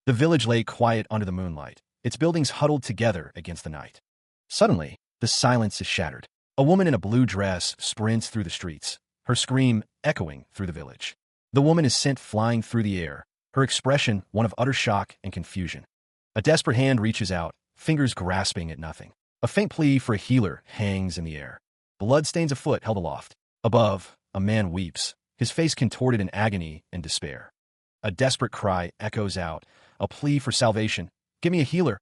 The village lay quiet under the moonlight, its buildings huddled together against the night. Suddenly, the silence is shattered. A woman in a blue dress sprints through the streets, her scream echoing through the village. The woman is sent flying through the air, her expression one of utter shock and confusion. A desperate hand reaches out, fingers grasping at nothing. A faint plea for a healer hangs in the air. Blood stains a foot held aloft. Above, a man weeps, his face contorted in agony and despair. A desperate cry echoes out, a plea for salvation. "Give me a healer."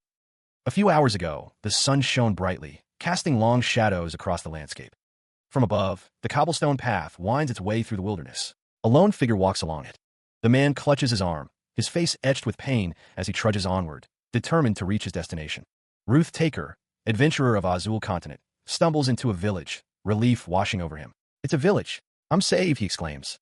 A few hours ago, the sun shone brightly, casting long shadows across the landscape. From above, the cobblestone path winds its way through the wilderness. A lone figure walks along it. The man clutches his arm, his face etched with pain as he trudges onward, determined to reach his destination. Ruth Taker, adventurer of Azul Continent, stumbles into a village, relief washing over him. "It's a village. I'm saved," he exclaims.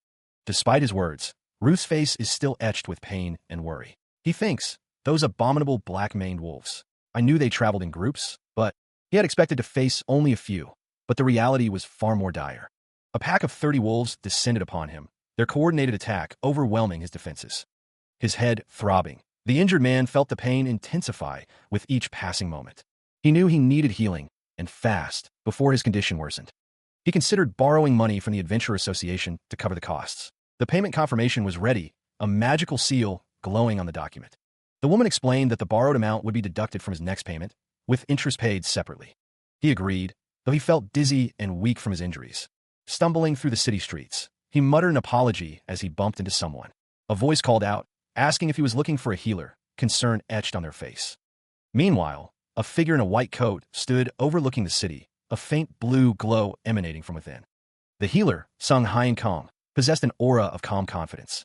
Despite his words, Ruth's face is still etched with pain and worry. He thinks, those abominable black-maned wolves. I knew they traveled in groups, but he had expected to face only a few. But the reality was far more dire. A pack of 30 wolves descended upon him, their coordinated attack overwhelming his defenses. His head throbbing, the injured man felt the pain intensify with each passing moment. He knew he needed healing, and fast, before his condition worsened. He considered borrowing money from the Adventure Association to cover the costs. The payment confirmation was ready, a magical seal glowing on the document. The woman explained that the borrowed amount would be deducted from his next payment, with interest paid separately. He agreed, though he felt dizzy and weak from his injuries. Stumbling through the city streets, he muttered an apology as he bumped into someone. A voice called out, asking if he was looking for a healer, concern etched on their face. Meanwhile, a figure in a white coat stood overlooking the city, a faint blue glow emanating from within. The healer, Sung Hyen Kong, possessed an aura of calm confidence.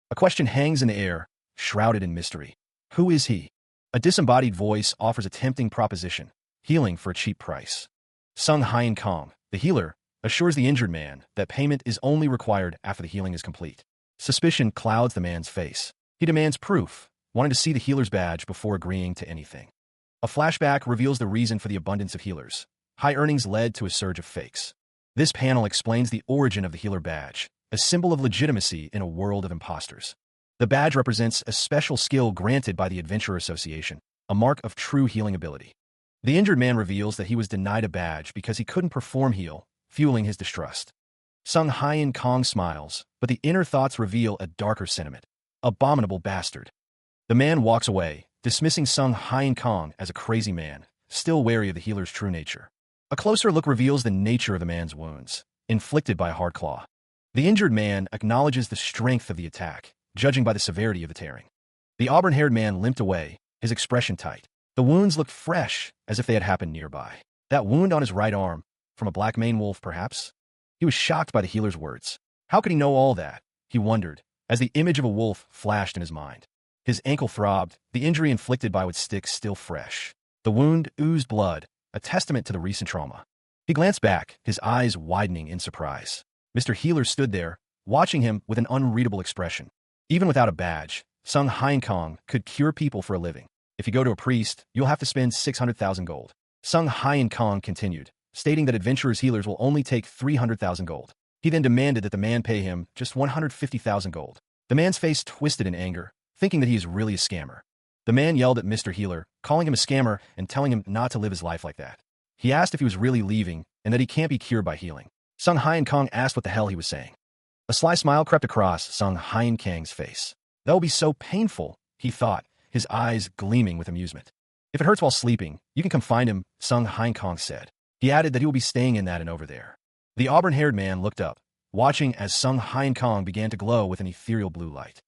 A question hangs in the air, shrouded in mystery. Who is he? A disembodied voice offers a tempting proposition, healing for a cheap price. Sung Hyen Kong, the healer, assures the injured man that payment is only required after the healing is complete. Suspicion clouds the man's face. He demands proof, wanting to see the healer's badge before agreeing to anything. A flashback reveals the reason for the abundance of healers. High earnings led to a surge of fakes. This panel explains the origin of the healer badge, a symbol of legitimacy in a world of imposters. The badge represents a special skill granted by the Adventure Association, a mark of true healing ability. The injured man reveals that he was denied a badge because he couldn't perform heal, fueling his distrust. Sung Hyen Kong smiles, but the inner thoughts reveal a darker sentiment. Abominable bastard. The man walks away, dismissing Sung Hyen Kong as a crazy man, still wary of the healer's true nature. A closer look reveals the nature of the man's wounds, inflicted by a hard claw. The injured man acknowledges the strength of the attack, judging by the severity of the tearing. The auburn-haired man limped away, his expression tight. The wounds looked fresh, as if they had happened nearby. That wound on his right arm, from a black maned wolf, perhaps? He was shocked by the healer's words. How could he know all that? He wondered, as the image of a wolf flashed in his mind. His ankle throbbed, the injury inflicted by its stick still fresh. The wound oozed blood, a testament to the recent trauma. He glanced back, his eyes widening in surprise. Mr. Healer stood there, watching him with an unreadable expression. Even without a badge, Sung Hyen Kong could cure people for a living. If you go to a priest, you'll have to spend 600,000 gold. Sung Hyen Kong continued, stating that adventurers' healers will only take 300,000 gold. He then demanded that the man pay him just 150,000 gold. The man's face twisted in anger, thinking that he is really a scammer. The man yelled at Mr. Healer, calling him a scammer and telling him not to live his life like that. He asked if he was really leaving and that he can't be cured by healing. Sung Hyen Kong asked what the hell he was saying. A sly smile crept across Sung Hyen Kang's face. That will be so painful, he thought, his eyes gleaming with amusement. If it hurts while sleeping, you can come find him, Sung Hyen Kong said. He added that he will be staying in that and over there. The auburn-haired man looked up, watching as Sung Hyen Kong began to glow with an ethereal blue light.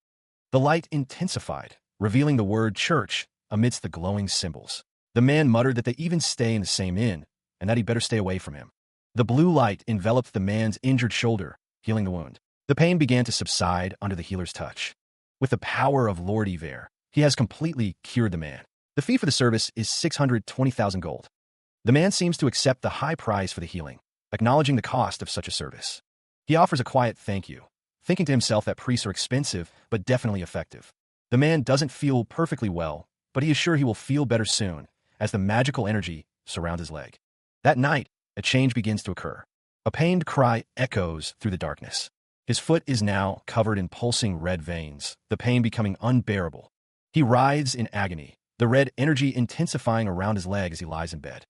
The light intensified, revealing the word church amidst the glowing symbols. The man muttered that they even stay in the same inn, and that he better stay away from him. The blue light enveloped the man's injured shoulder, healing the wound. The pain began to subside under the healer's touch. With the power of Lord Iver, he has completely cured the man. The fee for the service is 620,000 gold. The man seems to accept the high price for the healing, acknowledging the cost of such a service. He offers a quiet thank you, thinking to himself that priests are expensive, but definitely effective. The man doesn't feel perfectly well, but he is sure he will feel better soon, as the magical energy surrounds his leg. That night, a change begins to occur. A pained cry echoes through the darkness. His foot is now covered in pulsing red veins, the pain becoming unbearable. He writhes in agony, the red energy intensifying around his leg as he lies in bed.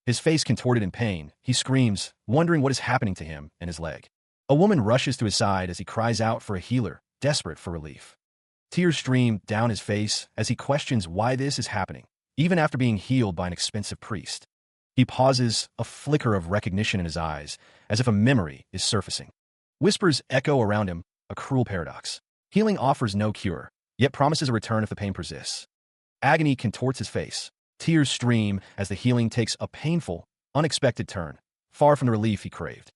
His face contorted in pain, he screams, wondering what is happening to him and his leg. A woman rushes to his side as he cries out for a healer, desperate for relief. Tears stream down his face as he questions why this is happening, even after being healed by an expensive priest. He pauses, a flicker of recognition in his eyes, as if a memory is surfacing. Whispers echo around him, a cruel paradox. Healing offers no cure, yet promises a return if the pain persists. Agony contorts his face. Tears stream as the healing takes a painful, unexpected turn, far from the relief he craved.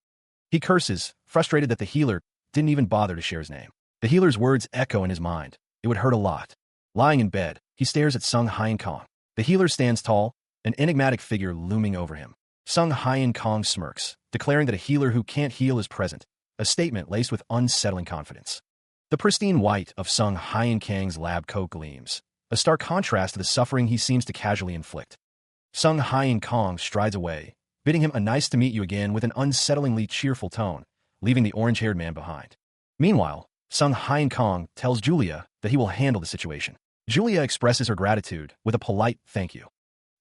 He curses, frustrated that the healer didn't even bother to share his name. The healer's words echo in his mind. It would hurt a lot. Lying in bed, he stares at Sung Hyen Kong. The healer stands tall, an enigmatic figure looming over him. Sung Hyen Kong smirks, declaring that a healer who can't heal is present, a statement laced with unsettling confidence. The pristine white of Sung Hyen Kang's lab coat gleams, a stark contrast to the suffering he seems to casually inflict. Sung Hyen Kong strides away, bidding him a nice to meet you again with an unsettlingly cheerful tone, leaving the orange-haired man behind. Meanwhile, Sung Hyen Kong tells Julia that he will handle the situation. Julia expresses her gratitude with a polite thank you.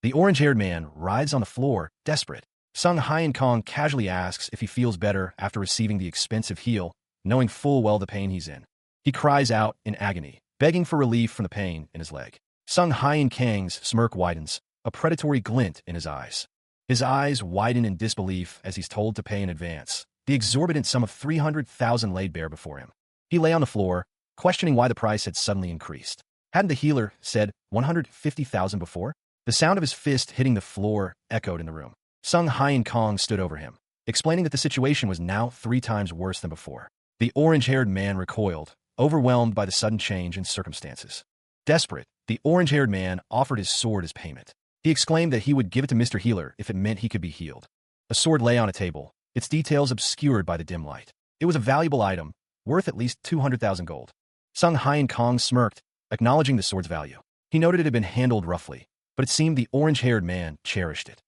The orange-haired man writhes on the floor, desperate. Sung Hyen Kong casually asks if he feels better after receiving the expensive heal, knowing full well the pain he's in. He cries out in agony, begging for relief from the pain in his leg. Sung Hyen Kang's smirk widens, a predatory glint in his eyes. His eyes widen in disbelief as he's told to pay in advance, the exorbitant sum of 300,000 laid bare before him. He lay on the floor, questioning why the price had suddenly increased. Hadn't the healer said 150,000 before? The sound of his fist hitting the floor echoed in the room. Sung Hyen Kong stood over him, explaining that the situation was now 3 times worse than before. The orange-haired man recoiled, overwhelmed by the sudden change in circumstances. Desperate, the orange-haired man offered his sword as payment. He exclaimed that he would give it to Mr. Healer if it meant he could be healed. A sword lay on a table, its details obscured by the dim light. It was a valuable item, worth at least 200,000 gold. Sung Hyen Kong smirked, acknowledging the sword's value. He noted it had been handled roughly, but it seemed the orange-haired man cherished it.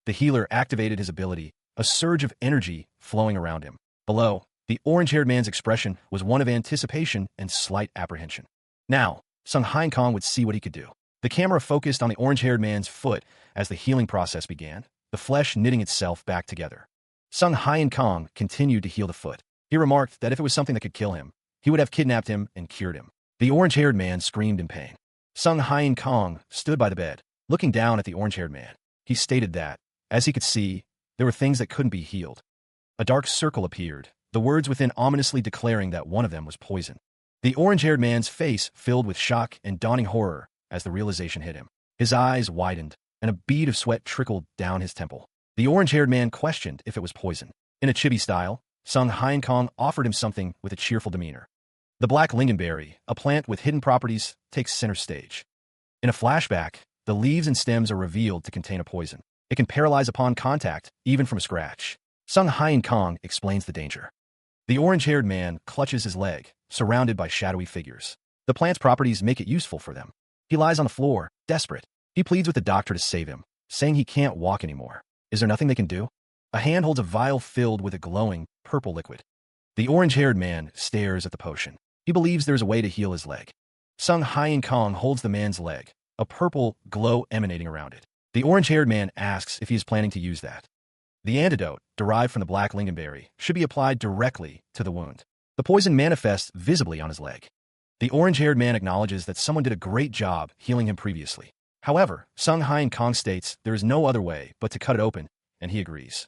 The healer activated his ability, a surge of energy flowing around him. Below, the orange-haired man's expression was one of anticipation and slight apprehension. Now, Sung Hyen Kong would see what he could do. The camera focused on the orange-haired man's foot as the healing process began, the flesh knitting itself back together. Sung Hyen Kong continued to heal the foot. He remarked that if it was something that could kill him, he would have kidnapped him and cured him. The orange-haired man screamed in pain. Sung Hyen Kong stood by the bed, looking down at the orange-haired man. He stated that, as he could see, there were things that couldn't be healed. A dark circle appeared, the words within ominously declaring that one of them was poison. The orange-haired man's face filled with shock and dawning horror as the realization hit him. His eyes widened, and a bead of sweat trickled down his temple. The orange-haired man questioned if it was poison. In a chibi style, Sung Hyen Kong offered him something with a cheerful demeanor. The black lingonberry, a plant with hidden properties, takes center stage. In a flashback, the leaves and stems are revealed to contain a poison. It can paralyze upon contact, even from a scratch. Sung Hyen Kong explains the danger. The orange-haired man clutches his leg, surrounded by shadowy figures. The plant's properties make it useful for them. He lies on the floor, desperate. He pleads with the doctor to save him, saying he can't walk anymore. Is there nothing they can do? A hand holds a vial filled with a glowing, purple liquid. The orange-haired man stares at the potion. He believes there is a way to heal his leg. Sung Hyen Kong holds the man's leg, a purple glow emanating around it. The orange-haired man asks if he is planning to use that. The antidote, derived from the black lingonberry, should be applied directly to the wound. The poison manifests visibly on his leg. The orange-haired man acknowledges that someone did a great job healing him previously. However, Sung Hyen Kong states there is no other way but to cut it open, and he agrees.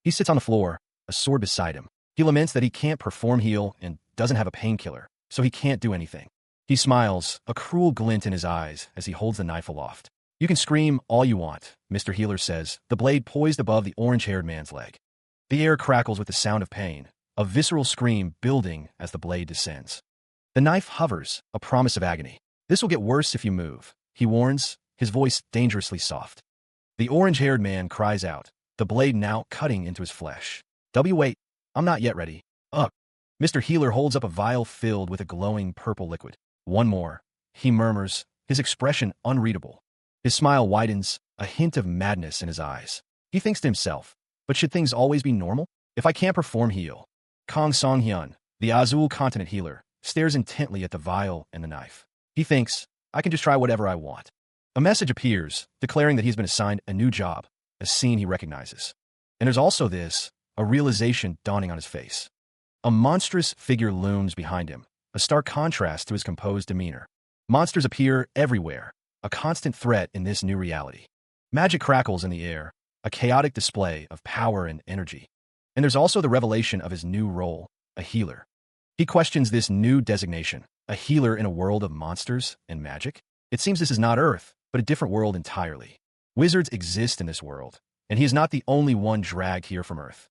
He sits on the floor, a sword beside him. He laments that he can't perform heal and doesn't have a painkiller, so he can't do anything. He smiles, a cruel glint in his eyes as he holds the knife aloft. You can scream all you want, Mr. Healer says, the blade poised above the orange-haired man's leg. The air crackles with the sound of pain, a visceral scream building as the blade descends. The knife hovers, a promise of agony. This will get worse if you move, he warns, his voice dangerously soft. The orange-haired man cries out, the blade now cutting into his flesh. Wait, I'm not yet ready. Ugh. Mr. Healer holds up a vial filled with a glowing purple liquid. One more, he murmurs, his expression unreadable. His smile widens, a hint of madness in his eyes. He thinks to himself, but should things always be normal? If I can't perform heal? Kong Song-hyun, the Azul continent healer, stares intently at the vial and the knife. He thinks, I can just try whatever I want. A message appears, declaring that he's been assigned a new job, a scene he recognizes. And there's also a realization dawning on his face. A monstrous figure looms behind him, a stark contrast to his composed demeanor. Monsters appear everywhere, a constant threat in this new reality. Magic crackles in the air, a chaotic display of power and energy. And there's also the revelation of his new role, a healer. He questions this new designation, a healer in a world of monsters and magic. It seems this is not Earth, but a different world entirely. Wizards exist in this world, and he is not the only one dragged here from Earth.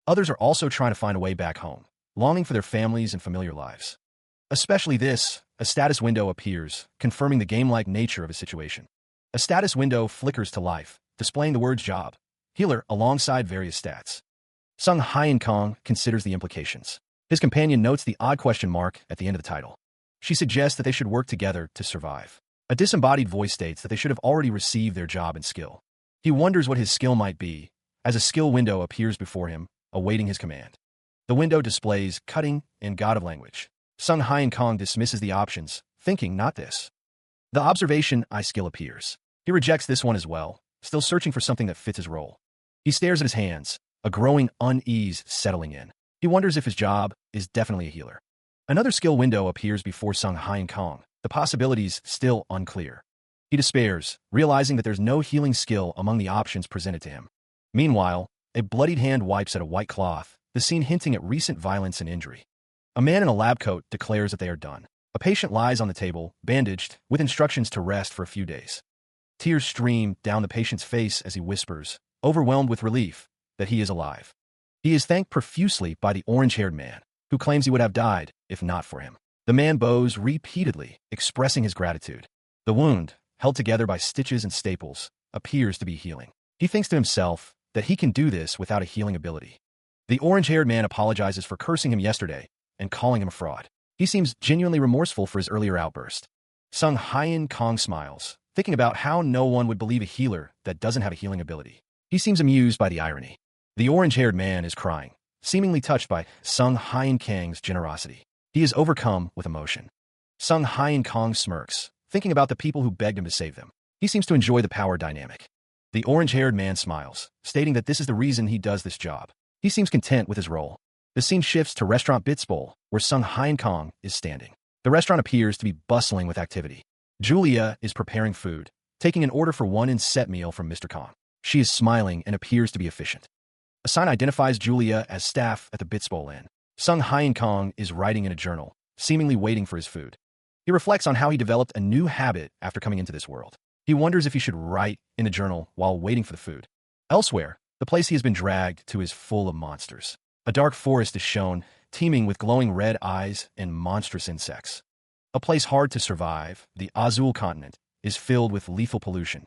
Others are also trying to find a way back home, longing for their families and familiar lives. Especially this, a status window appears, confirming the game-like nature of his situation. A status window flickers to life, displaying the words job, healer alongside various stats. Sung Hyen Kong considers the implications. His companion notes the odd question mark at the end of the title. She suggests that they should work together to survive. A disembodied voice states that they should have already received their job and skill. He wonders what his skill might be, as a skill window appears before him, awaiting his command. The window displays cutting and God of language. Sung Hyen Kong dismisses the options, thinking not this. The observation I skill appears. He rejects this one as well, still searching for something that fits his role. He stares at his hands, a growing unease settling in. He wonders if his job is definitely a healer. Another skill window appears before Sung Hyen Kong, the possibilities still unclear. He despairs, realizing that there's no healing skill among the options presented to him. Meanwhile, a bloodied hand wipes at a white cloth, the scene hinting at recent violence and injury. A man in a lab coat declares that they are done. A patient lies on the table, bandaged, with instructions to rest for a few days. Tears stream down the patient's face as he whispers, overwhelmed with relief, that he is alive. He is thanked profusely by the orange-haired man, who claims he would have died if not for him. The man bows repeatedly, expressing his gratitude. The wound, held together by stitches and staples, appears to be healing. He thinks to himself that he can do this without a healing ability. The orange-haired man apologizes for cursing him yesterday and calling him a fraud. He seems genuinely remorseful for his earlier outburst. Sung Hyen Kong smiles, thinking about how no one would believe a healer that doesn't have a healing ability. He seems amused by the irony. The orange-haired man is crying, seemingly touched by Sung Hyen Kang's generosity. He is overcome with emotion. Sung Hyen Kong smirks, thinking about the people who begged him to save them. He seems to enjoy the power dynamic. The orange-haired man smiles, stating that this is the reason he does this job. He seems content with his role. The scene shifts to Restaurant Bits Bowl, where Sung Hyen Kong is standing. The restaurant appears to be bustling with activity. Julia is preparing food, taking an order for one set meal from Mr. Kong. She is smiling and appears to be efficient. A sign identifies Julia as staff at the Bits Bowl Inn. Sung Hyen Kong is writing in a journal, seemingly waiting for his food. He reflects on how he developed a new habit after coming into this world. He wonders if he should write in a journal while waiting for the food. Elsewhere, the place he has been dragged to is full of monsters. A dark forest is shown, teeming with glowing red eyes and monstrous insects. A place hard to survive, the Azul continent, is filled with lethal pollution.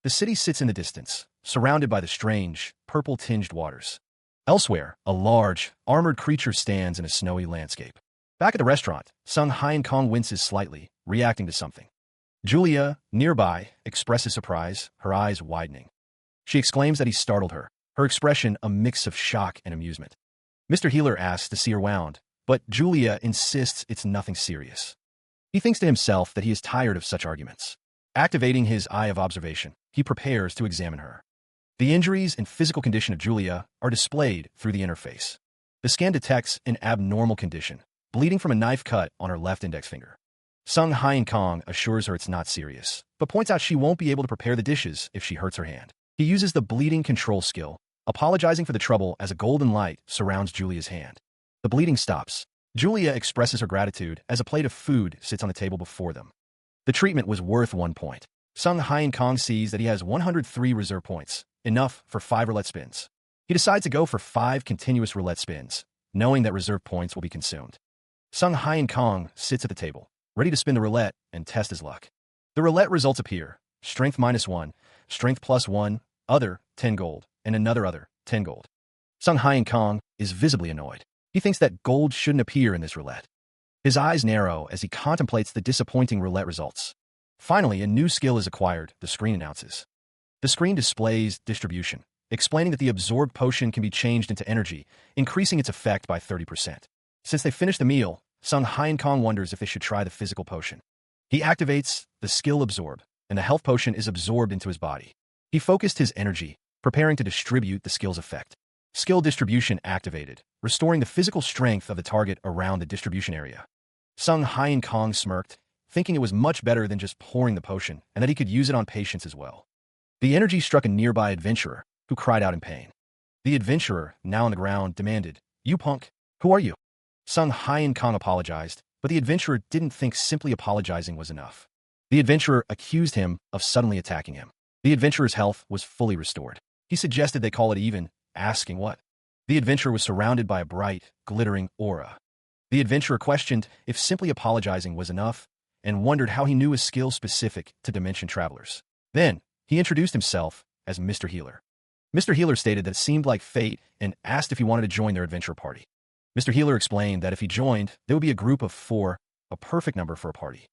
The city sits in the distance, surrounded by the strange, purple-tinged waters. Elsewhere, a large, armored creature stands in a snowy landscape. Back at the restaurant, Sung Hyen Kong winces slightly, reacting to something. Julia, nearby, expresses surprise, her eyes widening. She exclaims that he startled her, her expression a mix of shock and amusement. Mr. Healer asks to see her wound, but Julia insists it's nothing serious. He thinks to himself that he is tired of such arguments. Activating his eye of observation, he prepares to examine her. The injuries and physical condition of Julia are displayed through the interface. The scan detects an abnormal condition, bleeding from a knife cut on her left index finger. Sung Hyen Kong assures her it's not serious, but points out she won't be able to prepare the dishes if she hurts her hand. He uses the bleeding control skill, apologizing for the trouble as a golden light surrounds Julia's hand. The bleeding stops. Julia expresses her gratitude as a plate of food sits on the table before them. The treatment was worth 1 point. Sung Hyen Kong sees that he has 103 reserve points, enough for 5 roulette spins. He decides to go for 5 continuous roulette spins, knowing that reserve points will be consumed. Sung Hyen Kong sits at the table, ready to spin the roulette and test his luck. The roulette results appear: strength -1, strength +1, other, 10 gold, and another other, 10 gold. Sung Hyen Kong is visibly annoyed. He thinks that gold shouldn't appear in this roulette. His eyes narrow as he contemplates the disappointing roulette results. Finally, a new skill is acquired, the screen announces. The screen displays distribution, explaining that the absorbed potion can be changed into energy, increasing its effect by 30%. Since they finished the meal, Sung Hyen Kong wonders if they should try the physical potion. He activates the skill absorb, and the health potion is absorbed into his body. He focused his energy, preparing to distribute the skill's effect. Skill distribution activated, restoring the physical strength of the target around the distribution area. Sung Hyun Kong smirked, thinking it was much better than just pouring the potion, and that he could use it on patients as well. The energy struck a nearby adventurer, who cried out in pain. The adventurer, now on the ground, demanded, "You punk, who are you?" Sung Hyun Kong apologized, but the adventurer didn't think simply apologizing was enough. The adventurer accused him of suddenly attacking him. The adventurer's health was fully restored. He suggested they call it even, asking what. The adventurer was surrounded by a bright, glittering aura. The adventurer questioned if simply apologizing was enough, and wondered how he knew his skill specific to dimension travelers. Then, he introduced himself as Mr. Healer. Mr. Healer stated that it seemed like fate and asked if he wanted to join their adventure party. Mr. Healer explained that if he joined, there would be a group of 4, a perfect number for a party.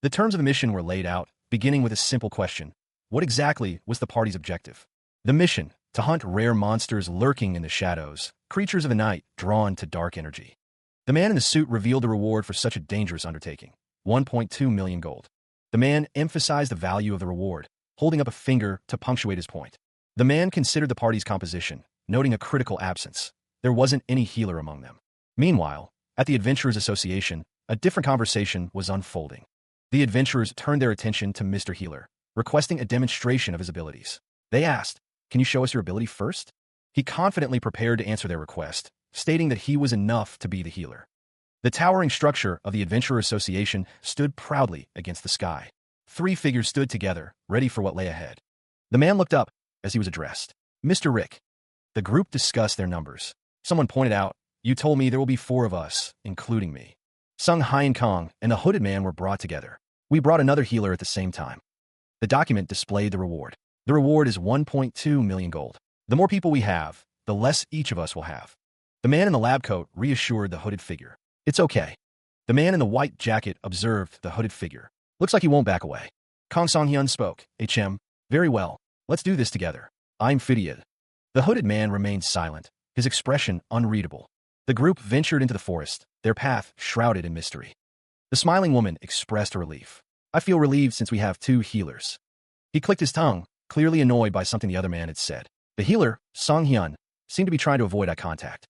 The terms of the mission were laid out, beginning with a simple question. What exactly was the party's objective? The mission, to hunt rare monsters lurking in the shadows, creatures of the night drawn to dark energy. The man in the suit revealed the reward for such a dangerous undertaking, 1.2 million gold. The man emphasized the value of the reward, holding up a finger to punctuate his point. The man considered the party's composition, noting a critical absence. There wasn't any healer among them. Meanwhile, at the Adventurers Association, a different conversation was unfolding. The adventurers turned their attention to Mr. Healer, requesting a demonstration of his abilities. They asked, "Can you show us your ability first?" He confidently prepared to answer their request, stating that he was enough to be the healer. The towering structure of the Adventurer Association stood proudly against the sky. 3 figures stood together, ready for what lay ahead. The man looked up as he was addressed. "Mr. Rick." The group discussed their numbers. Someone pointed out, "You told me there will be 4 of us, including me." Sung Hyun Kong and the hooded man were brought together. "We brought another healer at the same time." The document displayed the reward. The reward is 1.2 million gold. The more people we have, the less each of us will have. The man in the lab coat reassured the hooded figure. "It's okay." The man in the white jacket observed the hooded figure. "Looks like he won't back away." Kong Song-hyun spoke. "HM, very well. Let's do this together. I'm Fidiad." The hooded man remained silent, his expression unreadable. The group ventured into the forest, their path shrouded in mystery. The smiling woman expressed her relief. "I feel relieved since we have 2 healers." He clicked his tongue, clearly annoyed by something the other man had said. The healer, Song-hyun, seemed to be trying to avoid eye contact.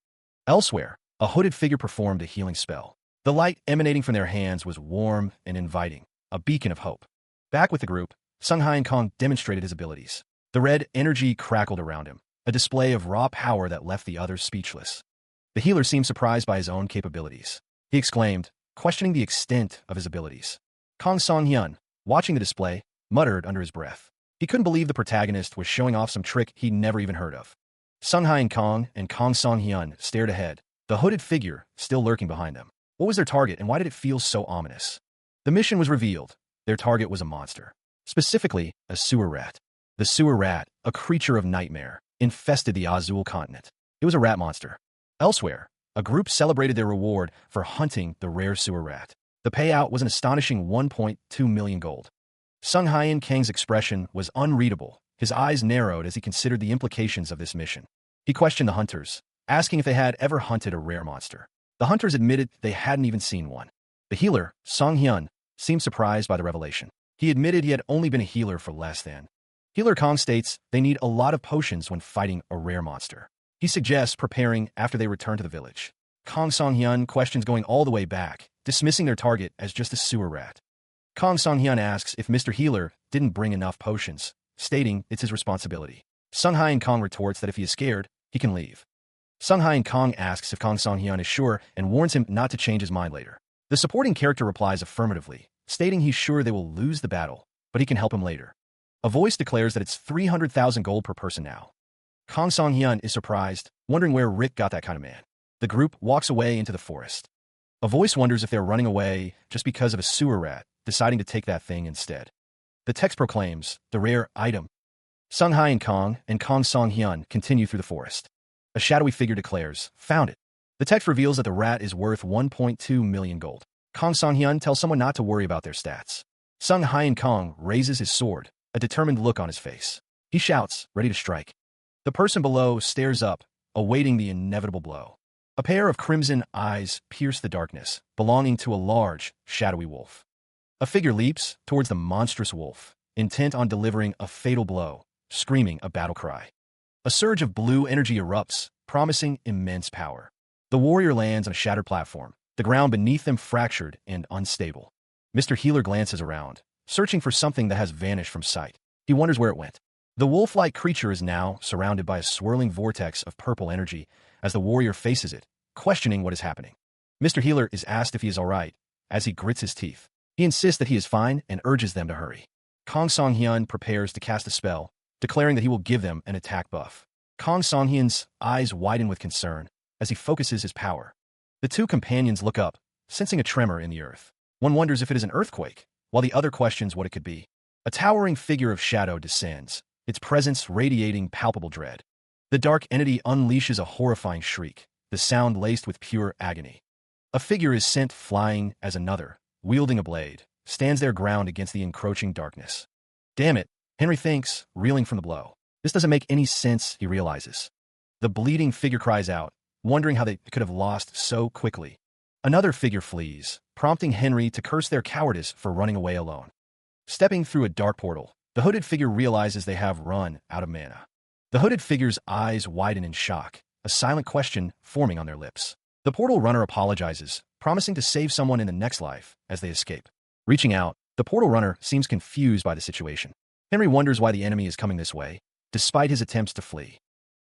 Elsewhere, a hooded figure performed a healing spell. The light emanating from their hands was warm and inviting, a beacon of hope. Back with the group, Sung Hyun Kong demonstrated his abilities. The red energy crackled around him, a display of raw power that left the others speechless. The healer seemed surprised by his own capabilities. He exclaimed, questioning the extent of his abilities. Kong Song-hyun, watching the display, muttered under his breath. He couldn't believe the protagonist was showing off some trick he'd never even heard of. Sung Hyun Kong and Kong Song-hyun stared ahead, the hooded figure still lurking behind them. What was their target and why did it feel so ominous? The mission was revealed. Their target was a monster. Specifically, a sewer rat. The sewer rat, a creature of nightmare, infested the Azul continent. It was a rat monster. Elsewhere, a group celebrated their reward for hunting the rare sewer rat. The payout was an astonishing 1.2 million gold. Sung Hyun Kang's expression was unreadable. His eyes narrowed as he considered the implications of this mission. He questioned the hunters, asking if they had ever hunted a rare monster. The hunters admitted they hadn't even seen one. The healer, Song-hyun, seemed surprised by the revelation. He admitted he had only been a healer for less than. Healer Kong states they need a lot of potions when fighting a rare monster. He suggests preparing after they return to the village. Kong Song-hyun questions going all the way back, dismissing their target as just a sewer rat. Kong Song-hyun asks if Mr. Healer didn't bring enough potions, stating it's his responsibility. Sung Hyun Kong retorts that if he is scared, he can leave. Sung Hyun Kong asks if Kong Song-hyun is sure and warns him not to change his mind later. The supporting character replies affirmatively, stating he's sure they will lose the battle, but he can help him later. A voice declares that it's 300,000 gold per person now. Kong Song-hyun is surprised, wondering where Rick got that kind of man. The group walks away into the forest. A voice wonders if they're running away just because of a sewer rat, deciding to take that thing instead. The text proclaims, the rare item. Sung Hyun Kong and Kong Song-hyun continue through the forest. A shadowy figure declares, found it. The text reveals that the rat is worth 1.2 million gold. Kong Song-hyun tells someone not to worry about their stats. Sung Hyun Kong raises his sword, a determined look on his face. He shouts, ready to strike. The person below stares up, awaiting the inevitable blow. A pair of crimson eyes pierce the darkness, belonging to a large, shadowy wolf. A figure leaps towards the monstrous wolf, intent on delivering a fatal blow, screaming a battle cry. A surge of blue energy erupts, promising immense power. The warrior lands on a shattered platform, the ground beneath them fractured and unstable. Mr. Healer glances around, searching for something that has vanished from sight. He wonders where it went. The wolf-like creature is now surrounded by a swirling vortex of purple energy as the warrior faces it, questioning what is happening. Mr. Healer is asked if he is all right, as he grits his teeth. He insists that he is fine and urges them to hurry. Kong Song-hyun prepares to cast a spell, declaring that he will give them an attack buff. Kong Song-hyun's eyes widen with concern as he focuses his power. The two companions look up, sensing a tremor in the earth. One wonders if it is an earthquake, while the other questions what it could be. A towering figure of shadow descends, its presence radiating palpable dread. The dark entity unleashes a horrifying shriek, the sound laced with pure agony. A figure is sent flying as another, wielding a blade, stands their ground against the encroaching darkness. Damn it, Henry thinks, reeling from the blow. This doesn't make any sense, he realizes. The bleeding figure cries out, wondering how they could have lost so quickly. Another figure flees, prompting Henry to curse their cowardice for running away alone. Stepping through a dark portal, the hooded figure realizes they have run out of mana. The hooded figure's eyes widen in shock, a silent question forming on their lips. The portal runner apologizes, promising to save someone in the next life as they escape. Reaching out, the portal runner seems confused by the situation. Henry wonders why the enemy is coming this way, despite his attempts to flee.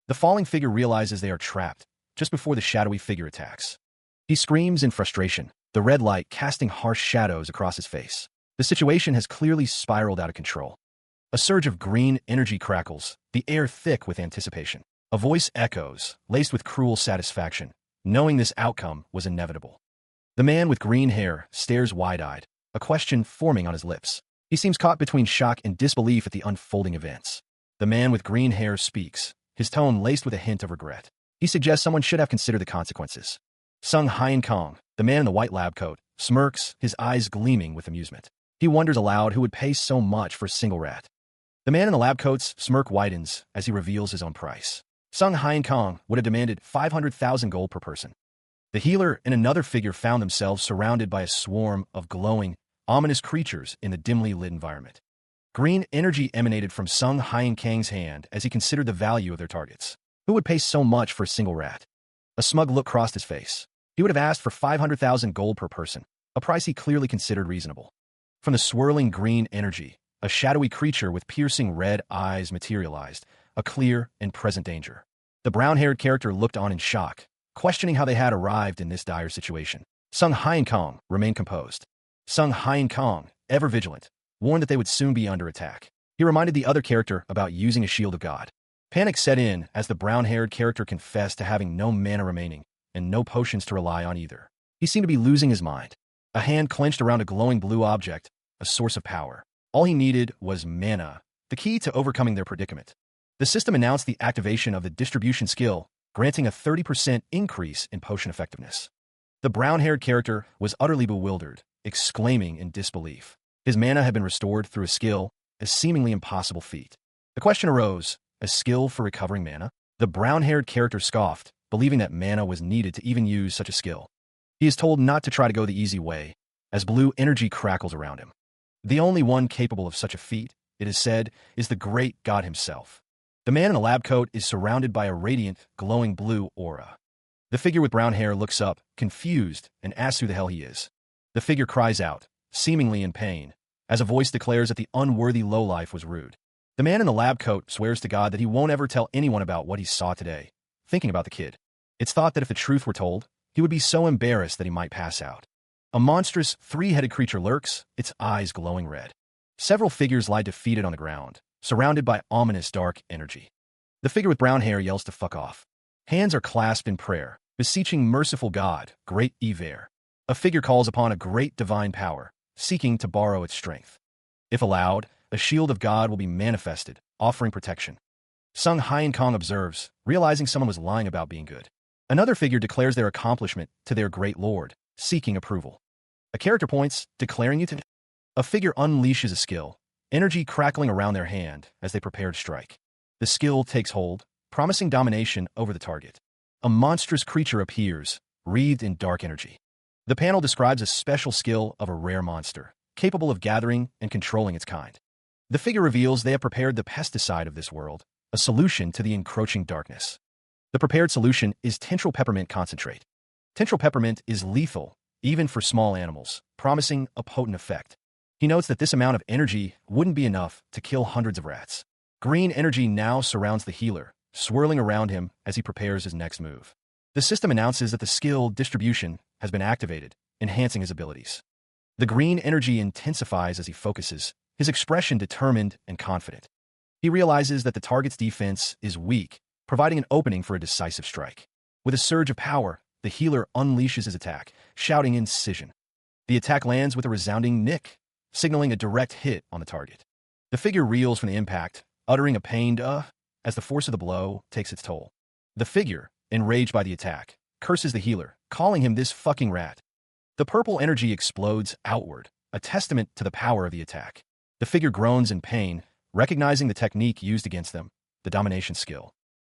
The falling figure realizes they are trapped just before the shadowy figure attacks. He screams in frustration, the red light casting harsh shadows across his face. The situation has clearly spiraled out of control. A surge of green energy crackles, the air thick with anticipation. A voice echoes, laced with cruel satisfaction, knowing this outcome was inevitable. The man with green hair stares wide-eyed, a question forming on his lips. He seems caught between shock and disbelief at the unfolding events. The man with green hair speaks, his tone laced with a hint of regret. He suggests someone should have considered the consequences. Sung Hyun Kong, the man in the white lab coat, smirks, his eyes gleaming with amusement. He wonders aloud who would pay so much for a single rat. The man in the lab coat's smirk widens as he reveals his own price. Sung Hyun Kong would have demanded 500,000 gold per person. The healer and another figure found themselves surrounded by a swarm of glowing, ominous creatures in the dimly lit environment. Green energy emanated from Sung Hyun Kang's hand as he considered the value of their targets. Who would pay so much for a single rat? A smug look crossed his face. He would have asked for 500,000 gold per person, a price he clearly considered reasonable. From the swirling green energy, a shadowy creature with piercing red eyes materialized, a clear and present danger. The brown-haired character looked on in shock, questioning how they had arrived in this dire situation. Sung Hyun Kong remained composed. Sung Hyun Kong, ever vigilant, warned that they would soon be under attack. He reminded the other character about using a shield of God. Panic set in as the brown-haired character confessed to having no mana remaining and no potions to rely on either. He seemed to be losing his mind. A hand clenched around a glowing blue object, a source of power. All he needed was mana, the key to overcoming their predicament. The system announced the activation of the distribution skill, granting a 30% increase in potion effectiveness. The brown-haired character was utterly bewildered, exclaiming in disbelief. His mana had been restored through a skill, a seemingly impossible feat. The question arose, a skill for recovering mana? The brown-haired character scoffed, believing that mana was needed to even use such a skill. He is told not to try to go the easy way, as blue energy crackles around him. The only one capable of such a feat, it is said, is the great god himself. The man in the lab coat is surrounded by a radiant, glowing blue aura. The figure with brown hair looks up, confused, and asks who the hell he is. The figure cries out, seemingly in pain, as a voice declares that the unworthy lowlife was rude. The man in the lab coat swears to God that he won't ever tell anyone about what he saw today, thinking about the kid. It's thought that if the truth were told, he would be so embarrassed that he might pass out. A monstrous, three-headed creature lurks, its eyes glowing red. Several figures lie defeated on the ground, surrounded by ominous dark energy. The figure with brown hair yells to fuck off. Hands are clasped in prayer, beseeching merciful God, great Ever. A figure calls upon a great divine power, seeking to borrow its strength. If allowed, a shield of God will be manifested, offering protection. Sung Hyun Kong observes, realizing someone was lying about being good. Another figure declares their accomplishment to their great lord, seeking approval. A character points, declaring you to... A figure unleashes a skill, energy crackling around their hand as they prepare to strike. The skill takes hold, promising domination over the target. A monstrous creature appears, wreathed in dark energy. The panel describes a special skill of a rare monster, capable of gathering and controlling its kind. The figure reveals they have prepared the pesticide of this world, a solution to the encroaching darkness. The prepared solution is tintral peppermint concentrate. Tintral peppermint is lethal, even for small animals, promising a potent effect. He notes that this amount of energy wouldn't be enough to kill hundreds of rats. Green energy now surrounds the healer, swirling around him as he prepares his next move. The system announces that the skill distribution has been activated, enhancing his abilities. The green energy intensifies as he focuses, his expression determined and confident. He realizes that the target's defense is weak, providing an opening for a decisive strike. With a surge of power, the healer unleashes his attack, shouting incision. The attack lands with a resounding nick, signaling a direct hit on the target. The figure reels from the impact, uttering a pained as the force of the blow takes its toll. The figure, enraged by the attack, curses the healer, calling him this fucking rat. The purple energy explodes outward, a testament to the power of the attack. The figure groans in pain, recognizing the technique used against them, the domination skill.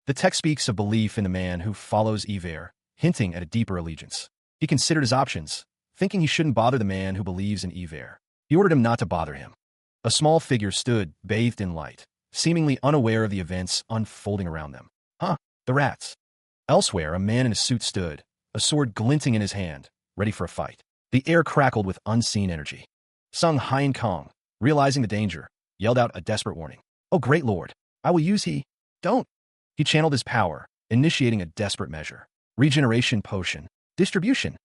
The text speaks of belief in the man who follows Iver, hinting at a deeper allegiance. He considered his options, thinking he shouldn't bother the man who believes in Iver. He ordered him not to bother him. A small figure stood, bathed in light, seemingly unaware of the events unfolding around them. The rats. Elsewhere, a man in a suit stood, a sword glinting in his hand, ready for a fight. The air crackled with unseen energy. Sung Hien Kong, realizing the danger, yelled out a desperate warning. "Oh, great lord, I will use Don't." He channeled his power, initiating a desperate measure. Regeneration potion. Distribution.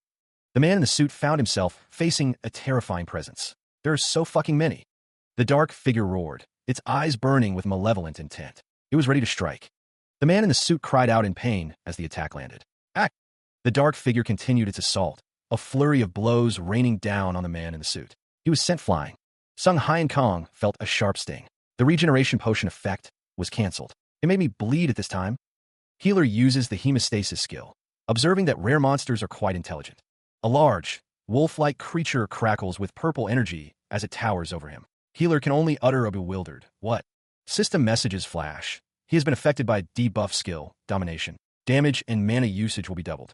The man in the suit found himself facing a terrifying presence. There are so fucking many. The dark figure roared, its eyes burning with malevolent intent. It was ready to strike. The man in the suit cried out in pain as the attack landed. Act! The dark figure continued its assault, a flurry of blows raining down on the man in the suit. He was sent flying. Sung Hien Kong felt a sharp sting. The regeneration potion effect was cancelled. It made me bleed at this time. Healer uses the hemostasis skill, observing that rare monsters are quite intelligent. A large, wolf-like creature crackles with purple energy as it towers over him. Healer can only utter a bewildered, "What?" System messages flash. He has been affected by debuff skill, domination. Damage and mana usage will be doubled.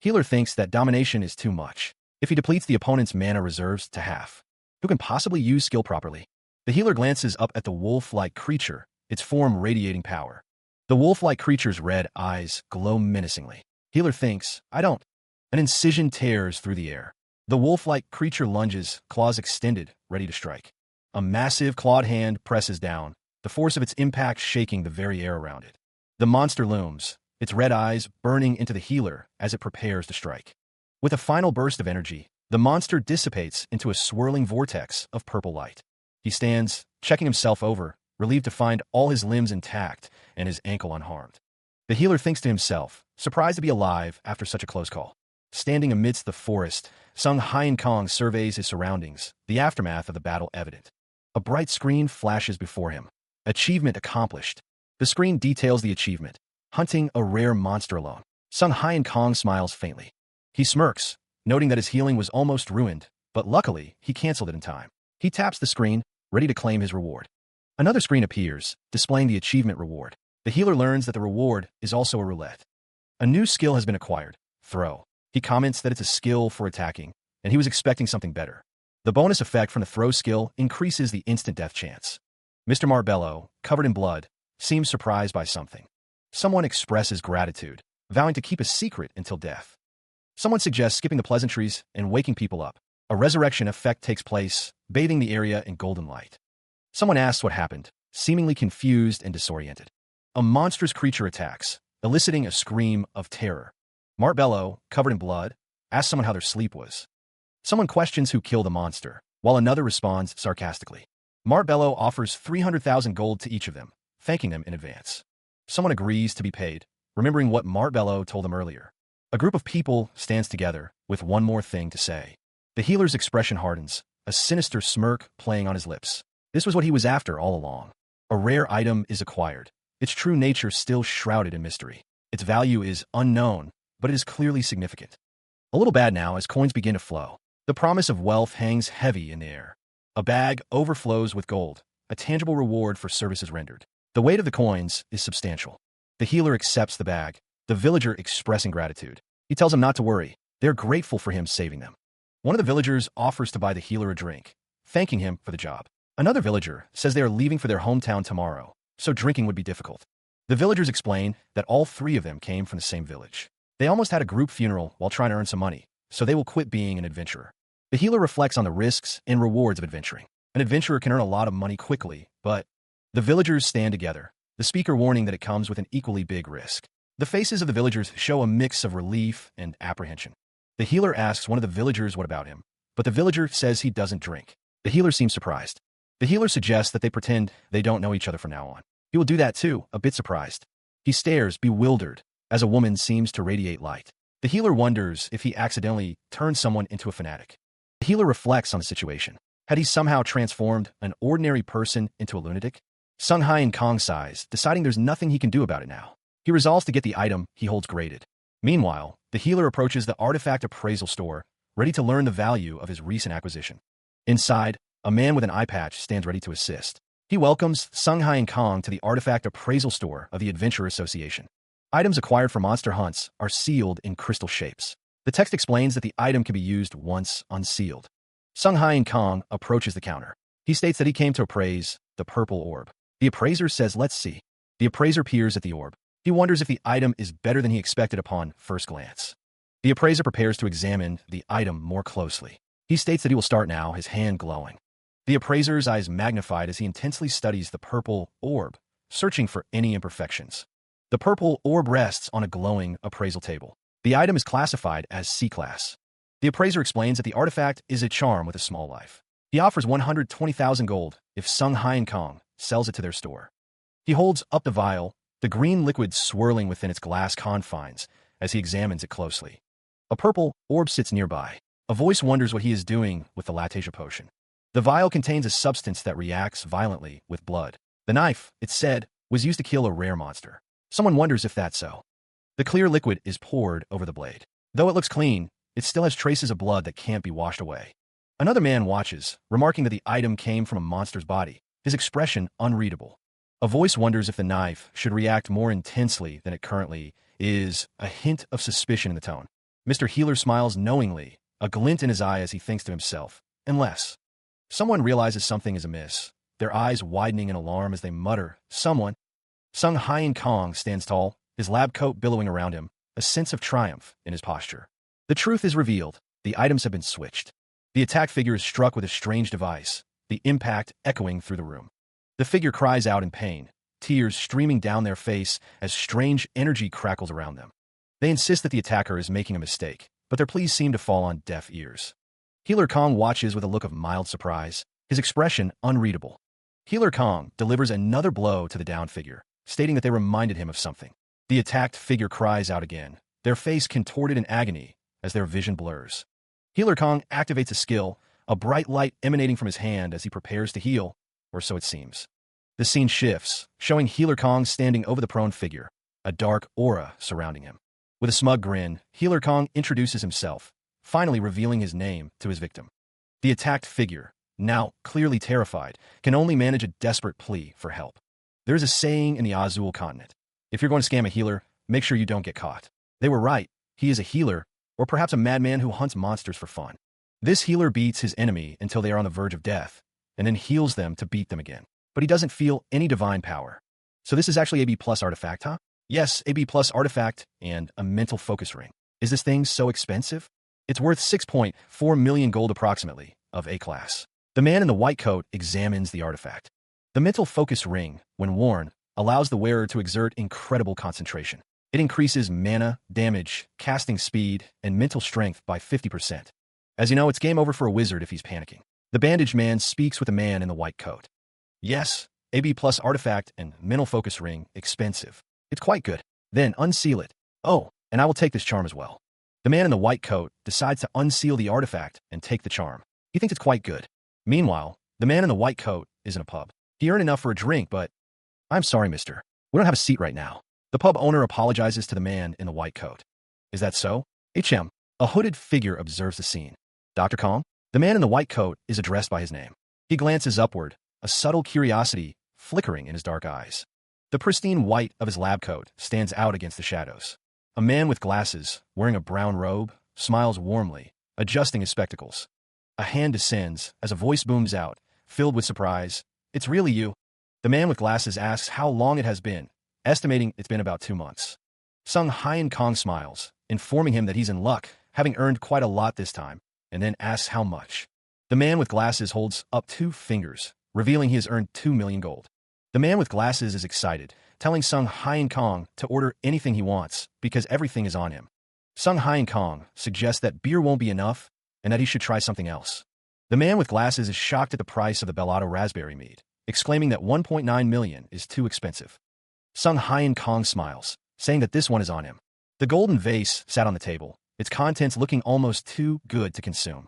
Healer thinks that domination is too much. If he depletes the opponent's mana reserves to half, who can possibly use skill properly? The healer glances up at the wolf-like creature, its form radiating power. The wolf-like creature's red eyes glow menacingly. Healer thinks, "I don't." An incision tears through the air. The wolf-like creature lunges, claws extended, ready to strike. A massive clawed hand presses down, the force of its impact shaking the very air around it. The monster looms, its red eyes burning into the healer as it prepares to strike. With a final burst of energy, the monster dissipates into a swirling vortex of purple light. He stands, checking himself over, relieved to find all his limbs intact and his ankle unharmed. The healer thinks to himself, surprised to be alive after such a close call. Standing amidst the forest, Sung Hien Kong surveys his surroundings, the aftermath of the battle evident. A bright screen flashes before him. Achievement accomplished. The screen details the achievement. Hunting a rare monster alone. Sung Hien Kong smiles faintly. He smirks, noting that his healing was almost ruined, but luckily, he canceled it in time. He taps the screen, ready to claim his reward. Another screen appears, displaying the achievement reward. The healer learns that the reward is also a roulette. A new skill has been acquired, throw. He comments that it's a skill for attacking, and he was expecting something better. The bonus effect from the throw skill increases the instant death chance. Mr. Marbello, covered in blood, seems surprised by something. Someone expresses gratitude, vowing to keep a secret until death. Someone suggests skipping the pleasantries and waking people up. A resurrection effect takes place, bathing the area in golden light. Someone asks what happened, seemingly confused and disoriented. A monstrous creature attacks, eliciting a scream of terror. Marbello, covered in blood, asks someone how their sleep was. Someone questions who killed the monster, while another responds sarcastically. Marbello offers 300,000 gold to each of them, thanking them in advance. Someone agrees to be paid, remembering what Marbello told them earlier. A group of people stands together, with one more thing to say. The healer's expression hardens, a sinister smirk playing on his lips. This was what he was after all along. A rare item is acquired, its true nature still shrouded in mystery. Its value is unknown, but it is clearly significant. A little bad now as coins begin to flow. The promise of wealth hangs heavy in the air. A bag overflows with gold, a tangible reward for services rendered. The weight of the coins is substantial. The healer accepts the bag, the villager expressing gratitude. He tells him not to worry. They're grateful for him saving them. One of the villagers offers to buy the healer a drink, thanking him for the job. Another villager says they are leaving for their hometown tomorrow, so drinking would be difficult. The villagers explain that all three of them came from the same village. They almost had a group funeral while trying to earn some money, so they will quit being an adventurer. The healer reflects on the risks and rewards of adventuring. An adventurer can earn a lot of money quickly, but the villagers stand together, the speaker warning that it comes with an equally big risk. The faces of the villagers show a mix of relief and apprehension. The healer asks one of the villagers what about him, but the villager says he doesn't drink. The healer seems surprised. The healer suggests that they pretend they don't know each other from now on. He will do that too, a bit surprised. He stares, bewildered, as a woman seems to radiate light. The healer wonders if he accidentally turned someone into a fanatic. The healer reflects on the situation. Had he somehow transformed an ordinary person into a lunatic? Sung Hai and Kong sighs, deciding there's nothing he can do about it now. He resolves to get the item he holds graded. Meanwhile, the healer approaches the artifact appraisal store, ready to learn the value of his recent acquisition. Inside, a man with an eye patch stands ready to assist. He welcomes Sung Hai and Kong to the artifact appraisal store of the Adventure Association. Items acquired for monster hunts are sealed in crystal shapes. The text explains that the item can be used once unsealed. Sung Hai and Kong approaches the counter. He states that he came to appraise the purple orb. The appraiser says, "Let's see." The appraiser peers at the orb. He wonders if the item is better than he expected upon first glance. The appraiser prepares to examine the item more closely. He states that he will start now, his hand glowing. The appraiser's eyes magnified as he intensely studies the purple orb, searching for any imperfections. The purple orb rests on a glowing appraisal table. The item is classified as C-class. The appraiser explains that the artifact is a charm with a small life. He offers 120,000 gold if Sung Hai and Kong sells it to their store. He holds up the vial, the green liquid swirling within its glass confines as he examines it closely. A purple orb sits nearby. A voice wonders what he is doing with the Latasia potion. The vial contains a substance that reacts violently with blood. The knife, it's said, was used to kill a rare monster. Someone wonders if that's so. The clear liquid is poured over the blade. Though it looks clean, it still has traces of blood that can't be washed away. Another man watches, remarking that the item came from a monster's body, his expression unreadable. A voice wonders if the knife should react more intensely than it currently is, a hint of suspicion in the tone. Mr. Healer smiles knowingly, a glint in his eye as he thinks to himself, unless someone realizes something is amiss, their eyes widening in alarm as they mutter, "Someone." Sung Hai and Kong stands tall, his lab coat billowing around him, a sense of triumph in his posture. The truth is revealed. The items have been switched. The attacked figure is struck with a strange device, the impact echoing through the room. The figure cries out in pain, tears streaming down their face as strange energy crackles around them. They insist that the attacker is making a mistake, but their pleas seem to fall on deaf ears. Healer Kong watches with a look of mild surprise, his expression unreadable. Healer Kong delivers another blow to the downed figure, stating that they reminded him of something. The attacked figure cries out again, their face contorted in agony as their vision blurs. Healer Kong activates a skill, a bright light emanating from his hand as he prepares to heal, or so it seems. The scene shifts, showing Healer Kong standing over the prone figure, a dark aura surrounding him. With a smug grin, Healer Kong introduces himself, finally revealing his name to his victim. The attacked figure, now clearly terrified, can only manage a desperate plea for help. There is a saying in the Azul continent: if you're going to scam a healer, make sure you don't get caught. They were right. He is a healer, or perhaps a madman who hunts monsters for fun. This healer beats his enemy until they are on the verge of death, and then heals them to beat them again. But he doesn't feel any divine power. So this is actually a B+ artifact, huh? Yes, a B+ artifact and a mental focus ring. Is this thing so expensive? It's worth 6.4 million gold approximately, of A class. The man in the white coat examines the artifact. The mental focus ring, when worn, allows the wearer to exert incredible concentration. It increases mana, damage, casting speed, and mental strength by 50%. As you know, it's game over for a wizard if he's panicking. The bandaged man speaks with the man in the white coat. Yes, a B+ artifact and mental focus ring, expensive. It's quite good. Then unseal it. Oh, and I will take this charm as well. The man in the white coat decides to unseal the artifact and take the charm. He thinks it's quite good. Meanwhile, the man in the white coat is in a pub. He earned enough for a drink, but I'm sorry, mister. We don't have a seat right now. The pub owner apologizes to the man in the white coat. Is that so? HM. A hooded figure observes the scene. Dr. Kong? The man in the white coat is addressed by his name. He glances upward, a subtle curiosity flickering in his dark eyes. The pristine white of his lab coat stands out against the shadows. A man with glasses, wearing a brown robe, smiles warmly, adjusting his spectacles. A hand descends as a voice booms out, filled with surprise. It's really you. The man with glasses asks how long it has been, estimating it's been about 2 months. Sung Hyen Kong smiles, informing him that he's in luck, having earned quite a lot this time, and then asks how much. The man with glasses holds up 2 fingers, revealing he has earned 2 million gold. The man with glasses is excited, telling Sung Hyen Kong to order anything he wants because everything is on him. Sung Hyen Kong suggests that beer won't be enough and that he should try something else. The man with glasses is shocked at the price of the Bellotto raspberry mead, exclaiming that 1.9 million is too expensive. Sung Hyen Kong smiles, saying that this one is on him. The golden vase sat on the table, its contents looking almost too good to consume.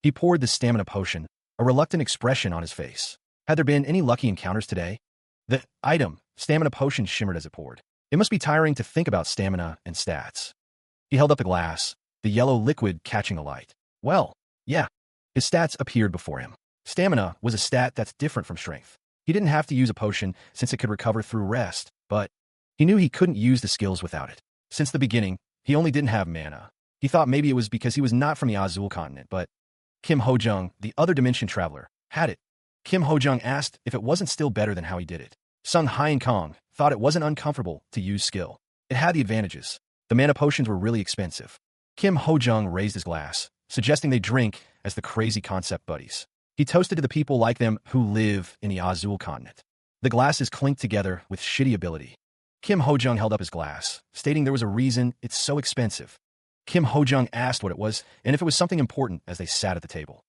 He poured the stamina potion, a reluctant expression on his face. Had there been any lucky encounters today? The item, stamina potion, shimmered as it poured. It must be tiring to think about stamina and stats. He held up the glass, the yellow liquid catching the light. Well, yeah. His stats appeared before him. Stamina was a stat that's different from strength. He didn't have to use a potion since it could recover through rest, but he knew he couldn't use the skills without it. Since the beginning, he only didn't have mana. He thought maybe it was because he was not from the Azul continent, but Kim Ho-jung, the other dimension traveler, had it. Kim Ho-jung asked if it wasn't still better than how he did it. Sung Hyen Kong thought it wasn't uncomfortable to use skill. It had the advantages. The mana potions were really expensive. Kim Ho-jung raised his glass, suggesting they drink as the crazy concept buddies. He toasted to the people like them who live in the Azul continent. The glasses clinked together with shitty ability. Kim Ho-jung held up his glass, stating there was a reason it's so expensive. Kim Ho-jung asked what it was and if it was something important as they sat at the table.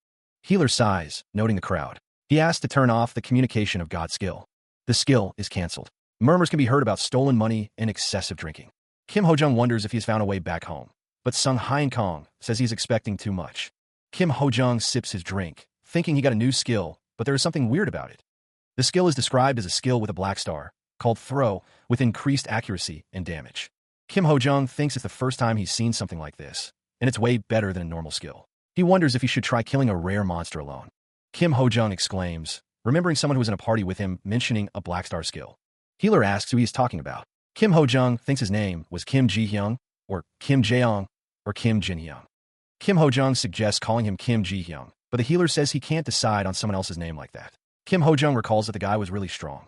Healer sighs, noting the crowd. He asked to turn off the communication of God skill. The skill is cancelled. Murmurs can be heard about stolen money and excessive drinking. Kim Ho-jung wonders if he's found a way back home, but Sung Hyen Kong says he's expecting too much. Kim Ho-jung sips his drink, thinking he got a new skill, but there is something weird about it. The skill is described as a skill with a black star, called Throw, with increased accuracy and damage. Kim Ho-jung thinks it's the first time he's seen something like this, and it's way better than a normal skill. He wonders if he should try killing a rare monster alone. Kim Ho-jung exclaims, remembering someone who was in a party with him mentioning a black star skill. Healer asks who he is talking about. Kim Ho-jung thinks his name was Kim Ji-hyung, or Kim Jaeong, or Kim Jin-hyung. Kim Ho-jung suggests calling him Kim Ji-hyung, but the healer says he can't decide on someone else's name like that. Kim Ho-jung recalls that the guy was really strong.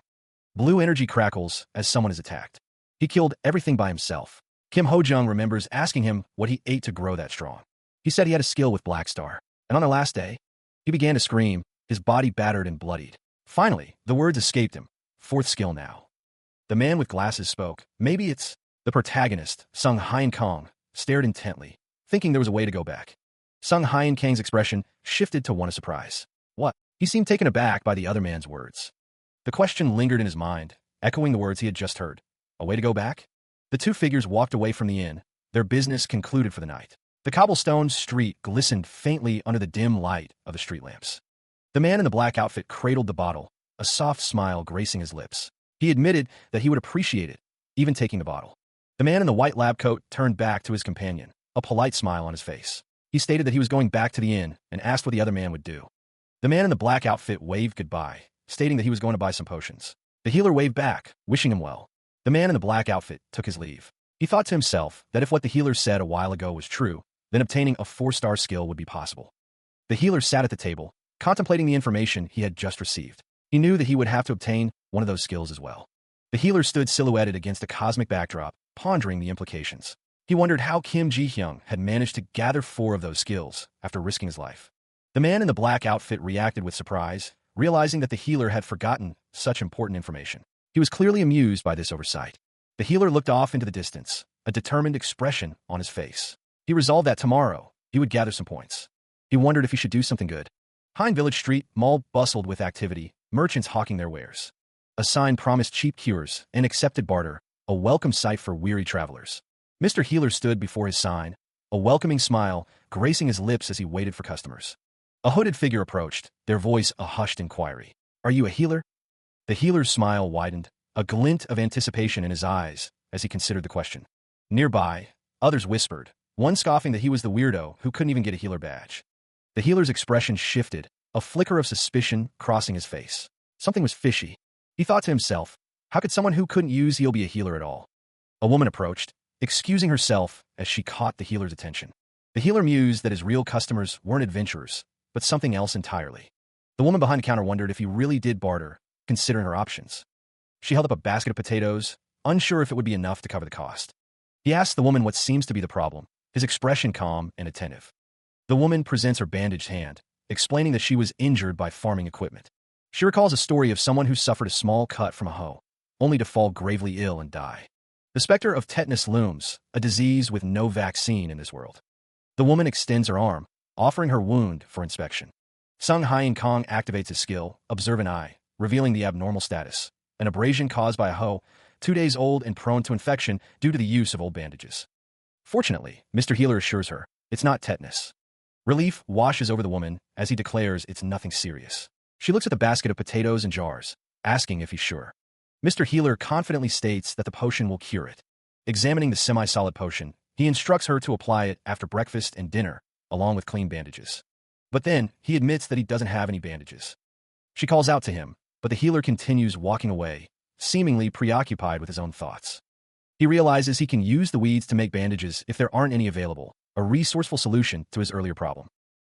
Blue energy crackles as someone is attacked. He killed everything by himself. Kim Ho-jung remembers asking him what he ate to grow that strong. He said he had a skill with Black Star, and on the last day, he began to scream, his body battered and bloodied. Finally, the words escaped him. 4th skill now. The man with glasses spoke. Maybe it's the protagonist, Sung Hyen Kong, stared intently, thinking there was a way to go back. Sung Hyen Kang's expression shifted to one of surprise. What? He seemed taken aback by the other man's words. The question lingered in his mind, echoing the words he had just heard. A way to go back? The 2 figures walked away from the inn, their business concluded for the night. The cobblestone street glistened faintly under the dim light of the street lamps. The man in the black outfit cradled the bottle, a soft smile gracing his lips. He admitted that he would appreciate it, even taking the bottle. The man in the white lab coat turned back to his companion, a polite smile on his face. He stated that he was going back to the inn and asked what the other man would do. The man in the black outfit waved goodbye, stating that he was going to buy some potions. The healer waved back, wishing him well. The man in the black outfit took his leave. He thought to himself that if what the healer said a while ago was true, then obtaining a 4-star skill would be possible. The healer sat at the table, contemplating the information he had just received. He knew that he would have to obtain one of those skills as well. The healer stood silhouetted against a cosmic backdrop, pondering the implications. He wondered how Kim Ji-hyung had managed to gather 4 of those skills after risking his life. The man in the black outfit reacted with surprise, realizing that the healer had forgotten such important information. He was clearly amused by this oversight. The healer looked off into the distance, a determined expression on his face. He resolved that tomorrow he would gather some points. He wondered if he should do something good. Hein Village Street Mall bustled with activity, merchants hawking their wares. A sign promised cheap cures and accepted barter, a welcome sight for weary travelers. Mr. Healer stood before his sign, a welcoming smile gracing his lips as he waited for customers. A hooded figure approached, their voice a hushed inquiry. Are you a healer? The healer's smile widened, a glint of anticipation in his eyes as he considered the question. Nearby, others whispered, one scoffing that he was the weirdo who couldn't even get a healer badge. The healer's expression shifted, a flicker of suspicion crossing his face. Something was fishy. He thought to himself, how could someone who couldn't use heal be a healer at all? A woman approached, excusing herself as she caught the healer's attention. The healer mused that his real customers weren't adventurers, but something else entirely. The woman behind the counter wondered if he really did barter, considering her options. She held up a basket of potatoes, unsure if it would be enough to cover the cost. He asked the woman what seems to be the problem, his expression calm and attentive. The woman presents her bandaged hand, explaining that she was injured by farming equipment. She recalls a story of someone who suffered a small cut from a hoe, only to fall gravely ill and die. The specter of tetanus looms, a disease with no vaccine in this world. The woman extends her arm, offering her wound for inspection. Sung Hyen Kong activates his skill, Observe an Eye, revealing the abnormal status, an abrasion caused by a hoe, 2 days old and prone to infection due to the use of old bandages. Fortunately, Mr. Healer assures her, it's not tetanus. Relief washes over the woman as he declares it's nothing serious. She looks at the basket of potatoes and jars, asking if he's sure. Mr. Healer confidently states that the potion will cure it. Examining the semi-solid potion, he instructs her to apply it after breakfast and dinner, along with clean bandages. But then, he admits that he doesn't have any bandages. She calls out to him, but the healer continues walking away, seemingly preoccupied with his own thoughts. He realizes he can use the weeds to make bandages if there aren't any available, a resourceful solution to his earlier problem.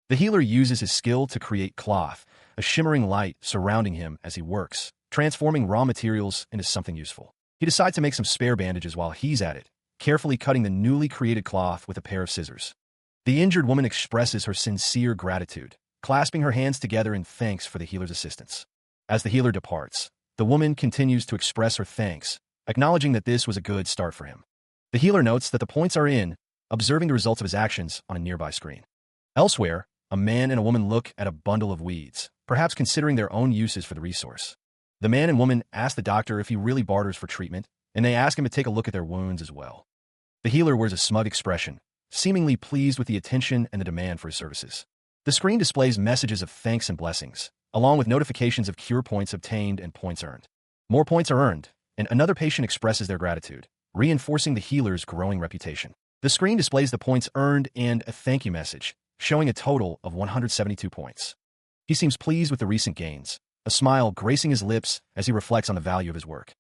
The healer uses his skill to create cloth, a shimmering light surrounding him as he works, transforming raw materials into something useful. He decides to make some spare bandages while he's at it, carefully cutting the newly created cloth with a pair of scissors. The injured woman expresses her sincere gratitude, clasping her hands together in thanks for the healer's assistance. As the healer departs, the woman continues to express her thanks, acknowledging that this was a good start for him. The healer notes that the points are in, observing the results of his actions on a nearby screen. Elsewhere, a man and a woman look at a bundle of weeds, perhaps considering their own uses for the resource. The man and woman ask the doctor if he really barters for treatment, and they ask him to take a look at their wounds as well. The healer wears a smug expression, seemingly pleased with the attention and the demand for his services. The screen displays messages of thanks and blessings, along with notifications of cure points obtained and points earned. More points are earned, and another patient expresses their gratitude, reinforcing the healer's growing reputation. The screen displays the points earned and a thank you message, showing a total of 172 points. He seems pleased with the recent gains, a smile gracing his lips as he reflects on the value of his work.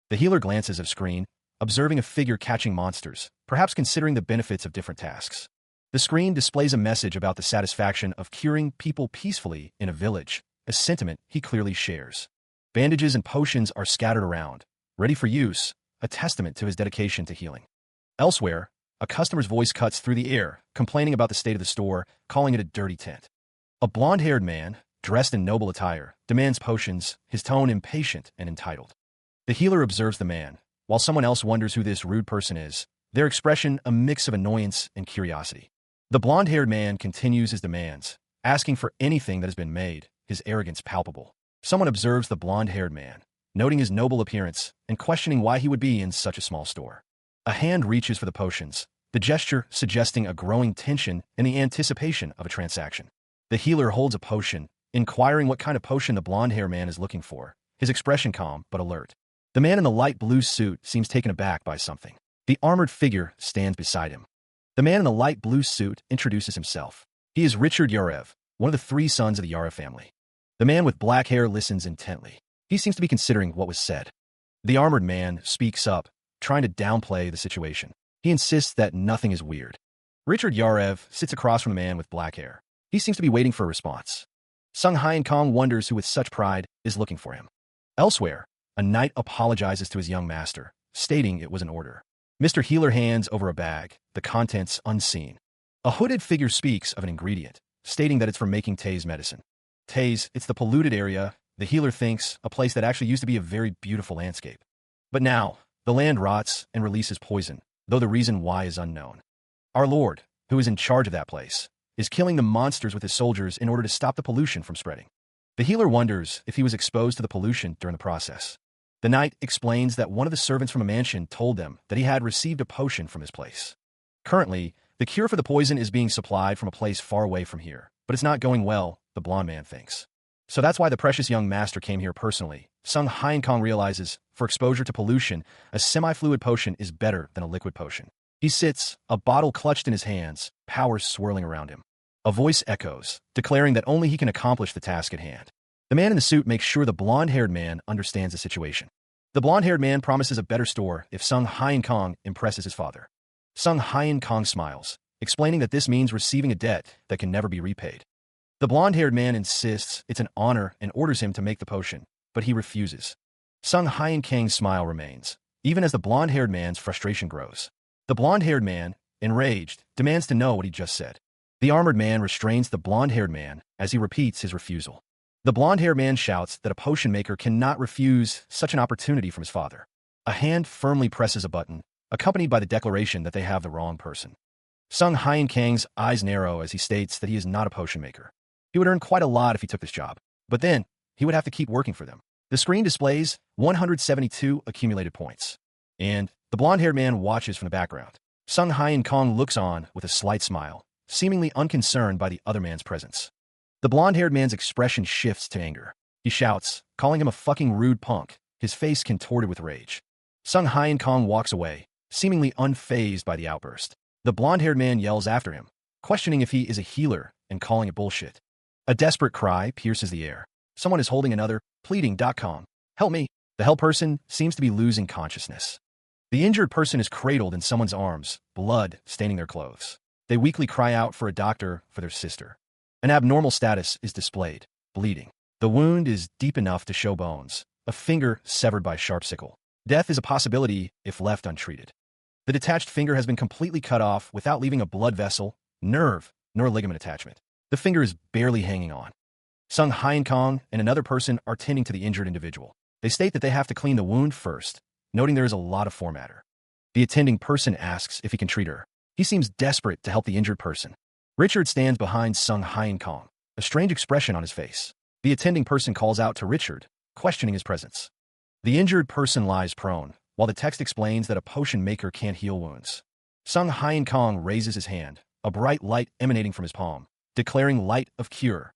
The healer glances at screen, observing a figure catching monsters, perhaps considering the benefits of different tasks. The screen displays a message about the satisfaction of curing people peacefully in a village, a sentiment he clearly shares. Bandages and potions are scattered around, ready for use, a testament to his dedication to healing. Elsewhere, a customer's voice cuts through the air, complaining about the state of the store, calling it a dirty tent. A blonde-haired man, dressed in noble attire, demands potions, his tone impatient and entitled. The healer observes the man, while someone else wonders who this rude person is, their expression a mix of annoyance and curiosity. The blonde-haired man continues his demands, asking for anything that has been made, his arrogance palpable. Someone observes the blonde-haired man, noting his noble appearance and questioning why he would be in such a small store. A hand reaches for the potions, the gesture suggesting a growing tension and the anticipation of a transaction. The healer holds a potion, inquiring what kind of potion the blonde-haired man is looking for, his expression calm but alert. The man in the light blue suit seems taken aback by something. The armored figure stands beside him. The man in the light blue suit introduces himself. He is Richard Yarev, one of the 3 sons of the Yarev family. The man with black hair listens intently. He seems to be considering what was said. The armored man speaks up, trying to downplay the situation. He insists that nothing is weird. Richard Yarev sits across from the man with black hair. He seems to be waiting for a response. Sung Hyen Kong wonders who with such pride is looking for him. Elsewhere, a knight apologizes to his young master, stating it was an order. Mr. Healer hands over a bag, the contents unseen. A hooded figure speaks of an ingredient, stating that it's for making Tay's medicine. Tay's, it's the polluted area, the healer thinks, a place that actually used to be a very beautiful landscape. But now, the land rots and releases poison, though the reason why is unknown. Our Lord, who is in charge of that place, is killing the monsters with his soldiers in order to stop the pollution from spreading. The healer wonders if he was exposed to the pollution during the process. The knight explains that one of the servants from a mansion told them that he had received a potion from his place. Currently, the cure for the poison is being supplied from a place far away from here, but it's not going well, the blonde man thinks. So that's why the precious young master came here personally. Sung Hyen Kong realizes, for exposure to pollution, a semi-fluid potion is better than a liquid potion. He sits, a bottle clutched in his hands, power swirling around him. A voice echoes, declaring that only he can accomplish the task at hand. The man in the suit makes sure the blonde-haired man understands the situation. The blonde-haired man promises a better store if Sung Hyen Kong impresses his father. Sung Hyen Kong smiles, explaining that this means receiving a debt that can never be repaid. The blonde-haired man insists it's an honor and orders him to make the potion, but he refuses. Sung Hyun Kang's smile remains, even as the blonde-haired man's frustration grows. The blonde-haired man, enraged, demands to know what he just said. The armored man restrains the blonde-haired man as he repeats his refusal. The blonde-haired man shouts that a potion maker cannot refuse such an opportunity from his father. A hand firmly presses a button, accompanied by the declaration that they have the wrong person. Sung Hyun Kang's eyes narrow as he states that he is not a potion maker. He would earn quite a lot if he took this job, but then he would have to keep working for them. The screen displays 172 accumulated points, and the blonde-haired man watches from the background. Sung Hyun Kang looks on with a slight smile, seemingly unconcerned by the other man's presence. The blonde-haired man's expression shifts to anger. He shouts, calling him a fucking rude punk, his face contorted with rage. Sung Hyun Kang walks away, seemingly unfazed by the outburst. The blonde-haired man yells after him, questioning if he is a healer and calling it bullshit. A desperate cry pierces the air. Someone is holding another, pleading.com. Help me. The held person seems to be losing consciousness. The injured person is cradled in someone's arms, blood staining their clothes. They weakly cry out for a doctor for their sister. An abnormal status is displayed, bleeding. The wound is deep enough to show bones, a finger severed by a sharp sickle. Death is a possibility if left untreated. The detached finger has been completely cut off without leaving a blood vessel, nerve, nor ligament attachment. The finger is barely hanging on. Sung Hyun Kang and another person are tending to the injured individual. They state that they have to clean the wound first, noting there is a lot of formatter. The attending person asks if he can treat her. He seems desperate to help the injured person. Richard stands behind Sung Hyun Kang, a strange expression on his face. The attending person calls out to Richard, questioning his presence. The injured person lies prone, while the text explains that a potion maker can't heal wounds. Sung Hyun Kang raises his hand, a bright light emanating from his palm, declaring light of cure.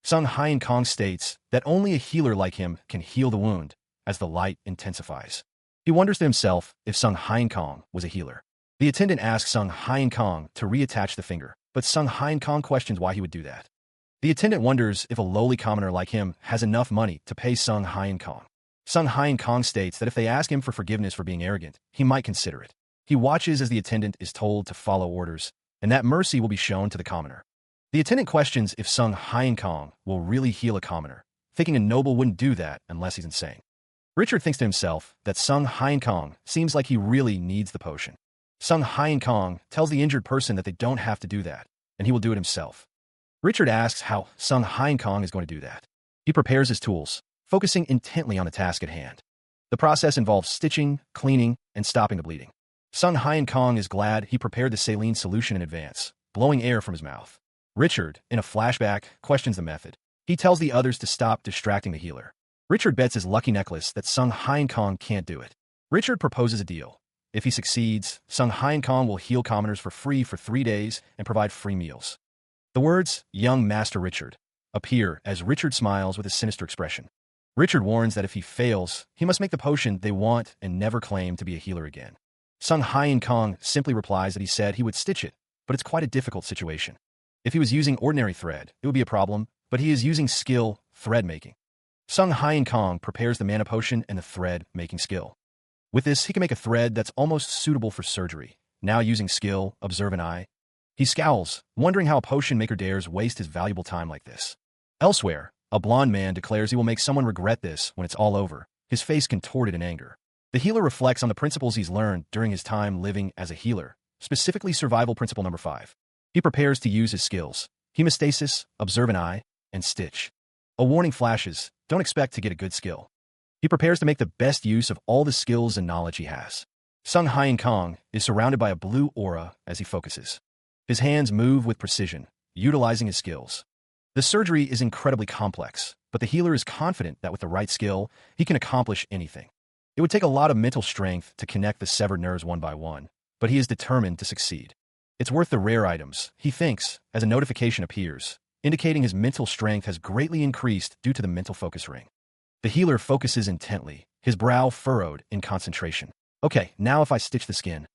Sung Hyun Kang states that only a healer like him can heal the wound, as the light intensifies. He wonders to himself if Sung Hyun Kang was a healer. The attendant asks Sung Hyun Kang to reattach the finger, but Sung Hyun Kang questions why he would do that. The attendant wonders if a lowly commoner like him has enough money to pay Sung Hyun Kang. Sung Hyun Kang states that if they ask him for forgiveness for being arrogant, he might consider it. He watches as the attendant is told to follow orders, and that mercy will be shown to the commoner. The attendant questions if Sung Hyun Kang will really heal a commoner, thinking a noble wouldn't do that unless he's insane. Richard thinks to himself that Sung Hyun Kang seems like he really needs the potion. Sung Hyun Kang tells the injured person that they don't have to do that, and he will do it himself. Richard asks how Sung Hyun Kang is going to do that. He prepares his tools, focusing intently on the task at hand. The process involves stitching, cleaning, and stopping the bleeding. Sung Hyun Kang is glad he prepared the saline solution in advance, blowing air from his mouth. Richard, in a flashback, questions the method. He tells the others to stop distracting the healer. Richard bets his lucky necklace that Sung Hyun Kang can't do it. Richard proposes a deal. If he succeeds, Sung Hyun Kang will heal commoners for free for 3 days and provide free meals. The words, "Young Master Richard," appear as Richard smiles with a sinister expression. Richard warns that if he fails, he must make the potion they want and never claim to be a healer again. Sung Hyun Kang simply replies that he said he would stitch it, but it's quite a difficult situation. If he was using ordinary thread, it would be a problem, but he is using skill, thread making. Sung Hyun Kang prepares the mana potion and the thread making skill. With this, he can make a thread that's almost suitable for surgery. Now using skill, observe an eye. He scowls, wondering how a potion maker dares waste his valuable time like this. Elsewhere, a blonde man declares he will make someone regret this when it's all over, his face contorted in anger. The healer reflects on the principles he's learned during his time living as a healer, specifically survival principle number 5. He prepares to use his skills: hemostasis, observe an eye, and stitch. A warning flashes: don't expect to get a good skill. He prepares to make the best use of all the skills and knowledge he has. Sung Hyun Kang is surrounded by a blue aura as he focuses. His hands move with precision, utilizing his skills. The surgery is incredibly complex, but the healer is confident that with the right skill, he can accomplish anything. It would take a lot of mental strength to connect the severed nerves one by one, but he is determined to succeed. It's worth the rare items, he thinks, as a notification appears, indicating his mental strength has greatly increased due to the mental focus ring. The healer focuses intently, his brow furrowed in concentration. Okay, now if I stitch the skin.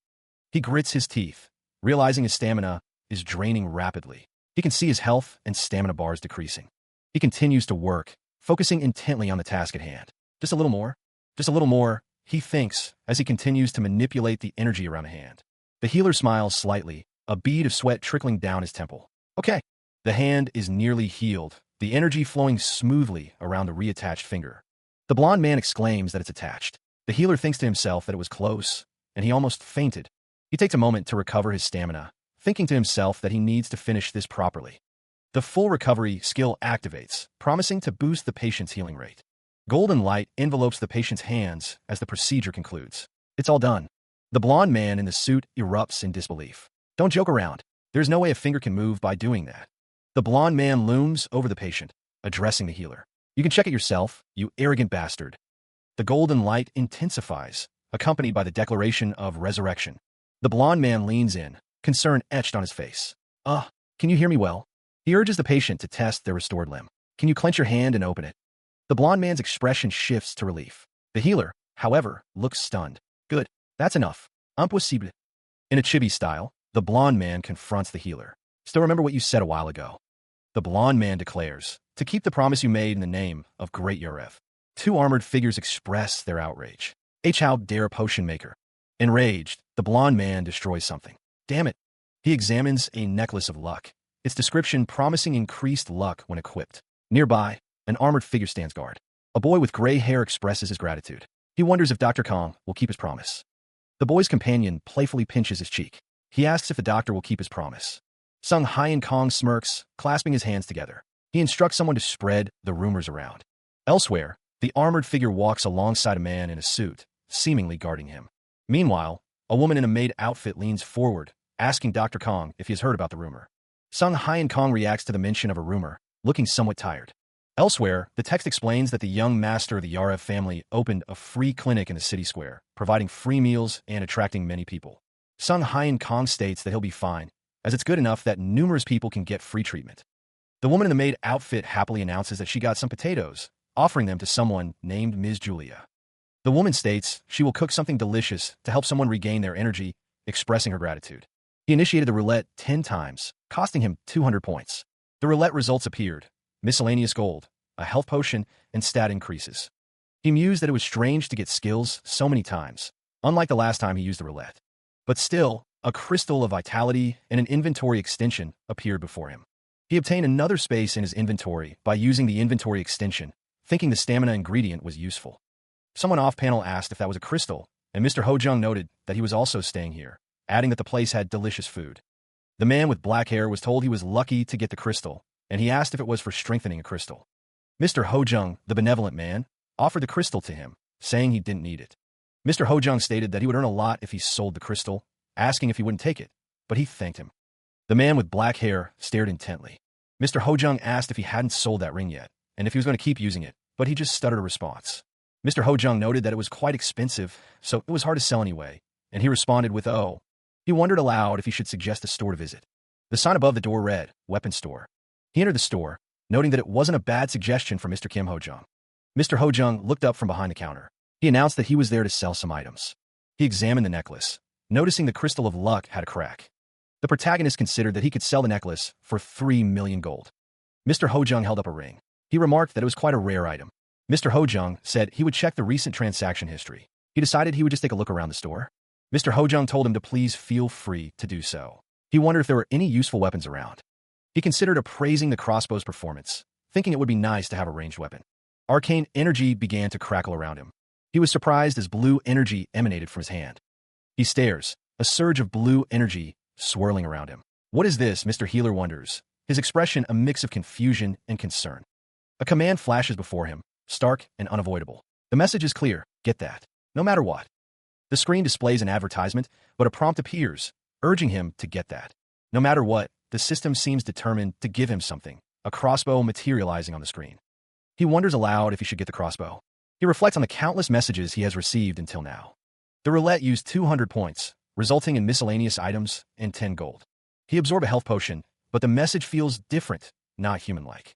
He grits his teeth, realizing his stamina is draining rapidly. He can see his health and stamina bars decreasing. He continues to work, focusing intently on the task at hand. Just a little more. Just a little more, he thinks, as he continues to manipulate the energy around the hand. The healer smiles slightly, a bead of sweat trickling down his temple. Okay. The hand is nearly healed, the energy flowing smoothly around the reattached finger. The blond man exclaims that it's attached. The healer thinks to himself that it was close, and he almost fainted. He takes a moment to recover his stamina, thinking to himself that he needs to finish this properly. The full recovery skill activates, promising to boost the patient's healing rate. Golden light envelopes the patient's hands as the procedure concludes. It's all done. The blond man in the suit erupts in disbelief. Don't joke around. There's no way a finger can move by doing that. The blond man looms over the patient, addressing the healer. You can check it yourself, you arrogant bastard. The golden light intensifies, accompanied by the declaration of resurrection. The blond man leans in, concern etched on his face. Can you hear me well? He urges the patient to test their restored limb. Can you clench your hand and open it? The blond man's expression shifts to relief. The healer, however, looks stunned. Good. That's enough. Impossible. In a chibi style, the blond man confronts the healer. Still remember what you said a while ago. The blond man declares, to keep the promise you made in the name of Great Yorev. Two armored figures express their outrage. How dare potion maker? Enraged, the blond man destroys something. Damn it. He examines a necklace of luck, its description promising increased luck when equipped. Nearby, an armored figure stands guard. A boy with gray hair expresses his gratitude. He wonders if Dr. Kong will keep his promise. The boy's companion playfully pinches his cheek. He asks if the doctor will keep his promise. Sung Hyen Kong smirks, clasping his hands together. He instructs someone to spread the rumors around. Elsewhere, the armored figure walks alongside a man in a suit, seemingly guarding him. Meanwhile, a woman in a maid outfit leans forward, asking Dr. Kong if he has heard about the rumor. Sung Hyen Kong reacts to the mention of a rumor, looking somewhat tired. Elsewhere, the text explains that the young master of the Yarev family opened a free clinic in the city square, providing free meals and attracting many people. Sung Hyen Kong states that he'll be fine, as it's good enough that numerous people can get free treatment. The woman in the maid outfit happily announces that she got some potatoes, offering them to someone named Ms. Julia. The woman states she will cook something delicious to help someone regain their energy, expressing her gratitude. He initiated the roulette 10 times, costing him 200 points. The roulette results appeared: miscellaneous gold, a health potion, and stat increases. He mused that it was strange to get skills so many times, unlike the last time he used the roulette. But still, a crystal of vitality and an inventory extension appeared before him. He obtained another space in his inventory by using the inventory extension, thinking the stamina ingredient was useful. Someone off-panel asked if that was a crystal, and Mr. Hojung noted that he was also staying here, adding that the place had delicious food. The man with black hair was told he was lucky to get the crystal, and he asked if it was for strengthening a crystal. Mr. Hojung, the benevolent man, offered the crystal to him, saying he didn't need it. Mr. Hojung stated that he would earn a lot if he sold the crystal, asking if he wouldn't take it, but he thanked him. The man with black hair stared intently. Mr. Hojung asked if he hadn't sold that ring yet, and if he was going to keep using it, but he just stuttered a response. Mr. Hojung noted that it was quite expensive, so it was hard to sell anyway, and he responded with, "Oh." He wondered aloud if he should suggest a store to visit. The sign above the door read, "Weapon Store." He entered the store, noting that it wasn't a bad suggestion for Mr. Kim Hojung. Mr. Hojung looked up from behind the counter. He announced that he was there to sell some items. He examined the necklace, noticing the crystal of luck had a crack. The protagonist considered that he could sell the necklace for 3 million gold. Mr. Hojung held up a ring. He remarked that it was quite a rare item. Mr. Hojung said he would check the recent transaction history. He decided he would just take a look around the store. Mr. Hojung told him to please feel free to do so. He wondered if there were any useful weapons around. He considered appraising the crossbow's performance, thinking it would be nice to have a ranged weapon. Arcane energy began to crackle around him. He was surprised as blue energy emanated from his hand. He stares, a surge of blue energy swirling around him. What is this? Mr. Healer wonders, his expression a mix of confusion and concern. A command flashes before him, stark and unavoidable. The message is clear: get that, no matter what. The screen displays an advertisement, but a prompt appears, urging him to get that. No matter what, the system seems determined to give him something, a crossbow materializing on the screen. He wonders aloud if he should get the crossbow. He reflects on the countless messages he has received until now. The roulette used 200 points, resulting in miscellaneous items and 10 gold. He absorbed a health potion, but the message feels different, not human-like.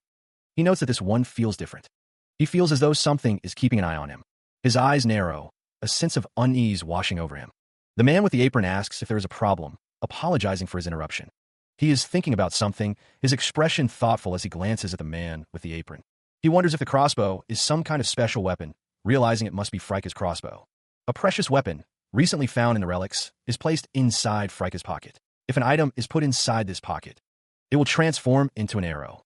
He notes that this one feels different. He feels as though something is keeping an eye on him. His eyes narrow, a sense of unease washing over him. The man with the apron asks if there is a problem, apologizing for his interruption. He is thinking about something, his expression thoughtful as he glances at the man with the apron. He wonders if the crossbow is some kind of special weapon, realizing it must be Freika's crossbow. A precious weapon, recently found in the relics, is placed inside Freika's pocket. If an item is put inside this pocket, It will transform into an arrow.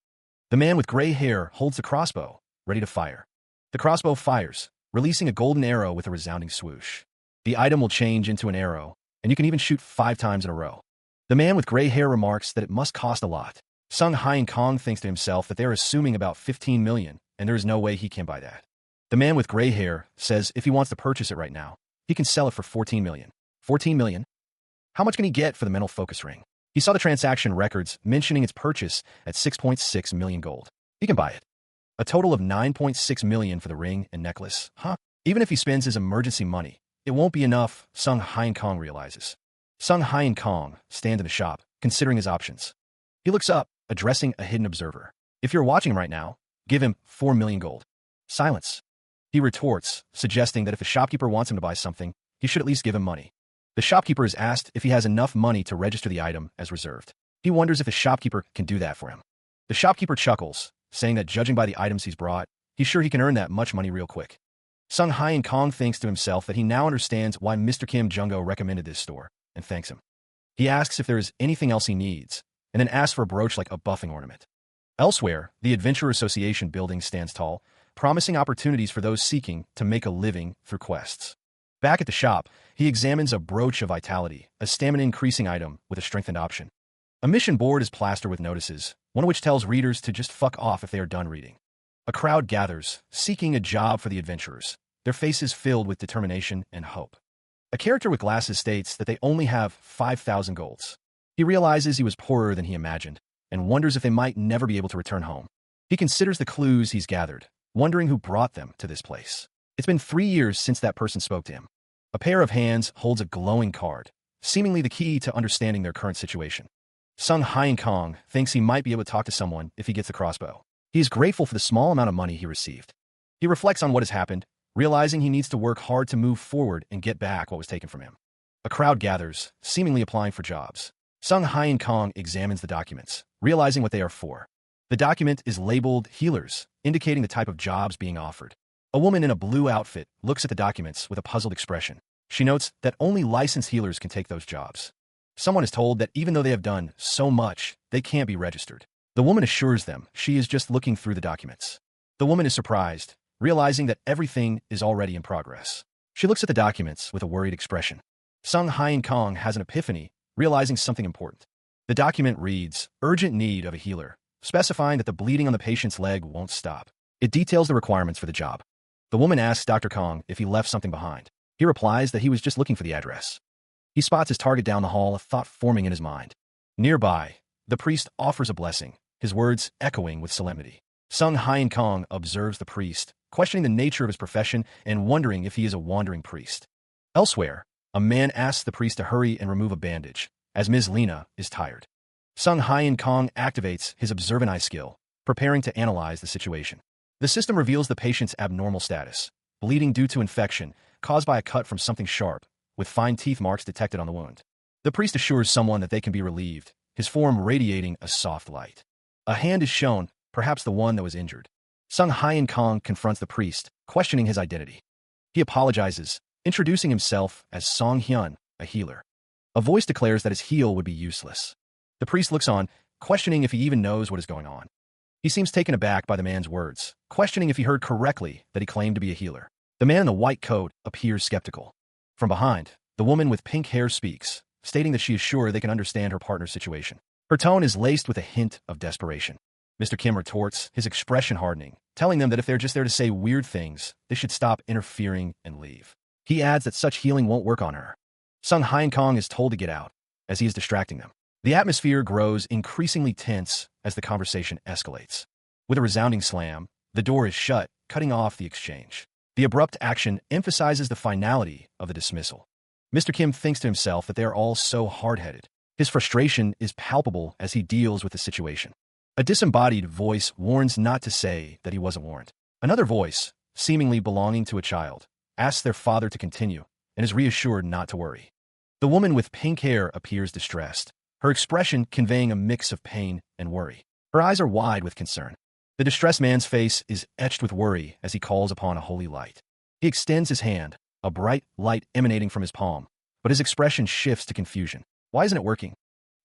The man with gray hair holds the crossbow, ready to fire. The crossbow fires, releasing a golden arrow with a resounding swoosh. The item will change into an arrow, and you can even shoot 5 times in a row. The man with gray hair remarks that it must cost a lot. Sung Hyun Kong thinks to himself that they are assuming about 15 million, and there is no way he can buy that. The man with gray hair says if he wants to purchase it right now, he can sell it for 14 million. 14 million? How much can he get for the mental focus ring? He saw the transaction records mentioning its purchase at 6.6 million gold. He can buy it. A total of 9.6 million for the ring and necklace. Even if he spends his emergency money, it won't be enough, Sung Hyun Kong realizes. Sung Hyun Kong stands in the shop, considering his options. He looks up, addressing a hidden observer. If you're watching him right now, give him 4 million gold. Silence. He retorts, suggesting that if a shopkeeper wants him to buy something, he should at least give him money. The shopkeeper is asked if he has enough money to register the item as reserved. He wonders if the shopkeeper can do that for him. The shopkeeper chuckles, saying that judging by the items he's brought, he's sure he can earn that much money real quick. Sung Hyun Kong thinks to himself that he now understands why Mr. Kim Jung-go recommended this store, and thanks him. He asks if there is anything else he needs, and then asks for a brooch like a buffing ornament. Elsewhere, the Adventure Association building stands tall, promising opportunities for those seeking to make a living through quests. Back at the shop, he examines a brooch of vitality, a stamina-increasing item with a strengthened option. A mission board is plastered with notices, one of which tells readers to just fuck off if they are done reading. A crowd gathers, seeking a job for the adventurers, their faces filled with determination and hope. A character with glasses states that they only have 5,000 golds. He realizes he was poorer than he imagined, and wonders if they might never be able to return home. He considers the clues he's gathered, wondering who brought them to this place. It's been 3 years since that person spoke to him. A pair of hands holds a glowing card, seemingly the key to understanding their current situation. Sung Hyun Kong thinks he might be able to talk to someone if he gets the crossbow. He is grateful for the small amount of money he received. He reflects on what has happened, realizing he needs to work hard to move forward and get back what was taken from him. A crowd gathers, seemingly applying for jobs. Sung Hyun Kong examines the documents, realizing what they are for. The document is labeled Healers, indicating the type of jobs being offered. A woman in a blue outfit looks at the documents with a puzzled expression. She notes that only licensed healers can take those jobs. Someone is told that even though they have done so much, they can't be registered. The woman assures them she is just looking through the documents. The woman is surprised, realizing that everything is already in progress. She looks at the documents with a worried expression. Sung Hyun Kong has an epiphany, realizing something important. The document reads, "Urgent need of a healer," specifying that the bleeding on the patient's leg won't stop. It details the requirements for the job. The woman asks Dr. Kong if he left something behind. He replies that he was just looking for the address. He spots his target down the hall, a thought forming in his mind. Nearby, the priest offers a blessing, his words echoing with solemnity. Sung Hyun Kong observes the priest, questioning the nature of his profession and wondering if he is a wandering priest. Elsewhere, a man asks the priest to hurry and remove a bandage, as Ms. Lena is tired. Sung Hyun Kong activates his observant eye skill, preparing to analyze the situation. The system reveals the patient's abnormal status, bleeding due to infection caused by a cut from something sharp, with fine teeth marks detected on the wound. The priest assures someone that they can be relieved, his form radiating a soft light. A hand is shown, perhaps the one that was injured. Sung Hyun Kong confronts the priest, questioning his identity. He apologizes, introducing himself as Song Hyun, a healer. A voice declares that his heal would be useless. The priest looks on, questioning if he even knows what is going on. He seems taken aback by the man's words, questioning if he heard correctly that he claimed to be a healer. The man in the white coat appears skeptical. From behind, the woman with pink hair speaks, stating that she is sure they can understand her partner's situation. Her tone is laced with a hint of desperation. Mr. Kim retorts, his expression hardening, telling them that if they're just there to say weird things, they should stop interfering and leave. He adds that such healing won't work on her. Sung Hyun Kong is told to get out, as he is distracting them. The atmosphere grows increasingly tense as the conversation escalates. With a resounding slam, the door is shut, cutting off the exchange. The abrupt action emphasizes the finality of the dismissal. Mr. Kim thinks to himself that they are all so hard-headed. His frustration is palpable as he deals with the situation. A disembodied voice warns not to say that he wasn't warned. Another voice, seemingly belonging to a child, asks their father to continue and is reassured not to worry. The woman with pink hair appears distressed, her expression conveying a mix of pain and worry. Her eyes are wide with concern. The distressed man's face is etched with worry as he calls upon a holy light. He extends his hand, a bright light emanating from his palm, but his expression shifts to confusion. Why isn't it working?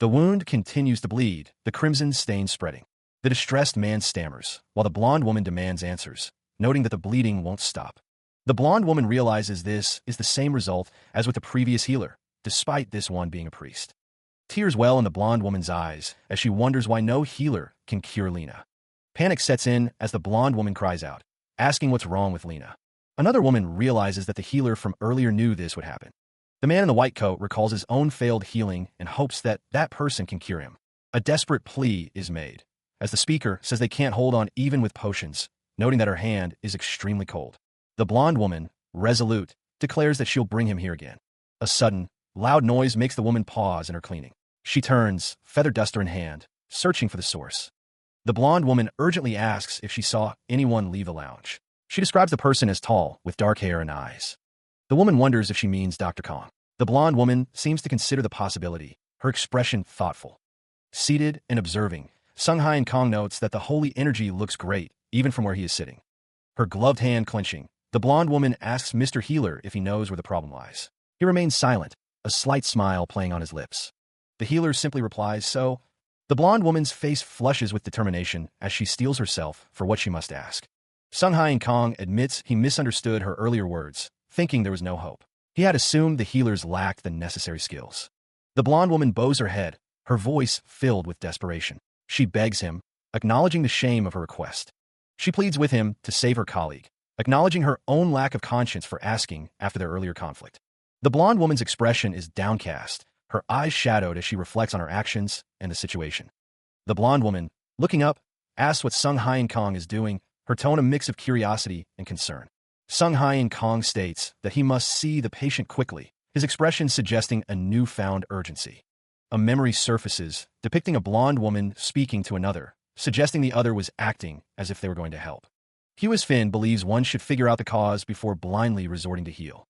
The wound continues to bleed, the crimson stain spreading. The distressed man stammers, while the blonde woman demands answers, noting that the bleeding won't stop. The blonde woman realizes this is the same result as with the previous healer, despite this one being a priest. Tears well in the blonde woman's eyes as she wonders why no healer can cure Lena. Panic sets in as the blonde woman cries out, asking what's wrong with Lena. Another woman realizes that the healer from earlier knew this would happen. The man in the white coat recalls his own failed healing and hopes that that person can cure him. A desperate plea is made, as the speaker says they can't hold on even with potions, noting that her hand is extremely cold. The blonde woman, resolute, declares that she'll bring him here again. A sudden, loud noise makes the woman pause in her cleaning. She turns, feather duster in hand, searching for the source. The blonde woman urgently asks if she saw anyone leave the lounge. She describes the person as tall, with dark hair and eyes. The woman wonders if she means Dr. Kong. The blonde woman seems to consider the possibility, her expression thoughtful. Seated and observing, Sunghai and Kong notes that the holy energy looks great, even from where he is sitting. Her gloved hand clenching, the blonde woman asks Mr. Healer if he knows where the problem lies. He remains silent, a slight smile playing on his lips. The healer simply replies, so. The blonde woman's face flushes with determination as she steels herself for what she must ask. Sunghai and Kong admits he misunderstood her earlier words, thinking there was no hope. He had assumed the healers lacked the necessary skills. The blonde woman bows her head, her voice filled with desperation. She begs him, acknowledging the shame of her request. She pleads with him to save her colleague, acknowledging her own lack of conscience for asking after their earlier conflict. The blonde woman's expression is downcast, her eyes shadowed as she reflects on her actions and the situation. The blonde woman, looking up, asks what Sunghai and Kong is doing, her tone a mix of curiosity and concern. Sunghai and Kong states that he must see the patient quickly, his expression suggesting a newfound urgency. A memory surfaces, depicting a blonde woman speaking to another, suggesting the other was acting as if they were going to help. Hughes Finn believes one should figure out the cause before blindly resorting to heal.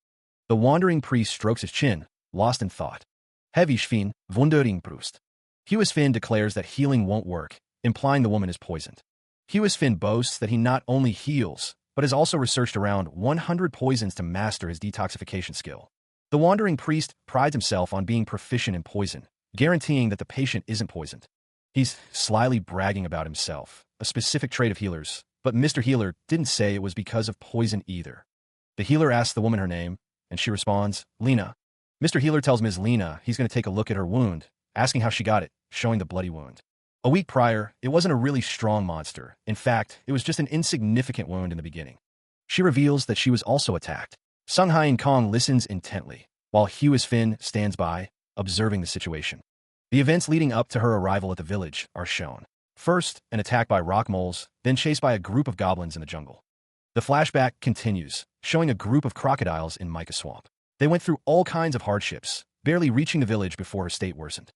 The wandering priest strokes his chin, lost in thought. Heavy Finn, wundering Brust. Hughes Finn declares that healing won't work, implying the woman is poisoned. Hughes Finn boasts that he not only heals, but has also researched around 100 poisons to master his detoxification skill. The wandering priest prides himself on being proficient in poison, guaranteeing that the patient isn't poisoned. He's slyly bragging about himself, a specific trait of healers, but Mr. Healer didn't say it was because of poison either. The healer asks the woman her name, and she responds, Lena. Mr. Healer tells Ms. Lena he's going to take a look at her wound, asking how she got it, showing the bloody wound. A week prior, it wasn't a really strong monster. In fact, it was just an insignificant wound in the beginning. She reveals that she was also attacked. Sunghai and Kong listens intently, while Hughes Finn stands by, observing the situation. The events leading up to her arrival at the village are shown. First, an attack by rock moles, then chased by a group of goblins in the jungle. The flashback continues, showing a group of crocodiles in Mica Swamp. They went through all kinds of hardships, barely reaching the village before her state worsened.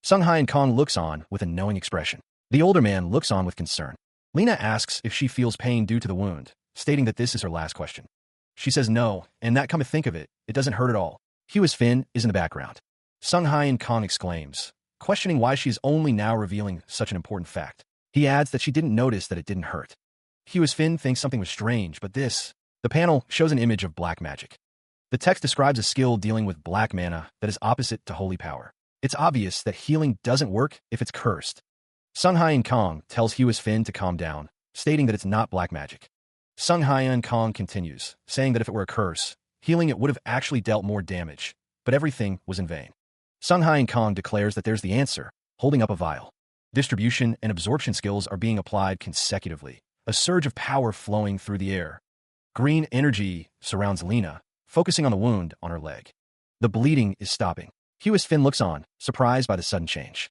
Sunghai and Kong looks on with a knowing expression. The older man looks on with concern. Lena asks if she feels pain due to the wound, stating that this is her last question. She says no, and that come to think of it, it doesn't hurt at all. Hughes Finn is in the background. Sunghai and Kong exclaims, questioning why she is only now revealing such an important fact. He adds that she didn't notice that it didn't hurt. Hughes Finn thinks something was strange, but the panel shows an image of black magic. The text describes a skill dealing with black mana that is opposite to holy power. It's obvious that healing doesn't work if it's cursed. Sunghai and Kong tells Hughes Finn to calm down, stating that it's not black magic. Sunghai and Kong continues, saying that if it were a curse, healing it would have actually dealt more damage, but everything was in vain. Sunghai and Kong declares that there's the answer, holding up a vial. Distribution and absorption skills are being applied consecutively, a surge of power flowing through the air. Green energy surrounds Lena, focusing on the wound on her leg. The bleeding is stopping. Hughes Finn looks on, surprised by the sudden change.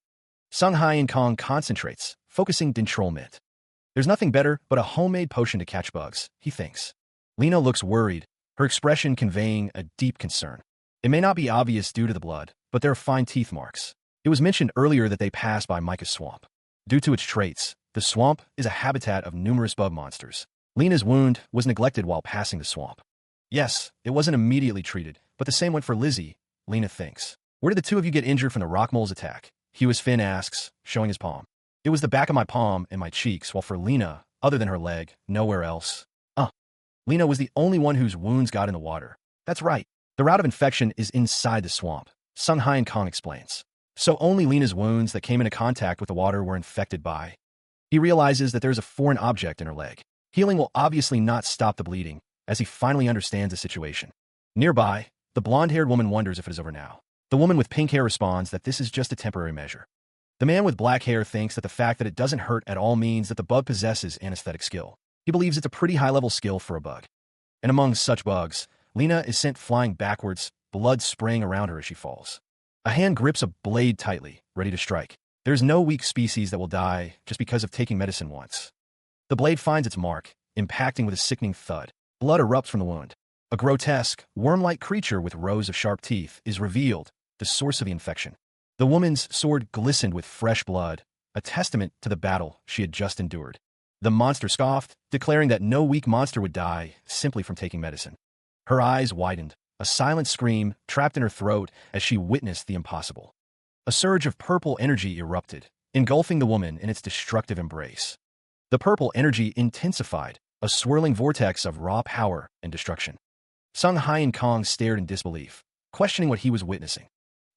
Sunghai and Kong concentrates, focusing control mint. There's nothing better but a homemade potion to catch bugs, he thinks. Lena looks worried, her expression conveying a deep concern. It may not be obvious due to the blood, but there are fine teeth marks. It was mentioned earlier that they passed by Mica Swamp. Due to its traits, the swamp is a habitat of numerous bug monsters. Lena's wound was neglected while passing the swamp. Yes, it wasn't immediately treated, but the same went for Lizzie, Lena thinks. Where did the two of you get injured from the rock mole's attack? Hughes Finn asks, showing his palm. It was the back of my palm and my cheeks, while for Lena, other than her leg, nowhere else. Lena was the only one whose wounds got in the water. That's right. The route of infection is inside the swamp, Sunghai and Kong explains. So only Lena's wounds that came into contact with the water were infected by. He realizes that there's a foreign object in her leg. Healing will obviously not stop the bleeding, as he finally understands the situation. Nearby, the blonde-haired woman wonders if it is over now. The woman with pink hair responds that this is just a temporary measure. The man with black hair thinks that the fact that it doesn't hurt at all means that the bug possesses anesthetic skill. He believes it's a pretty high-level skill for a bug. And among such bugs, Lena is sent flying backwards, blood spraying around her as she falls. A hand grips a blade tightly, ready to strike. There's no weak species that will die just because of taking medicine once. The blade finds its mark, impacting with a sickening thud. Blood erupts from the wound. A grotesque, worm-like creature with rows of sharp teeth is revealed, the source of the infection. The woman's sword glistened with fresh blood, a testament to the battle she had just endured. The monster scoffed, declaring that no weak monster would die simply from taking medicine. Her eyes widened, a silent scream trapped in her throat as she witnessed the impossible. A surge of purple energy erupted, engulfing the woman in its destructive embrace. The purple energy intensified, a swirling vortex of raw power and destruction. Sung Hyen Kong stared in disbelief, questioning what he was witnessing.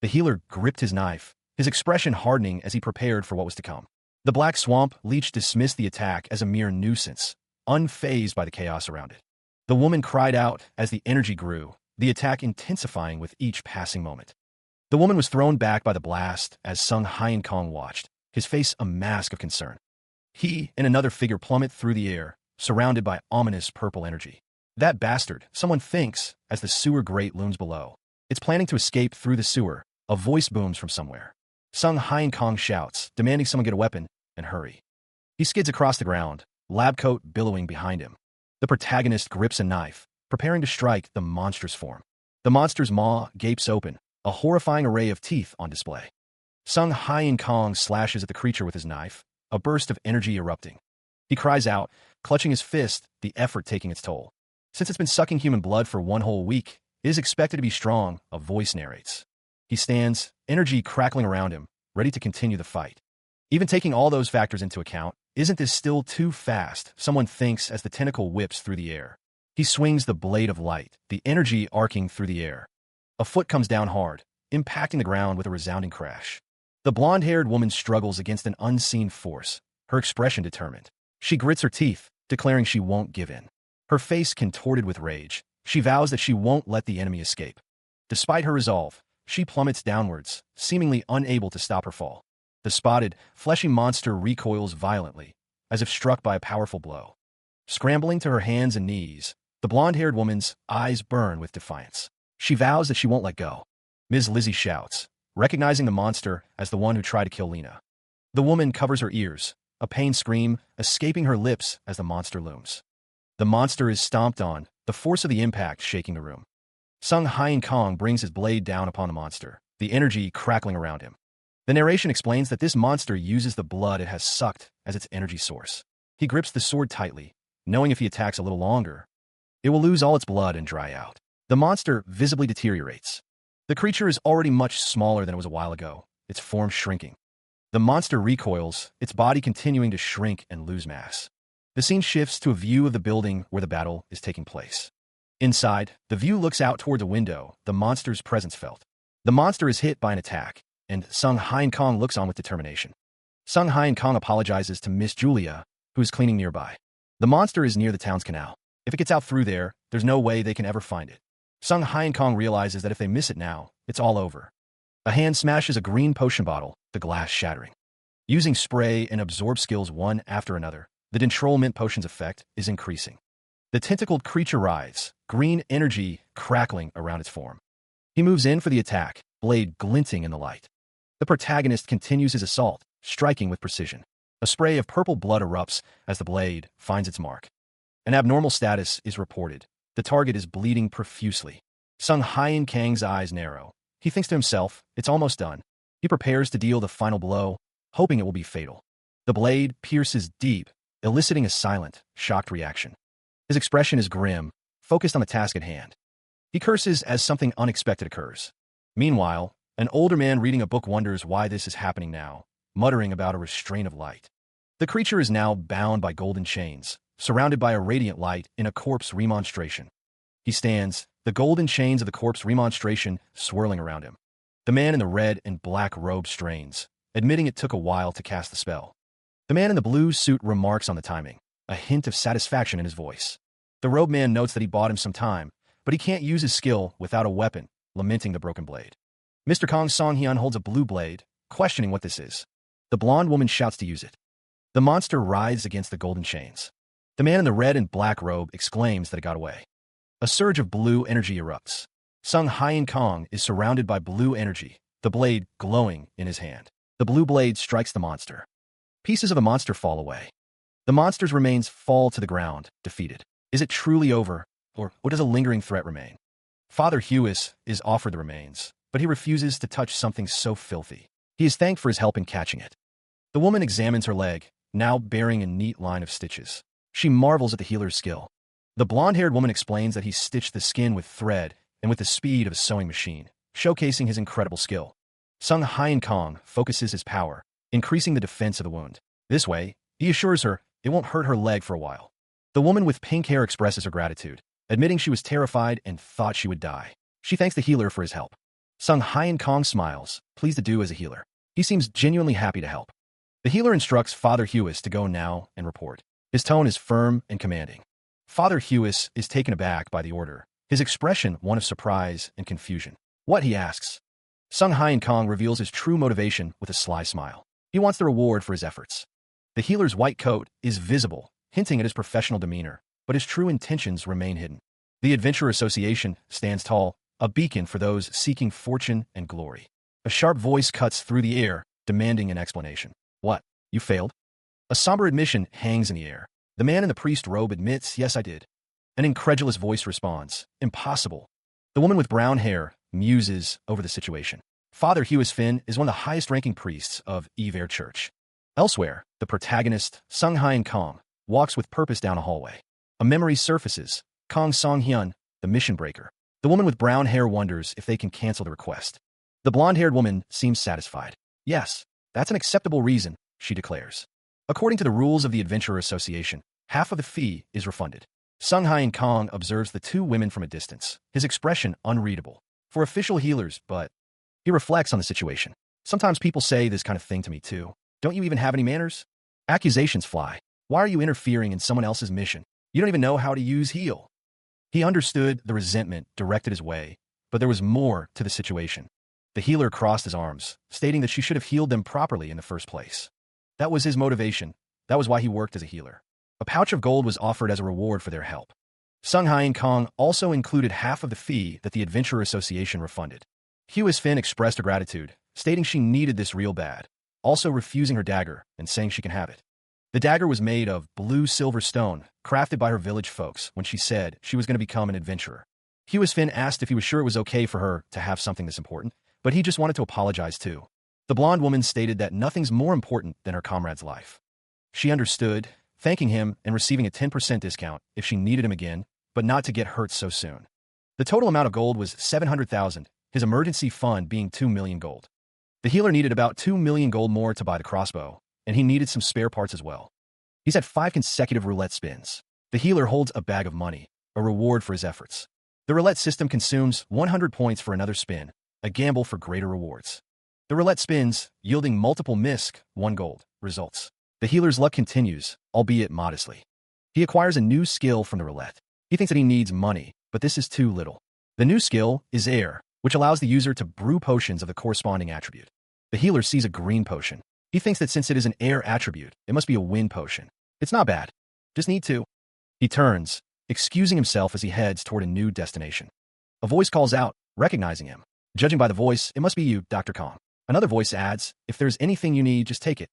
The healer gripped his knife, his expression hardening as he prepared for what was to come. The black swamp leech dismissed the attack as a mere nuisance, unfazed by the chaos around it. The woman cried out as the energy grew, the attack intensifying with each passing moment. The woman was thrown back by the blast as Sung Hyen Kong watched, his face a mask of concern. He and another figure plummet through the air, surrounded by ominous purple energy. That bastard, someone thinks, as the sewer grate looms below. It's planning to escape through the sewer. A voice booms from somewhere. Sung Hyen Kong shouts, demanding someone get a weapon and hurry. He skids across the ground, lab coat billowing behind him. The protagonist grips a knife, preparing to strike the monster's form. The monster's maw gapes open, a horrifying array of teeth on display. Sung Hyen Kong slashes at the creature with his knife, a burst of energy erupting. He cries out, clutching his fist, the effort taking its toll. Since it's been sucking human blood for one whole week, it is expected to be strong, a voice narrates. He stands, energy crackling around him, ready to continue the fight. Even taking all those factors into account, isn't this still too fast, someone thinks as the tentacle whips through the air. He swings the blade of light, the energy arcing through the air. A foot comes down hard, impacting the ground with a resounding crash. The blonde-haired woman struggles against an unseen force, her expression determined. She grits her teeth, declaring she won't give in. Her face contorted with rage, she vows that she won't let the enemy escape. Despite her resolve, she plummets downwards, seemingly unable to stop her fall. The spotted, fleshy monster recoils violently, as if struck by a powerful blow. Scrambling to her hands and knees, the blonde-haired woman's eyes burn with defiance. She vows that she won't let go. Ms. Lizzie shouts, recognizing the monster as the one who tried to kill Lena. The woman covers her ears, a pain scream escaping her lips as the monster looms. The monster is stomped on, the force of the impact shaking the room. Sung Hyen Kong brings his blade down upon the monster, the energy crackling around him. The narration explains that this monster uses the blood it has sucked as its energy source. He grips the sword tightly, knowing if he attacks a little longer, it will lose all its blood and dry out. The monster visibly deteriorates. The creature is already much smaller than it was a while ago, its form shrinking. The monster recoils, its body continuing to shrink and lose mass. The scene shifts to a view of the building where the battle is taking place. Inside, the view looks out toward the window, the monster's presence felt. The monster is hit by an attack, and Sung Hyen Kong looks on with determination. Sung Hyen Kong apologizes to Miss Julia, who is cleaning nearby. The monster is near the town's canal. If it gets out through there, there's no way they can ever find it. Sung Hyen Kong realizes that if they miss it now, it's all over. A hand smashes a green potion bottle, the glass shattering. Using spray and absorb skills one after another, the Dentrolment potion's effect is increasing. The tentacled creature writhes, green energy crackling around its form. He moves in for the attack, blade glinting in the light. The protagonist continues his assault, striking with precision. A spray of purple blood erupts as the blade finds its mark. An abnormal status is reported. The target is bleeding profusely. Sung Hyen Kang's eyes narrow. He thinks to himself, it's almost done. He prepares to deal the final blow, hoping it will be fatal. The blade pierces deep, eliciting a silent, shocked reaction. His expression is grim, focused on the task at hand. He curses as something unexpected occurs. Meanwhile, an older man reading a book wonders why this is happening now, muttering about a restraint of light. The creature is now bound by golden chains, surrounded by a radiant light in a corpse remonstration. He stands, the golden chains of the corpse remonstration swirling around him. The man in the red and black robe strains, admitting it took a while to cast the spell. The man in the blue suit remarks on the timing, a hint of satisfaction in his voice. The robe man notes that he bought him some time, but he can't use his skill without a weapon, lamenting the broken blade. Mr. Kong Song-hyun holds a blue blade, questioning what this is. The blonde woman shouts to use it. The monster writhes against the golden chains. The man in the red and black robe exclaims that it got away. A surge of blue energy erupts. Sung-hyun Kong is surrounded by blue energy, the blade glowing in his hand. The blue blade strikes the monster. Pieces of the monster fall away. The monster's remains fall to the ground, defeated. Is it truly over, or does a lingering threat remain? Father Hewis is offered the remains, but he refuses to touch something so filthy. He is thanked for his help in catching it. The woman examines her leg, now bearing a neat line of stitches. She marvels at the healer's skill. The blonde-haired woman explains that he stitched the skin with thread and with the speed of a sewing machine, showcasing his incredible skill. Sung-hyun Kong focuses his power, increasing the defense of the wound. This way, he assures her it won't hurt her leg for a while. The woman with pink hair expresses her gratitude, admitting she was terrified and thought she would die. She thanks the healer for his help. Sung-hyun Kong smiles, pleased to do as a healer. He seems genuinely happy to help. The healer instructs Father Hewis to go now and report. His tone is firm and commanding. Father Hewis is taken aback by the order, his expression one of surprise and confusion. What, he asks? Sung-hyun Kong reveals his true motivation with a sly smile. He wants the reward for his efforts. The healer's white coat is visible, hinting at his professional demeanor, but his true intentions remain hidden. The Adventure Association stands tall, a beacon for those seeking fortune and glory. A sharp voice cuts through the air, demanding an explanation. What? You failed? A somber admission hangs in the air. The man in the priest robe admits, yes, I did. An incredulous voice responds, impossible. The woman with brown hair muses over the situation. Father Hewis Finn is one of the highest-ranking priests of Ever Church. Elsewhere, the protagonist, Sung-hyun Kong, walks with purpose down a hallway. A memory surfaces. Kong Song-hyun, the mission breaker. The woman with brown hair wonders if they can cancel the request. The blonde-haired woman seems satisfied. Yes, that's an acceptable reason, she declares. According to the rules of the Adventure Association, half of the fee is refunded. Sung-hyun Kong observes the two women from a distance, his expression unreadable. For official healers, but he reflects on the situation. Sometimes people say this kind of thing to me too. Don't you even have any manners? Accusations fly. Why are you interfering in someone else's mission? You don't even know how to use heal. He understood the resentment directed his way, but there was more to the situation. The healer crossed his arms, stating that she should have healed them properly in the first place. That was his motivation. That was why he worked as a healer. A pouch of gold was offered as a reward for their help. Sung-hyun Kong also included half of the fee that the Adventure Association refunded. Hewis Finn expressed her gratitude, stating she needed this real bad, also refusing her dagger and saying she can have it. The dagger was made of blue silver stone, crafted by her village folks when she said she was going to become an adventurer. Hewis Finn asked if he was sure it was okay for her to have something this important, but he just wanted to apologize too. The blonde woman stated that nothing's more important than her comrade's life. She understood, thanking him and receiving a 10% discount if she needed him again, but not to get hurt so soon. The total amount of gold was 700,000, his emergency fund being 2 million gold. The healer needed about 2 million gold more to buy the crossbow, and he needed some spare parts as well. He's had 5 consecutive roulette spins. The healer holds a bag of money, a reward for his efforts. The roulette system consumes 100 points for another spin, a gamble for greater rewards. The roulette spins, yielding multiple misc, 1 gold, results. The healer's luck continues, albeit modestly. He acquires a new skill from the roulette. He thinks that he needs money, but this is too little. The new skill is air, which allows the user to brew potions of the corresponding attribute. The healer sees a green potion. He thinks that since it is an air attribute, it must be a wind potion. It's not bad. Just need to. He turns, excusing himself as he heads toward a new destination. A voice calls out, recognizing him. Judging by the voice, it must be you, Dr. Kong. Another voice adds, if there's anything you need, just take it.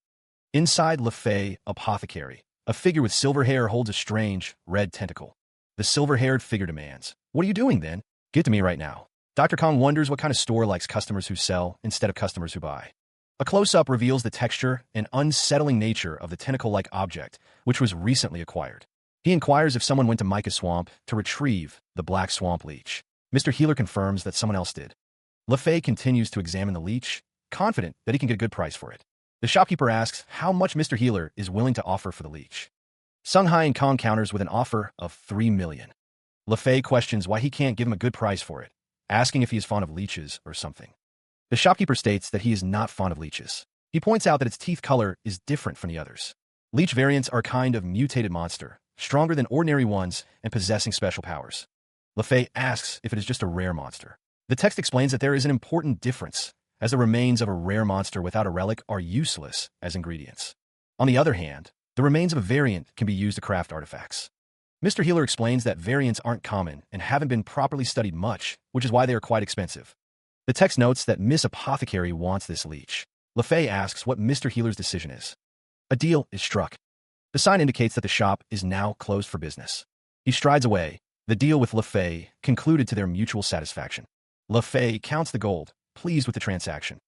Inside Le Fay Apothecary, a figure with silver hair holds a strange, red tentacle. The silver-haired figure demands, what are you doing then? Get to me right now. Dr. Kong wonders what kind of store likes customers who sell instead of customers who buy. A close-up reveals the texture and unsettling nature of the tentacle-like object, which was recently acquired. He inquires if someone went to Micah Swamp to retrieve the black swamp leech. Mr. Healer confirms that someone else did. Le Fay continues to examine the leech, confident that he can get a good price for it. The shopkeeper asks how much Mr. Healer is willing to offer for the leech. Sung-hyun Kong counters with an offer of 3 million. Le Fay questions why he can't give him a good price for it, asking if he is fond of leeches or something. The The shopkeeper states that he is not fond of leeches. He points out that its teeth color is different from the others. Leech variants are a kind of mutated monster, stronger than ordinary ones and possessing special powers. LeFay asks if it is just a rare monster. The text explains that there is an important difference, as the remains of a rare monster without a relic are useless as ingredients. On the other hand, the remains of a variant can be used to craft artifacts. Mr. Healer explains that variants aren't common and haven't been properly studied much, which is why they are quite expensive. The text notes that Miss Apothecary wants this leech. LeFay asks what Mr. Healer's decision is. A deal is struck. The sign indicates that the shop is now closed for business. He strides away. The deal with LeFay concluded to their mutual satisfaction. LeFay counts the gold, pleased with the transaction.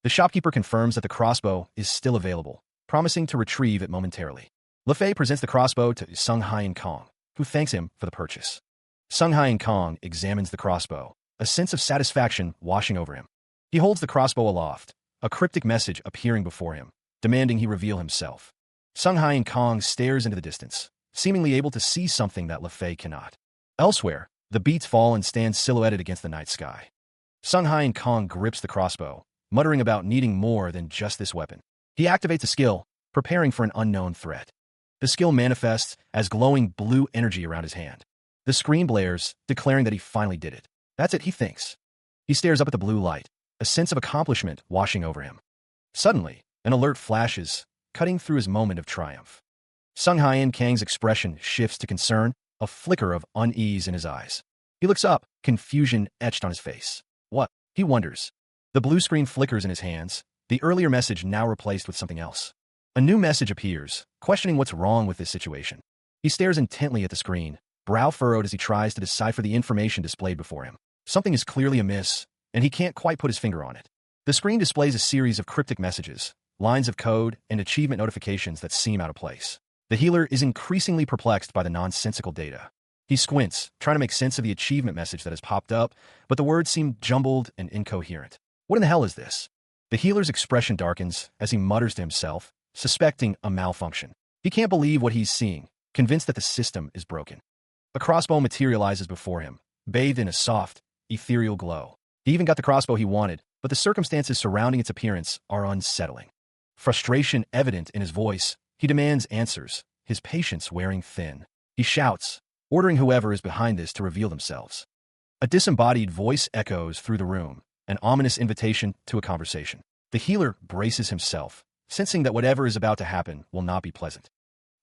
The shopkeeper confirms that the crossbow is still available, promising to retrieve it momentarily. LeFay presents the crossbow to Sung Hyun Kong, who thanks him for the purchase. Sung Hyun Kong examines the crossbow, a sense of satisfaction washing over him. He holds the crossbow aloft, a cryptic message appearing before him, demanding he reveal himself. Sung Hyun Kong stares into the distance, seemingly able to see something that LeFay cannot. Elsewhere, the beats fall and stand silhouetted against the night sky. Sung Hyun Kong grips the crossbow, muttering about needing more than just this weapon. He activates a skill, preparing for an unknown threat. The skill manifests as glowing blue energy around his hand. The screen blares, declaring that he finally did it. That's it, he thinks. He stares up at the blue light, a sense of accomplishment washing over him. Suddenly, an alert flashes, cutting through his moment of triumph. Sung Hyun Kang's expression shifts to concern, a flicker of unease in his eyes. He looks up, confusion etched on his face. What? He wonders. The blue screen flickers in his hands, the earlier message now replaced with something else. A new message appears, questioning what's wrong with this situation. He stares intently at the screen, brow furrowed as he tries to decipher the information displayed before him. Something is clearly amiss, and he can't quite put his finger on it. The screen displays a series of cryptic messages, lines of code, and achievement notifications that seem out of place. The healer is increasingly perplexed by the nonsensical data. He squints, trying to make sense of the achievement message that has popped up, but the words seem jumbled and incoherent. What in the hell is this? The healer's expression darkens as he mutters to himself, suspecting a malfunction. He can't believe what he's seeing, convinced that the system is broken. A crossbow materializes before him, bathed in a soft, ethereal glow. He even got the crossbow he wanted, but the circumstances surrounding its appearance are unsettling. Frustration evident in his voice, he demands answers, his patience wearing thin. He shouts, ordering whoever is behind this to reveal themselves. A disembodied voice echoes through the room, an ominous invitation to a conversation. The healer braces himself, sensing that whatever is about to happen will not be pleasant.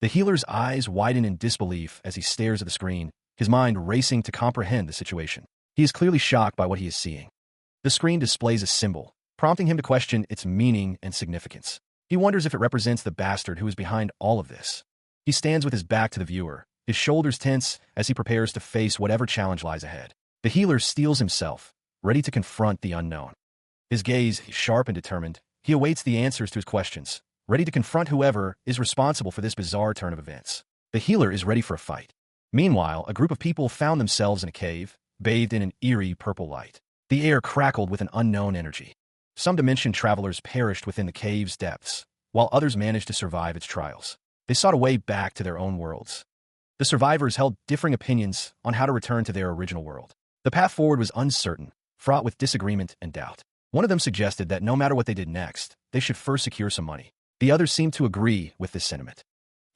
The healer's eyes widen in disbelief as he stares at the screen, his mind racing to comprehend the situation. He is clearly shocked by what he is seeing. The screen displays a symbol, prompting him to question its meaning and significance. He wonders if it represents the bastard who is behind all of this. He stands with his back to the viewer, his shoulders tense as he prepares to face whatever challenge lies ahead. The healer steels himself, ready to confront the unknown. His gaze sharp and determined, he awaits the answers to his questions, ready to confront whoever is responsible for this bizarre turn of events. The healer is ready for a fight. Meanwhile, a group of people found themselves in a cave, bathed in an eerie purple light. The air crackled with an unknown energy. Some dimension travelers perished within the cave's depths, while others managed to survive its trials. They sought a way back to their own worlds. The survivors held differing opinions on how to return to their original world. The path forward was uncertain, fraught with disagreement and doubt. One of them suggested that no matter what they did next, they should first secure some money. The others seemed to agree with this sentiment.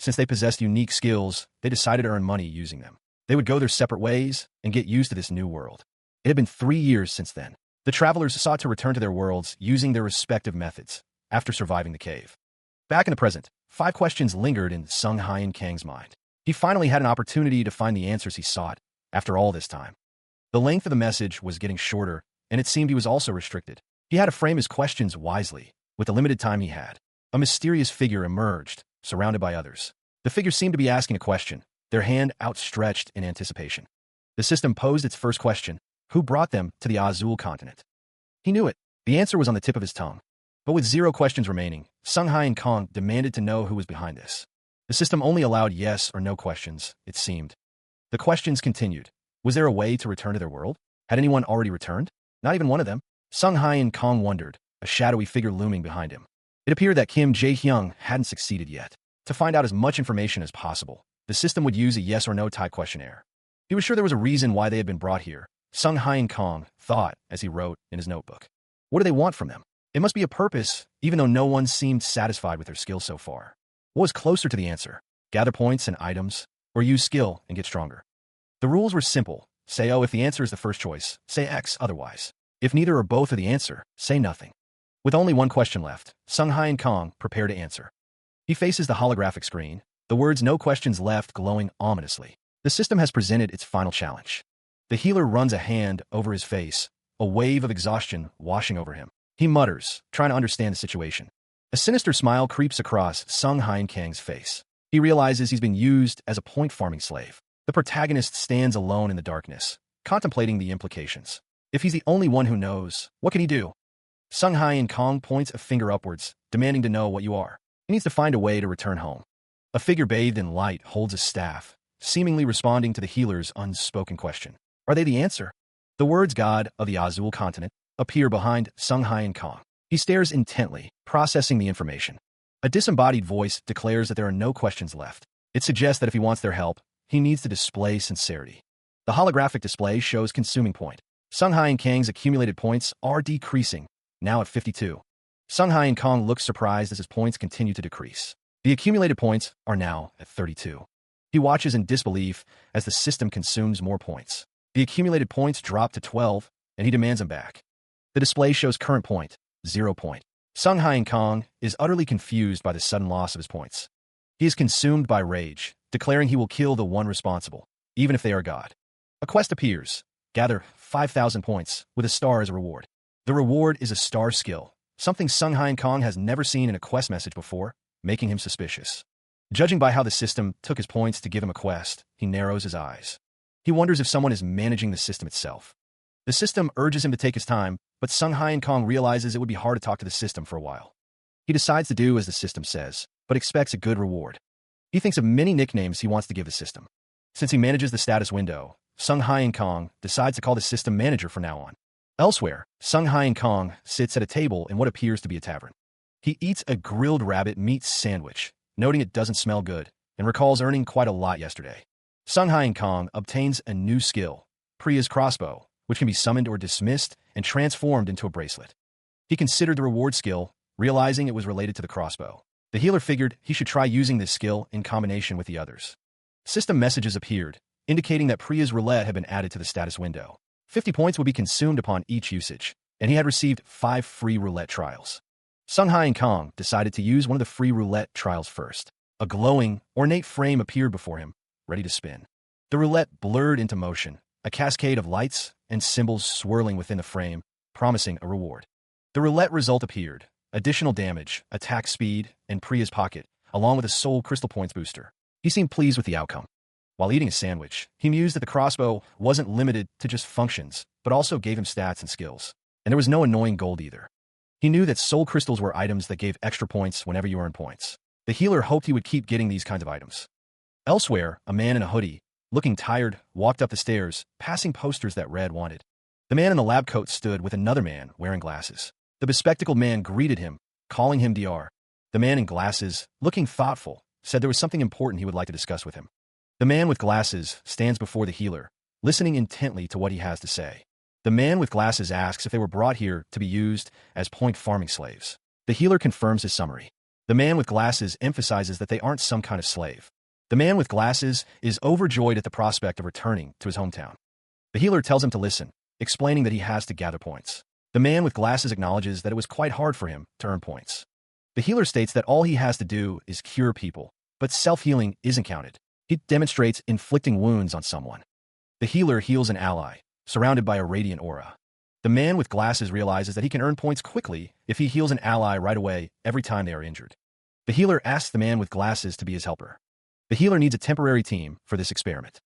Since they possessed unique skills, they decided to earn money using them. They would go their separate ways and get used to this new world. It had been 3 years since then. The travelers sought to return to their worlds using their respective methods, after surviving the cave. Back in the present, 5 questions lingered in Sung Hyun Kang's mind. He finally had an opportunity to find the answers he sought, after all this time. The length of the message was getting shorter, and it seemed he was also restricted. He had to frame his questions wisely, with the limited time he had. A mysterious figure emerged, surrounded by others. The figure seemed to be asking a question, their hand outstretched in anticipation. The system posed its first question: who brought them to the Azul continent? He knew it. The answer was on the tip of his tongue. But with 0 questions remaining, Sung Hyun Kong demanded to know who was behind this. The system only allowed yes or no questions, it seemed. The questions continued. Was there a way to return to their world? Had anyone already returned? Not even one of them. Sung Hyun Kong wondered, a shadowy figure looming behind him. It appeared that Kim Jae-hyung hadn't succeeded yet. To find out as much information as possible, the system would use a yes or no type questionnaire. He was sure there was a reason why they had been brought here, Sung Hyun Kong thought as he wrote in his notebook. What do they want from them? It must be a purpose, even though no one seemed satisfied with their skill so far. What was closer to the answer? Gather points and items, or use skill and get stronger. The rules were simple. Say O if the answer is the first choice, say X otherwise. If neither or both are the answer, say nothing. With only one question left, Sung Hai and Kong prepare to answer. He faces the holographic screen, the words "no questions left" glowing ominously. The system has presented its final challenge. The healer runs a hand over his face, a wave of exhaustion washing over him. He mutters, trying to understand the situation. A sinister smile creeps across Sung Hai and Kang's face. He realizes he's been used as a point-farming slave. The protagonist stands alone in the darkness, contemplating the implications. If he's the only one who knows, what can he do? Sung Hai and Kong points a finger upwards, demanding to know what you are. He needs to find a way to return home. A figure bathed in light holds a staff, seemingly responding to the healer's unspoken question. Are they the answer? The words "God of the Azul continent" appear behind Sung Hai and Kong. He stares intently, processing the information. A disembodied voice declares that there are no questions left. It suggests that if he wants their help, he needs to display sincerity. The holographic display shows consuming point. Sung Hai and Kang's accumulated points are decreasing, now at 52. Sung Hai and Kong look surprised as his points continue to decrease. The accumulated points are now at 32. He watches in disbelief as the system consumes more points. The accumulated points drop to 12, and he demands them back. The display shows current point, 0 point. Sung Hai and Kong is utterly confused by the sudden loss of his points. He is consumed by rage, declaring he will kill the one responsible, even if they are God. A quest appears. Gather 5,000 points, with a star as a reward. The reward is a star skill, something Sung Hai and Kong has never seen in a quest message before, making him suspicious. Judging by how the system took his points to give him a quest, he narrows his eyes. He wonders if someone is managing the system itself. The system urges him to take his time, but Sung Hai and Kong realizes it would be hard to talk to the system for a while. He decides to do as the system says, but expects a good reward. He thinks of many nicknames he wants to give the system. Since he manages the status window, Sung Hai and Kong decides to call the system manager from now on. Elsewhere, Sung Hai and Kong sits at a table in what appears to be a tavern. He eats a grilled rabbit meat sandwich, noting it doesn't smell good, and recalls earning quite a lot yesterday. Sung Hai and Kong obtains a new skill, Priya's crossbow, which can be summoned or dismissed and transformed into a bracelet. He considered the reward skill, realizing it was related to the crossbow. The healer figured he should try using this skill in combination with the others. System messages appeared, indicating that Priya's roulette had been added to the status window. 50 points would be consumed upon each usage, and he had received 5 free roulette trials. Sung Hai and Kong decided to use one of the free roulette trials first. A glowing, ornate frame appeared before him, ready to spin. The roulette blurred into motion, a cascade of lights and symbols swirling within the frame, promising a reward. The roulette result appeared: additional damage, attack speed, and Priya's pocket, along with a soul crystal points booster. He seemed pleased with the outcome. While eating a sandwich, he mused that the crossbow wasn't limited to just functions, but also gave him stats and skills. And there was no annoying gold either. He knew that soul crystals were items that gave extra points whenever you earned points. The healer hoped he would keep getting these kinds of items. Elsewhere, a man in a hoodie, looking tired, walked up the stairs, passing posters that read "Wanted." The man in the lab coat stood with another man wearing glasses. The bespectacled man greeted him, calling him Dr. The man in glasses, looking thoughtful, said there was something important he would like to discuss with him. The man with glasses stands before the healer, listening intently to what he has to say. The man with glasses asks if they were brought here to be used as point farming slaves. The healer confirms his summary. The man with glasses emphasizes that they aren't some kind of slave. The man with glasses is overjoyed at the prospect of returning to his hometown. The healer tells him to listen, explaining that he has to gather points. The man with glasses acknowledges that it was quite hard for him to earn points. The healer states that all he has to do is cure people, but self-healing isn't counted. He demonstrates inflicting wounds on someone. The healer heals an ally, surrounded by a radiant aura. The man with glasses realizes that he can earn points quickly if he heals an ally right away every time they are injured. The healer asks the man with glasses to be his helper. The healer needs a temporary team for this experiment.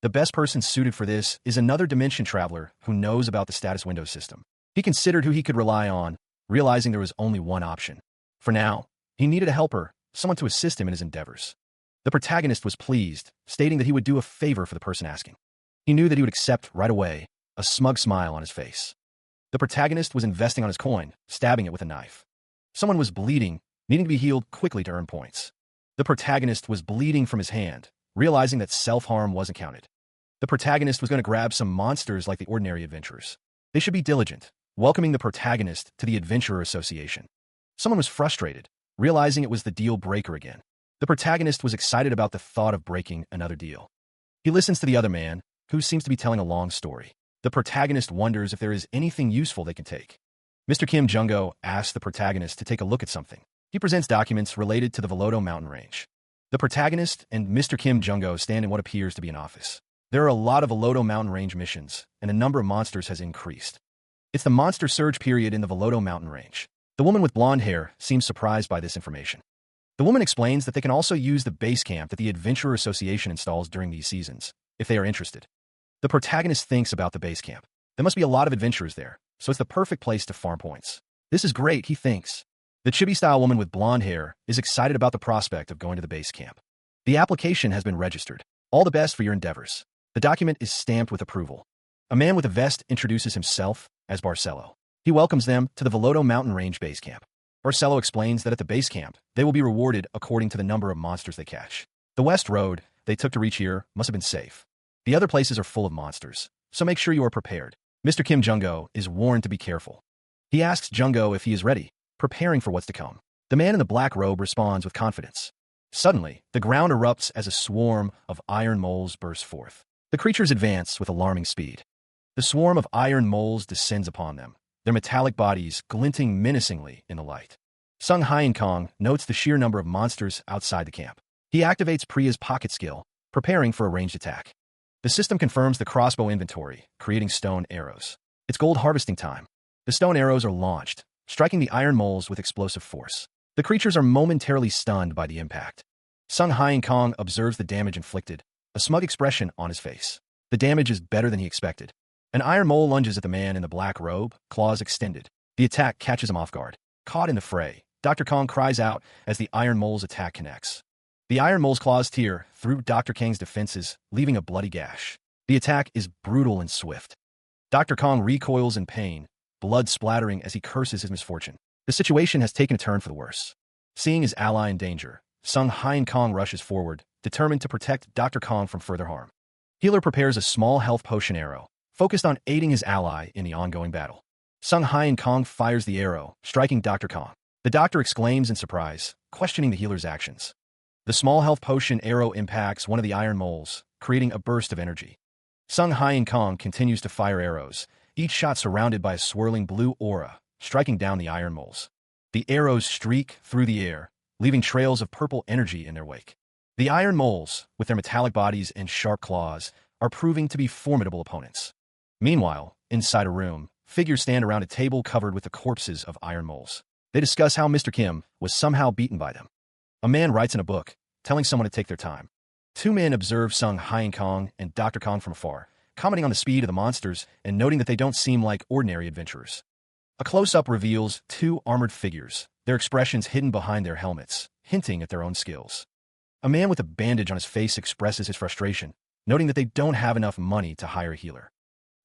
The best person suited for this is another dimension traveler who knows about the status window system. He considered who he could rely on, realizing there was only one option. For now, he needed a helper, someone to assist him in his endeavors. The protagonist was pleased, stating that he would do a favor for the person asking. He knew that he would accept right away, a smug smile on his face. The protagonist was investing on his coin, stabbing it with a knife. Someone was bleeding, needing to be healed quickly to earn points. The protagonist was bleeding from his hand, realizing that self-harm wasn't counted. The protagonist was going to grab some monsters like the ordinary adventurers. They should be diligent, welcoming the protagonist to the Adventurer Association. Someone was frustrated, realizing it was the deal breaker again. The protagonist was excited about the thought of breaking another deal. He listens to the other man, who seems to be telling a long story. The protagonist wonders if there is anything useful they can take. Mr. Kim Jung-go asks the protagonist to take a look at something. He presents documents related to the Velodo mountain range. The protagonist and Mr. Kim Jung-go stand in what appears to be an office. There are a lot of Velodo mountain range missions, and the number of monsters has increased. It's the monster surge period in the Velodo mountain range. The woman with blonde hair seems surprised by this information. The woman explains that they can also use the base camp that the Adventurer Association installs during these seasons, if they are interested. The protagonist thinks about the base camp. There must be a lot of adventurers there, so it's the perfect place to farm points. This is great, he thinks. The chibi-style woman with blonde hair is excited about the prospect of going to the base camp. The application has been registered. All the best for your endeavors. The document is stamped with approval. A man with a vest introduces himself as Barcelo. He welcomes them to the Velodo mountain range base camp. Barcelo explains that at the base camp, they will be rewarded according to the number of monsters they catch. The west road they took to reach here must have been safe. The other places are full of monsters, so make sure you are prepared. Mr. Kim Jung-go is warned to be careful. He asks Jung-go if he is ready, preparing for what's to come. The man in the black robe responds with confidence. Suddenly, the ground erupts as a swarm of iron moles bursts forth. The creatures advance with alarming speed. The swarm of iron moles descends upon them, their metallic bodies glinting menacingly in the light. Sung Hyeon-kong notes the sheer number of monsters outside the camp. He activates Priya's pocket skill, preparing for a ranged attack. The system confirms the crossbow inventory, creating stone arrows. It's gold harvesting time. The stone arrows are launched, striking the iron moles with explosive force. The creatures are momentarily stunned by the impact. Sung Hyeon-kong observes the damage inflicted, a smug expression on his face. The damage is better than he expected. An iron mole lunges at the man in the black robe, claws extended. The attack catches him off guard. Caught in the fray, Dr. Kong cries out as the iron mole's attack connects. The iron mole's claws tear through Dr. Kang's defenses, leaving a bloody gash. The attack is brutal and swift. Dr. Kong recoils in pain, blood splattering as he curses his misfortune. The situation has taken a turn for the worse. Seeing his ally in danger, Sung Hyeon-kong rushes forward, determined to protect Dr. Kong from further harm. Healer prepares a small health potion arrow, focused on aiding his ally in the ongoing battle. Sung Hyeon-kong fires the arrow, striking Dr. Kong. The doctor exclaims in surprise, questioning the healer's actions. The small health potion arrow impacts one of the iron moles, creating a burst of energy. Sung Hyeon-kong continues to fire arrows, each shot surrounded by a swirling blue aura, striking down the iron moles. The arrows streak through the air, leaving trails of purple energy in their wake. The iron moles, with their metallic bodies and sharp claws, are proving to be formidable opponents. Meanwhile, inside a room, figures stand around a table covered with the corpses of iron moles. They discuss how Mr. Kim was somehow beaten by them. A man writes in a book, telling someone to take their time. Two men observe Sung Hyeon-kong and Dr. Kong from afar, commenting on the speed of the monsters and noting that they don't seem like ordinary adventurers. A close-up reveals two armored figures, their expressions hidden behind their helmets, hinting at their own skills. A man with a bandage on his face expresses his frustration, noting that they don't have enough money to hire a healer.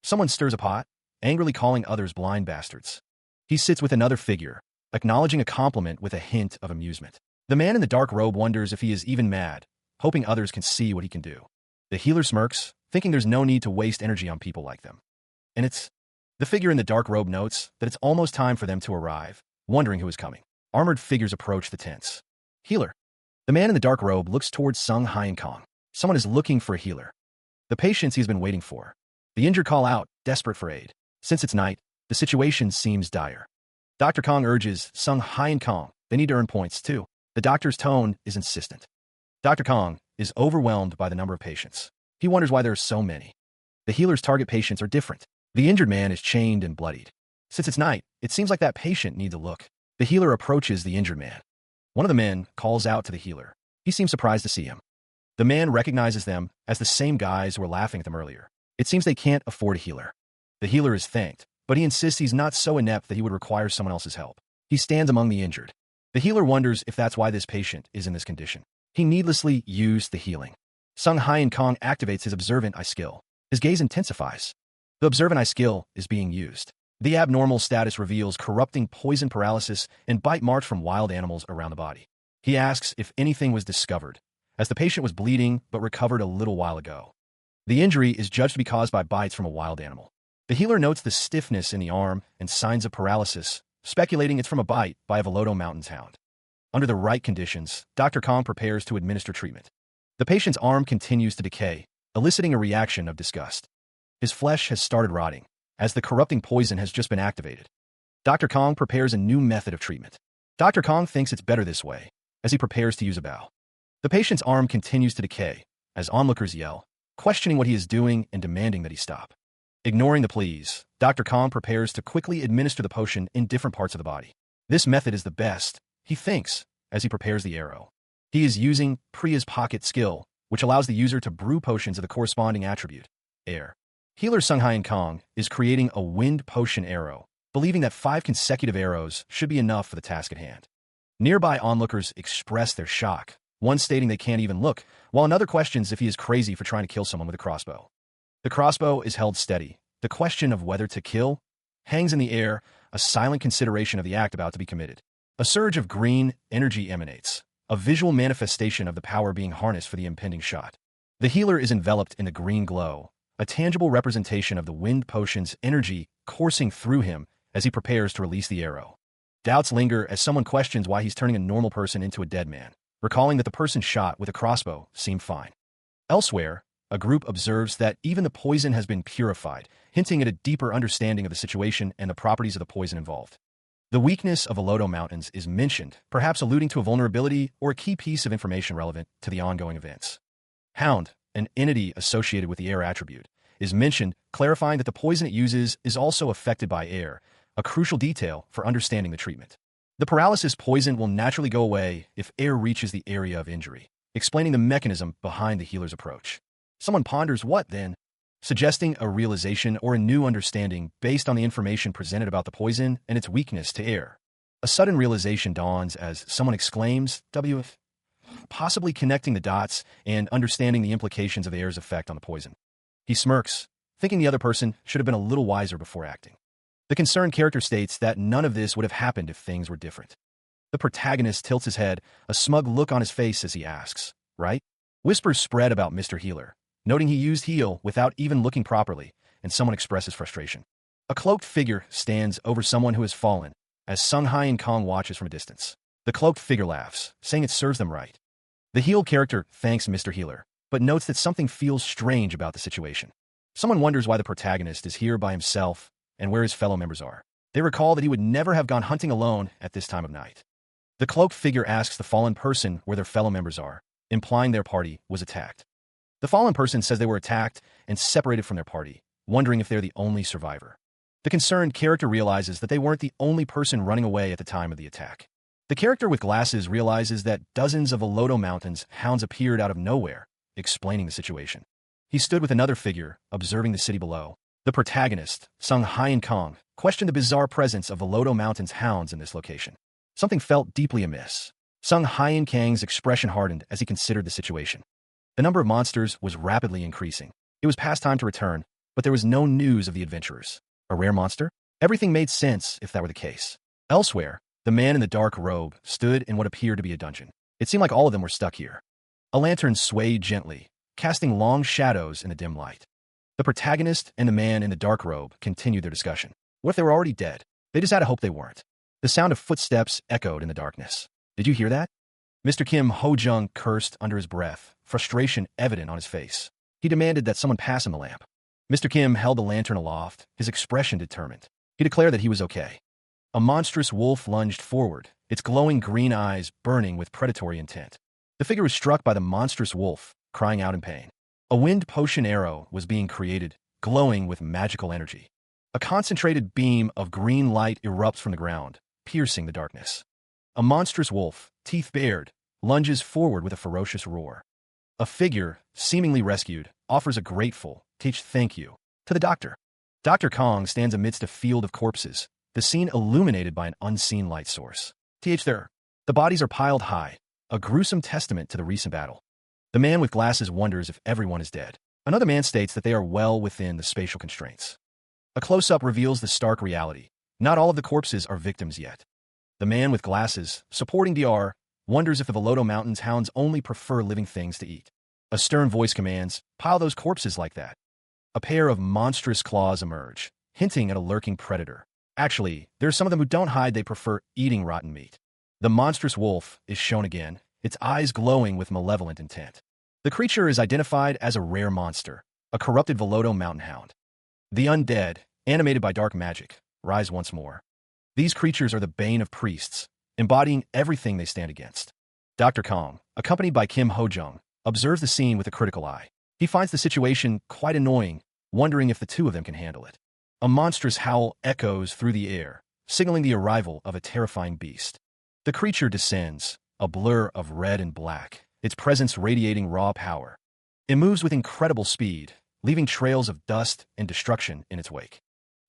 Someone stirs a pot, angrily calling others blind bastards. He sits with another figure, acknowledging a compliment with a hint of amusement. The man in the dark robe wonders if he is even mad, hoping others can see what he can do. The healer smirks, thinking there's no need to waste energy on people like them. And the figure in the dark robe notes that it's almost time for them to arrive, wondering who is coming. Armored figures approach the tents. Healer. The man in the dark robe looks towards Sung Hyeon-kong. Someone is looking for a healer. The patients he's been waiting for. The injured call out, desperate for aid. Since it's night, the situation seems dire. Dr. Kong urges Sung Hyeon-kong. They need to earn points, too. The doctor's tone is insistent. Dr. Kong is overwhelmed by the number of patients. He wonders why there are so many. The healer's target patients are different. The injured man is chained and bloodied. Since it's night, it seems like that patient needs a look. The healer approaches the injured man. One of the men calls out to the healer. He seems surprised to see him. The man recognizes them as the same guys who were laughing at them earlier. It seems they can't afford a healer. The healer is thanked, but he insists he's not so inept that he would require someone else's help. He stands among the injured. The healer wonders if that's why this patient is in this condition. He needlessly used the healing. Sung Hyeon-kong activates his observant eye skill. His gaze intensifies. The observant eye skill is being used. The abnormal status reveals corrupting poison paralysis and bite marks from wild animals around the body. He asks if anything was discovered, as the patient was bleeding but recovered a little while ago. The injury is judged to be caused by bites from a wild animal. The healer notes the stiffness in the arm and signs of paralysis, speculating it's from a bite by a Velodo Mountains hound. Under the right conditions, Dr. Kong prepares to administer treatment. The patient's arm continues to decay, eliciting a reaction of disgust. His flesh has started rotting, as the corrupting poison has just been activated. Dr. Kong prepares a new method of treatment. Dr. Kong thinks it's better this way, as he prepares to use a bow. The patient's arm continues to decay, as onlookers yell, questioning what he is doing and demanding that he stop. Ignoring the pleas, Dr. Kong prepares to quickly administer the potion in different parts of the body. This method is the best, he thinks, as he prepares the arrow. He is using Priya's pocket skill, which allows the user to brew potions of the corresponding attribute, air. Healer Sunghain Kong is creating a wind potion arrow, believing that 5 consecutive arrows should be enough for the task at hand. Nearby onlookers express their shock, one stating they can't even look, while another questions if he is crazy for trying to kill someone with a crossbow. The crossbow is held steady. The question of whether to kill hangs in the air, a silent consideration of the act about to be committed. A surge of green energy emanates, a visual manifestation of the power being harnessed for the impending shot. The healer is enveloped in the green glow, a tangible representation of the wind potion's energy coursing through him as he prepares to release the arrow. Doubts linger as someone questions why he's turning a normal person into a dead man, recalling that the person shot with a crossbow seemed fine. Elsewhere, a group observes that even the poison has been purified, hinting at a deeper understanding of the situation and the properties of the poison involved. The weakness of Velodo Mountains is mentioned, perhaps alluding to a vulnerability or a key piece of information relevant to the ongoing events. Hound, an entity associated with the air attribute, is mentioned, clarifying that the poison it uses is also affected by air, a crucial detail for understanding the treatment. The paralysis poison will naturally go away if air reaches the area of injury, explaining the mechanism behind the healer's approach. Someone ponders what, then? Suggesting a realization or a new understanding based on the information presented about the poison and its weakness to air. A sudden realization dawns as someone exclaims, WF, possibly connecting the dots and understanding the implications of the air's effect on the poison. He smirks, thinking the other person should have been a little wiser before acting. The concerned character states that none of this would have happened if things were different. The protagonist tilts his head, a smug look on his face as he asks, right? Whispers spread about Mr. Healer, noting he used heal without even looking properly, and someone expresses frustration. A cloaked figure stands over someone who has fallen, as Sunghain Kong watches from a distance. The cloaked figure laughs, saying it serves them right. The healed character thanks Mr. Healer, but notes that something feels strange about the situation. Someone wonders why the protagonist is here by himself and where his fellow members are. They recall that he would never have gone hunting alone at this time of night. The cloaked figure asks the fallen person where their fellow members are, implying their party was attacked. The fallen person says they were attacked and separated from their party, wondering if they're the only survivor. The concerned character realizes that they weren't the only person running away at the time of the attack. The character with glasses realizes that dozens of Velodo Mountains hounds appeared out of nowhere, explaining the situation. He stood with another figure, observing the city below. The protagonist, Sunghain Kong, questioned the bizarre presence of Velodo Mountains hounds in this location. Something felt deeply amiss. Sunghain Kang's expression hardened as he considered the situation. The number of monsters was rapidly increasing. It was past time to return, but there was no news of the adventurers. A rare monster? Everything made sense if that were the case. Elsewhere, the man in the dark robe stood in what appeared to be a dungeon. It seemed like all of them were stuck here. A lantern swayed gently, casting long shadows in the dim light. The protagonist and the man in the dark robe continued their discussion. What if they were already dead? They just had to hope they weren't. The sound of footsteps echoed in the darkness. Did you hear that? Mr. Kim Ho-jung cursed under his breath, frustration evident on his face. He demanded that someone pass him the lamp. Mr. Kim held the lantern aloft, his expression determined. He declared that he was okay. A monstrous wolf lunged forward, its glowing green eyes burning with predatory intent. The figure was struck by the monstrous wolf, crying out in pain. A wind potion arrow was being created, glowing with magical energy. A concentrated beam of green light erupts from the ground, piercing the darkness. A monstrous wolf, teeth bared, lunges forward with a ferocious roar. A figure, seemingly rescued, offers a grateful, thank you to the doctor. Dr. Kong stands amidst a field of corpses, the scene illuminated by an unseen light source. There. The bodies are piled high, a gruesome testament to the recent battle. The man with glasses wonders if everyone is dead. Another man states that they are well within the spatial constraints. A close-up reveals the stark reality. Not all of the corpses are victims yet. The man with glasses, supporting DR, wonders if the Velodo Mountains hounds only prefer living things to eat. A stern voice commands, pile those corpses like that. A pair of monstrous claws emerge, hinting at a lurking predator. Actually, there are some of them who don't hide, they prefer eating rotten meat. The monstrous wolf is shown again, its eyes glowing with malevolent intent. The creature is identified as a rare monster, a corrupted Velodo mountain hound. The undead, animated by dark magic, rise once more. These creatures are the bane of priests, embodying everything they stand against. Dr. Kong, accompanied by Kim Ho-jung, observes the scene with a critical eye. He finds the situation quite annoying, wondering if the two of them can handle it. A monstrous howl echoes through the air, signaling the arrival of a terrifying beast. The creature descends, a blur of red and black, its presence radiating raw power. It moves with incredible speed, leaving trails of dust and destruction in its wake.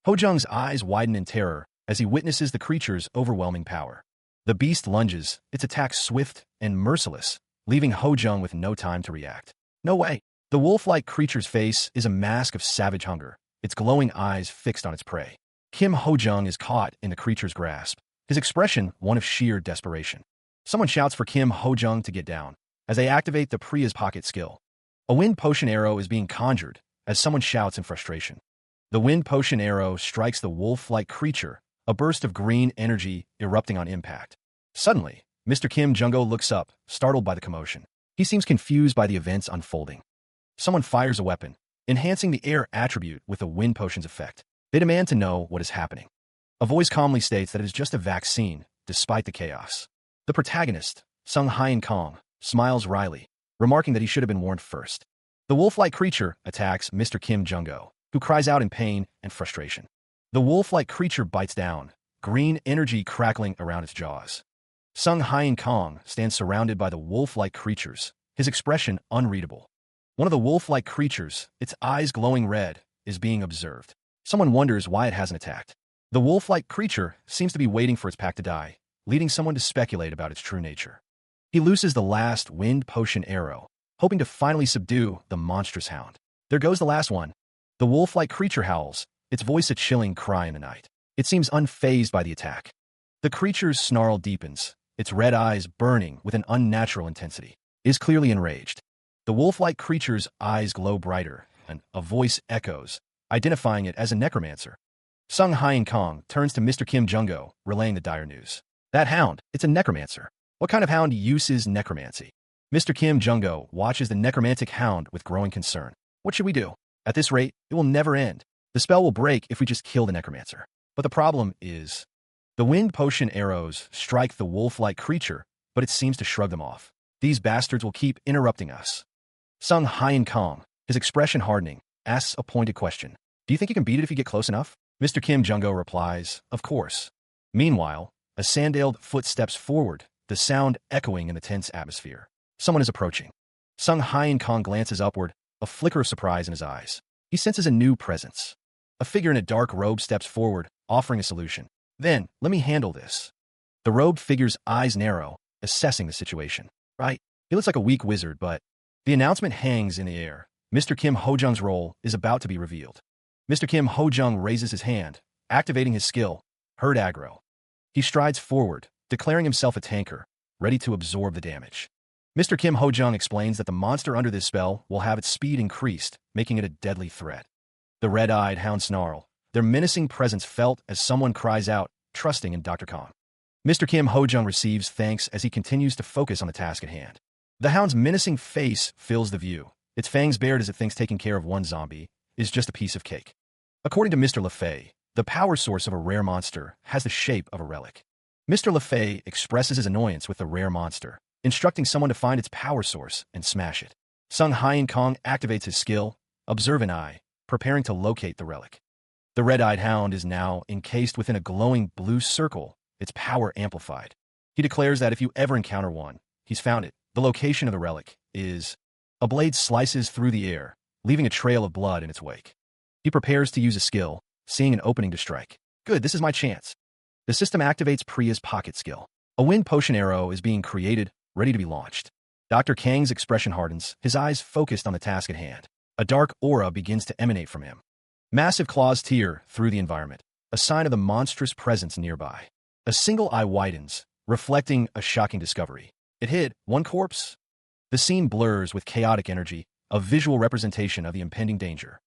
Ho-jung's eyes widen in terror as he witnesses the creature's overwhelming power. The beast lunges, its attack swift and merciless, leaving Ho-jung with no time to react. No way! The wolf-like creature's face is a mask of savage hunger, its glowing eyes fixed on its prey. Kim Ho-jung is caught in the creature's grasp, his expression one of sheer desperation. Someone shouts for Kim Ho-jung to get down, as they activate the Priya's pocket skill. A wind potion arrow is being conjured, as someone shouts in frustration. The wind potion arrow strikes the wolf-like creature, a burst of green energy erupting on impact. Suddenly, Mr. Kim Jung-go looks up, startled by the commotion. He seems confused by the events unfolding. Someone fires a weapon, enhancing the air attribute with the wind potion's effect. They demand to know what is happening. A voice calmly states that it is just a vaccine, despite the chaos. The protagonist, Sung Hyun Kong, smiles wryly, remarking that he should have been warned first. The wolf-like creature attacks Mr. Kim Jung-go, who cries out in pain and frustration. The wolf-like creature bites down, green energy crackling around its jaws. Sung Hyun Kong stands surrounded by the wolf-like creatures, his expression unreadable. One of the wolf-like creatures, its eyes glowing red, is being observed. Someone wonders why it hasn't attacked. The wolf-like creature seems to be waiting for its pack to die, leading someone to speculate about its true nature. He looses the last wind potion arrow, hoping to finally subdue the monstrous hound. There goes the last one. The wolf-like creature howls, its voice a chilling cry in the night. It seems unfazed by the attack. The creature's snarl deepens, its red eyes burning with an unnatural intensity. It is clearly enraged. The wolf-like creature's eyes glow brighter, and a voice echoes, identifying it as a necromancer. Sung Hyun Kong turns to Mr. Kim Jung-go, relaying the dire news. That hound, it's a necromancer. What kind of hound uses necromancy? Mr. Kim Jung-go watches the necromantic hound with growing concern. What should we do? At this rate, it will never end. The spell will break if we just kill the necromancer. But the problem is, the wind potion arrows strike the wolf-like creature, but it seems to shrug them off. These bastards will keep interrupting us. Sung Hyun Kong, his expression hardening, asks a pointed question. Do you think you can beat it if you get close enough? Mr. Kim Jung-go replies, of course. Meanwhile, a sandaled foot steps forward, the sound echoing in the tense atmosphere. Someone is approaching. Sung Hyun Kong glances upward, a flicker of surprise in his eyes. He senses a new presence. A figure in a dark robe steps forward, offering a solution. Then, let me handle this. The robed figure's eyes narrow, assessing the situation. Right? He looks like a weak wizard, but the announcement hangs in the air. Mr. Kim Ho-jung's role is about to be revealed. Mr. Kim Ho-jung raises his hand, activating his skill, Herd Aggro. He strides forward, declaring himself a tanker, ready to absorb the damage. Mr. Kim Ho-jung explains that the monster under this spell will have its speed increased, making it a deadly threat. The red-eyed hounds snarl, their menacing presence felt as someone cries out, trusting in Dr. Kong. Mr. Kim Ho-jung receives thanks as he continues to focus on the task at hand. The hound's menacing face fills the view, its fangs bared as it thinks taking care of one zombie is just a piece of cake. According to Mr. LeFay, the power source of a rare monster has the shape of a relic. Mr. LeFay expresses his annoyance with the rare monster, instructing someone to find its power source and smash it. Sung Hyun Kong activates his skill, Observant Eye, preparing to locate the relic. The red-eyed hound is now encased within a glowing blue circle, its power amplified. He declares that if you ever encounter one, he's found it. The location of the relic is... A blade slices through the air, leaving a trail of blood in its wake. He prepares to use a skill, seeing an opening to strike. Good, this is my chance. The system activates Priya's pocket skill. A wind potion arrow is being created, ready to be launched. Dr. Kang's expression hardens, his eyes focused on the task at hand. A dark aura begins to emanate from him. Massive claws tear through the environment, a sign of the monstrous presence nearby. A single eye widens, reflecting a shocking discovery. It hid one corpse. The scene blurs with chaotic energy, a visual representation of the impending danger.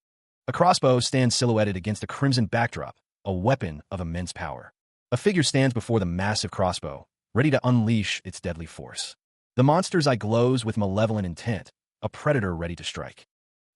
A crossbow stands silhouetted against a crimson backdrop, a weapon of immense power. A figure stands before the massive crossbow, ready to unleash its deadly force. The monster's eye glows with malevolent intent, a predator ready to strike.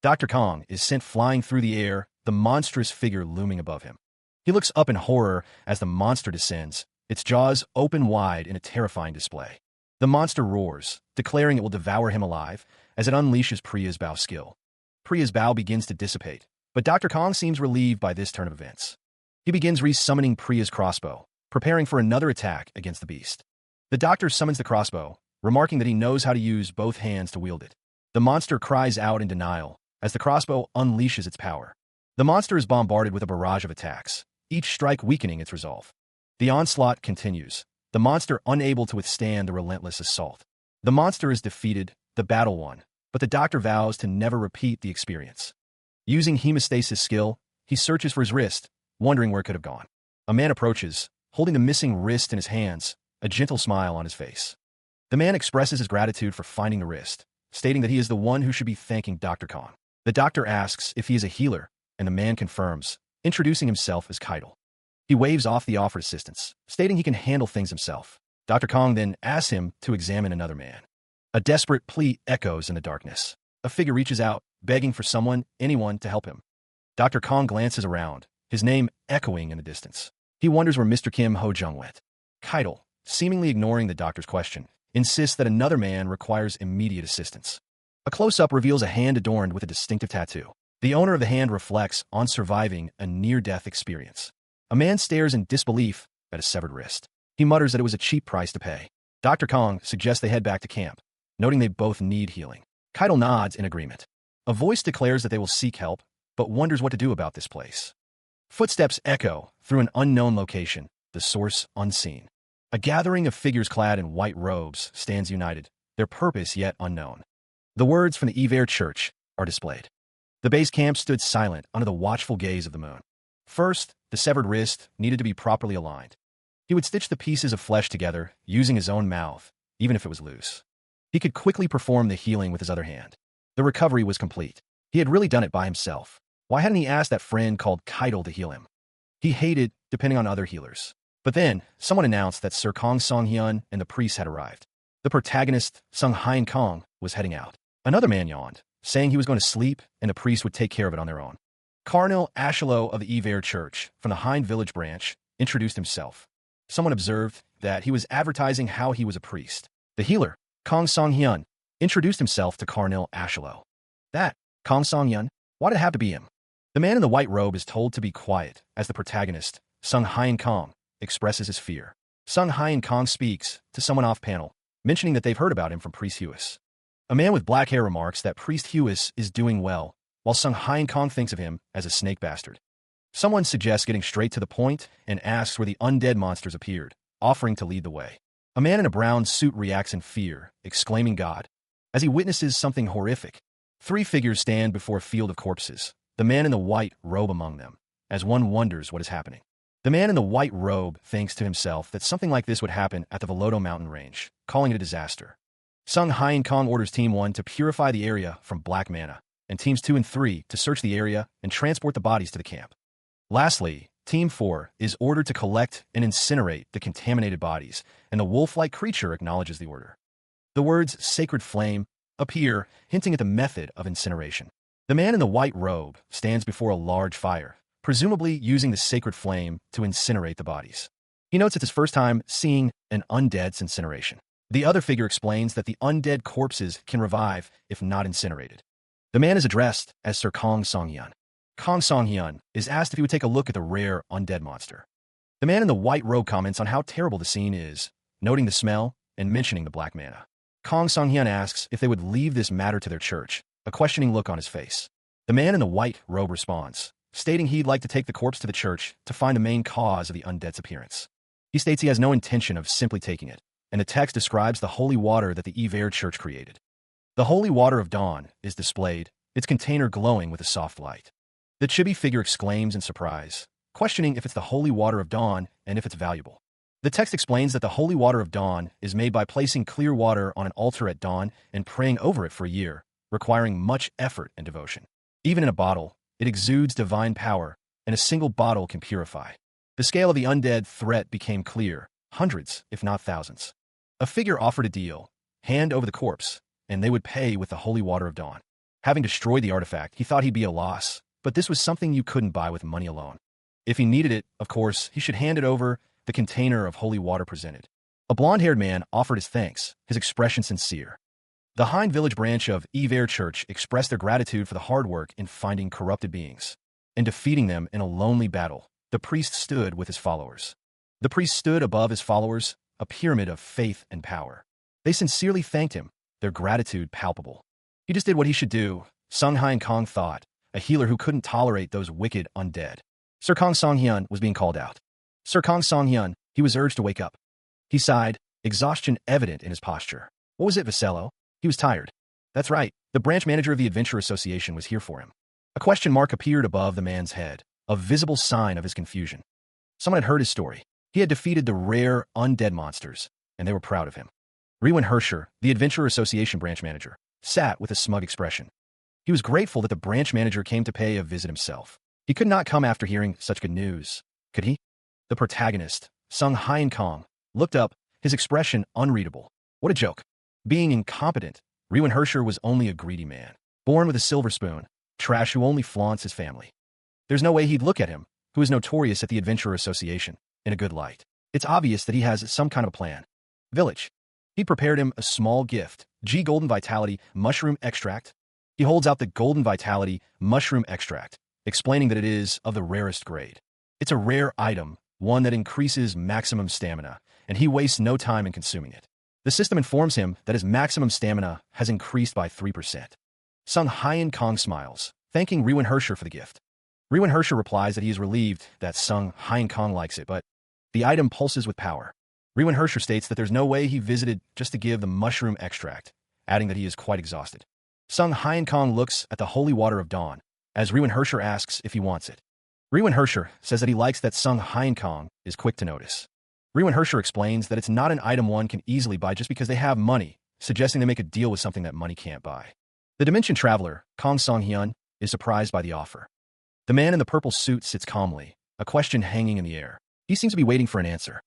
Dr. Kong is sent flying through the air, the monstrous figure looming above him. He looks up in horror as the monster descends, its jaws open wide in a terrifying display. The monster roars, declaring it will devour him alive as it unleashes Priya's bow skill. Priya's bow begins to dissipate, but Dr. Kong seems relieved by this turn of events. He begins resummoning Priya's crossbow, preparing for another attack against the beast. The doctor summons the crossbow, remarking that he knows how to use both hands to wield it. The monster cries out in denial as the crossbow unleashes its power. The monster is bombarded with a barrage of attacks, each strike weakening its resolve. The onslaught continues, the monster unable to withstand the relentless assault. The monster is defeated, the battle won, but the doctor vows to never repeat the experience. Using hemostasis skill, he searches for his wrist, wondering where it could have gone. A man approaches, holding the missing wrist in his hands, a gentle smile on his face. The man expresses his gratitude for finding the wrist, stating that he is the one who should be thanking Dr. Kong. The doctor asks if he is a healer, and the man confirms, introducing himself as Keitel. He waves off the offered assistance, stating he can handle things himself. Dr. Kong then asks him to examine another man. A desperate plea echoes in the darkness. A figure reaches out, begging for anyone to help him. Dr. Kong glances around, his name echoing in the distance. He wonders where Mr. Kim Ho-jung went. Keitel, seemingly ignoring the doctor's question, insists that another man requires immediate assistance. A close-up reveals a hand adorned with a distinctive tattoo. The owner of the hand reflects on surviving a near-death experience. A man stares in disbelief at a severed wrist. He mutters that it was a cheap price to pay. Dr. Kong suggests they head back to camp, noting they both need healing. Keitel nods in agreement. A voice declares that they will seek help, but wonders what to do about this place. Footsteps echo through an unknown location, the source unseen. A gathering of figures clad in white robes stands united, their purpose yet unknown. The words from the Iver Church are displayed. The base camp stood silent under the watchful gaze of the moon. First, the severed wrist needed to be properly aligned. He would stitch the pieces of flesh together using his own mouth, even if it was loose. He could quickly perform the healing with his other hand. The recovery was complete. He had really done it by himself. Why hadn't he asked that friend called Keitel to heal him? He hated depending on other healers. But then, someone announced that Sir Kong Song-hyun and the priest had arrived. The protagonist, Sung Hyun Kong, was heading out. Another man yawned, saying he was going to sleep and the priest would take care of it on their own. Cardinal Ashelo of the Iver Church, from the Hind Village branch, introduced himself. Someone observed that he was advertising how he was a priest. The healer, Kong Song-hyun, introduced himself to Cardinal Ashelo. That, Kong Song-hyun, why did it have to be him? The man in the white robe is told to be quiet as the protagonist, Sung Hyun Kong, expresses his fear. Sung Hyun Kong speaks to someone off-panel, mentioning that they've heard about him from Priest Hewis. A man with black hair remarks that Priest Hewis is doing well, while Sung Hyun Kong thinks of him as a snake bastard. Someone suggests getting straight to the point and asks where the undead monsters appeared, offering to lead the way. A man in a brown suit reacts in fear, exclaiming God, as he witnesses something horrific. Three figures stand before a field of corpses, the man in the white robe among them, as one wonders what is happening. The man in the white robe thinks to himself that something like this would happen at the Velodo mountain range, calling it a disaster. Sung Hyun Kong orders Team 1 to purify the area from black mana, and Teams 2 and 3 to search the area and transport the bodies to the camp. Lastly, Team 4 is ordered to collect and incinerate the contaminated bodies, and the wolf-like creature acknowledges the order. The words sacred flame appear, hinting at the method of incineration. The man in the white robe stands before a large fire, presumably using the sacred flame to incinerate the bodies. He notes it's his first time seeing an undead's incineration. The other figure explains that the undead corpses can revive if not incinerated. The man is addressed as Sir Kong Song-hyun. Kong Song-hyun is asked if he would take a look at the rare undead monster. The man in the white robe comments on how terrible the scene is, noting the smell and mentioning the black mana. Kong Song-hyun asks if they would leave this matter to their church, a questioning look on his face. The man in the white robe responds, stating he'd like to take the corpse to the church to find the main cause of the undead's appearance. He states he has no intention of simply taking it, and the text describes the holy water that the Iver Church created. The holy water of dawn is displayed, its container glowing with a soft light. The chibi figure exclaims in surprise, questioning if it's the holy water of dawn and if it's valuable. The text explains that the holy water of dawn is made by placing clear water on an altar at dawn and praying over it for a year, requiring much effort and devotion. Even in a bottle, It exudes divine power, and a single bottle can purify. The scale of the undead threat became clear, hundreds, if not thousands. A figure offered a deal, hand over the corpse, and they would pay with the holy water of dawn. Having destroyed the artifact, he thought he'd be a loss, but this was something you couldn't buy with money alone. If he needed it, of course, he should hand it over. The container of holy water presented. A blond-haired man offered his thanks, his expression sincere. The Hind village branch of Ever Church expressed their gratitude for the hard work in finding corrupted beings and defeating them in a lonely battle. The priest stood with his followers. The priest stood above his followers, a pyramid of faith and power. They sincerely thanked him, their gratitude palpable. He just did what he should do, Sung Hyun Kong thought, a healer who couldn't tolerate those wicked undead. Sir Kong Song-hyun was being called out. Sir Kong Song-hyun, he was urged to wake up. He sighed, exhaustion evident in his posture. What was it, Vasello? He was tired. That's right, the branch manager of the Adventure Association was here for him. A question mark appeared above the man's head, a visible sign of his confusion. Someone had heard his story. He had defeated the rare, undead monsters, and they were proud of him. Riwin Hersher, the Adventure Association branch manager, sat with a smug expression. He was grateful that the branch manager came to pay a visit himself. He could not come after hearing such good news, could he? The protagonist, Sung Hyun Kong, looked up, his expression unreadable. What a joke. Being incompetent, Riwin Hersher was only a greedy man, born with a silver spoon, trash who only flaunts his family. There's no way he'd look at him, who is notorious at the Adventure Association, in a good light. It's obvious that he has some kind of a plan. Village. He prepared him a small gift, Golden Vitality Mushroom Extract. He holds out the Golden Vitality Mushroom Extract, explaining that it is of the rarest grade. It's a rare item, one that increases maximum stamina, and he wastes no time in consuming it. The system informs him that his maximum stamina has increased by 3%. Sung Hyun Kong smiles, thanking Riwin Hersher for the gift. Riwin Hersher replies that he is relieved that Sung Hyun Kong likes it, but the item pulses with power. Riwin Hersher states that there's no way he visited just to give the mushroom extract, adding that he is quite exhausted. Sung Hyun Kong looks at the holy water of dawn, as Riwin Hersher asks if he wants it. Riwin Hersher says that he likes that Sung Hyun Kong is quick to notice. Riwin Hersher explains that it's not an item one can easily buy just because they have money, suggesting they make a deal with something that money can't buy. The Dimension Traveler, Kong Song-hyun, is surprised by the offer. The man in the purple suit sits calmly, a question hanging in the air. He seems to be waiting for an answer.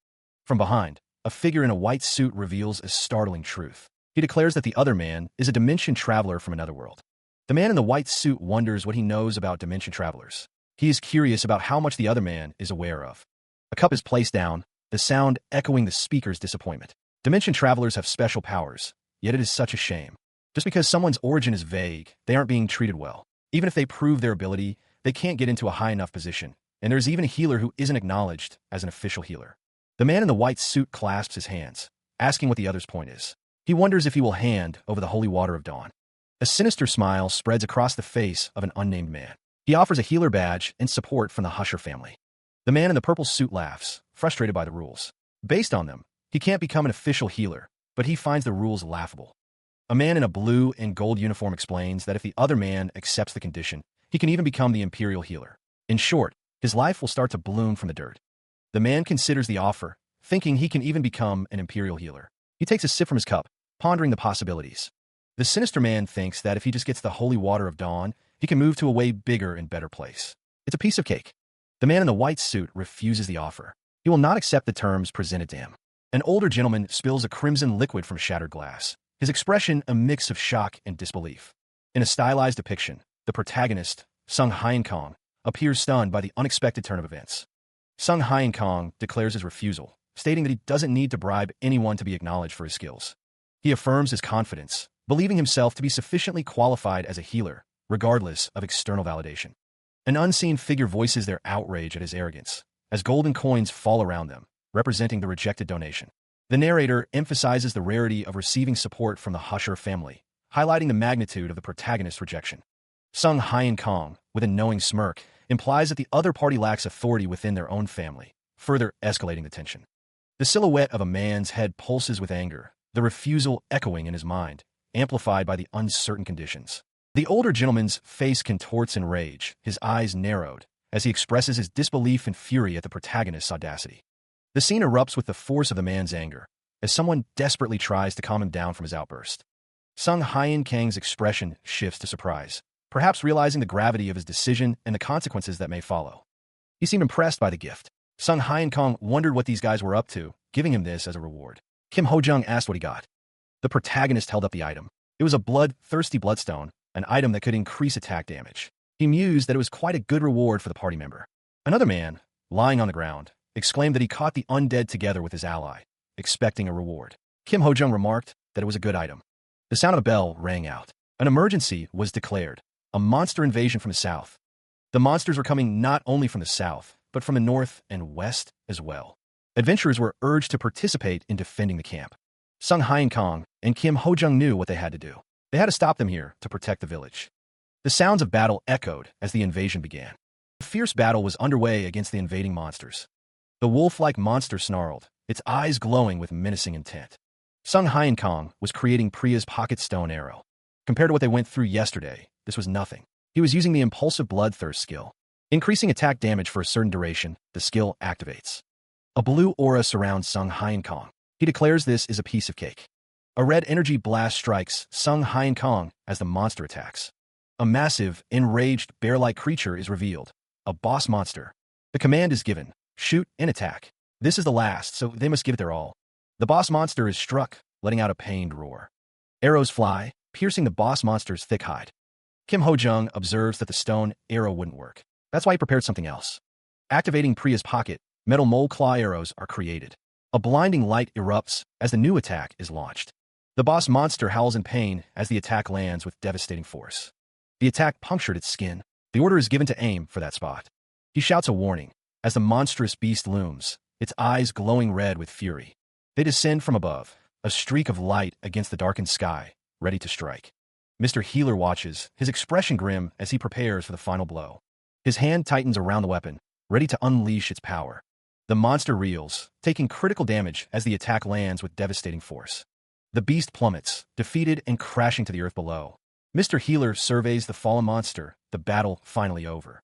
From behind, a figure in a white suit reveals a startling truth. He declares that the other man is a Dimension Traveler from another world. The man in the white suit wonders what he knows about Dimension Travelers. He is curious about how much the other man is aware of. A cup is placed down, the sound echoing the speaker's disappointment. Dimension Travelers have special powers, yet it is such a shame. Just because someone's origin is vague, they aren't being treated well. Even if they prove their ability, they can't get into a high enough position, and there's even a healer who isn't acknowledged as an official healer. The man in the white suit clasps his hands, asking what the other's point is. He wonders if he will hand over the holy water of dawn. A sinister smile spreads across the face of an unnamed man. He offers a healer badge and support from the Husher family. The man in the purple suit laughs, frustrated by the rules. Based on them, he can't become an official healer, but he finds the rules laughable. A man in a blue and gold uniform explains that if the other man accepts the condition, he can even become the imperial healer. In short, his life will start to bloom from the dirt. The man considers the offer, thinking he can even become an imperial healer. He takes a sip from his cup, pondering the possibilities. The sinister man thinks that if he just gets the holy water of dawn, he can move to a way bigger and better place. It's a piece of cake. The man in the white suit refuses the offer. He will not accept the terms presented to him. An older gentleman spills a crimson liquid from shattered glass, his expression a mix of shock and disbelief. In a stylized depiction, the protagonist, Sung Hyun Kong, appears stunned by the unexpected turn of events. Sung Hyun Kong declares his refusal, stating that he doesn't need to bribe anyone to be acknowledged for his skills. He affirms his confidence, believing himself to be sufficiently qualified as a healer, regardless of external validation. An unseen figure voices their outrage at his arrogance, as golden coins fall around them, representing the rejected donation. The narrator emphasizes the rarity of receiving support from the Husher family, highlighting the magnitude of the protagonist's rejection. Sung Hyun Kong, with a knowing smirk, implies that the other party lacks authority within their own family, further escalating the tension. The silhouette of a man's head pulses with anger, the refusal echoing in his mind, amplified by the uncertain conditions. The older gentleman's face contorts in rage, his eyes narrowed, as he expresses his disbelief and fury at the protagonist's audacity. The scene erupts with the force of the man's anger, as someone desperately tries to calm him down from his outburst. Sung Hyun Kang's expression shifts to surprise. perhaps realizing the gravity of his decision and the consequences that may follow. He seemed impressed by the gift. Sung Hyun-kong wondered what these guys were up to, giving him this as a reward. Kim Ho-jung asked what he got. The protagonist held up the item. It was a bloodthirsty bloodstone, an item that could increase attack damage. He mused that it was quite a good reward for the party member. Another man, lying on the ground, exclaimed that he caught the undead together with his ally, expecting a reward. Kim Ho-jung remarked that it was a good item. The sound of a bell rang out. An emergency was declared. A monster invasion from the south. The monsters were coming not only from the south, but from the north and west as well. Adventurers were urged to participate in defending the camp. Sung Hyun-kong and Kim Ho-jung knew what they had to do. They had to stop them here to protect the village. The sounds of battle echoed as the invasion began. A fierce battle was underway against the invading monsters. The wolf-like monster snarled, its eyes glowing with menacing intent. Sung Hyun-kong was creating Priya's pocket stone arrow. Compared to what they went through yesterday, this was nothing. He was using the impulsive bloodthirst skill. Increasing attack damage for a certain duration, the skill activates. A blue aura surrounds Sung Hyun-kong. He declares this is a piece of cake. A red energy blast strikes Sung Hyun-kong as the monster attacks. A massive, enraged, bear-like creature is revealed. A boss monster. The command is given, shoot and attack. This is the last, so they must give it their all. The boss monster is struck, letting out a pained roar. Arrows fly, piercing the boss monster's thick hide. Kim Ho-jung observes that the stone arrow wouldn't work. That's why he prepared something else. Activating Priya's pocket, metal mole claw arrows are created. A blinding light erupts as the new attack is launched. The boss monster howls in pain as the attack lands with devastating force. The attack punctured its skin. The order is given to aim for that spot. He shouts a warning as the monstrous beast looms, its eyes glowing red with fury. They descend from above, a streak of light against the darkened sky, ready to strike. Mr. Healer watches, his expression grim as he prepares for the final blow. His hand tightens around the weapon, ready to unleash its power. The monster reels, taking critical damage as the attack lands with devastating force. The beast plummets, defeated and crashing to the earth below. Mr. Healer surveys the fallen monster, the battle finally over.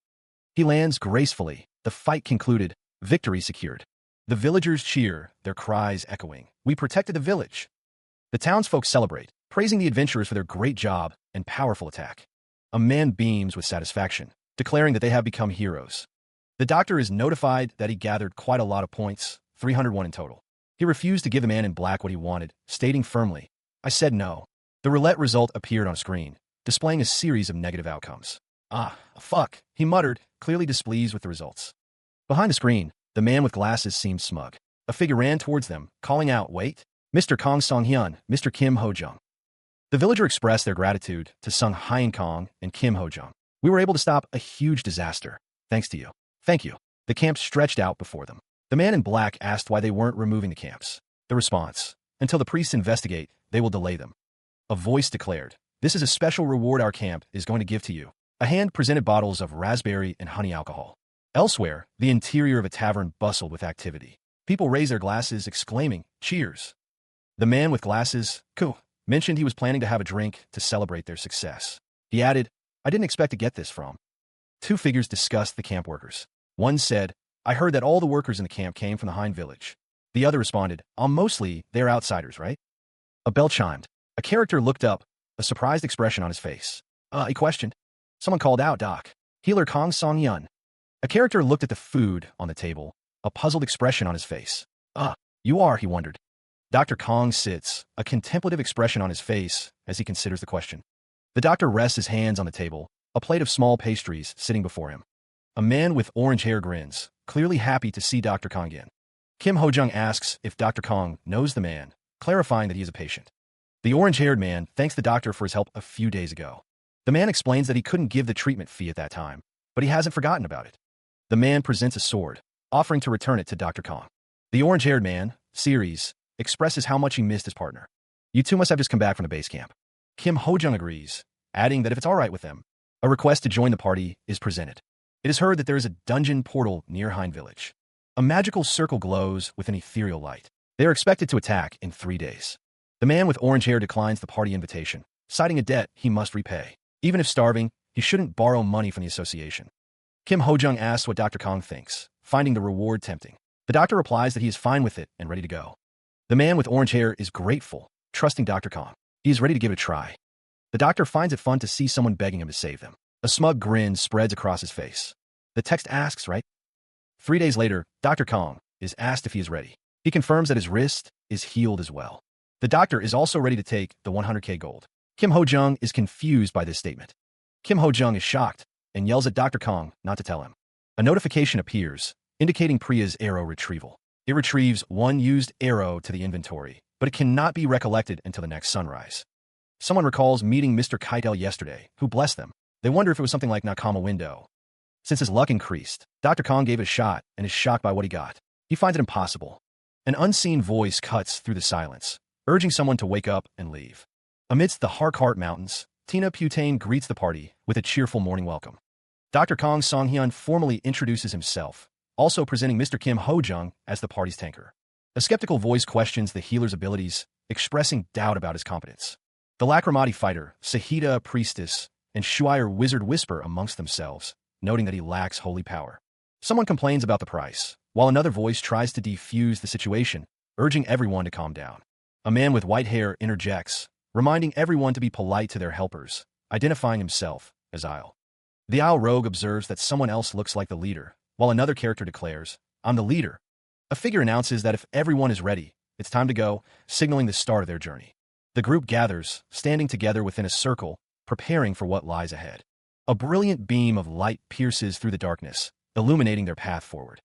He lands gracefully, the fight concluded, victory secured. The villagers cheer, their cries echoing. We protected the village. The townsfolk celebrate, praising the adventurers for their great job and powerful attack. A man beams with satisfaction, declaring that they have become heroes. The doctor is notified that he gathered quite a lot of points, 301 in total. He refused to give the man in black what he wanted, stating firmly, I said no. The roulette result appeared on screen, displaying a series of negative outcomes. Ah, fuck, he muttered, clearly displeased with the results. Behind the screen, the man with glasses seemed smug. A figure ran towards them, calling out, wait, Mr. Kong Song-hyun, Mr. Kim Ho-jung. The villager expressed their gratitude to Sung Hyun-kong and Kim Ho-jung. We were able to stop a huge disaster, thanks to you. Thank you. The camp stretched out before them. The man in black asked why they weren't removing the camps. The response, until the priests investigate, they will delay them. A voice declared, this is a special reward our camp is going to give to you. A hand presented bottles of raspberry and honey alcohol. Elsewhere, the interior of a tavern bustled with activity. People raised their glasses, exclaiming, cheers. The man with glasses, mentioned he was planning to have a drink to celebrate their success. He added, I didn't expect to get this from. Two figures discussed the camp workers. One said, I heard that all the workers in the camp came from the Hein village. The other responded, mostly, they're outsiders, right? A bell chimed. A character looked up, a surprised expression on his face. He questioned. Someone called out, Doc. Healer Kong Song-hyun. A character looked at the food on the table, a puzzled expression on his face. You are, he wondered. Dr. Kong sits, a contemplative expression on his face as he considers the question. The doctor rests his hands on the table, a plate of small pastries sitting before him. A man with orange hair grins, clearly happy to see Dr. Kong again. Kim Ho-jung asks if Dr. Kong knows the man, clarifying that he is a patient. The orange-haired man thanks the doctor for his help a few days ago. The man explains that he couldn't give the treatment fee at that time, but he hasn't forgotten about it. The man presents a sword, offering to return it to Dr. Kong. The orange-haired man, Series, expresses how much he missed his partner. You two must have just come back from the base camp. Kim Ho-jung agrees, adding that if it's all right with them, a request to join the party is presented. It is heard that there is a dungeon portal near Hein village. A magical circle glows with an ethereal light. They are expected to attack in 3 days. The man with orange hair declines the party invitation, citing a debt he must repay. Even if starving, he shouldn't borrow money from the association. Kim Ho-jung asks what Dr. Kong thinks, finding the reward tempting. The doctor replies that he is fine with it and ready to go. The man with orange hair is grateful, trusting Dr. Kong. He is ready to give it a try. The doctor finds it fun to see someone begging him to save them. A smug grin spreads across his face. The text asks, right? 3 days later, Dr. Kong is asked if he is ready. He confirms that his wrist is healed as well. The doctor is also ready to take the 100K gold. Kim Ho-jung is confused by this statement. Kim Ho-jung is shocked and yells at Dr. Kong not to tell him. A notification appears, indicating Priya's arrow retrieval. It retrieves one used arrow to the inventory, but it cannot be recollected until the next sunrise. Someone recalls meeting Mr. Keitel yesterday, who blessed them. They wonder if it was something like Nakama window. Since his luck increased, Dr. Kong gave it a shot and is shocked by what he got. He finds it impossible. An unseen voice cuts through the silence, urging someone to wake up and leave. Amidst the Harcourt Mountains, Tina Putain greets the party with a cheerful morning welcome. Dr. Kong Song-hyun formally introduces himself, also presenting Mr. Kim Ho-jung as the party's tanker. A skeptical voice questions the healer's abilities, expressing doubt about his competence. The Lacrimati fighter, Sahida priestess, and Shuire wizard whisper amongst themselves, noting that he lacks holy power. Someone complains about the price, while another voice tries to defuse the situation, urging everyone to calm down. A man with white hair interjects, reminding everyone to be polite to their helpers, identifying himself as Isle. The Isle rogue observes that someone else looks like the leader, while another character declares, "I'm the leader." A figure announces that if everyone is ready, it's time to go, signaling the start of their journey. The group gathers, standing together within a circle, preparing for what lies ahead. A brilliant beam of light pierces through the darkness, illuminating their path forward.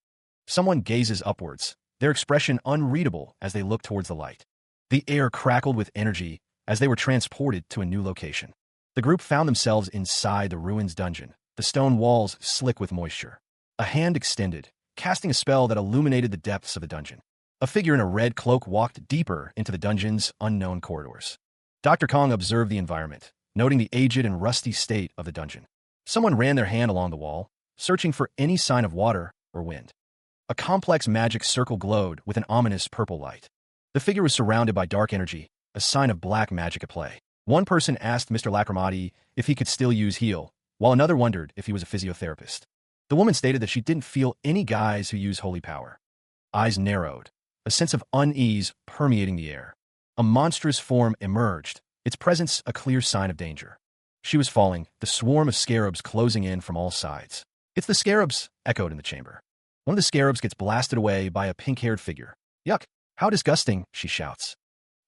Someone gazes upwards, their expression unreadable as they look towards the light. The air crackled with energy as they were transported to a new location. The group found themselves inside the ruins dungeon, the stone walls slick with moisture. A hand extended, casting a spell that illuminated the depths of the dungeon. A figure in a red cloak walked deeper into the dungeon's unknown corridors. Dr. Kong observed the environment, noting the aged and rusty state of the dungeon. Someone ran their hand along the wall, searching for any sign of water or wind. A complex magic circle glowed with an ominous purple light. The figure was surrounded by dark energy, a sign of black magic at play. One person asked Mr. Lacrimati if he could still use heal, while another wondered if he was a physiotherapist. The woman stated that she didn't feel any guys who use holy power. Eyes narrowed, a sense of unease permeating the air. A monstrous form emerged, its presence a clear sign of danger. She was falling, the swarm of scarabs closing in from all sides. "It's the scarabs," echoed in the chamber. One of the scarabs gets blasted away by a pink-haired figure. "Yuck, how disgusting," she shouts.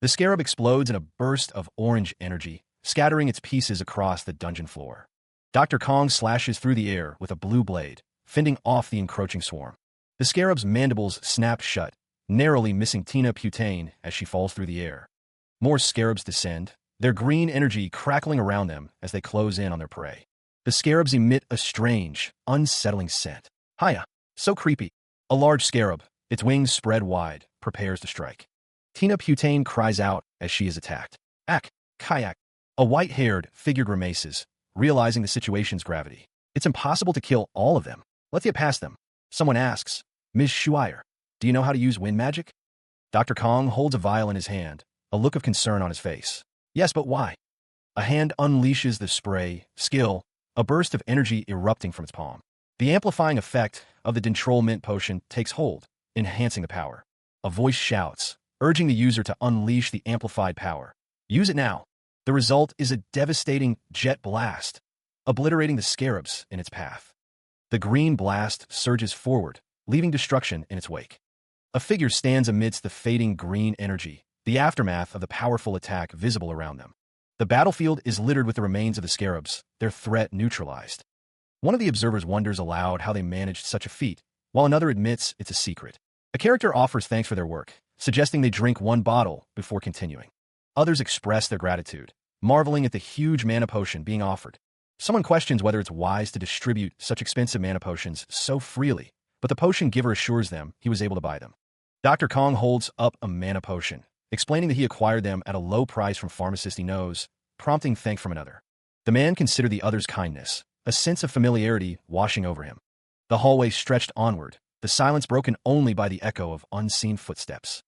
The scarab explodes in a burst of orange energy, scattering its pieces across the dungeon floor. Dr. Kong slashes through the air with a blue blade, fending off the encroaching swarm. The scarab's mandibles snap shut, narrowly missing Tina Putain as she falls through the air. More scarabs descend, their green energy crackling around them as they close in on their prey. The scarabs emit a strange, unsettling scent. Hiya, so creepy. A large scarab, its wings spread wide, prepares to strike. Tina Putain cries out as she is attacked. "Ack, kayak." A white-haired figure grimaces, realizing the situation's gravity. "It's impossible to kill all of them. Let's get past them." Someone asks, "Ms. Shuire, do you know how to use wind magic?" Dr. Kong holds a vial in his hand, a look of concern on his face. "Yes, but why?" A hand unleashes the spray, skill, a burst of energy erupting from its palm. The amplifying effect of the Dentrol Mint potion takes hold, enhancing the power. A voice shouts, urging the user to unleash the amplified power. Use it now. The result is a devastating jet blast, obliterating the scarabs in its path. The green blast surges forward, leaving destruction in its wake. A figure stands amidst the fading green energy, the aftermath of the powerful attack visible around them. The battlefield is littered with the remains of the scarabs, their threat neutralized. One of the observers wonders aloud how they managed such a feat, while another admits it's a secret. A character offers thanks for their work, suggesting they drink one bottle before continuing. Others express their gratitude, marveling at the huge mana potion being offered. Someone questions whether it's wise to distribute such expensive mana potions so freely, but the potion giver assures them he was able to buy them. Dr. Kong holds up a mana potion, explaining that he acquired them at a low price from pharmacists he knows, prompting thanks from another. The man considered the other's kindness, a sense of familiarity washing over him. The hallway stretched onward, the silence broken only by the echo of unseen footsteps.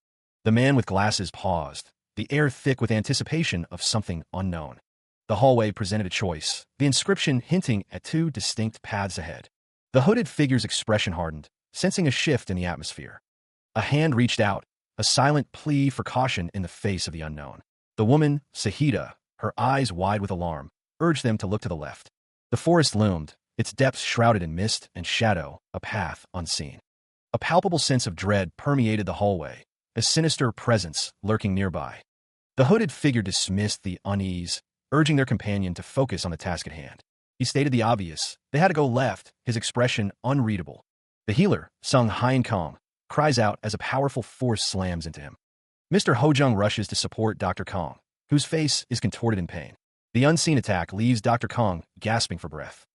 The man with glasses paused, the air thick with anticipation of something unknown. The hallway presented a choice, the inscription hinting at two distinct paths ahead. The hooded figure's expression hardened, sensing a shift in the atmosphere. A hand reached out, a silent plea for caution in the face of the unknown. The woman, Sahida, her eyes wide with alarm, urged them to look to the left. The forest loomed, its depths shrouded in mist and shadow, a path unseen. A palpable sense of dread permeated the hallway, a sinister presence lurking nearby. The hooded figure dismissed the unease, urging their companion to focus on the task at hand. He stated the obvious. They had to go left, his expression unreadable. The healer, Sung Hyen Kong, cries out as a powerful force slams into him. Mr. Hojung rushes to support Dr. Kong, whose face is contorted in pain. The unseen attack leaves Dr. Kong gasping for breath.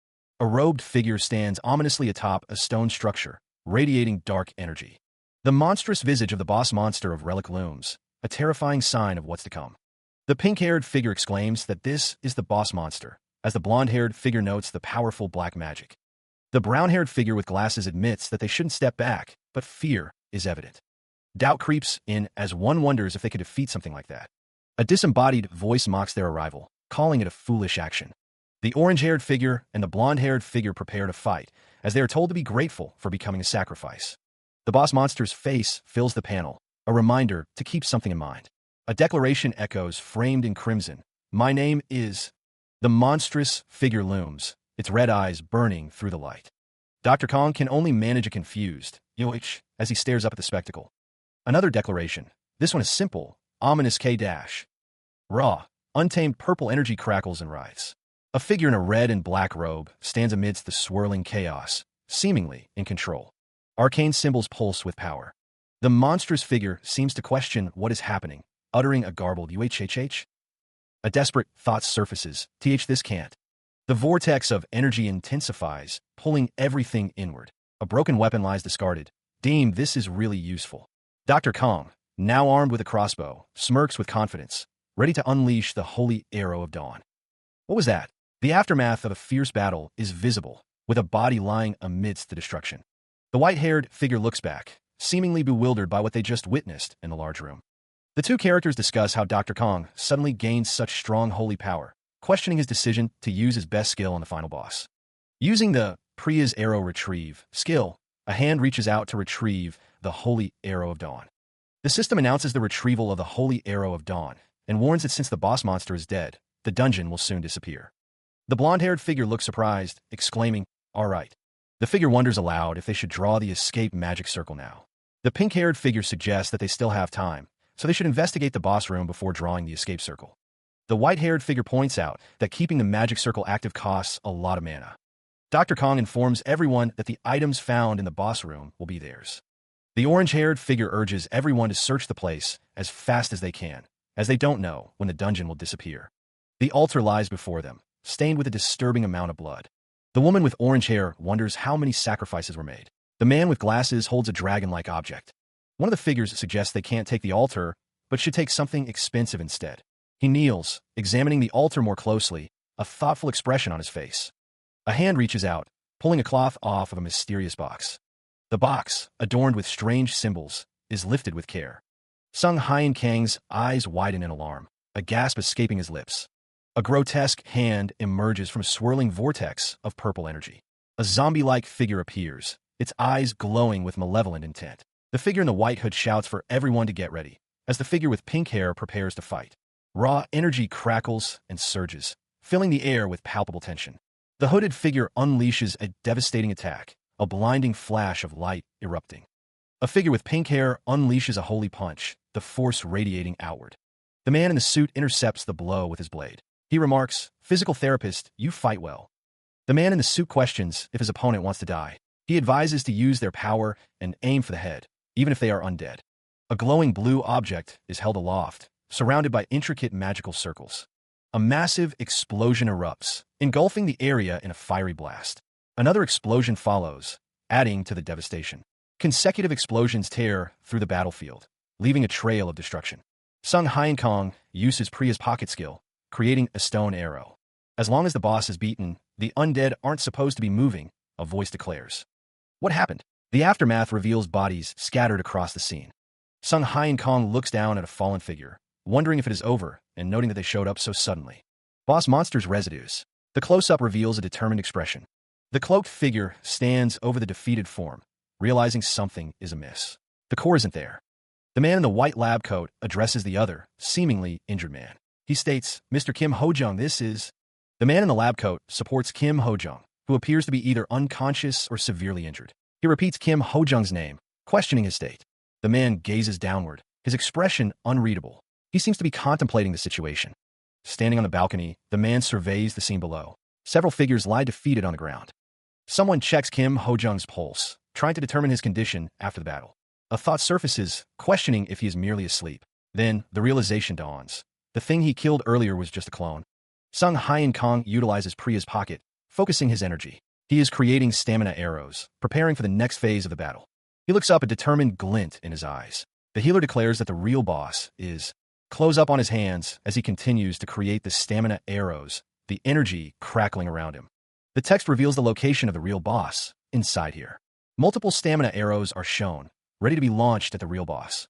A robed figure stands ominously atop a stone structure, radiating dark energy. The monstrous visage of the boss monster of Relic looms, a terrifying sign of what's to come. The pink-haired figure exclaims that this is the boss monster, as the blonde-haired figure notes the powerful black magic. The brown-haired figure with glasses admits that they shouldn't step back, but fear is evident. Doubt creeps in as one wonders if they could defeat something like that. A disembodied voice mocks their arrival, calling it a foolish action. The orange-haired figure and the blonde-haired figure prepare to fight, as they are told to be grateful for becoming a sacrifice. The boss monster's face fills the panel, a reminder to keep something in mind. A declaration echoes, framed in crimson. My name is... The monstrous figure looms, its red eyes burning through the light. Dr. Kong can only manage a confused yoich as he stares up at the spectacle. Another declaration. This one is simple, ominous K-dash. Raw, untamed purple energy crackles and writhes. A figure in a red and black robe stands amidst the swirling chaos, seemingly in control. Arcane symbols pulse with power. The monstrous figure seems to question what is happening, uttering a garbled UHHH. A desperate thought surfaces, this can't. The vortex of energy intensifies, pulling everything inward. A broken weapon lies discarded. Deem this is really useful. Dr. Kong, now armed with a crossbow, smirks with confidence, ready to unleash the holy arrow of dawn. What was that? The aftermath of a fierce battle is visible, with a body lying amidst the destruction. The white-haired figure looks back, seemingly bewildered by what they just witnessed in the large room. The two characters discuss how Dr. Kong suddenly gained such strong holy power, questioning his decision to use his best skill on the final boss. Using the Priya's Arrow Retrieve skill, a hand reaches out to retrieve the Holy Arrow of Dawn. The system announces the retrieval of the Holy Arrow of Dawn, and warns that since the boss monster is dead, the dungeon will soon disappear. The blonde-haired figure looks surprised, exclaiming, "All right." The figure wonders aloud if they should draw the escape magic circle now. The pink-haired figure suggests that they still have time, so they should investigate the boss room before drawing the escape circle. The white-haired figure points out that keeping the magic circle active costs a lot of mana. Dr. Kong informs everyone that the items found in the boss room will be theirs. The orange-haired figure urges everyone to search the place as fast as they can, as they don't know when the dungeon will disappear. The altar lies before them, stained with a disturbing amount of blood. The woman with orange hair wonders how many sacrifices were made. The man with glasses holds a dragon-like object. One of the figures suggests they can't take the altar, but should take something expensive instead. He kneels, examining the altar more closely, a thoughtful expression on his face. A hand reaches out, pulling a cloth off of a mysterious box. The box, adorned with strange symbols, is lifted with care. Sung Hyen Kang's eyes widen in alarm, a gasp escaping his lips. A grotesque hand emerges from a swirling vortex of purple energy. A zombie-like figure appears, its eyes glowing with malevolent intent. The figure in the white hood shouts for everyone to get ready, as the figure with pink hair prepares to fight. Raw energy crackles and surges, filling the air with palpable tension. The hooded figure unleashes a devastating attack, a blinding flash of light erupting. A figure with pink hair unleashes a holy punch, the force radiating outward. The man in the suit intercepts the blow with his blade. He remarks, "Physical therapist, you fight well." The man in the suit questions if his opponent wants to die. He advises to use their power and aim for the head, even if they are undead. A glowing blue object is held aloft, surrounded by intricate magical circles. A massive explosion erupts, engulfing the area in a fiery blast. Another explosion follows, adding to the devastation. Consecutive explosions tear through the battlefield, leaving a trail of destruction. Sung Hyen Kong uses Priya's pocket skill, creating a stone arrow. As long as the boss is beaten, the undead aren't supposed to be moving, a voice declares. What happened? The aftermath reveals bodies scattered across the scene. Sung Hyen Kong looks down at a fallen figure, wondering if it is over, and noting that they showed up so suddenly. Boss monster's residues. The close-up reveals a determined expression. The cloaked figure stands over the defeated form, realizing something is amiss. The core isn't there. The man in the white lab coat addresses the other, seemingly injured man. He states, "Mr. Kim Hojung, this is..." The man in the lab coat supports Kim Ho-jung, who appears to be either unconscious or severely injured. He repeats Kim Ho-jung's name, questioning his state. The man gazes downward, his expression unreadable. He seems to be contemplating the situation. Standing on the balcony, the man surveys the scene below. Several figures lie defeated on the ground. Someone checks Kim Ho-jung's pulse, trying to determine his condition after the battle. A thought surfaces, questioning if he is merely asleep. Then, the realization dawns. The thing he killed earlier was just a clone. Sung Hyun Kong utilizes Priya's pocket, focusing his energy. He is creating stamina arrows, preparing for the next phase of the battle. He looks up, a determined glint in his eyes. The healer declares that the real boss is close up on his hands as he continues to create the stamina arrows, the energy crackling around him. The text reveals the location of the real boss, inside here. Multiple stamina arrows are shown, ready to be launched at the real boss.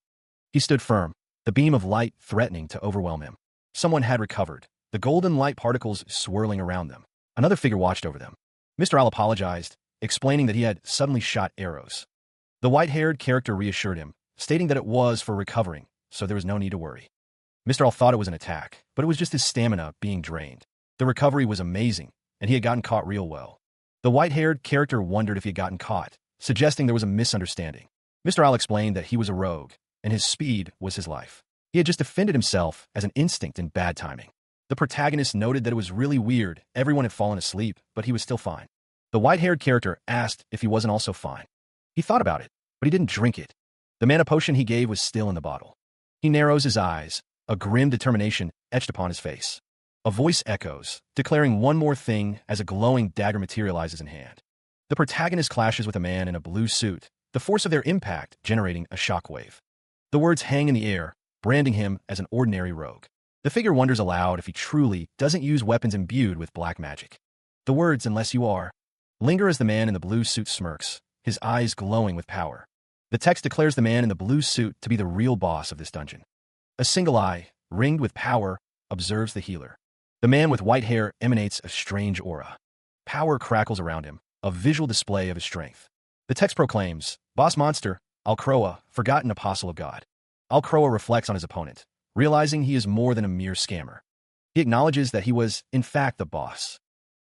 He stood firm, the beam of light threatening to overwhelm him. Someone had recovered, the golden light particles swirling around them. Another figure watched over them. Mr. Al apologized, explaining that he had suddenly shot arrows. The white-haired character reassured him, stating that it was for recovering, so there was no need to worry. Mr. Al thought it was an attack, but it was just his stamina being drained. The recovery was amazing, and he had gotten caught real well. The white-haired character wondered if he had gotten caught, suggesting there was a misunderstanding. Mr. Al explained that he was a rogue, and his speed was his life. He had just defended himself as an instinct in bad timing. The protagonist noted that it was really weird. Everyone had fallen asleep, but he was still fine. The white-haired character asked if he wasn't also fine. He thought about it, but he didn't drink it. The mana potion he gave was still in the bottle. He narrows his eyes, a grim determination etched upon his face. A voice echoes, declaring one more thing as a glowing dagger materializes in hand. The protagonist clashes with a man in a blue suit, the force of their impact generating a shockwave. The words hang in the air, branding him as an ordinary rogue. The figure wonders aloud if he truly doesn't use weapons imbued with black magic. The words, unless you are, linger as the man in the blue suit smirks, his eyes glowing with power. The text declares the man in the blue suit to be the real boss of this dungeon. A single eye, ringed with power, observes the healer. The man with white hair emanates a strange aura. Power crackles around him, a visual display of his strength. The text proclaims, Boss Monster, Al-Croa, forgotten apostle of God. Al-Croa reflects on his opponent, realizing he is more than a mere scammer. He acknowledges that he was, in fact, the boss.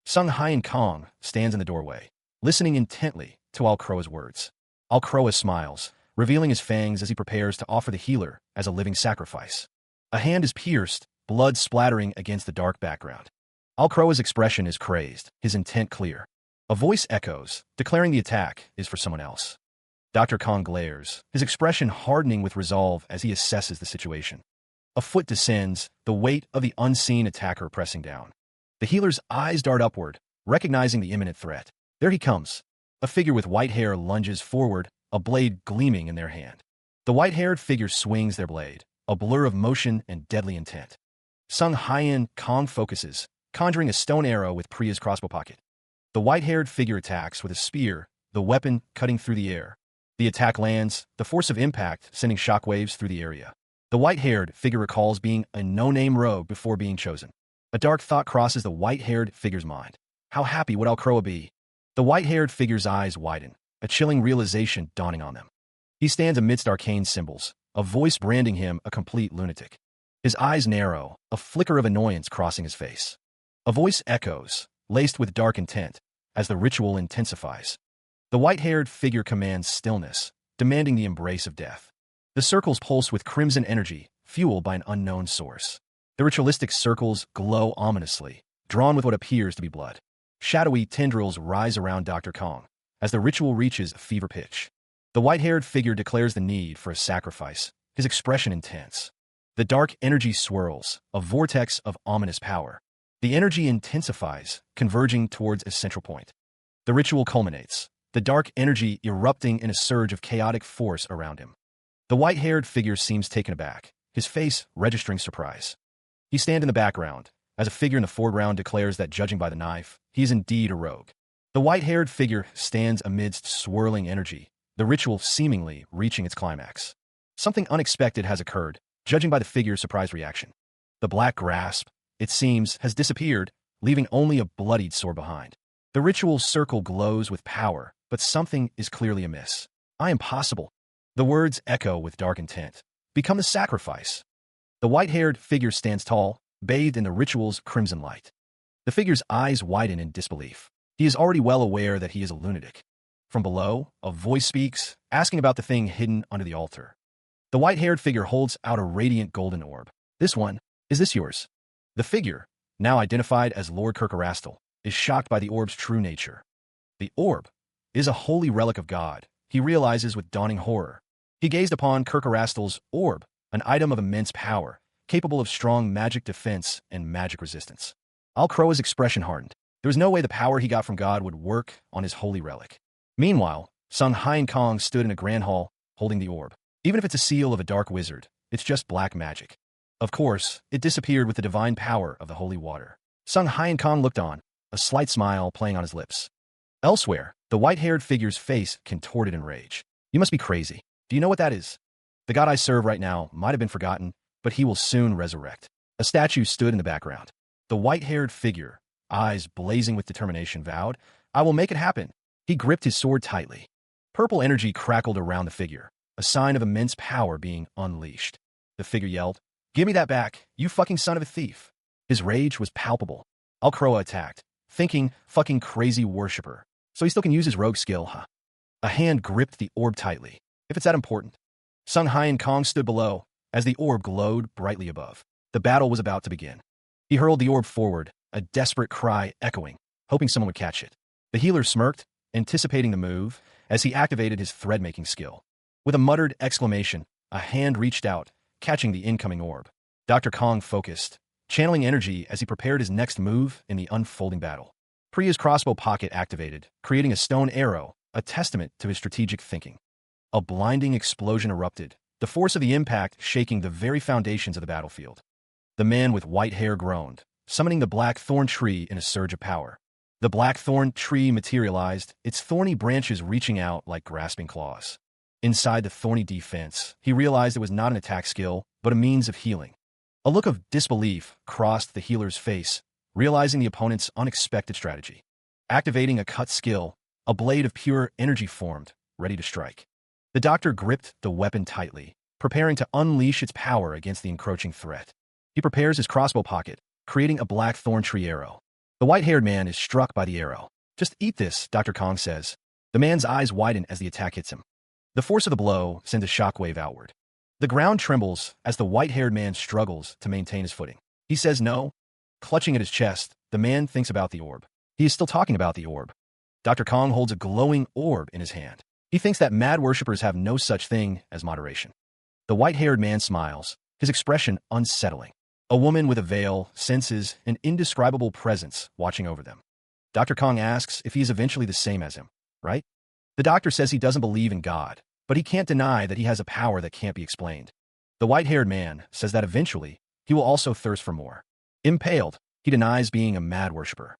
Sung Hyun Kong stands in the doorway, listening intently to Al-Croa's words. Al-Croa smiles, revealing his fangs as he prepares to offer the healer as a living sacrifice. A hand is pierced, blood splattering against the dark background. Al-Croa's expression is crazed, his intent clear. A voice echoes, declaring the attack is for someone else. Dr. Kong glares, his expression hardening with resolve as he assesses the situation. A foot descends, the weight of the unseen attacker pressing down. The healer's eyes dart upward, recognizing the imminent threat. There he comes. A figure with white hair lunges forward, a blade gleaming in their hand. The white-haired figure swings their blade, a blur of motion and deadly intent. Sung Hyun Kong focuses, conjuring a stone arrow with Priya's crossbow pocket. The white-haired figure attacks with a spear, the weapon cutting through the air. The attack lands, the force of impact sending shockwaves through the area. The white-haired figure recalls being a no-name rogue before being chosen. A dark thought crosses the white-haired figure's mind. How happy would Al-Croa be? The white-haired figure's eyes widen, a chilling realization dawning on them. He stands amidst arcane symbols, a voice branding him a complete lunatic. His eyes narrow, a flicker of annoyance crossing his face. A voice echoes, laced with dark intent, as the ritual intensifies. The white-haired figure commands stillness, demanding the embrace of death. The circles pulse with crimson energy, fueled by an unknown source. The ritualistic circles glow ominously, drawn with what appears to be blood. Shadowy tendrils rise around Dr. Kong, as the ritual reaches a fever pitch. The white-haired figure declares the need for a sacrifice, his expression intense. The dark energy swirls, a vortex of ominous power. The energy intensifies, converging towards a central point. The ritual culminates, the dark energy erupting in a surge of chaotic force around him. The white-haired figure seems taken aback, his face registering surprise. He stands in the background, as a figure in the foreground declares that judging by the knife, he is indeed a rogue. The white-haired figure stands amidst swirling energy, the ritual seemingly reaching its climax. Something unexpected has occurred, judging by the figure's surprised reaction. The black grasp, it seems, has disappeared, leaving only a bloodied sword behind. The ritual circle glows with power, but something is clearly amiss. I am possible. The words echo with dark intent. Become the sacrifice. The white-haired figure stands tall, bathed in the ritual's crimson light. The figure's eyes widen in disbelief. He is already well aware that he is a lunatic. From below, a voice speaks, asking about the thing hidden under the altar. The white-haired figure holds out a radiant golden orb. This one, is this yours? The figure, now identified as Lord Kirkarastal, is shocked by the orb's true nature. The orb is a holy relic of God, he realizes with dawning horror. He gazed upon Kirkarastal's orb, an item of immense power, capable of strong magic defense and magic resistance. Al-Croa's expression hardened. There was no way the power he got from God would work on his holy relic. Meanwhile, Sung Hien Kong stood in a grand hall, holding the orb. Even if it's a seal of a dark wizard, it's just black magic. Of course, it disappeared with the divine power of the holy water. Sung Hien Kong looked on, a slight smile playing on his lips. Elsewhere, the white-haired figure's face contorted in rage. You must be crazy. Do you know what that is? The god I serve right now might have been forgotten, but he will soon resurrect. A statue stood in the background. The white-haired figure, eyes blazing with determination, vowed, I will make it happen. He gripped his sword tightly. Purple energy crackled around the figure, a sign of immense power being unleashed. The figure yelled, Give me that back, you fucking son of a thief. His rage was palpable. Al-Croa attacked, thinking, fucking crazy worshiper. So he still can use his rogue skill, huh? A hand gripped the orb tightly. If it's that important. Sung Hien Kong stood below, as the orb glowed brightly above. The battle was about to begin. He hurled the orb forward, a desperate cry echoing, hoping someone would catch it. The healer smirked, anticipating the move, as he activated his thread-making skill. With a muttered exclamation, a hand reached out, catching the incoming orb. Dr. Kong focused, channeling energy as he prepared his next move in the unfolding battle. Priya's crossbow pocket activated, creating a stone arrow, a testament to his strategic thinking. A blinding explosion erupted, the force of the impact shaking the very foundations of the battlefield. The man with white hair groaned, summoning the black thorn tree in a surge of power. The black thorn tree materialized, its thorny branches reaching out like grasping claws. Inside the thorny defense, he realized it was not an attack skill, but a means of healing. A look of disbelief crossed the healer's face, realizing the opponent's unexpected strategy. Activating a cut skill, a blade of pure energy formed, ready to strike. The doctor gripped the weapon tightly, preparing to unleash its power against the encroaching threat. He prepares his crossbow pocket, creating a black thorn tree arrow. The white-haired man is struck by the arrow. Just eat this, Dr. Kong says. The man's eyes widen as the attack hits him. The force of the blow sends a shockwave outward. The ground trembles as the white-haired man struggles to maintain his footing. He says no. Clutching at his chest, the man thinks about the orb. He is still talking about the orb. Dr. Kong holds a glowing orb in his hand. He thinks that mad worshippers have no such thing as moderation. The white-haired man smiles, his expression unsettling. A woman with a veil senses an indescribable presence watching over them. Dr. Kong asks if he is eventually the same as him, right? The doctor says he doesn't believe in God, but he can't deny that he has a power that can't be explained. The white-haired man says that eventually, he will also thirst for more. Impaled, he denies being a mad worshiper.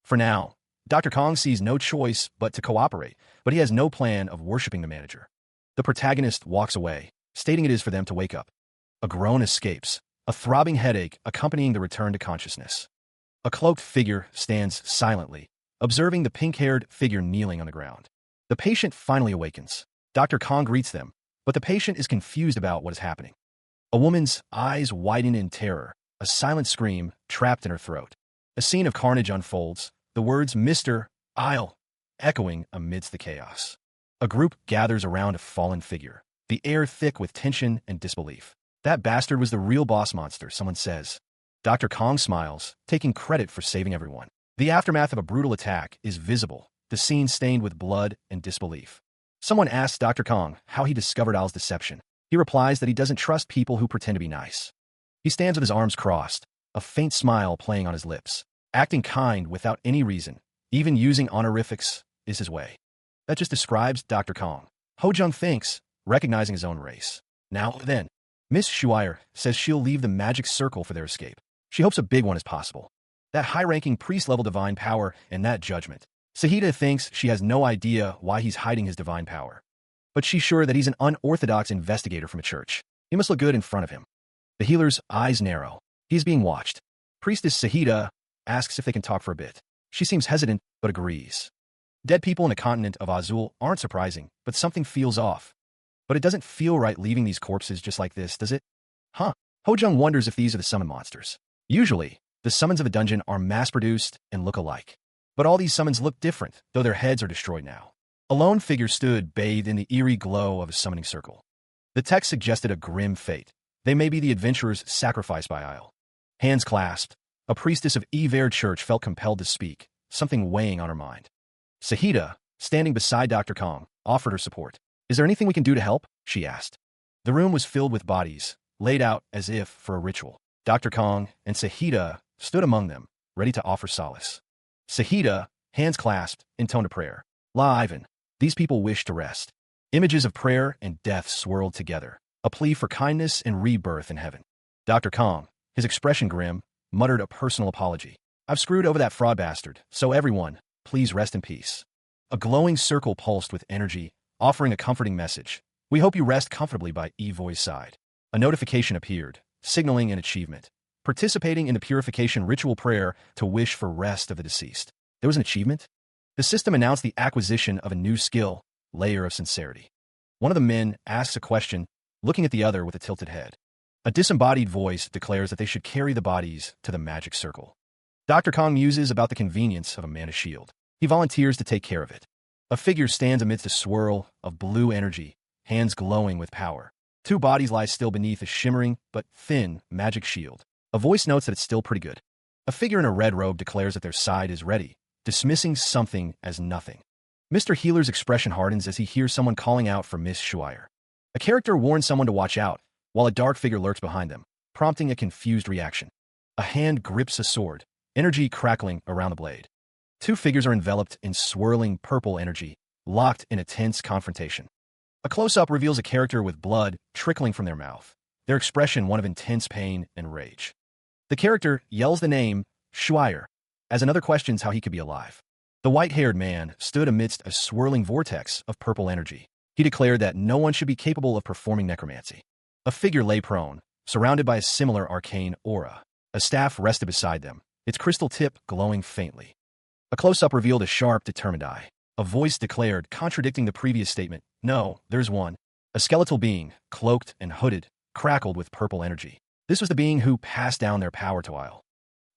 For now, Dr. Kong sees no choice but to cooperate, but he has no plan of worshipping the manager. The protagonist walks away, stating it is for them to wake up. A groan escapes, a throbbing headache accompanying the return to consciousness. A cloaked figure stands silently, observing the pink-haired figure kneeling on the ground. The patient finally awakens. Dr. Kong greets them, but the patient is confused about what is happening. A woman's eyes widen in terror, a silent scream trapped in her throat. A scene of carnage unfolds, the words Mr. I'll echoing amidst the chaos. A group gathers around a fallen figure, the air thick with tension and disbelief. That bastard was the real boss monster, someone says. Dr. Kong smiles, taking credit for saving everyone. The aftermath of a brutal attack is visible, the scene stained with blood and disbelief. Someone asks Dr. Kong how he discovered Al's deception. He replies that he doesn't trust people who pretend to be nice. He stands with his arms crossed, a faint smile playing on his lips. Acting kind without any reason, even using honorifics, is his way. That just describes Dr. Kong. Ho Jung thinks, recognizing his own race. Now then, Miss Shuire says she'll leave the magic circle for their escape. She hopes a big one is possible. That high-ranking priest-level divine power and that judgment. Sahita thinks she has no idea why he's hiding his divine power. But she's sure that he's an unorthodox investigator from a church. He must look good in front of him. The healer's eyes narrow. He's being watched. Priestess Sahita asks if they can talk for a bit. She seems hesitant, but agrees. Dead people in a continent of Azul aren't surprising, but something feels off. But it doesn't feel right leaving these corpses just like this, does it? Huh? Ho Jung wonders if these are the summon monsters. Usually, The summons of a dungeon are mass-produced and look alike. But all these summons look different, though their heads are destroyed now. A lone figure stood bathed in the eerie glow of a summoning circle. The text suggested a grim fate. They may be the adventurers sacrificed by Isle. Hands clasped, a priestess of Evere Church felt compelled to speak, something weighing on her mind. Sahida, standing beside Dr. Kong, offered her support. "Is there anything we can do to help?" she asked. The room was filled with bodies, laid out as if for a ritual. Dr. Kong and Sahida stood among them, ready to offer solace. Sahida, hands clasped, intoned a prayer. "La Ivan, these people wish to rest." Images of prayer and death swirled together, a plea for kindness and rebirth in heaven. Dr. Kong, his expression grim, muttered a personal apology. "I've screwed over that fraud bastard, so everyone, please rest in peace." A glowing circle pulsed with energy, offering a comforting message. "We hope you rest comfortably by Evoy's side." A notification appeared, signaling an achievement. Participating in the purification ritual prayer to wish for rest of the deceased. There was an achievement? The system announced the acquisition of a new skill, Layer of Sincerity. One of the men asks a question, looking at the other with a tilted head. A disembodied voice declares that they should carry the bodies to the magic circle. Dr. Kong muses about the convenience of a mana shield. He volunteers to take care of it. A figure stands amidst a swirl of blue energy, hands glowing with power. Two bodies lie still beneath a shimmering but thin magic shield. A voice notes that it's still pretty good. A figure in a red robe declares that their side is ready, dismissing something as nothing. Mr. Healer's expression hardens as he hears someone calling out for Miss Schweier. A character warns someone to watch out, while a dark figure lurks behind them, prompting a confused reaction. A hand grips a sword, energy crackling around the blade. Two figures are enveloped in swirling purple energy, locked in a tense confrontation. A close-up reveals a character with blood trickling from their mouth, their expression one of intense pain and rage. The character yells the name, Schweier, as another questions how he could be alive. The white-haired man stood amidst a swirling vortex of purple energy. He declared that no one should be capable of performing necromancy. A figure lay prone, surrounded by a similar arcane aura. A staff rested beside them, its crystal tip glowing faintly. A close-up revealed a sharp, determined eye. A voice declared, contradicting the previous statement, "No, there's one." A skeletal being, cloaked and hooded, crackled with purple energy. This was the being who passed down their power to Isle.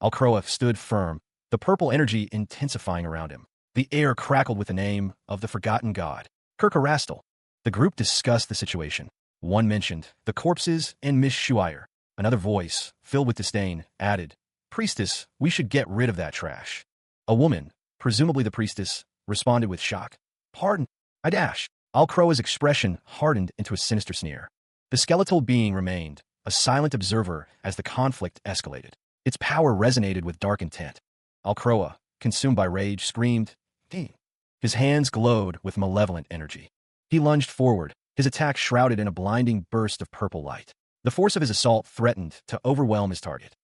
Alcroa stood firm, the purple energy intensifying around him. The air crackled with the name of the forgotten god, Kirkarastal. The group discussed the situation. One mentioned the corpses and Miss Schweier. Another voice, filled with disdain, added, "Priestess, we should get rid of that trash." A woman, presumably the priestess, responded with shock. "Pardon, I dash." Alcroa's expression hardened into a sinister sneer. The skeletal being remained, a silent observer as the conflict escalated. Its power resonated with dark intent. Alcroa, consumed by rage, screamed, "Ding!" His hands glowed with malevolent energy. He lunged forward, his attack shrouded in a blinding burst of purple light. The force of his assault threatened to overwhelm his target.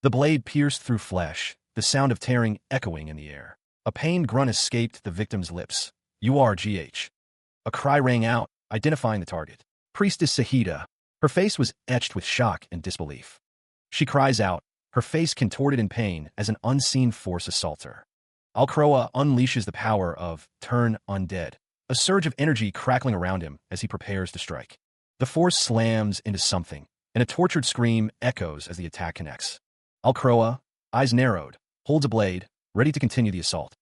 The blade pierced through flesh, the sound of tearing echoing in the air. A pained grunt escaped the victim's lips. "You are GH." A cry rang out, identifying the target. Priestess Sahida. Her face was etched with shock and disbelief. She cries out, her face contorted in pain as an unseen force assaults her. Alcroa unleashes the power of Turn Undead, a surge of energy crackling around him as he prepares to strike. The force slams into something, and a tortured scream echoes as the attack connects. Alcroa, eyes narrowed, holds a blade, ready to continue the assault.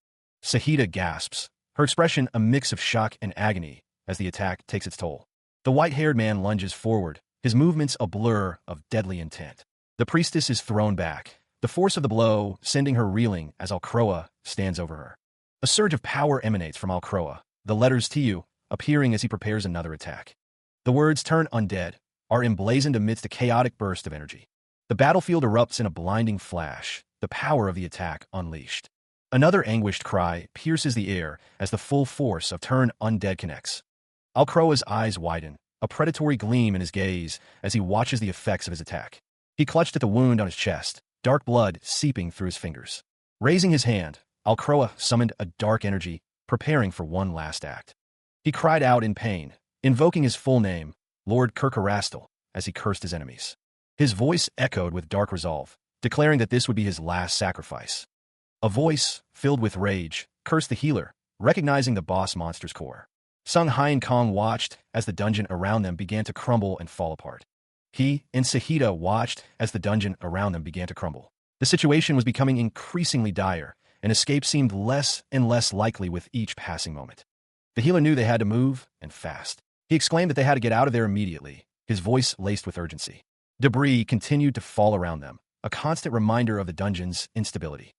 Sahida gasps, her expression a mix of shock and agony as the attack takes its toll. The white-haired man lunges forward, his movements a blur of deadly intent. The priestess is thrown back, the force of the blow sending her reeling as Alcroa stands over her. A surge of power emanates from Alcroa, the letters TU appearing as he prepares another attack. The words Turn Undead are emblazoned amidst a chaotic burst of energy. The battlefield erupts in a blinding flash, the power of the attack unleashed. Another anguished cry pierces the air as the full force of Turn Undead connects. Alcroa's eyes widen, a predatory gleam in his gaze as he watches the effects of his attack. He clutched at the wound on his chest, dark blood seeping through his fingers. Raising his hand, Alcroa summoned a dark energy, preparing for one last act. He cried out in pain, invoking his full name, Lord Kirkarastal, as he cursed his enemies. His voice echoed with dark resolve, declaring that this would be his last sacrifice. A voice, filled with rage, cursed the healer, recognizing the boss monster's core. Sung Hai and Kong watched as the dungeon around them began to crumble and fall apart. He and Sahida watched as the dungeon around them began to crumble. The situation was becoming increasingly dire, and escape seemed less and less likely with each passing moment. The healer knew they had to move, and fast. He exclaimed that they had to get out of there immediately, his voice laced with urgency. Debris continued to fall around them, a constant reminder of the dungeon's instability.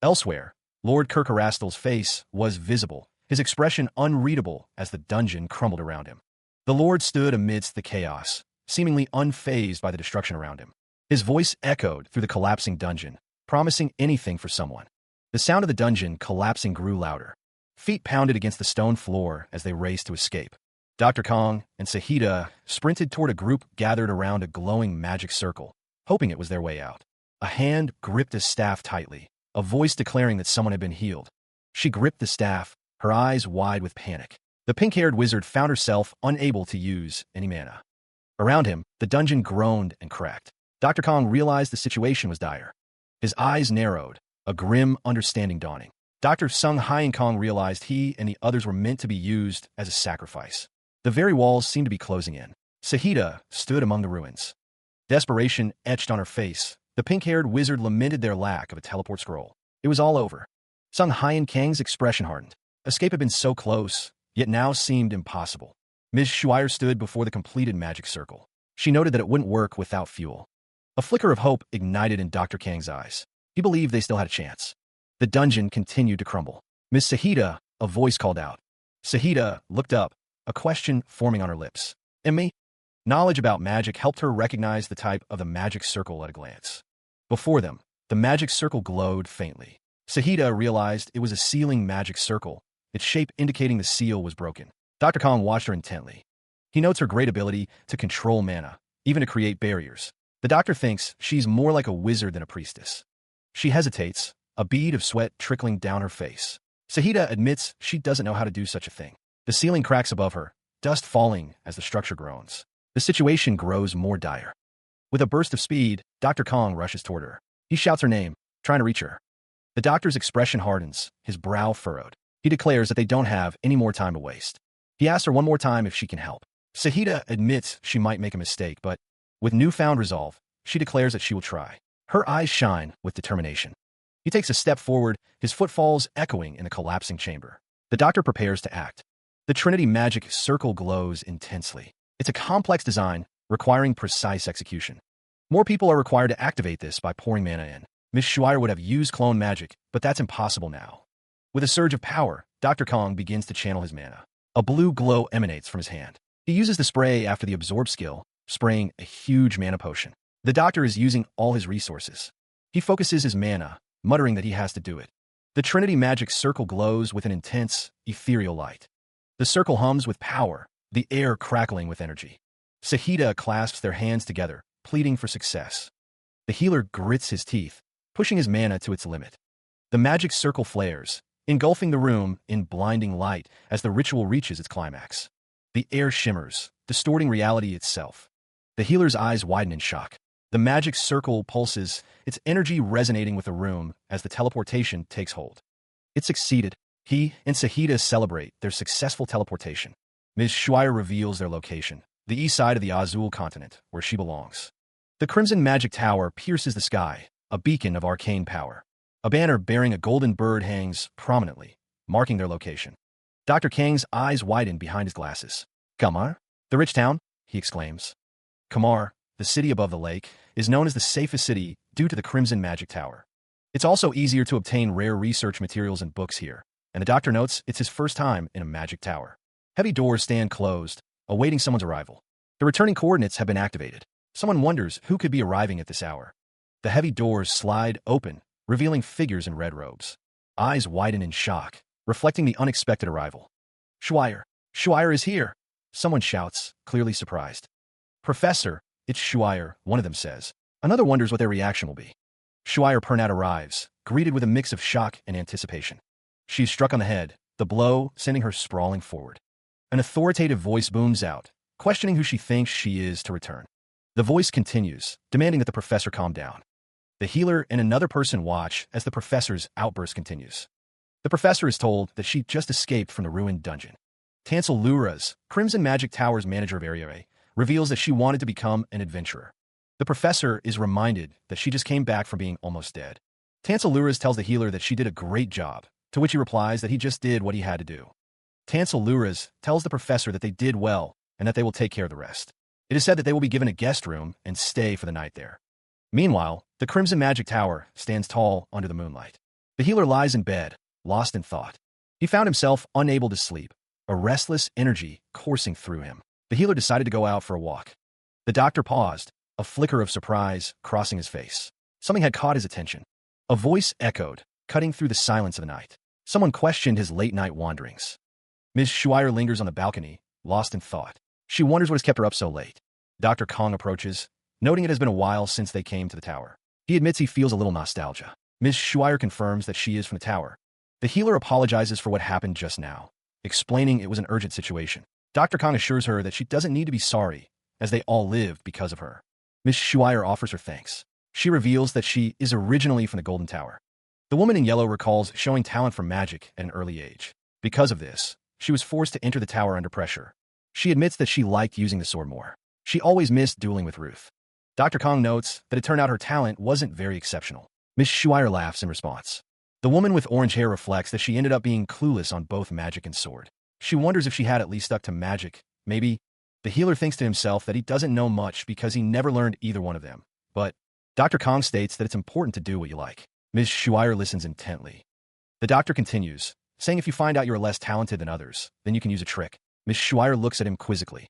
Elsewhere, Lord Kirkarastal's face was visible, his expression unreadable as the dungeon crumbled around him. The Lord stood amidst the chaos, seemingly unfazed by the destruction around him. His voice echoed through the collapsing dungeon, promising anything for someone. The sound of the dungeon collapsing grew louder. Feet pounded against the stone floor as they raced to escape. Dr. Kong and Sahida sprinted toward a group gathered around a glowing magic circle, hoping it was their way out. A hand gripped a staff tightly, a voice declaring that someone had been healed. She gripped the staff, her eyes wide with panic. The pink-haired wizard found herself unable to use any mana. Around him, the dungeon groaned and cracked. Dr. Kong realized the situation was dire. His eyes narrowed, a grim understanding dawning. Dr. Sung Hyen Kong realized he and the others were meant to be used as a sacrifice. The very walls seemed to be closing in. Sahida stood among the ruins. Desperation etched on her face. The pink-haired wizard lamented their lack of a teleport scroll. It was all over. Sung Hyen Kang's expression hardened. Escape had been so close, yet now seemed impossible. Ms. Shuire stood before the completed magic circle. She noted that it wouldn't work without fuel. A flicker of hope ignited in Dr. Kang's eyes. He believed they still had a chance. The dungeon continued to crumble. Miss Sahida, a voice called out. Sahida looked up, a question forming on her lips. And me? Knowledge about magic helped her recognize the type of the magic circle at a glance. Before them, the magic circle glowed faintly. Sahida realized it was a sealing magic circle, its shape indicating the seal was broken. Dr. Kong watched her intently. He notes her great ability to control mana, even to create barriers. The doctor thinks she's more like a wizard than a priestess. She hesitates, a bead of sweat trickling down her face. Sahida admits she doesn't know how to do such a thing. The ceiling cracks above her, dust falling as the structure groans. The situation grows more dire. With a burst of speed, Dr. Kong rushes toward her. He shouts her name, trying to reach her. The doctor's expression hardens, his brow furrowed. He declares that they don't have any more time to waste. He asks her one more time if she can help. Sahida admits she might make a mistake, but with newfound resolve, she declares that she will try. Her eyes shine with determination. He takes a step forward, his footfalls echoing in the collapsing chamber. The doctor prepares to act. The Trinity magic circle glows intensely. It's a complex design, requiring precise execution. More people are required to activate this by pouring mana in. Miss Shuire would have used clone magic, but that's impossible now. With a surge of power, Dr. Kong begins to channel his mana. A blue glow emanates from his hand. He uses the spray after the absorb skill, spraying a huge mana potion. The doctor is using all his resources. He focuses his mana, muttering that he has to do it. The Trinity magic circle glows with an intense, ethereal light. The circle hums with power, the air crackling with energy. Sahida clasps their hands together, pleading for success. The healer grits his teeth, pushing his mana to its limit. The magic circle flares, engulfing the room in blinding light as the ritual reaches its climax. The air shimmers, distorting reality itself. The healer's eyes widen in shock. The magic circle pulses, its energy resonating with the room as the teleportation takes hold. It succeeded. He and Sahida celebrate their successful teleportation. Ms. Shuire reveals their location, the east side of the Azul continent, where she belongs. The Crimson Magic Tower pierces the sky, a beacon of arcane power. A banner bearing a golden bird hangs prominently, marking their location. Dr. Kang's eyes widen behind his glasses. Kamar? The rich town? He exclaims. Kamar, the city above the lake, is known as the safest city due to the Crimson Magic Tower. It's also easier to obtain rare research materials and books here, and the doctor notes it's his first time in a magic tower. Heavy doors stand closed, awaiting someone's arrival. The returning coordinates have been activated. Someone wonders who could be arriving at this hour. The heavy doors slide open, revealing figures in red robes. Eyes widen in shock, reflecting the unexpected arrival. Shuire! Shuire is here! Someone shouts, clearly surprised. Professor, it's Shuire, one of them says. Another wonders what their reaction will be. Shuire Pernat arrives, greeted with a mix of shock and anticipation. She's struck on the head, the blow sending her sprawling forward. An authoritative voice booms out, questioning who she thinks she is to return. The voice continues, demanding that the professor calm down. The healer and another person watch as the professor's outburst continues. The professor is told that she just escaped from the ruined dungeon. Tansel Luras, Crimson Magic Tower's manager of Area A, reveals that she wanted to become an adventurer. The professor is reminded that she just came back from being almost dead. Tansaluras tells the healer that she did a great job, to which he replies that he just did what he had to do. Tansaluras tells the professor that they did well and that they will take care of the rest. It is said that they will be given a guest room and stay for the night there. Meanwhile, the Crimson Magic Tower stands tall under the moonlight. The healer lies in bed, lost in thought. He found himself unable to sleep, a restless energy coursing through him. The healer decided to go out for a walk. The doctor paused, a flicker of surprise crossing his face. Something had caught his attention. A voice echoed, cutting through the silence of the night. Someone questioned his late-night wanderings. Ms. Shuire lingers on the balcony, lost in thought. She wonders what has kept her up so late. Dr. Kong approaches, noting it has been a while since they came to the tower. He admits he feels a little nostalgia. Ms. Shuire confirms that she is from the tower. The healer apologizes for what happened just now, explaining it was an urgent situation. Dr. Kong assures her that she doesn't need to be sorry, as they all lived because of her. Ms. Shuire offers her thanks. She reveals that she is originally from the Golden Tower. The woman in yellow recalls showing talent for magic at an early age. Because of this, she was forced to enter the tower under pressure. She admits that she liked using the sword more. She always missed dueling with Ruth. Dr. Kong notes that it turned out her talent wasn't very exceptional. Ms. Shuire laughs in response. The woman with orange hair reflects that she ended up being clueless on both magic and sword. She wonders if she had at least stuck to magic. Maybe. The healer thinks to himself that he doesn't know much because he never learned either one of them. But Dr. Kong states that it's important to do what you like. Ms. Shuire listens intently. The doctor continues, saying if you find out you're less talented than others, then you can use a trick. Ms. Shuire looks at him quizzically.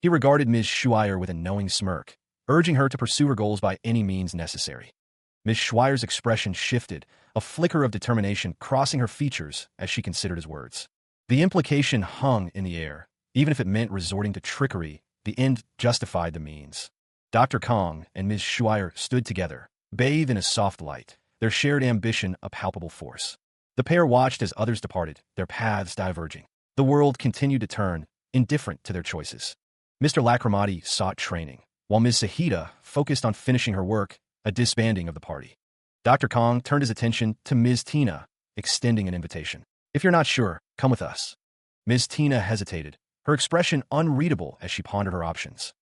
He regarded Ms. Shuire with a knowing smirk, urging her to pursue her goals by any means necessary. Ms. Shuire's expression shifted, a flicker of determination crossing her features as she considered his words. The implication hung in the air. Even if it meant resorting to trickery, the end justified the means. Dr. Kong and Ms. Shuire stood together, bathed in a soft light, their shared ambition a palpable force. The pair watched as others departed, their paths diverging. The world continued to turn, indifferent to their choices. Mr. Lacrimati sought training, while Ms. Sahita focused on finishing her work, a disbanding of the party. Dr. Kong turned his attention to Ms. Tina, extending an invitation. If you're not sure, come with us. Ms. Tina hesitated, her expression unreadable as she pondered her options.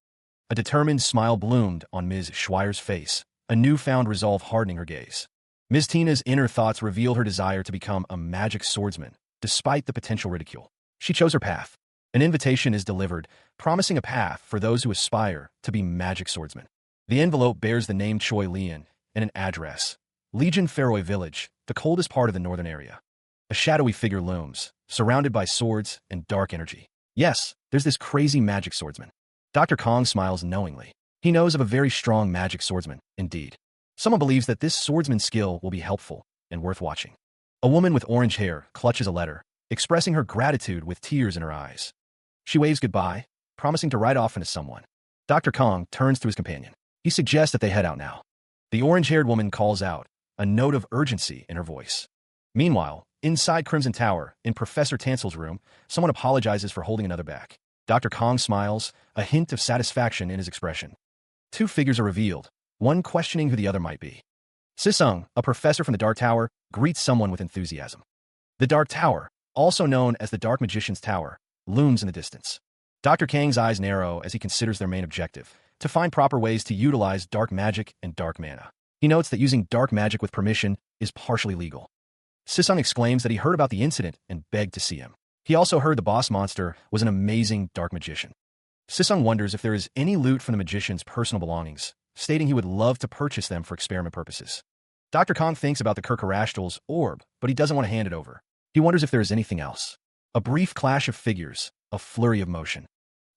A determined smile bloomed on Ms. Shuire's face, a newfound resolve hardening her gaze. Ms. Tina's inner thoughts revealed her desire to become a magic swordsman, despite the potential ridicule. She chose her path. An invitation is delivered, promising a path for those who aspire to be magic swordsmen. The envelope bears the name Choi Lian and an address. Legion Faroe Village, the coldest part of the northern area. A shadowy figure looms, surrounded by swords and dark energy. Yes, there's this crazy magic swordsman. Dr. Kong smiles knowingly. He knows of a very strong magic swordsman, indeed. Someone believes that this swordsman's skill will be helpful and worth watching. A woman with orange hair clutches a letter, expressing her gratitude with tears in her eyes. She waves goodbye, promising to ride off into someone. Dr. Kong turns to his companion. He suggests that they head out now. The orange-haired woman calls out, a note of urgency in her voice. Meanwhile, inside Crimson Tower, in Professor Tansel's room, someone apologizes for holding another back. Dr. Kong smiles, a hint of satisfaction in his expression. Two figures are revealed, one questioning who the other might be. Sisung, a professor from the Dark Tower, greets someone with enthusiasm. The Dark Tower, also known as the Dark Magician's Tower, looms in the distance. Dr. Kang's eyes narrow as he considers their main objective, to find proper ways to utilize dark magic and dark mana. He notes that using dark magic with permission is partially legal. Sisung exclaims that he heard about the incident and begged to see him. He also heard the boss monster was an amazing dark magician. Sisung wonders if there is any loot from the magician's personal belongings, stating he would love to purchase them for experiment purposes. Dr. Kong thinks about the Kirkarashtal's orb, but he doesn't want to hand it over. He wonders if there is anything else. A brief clash of figures, a flurry of motion.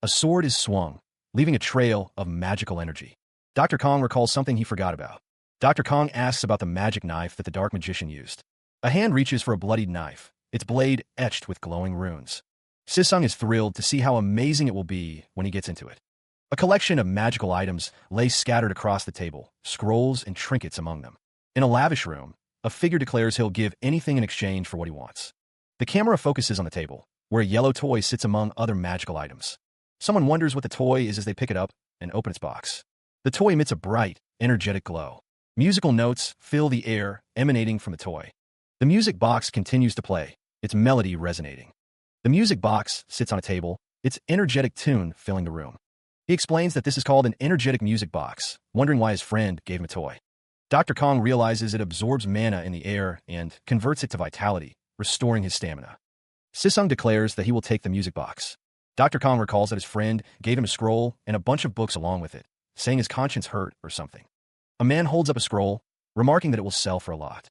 A sword is swung, leaving a trail of magical energy. Dr. Kong recalls something he forgot about. Dr. Kong asks about the magic knife that the dark magician used. A hand reaches for a bloodied knife, its blade etched with glowing runes. Sisung is thrilled to see how amazing it will be when he gets into it. A collection of magical items lay scattered across the table, scrolls and trinkets among them. In a lavish room, a figure declares he'll give anything in exchange for what he wants. The camera focuses on the table, where a yellow toy sits among other magical items. Someone wonders what the toy is as they pick it up and open its box. The toy emits a bright, energetic glow. Musical notes fill the air emanating from the toy. The music box continues to play, its melody resonating. The music box sits on a table, its energetic tune filling the room. He explains that this is called an energetic music box, wondering why his friend gave him a toy. Dr. Kong realizes it absorbs mana in the air and converts it to vitality, restoring his stamina. Sisung declares that he will take the music box. Dr. Kong recalls that his friend gave him a scroll and a bunch of books along with it, saying his conscience hurt or something. A man holds up a scroll, remarking that it will sell for a lot.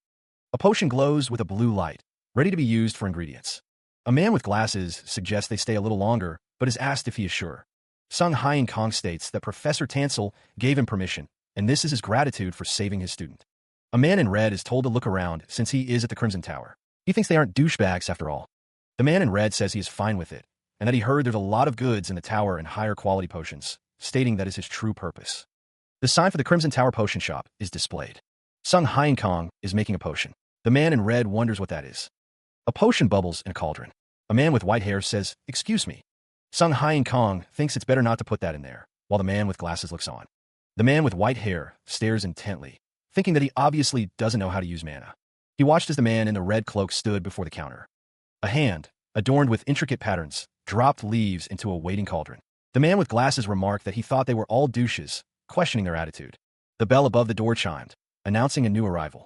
A potion glows with a blue light, ready to be used for ingredients. A man with glasses suggests they stay a little longer, but is asked if he is sure. Sung Hyen Kong states that Professor Tansel gave him permission, and this is his gratitude for saving his student. A man in red is told to look around since he is at the Crimson Tower. He thinks they aren't douchebags after all. The man in red says he is fine with it, and that he heard there's a lot of goods in the tower and higher quality potions, stating that is his true purpose. The sign for the Crimson Tower potion shop is displayed. Sung Hyen Kong is making a potion. The man in red wonders what that is. A potion bubbles in a cauldron. A man with white hair says, "Excuse me." Sung Hyen Kong thinks it's better not to put that in there, while the man with glasses looks on. The man with white hair stares intently, thinking that he obviously doesn't know how to use mana. He watched as the man in the red cloak stood before the counter. A hand, adorned with intricate patterns, dropped leaves into a waiting cauldron. The man with glasses remarked that he thought they were all douches, questioning their attitude. The bell above the door chimed, announcing a new arrival.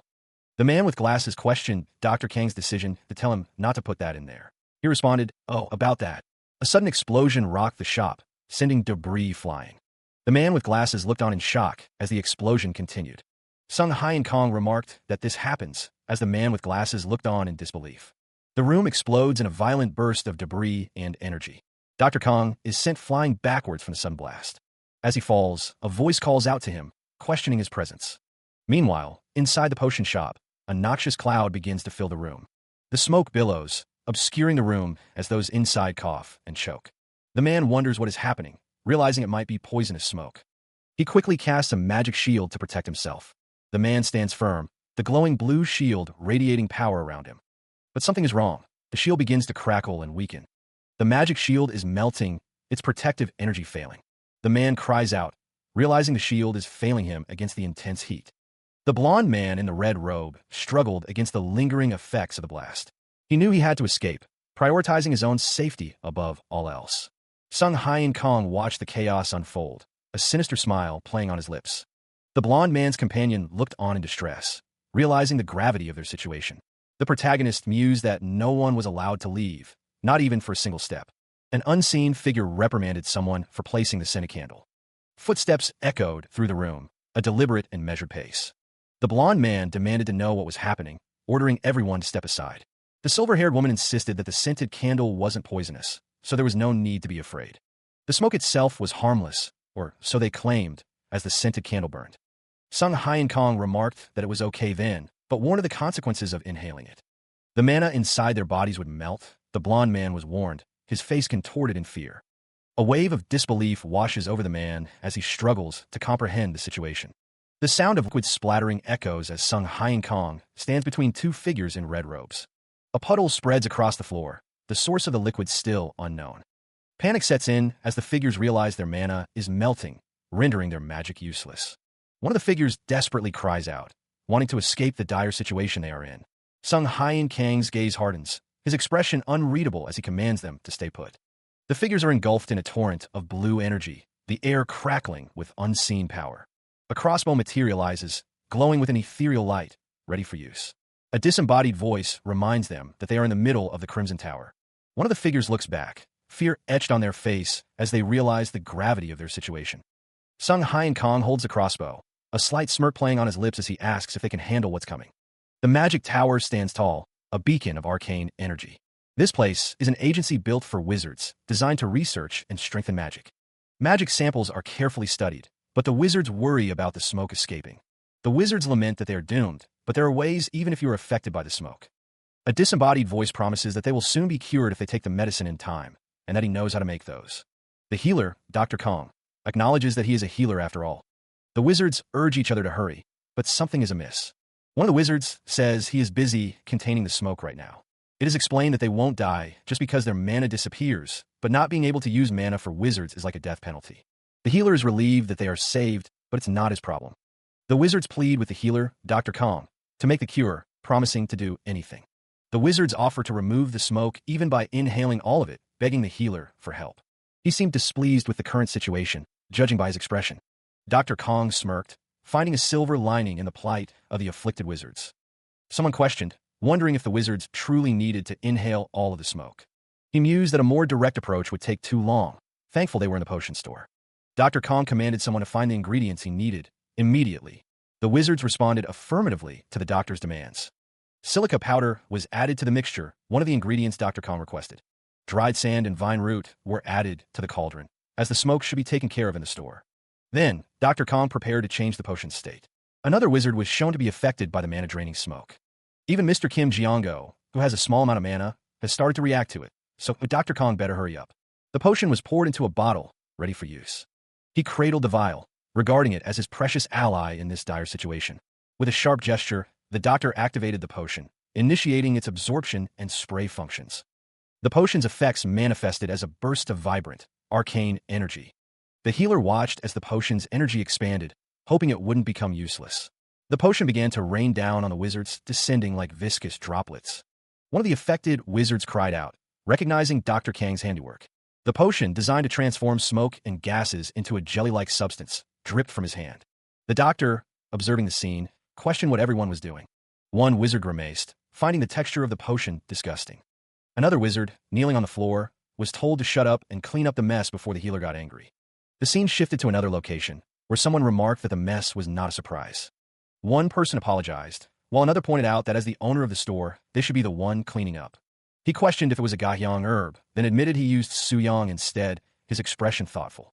The man with glasses questioned Dr. Kang's decision to tell him not to put that in there. He responded, "Oh, about that." A sudden explosion rocked the shop, sending debris flying. The man with glasses looked on in shock as the explosion continued. Sung Hyen Kong remarked that this happens as the man with glasses looked on in disbelief. The room explodes in a violent burst of debris and energy. Dr. Kong is sent flying backwards from the sudden blast. As he falls, a voice calls out to him, questioning his presence. Meanwhile, inside the potion shop, a noxious cloud begins to fill the room. The smoke billows, obscuring the room as those inside cough and choke. The man wonders what is happening, realizing it might be poisonous smoke. He quickly casts a magic shield to protect himself. The man stands firm, the glowing blue shield radiating power around him. But something is wrong. The shield begins to crackle and weaken. The magic shield is melting, its protective energy failing. The man cries out, realizing the shield is failing him against the intense heat. The blond man in the red robe struggled against the lingering effects of the blast. He knew he had to escape, prioritizing his own safety above all else. Sung Hyen Kong watched the chaos unfold, a sinister smile playing on his lips. The blond man's companion looked on in distress, realizing the gravity of their situation. The protagonist mused that no one was allowed to leave, not even for a single step. An unseen figure reprimanded someone for placing the scented candle. Footsteps echoed through the room, a deliberate and measured pace. The blond man demanded to know what was happening, ordering everyone to step aside. The silver-haired woman insisted that the scented candle wasn't poisonous, so there was no need to be afraid. The smoke itself was harmless, or so they claimed, as the scented candle burned. Sung Hyen Kong remarked that it was okay then, but warned of the consequences of inhaling it. The mana inside their bodies would melt. The blond man was warned, his face contorted in fear. A wave of disbelief washes over the man as he struggles to comprehend the situation. The sound of liquid splattering echoes as Sung Hyen Kong stands between two figures in red robes. A puddle spreads across the floor, the source of the liquid still unknown. Panic sets in as the figures realize their mana is melting, rendering their magic useless. One of the figures desperately cries out, wanting to escape the dire situation they are in. Sung Hyen Kang's gaze hardens, his expression unreadable as he commands them to stay put. The figures are engulfed in a torrent of blue energy, the air crackling with unseen power. A crossbow materializes, glowing with an ethereal light, ready for use. A disembodied voice reminds them that they are in the middle of the Crimson Tower. One of the figures looks back, fear etched on their face as they realize the gravity of their situation. Sung Hyen Kong holds the crossbow, a slight smirk playing on his lips as he asks if they can handle what's coming. The magic tower stands tall, a beacon of arcane energy. This place is an agency built for wizards, designed to research and strengthen magic. Magic samples are carefully studied, but the wizards worry about the smoke escaping. The wizards lament that they are doomed, but there are ways even if you are affected by the smoke. A disembodied voice promises that they will soon be cured if they take the medicine in time, and that he knows how to make those. The healer, Dr. Kong, acknowledges that he is a healer after all. The wizards urge each other to hurry, but something is amiss. One of the wizards says he is busy containing the smoke right now. It is explained that they won't die just because their mana disappears, but not being able to use mana for wizards is like a death penalty. The healer is relieved that they are saved, but it's not his problem. The wizards plead with the healer, Dr. Kong, to make the cure, promising to do anything. The wizards offer to remove the smoke even by inhaling all of it, begging the healer for help. He seemed displeased with the current situation, judging by his expression. Dr. Kong smirked, finding a silver lining in the plight of the afflicted wizards. Someone questioned, wondering if the wizards truly needed to inhale all of the smoke. He mused that a more direct approach would take too long, thankful they were in the potion store. Dr. Kong commanded someone to find the ingredients he needed, immediately. The wizards responded affirmatively to the doctor's demands. Silica powder was added to the mixture, one of the ingredients Dr. Kong requested. Dried sand and vine root were added to the cauldron, as the smoke should be taken care of in the store. Then, Dr. Kong prepared to change the potion's state. Another wizard was shown to be affected by the mana-draining smoke. Even Mr. Kim Jiango, who has a small amount of mana, has started to react to it, so Dr. Kong better hurry up. The potion was poured into a bottle, ready for use. He cradled the vial, regarding it as his precious ally in this dire situation. With a sharp gesture, the doctor activated the potion, initiating its absorption and spray functions. The potion's effects manifested as a burst of vibrant, arcane energy. The healer watched as the potion's energy expanded, hoping it wouldn't become useless. The potion began to rain down on the wizards, descending like viscous droplets. One of the affected wizards cried out, recognizing Dr. Kang's handiwork. The potion, designed to transform smoke and gases into a jelly-like substance, dripped from his hand. The doctor, observing the scene, questioned what everyone was doing. One wizard grimaced, finding the texture of the potion disgusting. Another wizard, kneeling on the floor, was told to shut up and clean up the mess before the healer got angry. The scene shifted to another location, where someone remarked that the mess was not a surprise. One person apologized, while another pointed out that as the owner of the store, they should be the one cleaning up. He questioned if it was a Gahyang herb, then admitted he used Suyang instead, his expression thoughtful.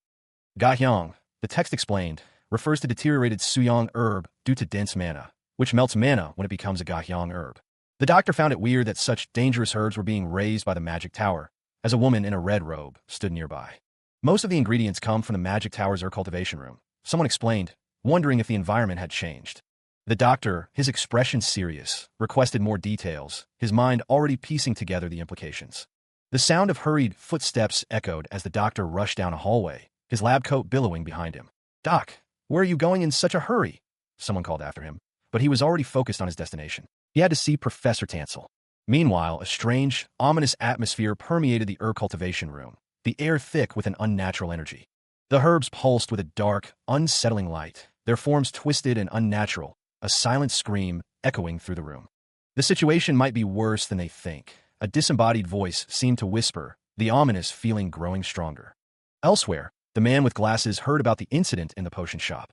Gahyang, the text explained, refers to deteriorated Suyang herb due to dense mana, which melts mana when it becomes a Gahyang herb. The doctor found it weird that such dangerous herbs were being raised by the magic tower, as a woman in a red robe stood nearby. Most of the ingredients come from the magic tower's herb cultivation room, someone explained, wondering if the environment had changed. The doctor, his expression serious, requested more details, his mind already piecing together the implications. The sound of hurried footsteps echoed as the doctor rushed down a hallway, his lab coat billowing behind him. "Doc, where are you going in such a hurry?" someone called after him, but he was already focused on his destination. He had to see Professor Tansel. Meanwhile, a strange, ominous atmosphere permeated the herb cultivation room, the air thick with an unnatural energy. The herbs pulsed with a dark, unsettling light, their forms twisted and unnatural, a silent scream echoing through the room. The situation might be worse than they think. A disembodied voice seemed to whisper, the ominous feeling growing stronger. Elsewhere, the man with glasses heard about the incident in the potion shop.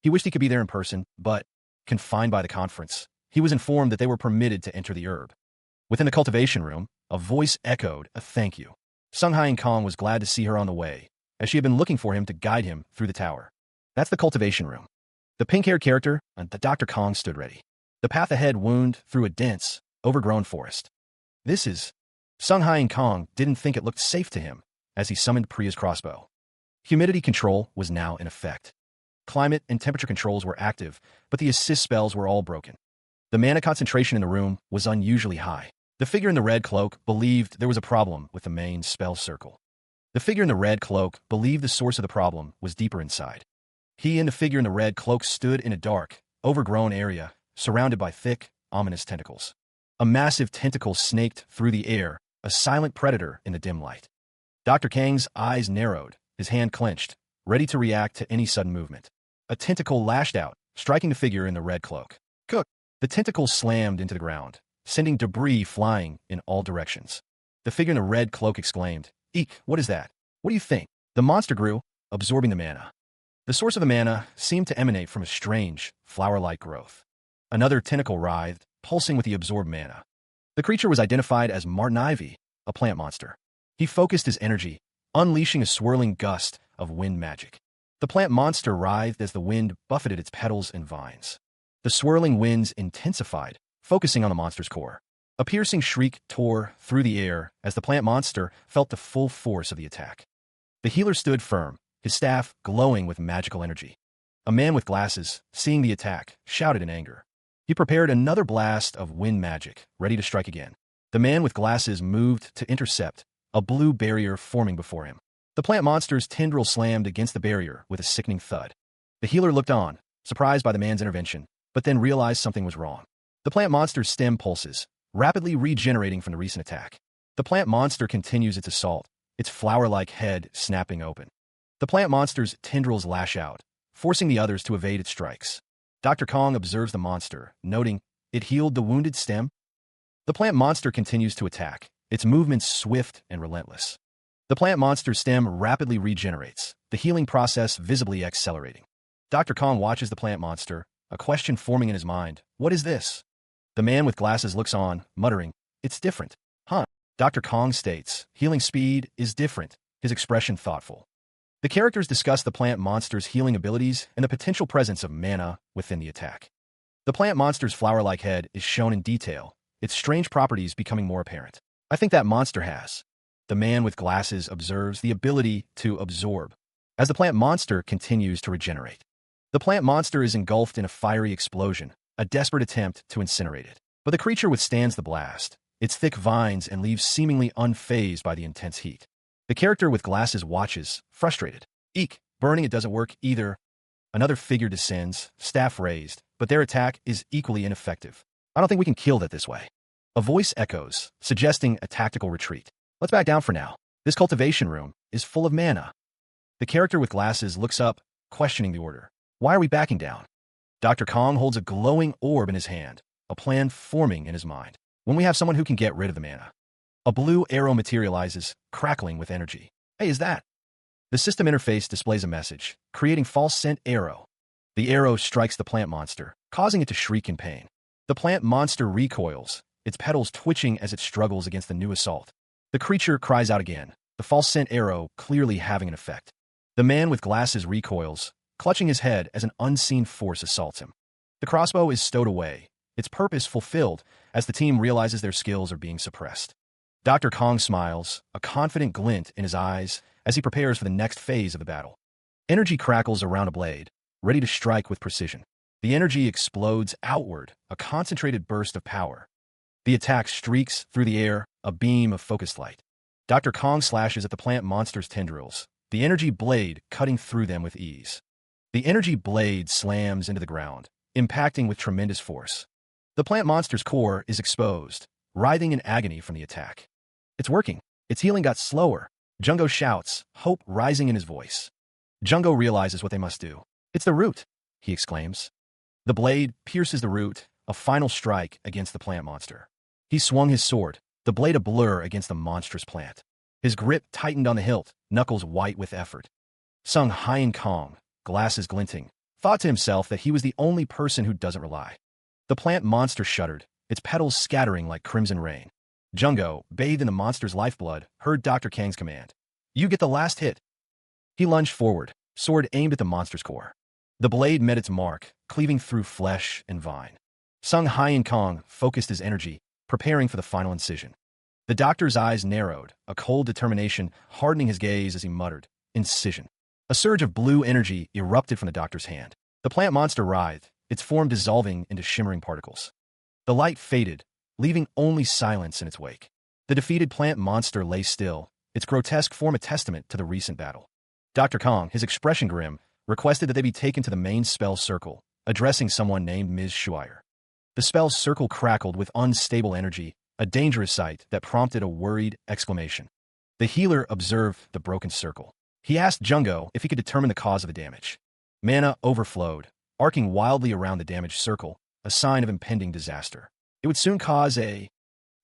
He wished he could be there in person, but, confined by the conference, he was informed that they were permitted to enter the herb. Within the cultivation room, a voice echoed a thank you. Sung Hying Kong was glad to see her on the way, as she had been looking for him to guide him through the tower. That's the cultivation room. The pink-haired character, the Dr. Kong, stood ready. The path ahead wound through a dense, overgrown forest. This is... Sung Hying Kong didn't think it looked safe to him, as he summoned Priya's crossbow. Humidity control was now in effect. Climate and temperature controls were active, but the assist spells were all broken. The mana concentration in the room was unusually high. The figure in the red cloak believed there was a problem with the main spell circle. The figure in the red cloak believed the source of the problem was deeper inside. He and the figure in the red cloak stood in a dark, overgrown area, surrounded by thick, ominous tentacles. A massive tentacle snaked through the air, a silent predator in the dim light. Dr. Kang's eyes narrowed, his hand clenched, ready to react to any sudden movement. A tentacle lashed out, striking the figure in the red cloak. Cook! The tentacle slammed into the ground, sending debris flying in all directions. The figure in the red cloak exclaimed, "Eek, what is that? What do you think?" The monster grew, absorbing the mana. The source of the mana seemed to emanate from a strange, flower-like growth. Another tentacle writhed, pulsing with the absorbed mana. The creature was identified as Martin Ivy, a plant monster. He focused his energy, unleashing a swirling gust of wind magic. The plant monster writhed as the wind buffeted its petals and vines. The swirling winds intensified, focusing on the monster's core. A piercing shriek tore through the air as the plant monster felt the full force of the attack. The healer stood firm, his staff glowing with magical energy. A man with glasses, seeing the attack, shouted in anger. He prepared another blast of wind magic, ready to strike again. The man with glasses moved to intercept, a blue barrier forming before him. The plant monster's tendril slammed against the barrier with a sickening thud. The healer looked on, surprised by the man's intervention, but then realized something was wrong. The plant monster's stem pulses, rapidly regenerating from the recent attack. The plant monster continues its assault, its flower-like head snapping open. The plant monster's tendrils lash out, forcing the others to evade its strikes. Dr. Kong observes the monster, noting it healed the wounded stem. The plant monster continues to attack, its movements swift and relentless. The plant monster's stem rapidly regenerates, the healing process visibly accelerating. Dr. Kong watches the plant monster, a question forming in his mind. What is this? The man with glasses looks on, muttering, "It's different." Huh? Dr. Kong states, "Healing speed is different," his expression thoughtful. The characters discuss the plant monster's healing abilities and the potential presence of mana within the attack. The plant monster's flower-like head is shown in detail, its strange properties becoming more apparent. "I think that monster has." The man with glasses observes the ability to absorb, as the plant monster continues to regenerate. The plant monster is engulfed in a fiery explosion, a desperate attempt to incinerate it. But the creature withstands the blast, its thick vines and leaves seemingly unfazed by the intense heat. The character with glasses watches, frustrated. Eek, burning it doesn't work either. Another figure descends, staff raised, but their attack is equally ineffective. "I don't think we can kill that this way." A voice echoes, suggesting a tactical retreat. "Let's back down for now. This cultivation room is full of mana." The character with glasses looks up, questioning the order. "Why are we backing down?" Dr. Kong holds a glowing orb in his hand, a plan forming in his mind. "When we have someone who can get rid of the mana." A blue arrow materializes, crackling with energy. "Hey, is that?" The system interface displays a message, creating false scent arrow. The arrow strikes the plant monster, causing it to shriek in pain. The plant monster recoils, its petals twitching as it struggles against the new assault. The creature cries out again, the false scent arrow clearly having an effect. The man with glasses recoils, clutching his head as an unseen force assaults him. The crossbow is stowed away, its purpose fulfilled as the team realizes their skills are being suppressed. Dr. Kong smiles, a confident glint in his eyes as he prepares for the next phase of the battle. Energy crackles around a blade, ready to strike with precision. The energy explodes outward, a concentrated burst of power. The attack streaks through the air, a beam of focused light. Dr. Kong slashes at the plant monster's tendrils, the energy blade cutting through them with ease. The energy blade slams into the ground, impacting with tremendous force. The plant monster's core is exposed, writhing in agony from the attack. "It's working. Its healing got slower." Jungo shouts, hope rising in his voice. Jungo realizes what they must do. "It's the root," he exclaims. The blade pierces the root, a final strike against the plant monster. He swung his sword, the blade a blur against the monstrous plant. His grip tightened on the hilt, knuckles white with effort. Sung Hyen Kong, glasses glinting, thought to himself that he was the only person who doesn't rely. The plant monster shuddered, its petals scattering like crimson rain. Jungo, bathed in the monster's lifeblood, heard Dr. Kang's command. "You get the last hit." He lunged forward, sword aimed at the monster's core. The blade met its mark, cleaving through flesh and vine. Sung Hyen Kong focused his energy, preparing for the final incision. The doctor's eyes narrowed, a cold determination hardening his gaze as he muttered, "Incision." A surge of blue energy erupted from the doctor's hand. The plant monster writhed, its form dissolving into shimmering particles. The light faded, leaving only silence in its wake. The defeated plant monster lay still, its grotesque form a testament to the recent battle. Dr. Kong, his expression grim, requested that they be taken to the main spell circle, addressing someone named Ms. Shuire. The spell's circle crackled with unstable energy, a dangerous sight that prompted a worried exclamation. The healer observed the broken circle. He asked Jungo if he could determine the cause of the damage. Mana overflowed, arcing wildly around the damaged circle, a sign of impending disaster. It would soon cause a...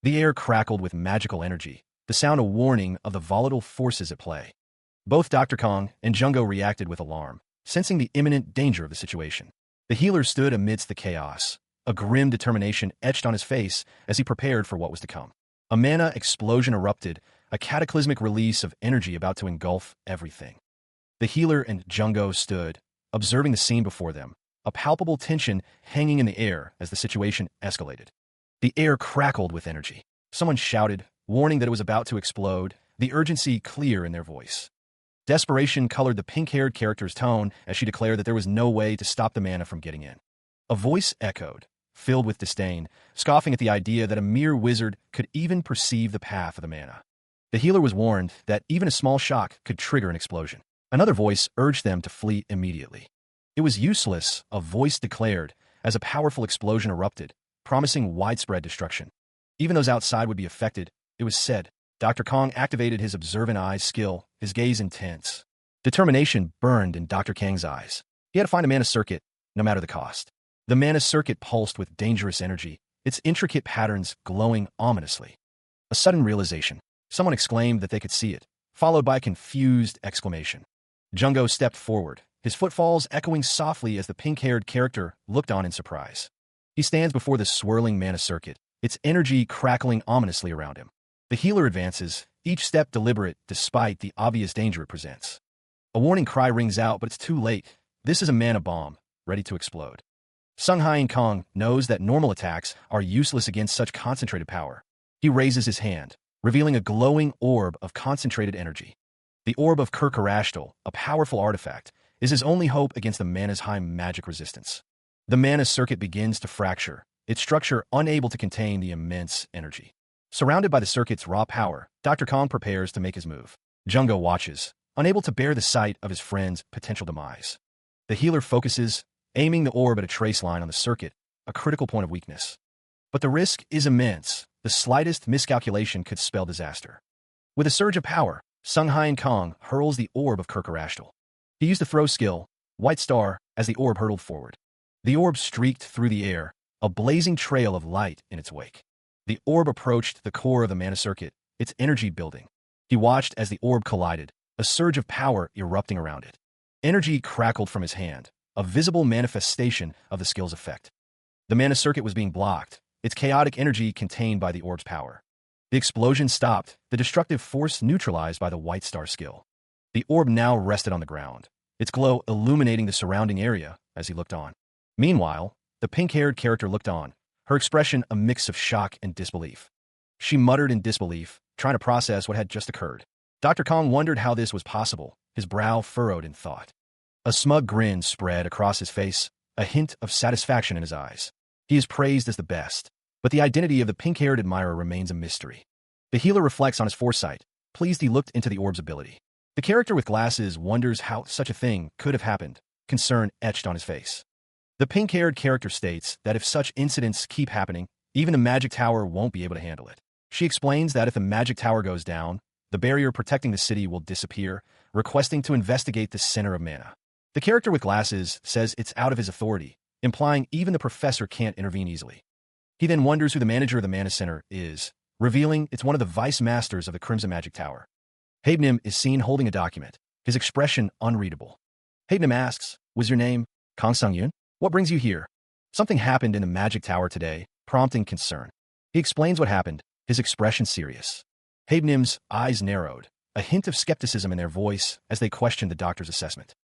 The air crackled with magical energy, the sound a warning of the volatile forces at play. Both Dr. Kong and Jungo reacted with alarm, sensing the imminent danger of the situation. The healer stood amidst the chaos, a grim determination etched on his face as he prepared for what was to come. A mana explosion erupted, a cataclysmic release of energy about to engulf everything. The healer and Jungo stood, observing the scene before them, a palpable tension hanging in the air as the situation escalated. The air crackled with energy. Someone shouted, warning that it was about to explode, the urgency clear in their voice. Desperation colored the pink-haired character's tone as she declared that there was no way to stop the mana from getting in. A voice echoed, filled with disdain, scoffing at the idea that a mere wizard could even perceive the path of the mana. The healer was warned that even a small shock could trigger an explosion. Another voice urged them to flee immediately. It was useless, a voice declared, as a powerful explosion erupted, promising widespread destruction. Even those outside would be affected, it was said. Dr. Kong activated his observant eyes skill, his gaze intense. Determination burned in Dr. Kang's eyes. He had to find a mana circuit, no matter the cost. The mana circuit pulsed with dangerous energy, its intricate patterns glowing ominously. A sudden realization. Someone exclaimed that they could see it, followed by a confused exclamation. Jungo stepped forward, his footfalls echoing softly as the pink-haired character looked on in surprise. He stands before the swirling mana circuit, its energy crackling ominously around him. The healer advances, each step deliberate despite the obvious danger it presents. A warning cry rings out, but it's too late. This is a mana bomb, ready to explode. Sung Hai Kong knows that normal attacks are useless against such concentrated power. He raises his hand, revealing a glowing orb of concentrated energy. The Orb of Kurkarashtal, a powerful artifact, is his only hope against the mana's high magic resistance. The mana circuit begins to fracture, its structure unable to contain the immense energy. Surrounded by the circuit's raw power, Dr. Kong prepares to make his move. Jungo watches, unable to bear the sight of his friend's potential demise. The healer focuses, aiming the orb at a trace line on the circuit, a critical point of weakness. But the risk is immense. The slightest miscalculation could spell disaster. With a surge of power, Sung Hai Kong hurls the Orb of Kurkarashtal. He used the throw skill, White Star, as the orb hurtled forward. The orb streaked through the air, a blazing trail of light in its wake. The orb approached the core of the mana circuit, its energy building. He watched as the orb collided, a surge of power erupting around it. Energy crackled from his hand, a visible manifestation of the skill's effect. The mana circuit was being blocked, its chaotic energy contained by the orb's power. The explosion stopped, the destructive force neutralized by the White Star skill. The orb now rested on the ground, its glow illuminating the surrounding area as he looked on. Meanwhile, the pink-haired character looked on, her expression a mix of shock and disbelief. She muttered in disbelief, trying to process what had just occurred. Dr. Kong wondered how this was possible, his brow furrowed in thought. A smug grin spread across his face, a hint of satisfaction in his eyes. He is praised as the best, but the identity of the pink-haired admirer remains a mystery. The healer reflects on his foresight, pleased he looked into the orb's ability. The character with glasses wonders how such a thing could have happened, concern etched on his face. The pink-haired character states that if such incidents keep happening, even the magic tower won't be able to handle it. She explains that if the magic tower goes down, the barrier protecting the city will disappear, requesting to investigate the center of mana. The character with glasses says it's out of his authority, implying even the professor can't intervene easily. He then wonders who the manager of the Mana Center is, revealing it's one of the vice masters of the Crimson Magic Tower. Habenim is seen holding a document, his expression unreadable. Habenim asks, "Was your name Kang Sung-yoon? What brings you here?" Something happened in the Magic Tower today, prompting concern. He explains what happened, his expression serious. Habenim's eyes narrowed, a hint of skepticism in their voice as they questioned the doctor's assessment.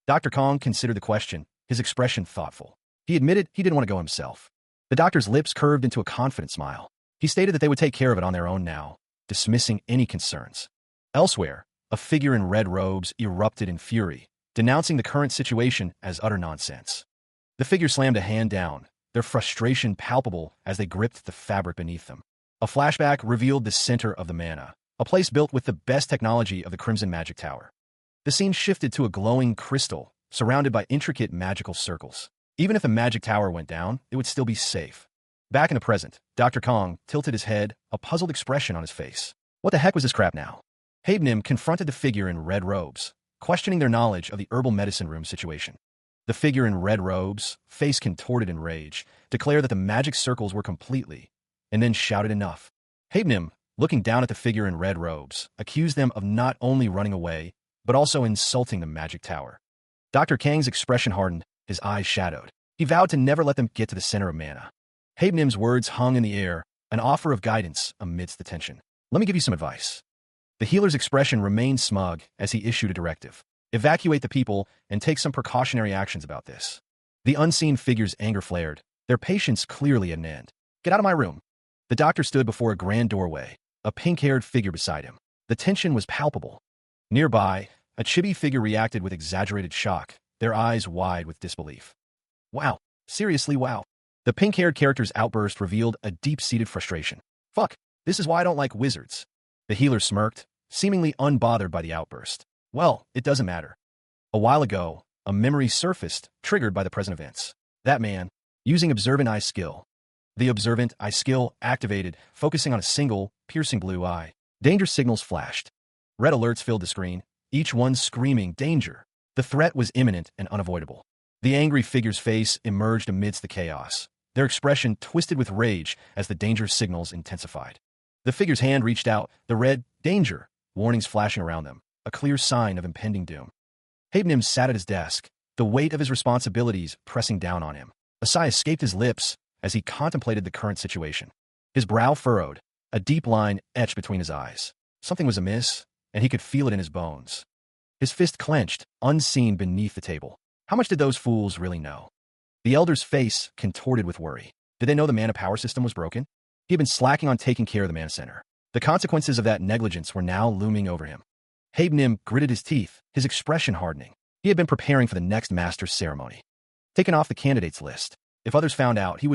Dr. Kong considered the question, his expression thoughtful. He admitted he didn't want to go himself. The doctor's lips curved into a confident smile. He stated that they would take care of it on their own now, dismissing any concerns. Elsewhere, a figure in red robes erupted in fury, denouncing the current situation as utter nonsense. The figure slammed a hand down, their frustration palpable as they gripped the fabric beneath them. A flashback revealed the center of the mana, a place built with the best technology of the Crimson Magic Tower. The scene shifted to a glowing crystal, surrounded by intricate magical circles. Even if the magic tower went down, it would still be safe. Back in the present, Dr. Kong tilted his head, a puzzled expression on his face. What the heck was this crap now? Habenim confronted the figure in red robes, questioning their knowledge of the herbal medicine room situation. The figure in red robes, face contorted in rage, declared that the magic circles were completely, and then shouted enough. Habenim, looking down at the figure in red robes, accused them of not only running away, but also insulting the magic tower. Dr. Kang's expression hardened, his eyes shadowed. He vowed to never let them get to the center of mana. Habenim's words hung in the air, an offer of guidance amidst the tension. "Let me give you some advice." The healer's expression remained smug as he issued a directive. "Evacuate the people and take some precautionary actions about this." The unseen figure's anger flared, their patience clearly at an end. "Get out of my room." The doctor stood before a grand doorway, a pink-haired figure beside him. The tension was palpable. Nearby, a chibi figure reacted with exaggerated shock, their eyes wide with disbelief. "Wow. Seriously, wow." The pink-haired character's outburst revealed a deep-seated frustration. "Fuck. This is why I don't like wizards." The healer smirked, seemingly unbothered by the outburst. "Well, it doesn't matter. A while ago, a memory surfaced, triggered by the present events. That man, using Observant Eye skill. The Observant Eye skill activated, focusing on a single, piercing blue eye. Danger signals flashed. Red alerts filled the screen, each one screaming danger. The threat was imminent and unavoidable. The angry figure's face emerged amidst the chaos, their expression twisted with rage as the danger signals intensified. The figure's hand reached out, the red danger warnings flashing around them, a clear sign of impending doom. Habenim sat at his desk, the weight of his responsibilities pressing down on him. A sigh escaped his lips as he contemplated the current situation. His brow furrowed, a deep line etched between his eyes. Something was amiss, and he could feel it in his bones. His fist clenched, unseen beneath the table. How much did those fools really know? The elder's face contorted with worry. Did they know the mana power system was broken? He had been slacking on taking care of the mana center. The consequences of that negligence were now looming over him. Habenim gritted his teeth, his expression hardening. He had been preparing for the next master's ceremony. Taken off the candidates list. If others found out, he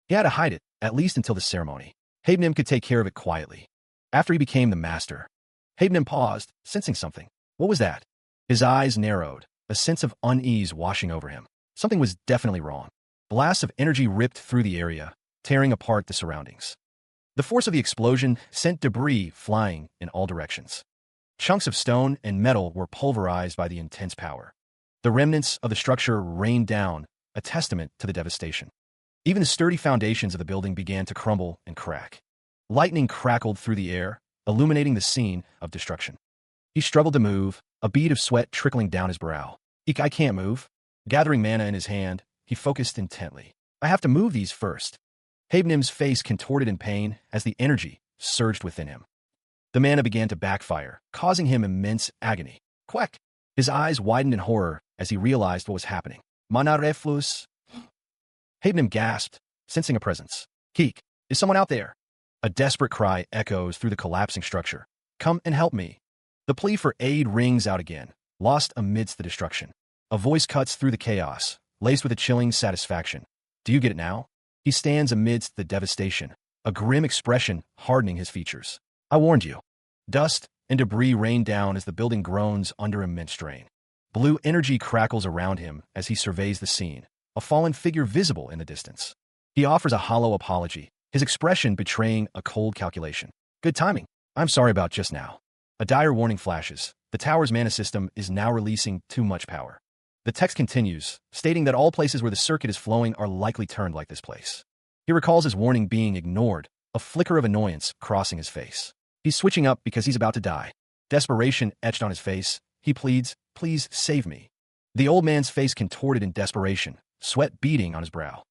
had to hide it, at least until the ceremony. Habenim could take care of it quietly. After he became the master. Habenim paused, sensing something. What was that? His eyes narrowed, a sense of unease washing over him. Something was definitely wrong. Blasts of energy ripped through the area, tearing apart the surroundings. The force of the explosion sent debris flying in all directions. Chunks of stone and metal were pulverized by the intense power. The remnants of the structure rained down, a testament to the devastation. Even the sturdy foundations of the building began to crumble and crack. Lightning crackled through the air, illuminating the scene of destruction. He struggled to move, a bead of sweat trickling down his brow. I can't move. Gathering mana in his hand, he focused intently. I have to move these first. Habenim's face contorted in pain as the energy surged within him. The mana began to backfire, causing him immense agony. Quack! His eyes widened in horror as he realized what was happening. Mana reflux. Habenim gasped, sensing a presence. Keek, is someone out there? A desperate cry echoes through the collapsing structure. Come and help me. The plea for aid rings out again, lost amidst the destruction. A voice cuts through the chaos, laced with a chilling satisfaction. Do you get it now? He stands amidst the devastation, a grim expression hardening his features. I warned you. Dust and debris rain down as the building groans under immense strain. Blue energy crackles around him as he surveys the scene, a fallen figure visible in the distance. He offers a hollow apology, his expression betraying a cold calculation. Good timing. I'm sorry about just now. A dire warning flashes. The tower's mana system is now releasing too much power. The text continues, stating that all places where the circuit is flowing are likely turned like this place. He recalls his warning being ignored, a flicker of annoyance crossing his face. He's switching up because he's about to die. Desperation etched on his face. He pleads, please save me. The old man's face contorted in desperation, sweat beading on his brow.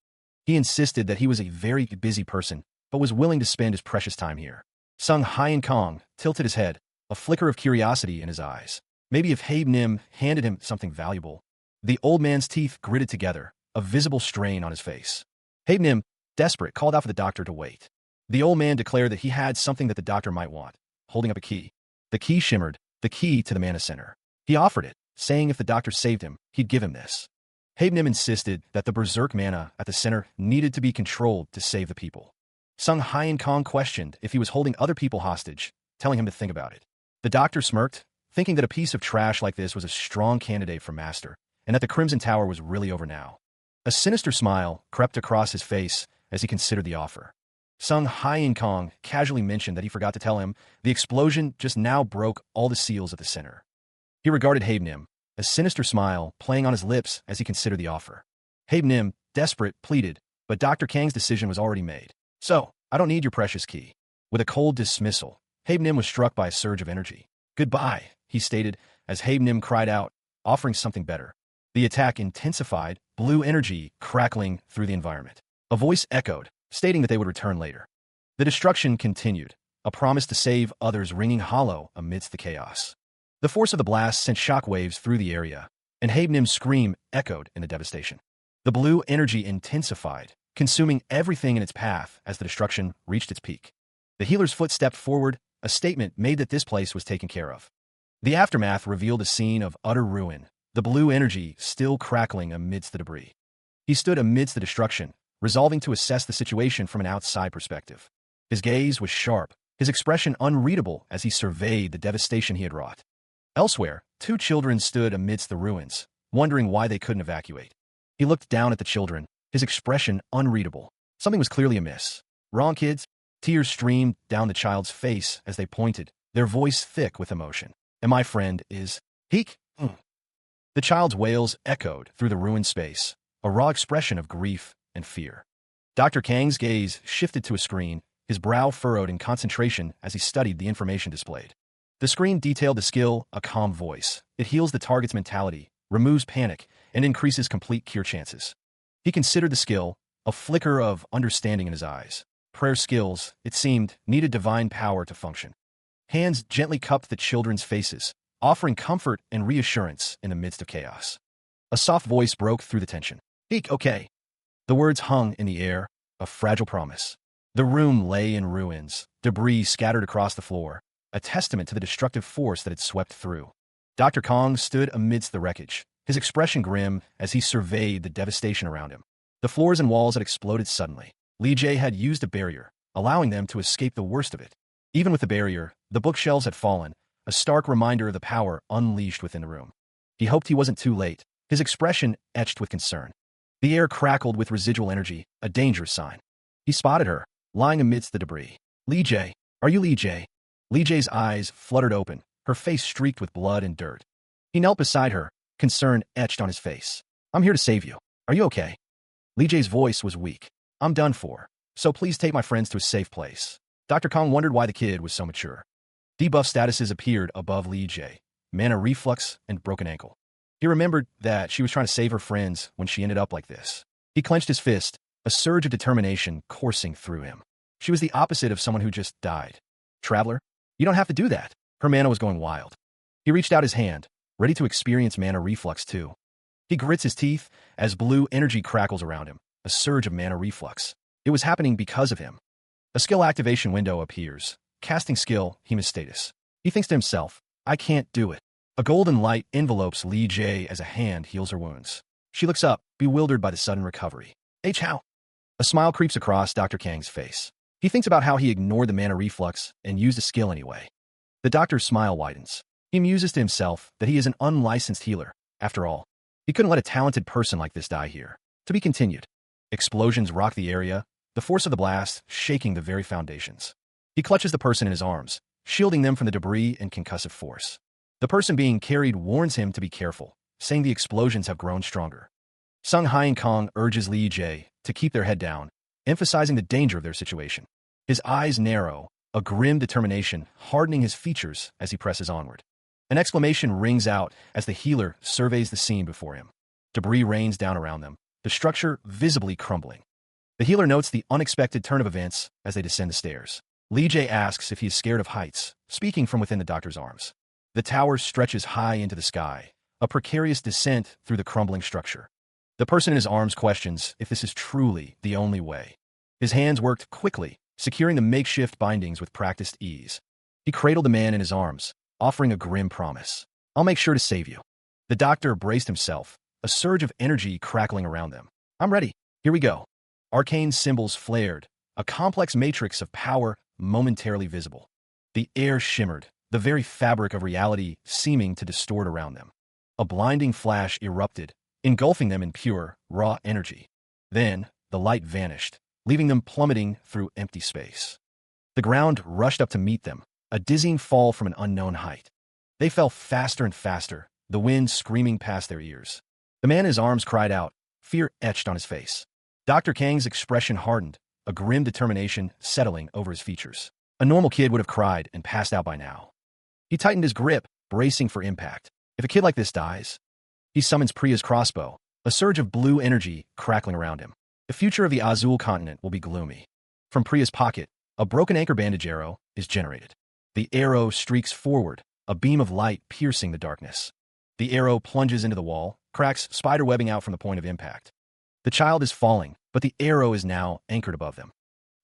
He insisted that he was a very busy person, but was willing to spend his precious time here. Sung Hyen Kong tilted his head, a flicker of curiosity in his eyes. Maybe if Habenim handed him something valuable. The old man's teeth gritted together, a visible strain on his face. Habenim, desperate, called out for the doctor to wait. The old man declared that he had something that the doctor might want, holding up a key. The key shimmered, the key to the mana center. He offered it, saying if the doctor saved him, he'd give him this. Habenim insisted that the berserk mana at the center needed to be controlled to save the people. Sung Hyen Kong questioned if he was holding other people hostage, telling him to think about it. The doctor smirked, thinking that a piece of trash like this was a strong candidate for master, and that the Crimson Tower was really over now. A sinister smile crept across his face as he considered the offer. Sung Hyen Kong casually mentioned that he forgot to tell him the explosion just now broke all the seals at the center. He regarded Habenim, a sinister smile playing on his lips as he considered the offer. Habenim, desperate, pleaded, but Dr. Kang's decision was already made. So, I don't need your precious key. With a cold dismissal, Habenim was struck by a surge of energy. Goodbye, he stated, as Habenim cried out, offering something better. The attack intensified, blue energy crackling through the environment. A voice echoed, stating that they would return later. The destruction continued, a promise to save others ringing hollow amidst the chaos. The force of the blast sent shockwaves through the area, and Habenim's scream echoed in the devastation. The blue energy intensified, consuming everything in its path as the destruction reached its peak. The healer's foot stepped forward, a statement made that this place was taken care of. The aftermath revealed a scene of utter ruin, the blue energy still crackling amidst the debris. He stood amidst the destruction, resolving to assess the situation from an outside perspective. His gaze was sharp, his expression unreadable as he surveyed the devastation he had wrought. Elsewhere, two children stood amidst the ruins, wondering why they couldn't evacuate. He looked down at the children, his expression unreadable. Something was clearly amiss. Wrong, kids? Tears streamed down the child's face as they pointed, their voice thick with emotion. and my friend is Heek. The child's wails echoed through the ruined space, a raw expression of grief and fear. Dr. Kang's gaze shifted to a screen, his brow furrowed in concentration as he studied the information displayed. The screen detailed the skill, a calm voice. It heals the target's mentality, removes panic, and increases complete cure chances. He considered the skill, a flicker of understanding in his eyes. Prayer skills, it seemed, needed divine power to function. Hands gently cupped the children's faces, offering comfort and reassurance in the midst of chaos. A soft voice broke through the tension. "Eek, okay." The words hung in the air, a fragile promise. The room lay in ruins, debris scattered across the floor, a testament to the destructive force that had swept through. Dr. Kong stood amidst the wreckage, his expression grim as he surveyed the devastation around him. The floors and walls had exploded suddenly. Li Jie had used a barrier, allowing them to escape the worst of it. Even with the barrier, the bookshelves had fallen, a stark reminder of the power unleashed within the room. He hoped he wasn't too late, his expression etched with concern. The air crackled with residual energy, a dangerous sign. He spotted her, lying amidst the debris. "Li Jie, are you Li Jie?" Li Jie's eyes fluttered open, her face streaked with blood and dirt. He knelt beside her, concern etched on his face. "I'm here to save you. Are you okay?" Li Jie's voice was weak. "I'm done for, so please take my friends to a safe place." Dr. Kong wondered why the kid was so mature. Debuff statuses appeared above Li Jie, mana reflux and broken ankle. He remembered that she was trying to save her friends when she ended up like this. He clenched his fist, a surge of determination coursing through him. She was the opposite of someone who just died. "Traveler, you don't have to do that." Her mana was going wild. He reached out his hand, ready to experience mana reflux too. He grits his teeth as blue energy crackles around him, a surge of mana reflux. It was happening because of him. A skill activation window appears. Casting skill, Hemastatus. He thinks to himself, "I can't do it." A golden light envelopes Li Jie as a hand heals her wounds. She looks up, bewildered by the sudden recovery. How? A smile creeps across Dr. Kang's face. He thinks about how he ignored the mana reflux and used a skill anyway. The doctor's smile widens. He muses to himself that he is an unlicensed healer. After all, he couldn't let a talented person like this die here. To be continued. Explosions rock the area, the force of the blast shaking the very foundations. He clutches the person in his arms, shielding them from the debris and concussive force. The person being carried warns him to be careful, saying the explosions have grown stronger. Sung Hyang Kong urges Li Jie to keep their head down, emphasizing the danger of their situation. His eyes narrow, a grim determination hardening his features as he presses onward. An exclamation rings out as the healer surveys the scene before him. Debris rains down around them, the structure visibly crumbling. The healer notes the unexpected turn of events as they descend the stairs. Li Jie asks if he is scared of heights, speaking from within the doctor's arms. The tower stretches high into the sky, a precarious descent through the crumbling structure. The person in his arms questions if this is truly the only way. His hands worked quickly, securing the makeshift bindings with practiced ease. He cradled the man in his arms, offering a grim promise. "I'll make sure to save you." The doctor braced himself, a surge of energy crackling around them. "I'm ready. Here we go." Arcane symbols flared, a complex matrix of power momentarily visible. The air shimmered, the very fabric of reality seeming to distort around them. A blinding flash erupted, engulfing them in pure, raw energy. Then, the light vanished, leaving them plummeting through empty space. The ground rushed up to meet them, a dizzying fall from an unknown height. They fell faster and faster, the wind screaming past their ears. The man in his arms cried out, fear etched on his face. Dr. Kang's expression hardened, a grim determination settling over his features. A normal kid would have cried and passed out by now. He tightened his grip, bracing for impact. If a kid like this dies, he summons Priya's crossbow, a surge of blue energy crackling around him. The future of the Azul continent will be gloomy. From Priya's pocket, a broken anchor bandage arrow is generated. The arrow streaks forward, a beam of light piercing the darkness. The arrow plunges into the wall, cracks spiderwebbing out from the point of impact. The child is falling, but the arrow is now anchored above them.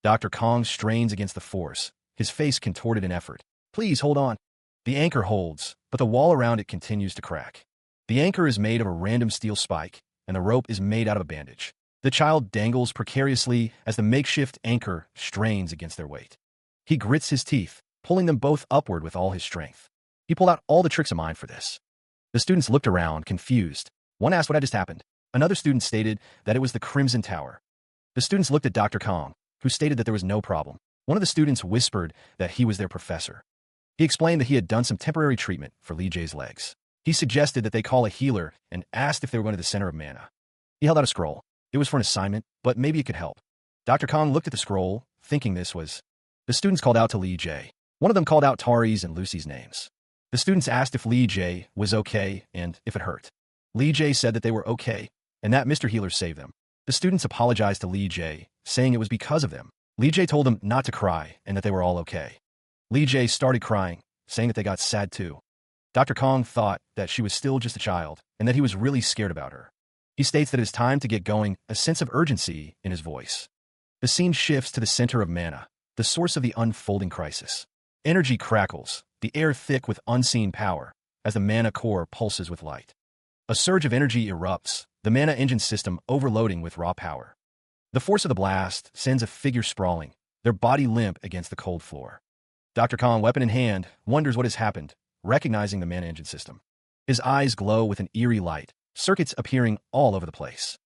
Dr. Kong strains against the force, his face contorted in effort. Please hold on. The anchor holds, but the wall around it continues to crack. The anchor is made of a random steel spike, and the rope is made out of a bandage. The child dangles precariously as the makeshift anchor strains against their weight. He grits his teeth, pulling them both upward with all his strength. He pulled out all the tricks of mind for this. The students looked around, confused. One asked what had just happened. Another student stated that it was the Crimson Tower. The students looked at Dr. Kong, who stated that there was no problem. One of the students whispered that he was their professor. He explained that he had done some temporary treatment for Lee Jae's legs. He suggested that they call a healer and asked if they were going to the center of mana. He held out a scroll. It was for an assignment, but maybe it could help. Dr. Kong looked at the scroll, thinking this was. The students called out to Lee Jae. One of them called out Tari's and Lucy's names. The students asked if Lee Jae was okay and if it hurt. Lee Jae said that they were okay, and that Mr. Healer saved them. The students apologized to Lee Jae, saying it was because of them. Lee Jae told them not to cry and that they were all okay. Lee Jae started crying, saying that they got sad too. Dr. Kong thought that she was still just a child and that he was really scared about her. He states that it is time to get going, a sense of urgency in his voice. The scene shifts to the center of mana, the source of the unfolding crisis. Energy crackles, the air thick with unseen power, as the mana core pulses with light. A surge of energy erupts, the mana engine system overloading with raw power. The force of the blast sends a figure sprawling, their body limp against the cold floor. Dr. Kong, weapon in hand, wonders what has happened, recognizing the mana engine system. His eyes glow with an eerie light, circuits appearing all over the place.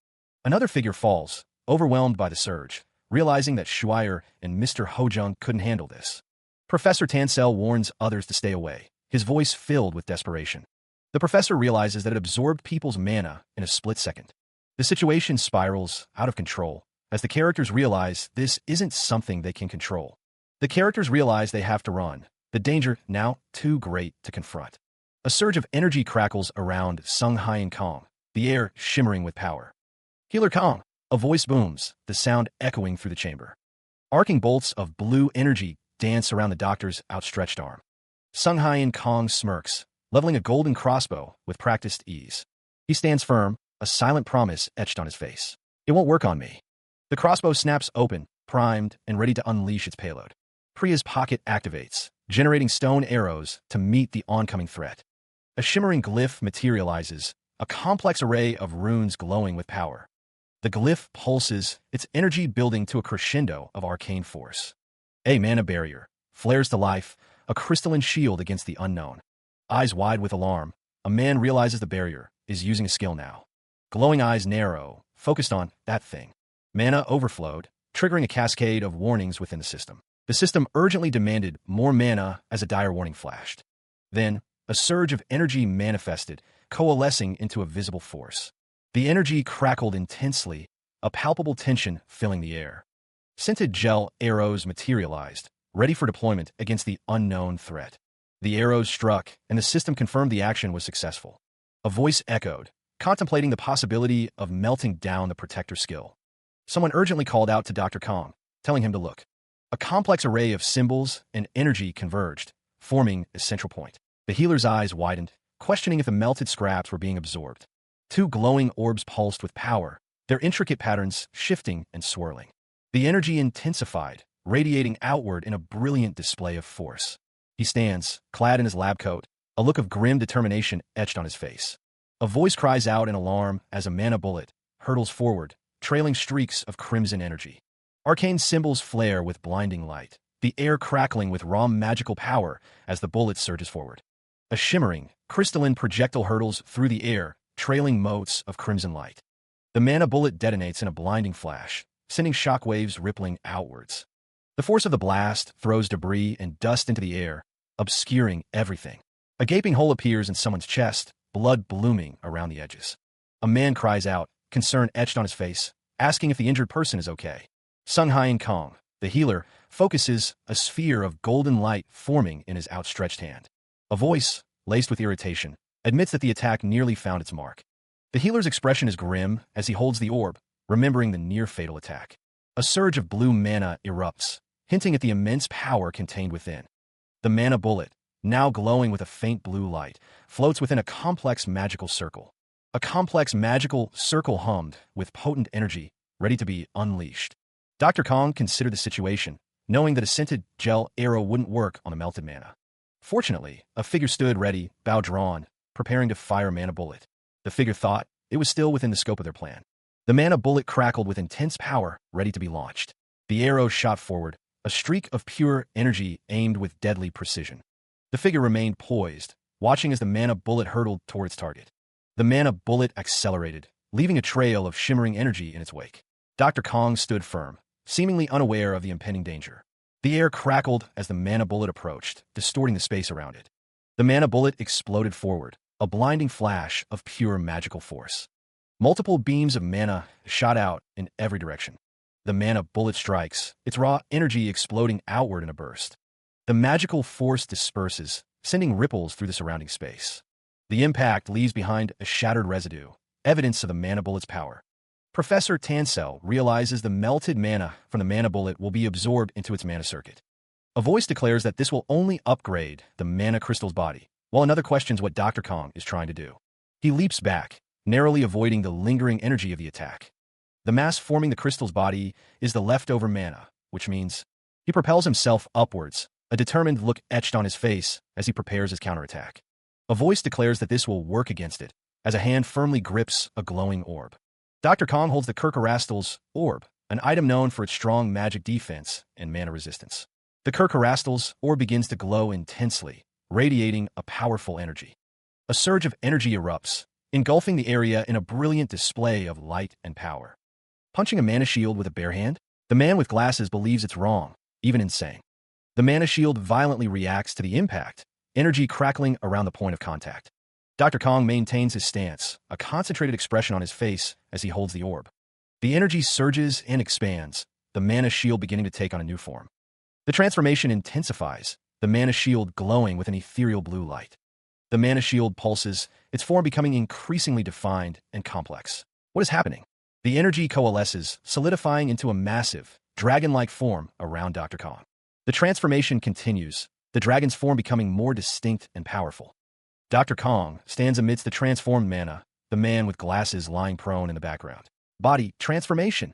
Another figure falls, overwhelmed by the surge, realizing that Shuire and Mr. Hojung couldn't handle this. Professor Tansel warns others to stay away, his voice filled with desperation. The professor realizes that it absorbed people's mana in a split second. The situation spirals out of control as the characters realize this isn't something they can control. The characters realize they have to run, the danger now too great to confront. A surge of energy crackles around Sung Hyen Kong, the air shimmering with power. Healer Kong, a voice booms, the sound echoing through the chamber. Arcing bolts of blue energy dance around the doctor's outstretched arm. Sung Hyen Kong smirks, leveling a golden crossbow with practiced ease. He stands firm, a silent promise etched on his face. It won't work on me. The crossbow snaps open, primed, and ready to unleash its payload. Priya's pocket activates, generating stone arrows to meet the oncoming threat. A shimmering glyph materializes, a complex array of runes glowing with power. The glyph pulses, its energy building to a crescendo of arcane force. A mana barrier flares to life, a crystalline shield against the unknown. Eyes wide with alarm, a man realizes the barrier is using a skill now. Glowing eyes narrow, focused on that thing. Mana overflowed, triggering a cascade of warnings within the system. The system urgently demanded more mana as a dire warning flashed. Then, a surge of energy manifested, coalescing into a visible force. The energy crackled intensely, a palpable tension filling the air. Scented gel arrows materialized, ready for deployment against the unknown threat. The arrows struck, and the system confirmed the action was successful. A voice echoed, contemplating the possibility of melting down the protector skill. Someone urgently called out to Dr. Kong, telling him to look. A complex array of symbols and energy converged, forming a central point. The healer's eyes widened, questioning if the melted scraps were being absorbed. Two glowing orbs pulsed with power, their intricate patterns shifting and swirling. The energy intensified, radiating outward in a brilliant display of force. He stands, clad in his lab coat, a look of grim determination etched on his face. A voice cries out in alarm as a mana bullet hurtles forward, trailing streaks of crimson energy. Arcane symbols flare with blinding light, the air crackling with raw magical power as the bullet surges forward. A shimmering, crystalline projectile hurtles through the air, trailing motes of crimson light. The mana bullet detonates in a blinding flash, sending shockwaves rippling outwards. The force of the blast throws debris and dust into the air, obscuring everything. A gaping hole appears in someone's chest, blood blooming around the edges. A man cries out, concern etched on his face, asking if the injured person is okay. Sung Hyen Kong, the healer, focuses a sphere of golden light forming in his outstretched hand. A voice, laced with irritation, admits that the attack nearly found its mark. The healer's expression is grim as he holds the orb, remembering the near-fatal attack. A surge of blue mana erupts, hinting at the immense power contained within. The mana bullet, now glowing with a faint blue light, floats within a complex magical circle. A complex magical circle hummed with potent energy, ready to be unleashed. Dr. Kong considered the situation, knowing that a scented gel arrow wouldn't work on the melted mana. Fortunately, a figure stood ready, bow drawn, preparing to fire a mana bullet. The figure thought it was still within the scope of their plan. The mana bullet crackled with intense power, ready to be launched. The arrow shot forward, a streak of pure energy aimed with deadly precision. The figure remained poised, watching as the mana bullet hurtled toward its target. The mana bullet accelerated, leaving a trail of shimmering energy in its wake. Dr. Kong stood firm, seemingly unaware of the impending danger. The air crackled as the mana bullet approached, distorting the space around it. The mana bullet exploded forward, a blinding flash of pure magical force. Multiple beams of mana shot out in every direction. The mana bullet strikes, its raw energy exploding outward in a burst. The magical force disperses, sending ripples through the surrounding space. The impact leaves behind a shattered residue, evidence of the mana bullet's power. Professor Tansel realizes the melted mana from the mana bullet will be absorbed into its mana circuit. A voice declares that this will only upgrade the mana crystal's body, while another questions what Dr. Kong is trying to do. He leaps back, narrowly avoiding the lingering energy of the attack. The mass forming the crystal's body is the leftover mana, which means he propels himself upwards, a determined look etched on his face as he prepares his counterattack. A voice declares that this will work against it, as a hand firmly grips a glowing orb. Dr. Kong holds the Kerkerastal's orb, an item known for its strong magic defense and mana resistance. The Kerkerastal's orb begins to glow intensely, radiating a powerful energy. A surge of energy erupts, engulfing the area in a brilliant display of light and power. Punching a mana shield with a bare hand? The man with glasses believes it's wrong, even insane. The mana shield violently reacts to the impact, energy crackling around the point of contact. Dr. Kong maintains his stance, a concentrated expression on his face as he holds the orb. The energy surges and expands, the mana shield beginning to take on a new form. The transformation intensifies, the mana shield glowing with an ethereal blue light. The mana shield pulses, its form becoming increasingly defined and complex. What is happening? The energy coalesces, solidifying into a massive, dragon-like form around Dr. Kong. The transformation continues, the dragon's form becoming more distinct and powerful. Dr. Kong stands amidst the transformed mana, the man with glasses lying prone in the background. Body transformation.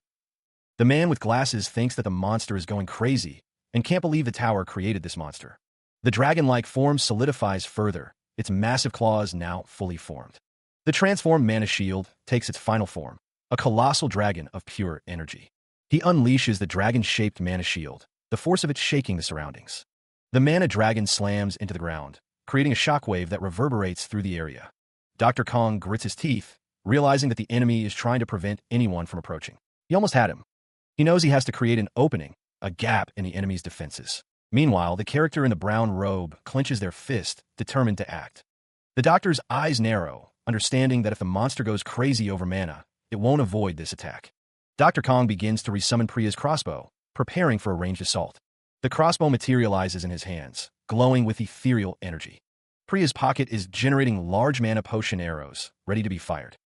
The man with glasses thinks that the monster is going crazy and can't believe the tower created this monster. The dragon-like form solidifies further, its massive claws now fully formed. The transformed mana shield takes its final form, a colossal dragon of pure energy. He unleashes the dragon-shaped mana shield, the force of it shaking the surroundings. The mana dragon slams into the ground, creating a shockwave that reverberates through the area. Dr. Kong grits his teeth, realizing that the enemy is trying to prevent anyone from approaching. He almost had him. He knows he has to create an opening, a gap in the enemy's defenses. Meanwhile, the character in the brown robe clenches their fist, determined to act. The doctor's eyes narrow, understanding that if the monster goes crazy over mana, it won't avoid this attack. Dr. Kong begins to resummon Priya's crossbow, preparing for a ranged assault. The crossbow materializes in his hands, glowing with ethereal energy. Priya's pocket is generating large mana potion arrows, ready to be fired.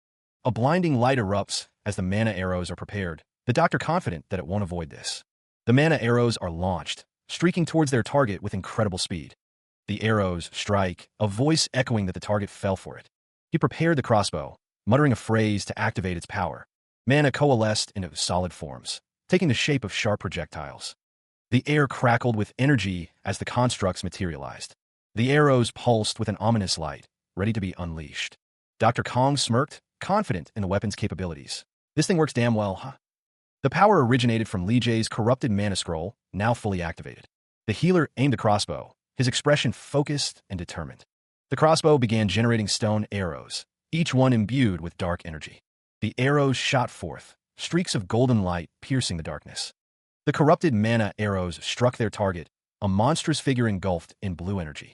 A blinding light erupts as the mana arrows are prepared, the doctor confident that it won't avoid this. The mana arrows are launched, streaking towards their target with incredible speed. The arrows strike, a voice echoing that the target fell for it. He prepared the crossbow, muttering a phrase to activate its power. Mana coalesced into solid forms, taking the shape of sharp projectiles. The air crackled with energy as the constructs materialized. The arrows pulsed with an ominous light, ready to be unleashed. Dr. Kong smirked, confident in the weapon's capabilities. This thing works damn well, huh? The power originated from Li Jie's corrupted mana scroll, now fully activated. The healer aimed the crossbow, his expression focused and determined. The crossbow began generating stone arrows, each one imbued with dark energy. The arrows shot forth, streaks of golden light piercing the darkness. The corrupted mana arrows struck their target, a monstrous figure engulfed in blue energy.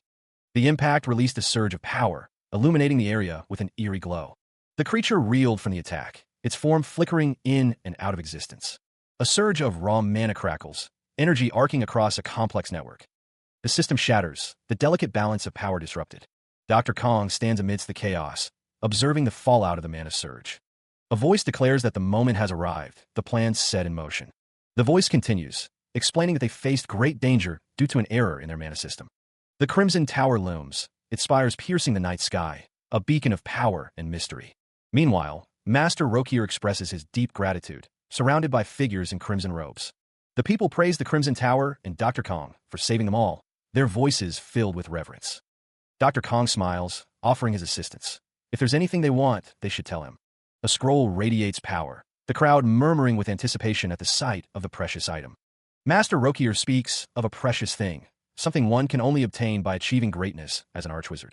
The impact released a surge of power, illuminating the area with an eerie glow. The creature reeled from the attack, its form flickering in and out of existence. A surge of raw mana crackles, energy arcing across a complex network. The system shatters, the delicate balance of power disrupted. Dr. Kong stands amidst the chaos, observing the fallout of the mana surge. A voice declares that the moment has arrived, the plans set in motion. The voice continues, explaining that they faced great danger due to an error in their mana system. The Crimson Tower looms, its spires piercing the night sky, a beacon of power and mystery. Meanwhile, Master Rokier expresses his deep gratitude, surrounded by figures in crimson robes. The people praise the Crimson Tower and Dr. Kong for saving them all, their voices filled with reverence. Dr. Kong smiles, offering his assistance. If there's anything they want, they should tell him. A scroll radiates power, the crowd murmuring with anticipation at the sight of the precious item. Master Rokier speaks of a precious thing, something one can only obtain by achieving greatness as an archwizard.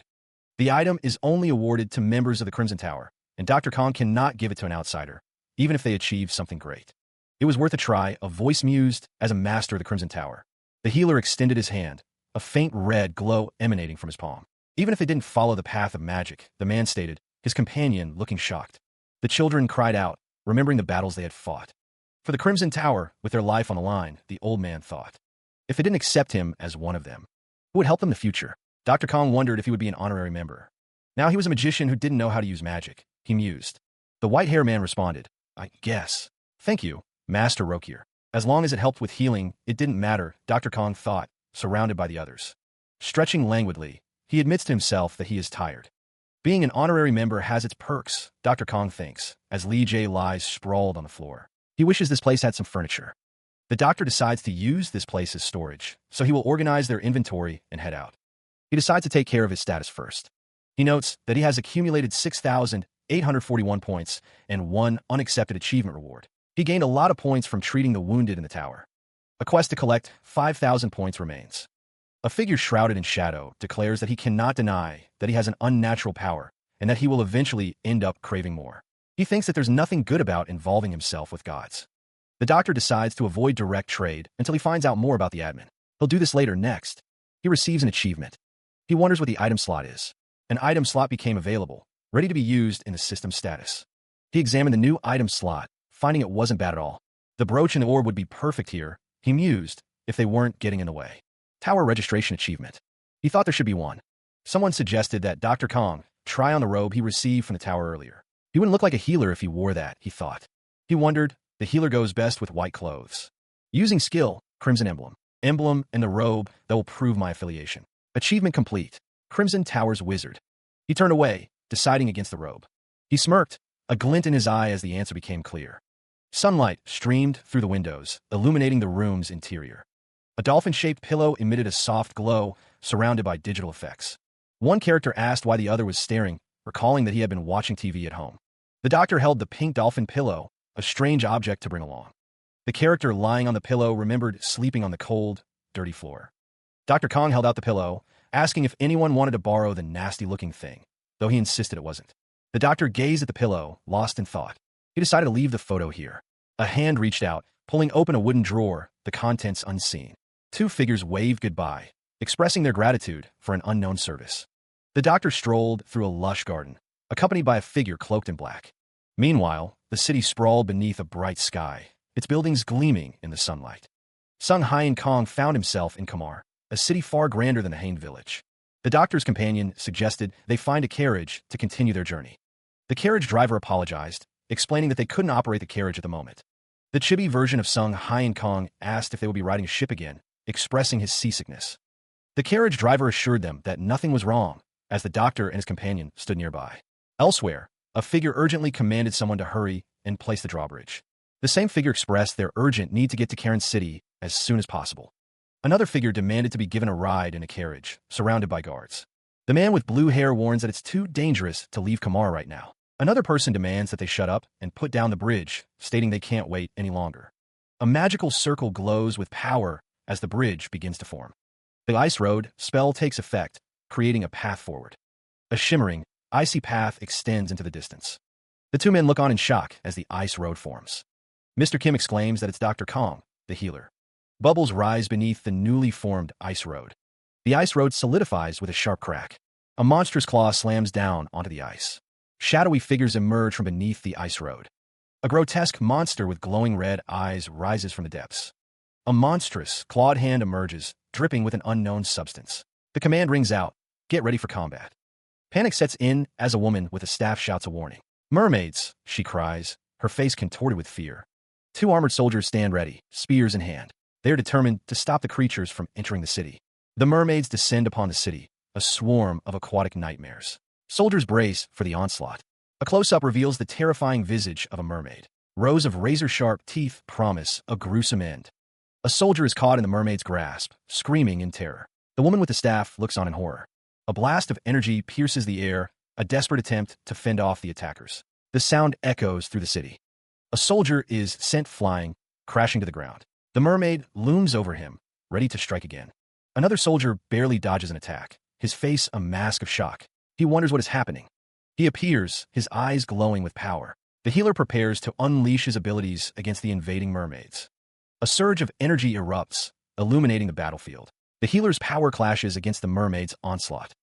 The item is only awarded to members of the Crimson Tower, and Dr. Kong cannot give it to an outsider, even if they achieve something great. It was worth a try, a voice mused as a master of the Crimson Tower. The healer extended his hand, a faint red glow emanating from his palm. Even if they didn't follow the path of magic, the man stated, his companion looking shocked. The children cried out, remembering the battles they had fought. For the Crimson Tower, with their life on the line, the old man thought. If they didn't accept him as one of them, who would help them in the future? Dr. Kong wondered if he would be an honorary member. Now he was a magician who didn't know how to use magic. He mused. The white-haired man responded, I guess. Thank you, Master Rokier. As long as it helped with healing, it didn't matter, Dr. Kong thought, surrounded by the others. Stretching languidly, he admits to himself that he is tired. Being an honorary member has its perks, Dr. Kong thinks, as Li Jie lies sprawled on the floor. He wishes this place had some furniture. The doctor decides to use this place as storage, so he will organize their inventory and head out. He decides to take care of his status first. He notes that he has accumulated 6,841 points and one unaccepted achievement reward. He gained a lot of points from treating the wounded in the tower. A quest to collect 5,000 points remains. A figure shrouded in shadow declares that he cannot deny that he has an unnatural power and that he will eventually end up craving more. He thinks that there's nothing good about involving himself with gods. The doctor decides to avoid direct trade until he finds out more about the admin. He'll do this later next. He receives an achievement. He wonders what the item slot is. An item slot became available, ready to be used in the system status. He examined the new item slot, finding it wasn't bad at all. The brooch and the orb would be perfect here, he mused, if they weren't getting in the way. Tower registration achievement. He thought there should be one. Someone suggested that Dr. Kong try on the robe he received from the tower earlier. He wouldn't look like a healer if he wore that, he thought. He wondered, the healer goes best with white clothes. Using skill, Crimson Emblem. Emblem and the robe that will prove my affiliation. Achievement complete. Crimson Tower's wizard. He turned away, deciding against the robe. He smirked, a glint in his eye as the answer became clear. Sunlight streamed through the windows, illuminating the room's interior. A dolphin-shaped pillow emitted a soft glow, surrounded by digital effects. One character asked why the other was staring, recalling that he had been watching TV at home. The doctor held the pink dolphin pillow, a strange object to bring along. The character lying on the pillow remembered sleeping on the cold, dirty floor. Dr. Kong held out the pillow, asking if anyone wanted to borrow the nasty-looking thing, though he insisted it wasn't. The doctor gazed at the pillow, lost in thought. He decided to leave the photo here. A hand reached out, pulling open a wooden drawer, the contents unseen. Two figures waved goodbye, expressing their gratitude for an unknown service. The doctor strolled through a lush garden, accompanied by a figure cloaked in black. Meanwhile, the city sprawled beneath a bright sky, its buildings gleaming in the sunlight. Sung Hyen Kong found himself in Kamar, a city far grander than the Hain village. The doctor's companion suggested they find a carriage to continue their journey. The carriage driver apologized, explaining that they couldn't operate the carriage at the moment. The chibi version of Sung Hyen Kong asked if they would be riding a ship again, expressing his seasickness. The carriage driver assured them that nothing was wrong, as the doctor and his companion stood nearby. Elsewhere, a figure urgently commanded someone to hurry and place the drawbridge. The same figure expressed their urgent need to get to Karen City as soon as possible. Another figure demanded to be given a ride in a carriage, surrounded by guards. The man with blue hair warns that it's too dangerous to leave Kamar right now. Another person demands that they shut up and put down the bridge, stating they can't wait any longer. A magical circle glows with power as the bridge begins to form. The ice road spell takes effect, creating a path forward. A shimmering, icy path extends into the distance. The two men look on in shock as the ice road forms. Mr. Kim exclaims that it's Dr. Kong, the healer. Bubbles rise beneath the newly formed ice road. The ice road solidifies with a sharp crack. A monstrous claw slams down onto the ice. Shadowy figures emerge from beneath the ice road. A grotesque monster with glowing red eyes rises from the depths. A monstrous, clawed hand emerges, dripping with an unknown substance. The command rings out, "Get ready for combat." Panic sets in as a woman with a staff shouts a warning. "Mermaids," she cries, her face contorted with fear. Two armored soldiers stand ready, spears in hand. They are determined to stop the creatures from entering the city. The mermaids descend upon the city, a swarm of aquatic nightmares. Soldiers brace for the onslaught. A close-up reveals the terrifying visage of a mermaid. Rows of razor-sharp teeth promise a gruesome end. A soldier is caught in the mermaid's grasp, screaming in terror. The woman with the staff looks on in horror. A blast of energy pierces the air, a desperate attempt to fend off the attackers. The sound echoes through the city. A soldier is sent flying, crashing to the ground. The mermaid looms over him, ready to strike again. Another soldier barely dodges an attack, his face a mask of shock. He wonders what is happening. He appears, his eyes glowing with power. The healer prepares to unleash his abilities against the invading mermaids. A surge of energy erupts, illuminating the battlefield. The healer's power clashes against the mermaid's onslaught.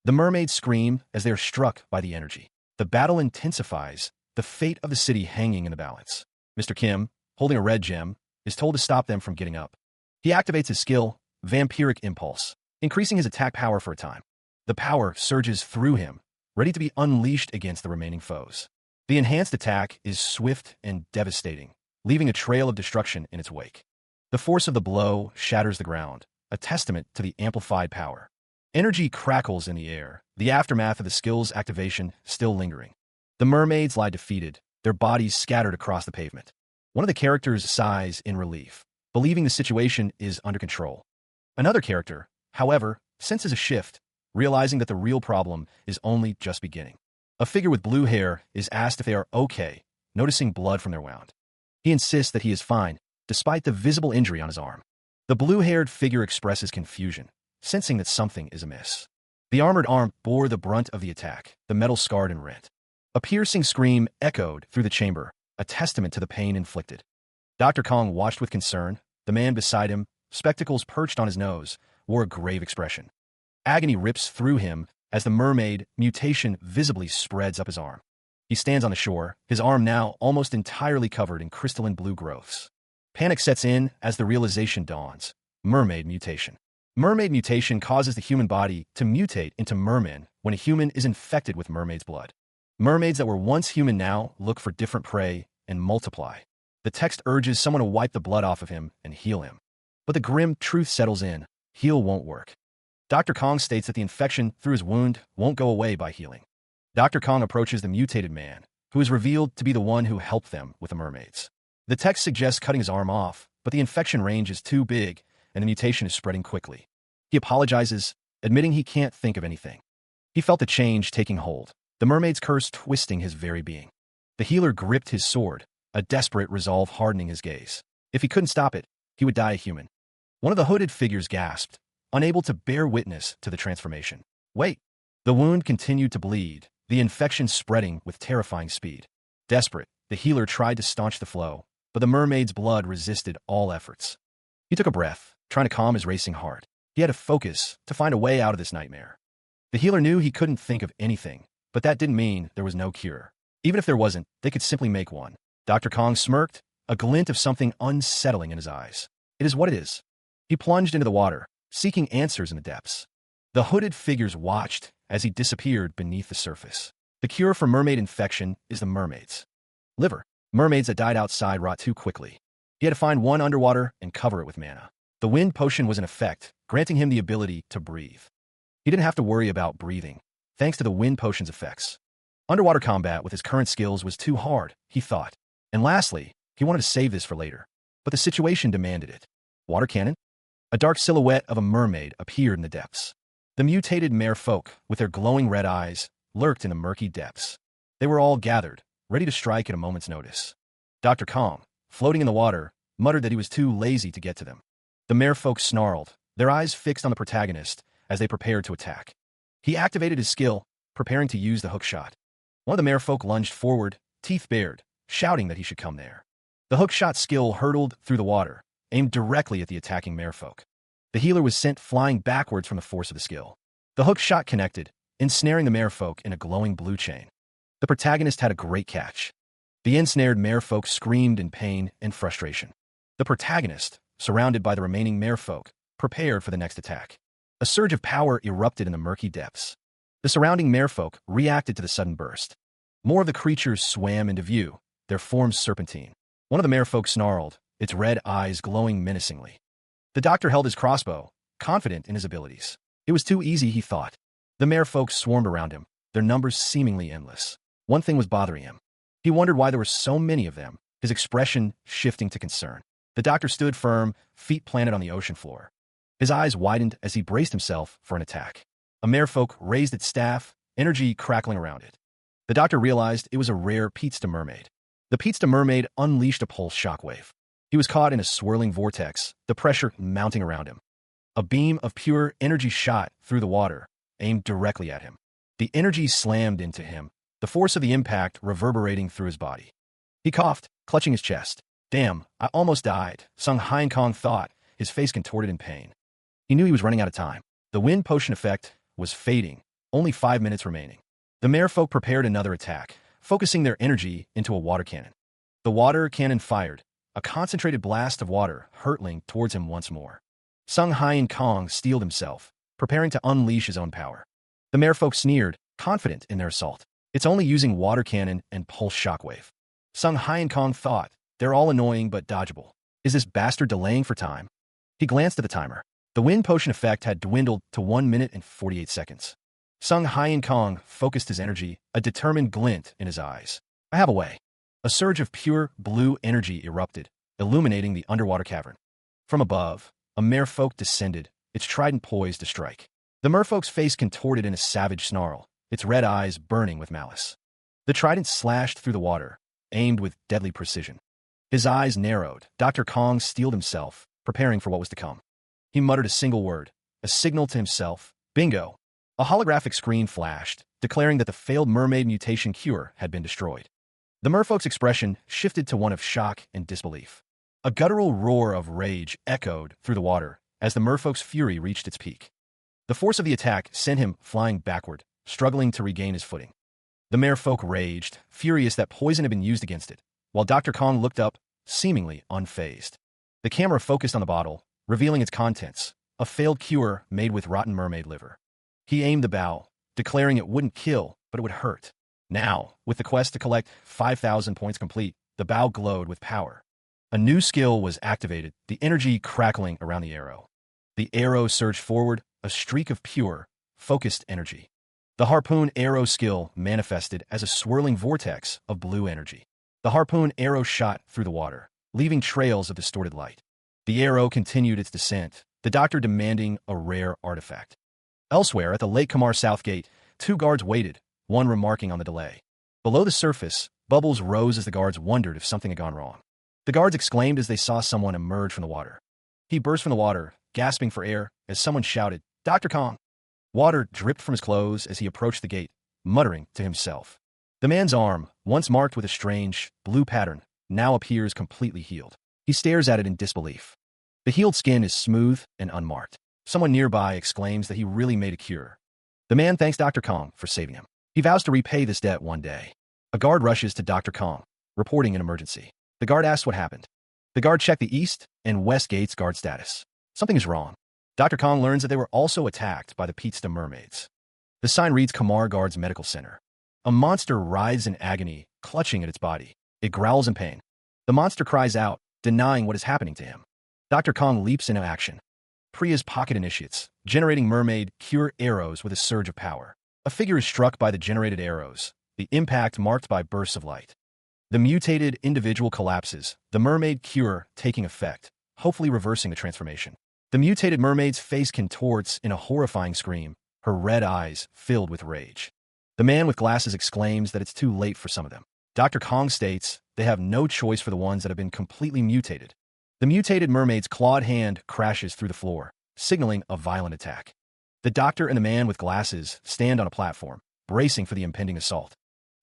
The mermaids scream as they are struck by the energy. The battle intensifies, the fate of the city hanging in the balance. Mr. Kim, holding a red gem, is told to stop them from getting up. He activates his skill, Vampiric Impulse, increasing his attack power for a time. The power surges through him, ready to be unleashed against the remaining foes. The enhanced attack is swift and devastating, leaving a trail of destruction in its wake. The force of the blow shatters the ground, a testament to the amplified power. Energy crackles in the air, the aftermath of the skill's activation still lingering. The mermaids lie defeated, their bodies scattered across the pavement. One of the characters sighs in relief, believing the situation is under control. Another character, however, senses a shift, realizing that the real problem is only just beginning. A figure with blue hair is asked if they are okay, noticing blood from their wound. He insists that he is fine, despite the visible injury on his arm. The blue-haired figure expresses confusion, sensing that something is amiss. The armored arm bore the brunt of the attack, the metal scarred and rent. A piercing scream echoed through the chamber, a testament to the pain inflicted. Dr. Kong watched with concern. The man beside him, spectacles perched on his nose, wore a grave expression. Agony rips through him as the mermaid mutation visibly spreads up his arm. He stands on the shore, his arm now almost entirely covered in crystalline blue growths. Panic sets in as the realization dawns. Mermaid mutation. Mermaid mutation causes the human body to mutate into mermen when a human is infected with mermaid's blood. Mermaids that were once human now look for different prey and multiply. The text urges someone to wipe the blood off of him and heal him. But the grim truth settles in. Heal won't work. Dr. Kong states that the infection through his wound won't go away by healing. Dr. Kong approaches the mutated man, who is revealed to be the one who helped them with the mermaids. The text suggests cutting his arm off, but the infection range is too big, and the mutation is spreading quickly. He apologizes, admitting he can't think of anything. He felt the change taking hold, the mermaid's curse twisting his very being. The healer gripped his sword, a desperate resolve hardening his gaze. If he couldn't stop it, he would die a human. One of the hooded figures gasped, unable to bear witness to the transformation. Wait! The wound continued to bleed, the infection spreading with terrifying speed. Desperate, the healer tried to staunch the flow, but the mermaid's blood resisted all efforts. He took a breath, trying to calm his racing heart. He had to focus to find a way out of this nightmare. The healer knew he couldn't think of anything, but that didn't mean there was no cure. Even if there wasn't, they could simply make one. Dr. Kong smirked, a glint of something unsettling in his eyes. It is what it is. He plunged into the water, seeking answers in the depths. The hooded figures watched as he disappeared beneath the surface. The cure for mermaid infection is the mermaids. Liver. Mermaids that died outside rot too quickly. He had to find one underwater and cover it with mana. The wind potion was in effect, granting him the ability to breathe. He didn't have to worry about breathing, thanks to the wind potion's effects. Underwater combat with his current skills was too hard, he thought. And lastly, he wanted to save this for later. But the situation demanded it. Water cannon? A dark silhouette of a mermaid appeared in the depths. The mutated merfolk, with their glowing red eyes, lurked in the murky depths. They were all gathered, ready to strike at a moment's notice. Dr. Kong, floating in the water, muttered that he was too lazy to get to them. The merfolk snarled, their eyes fixed on the protagonist as they prepared to attack. He activated his skill, preparing to use the hook shot. One of the merfolk lunged forward, teeth bared, shouting that he should come there. The hook shot skill hurtled through the water, aimed directly at the attacking merfolk. The healer was sent flying backwards from the force of the skill. The hook shot connected, ensnaring the merfolk in a glowing blue chain. The protagonist had a great catch. The ensnared merfolk screamed in pain and frustration. The protagonist, surrounded by the remaining merfolk, prepared for the next attack. A surge of power erupted in the murky depths. The surrounding merfolk reacted to the sudden burst. More of the creatures swam into view, their forms serpentine. One of the merfolk snarled, its red eyes glowing menacingly. The doctor held his crossbow, confident in his abilities. It was too easy, he thought. The merfolk swarmed around him, their numbers seemingly endless. One thing was bothering him. He wondered why there were so many of them, his expression shifting to concern. The doctor stood firm, feet planted on the ocean floor. His eyes widened as he braced himself for an attack. A merfolk raised its staff, energy crackling around it. The doctor realized it was a rare pizza mermaid. The pizza mermaid unleashed a pulse shockwave. He was caught in a swirling vortex, the pressure mounting around him. A beam of pure energy shot through the water, aimed directly at him. The energy slammed into him, the force of the impact reverberating through his body. He coughed, clutching his chest. Damn, I almost died, Sung Hein Kong thought, his face contorted in pain. He knew he was running out of time. The wind potion effect was fading, only 5 minutes remaining. The merfolk prepared another attack, focusing their energy into a water cannon. The water cannon fired, a concentrated blast of water hurtling towards him once more. Sung Hyen Kong steeled himself, preparing to unleash his own power. The merfolk sneered, confident in their assault. It's only using water cannon and pulse shockwave. Sung Hyen Kong thought, they're all annoying but dodgeable. Is this bastard delaying for time? He glanced at the timer. The wind potion effect had dwindled to 1 minute and 48 seconds. Sung Hyen Kong focused his energy, a determined glint in his eyes. I have a way. A surge of pure blue energy erupted, illuminating the underwater cavern. From above, a merfolk descended, its trident poised to strike. The merfolk's face contorted in a savage snarl, its red eyes burning with malice. The trident slashed through the water, aimed with deadly precision. His eyes narrowed. Dr. Kong steeled himself, preparing for what was to come. He muttered a single word, a signal to himself. Bingo! A holographic screen flashed, declaring that the failed mermaid mutation cure had been destroyed. The merfolk's expression shifted to one of shock and disbelief. A guttural roar of rage echoed through the water as the merfolk's fury reached its peak. The force of the attack sent him flying backward, struggling to regain his footing. The merfolk raged, furious that poison had been used against it, while Dr. Kong looked up, seemingly unfazed. The camera focused on the bottle, revealing its contents, a failed cure made with rotten mermaid liver. He aimed the bow, declaring it wouldn't kill, but it would hurt. Now, with the quest to collect 5,000 points complete, the bow glowed with power. A new skill was activated, the energy crackling around the arrow. The arrow surged forward, a streak of pure, focused energy. The harpoon arrow skill manifested as a swirling vortex of blue energy. The harpoon arrow shot through the water, leaving trails of distorted light. The arrow continued its descent, the doctor demanding a rare artifact. Elsewhere, at the Lake Kamar South Gate, 2 guards waited, one remarking on the delay. Below the surface, bubbles rose as the guards wondered if something had gone wrong. The guards exclaimed as they saw someone emerge from the water. He burst from the water, gasping for air, as someone shouted, "Dr. Kong!" Water dripped from his clothes as he approached the gate, muttering to himself. The man's arm, once marked with a strange, blue pattern, now appears completely healed. He stares at it in disbelief. The healed skin is smooth and unmarked. Someone nearby exclaims that he really made a cure. The man thanks Dr. Kong for saving him. He vows to repay this debt one day. A guard rushes to Dr. Kong, reporting an emergency. The guard asks what happened. The guard checked the east and west gates' guard status. Something is wrong. Dr. Kong learns that they were also attacked by the Pizza mermaids. The sign reads Kamar Guards Medical Center. A monster writhes in agony, clutching at its body. It growls in pain. The monster cries out, denying what is happening to him. Dr. Kong leaps into action. Priya's pocket initiates, generating mermaid cure arrows with a surge of power. A figure is struck by the generated arrows, the impact marked by bursts of light. The mutated individual collapses, the mermaid cure taking effect, hopefully reversing the transformation. The mutated mermaid's face contorts in a horrifying scream, her red eyes filled with rage. The man with glasses exclaims that it's too late for some of them. Dr. Kong states they have no choice for the ones that have been completely mutated. The mutated mermaid's clawed hand crashes through the floor, signaling a violent attack. The doctor and the man with glasses stand on a platform, bracing for the impending assault.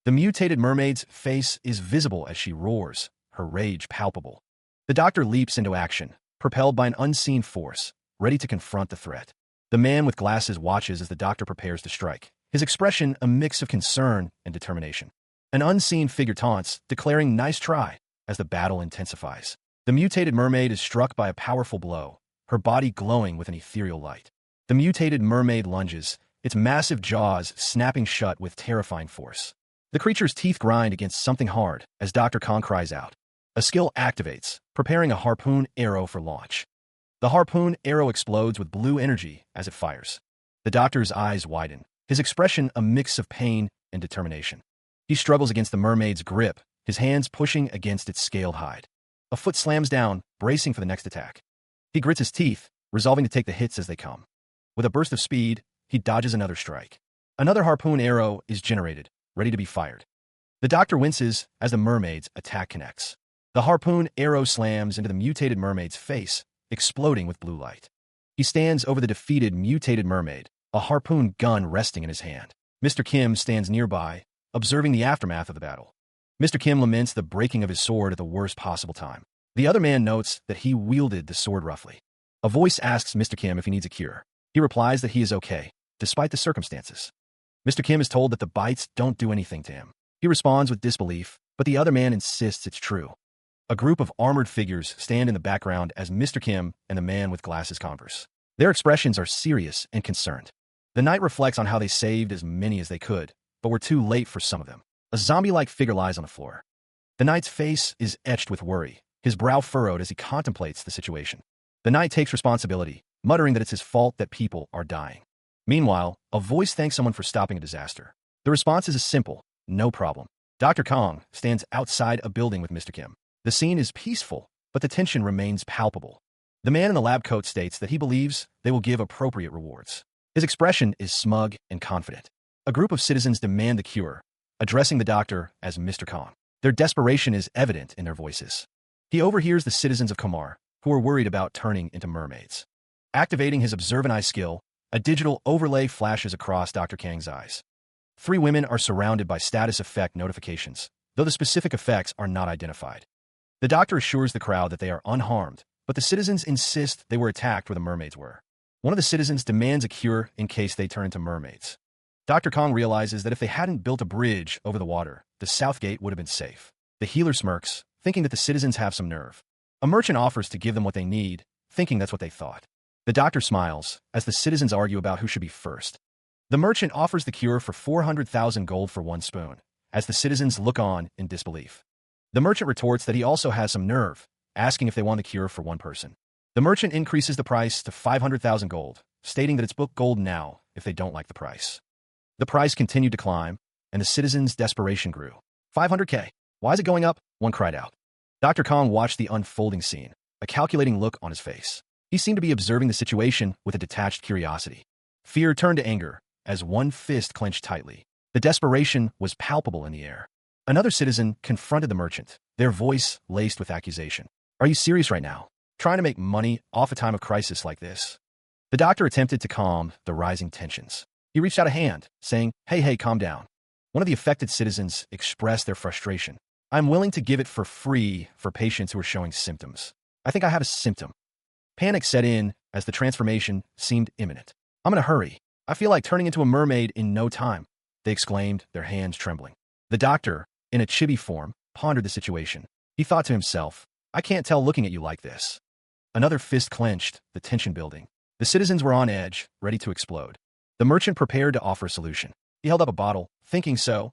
The mutated mermaid's face is visible as she roars, her rage palpable. The doctor leaps into action, propelled by an unseen force, ready to confront the threat. The man with glasses watches as the doctor prepares to strike, his expression a mix of concern and determination. An unseen figure taunts, declaring "nice try," as the battle intensifies. The mutated mermaid is struck by a powerful blow, her body glowing with an ethereal light. The mutated mermaid lunges, its massive jaws snapping shut with terrifying force. The creature's teeth grind against something hard as Dr. Kong cries out. A skill activates, preparing a harpoon arrow for launch. The harpoon arrow explodes with blue energy as it fires. The doctor's eyes widen, his expression a mix of pain and determination. He struggles against the mermaid's grip, his hands pushing against its scaled hide. A foot slams down, bracing for the next attack. He grits his teeth, resolving to take the hits as they come. With a burst of speed, he dodges another strike. Another harpoon arrow is generated, ready to be fired. The doctor winces as the mermaid's attack connects. The harpoon arrow slams into the mutated mermaid's face, exploding with blue light. He stands over the defeated mutated mermaid, a harpoon gun resting in his hand. Mr. Kim stands nearby, observing the aftermath of the battle. Mr. Kim laments the breaking of his sword at the worst possible time. The other man notes that he wielded the sword roughly. A voice asks Mr. Kim if he needs a cure. He replies that he is okay, despite the circumstances. Mr. Kim is told that the bites don't do anything to him. He responds with disbelief, but the other man insists it's true. A group of armored figures stand in the background as Mr. Kim and the man with glasses converse. Their expressions are serious and concerned. The knight reflects on how they saved as many as they could, but were too late for some of them. A zombie-like figure lies on the floor. The knight's face is etched with worry, his brow furrowed as he contemplates the situation. The knight takes responsibility, muttering that it's his fault that people are dying. Meanwhile, a voice thanks someone for stopping a disaster. The response is simple, no problem. Dr. Kong stands outside a building with Mr. Kim. The scene is peaceful, but the tension remains palpable. The man in the lab coat states that he believes they will give appropriate rewards. His expression is smug and confident. A group of citizens demand the cure, addressing the doctor as Mr. Kong. Their desperation is evident in their voices. He overhears the citizens of Kamar, who are worried about turning into mermaids. Activating his observant eye skill, a digital overlay flashes across Dr. Kang's eyes. 3 women are surrounded by status effect notifications, though the specific effects are not identified. The doctor assures the crowd that they are unharmed, but the citizens insist they were attacked where the mermaids were. One of the citizens demands a cure in case they turn into mermaids. Dr. Kong realizes that if they hadn't built a bridge over the water, the south gate would have been safe. The healer smirks, thinking that the citizens have some nerve. A merchant offers to give them what they need, thinking that's what they thought. The doctor smiles, as the citizens argue about who should be first. The merchant offers the cure for 400,000 gold for 1 spoon, as the citizens look on in disbelief. The merchant retorts that he also has some nerve, asking if they want the cure for 1 person. The merchant increases the price to 500,000 gold, stating that it's book gold now if they don't like the price. The price continued to climb, and the citizens' desperation grew. 500K. Why is it going up? One cried out. Dr. Kong watched the unfolding scene, a calculating look on his face. He seemed to be observing the situation with a detached curiosity. Fear turned to anger, as one fist clenched tightly. The desperation was palpable in the air. Another citizen confronted the merchant, their voice laced with accusation. Are you serious right now? Trying to make money off a time of crisis like this? The doctor attempted to calm the rising tensions. He reached out a hand, saying, Hey, calm down. One of the affected citizens expressed their frustration. I'm willing to give it for free for patients who are showing symptoms. I think I have a symptom. Panic set in as the transformation seemed imminent. I'm in a hurry. I feel like turning into a mermaid in no time, they exclaimed, their hands trembling. The doctor, in a chibi form, pondered the situation. He thought to himself, I can't tell looking at you like this. Another fist clenched, the tension building. The citizens were on edge, ready to explode. The merchant prepared to offer a solution. He held up a bottle, thinking so.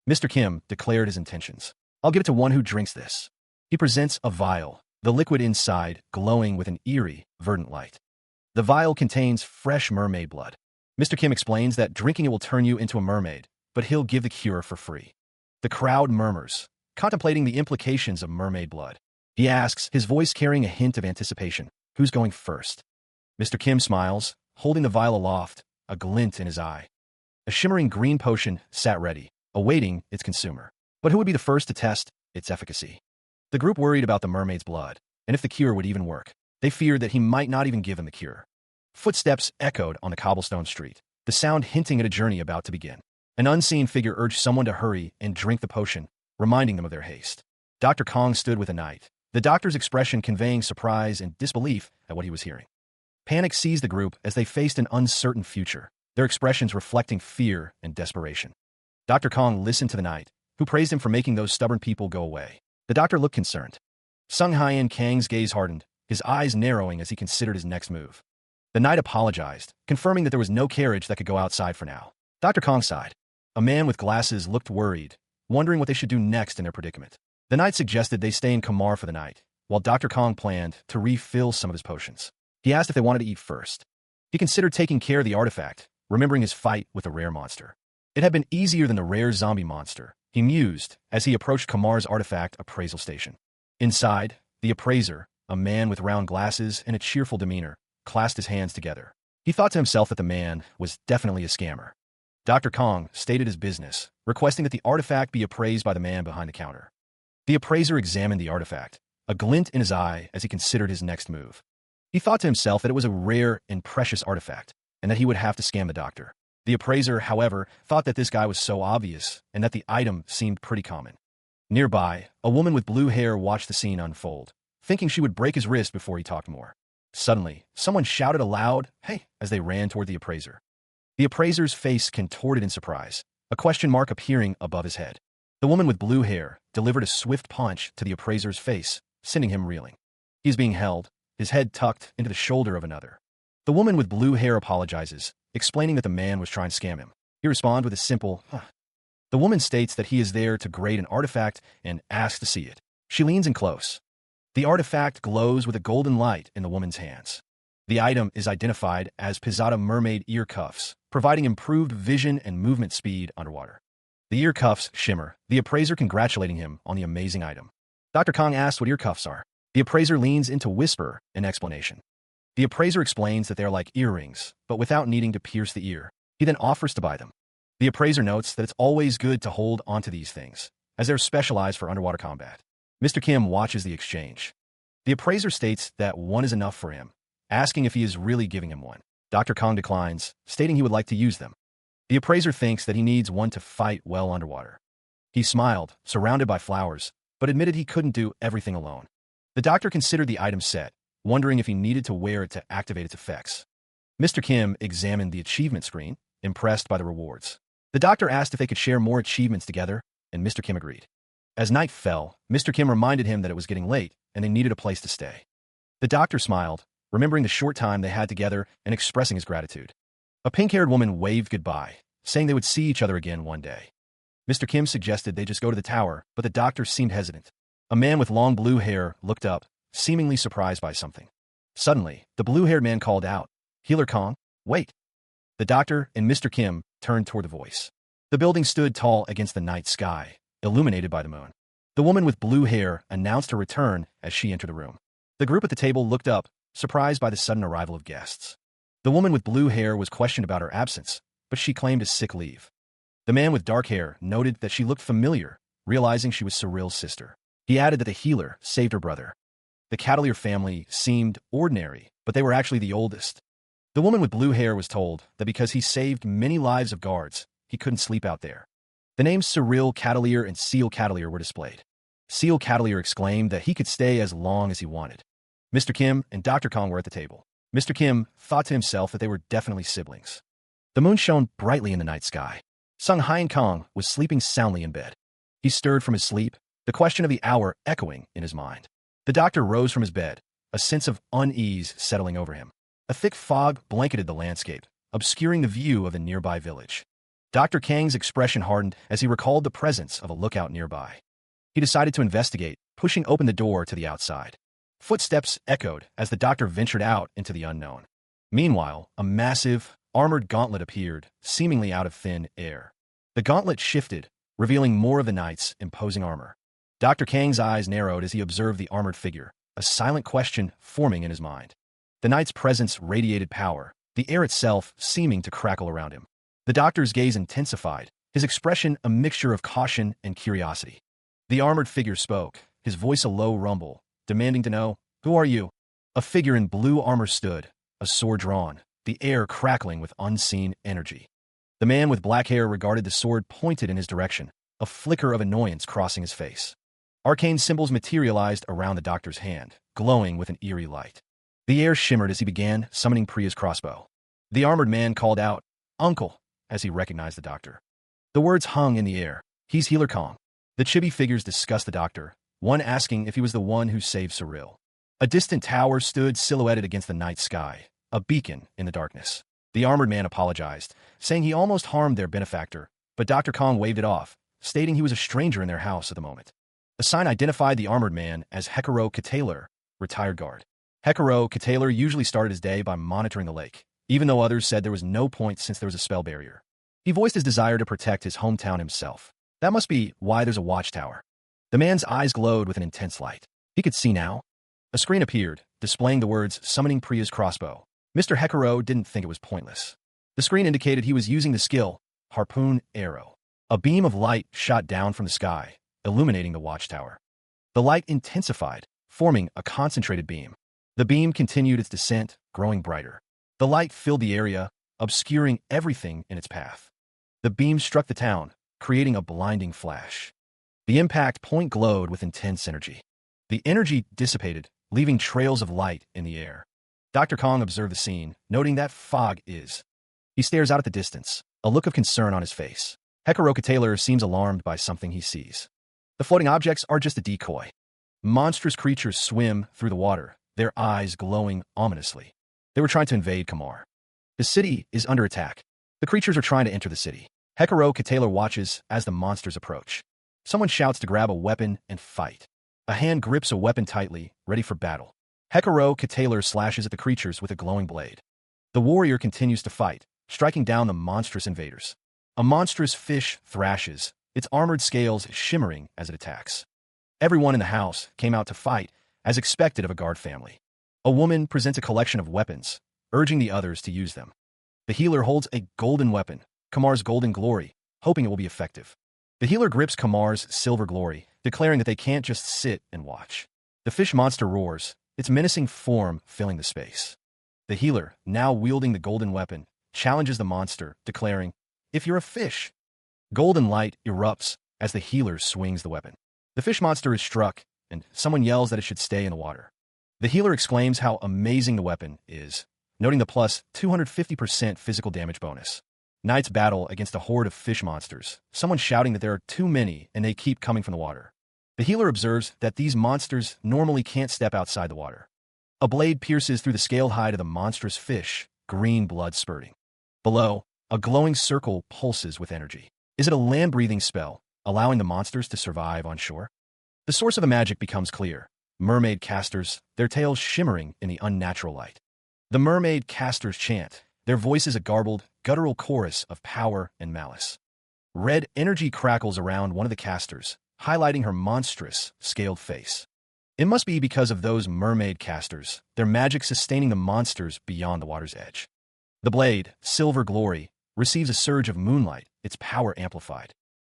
Mr. Kim declared his intentions. I'll give it to one who drinks this. He presents a vial, the liquid inside glowing with an eerie, verdant light. The vial contains fresh mermaid blood. Mr. Kim explains that drinking it will turn you into a mermaid, but he'll give the cure for free. The crowd murmurs, contemplating the implications of mermaid blood. He asks, his voice carrying a hint of anticipation, who's going first? Mr. Kim smiles, holding the vial aloft, a glint in his eye. A shimmering green potion sat ready, awaiting its consumer. But who would be the first to test its efficacy? The group worried about the mermaid's blood, and if the cure would even work. They feared that he might not even give them the cure. Footsteps echoed on the cobblestone street, the sound hinting at a journey about to begin. An unseen figure urged someone to hurry and drink the potion, reminding them of their haste. Dr. Kong stood with the knight, the doctor's expression conveying surprise and disbelief at what he was hearing. Panic seized the group as they faced an uncertain future, their expressions reflecting fear and desperation. Dr. Kong listened to the knight, who praised him for making those stubborn people go away. The doctor looked concerned. Sung Hyen Kang's gaze hardened, his eyes narrowing as he considered his next move. The knight apologized, confirming that there was no carriage that could go outside for now. Dr. Kong sighed. A man with glasses looked worried, wondering what they should do next in their predicament. The knight suggested they stay in Kamar for the night, while Dr. Kong planned to refill some of his potions. He asked if they wanted to eat first. He considered taking care of the artifact, remembering his fight with the rare monster. It had been easier than the rare zombie monster, he mused as he approached Kamar's artifact appraisal station. Inside, the appraiser, a man with round glasses and a cheerful demeanor, clasped his hands together. He thought to himself that the man was definitely a scammer. Dr. Kong stated his business, requesting that the artifact be appraised by the man behind the counter. The appraiser examined the artifact, a glint in his eye as he considered his next move. He thought to himself that it was a rare and precious artifact, and that he would have to scam the doctor. The appraiser, however, thought that this guy was so obvious, and that the item seemed pretty common. Nearby, a woman with blue hair watched the scene unfold, thinking she would break his wrist before he talked more. Suddenly, someone shouted aloud, "Hey!" as they ran toward the appraiser. The appraiser's face contorted in surprise, a question mark appearing above his head. The woman with blue hair delivered a swift punch to the appraiser's face, sending him reeling. He is being held, his head tucked into the shoulder of another. The woman with blue hair apologizes, explaining that the man was trying to scam him. He responds with a simple, "Huh." The woman states that he is there to grade an artifact and asks to see it. She leans in close. The artifact glows with a golden light in the woman's hands. The item is identified as Pizzata mermaid ear cuffs, providing improved vision and movement speed underwater. The ear cuffs shimmer, the appraiser congratulating him on the amazing item. Dr. Kong asks what ear cuffs are. The appraiser leans in to whisper an explanation. The appraiser explains that they are like earrings, but without needing to pierce the ear. He then offers to buy them. The appraiser notes that it's always good to hold onto these things, as they're specialized for underwater combat. Mr. Kim watches the exchange. The appraiser states that one is enough for him, asking if he is really giving him one. Dr. Kong declines, stating he would like to use them. The appraiser thinks that he needs one to fight well underwater. He smiled, surrounded by flowers, but admitted he couldn't do everything alone. The doctor considered the item set, wondering if he needed to wear it to activate its effects. Mr. Kim examined the achievement screen, impressed by the rewards. The doctor asked if they could share more achievements together, and Mr. Kim agreed. As night fell, Mr. Kim reminded him that it was getting late and they needed a place to stay. The doctor smiled, remembering the short time they had together and expressing his gratitude. A pink-haired woman waved goodbye, saying they would see each other again one day. Mr. Kim suggested they just go to the tower, but the doctor seemed hesitant. A man with long blue hair looked up, seemingly surprised by something. Suddenly, the blue-haired man called out, "Healer Kong, wait." The doctor and Mr. Kim turned toward the voice. The building stood tall against the night sky, illuminated by the moon. The woman with blue hair announced her return as she entered the room. The group at the table looked up, surprised by the sudden arrival of guests. The woman with blue hair was questioned about her absence, but she claimed a sick leave. The man with dark hair noted that she looked familiar, realizing she was Cyril's sister. He added that the healer saved her brother. The Catalier family seemed ordinary, but they were actually the oldest. The woman with blue hair was told that because he saved many lives of guards, he couldn't sleep out there. The names Cyril Catalier and Seal Catalier were displayed. Seal Catalier exclaimed that he could stay as long as he wanted. Mr. Kim and Dr. Kong were at the table. Mr. Kim thought to himself that they were definitely siblings. The moon shone brightly in the night sky. Sung Hyen Kong was sleeping soundly in bed. He stirred from his sleep, the question of the hour echoing in his mind. The doctor rose from his bed, a sense of unease settling over him. A thick fog blanketed the landscape, obscuring the view of the nearby village. Dr. Kang's expression hardened as he recalled the presence of a lookout nearby. He decided to investigate, pushing open the door to the outside. Footsteps echoed as the doctor ventured out into the unknown. Meanwhile, a massive, armored gauntlet appeared, seemingly out of thin air. The gauntlet shifted, revealing more of the knight's imposing armor. Dr. Kang's eyes narrowed as he observed the armored figure, a silent question forming in his mind. The knight's presence radiated power, the air itself seeming to crackle around him. The doctor's gaze intensified, his expression a mixture of caution and curiosity. The armored figure spoke, his voice a low rumble, demanding to know, "Who are you?" A figure in blue armor stood, a sword drawn, the air crackling with unseen energy. The man with black hair regarded the sword pointed in his direction, a flicker of annoyance crossing his face. Arcane symbols materialized around the doctor's hand, glowing with an eerie light. The air shimmered as he began summoning Priya's crossbow. The armored man called out, "Uncle," as he recognized the doctor. The words hung in the air, "He's Healer Kong." The chibi figures discussed the doctor, one asking if he was the one who saved Cyril. A distant tower stood silhouetted against the night sky, a beacon in the darkness. The armored man apologized, saying he almost harmed their benefactor, but Dr. Kong waved it off, stating he was a stranger in their house at the moment. A sign identified the armored man as Hekaro Kataler, retired guard. Hekaro Kataler usually started his day by monitoring the lake, even though others said there was no point since there was a spell barrier. He voiced his desire to protect his hometown himself. That must be why there's a watchtower. The man's eyes glowed with an intense light. He could see now. A screen appeared, displaying the words summoning Priya's crossbow. Mr. Hekaro didn't think it was pointless. The screen indicated he was using the skill, Harpoon Arrow. A beam of light shot down from the sky, illuminating the watchtower. The light intensified, forming a concentrated beam. The beam continued its descent, growing brighter. The light filled the area, obscuring everything in its path. The beam struck the town, creating a blinding flash. The impact point glowed with intense energy. The energy dissipated, leaving trails of light in the air. Dr. Kong observed the scene, noting that fog is. He stares out at the distance, a look of concern on his face. Hekaroka Taylor seems alarmed by something he sees. The floating objects are just a decoy. Monstrous creatures swim through the water, their eyes glowing ominously. They were trying to invade Kamar. The city is under attack. The creatures are trying to enter the city. Hekaroka Taylor watches as the monsters approach. Someone shouts to grab a weapon and fight. A hand grips a weapon tightly, ready for battle. Hekaroka Taylor slashes at the creatures with a glowing blade. The warrior continues to fight, striking down the monstrous invaders. A monstrous fish thrashes, its armored scales shimmering as it attacks. Everyone in the house came out to fight, as expected of a guard family. A woman presents a collection of weapons, urging the others to use them. The healer holds a golden weapon, Kamar's golden glory, hoping it will be effective. The healer grips Kamar's silver glory, declaring that they can't just sit and watch. The fish monster roars, its menacing form filling the space. The healer, now wielding the golden weapon, challenges the monster, declaring, "If you're a fish." Golden light erupts as the healer swings the weapon. The fish monster is struck, and someone yells that it should stay in the water. The healer exclaims how amazing the weapon is, noting the plus 250% physical damage bonus. Knight's battle against a horde of fish monsters, someone shouting that there are too many and they keep coming from the water. The healer observes that these monsters normally can't step outside the water. A blade pierces through the scaled hide of the monstrous fish, green blood spurting. Below, a glowing circle pulses with energy. Is it a land-breathing spell, allowing the monsters to survive on shore? The source of the magic becomes clear. Mermaid casters, their tails shimmering in the unnatural light. The mermaid casters chant, their voices a garbled, guttural chorus of power and malice. Red energy crackles around one of the casters, highlighting her monstrous, scaled face. It must be because of those mermaid casters, their magic sustaining the monsters beyond the water's edge. The blade, Silver Glory, receives a surge of moonlight, its power amplified.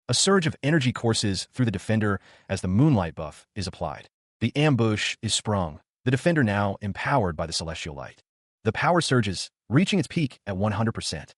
A surge of energy courses through the defender as the moonlight buff is applied. The ambush is sprung, the defender now empowered by the celestial light. The power surges, reaching its peak at 100%.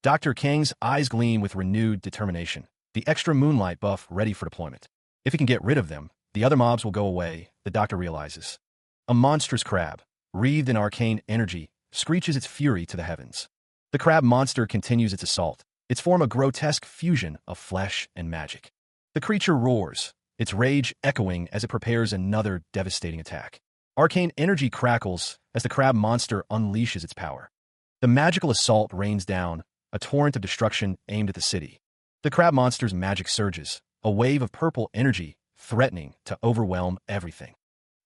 Dr. Kang's eyes gleam with renewed determination, the extra moonlight buff ready for deployment. If he can get rid of them, the other mobs will go away, the doctor realizes. A monstrous crab, wreathed in arcane energy, screeches its fury to the heavens. The crab monster continues its assault, its form a grotesque fusion of flesh and magic. The creature roars, its rage echoing as it prepares another devastating attack. Arcane energy crackles as the crab monster unleashes its power. The magical assault rains down, a torrent of destruction aimed at the city. The crab monster's magic surges, a wave of purple energy threatening to overwhelm everything.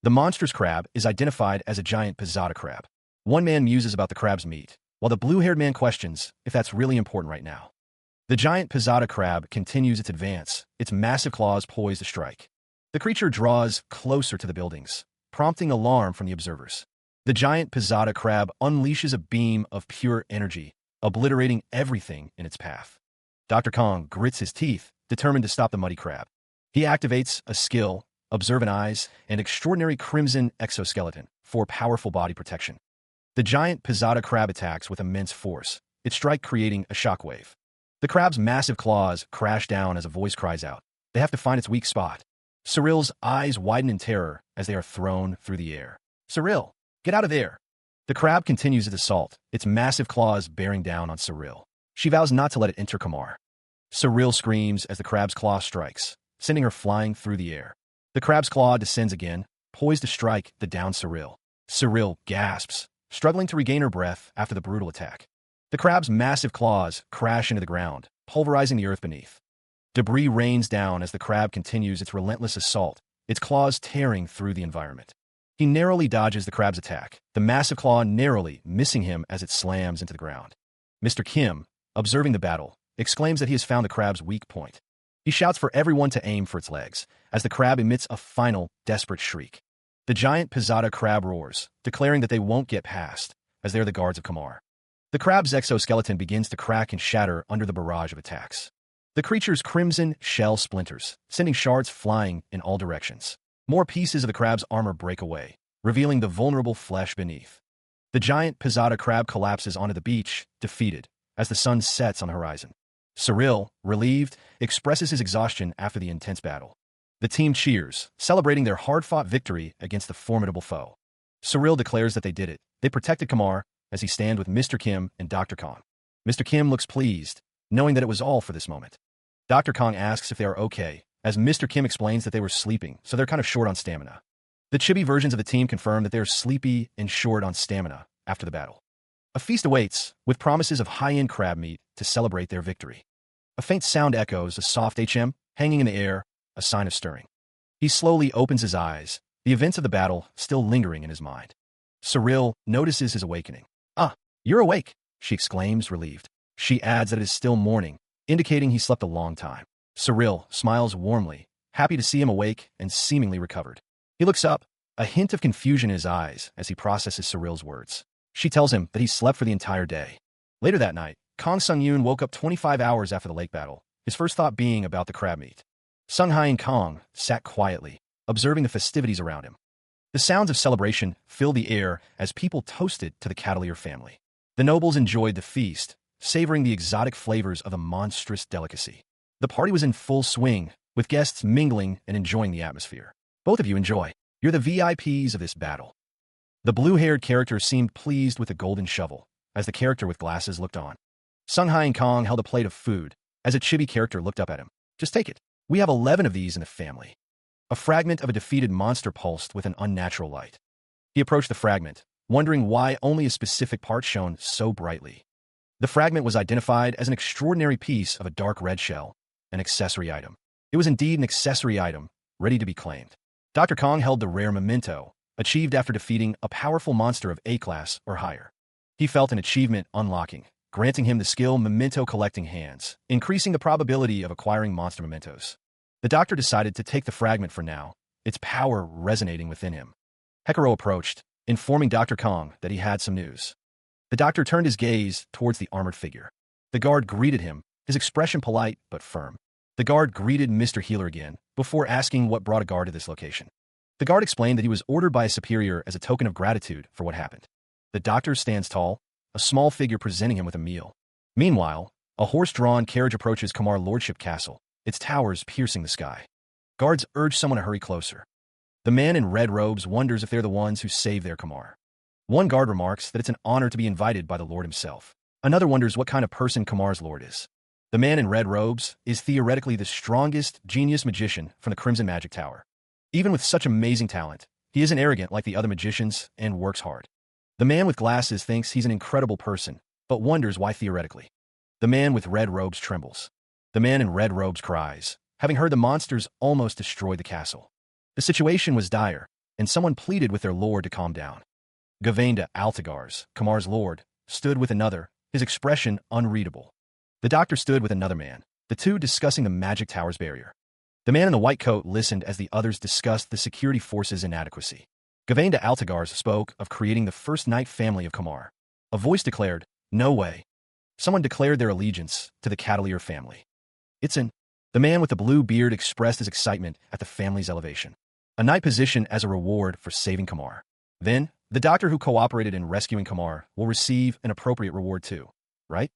The monstrous crab is identified as a giant pizzata crab. One man muses about the crab's meat, while the blue-haired man questions if that's really important right now. The giant pizzata crab continues its advance, its massive claws poised to strike. The creature draws closer to the buildings, prompting alarm from the observers. The giant pizzata crab unleashes a beam of pure energy, obliterating everything in its path. Dr. Kong grits his teeth, determined to stop the muddy crab. He activates a skill, observant eyes, and extraordinary crimson exoskeleton for powerful body protection. The giant pizzata crab attacks with immense force, its strike creating a shockwave. The crab's massive claws crash down as a voice cries out. They have to find its weak spot. Cyril's eyes widen in terror as they are thrown through the air. Cyril, get out of there! The crab continues its assault, its massive claws bearing down on Cyril. She vows not to let it enter Kamar. Cyril screams as the crab's claw strikes, sending her flying through the air. The crab's claw descends again, poised to strike the downed Cyril. Cyril gasps, struggling to regain her breath after the brutal attack. The crab's massive claws crash into the ground, pulverizing the earth beneath. Debris rains down as the crab continues its relentless assault, its claws tearing through the environment. He narrowly dodges the crab's attack, the massive claw narrowly missing him as it slams into the ground. Mr. Kim, observing the battle, exclaims that he has found the crab's weak point. He shouts for everyone to aim for its legs, as the crab emits a final, desperate shriek. The giant pizzata crab roars, declaring that they won't get past, as they are the guards of Kamar. The crab's exoskeleton begins to crack and shatter under the barrage of attacks. The creature's crimson shell splinters, sending shards flying in all directions. More pieces of the crab's armor break away, revealing the vulnerable flesh beneath. The giant pizzata crab collapses onto the beach, defeated, as the sun sets on the horizon. Cyril, relieved, expresses his exhaustion after the intense battle. The team cheers, celebrating their hard-fought victory against the formidable foe. Cyril declares that they did it. They protected Kamar as he stands with Mr. Kim and Dr. Kong. Mr. Kim looks pleased, knowing that it was all for this moment. Dr. Kong asks if they are okay, as Mr. Kim explains that they were sleeping, so they're kind of short on stamina. The chibi versions of the team confirm that they're sleepy and short on stamina after the battle. A feast awaits, with promises of high-end crab meat to celebrate their victory. A faint sound echoes, a soft HM, hanging in the air, a sign of stirring. He slowly opens his eyes, the events of the battle still lingering in his mind. Cyril notices his awakening. "Ah, you're awake," she exclaims, relieved. She adds that it is still morning, indicating he slept a long time. Cyril smiles warmly, happy to see him awake and seemingly recovered. He looks up, a hint of confusion in his eyes as he processes Cyril's words. She tells him that he slept for the entire day. Later that night, Kang Sung-yoon woke up 25 hours after the lake battle, his first thought being about the crab meat. Sung-hai and Kang sat quietly, observing the festivities around him. The sounds of celebration filled the air as people toasted to the Catalier family. The nobles enjoyed the feast, savoring the exotic flavors of the monstrous delicacy. The party was in full swing, with guests mingling and enjoying the atmosphere. "Both of you enjoy. You're the VIPs of this battle." The blue-haired character seemed pleased with the golden shovel, as the character with glasses looked on. Sung-hai and Kong held a plate of food, as a chibi character looked up at him. "Just take it. We have 11 of these in the family." A fragment of a defeated monster pulsed with an unnatural light. He approached the fragment, wondering why only a specific part shone so brightly. The fragment was identified as an extraordinary piece of a dark red shell, an accessory item. It was indeed an accessory item, ready to be claimed. Dr. Kong held the rare memento, achieved after defeating a powerful monster of A-class or higher. He felt an achievement unlocking, granting him the skill Memento Collecting Hands, increasing the probability of acquiring monster mementos. The doctor decided to take the fragment for now, its power resonating within him. Hekaro approached, informing Dr. Kong that he had some news. The doctor turned his gaze towards the armored figure. The guard greeted him, his expression polite but firm. The guard greeted Mr. Healer again, before asking what brought a guard to this location. The guard explained that he was ordered by a superior as a token of gratitude for what happened. The doctor stands tall, a small figure presenting him with a meal. Meanwhile, a horse-drawn carriage approaches Kamar Lordship Castle, its towers piercing the sky. Guards urge someone to hurry closer. The man in red robes wonders if they're the ones who saved their Kamar. One guard remarks that it's an honor to be invited by the Lord himself. Another wonders what kind of person Kamar's Lord is. The man in red robes is theoretically the strongest genius magician from the Crimson Magic Tower. Even with such amazing talent, he isn't arrogant like the other magicians and works hard. The man with glasses thinks he's an incredible person, but wonders why theoretically. The man with red robes trembles. The man in red robes cries, having heard the monsters almost destroyed the castle. The situation was dire, and someone pleaded with their lord to calm down. Govinda Altagars, Kamar's lord, stood with another, his expression unreadable. The doctor stood with another man, the two discussing the Magic Tower's barrier. The man in the white coat listened as the others discussed the security force's inadequacy. Govinda Altagars spoke of creating the first knight family of Kamar. A voice declared, "No way." Someone declared their allegiance to the Catalier family. The man with the blue beard expressed his excitement at the family's elevation. A knight position as a reward for saving Kamar. Then, the doctor who cooperated in rescuing Kamar will receive an appropriate reward too, right?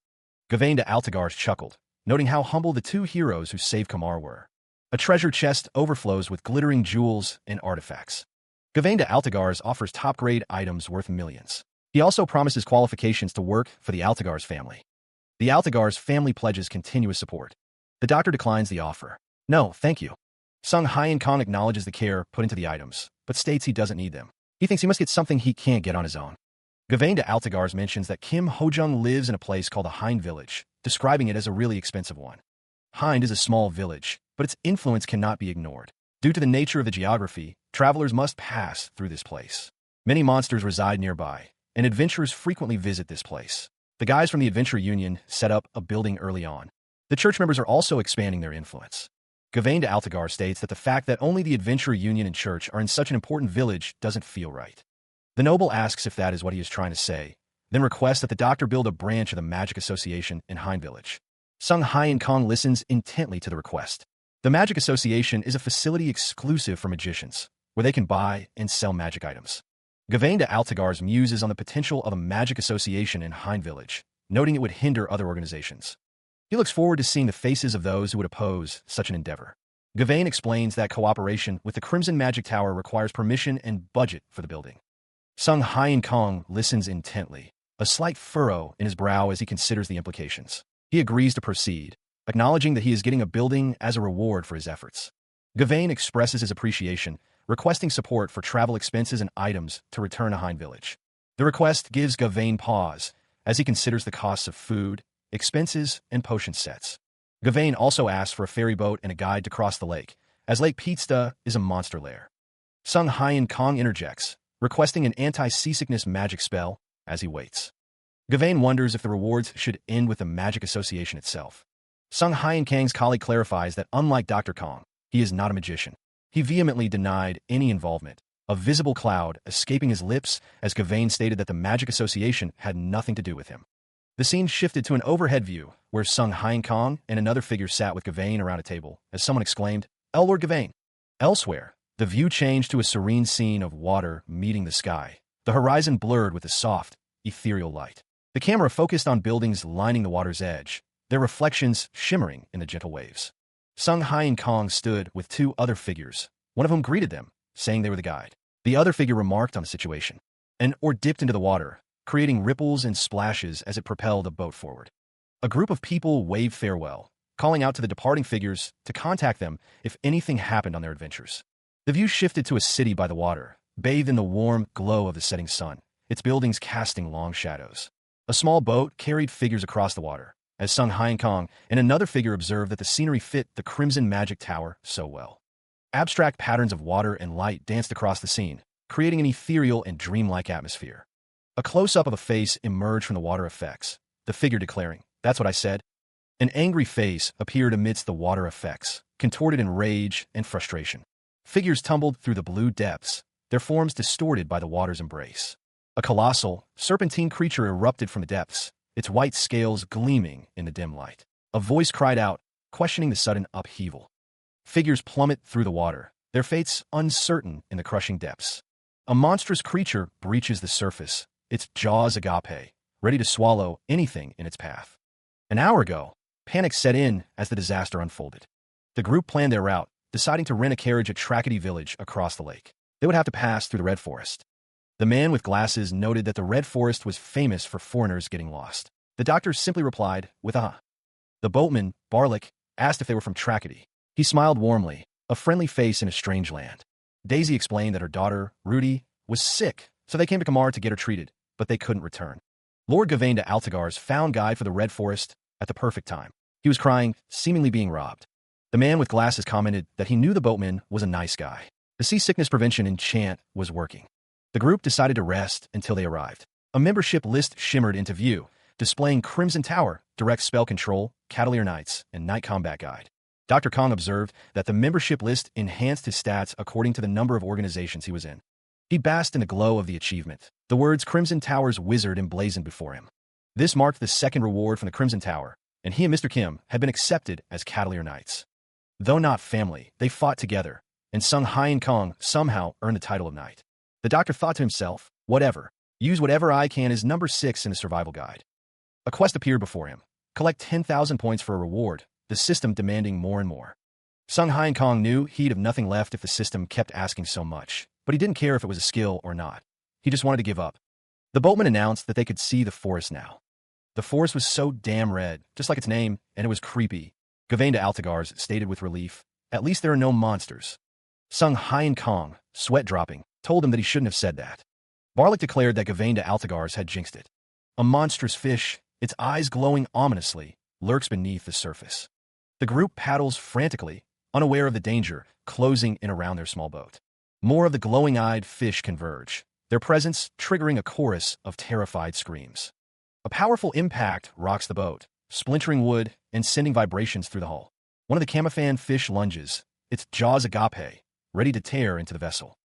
Govinda Altagars chuckled, noting how humble the two heroes who saved Kamar were. A treasure chest overflows with glittering jewels and artifacts. Govinda Altagars offers top-grade items worth millions. He also promises qualifications to work for the Altagars family. The Altagars family pledges continuous support. The doctor declines the offer. "No, thank you." Sung-hai and Kong acknowledges the care put into the items, but states he doesn't need them. He thinks he must get something he can't get on his own. Govinda Altagars mentions that Kim Hojung lives in a place called the Hind Village, describing it as a really expensive one. Hind is a small village, but its influence cannot be ignored. Due to the nature of the geography, travelers must pass through this place. Many monsters reside nearby, and adventurers frequently visit this place. The guys from the Adventure Union set up a building early on. The church members are also expanding their influence. Govinda Altagar states that the fact that only the Adventure Union and church are in such an important village doesn't feel right. The noble asks if that is what he is trying to say, then requests that the doctor build a branch of the Magic Association in Hind Village. Sung-hai and Kong listens intently to the request. The Magic Association is a facility exclusive for magicians, where they can buy and sell magic items. Govinda Altagar's muses on the potential of a Magic Association in Hind Village, noting it would hinder other organizations. He looks forward to seeing the faces of those who would oppose such an endeavor. Gavain explains that cooperation with the Crimson Magic Tower requires permission and budget for the building. Sung Hyen Kong listens intently, a slight furrow in his brow as he considers the implications. He agrees to proceed, acknowledging that he is getting a building as a reward for his efforts. Gavain expresses his appreciation, requesting support for travel expenses and items to return to Hein Village. The request gives Gavain pause as he considers the costs of food, expenses, and potion sets. Gavain also asks for a ferry boat and a guide to cross the lake, as Lake Pizda is a monster lair. Sung Hyen Kong interjects, requesting an anti-seasickness magic spell as he waits. Gavain wonders if the rewards should end with the magic association itself. Sung Hyen Kang's colleague clarifies that unlike Dr. Kong, he is not a magician. He vehemently denied any involvement, a visible cloud escaping his lips as Gavain stated that the magic association had nothing to do with him. The scene shifted to an overhead view where Sung Hyen Kong and another figure sat with Gavain around a table as someone exclaimed, "El Lord Gavain." Elsewhere, the view changed to a serene scene of water meeting the sky, the horizon blurred with a soft, ethereal light. The camera focused on buildings lining the water's edge, their reflections shimmering in the gentle waves. Sung Hyen Kong stood with two other figures, one of whom greeted them, saying they were the guide. The other figure remarked on the situation, or dipped into the water, creating ripples and splashes as it propelled the boat forward. A group of people waved farewell, calling out to the departing figures to contact them if anything happened on their adventures. The view shifted to a city by the water, bathed in the warm glow of the setting sun, its buildings casting long shadows. A small boat carried figures across the water, as Sung Hyen Kong and another figure observed that the scenery fit the Crimson Magic Tower so well. Abstract patterns of water and light danced across the scene, creating an ethereal and dreamlike atmosphere. A close-up of a face emerged from the water effects, the figure declaring, "That's what I said." An angry face appeared amidst the water effects, contorted in rage and frustration. Figures tumbled through the blue depths, their forms distorted by the water's embrace. A colossal, serpentine creature erupted from the depths, its white scales gleaming in the dim light. A voice cried out, questioning the sudden upheaval. Figures plummet through the water, their fates uncertain in the crushing depths. A monstrous creature breaches the surface, its jaws agape, ready to swallow anything in its path. An hour ago, panic set in as the disaster unfolded. The group planned their route, deciding to rent a carriage at Trackety Village across the lake. They would have to pass through the Red Forest. The man with glasses noted that the Red Forest was famous for foreigners getting lost. The doctor simply replied with a huh. The boatman, Barlick, asked if they were from Trackety. He smiled warmly, a friendly face in a strange land. Daisy explained that her daughter, Rudy, was sick, so they came to Kamar to get her treated, but they couldn't return. Lord Gavain de Altagar's found guide for the Red Forest at the perfect time. He was crying, seemingly being robbed. The man with glasses commented that he knew the boatman was a nice guy. The seasickness prevention enchant was working. The group decided to rest until they arrived. A membership list shimmered into view, displaying Crimson Tower, Direct Spell Control, Cavalier Knights, and Night Combat Guide. Dr. Kong observed that the membership list enhanced his stats according to the number of organizations he was in. He basked in the glow of the achievement. The words Crimson Tower's Wizard emblazoned before him. This marked the second reward from the Crimson Tower, and he and Mr. Kim had been accepted as Cavalier Knights. Though not family, they fought together, and Sung Hyen Kong somehow earned the title of Knight. The doctor thought to himself, whatever, use whatever I can is number 6 in the survival guide. A quest appeared before him. Collect 10,000 points for a reward, the system demanding more and more. Sung Hyen Kong knew he'd have nothing left if the system kept asking so much, but he didn't care if it was a skill or not. He just wanted to give up. The boatman announced that they could see the forest now. The forest was so damn red, just like its name, and it was creepy. Gavain de Altagar's stated with relief, "At least there are no monsters." Sung Hyen Kong, sweat dropping, told him that he shouldn't have said that. Barlick declared that Gavain de Altagar's had jinxed it. A monstrous fish, its eyes glowing ominously, lurks beneath the surface. The group paddles frantically, unaware of the danger closing in around their small boat. More of the glowing-eyed fish converge, their presence triggering a chorus of terrified screams. A powerful impact rocks the boat, splintering wood and sending vibrations through the hull. One of the Camafan fish lunges, its jaws agape, ready to tear into the vessel.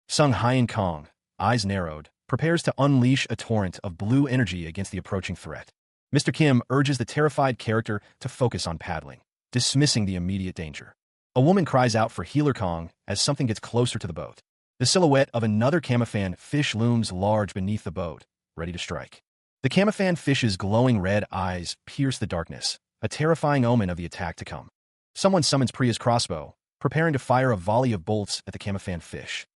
Sung Hyen Kong, eyes narrowed, prepares to unleash a torrent of blue energy against the approaching threat. Mr. Kim urges the terrified character to focus on paddling, dismissing the immediate danger. A woman cries out for Healer Kong as something gets closer to the boat. The silhouette of another Camafan fish looms large beneath the boat, ready to strike. The Camafan fish's glowing red eyes pierce the darkness, a terrifying omen of the attack to come. Someone summons Priya's crossbow, preparing to fire a volley of bolts at the Camafan fish.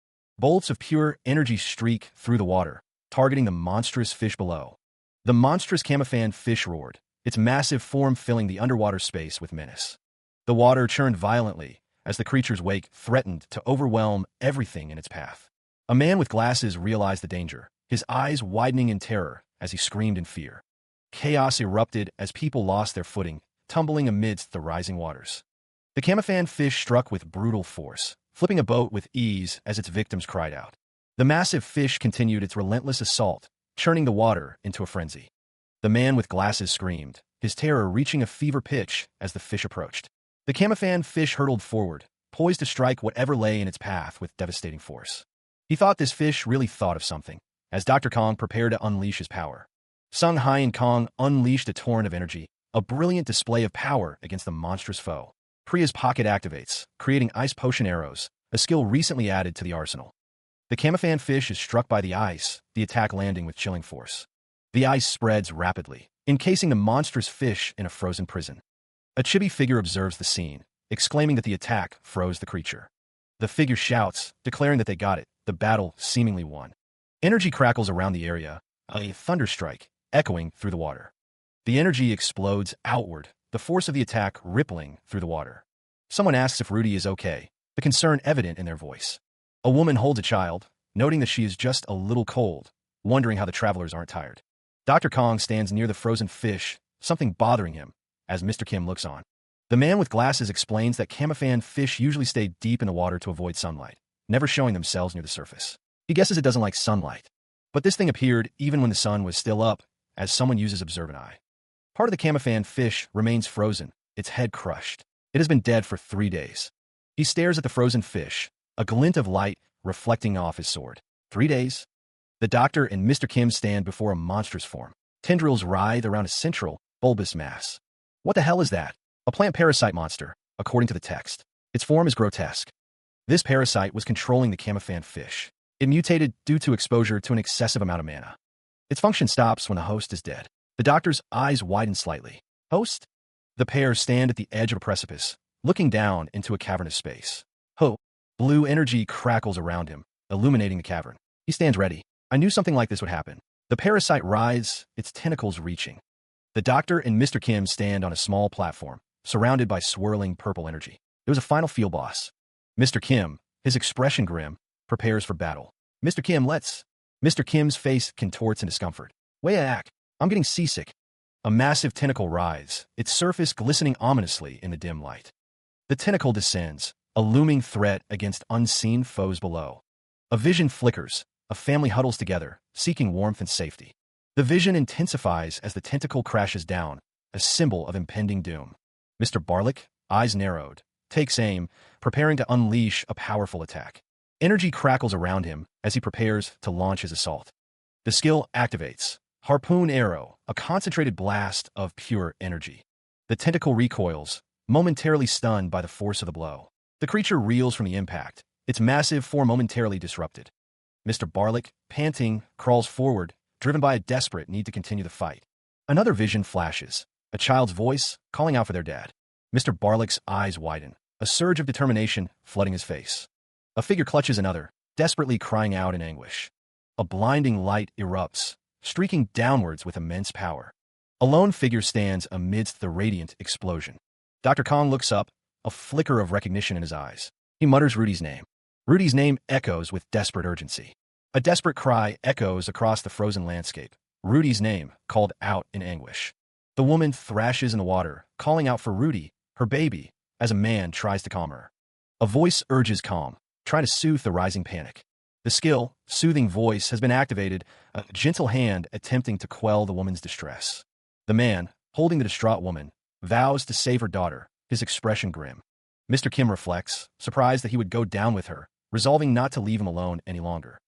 Bolts of pure energy streak through the water, targeting the monstrous fish below. The monstrous camoufan fish roared, its massive form filling the underwater space with menace. The water churned violently as the creature's wake threatened to overwhelm everything in its path. A man with glasses realized the danger, his eyes widening in terror as he screamed in fear. Chaos erupted as people lost their footing, tumbling amidst the rising waters. The camoufan fish struck with brutal force, flipping a boat with ease as its victims cried out. The massive fish continued its relentless assault, churning the water into a frenzy. The man with glasses screamed, his terror reaching a fever pitch as the fish approached. The camoufan fish hurtled forward, poised to strike whatever lay in its path with devastating force. He thought this fish really thought of something, as Dr. Kong prepared to unleash his power. Sung Hai and Kong unleashed a torrent of energy, a brilliant display of power against the monstrous foe. Priya's pocket activates, creating ice potion arrows, a skill recently added to the arsenal. The camoufan fish is struck by the ice, the attack landing with chilling force. The ice spreads rapidly, encasing the monstrous fish in a frozen prison. A chibi figure observes the scene, exclaiming that the attack froze the creature. The figure shouts, declaring that they got it, the battle seemingly won. Energy crackles around the area, a thunderstrike, echoing through the water. The energy explodes outward, the force of the attack rippling through the water. Someone asks if Rudy is okay, the concern evident in their voice. A woman holds a child, noting that she is just a little cold, wondering how the travelers aren't tired. Dr. Kong stands near the frozen fish, something bothering him, as Mr. Kim looks on. The man with glasses explains that camoufan fish usually stay deep in the water to avoid sunlight, never showing themselves near the surface. He guesses it doesn't like sunlight. But this thing appeared even when the sun was still up, as someone uses observant eye. Part of the camoufan fish remains frozen, its head crushed. It has been dead for 3 days. He stares at the frozen fish, a glint of light reflecting off his sword. 3 days? The doctor and Mr. Kim stand before a monstrous form. Tendrils writhe around a central, bulbous mass. What the hell is that? A plant parasite monster, according to the text. Its form is grotesque. This parasite was controlling the camoufan fish. It mutated due to exposure to an excessive amount of mana. Its function stops when the host is dead. The doctor's eyes widen slightly. Host? The pair stand at the edge of a precipice, looking down into a cavernous space. Ho! Blue energy crackles around him, illuminating the cavern. He stands ready. I knew something like this would happen. The parasite writhes, its tentacles reaching. The doctor and Mr. Kim stand on a small platform, surrounded by swirling purple energy. It was a final field boss. Mr. Kim, his expression grim, prepares for battle. Mr. Kim, let's... Mr. Kim's face contorts in discomfort. Wayak, I'm getting seasick. A massive tentacle writhes, its surface glistening ominously in the dim light. The tentacle descends, a looming threat against unseen foes below. A vision flickers, a family huddles together, seeking warmth and safety. The vision intensifies as the tentacle crashes down, a symbol of impending doom. Mr. Barlick, eyes narrowed, takes aim, preparing to unleash a powerful attack. Energy crackles around him as he prepares to launch his assault. The skill activates. Harpoon arrow, a concentrated blast of pure energy. The tentacle recoils, momentarily stunned by the force of the blow. The creature reels from the impact, its massive form momentarily disrupted. Mr. Barlick, panting, crawls forward, driven by a desperate need to continue the fight. Another vision flashes, a child's voice calling out for their dad. Mr. Barlick's eyes widen, a surge of determination flooding his face. A figure clutches another, desperately crying out in anguish. A blinding light erupts, streaking downwards with immense power. A lone figure stands amidst the radiant explosion. Dr. Kong looks up, a flicker of recognition in his eyes. He mutters Rudy's name. Rudy's name echoes with desperate urgency. A desperate cry echoes across the frozen landscape. Rudy's name called out in anguish. The woman thrashes in the water, calling out for Rudy, her baby, as a man tries to calm her. A voice urges calm, trying to soothe the rising panic. The skill, soothing voice, has been activated, a gentle hand attempting to quell the woman's distress. The man, holding the distraught woman, vows to save her daughter, his expression grim. Mr. Kim reflects, surprised that he would go down with her, resolving not to leave him alone any longer.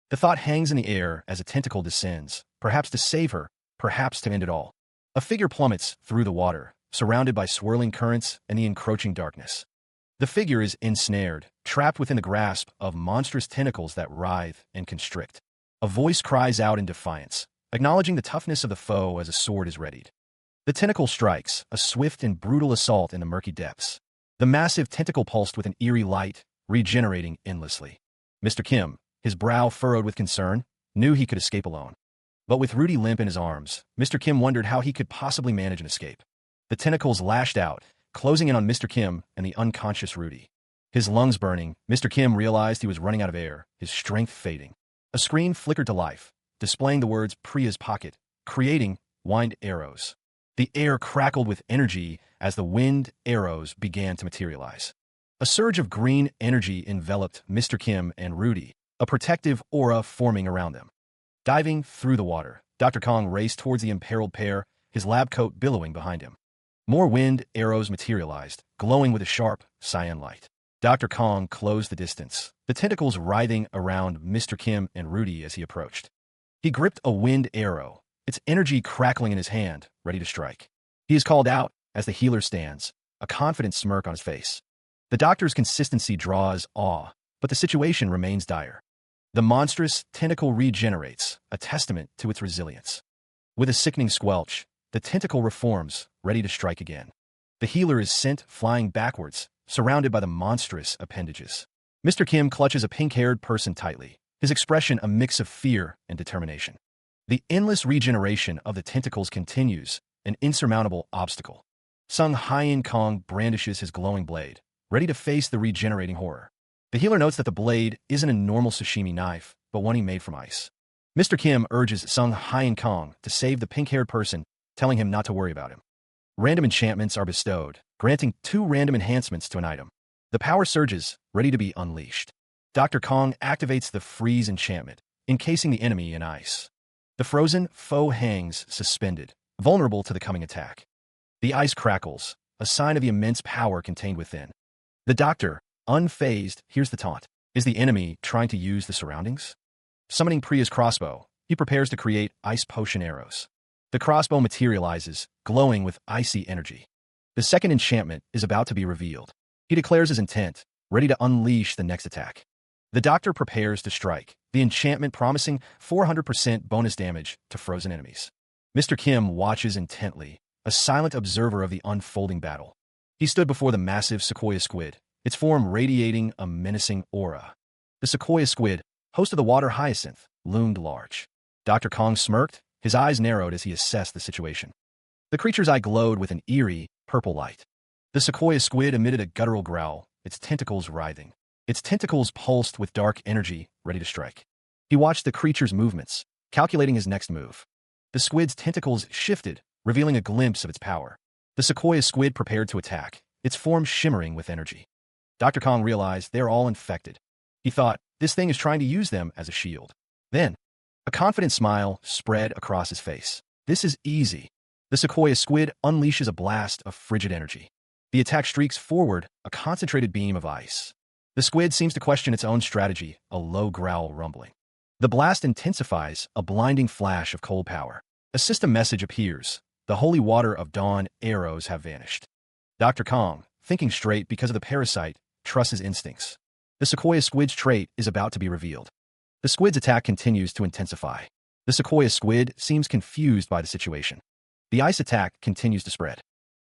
The thought hangs in the air as a tentacle descends, perhaps to save her, perhaps to end it all. A figure plummets through the water, surrounded by swirling currents and the encroaching darkness. The figure is ensnared, trapped within the grasp of monstrous tentacles that writhe and constrict. A voice cries out in defiance, acknowledging the toughness of the foe as a sword is readied. The tentacle strikes, a swift and brutal assault in the murky depths. The massive tentacle pulsed with an eerie light, regenerating endlessly. Mr. Kim, his brow furrowed with concern, knew he could escape alone. But with Rudy limp in his arms, Mr. Kim wondered how he could possibly manage an escape. The tentacles lashed out, closing in on Mr. Kim and the unconscious Rudy. His lungs burning, Mr. Kim realized he was running out of air, his strength fading. A screen flickered to life, displaying the words Priya's pocket, creating wind arrows. The air crackled with energy as the wind arrows began to materialize. A surge of green energy enveloped Mr. Kim and Rudy, a protective aura forming around them. Diving through the water, Dr. Kong raced towards the imperiled pair, his lab coat billowing behind him. More wind arrows materialized, glowing with a sharp cyan light. Dr. Kong closed the distance, the tentacles writhing around Mr. Kim and Rudy as he approached. He gripped a wind arrow, its energy crackling in his hand, ready to strike. He is called out as the healer stands, a confident smirk on his face. The doctor's consistency draws awe, but the situation remains dire. The monstrous tentacle regenerates, a testament to its resilience. With a sickening squelch, the tentacle reforms, ready to strike again. The healer is sent flying backwards, surrounded by the monstrous appendages. Mr. Kim clutches a pink-haired person tightly, his expression a mix of fear and determination. The endless regeneration of the tentacles continues, an insurmountable obstacle. Sung Hyen Kong brandishes his glowing blade, ready to face the regenerating horror. The healer notes that the blade isn't a normal sashimi knife, but one he made from ice. Mr. Kim urges Sung Hyen Kong to save the pink-haired person, telling him not to worry about him. Random enchantments are bestowed, granting 2 random enhancements to an item. The power surges, ready to be unleashed. Dr. Kong activates the freeze enchantment, encasing the enemy in ice. The frozen foe hangs suspended, vulnerable to the coming attack. The ice crackles, a sign of the immense power contained within. The doctor, unfazed, hears the taunt. Is the enemy trying to use the surroundings? Summoning Priya's crossbow, he prepares to create ice potion arrows. The crossbow materializes, glowing with icy energy. The second enchantment is about to be revealed. He declares his intent, ready to unleash the next attack. The doctor prepares to strike, the enchantment promising 400% bonus damage to frozen enemies. Mr. Kim watches intently, a silent observer of the unfolding battle. He stood before the massive sequoia squid, its form radiating a menacing aura. The sequoia squid, host of the water hyacinth, loomed large. Dr. Kong smirked, his eyes narrowed as he assessed the situation. The creature's eye glowed with an eerie, purple light. The sequoia squid emitted a guttural growl, its tentacles writhing. Its tentacles pulsed with dark energy, ready to strike. He watched the creature's movements, calculating his next move. The squid's tentacles shifted, revealing a glimpse of its power. The sequoia squid prepared to attack, its form shimmering with energy. Dr. Kong realized they're all infected. He thought, this thing is trying to use them as a shield. Then, a confident smile spread across his face. This is easy. The sequoia squid unleashes a blast of frigid energy. The attack streaks forward, a concentrated beam of ice. The squid seems to question its own strategy, a low growl rumbling. The blast intensifies, a blinding flash of cold power. A system message appears. The holy water of dawn arrows have vanished. Dr. Kong, thinking straight because of the parasite, trusts his instincts. The sequoia squid's trait is about to be revealed. The squid's attack continues to intensify. The sequoia squid seems confused by the situation. The ice attack continues to spread.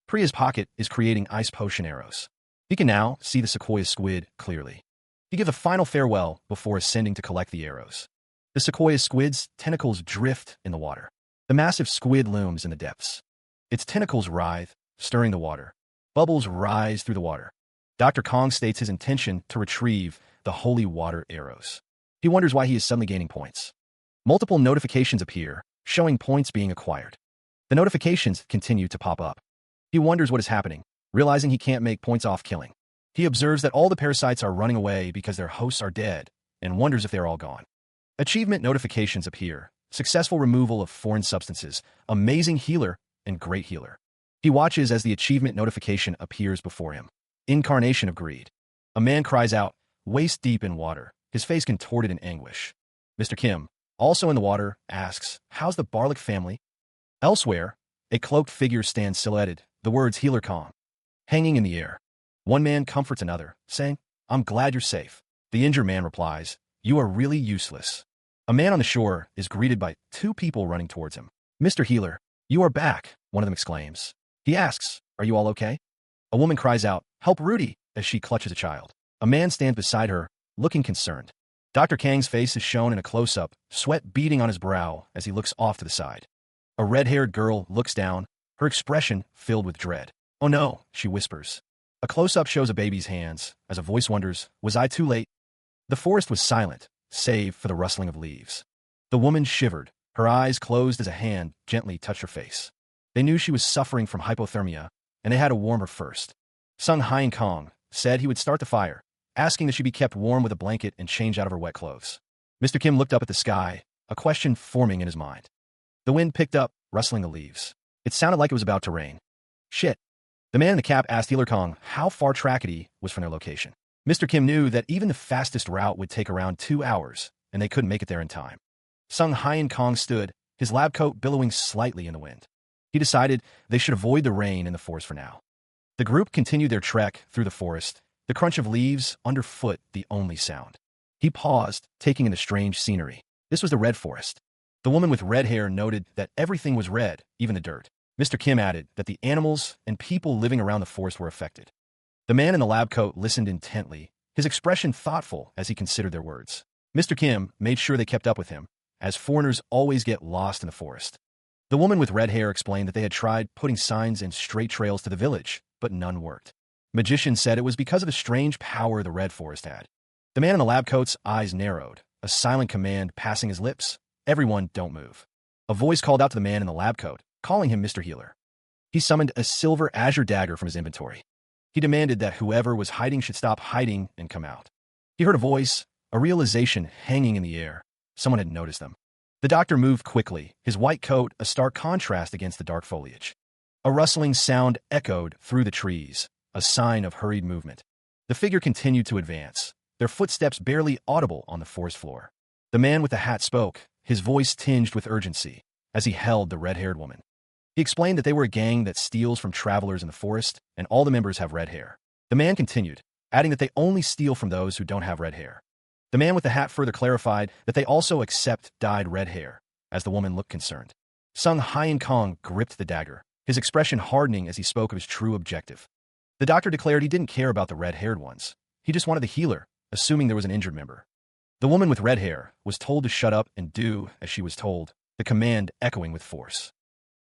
Priya's pocket is creating ice potion arrows. He can now see the sequoia squid clearly. He gives a final farewell before ascending to collect the arrows. The sequoia squid's tentacles drift in the water. The massive squid looms in the depths. Its tentacles writhe, stirring the water. Bubbles rise through the water. Dr. Kong states his intention to retrieve the holy water arrows. He wonders why he is suddenly gaining points. Multiple notifications appear, showing points being acquired. The notifications continue to pop up. He wonders what is happening, realizing he can't make points off killing. He observes that all the parasites are running away because their hosts are dead, and wonders if they're all gone. Achievement notifications appear. Successful removal of foreign substances, amazing healer, and great healer. He watches as the achievement notification appears before him. Incarnation of greed. A man cries out, waist deep in water, his face contorted in anguish. Mr. Kim, also in the water, asks, how's the Barlick family? Elsewhere, a cloaked figure stands silhouetted, the words healer Kong, hanging in the air. One man comforts another, saying, I'm glad you're safe. The injured man replies, you are really useless. A man on the shore is greeted by 2 people running towards him. Mr. Healer, you are back, one of them exclaims. He asks, are you all okay? A woman cries out, help Rudy, as she clutches a child. A man stands beside her, looking concerned. Dr. Kang's face is shown in a close-up, sweat beading on his brow as he looks off to the side. A red-haired girl looks down, her expression filled with dread. "Oh no," she whispers. A close-up shows a baby's hands, as a voice wonders, "Was I too late?" The forest was silent, save for the rustling of leaves. The woman shivered, her eyes closed as a hand gently touched her face. They knew she was suffering from hypothermia, and they had to warm her first. Sung Hyun Kong said he would start the fire, asking that she be kept warm with a blanket and change out of her wet clothes. Mr. Kim looked up at the sky, a question forming in his mind. The wind picked up, rustling the leaves. It sounded like it was about to rain. Shit. The man in the cap asked Healer Kong how far Trackety was from their location. Mr. Kim knew that even the fastest route would take around 2 hours, and they couldn't make it there in time. Sung Hyun Kong stood, his lab coat billowing slightly in the wind. He decided they should avoid the rain in the forest for now. The group continued their trek through the forest, the crunch of leaves underfoot the only sound. He paused, taking in the strange scenery. This was the red forest. The woman with red hair noted that everything was red, even the dirt. Mr. Kim added that the animals and people living around the forest were affected. The man in the lab coat listened intently, his expression thoughtful as he considered their words. Mr. Kim made sure they kept up with him, as foreigners always get lost in the forest. The woman with red hair explained that they had tried putting signs and straight trails to the village, but none worked. Magician said it was because of the strange power the red forest had. The man in the lab coat's eyes narrowed, a silent command passing his lips. "Everyone, don't move." A voice called out to the man in the lab coat, calling him Mr. Healer. He summoned a silver azure dagger from his inventory. He demanded that whoever was hiding should stop hiding and come out. He heard a voice, a realization hanging in the air. Someone had noticed them. The doctor moved quickly, his white coat a stark contrast against the dark foliage. A rustling sound echoed through the trees, a sign of hurried movement. The figure continued to advance, their footsteps barely audible on the forest floor. The man with the hat spoke, his voice tinged with urgency, as he held the red-haired woman. He explained that they were a gang that steals from travelers in the forest, and all the members have red hair. The man continued, adding that they only steal from those who don't have red hair. The man with the hat further clarified that they also accept dyed red hair, as the woman looked concerned. Sung Hyun Kong gripped the dagger, his expression hardening as he spoke of his true objective. The doctor declared he didn't care about the red-haired ones. He just wanted the healer, assuming there was an injured member. The woman with red hair was told to shut up and do as she was told, the command echoing with force.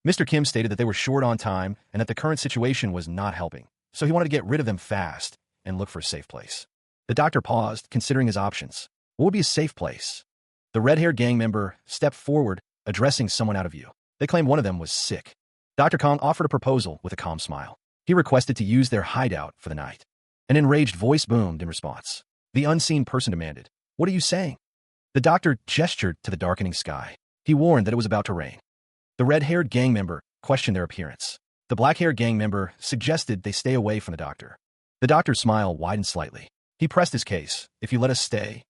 Mr. Kim stated that they were short on time and that the current situation was not helping, so he wanted to get rid of them fast and look for a safe place. The doctor paused, considering his options. What would be a safe place? The red-haired gang member stepped forward, addressing someone out of view. They claimed one of them was sick. Dr. Kong offered a proposal with a calm smile. He requested to use their hideout for the night. An enraged voice boomed in response. The unseen person demanded, "What are you saying?" The doctor gestured to the darkening sky. He warned that it was about to rain. The red-haired gang member questioned their appearance. The black-haired gang member suggested they stay away from the doctor. The doctor's smile widened slightly. He pressed his case. "If you let us stay."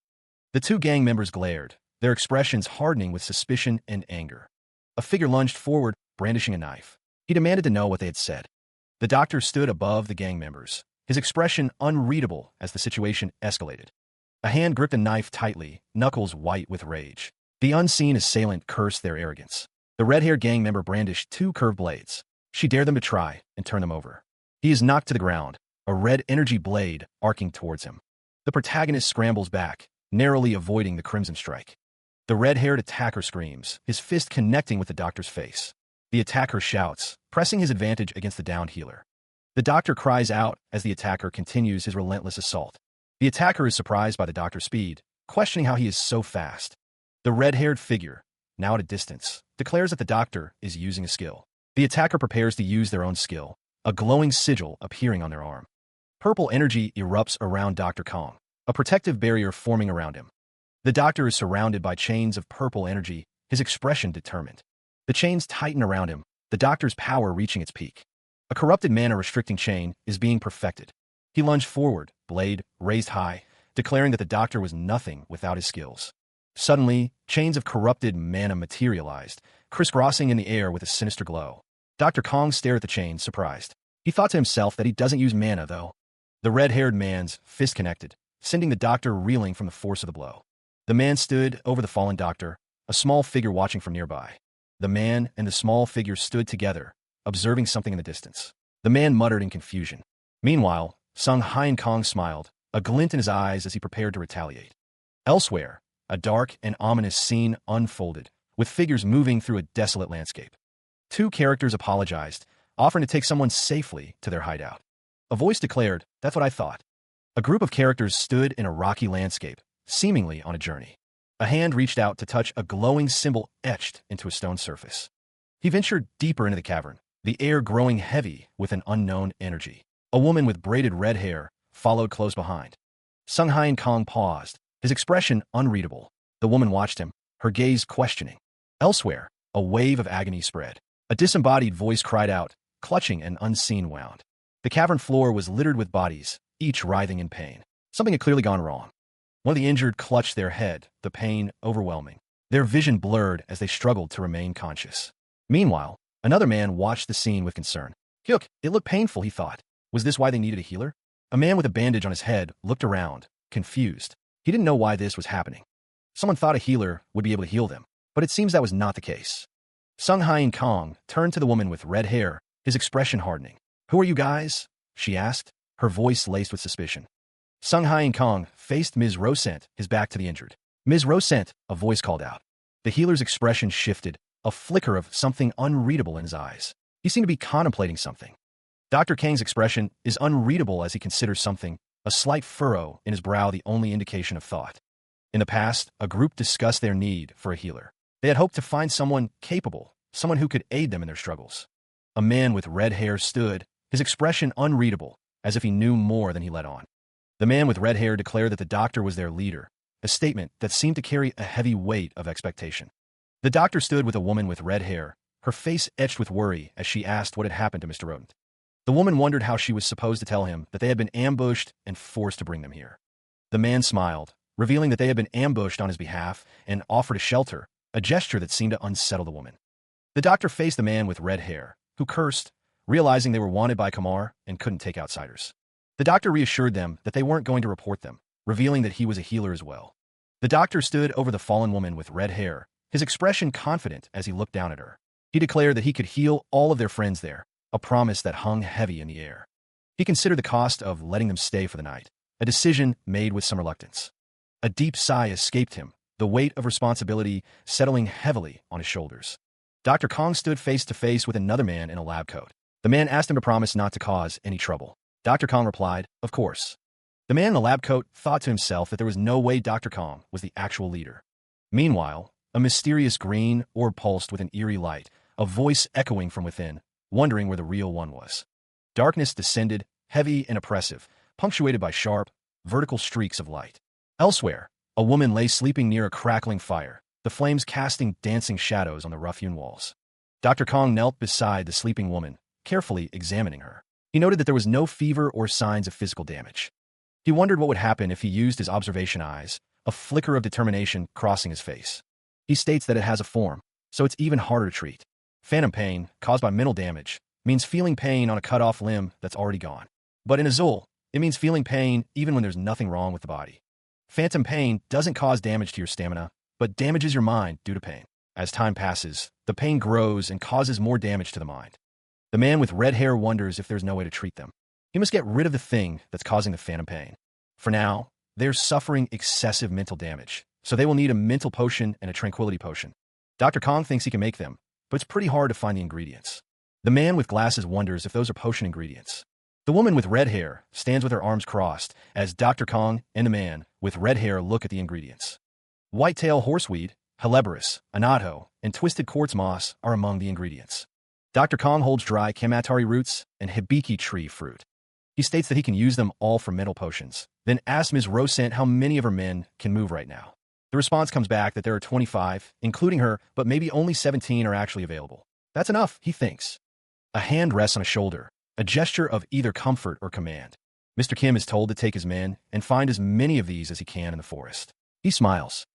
The two gang members glared, their expressions hardening with suspicion and anger. A figure lunged forward, brandishing a knife. He demanded to know what they had said. The doctor stood above the gang members, his expression unreadable as the situation escalated. A hand gripped a knife tightly, knuckles white with rage. The unseen assailant cursed their arrogance. The red-haired gang member brandished 2 curved blades. She dared them to try and turn them over. He is knocked to the ground, a red energy blade arcing towards him. The protagonist scrambles back, narrowly avoiding the crimson strike. The red-haired attacker screams, his fist connecting with the doctor's face. The attacker shouts, pressing his advantage against the downed healer. The doctor cries out as the attacker continues his relentless assault. The attacker is surprised by the doctor's speed, questioning how he is so fast. The red-haired figure, now at a distance, declares that the doctor is using a skill. The attacker prepares to use their own skill, a glowing sigil appearing on their arm. Purple energy erupts around Dr. Kong, a protective barrier forming around him. The doctor is surrounded by chains of purple energy, his expression determined. The chains tighten around him, the doctor's power reaching its peak. A corrupted mana restricting chain is being perfected. He lunged forward, blade raised high, declaring that the doctor was nothing without his skills. Suddenly, chains of corrupted mana materialized, crisscrossing in the air with a sinister glow. Dr. Kong stared at the chains, surprised. He thought to himself that he doesn't use mana, though. The red-haired man's fist connected, sending the doctor reeling from the force of the blow. The man stood over the fallen doctor, a small figure watching from nearby. The man and the small figure stood together, observing something in the distance. The man muttered in confusion. Meanwhile, Sung Hyun Kong smiled, a glint in his eyes as he prepared to retaliate. Elsewhere, a dark and ominous scene unfolded, with figures moving through a desolate landscape. Two characters apologized, offering to take someone safely to their hideout. A voice declared, "That's what I thought." A group of characters stood in a rocky landscape, seemingly on a journey. A hand reached out to touch a glowing symbol etched into a stone surface. He ventured deeper into the cavern, the air growing heavy with an unknown energy. A woman with braided red hair followed close behind. Sung Hyun Kong paused, his expression unreadable. The woman watched him, her gaze questioning. Elsewhere, a wave of agony spread. A disembodied voice cried out, clutching an unseen wound. The cavern floor was littered with bodies, each writhing in pain. Something had clearly gone wrong. One of the injured clutched their head, the pain overwhelming. Their vision blurred as they struggled to remain conscious. Meanwhile, another man watched the scene with concern. Hyuk, it looked painful, he thought. Was this why they needed a healer? A man with a bandage on his head looked around, confused. He didn't know why this was happening. Someone thought a healer would be able to heal them, but it seems that was not the case. Sung Hyun Kong turned to the woman with red hair, his expression hardening. "Who are you guys?" she asked, her voice laced with suspicion. Sung Hyun Kong faced Ms. Rosent, his back to the injured. "Ms. Rosent," a voice called out. The healer's expression shifted, a flicker of something unreadable in his eyes. He seemed to be contemplating something. Dr. Kang's expression is unreadable as he considers something, a slight furrow in his brow the only indication of thought. In the past, a group discussed their need for a healer. They had hoped to find someone capable, someone who could aid them in their struggles. A man with red hair stood, his expression unreadable, as if he knew more than he let on. The man with red hair declared that the doctor was their leader, a statement that seemed to carry a heavy weight of expectation. The doctor stood with a woman with red hair, her face etched with worry as she asked what had happened to Mr. Rodent. The woman wondered how she was supposed to tell him that they had been ambushed and forced to bring them here. The man smiled, revealing that they had been ambushed on his behalf and offered a shelter, a gesture that seemed to unsettle the woman. The doctor faced the man with red hair, who cursed, realizing they were wanted by Kamar and couldn't take outsiders. The doctor reassured them that they weren't going to report them, revealing that he was a healer as well. The doctor stood over the fallen woman with red hair, his expression confident as he looked down at her. He declared that he could heal all of their friends there, a promise that hung heavy in the air. He considered the cost of letting them stay for the night, a decision made with some reluctance. A deep sigh escaped him, the weight of responsibility settling heavily on his shoulders. Dr. Kong stood face to face with another man in a lab coat. The man asked him to promise not to cause any trouble. Dr. Kong replied, "Of course." The man in the lab coat thought to himself that there was no way Dr. Kong was the actual leader. Meanwhile, a mysterious green orb pulsed with an eerie light, a voice echoing from within, wondering where the real one was. Darkness descended, heavy and oppressive, punctuated by sharp, vertical streaks of light. Elsewhere, a woman lay sleeping near a crackling fire, the flames casting dancing shadows on the rough-hewn walls. Dr. Kong knelt beside the sleeping woman, carefully examining her. He noted that there was no fever or signs of physical damage. He wondered what would happen if he used his observation eyes, a flicker of determination crossing his face. He states that it has a form, so it's even harder to treat. Phantom pain, caused by mental damage, means feeling pain on a cut-off limb that's already gone. But in Azul, it means feeling pain even when there's nothing wrong with the body. Phantom pain doesn't cause damage to your stamina, but damages your mind due to pain. As time passes, the pain grows and causes more damage to the mind. The man with red hair wonders if there's no way to treat them. He must get rid of the thing that's causing the phantom pain. For now, they're suffering excessive mental damage, so they will need a mental potion and a tranquility potion. Dr. Kong thinks he can make them, but it's pretty hard to find the ingredients. The man with glasses wonders if those are potion ingredients. The woman with red hair stands with her arms crossed as Dr. Kong and the man with red hair look at the ingredients. Whitetail horseweed, Hellebris, anato, and twisted quartz moss are among the ingredients. Dr. Kong holds dry kamatari roots and hibiki tree fruit. He states that he can use them all for mental potions, then asks Ms. Rosent how many of her men can move right now. The response comes back that there are 25, including her, but maybe only 17 are actually available. That's enough, he thinks. A hand rests on a shoulder, a gesture of either comfort or command. Mr. Kim is told to take his men and find as many of these as he can in the forest. He smiles.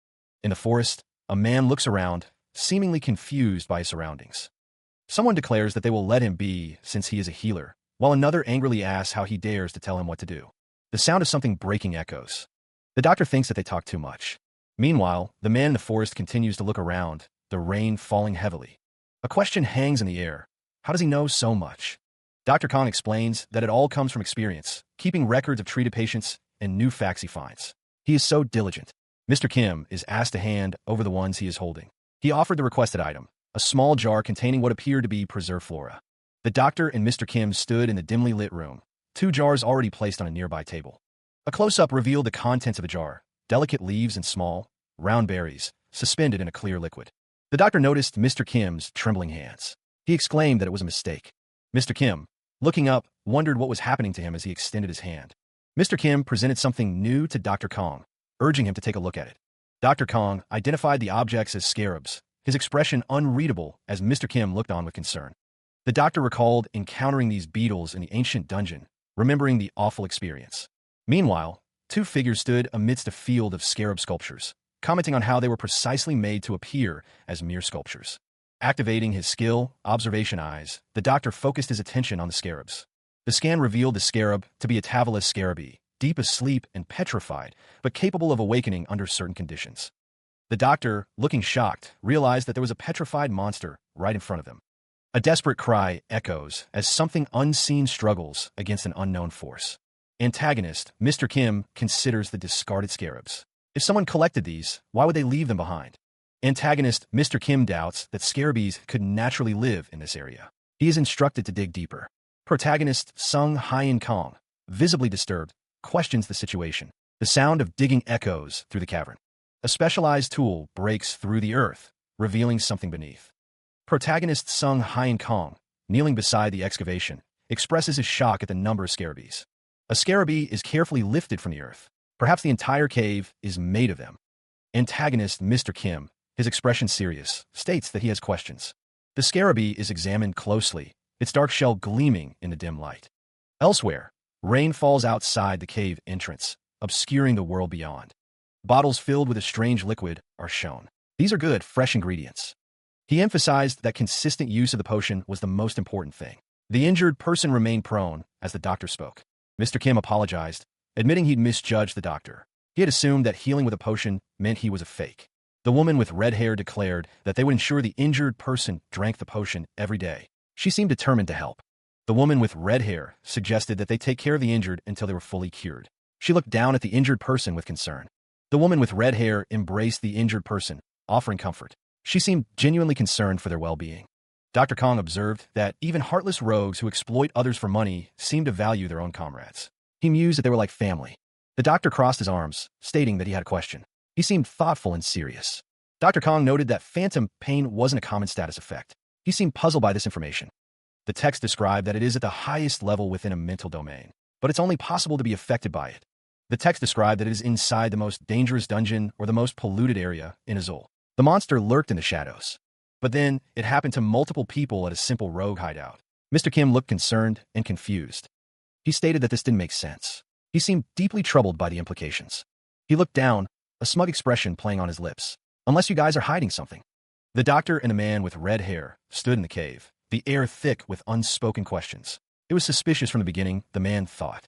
In the forest, a man looks around, seemingly confused by his surroundings. Someone declares that they will let him be since he is a healer, while another angrily asks how he dares to tell him what to do. The sound of something breaking echoes. The doctor thinks that they talk too much. Meanwhile, the man in the forest continues to look around, the rain falling heavily. A question hangs in the air. How does he know so much? Dr. Kong explains that it all comes from experience, keeping records of treated patients and new facts he finds. He is so diligent. Mr. Kim is asked to hand over the ones he is holding. He offered the requested item, a small jar containing what appeared to be preserved flora. The doctor and Mr. Kim stood in the dimly lit room, two jars already placed on a nearby table. A close-up revealed the contents of a jar, delicate leaves and small, round berries, suspended in a clear liquid. The doctor noticed Mr. Kim's trembling hands. He exclaimed that it was a mistake. Mr. Kim, looking up, wondered what was happening to him as he extended his hand. Mr. Kim presented something new to Dr. Kong, urging him to take a look at it. Dr. Kong identified the objects as scarabs, his expression unreadable as Mr. Kim looked on with concern. The doctor recalled encountering these beetles in the ancient dungeon, remembering the awful experience. Meanwhile, two figures stood amidst a field of scarab sculptures, commenting on how they were precisely made to appear as mere sculptures. Activating his skill, observation eyes, the doctor focused his attention on the scarabs. The scan revealed the scarab to be a Tavalus scarabaei, deep asleep and petrified, but capable of awakening under certain conditions. The doctor, looking shocked, realized that there was a petrified monster right in front of him. A desperate cry echoes as something unseen struggles against an unknown force. Antagonist, Mr. Kim, considers the discarded scarabs. If someone collected these, why would they leave them behind? Antagonist, Mr. Kim doubts that scarabaeis could naturally live in this area. He is instructed to dig deeper. Protagonist, Sung Hyen Kong, visibly disturbed, questions the situation. The sound of digging echoes through the cavern. A specialized tool breaks through the earth, revealing something beneath. Protagonist Sung Hyen Kong, kneeling beside the excavation, expresses his shock at the number of scarabaeis. A scarabaei is carefully lifted from the earth. Perhaps the entire cave is made of them. Antagonist Mr. Kim, his expression serious, states that he has questions. The scarabaei is examined closely, its dark shell gleaming in the dim light. Elsewhere, rain falls outside the cave entrance, obscuring the world beyond. Bottles filled with a strange liquid are shown. These are good, fresh ingredients. He emphasized that consistent use of the potion was the most important thing. The injured person remained prone as the doctor spoke. Mr. Kim apologized, admitting he'd misjudged the doctor. He had assumed that healing with a potion meant he was a fake. The woman with red hair declared that they would ensure the injured person drank the potion every day. She seemed determined to help. The woman with red hair suggested that they take care of the injured until they were fully cured. She looked down at the injured person with concern. The woman with red hair embraced the injured person, offering comfort. She seemed genuinely concerned for their well-being. Dr. Kong observed that even heartless rogues who exploit others for money seemed to value their own comrades. He mused that they were like family. The doctor crossed his arms, stating that he had a question. He seemed thoughtful and serious. Dr. Kong noted that phantom pain wasn't a common status effect. He seemed puzzled by this information. The text described that it is at the highest level within a mental domain, but it's only possible to be affected by it. The text described that it is inside the most dangerous dungeon or the most polluted area in Azul. The monster lurked in the shadows. But then, it happened to multiple people at a simple rogue hideout. Mr. Kim looked concerned and confused. He stated that this didn't make sense. He seemed deeply troubled by the implications. He looked down, a smug expression playing on his lips. Unless you guys are hiding something. The doctor and a man with red hair stood in the cave, the air thick with unspoken questions. It was suspicious from the beginning, the man thought.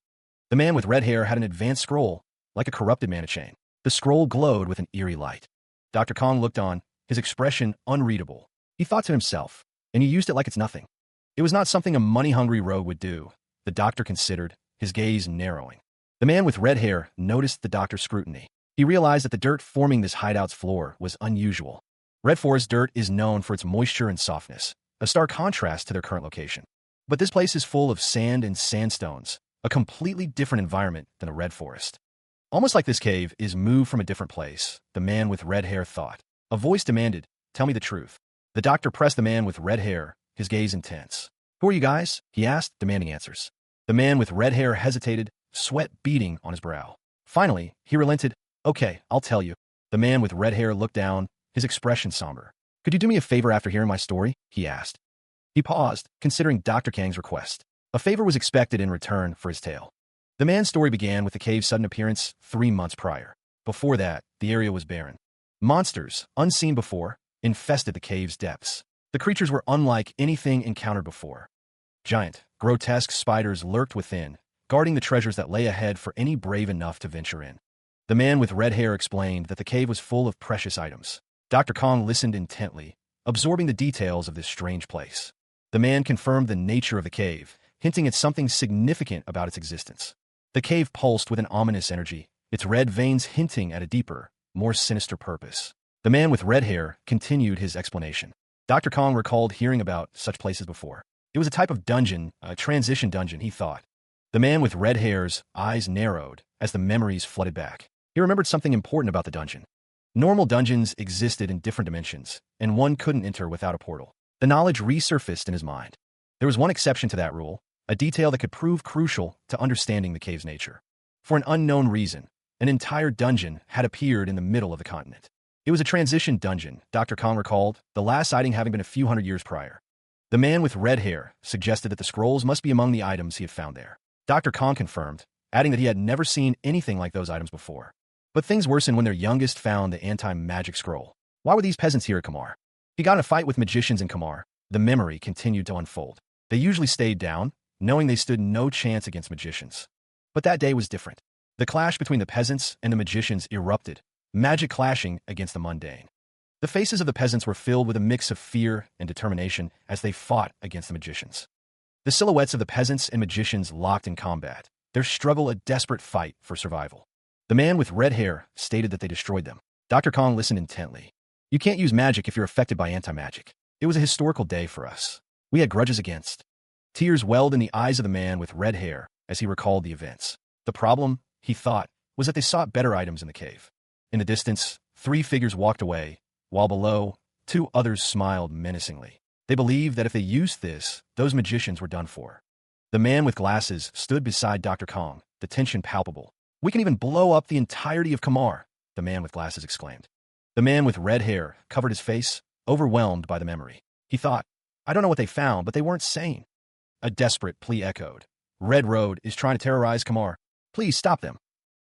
The man with red hair had an advanced scroll, like a corrupted mana chain. The scroll glowed with an eerie light. Dr. Kong looked on, his expression unreadable. He thought to himself, and he used it like it's nothing. It was not something a money-hungry rogue would do, the doctor considered, his gaze narrowing. The man with red hair noticed the doctor's scrutiny. He realized that the dirt forming this hideout's floor was unusual. Red Forest dirt is known for its moisture and softness, a stark contrast to their current location. But this place is full of sand and sandstones, a completely different environment than a red forest. Almost like this cave is moved from a different place, the man with red hair thought. A voice demanded, "Tell me the truth." The doctor pressed the man with red hair, his gaze intense. "Who are you guys?" he asked, demanding answers. The man with red hair hesitated, sweat beading on his brow. Finally, he relented. "Okay, I'll tell you." The man with red hair looked down, his expression somber. "Could you do me a favor after hearing my story?" he asked. He paused, considering Dr. Kang's request. A favor was expected in return for his tale. The man's story began with the cave's sudden appearance 3 months prior. Before that, the area was barren. Monsters, unseen before, infested the cave's depths. The creatures were unlike anything encountered before. Giant, grotesque spiders lurked within, guarding the treasures that lay ahead for any brave enough to venture in. The man with red hair explained that the cave was full of precious items. Dr. Kong listened intently, absorbing the details of this strange place. The man confirmed the nature of the cave, hinting at something significant about its existence. The cave pulsed with an ominous energy, its red veins hinting at a deeper, more sinister purpose. The man with red hair continued his explanation. Dr. Kong recalled hearing about such places before. It was a type of dungeon, a transition dungeon, he thought. The man with red hair's eyes narrowed as the memories flooded back. He remembered something important about the dungeon. Normal dungeons existed in different dimensions, and one couldn't enter without a portal. The knowledge resurfaced in his mind. There was one exception to that rule, a detail that could prove crucial to understanding the cave's nature. For an unknown reason, an entire dungeon had appeared in the middle of the continent. It was a transition dungeon, Dr. Kong recalled, the last sighting having been a few hundred years prior. The man with red hair suggested that the scrolls must be among the items he had found there. Dr. Kong confirmed, adding that he had never seen anything like those items before. But things worsened when their youngest found the anti-magic scroll. Why were these peasants here at Kamar? He got in a fight with magicians in Kamar. The memory continued to unfold. They usually stayed down, knowing they stood no chance against magicians. But that day was different. The clash between the peasants and the magicians erupted, magic clashing against the mundane. The faces of the peasants were filled with a mix of fear and determination as they fought against the magicians. The silhouettes of the peasants and magicians locked in combat, their struggle a desperate fight for survival. The man with red hair stated that they destroyed them. Dr. Kong listened intently. You can't use magic if you're affected by anti-magic. It was a historical day for us. We had grudges against. Tears welled in the eyes of the man with red hair as he recalled the events. The problem, he thought, was that they sought better items in the cave. In the distance, 3 figures walked away, while below, 2 others smiled menacingly. They believed that if they used this, those magicians were done for. The man with glasses stood beside Dr. Kong, the tension palpable. We can even blow up the entirety of Kamar, the man with glasses exclaimed. The man with red hair covered his face, overwhelmed by the memory. He thought, I don't know what they found, but they weren't sane. A desperate plea echoed. Red Road is trying to terrorize Kamar. Please stop them.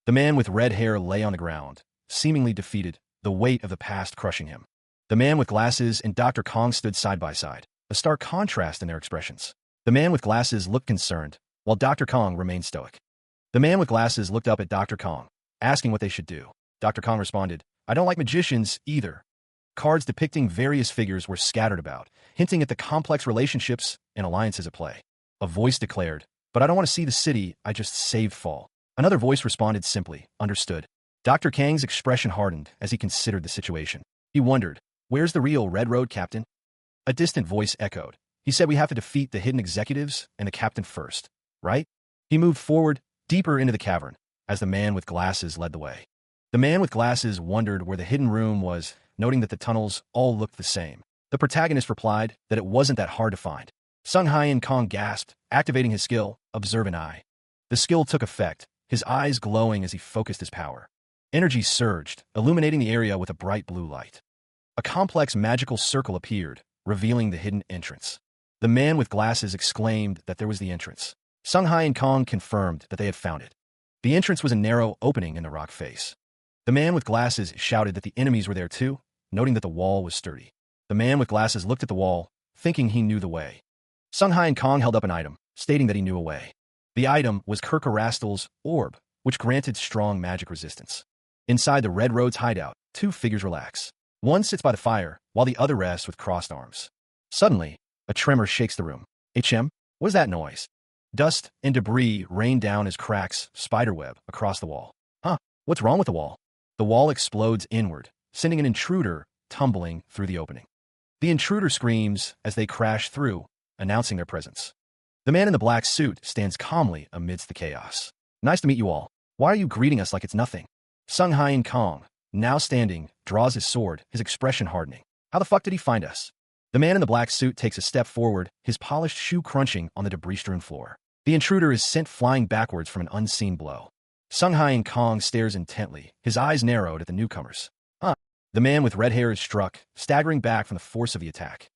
The man with red hair lay on the ground, seemingly defeated, the weight of the past crushing him. The man with glasses and Dr. Kong stood side by side, a stark contrast in their expressions. The man with glasses looked concerned, while Dr. Kong remained stoic. The man with glasses looked up at Dr. Kong, asking what they should do. Dr. Kong responded, I don't like magicians either. Cards depicting various figures were scattered about, hinting at the complex relationships and alliances at play. A voice declared, but I don't want to see the city I just saved fall. Another voice responded simply, understood. Dr. Kang's expression hardened as he considered the situation. He wondered, where's the real Red Road captain? A distant voice echoed. He said we have to defeat the hidden executives and the captain first, right? He moved forward, deeper into the cavern, as the man with glasses led the way. The man with glasses wondered where the hidden room was, noting that the tunnels all looked the same. The protagonist replied that it wasn't that hard to find. Sung Hyen Kong gasped, activating his skill, Observant Eye. The skill took effect, his eyes glowing as he focused his power. Energy surged, illuminating the area with a bright blue light. A complex magical circle appeared, revealing the hidden entrance. The man with glasses exclaimed that there was the entrance. Sung Hyen Kong confirmed that they had found it. The entrance was a narrow opening in the rock face. The man with glasses shouted that the enemies were there too, noting that the wall was sturdy. The man with glasses looked at the wall, thinking he knew the way. Sung Hyen Kong held up an item, stating that he knew a way. The item was Kirkarastal's orb, which granted strong magic resistance. Inside the Red Road's hideout, 2 figures relax. One sits by the fire, while the other rests with crossed arms. Suddenly, a tremor shakes the room. HM? What is that noise? Dust and debris rain down as cracks, spiderweb, across the wall. Huh, what's wrong with the wall? The wall explodes inward, sending an intruder tumbling through the opening. The intruder screams as they crash through, announcing their presence. The man in the black suit stands calmly amidst the chaos. Nice to meet you all. Why are you greeting us like it's nothing? Sung Hyen Kong, now standing, draws his sword, his expression hardening. How the fuck did he find us? The man in the black suit takes a step forward, his polished shoe crunching on the debris-strewn floor. The intruder is sent flying backwards from an unseen blow. Sung Hyen Kong stares intently, his eyes narrowed at the newcomers. Huh. The man with red hair is struck, staggering back from the force of the attack.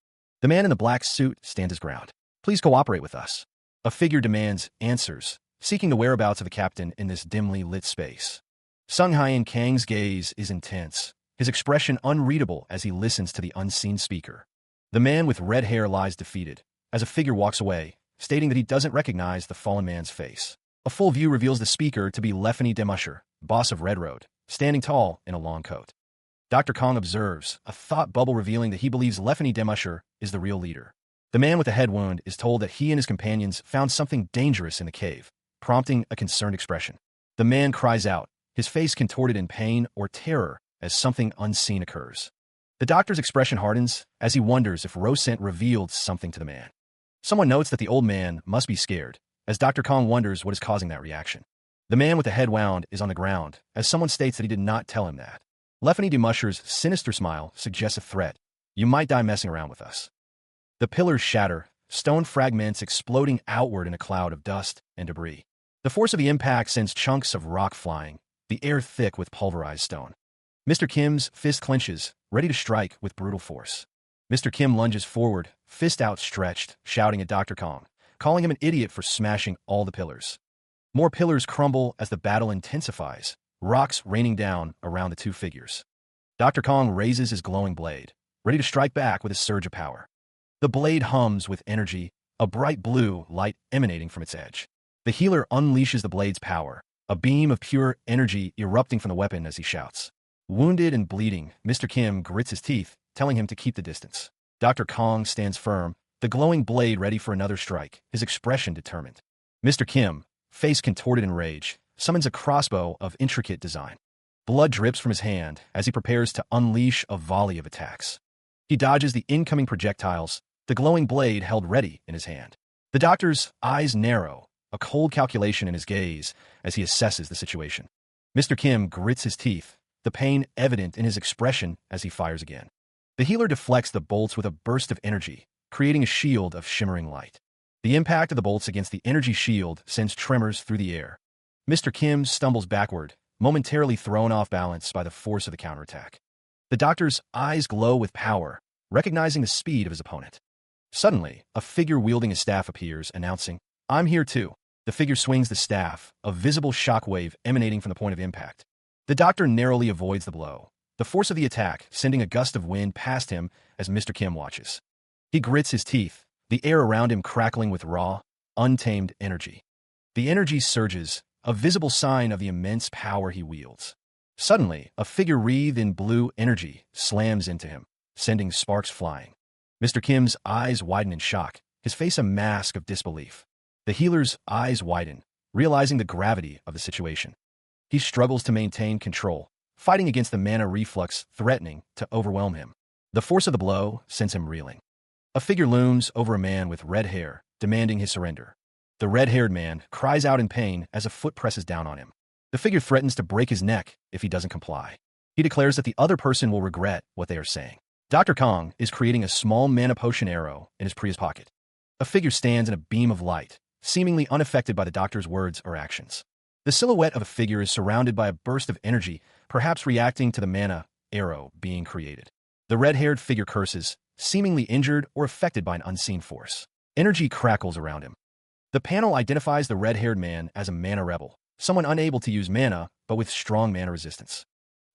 The man in the black suit stands his ground. Please cooperate with us. A figure demands answers, seeking the whereabouts of the captain in this dimly lit space. Sung Hyen Kang's gaze is intense, his expression unreadable as he listens to the unseen speaker. The man with red hair lies defeated, as a figure walks away, stating that he doesn't recognize the fallen man's face. A full view reveals the speaker to be Lefany Demusher, boss of Red Road, standing tall in a long coat. Dr. Kong observes, a thought bubble revealing that he believes Lefany Demusher is the real leader. The man with the head wound is told that he and his companions found something dangerous in the cave, prompting a concerned expression. The man cries out, his face contorted in pain or terror as something unseen occurs. The doctor's expression hardens as he wonders if Rosent revealed something to the man. Someone notes that the old man must be scared, as Dr. Kong wonders what is causing that reaction. The man with the head wound is on the ground, as someone states that he did not tell him that. Lefany de Musher's sinister smile suggests a threat. You might die messing around with us. The pillars shatter, stone fragments exploding outward in a cloud of dust and debris. The force of the impact sends chunks of rock flying, the air thick with pulverized stone. Mr. Kim's fist clenches, ready to strike with brutal force. Mr. Kim lunges forward, fist outstretched, shouting at Dr. Kong, calling him an idiot for smashing all the pillars. More pillars crumble as the battle intensifies, rocks raining down around the two figures. Dr. Kong raises his glowing blade, ready to strike back with a surge of power. The blade hums with energy, a bright blue light emanating from its edge. The healer unleashes the blade's power, a beam of pure energy erupting from the weapon as he shouts. Wounded and bleeding, Mr. Kim grits his teeth, telling him to keep the distance. Dr. Kong stands firm, the glowing blade ready for another strike, his expression determined. Mr. Kim, face contorted in rage, summons a crossbow of intricate design. Blood drips from his hand as he prepares to unleash a volley of attacks. He dodges the incoming projectiles, the glowing blade held ready in his hand. The doctor's eyes narrow, a cold calculation in his gaze as he assesses the situation. Mr. Kim grits his teeth, the pain evident in his expression as he fires again. The healer deflects the bolts with a burst of energy, creating a shield of shimmering light. The impact of the bolts against the energy shield sends tremors through the air. Mr. Kim stumbles backward, momentarily thrown off balance by the force of the counterattack. The doctor's eyes glow with power, recognizing the speed of his opponent. Suddenly, a figure wielding a staff appears, announcing, "I'm here too." The figure swings the staff, a visible shockwave emanating from the point of impact. The doctor narrowly avoids the blow, the force of the attack sending a gust of wind past him as Mr. Kim watches. He grits his teeth, the air around him crackling with raw, untamed energy. The energy surges, a visible sign of the immense power he wields. Suddenly, a figure wreathed in blue energy slams into him, sending sparks flying. Mr. Kim's eyes widen in shock, his face a mask of disbelief. The healer's eyes widen, realizing the gravity of the situation. He struggles to maintain control, fighting against the mana reflux threatening to overwhelm him. The force of the blow sends him reeling. A figure looms over a man with red hair, demanding his surrender. The red-haired man cries out in pain as a foot presses down on him. The figure threatens to break his neck if he doesn't comply. He declares that the other person will regret what they are saying. Dr. Kong is creating a small mana potion arrow in his Prius pocket. A figure stands in a beam of light, seemingly unaffected by the doctor's words or actions. The silhouette of a figure is surrounded by a burst of energy, perhaps reacting to the mana arrow being created. The red-haired figure curses, seemingly injured or affected by an unseen force. Energy crackles around him. The panel identifies the red-haired man as a mana rebel, someone unable to use mana but with strong mana resistance.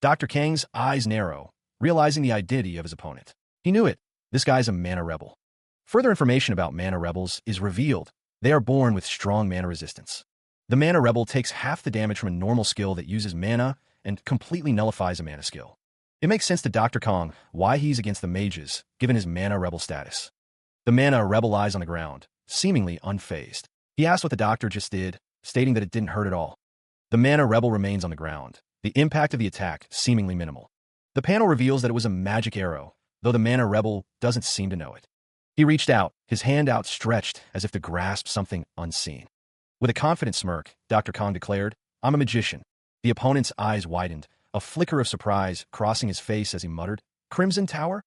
Dr. Kang's eyes narrow, realizing the identity of his opponent. He knew it. This guy's a mana rebel. Further information about mana rebels is revealed. They are born with strong mana resistance. The mana rebel takes half the damage from a normal skill that uses mana and completely nullifies a mana skill. It makes sense to Dr. Kong why he's against the mages, given his mana rebel status. The mana rebel lies on the ground, seemingly unfazed. He asks what the doctor just did, stating that it didn't hurt at all. The mana rebel remains on the ground, the impact of the attack seemingly minimal. The panel reveals that it was a magic arrow, though the mana rebel doesn't seem to know it. He reached out, his hand outstretched as if to grasp something unseen. With a confident smirk, Dr. Kong declared, "I'm a magician." The opponent's eyes widened, a flicker of surprise crossing his face as he muttered, "Crimson Tower?"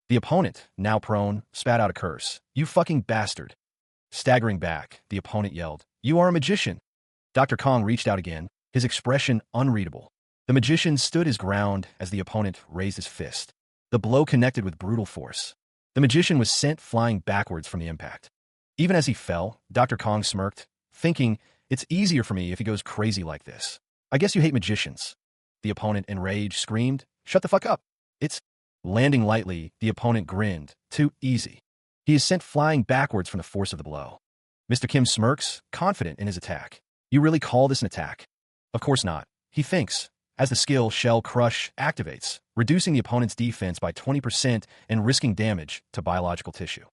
The opponent, now prone, spat out a curse. "You fucking bastard." Staggering back, the opponent yelled, "You are a magician." Dr. Kong reached out again, his expression unreadable. The magician stood his ground as the opponent raised his fist. The blow connected with brutal force. The magician was sent flying backwards from the impact. Even as he fell, Dr. Kong smirked, thinking, "It's easier for me if he goes crazy like this. I guess you hate magicians." The opponent, enraged, screamed, "Shut the fuck up. It's..." Landing lightly, the opponent grinned, "Too easy." He is sent flying backwards from the force of the blow. Mr. Kim smirks, confident in his attack. "You really call this an attack?" "Of course not," he thinks, as the skill Shell Crush activates, reducing the opponent's defense by 20% and risking damage to biological tissue.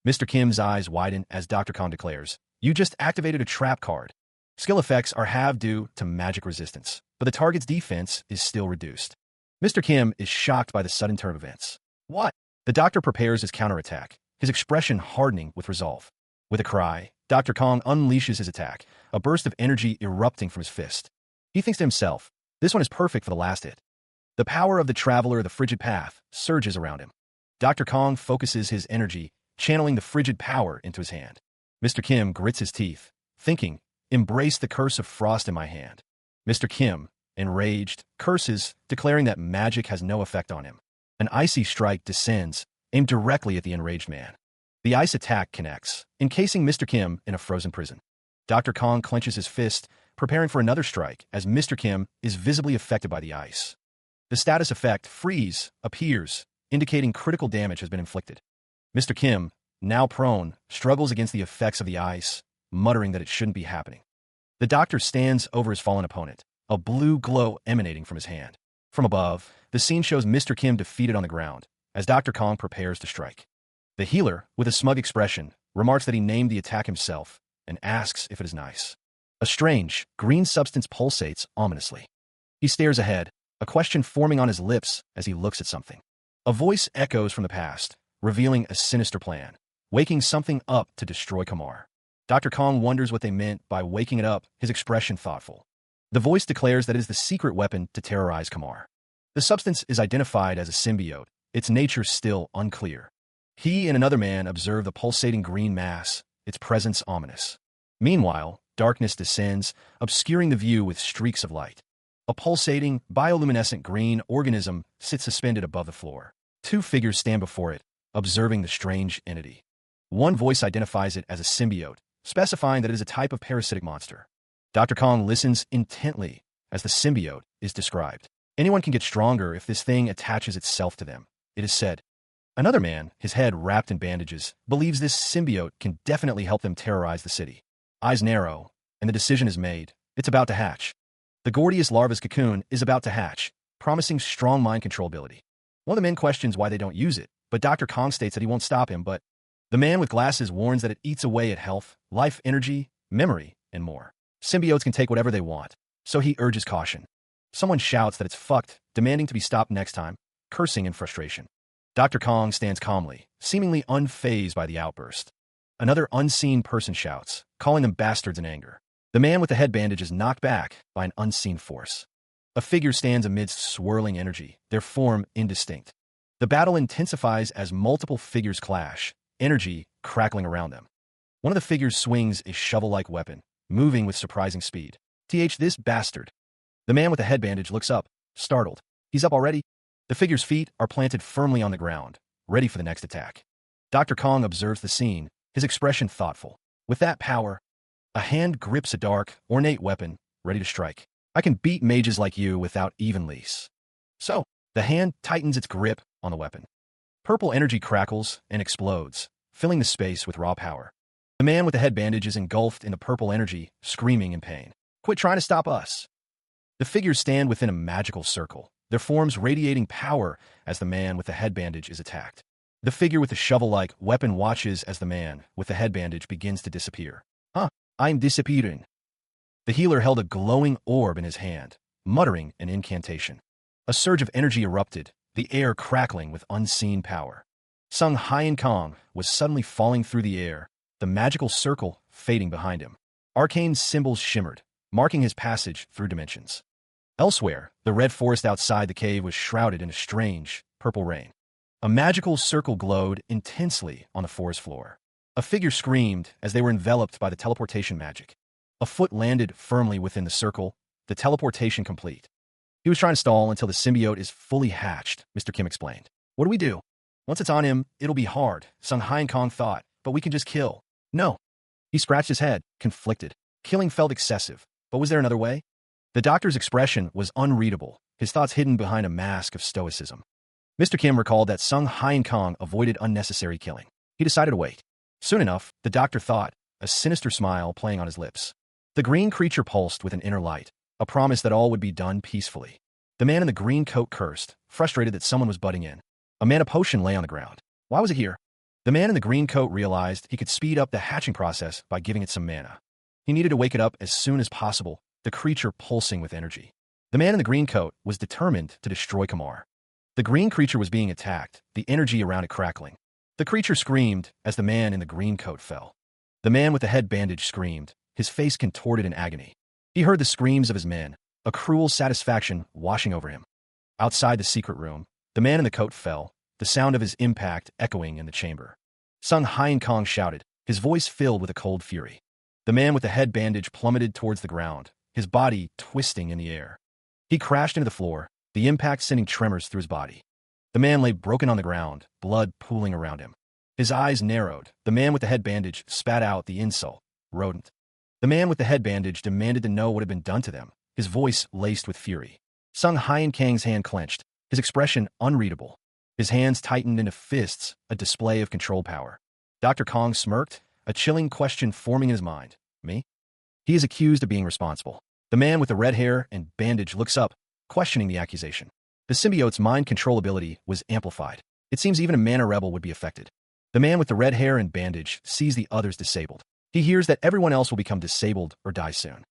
Mr. Kim's eyes widen as Dr. Kong declares, "You just activated a trap card. Skill effects are halved due to magic resistance, but the target's defense is still reduced." Mr. Kim is shocked by the sudden turn of events. What? The doctor prepares his counterattack, his expression hardening with resolve. With a cry, Dr. Kong unleashes his attack, a burst of energy erupting from his fist. He thinks to himself, this one is perfect for the last hit. The power of the traveler, the frigid path, surges around him. Dr. Kong focuses his energy, channeling the frigid power into his hand. Mr. Kim grits his teeth, thinking, embrace the curse of frost in my hand. Mr. Kim, enraged, curses, declaring that magic has no effect on him. An icy strike descends, aimed directly at the enraged man. The ice attack connects, encasing Mr. Kim in a frozen prison. Dr. Kong clenches his fist, preparing for another strike as Mr. Kim is visibly affected by the ice. The status effect, freeze, appears, indicating critical damage has been inflicted. Mr. Kim, now prone, struggles against the effects of the ice, muttering that it shouldn't be happening. The doctor stands over his fallen opponent, a blue glow emanating from his hand. From above, the scene shows Mr. Kim defeated on the ground, as Dr. Kong prepares to strike. The healer, with a smug expression, remarks that he named the attack himself, and asks if it is nice. A strange, green substance pulsates ominously. He stares ahead, a question forming on his lips as he looks at something. A voice echoes from the past, revealing a sinister plan, waking something up to destroy Kamar. Dr. Kong wonders what they meant by waking it up, his expression thoughtful. The voice declares that it is the secret weapon to terrorize Kamar. The substance is identified as a symbiote, its nature still unclear. He and another man observe the pulsating green mass, its presence ominous. Meanwhile, darkness descends, obscuring the view with streaks of light. A pulsating, bioluminescent green organism sits suspended above the floor. Two figures stand before it, observing the strange entity. One voice identifies it as a symbiote, specifying that it is a type of parasitic monster. Dr. Kong listens intently as the symbiote is described. Anyone can get stronger if this thing attaches itself to them, it is said. Another man, his head wrapped in bandages, believes this symbiote can definitely help them terrorize the city. Eyes narrow, and the decision is made. It's about to hatch. The Gordius larva's cocoon is about to hatch, promising strong mind control ability. One of the men questions why they don't use it, but Dr. Kong states that he won't stop him, but the man with glasses warns that it eats away at health, life energy, memory, and more. Symbiotes can take whatever they want, so he urges caution. Someone shouts that it's fucked, demanding to be stopped next time, cursing in frustration. Dr. Kong stands calmly, seemingly unfazed by the outburst. Another unseen person shouts, calling them bastards in anger. The man with the head bandage is knocked back by an unseen force. A figure stands amidst swirling energy, their form indistinct. The battle intensifies as multiple figures clash, energy crackling around them. One of the figures swings a shovel-like weapon, moving with surprising speed. This bastard. The man with the head bandage looks up, startled. He's up already? The figure's feet are planted firmly on the ground, ready for the next attack. Dr. Kong observes the scene, his expression thoughtful. With that power, a hand grips a dark, ornate weapon, ready to strike. I can beat mages like you without even lease. So, the hand tightens its grip on the weapon. Purple energy crackles and explodes, filling the space with raw power. The man with the head bandage is engulfed in the purple energy, screaming in pain. Quit trying to stop us. The figures stand within a magical circle, their forms radiating power as the man with the head bandage is attacked. The figure with the shovel-like weapon watches as the man with the head bandage begins to disappear. I'm disappearing. The healer held a glowing orb in his hand, muttering an incantation. A surge of energy erupted, the air crackling with unseen power. Sung Hyen Kong was suddenly falling through the air, the magical circle fading behind him. Arcane symbols shimmered, marking his passage through dimensions. Elsewhere, the red forest outside the cave was shrouded in a strange, purple rain. A magical circle glowed intensely on the forest floor. A figure screamed as they were enveloped by the teleportation magic. A foot landed firmly within the circle, the teleportation complete. He was trying to stall until the symbiote is fully hatched, Mr. Kim explained. What do we do? Once it's on him, it'll be hard, Sung Hyen Kong thought, but we can just kill. No. He scratched his head, conflicted. Killing felt excessive, but was there another way? The doctor's expression was unreadable, his thoughts hidden behind a mask of stoicism. Mr. Kim recalled that Sung Hyen Kong avoided unnecessary killing. He decided to wait. Soon enough, the doctor thought, a sinister smile playing on his lips. The green creature pulsed with an inner light, a promise that all would be done peacefully. The man in the green coat cursed, frustrated that someone was butting in. A mana potion lay on the ground. Why was it here? The man in the green coat realized he could speed up the hatching process by giving it some mana. He needed to wake it up as soon as possible, the creature pulsing with energy. The man in the green coat was determined to destroy Kamar. The green creature was being attacked, the energy around it crackling. The creature screamed as the man in the green coat fell. The man with the head bandage screamed, his face contorted in agony. He heard the screams of his men, a cruel satisfaction washing over him. Outside the secret room, the man in the coat fell, the sound of his impact echoing in the chamber. Sung Hyen Kong shouted, his voice filled with a cold fury. The man with the head bandage plummeted towards the ground, his body twisting in the air. He crashed into the floor, the impact sending tremors through his body. The man lay broken on the ground, blood pooling around him. His eyes narrowed. The man with the head bandage spat out the insult, rodent. The man with the head bandage demanded to know what had been done to them, his voice laced with fury. Sung Hyen Kang's hand clenched, his expression unreadable. His hands tightened into fists, a display of control power. Dr. Kong smirked, a chilling question forming in his mind. Me? He is accused of being responsible. The man with the red hair and bandage looks up, questioning the accusation. The symbiote's mind control ability was amplified. It seems even a mana rebel would be affected. The man with the red hair and bandage sees the others disabled. He hears that everyone else will become disabled or die soon.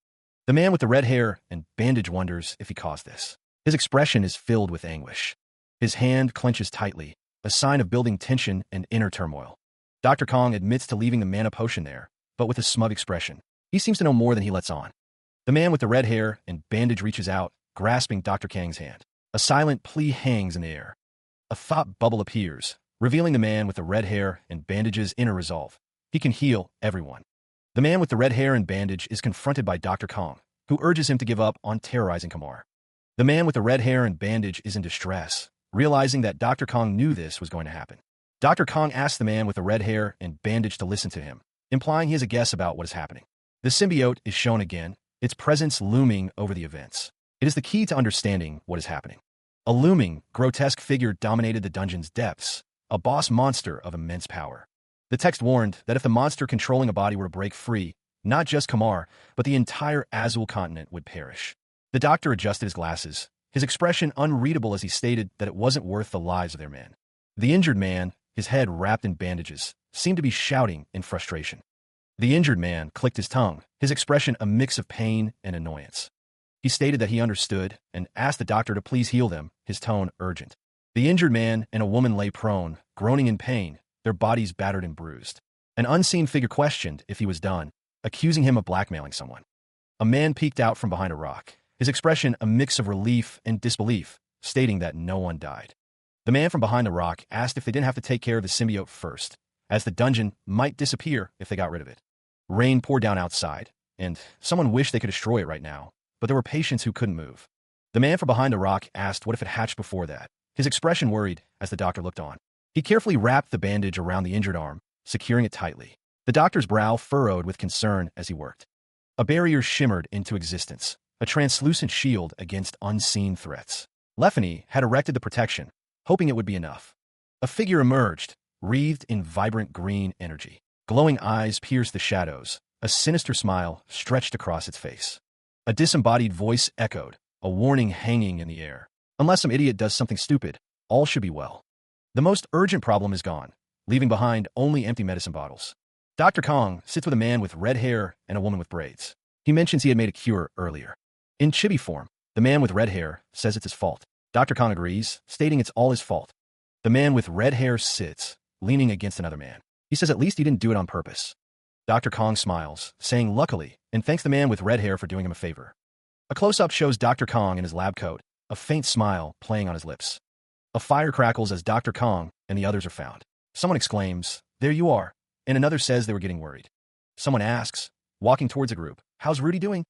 The man with the red hair and bandage wonders if he caused this. His expression is filled with anguish. His hand clenches tightly, a sign of building tension and inner turmoil. Dr. Kong admits to leaving the mana potion there, but with a smug expression. He seems to know more than he lets on. The man with the red hair and bandage reaches out, grasping Dr. Kang's hand. A silent plea hangs in the air. A thought bubble appears, revealing the man with the red hair and bandage's inner resolve. He can heal everyone. The man with the red hair and bandage is confronted by Dr. Kong, who urges him to give up on terrorizing Kamar. The man with the red hair and bandage is in distress, realizing that Dr. Kong knew this was going to happen. Dr. Kong asks the man with the red hair and bandage to listen to him, implying he has a guess about what is happening. The symbiote is shown again, its presence looming over the events. It is the key to understanding what is happening. A looming, grotesque figure dominated the dungeon's depths, a boss monster of immense power. The text warned that if the monster controlling a body were to break free, not just Kamar, but the entire Azul continent would perish. The doctor adjusted his glasses, his expression unreadable as he stated that it wasn't worth the lives of their men. The injured man, his head wrapped in bandages, seemed to be shouting in frustration. The injured man clicked his tongue, his expression a mix of pain and annoyance. He stated that he understood and asked the doctor to please heal them, his tone urgent. The injured man and a woman lay prone, groaning in pain, their bodies battered and bruised. An unseen figure questioned if he was done, accusing him of blackmailing someone. A man peeked out from behind a rock, his expression a mix of relief and disbelief, stating that no one died. The man from behind the rock asked if they didn't have to take care of the symbiote first, as the dungeon might disappear if they got rid of it. Rain poured down outside, and someone wished they could destroy it right now, but there were patients who couldn't move. The man from behind the rock asked what if it hatched before that, his expression worried as the doctor looked on. He carefully wrapped the bandage around the injured arm, securing it tightly. The doctor's brow furrowed with concern as he worked. A barrier shimmered into existence, a translucent shield against unseen threats. Lefany had erected the protection, hoping it would be enough. A figure emerged, wreathed in vibrant green energy. Glowing eyes pierced the shadows, a sinister smile stretched across its face. A disembodied voice echoed, a warning hanging in the air. Unless some idiot does something stupid, all should be well. The most urgent problem is gone, leaving behind only empty medicine bottles. Dr. Kong sits with a man with red hair and a woman with braids. He mentions he had made a cure earlier. In chibi form, the man with red hair says it's his fault. Dr. Kong agrees, stating it's all his fault. The man with red hair sits, leaning against another man. He says at least he didn't do it on purpose. Dr. Kong smiles, saying luckily, and thanks the man with red hair for doing him a favor. A close-up shows Dr. Kong in his lab coat, a faint smile playing on his lips. A fire crackles as Dr. Kong and the others are found. Someone exclaims, "There you are," and another says they were getting worried. Someone asks, walking towards a group, "How's Rudy doing?"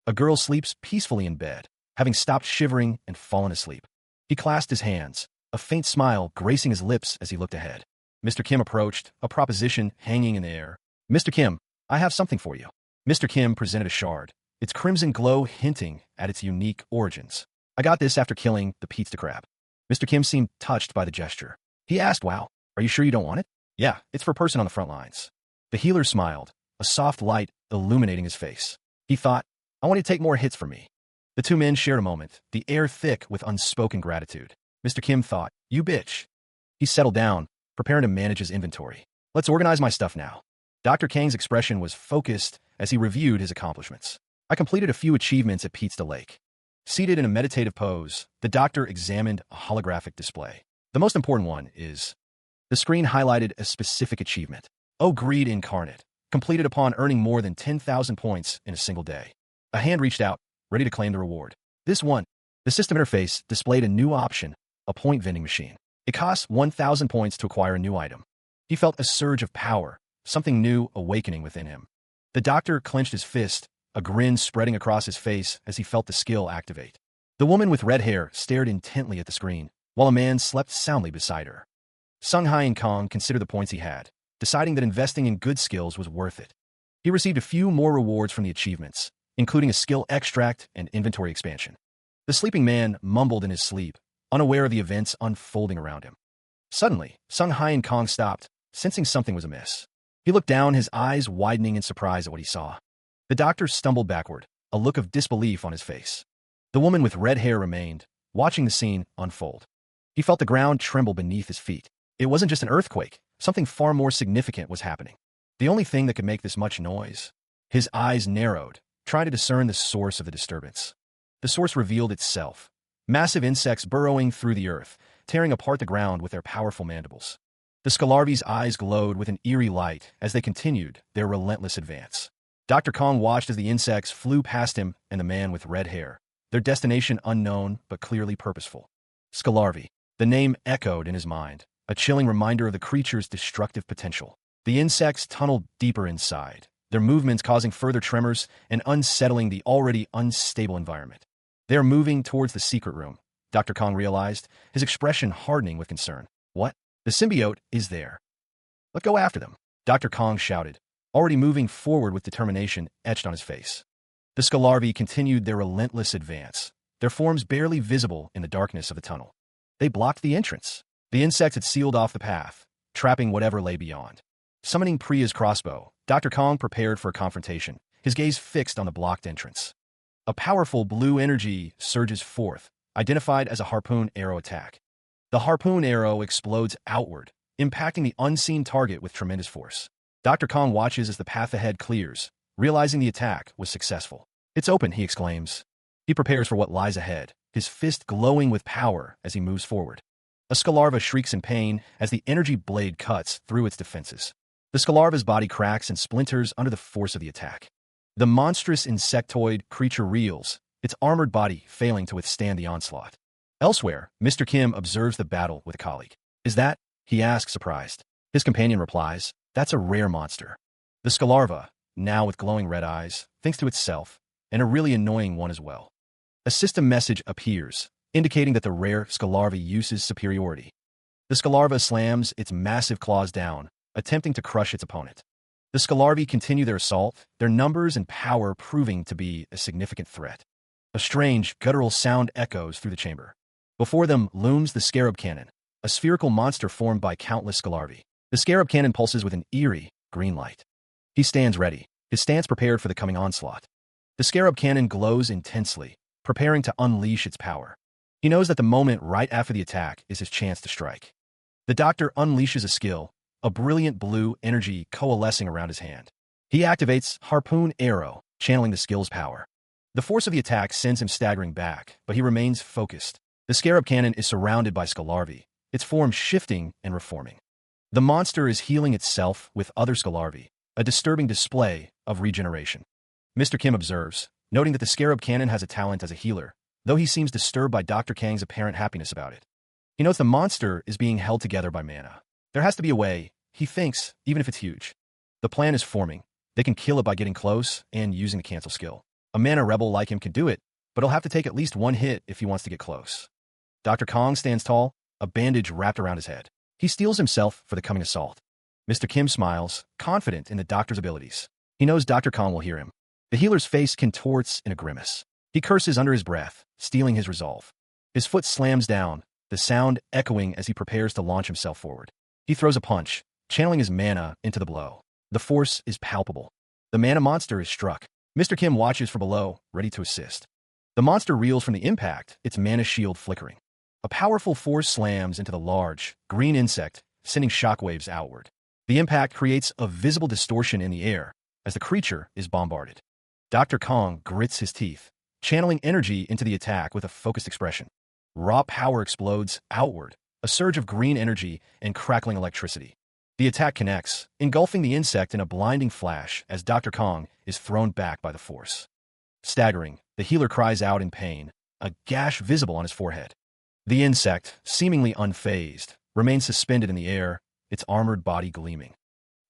A girl sleeps peacefully in bed, having stopped shivering and fallen asleep. He clasped his hands, a faint smile gracing his lips as he looked ahead. Mr. Kim approached, a proposition hanging in the air. "Mr. Kim, I have something for you." Mr. Kim presented a shard, its crimson glow hinting at its unique origins. "I got this after killing the pizza crab." Mr. Kim seemed touched by the gesture. He asked, "Wow, are you sure you don't want it?" "Yeah, it's for a person on the front lines." The healer smiled, a soft light illuminating his face. He thought, "I want you to take more hits from me." The two men shared a moment, the air thick with unspoken gratitude. Mr. Kim thought, "You bitch." He settled down, preparing to manage his inventory. "Let's organize my stuff now." Dr. Kang's expression was focused as he reviewed his accomplishments. "I completed a few achievements at Pizza Lake." Seated in a meditative pose, the doctor examined a holographic display. The most important one is the screen highlighted a specific achievement. Oh, greed incarnate, completed upon earning more than 10,000 points in a single day. A hand reached out, ready to claim the reward. This one, the system interface displayed a new option, a point vending machine. It costs 1,000 points to acquire a new item. He felt a surge of power, something new awakening within him. The doctor clenched his fist, a grin spreading across his face as he felt the skill activate. The woman with red hair stared intently at the screen, while a man slept soundly beside her. Sung Hai and Kong considered the points he had, deciding that investing in good skills was worth it. He received a few more rewards from the achievements, including a skill extract and inventory expansion. The sleeping man mumbled in his sleep, unaware of the events unfolding around him. Suddenly, Sung Hai and Kong stopped, sensing something was amiss. He looked down, his eyes widening in surprise at what he saw. The doctor stumbled backward, a look of disbelief on his face. The woman with red hair remained, watching the scene unfold. He felt the ground tremble beneath his feet. It wasn't just an earthquake. Something far more significant was happening. The only thing that could make this much noise. His eyes narrowed, trying to discern the source of the disturbance. The source revealed itself. Massive insects burrowing through the earth, tearing apart the ground with their powerful mandibles. The Scalarvi's eyes glowed with an eerie light as they continued their relentless advance. Dr. Kong watched as the insects flew past him and the man with red hair, their destination unknown but clearly purposeful. Scalarvi. The name echoed in his mind, a chilling reminder of the creature's destructive potential. The insects tunneled deeper inside, their movements causing further tremors and unsettling the already unstable environment. They are moving towards the secret room, Dr. Kong realized, his expression hardening with concern. What? The symbiote is there. Let's go after them, Dr. Kong shouted, already moving forward with determination etched on his face. The Scalarvi continued their relentless advance, their forms barely visible in the darkness of the tunnel. They blocked the entrance. The insects had sealed off the path, trapping whatever lay beyond. Summoning Priya's crossbow, Dr. Kong prepared for a confrontation, his gaze fixed on the blocked entrance. A powerful blue energy surges forth, identified as a harpoon arrow attack. The harpoon arrow explodes outward, impacting the unseen target with tremendous force. Dr. Kong watches as the path ahead clears, realizing the attack was successful. It's open, he exclaims. He prepares for what lies ahead, his fist glowing with power as he moves forward. A Scalarva shrieks in pain as the energy blade cuts through its defenses. The Scalarva's body cracks and splinters under the force of the attack. The monstrous insectoid creature reels, its armored body failing to withstand the onslaught. Elsewhere, Mr. Kim observes the battle with a colleague. Is that? He asks, surprised. His companion replies, that's a rare monster. The Scalarva, now with glowing red eyes, thinks to itself, and a really annoying one as well. A system message appears, indicating that the rare Scalarva uses superiority. The Scalarva slams its massive claws down, attempting to crush its opponent. The Scalarvi continue their assault, their numbers and power proving to be a significant threat. A strange, guttural sound echoes through the chamber. Before them looms the Scarab Cannon, a spherical monster formed by countless Scalarvi. The Scarab Cannon pulses with an eerie, green light. He stands ready, his stance prepared for the coming onslaught. The Scarab Cannon glows intensely, preparing to unleash its power. He knows that the moment right after the attack is his chance to strike. The doctor unleashes a skill, a brilliant blue energy coalescing around his hand. He activates Harpoon Arrow, channeling the skill's power. The force of the attack sends him staggering back, but he remains focused. The Scarab Cannon is surrounded by Scalarvi, its form shifting and reforming. The monster is healing itself with other Scalarvi, a disturbing display of regeneration. Mr. Kim observes, noting that the Scarab Cannon has a talent as a healer, though he seems disturbed by Dr. Kang's apparent happiness about it. He notes the monster is being held together by mana. There has to be a way, he thinks, even if it's huge. The plan is forming. They can kill it by getting close and using the cancel skill. A mana rebel like him can do it, but he'll have to take at least one hit if he wants to get close. Dr. Kong stands tall, a bandage wrapped around his head. He steels himself for the coming assault. Mr. Kim smiles, confident in the doctor's abilities. He knows Dr. Kong will hear him. The healer's face contorts in a grimace. He curses under his breath, stealing his resolve. His foot slams down, the sound echoing as he prepares to launch himself forward. He throws a punch, channeling his mana into the blow. The force is palpable. The mana monster is struck. Mr. Kim watches from below, ready to assist. The monster reels from the impact, its mana shield flickering. A powerful force slams into the large, green insect, sending shockwaves outward. The impact creates a visible distortion in the air as the creature is bombarded. Dr. Kong grits his teeth, channeling energy into the attack with a focused expression. Raw power explodes outward, a surge of green energy and crackling electricity. The attack connects, engulfing the insect in a blinding flash as Dr. Kong is thrown back by the force. Staggering, the healer cries out in pain, a gash visible on his forehead. The insect, seemingly unfazed, remains suspended in the air, its armored body gleaming.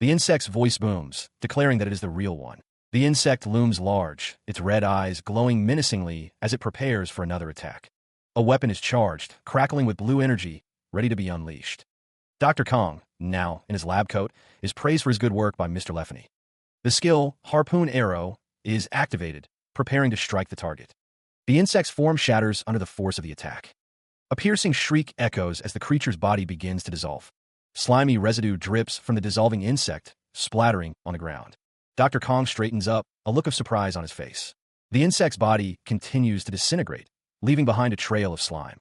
The insect's voice booms, declaring that it is the real one. The insect looms large, its red eyes glowing menacingly as it prepares for another attack. A weapon is charged, crackling with blue energy, ready to be unleashed. Dr. Kong, now in his lab coat, is praised for his good work by Mr. Leffany. The skill, Harpoon Arrow, is activated, preparing to strike the target. The insect's form shatters under the force of the attack. A piercing shriek echoes as the creature's body begins to dissolve. Slimy residue drips from the dissolving insect, splattering on the ground. Dr. Kong straightens up, a look of surprise on his face. The insect's body continues to disintegrate, leaving behind a trail of slime.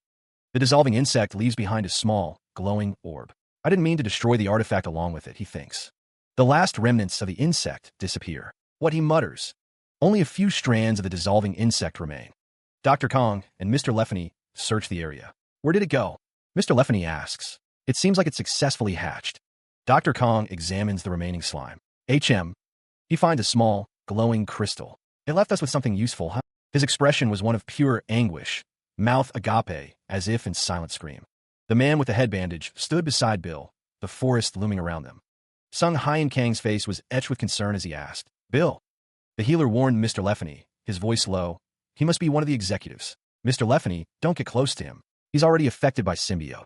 The dissolving insect leaves behind a small, glowing orb. I didn't mean to destroy the artifact along with it, he thinks. The last remnants of the insect disappear. What he mutters. Only a few strands of the dissolving insect remain. Dr. Kong and Mr. Leffany search the area. Where did it go? Mr. Leffany asks. It seems like it successfully hatched. Dr. Kong examines the remaining slime. He finds a small, glowing crystal. It left us with something useful, huh? His expression was one of pure anguish, mouth agape, as if in silent scream. The man with the head bandage stood beside Bill, the forest looming around them. Sung Hyen Kang's face was etched with concern as he asked, Bill. The healer warned Mr. Leffany, his voice low. He must be one of the executives. Mr. Leffany, don't get close to him. He's already affected by symbiote.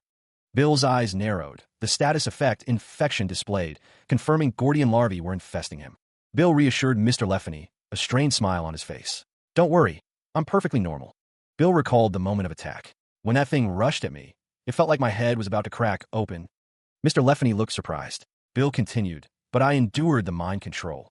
Bill's eyes narrowed, the status effect infection displayed, confirming Gordian larvae were infesting him. Bill reassured Mr. Leffany, a strained smile on his face. Don't worry, I'm perfectly normal. Bill recalled the moment of attack. When that thing rushed at me, it felt like my head was about to crack open. Mr. Leffany looked surprised. Bill continued, but I endured the mind control.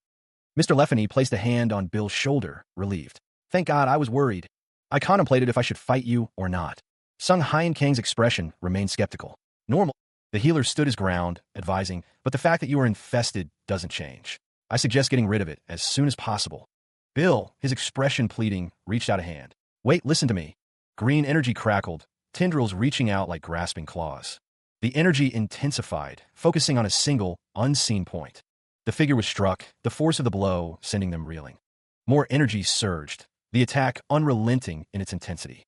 Mr. Leffany placed a hand on Bill's shoulder, relieved. Thank God, I was worried. I contemplated if I should fight you or not. Sung Hyen Kang's expression remained skeptical. Normal. The healer stood his ground, advising, but the fact that you are infested doesn't change. I suggest getting rid of it as soon as possible. Bill, his expression pleading, reached out a hand. Wait, listen to me. Green energy crackled, tendrils reaching out like grasping claws. The energy intensified, focusing on a single, unseen point. The figure was struck, the force of the blow sending them reeling. More energy surged, the attack unrelenting in its intensity.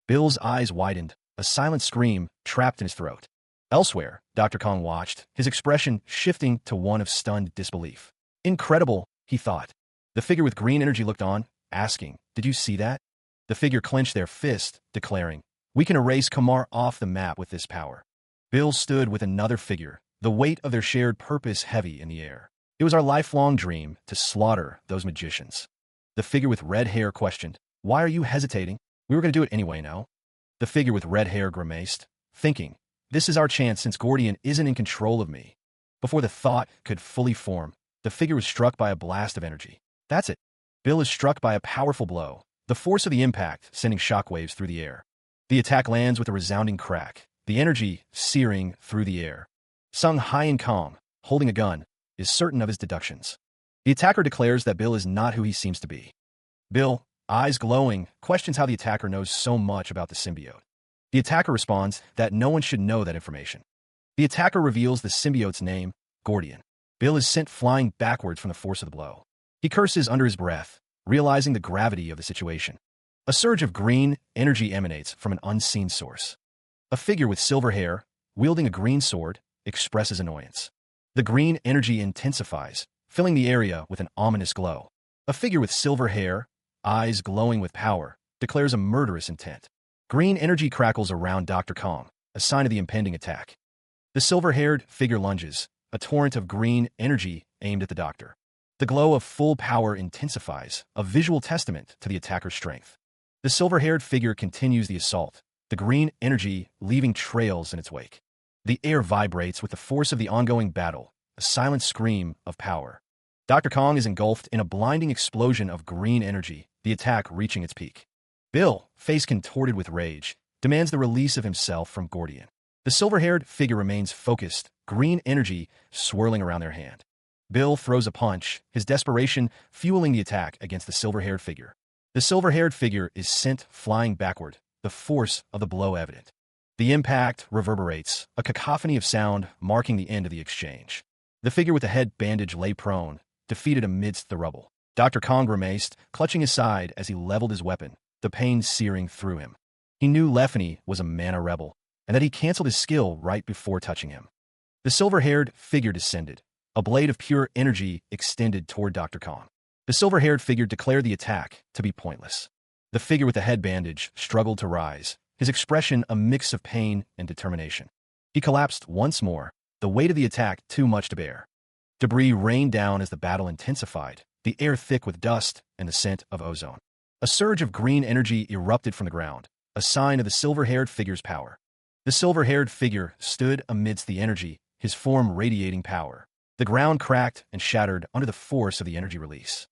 Bill's eyes widened, a silent scream trapped in his throat. Elsewhere, Dr. Kong watched, his expression shifting to one of stunned disbelief. Incredible, he thought. The figure with green energy looked on, asking, Did you see that? The figure clenched their fist, declaring, We can erase Kamar off the map with this power. Bill stood with another figure, the weight of their shared purpose heavy in the air. It was our lifelong dream to slaughter those magicians. The figure with red hair questioned, Why are you hesitating? We were going to do it anyway, no? The figure with red hair grimaced, thinking, This is our chance since Gordian isn't in control of me. Before the thought could fully form, the figure was struck by a blast of energy. That's it. Bill is struck by a powerful blow, the force of the impact sending shockwaves through the air. The attack lands with a resounding crack, the energy searing through the air. Sung Hyen Kang, holding a gun, is certain of his deductions. The attacker declares that Bill is not who he seems to be. Bill, eyes glowing, questions how the attacker knows so much about the symbiote. The attacker responds that no one should know that information. The attacker reveals the symbiote's name, Gordian. Bill is sent flying backwards from the force of the blow. He curses under his breath, realizing the gravity of the situation. A surge of green energy emanates from an unseen source. A figure with silver hair, wielding a green sword, expresses annoyance. The green energy intensifies, filling the area with an ominous glow. A figure with silver hair, eyes glowing with power, declares a murderous intent. Green energy crackles around Dr. Kong, a sign of the impending attack. The silver-haired figure lunges, a torrent of green energy aimed at the doctor. The glow of full power intensifies, a visual testament to the attacker's strength. The silver-haired figure continues the assault, the green energy leaving trails in its wake. The air vibrates with the force of the ongoing battle, a silent scream of power. Dr. Kong is engulfed in a blinding explosion of green energy, the attack reaching its peak. Bill, face contorted with rage, demands the release of himself from Gordian. The silver-haired figure remains focused, green energy swirling around their hand. Bill throws a punch, his desperation fueling the attack against the silver-haired figure. The silver-haired figure is sent flying backward, the force of the blow evident. The impact reverberates, a cacophony of sound marking the end of the exchange. The figure with the head bandage lay prone, defeated amidst the rubble. Dr. Kong grimaced, clutching his side as he leveled his weapon, the pain searing through him. He knew Lefany was a mana rebel, and that he canceled his skill right before touching him. The silver-haired figure descended, a blade of pure energy extended toward Dr. Kong. The silver-haired figure declared the attack to be pointless. The figure with the head bandage struggled to rise, his expression a mix of pain and determination. He collapsed once more, the weight of the attack too much to bear. Debris rained down as the battle intensified, the air thick with dust and the scent of ozone. A surge of green energy erupted from the ground, a sign of the silver-haired figure's power. The silver-haired figure stood amidst the energy, his form radiating power. The ground cracked and shattered under the force of the energy release.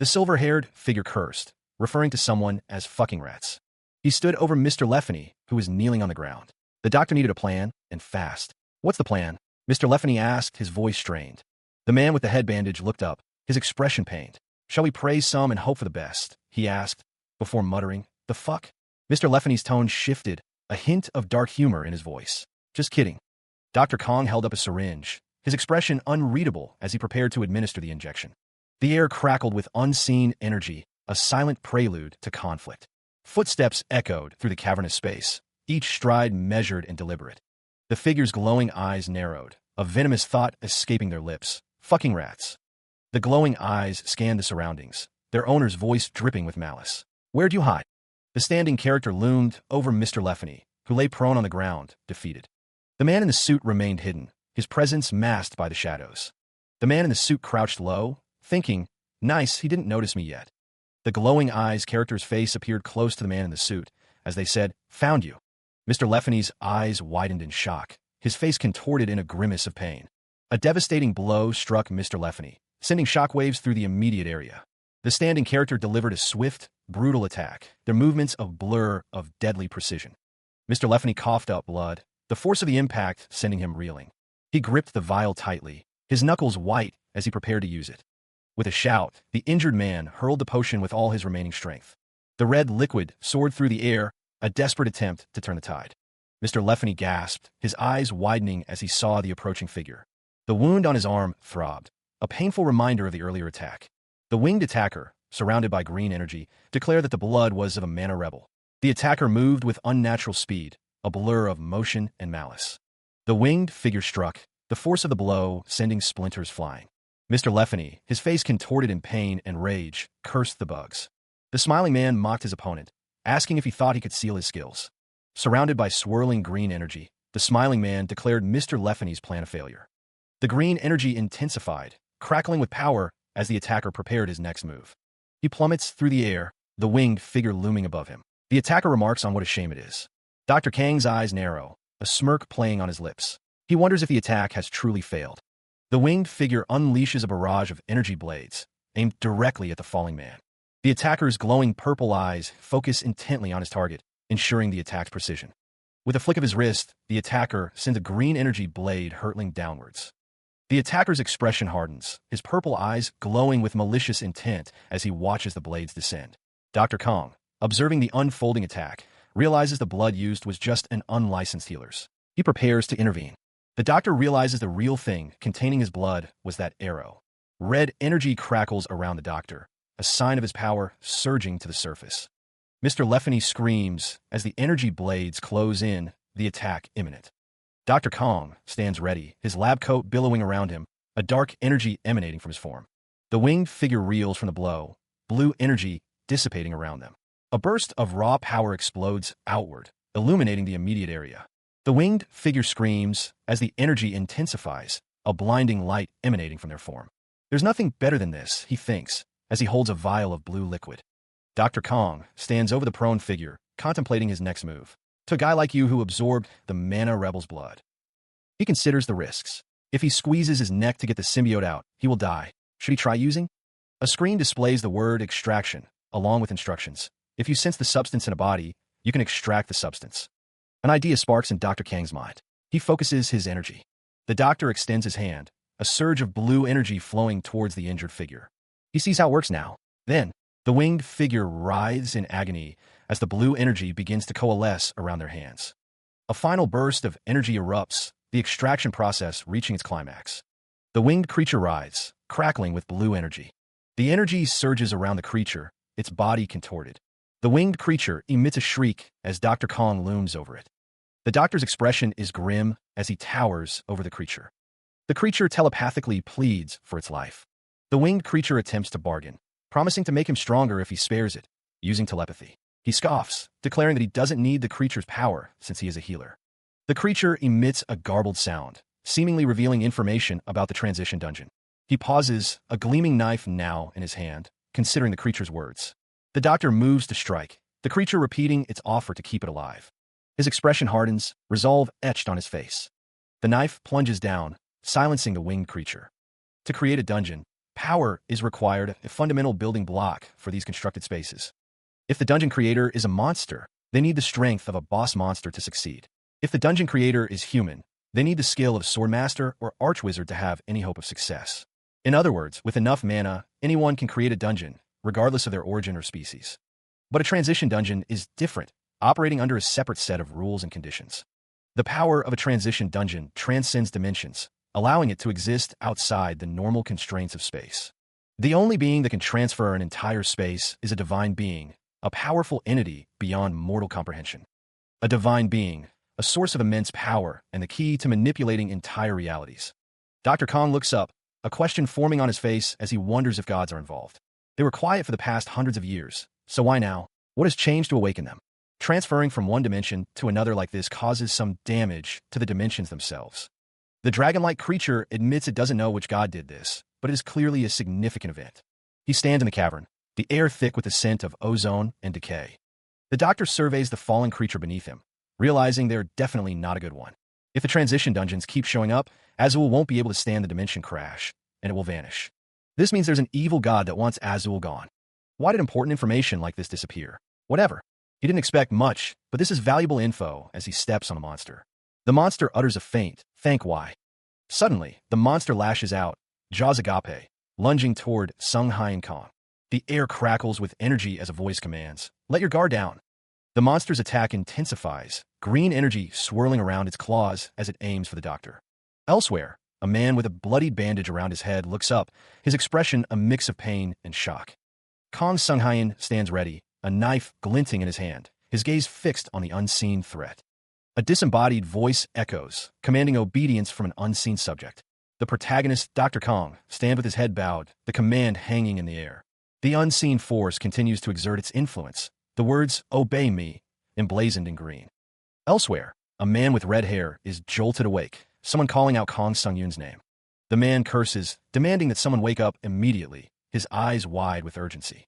The silver-haired figure cursed, referring to someone as fucking rats. He stood over Mr. Lefany, who was kneeling on the ground. The doctor needed a plan, and fast. "What's the plan?" Mr. Lefany asked, his voice strained. The man with the head bandage looked up, his expression pained. "Shall we praise some and hope for the best?" he asked, before muttering, "The fuck?" Mr. Lefany's tone shifted, a hint of dark humor in his voice. "Just kidding." Dr. Kong held up a syringe, his expression unreadable as he prepared to administer the injection. The air crackled with unseen energy, a silent prelude to conflict. Footsteps echoed through the cavernous space, each stride measured and deliberate. The figure's glowing eyes narrowed, a venomous thought escaping their lips. "Fucking rats." The glowing eyes scanned the surroundings, their owner's voice dripping with malice. "Where'd you hide?" The standing character loomed over Mr. Lefany, who lay prone on the ground, defeated. The man in the suit remained hidden, his presence masked by the shadows. The man in the suit crouched low, thinking, "Nice, he didn't notice me yet." The glowing eyes character's face appeared close to the man in the suit, as they said, "Found you." Mr. Lefany's eyes widened in shock, his face contorted in a grimace of pain. A devastating blow struck Mr. Lefany, sending shockwaves through the immediate area. The standing character delivered a swift, brutal attack, their movements a blur of deadly precision. Mr. Lefany coughed up blood, the force of the impact sending him reeling. He gripped the vial tightly, his knuckles white as he prepared to use it. With a shout, the injured man hurled the potion with all his remaining strength. The red liquid soared through the air, a desperate attempt to turn the tide. Mr. Lefany gasped, his eyes widening as he saw the approaching figure. The wound on his arm throbbed, a painful reminder of the earlier attack. The winged attacker, surrounded by green energy, declared that the blood was of a mana rebel. The attacker moved with unnatural speed, a blur of motion and malice. The winged figure struck, the force of the blow sending splinters flying. Mr. Lefany, his face contorted in pain and rage, cursed the bugs. The smiling man mocked his opponent, asking if he thought he could seal his skills. Surrounded by swirling green energy, the smiling man declared Mr. Lefany's plan a failure. The green energy intensified, crackling with power as the attacker prepared his next move. He plummets through the air, the winged figure looming above him. The attacker remarks on what a shame it is. Dr. Kang's eyes narrow, a smirk playing on his lips. He wonders if the attack has truly failed. The winged figure unleashes a barrage of energy blades, aimed directly at the falling man. The attacker's glowing purple eyes focus intently on his target, ensuring the attack's precision. With a flick of his wrist, the attacker sends a green energy blade hurtling downwards. The attacker's expression hardens, his purple eyes glowing with malicious intent as he watches the blades descend. Dr. Kong, observing the unfolding attack, realizes the blood used was just an unlicensed healer's. He prepares to intervene. The doctor realizes the real thing containing his blood was that arrow. Red energy crackles around the doctor, a sign of his power surging to the surface. Mr. Lefany screams as the energy blades close in, the attack imminent. Dr. Kong stands ready, his lab coat billowing around him, a dark energy emanating from his form. The winged figure reels from the blow, blue energy dissipating around them. A burst of raw power explodes outward, illuminating the immediate area. The winged figure screams as the energy intensifies, a blinding light emanating from their form. There's nothing better than this, he thinks, as he holds a vial of blue liquid. Dr. Kong stands over the prone figure, contemplating his next move. To a guy like you who absorbed the mana rebel's blood. He considers the risks. If he squeezes his neck to get the symbiote out, he will die. Should he try using? A screen displays the word extraction, along with instructions. If you sense the substance in a body, you can extract the substance. An idea sparks in Dr. Kang's mind. He focuses his energy. The doctor extends his hand, a surge of blue energy flowing towards the injured figure. He sees how it works now. Then, The winged figure writhes in agony as the blue energy begins to coalesce around their hands. A final burst of energy erupts, the extraction process reaching its climax. The winged creature writhes, crackling with blue energy. The energy surges around the creature, its body contorted. The winged creature emits a shriek as Dr. Kong looms over it. The doctor's expression is grim as he towers over the creature. The creature telepathically pleads for its life. The winged creature attempts to bargain, promising to make him stronger if he spares it, using telepathy. He scoffs, declaring that he doesn't need the creature's power since he is a healer. The creature emits a garbled sound, seemingly revealing information about the transition dungeon. He pauses, a gleaming knife now in his hand, considering the creature's words. The doctor moves to strike, the creature repeating its offer to keep it alive. His expression hardens, resolve etched on his face. The knife plunges down, silencing the winged creature. To create a dungeon, power is required, a fundamental building block for these constructed spaces. If the dungeon creator is a monster, they need the strength of a boss monster to succeed. If the dungeon creator is human, they need the skill of swordmaster or archwizard to have any hope of success. In other words, with enough mana, anyone can create a dungeon, regardless of their origin or species. But a transition dungeon is different, operating under a separate set of rules and conditions. The power of a transition dungeon transcends dimensions, allowing it to exist outside the normal constraints of space. The only being that can transfer an entire space is a divine being, a powerful entity beyond mortal comprehension. A divine being, a source of immense power and the key to manipulating entire realities. Dr. Kong looks up, a question forming on his face as he wonders if gods are involved. They were quiet for the past hundreds of years, so why now? What has changed to awaken them? Transferring from one dimension to another like this causes some damage to the dimensions themselves. The dragon-like creature admits it doesn't know which god did this, but it is clearly a significant event. He stands in the cavern, the air thick with the scent of ozone and decay. The doctor surveys the fallen creature beneath him, realizing they're definitely not a good one. If the transition dungeons keep showing up, Azul won't be able to stand the dimension crash, and it will vanish. This means there's an evil god that wants Azul gone. Why did important information like this disappear? Whatever. He didn't expect much, but this is valuable info as he steps on a monster. The monster utters a faint, thank why. Suddenly, the monster lashes out, jaws agape, lunging toward Sung Hyen Kong. The air crackles with energy as a voice commands, let your guard down. The monster's attack intensifies, green energy swirling around its claws as it aims for the doctor. Elsewhere, a man with a bloody bandage around his head looks up, his expression a mix of pain and shock. Kong Sung Hyen stands ready, a knife glinting in his hand, his gaze fixed on the unseen threat. A disembodied voice echoes, commanding obedience from an unseen subject. The protagonist, Dr. Kong, stands with his head bowed, the command hanging in the air. The unseen force continues to exert its influence, the words, obey me, emblazoned in green. Elsewhere, a man with red hair is jolted awake, someone calling out Kong Sung Yoon's name. The man curses, demanding that someone wake up immediately, his eyes wide with urgency.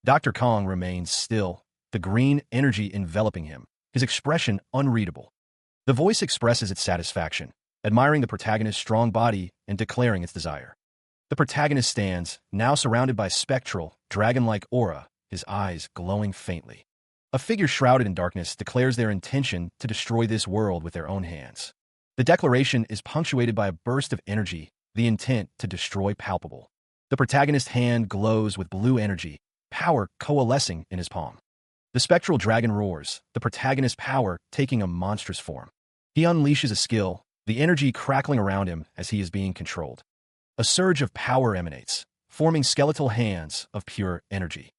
Dr. Kong remains still, the green energy enveloping him, his expression unreadable. The voice expresses its satisfaction, admiring the protagonist's strong body and declaring its desire. The protagonist stands, now surrounded by spectral, dragon-like aura, his eyes glowing faintly. A figure shrouded in darkness declares their intention to destroy this world with their own hands. The declaration is punctuated by a burst of energy, the intent to destroy palpable. The protagonist's hand glows with blue energy, power coalescing in his palm. The spectral dragon roars, the protagonist's power taking a monstrous form. He unleashes a skill, the energy crackling around him as he is being controlled. A surge of power emanates, forming skeletal hands of pure energy.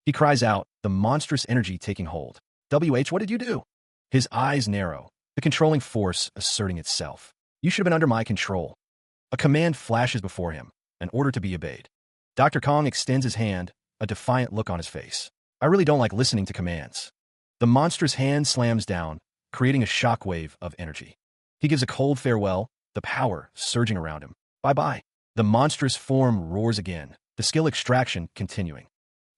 He cries out, the monstrous energy taking hold. WH, what did you do? His eyes narrow, the controlling force asserting itself. You should have been under my control. A command flashes before him, an order to be obeyed. Dr. Kong extends his hand, a defiant look on his face. I really don't like listening to commands. The monstrous hand slams down, creating a shockwave of energy. He gives a cold farewell, the power surging around him. Bye-bye. The monstrous form roars again, the skill extraction continuing.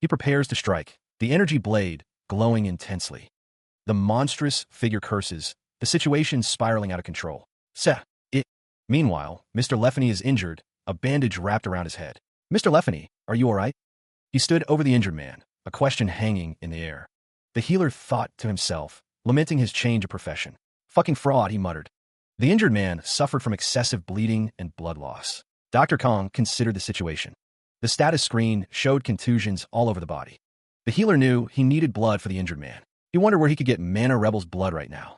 He prepares to strike, the energy blade glowing intensely. The monstrous figure curses, the situation spiraling out of control. It. Meanwhile, Mr. Leffany is injured, a bandage wrapped around his head. Mr. Leffany, are you all right? He stood over the injured man, a question hanging in the air. The healer thought to himself, lamenting his change of profession. Fucking fraud, he muttered. The injured man suffered from excessive bleeding and blood loss. Dr. Kong considered the situation. The status screen showed contusions all over the body. The healer knew he needed blood for the injured man. He wondered where he could get Mana Rebel's blood right now.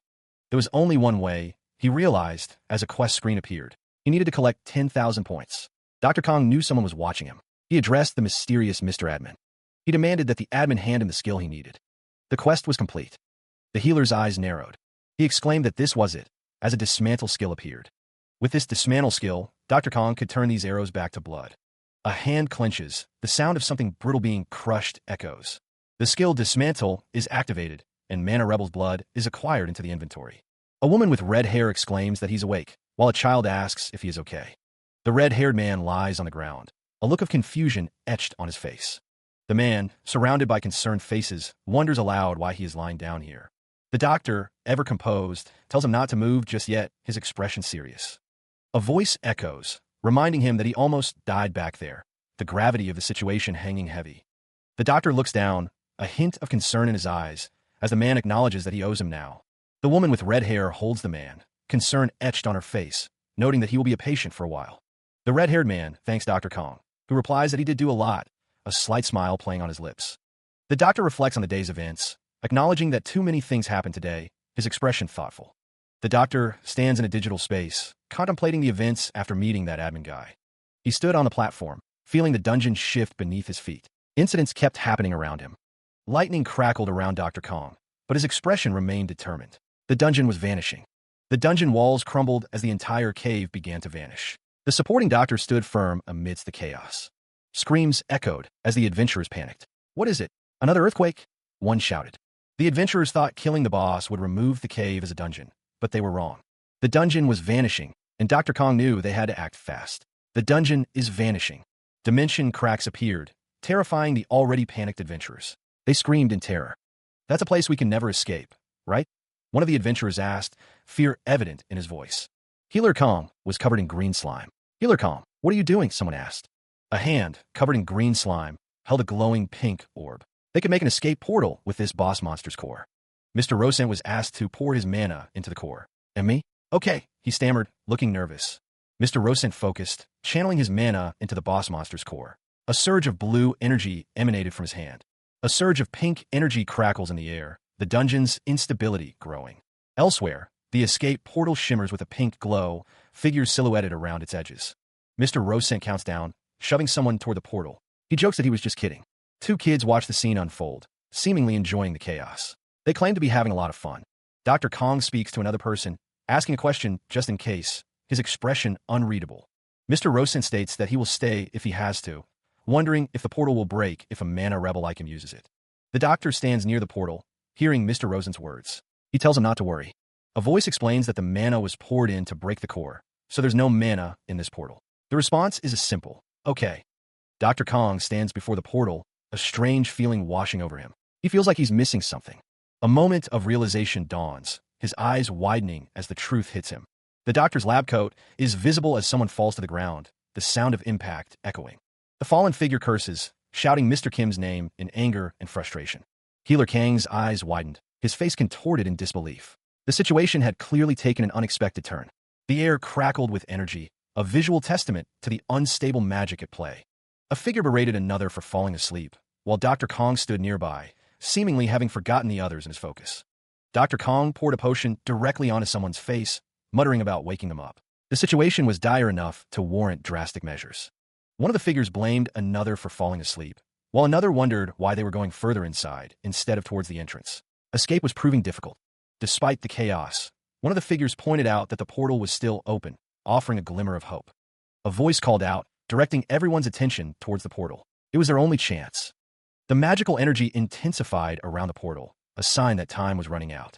There was only one way, he realized as a quest screen appeared. He needed to collect 10,000 points. Dr. Kong knew someone was watching him. He addressed the mysterious Mr. Admin. He demanded that the admin hand him the skill he needed. The quest was complete. The healer's eyes narrowed. He exclaimed that this was it, as a dismantle skill appeared. With this dismantle skill, Dr. Kong could turn these arrows back to blood. A hand clenches, the sound of something brittle being crushed echoes. The skill Dismantle is activated, and Mana Rebel's blood is acquired into the inventory. A woman with red hair exclaims that he's awake, while a child asks if he is okay. The red-haired man lies on the ground, a look of confusion etched on his face. The man, surrounded by concerned faces, wonders aloud why he is lying down here. The doctor, ever composed, tells him not to move just yet, his expression serious. A voice echoes, reminding him that he almost died back there, the gravity of the situation hanging heavy. The doctor looks down, a hint of concern in his eyes, as the man acknowledges that he owes him now. The woman with red hair holds the man, concern etched on her face, noting that he will be a patient for a while. The red-haired man thanks Dr. Kong, who replies that he did do a lot, a slight smile playing on his lips. The doctor reflects on the day's events, acknowledging that too many things happened today, his expression thoughtful. The doctor stands in a digital space, contemplating the events after meeting that admin guy. He stood on the platform, feeling the dungeon shift beneath his feet. Incidents kept happening around him. Lightning crackled around Dr. Kong, but his expression remained determined. The dungeon was vanishing. The dungeon walls crumbled as the entire cave began to vanish. The supporting doctor stood firm amidst the chaos. Screams echoed as the adventurers panicked. "What is it? Another earthquake?" One shouted. The adventurers thought killing the boss would remove the cave as a dungeon, but they were wrong. The dungeon was vanishing, and Dr. Kong knew they had to act fast. The dungeon is vanishing. Dimension cracks appeared, terrifying the already panicked adventurers. They screamed in terror. "That's a place we can never escape, right?" One of the adventurers asked, fear evident in his voice. Healer Kong was covered in green slime. "Healer Kong, what are you doing?" someone asked. A hand, covered in green slime, held a glowing pink orb. They could make an escape portal with this boss monster's core. Mr. Rosen was asked to pour his mana into the core. "And me?" "Okay," he stammered, looking nervous. Mr. Rosen focused, channeling his mana into the boss monster's core. A surge of blue energy emanated from his hand. A surge of pink energy crackles in the air, the dungeon's instability growing. Elsewhere, the escape portal shimmers with a pink glow, figures silhouetted around its edges. Mr. Rosen counts down, shoving someone toward the portal. He jokes that he was just kidding. Two kids watch the scene unfold, seemingly enjoying the chaos. They claim to be having a lot of fun. Dr. Kong speaks to another person, asking a question just in case, his expression unreadable. Mr. Rosen states that he will stay if he has to, wondering if the portal will break if a mana rebel like him uses it. The doctor stands near the portal, hearing Mr. Rosen's words. He tells him not to worry. A voice explains that the mana was poured in to break the core, so there's no mana in this portal. The response is a simple, "Okay." Dr. Kong stands before the portal, a strange feeling washing over him. He feels like he's missing something. A moment of realization dawns, his eyes widening as the truth hits him. The doctor's lab coat is visible as someone falls to the ground, the sound of impact echoing. The fallen figure curses, shouting Mr. Kim's name in anger and frustration. Healer Kang's eyes widened, his face contorted in disbelief. The situation had clearly taken an unexpected turn. The air crackled with energy, a visual testament to the unstable magic at play. A figure berated another for falling asleep, while Dr. Kong stood nearby, seemingly having forgotten the others in his focus. Dr. Kong poured a potion directly onto someone's face, muttering about waking them up. The situation was dire enough to warrant drastic measures. One of the figures blamed another for falling asleep, while another wondered why they were going further inside instead of towards the entrance. Escape was proving difficult. Despite the chaos, one of the figures pointed out that the portal was still open, offering a glimmer of hope. A voice called out, directing everyone's attention towards the portal. It was their only chance. The magical energy intensified around the portal, a sign that time was running out.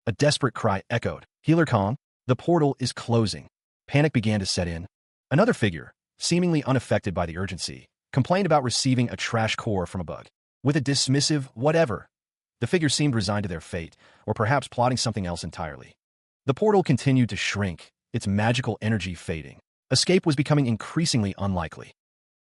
A desperate cry echoed, "Healer Kong, the portal is closing." Panic began to set in. Another figure, seemingly unaffected by the urgency, complained about receiving a trash core from a bug. With a dismissive whatever, the figure seemed resigned to their fate, or perhaps plotting something else entirely. The portal continued to shrink, its magical energy fading. Escape was becoming increasingly unlikely.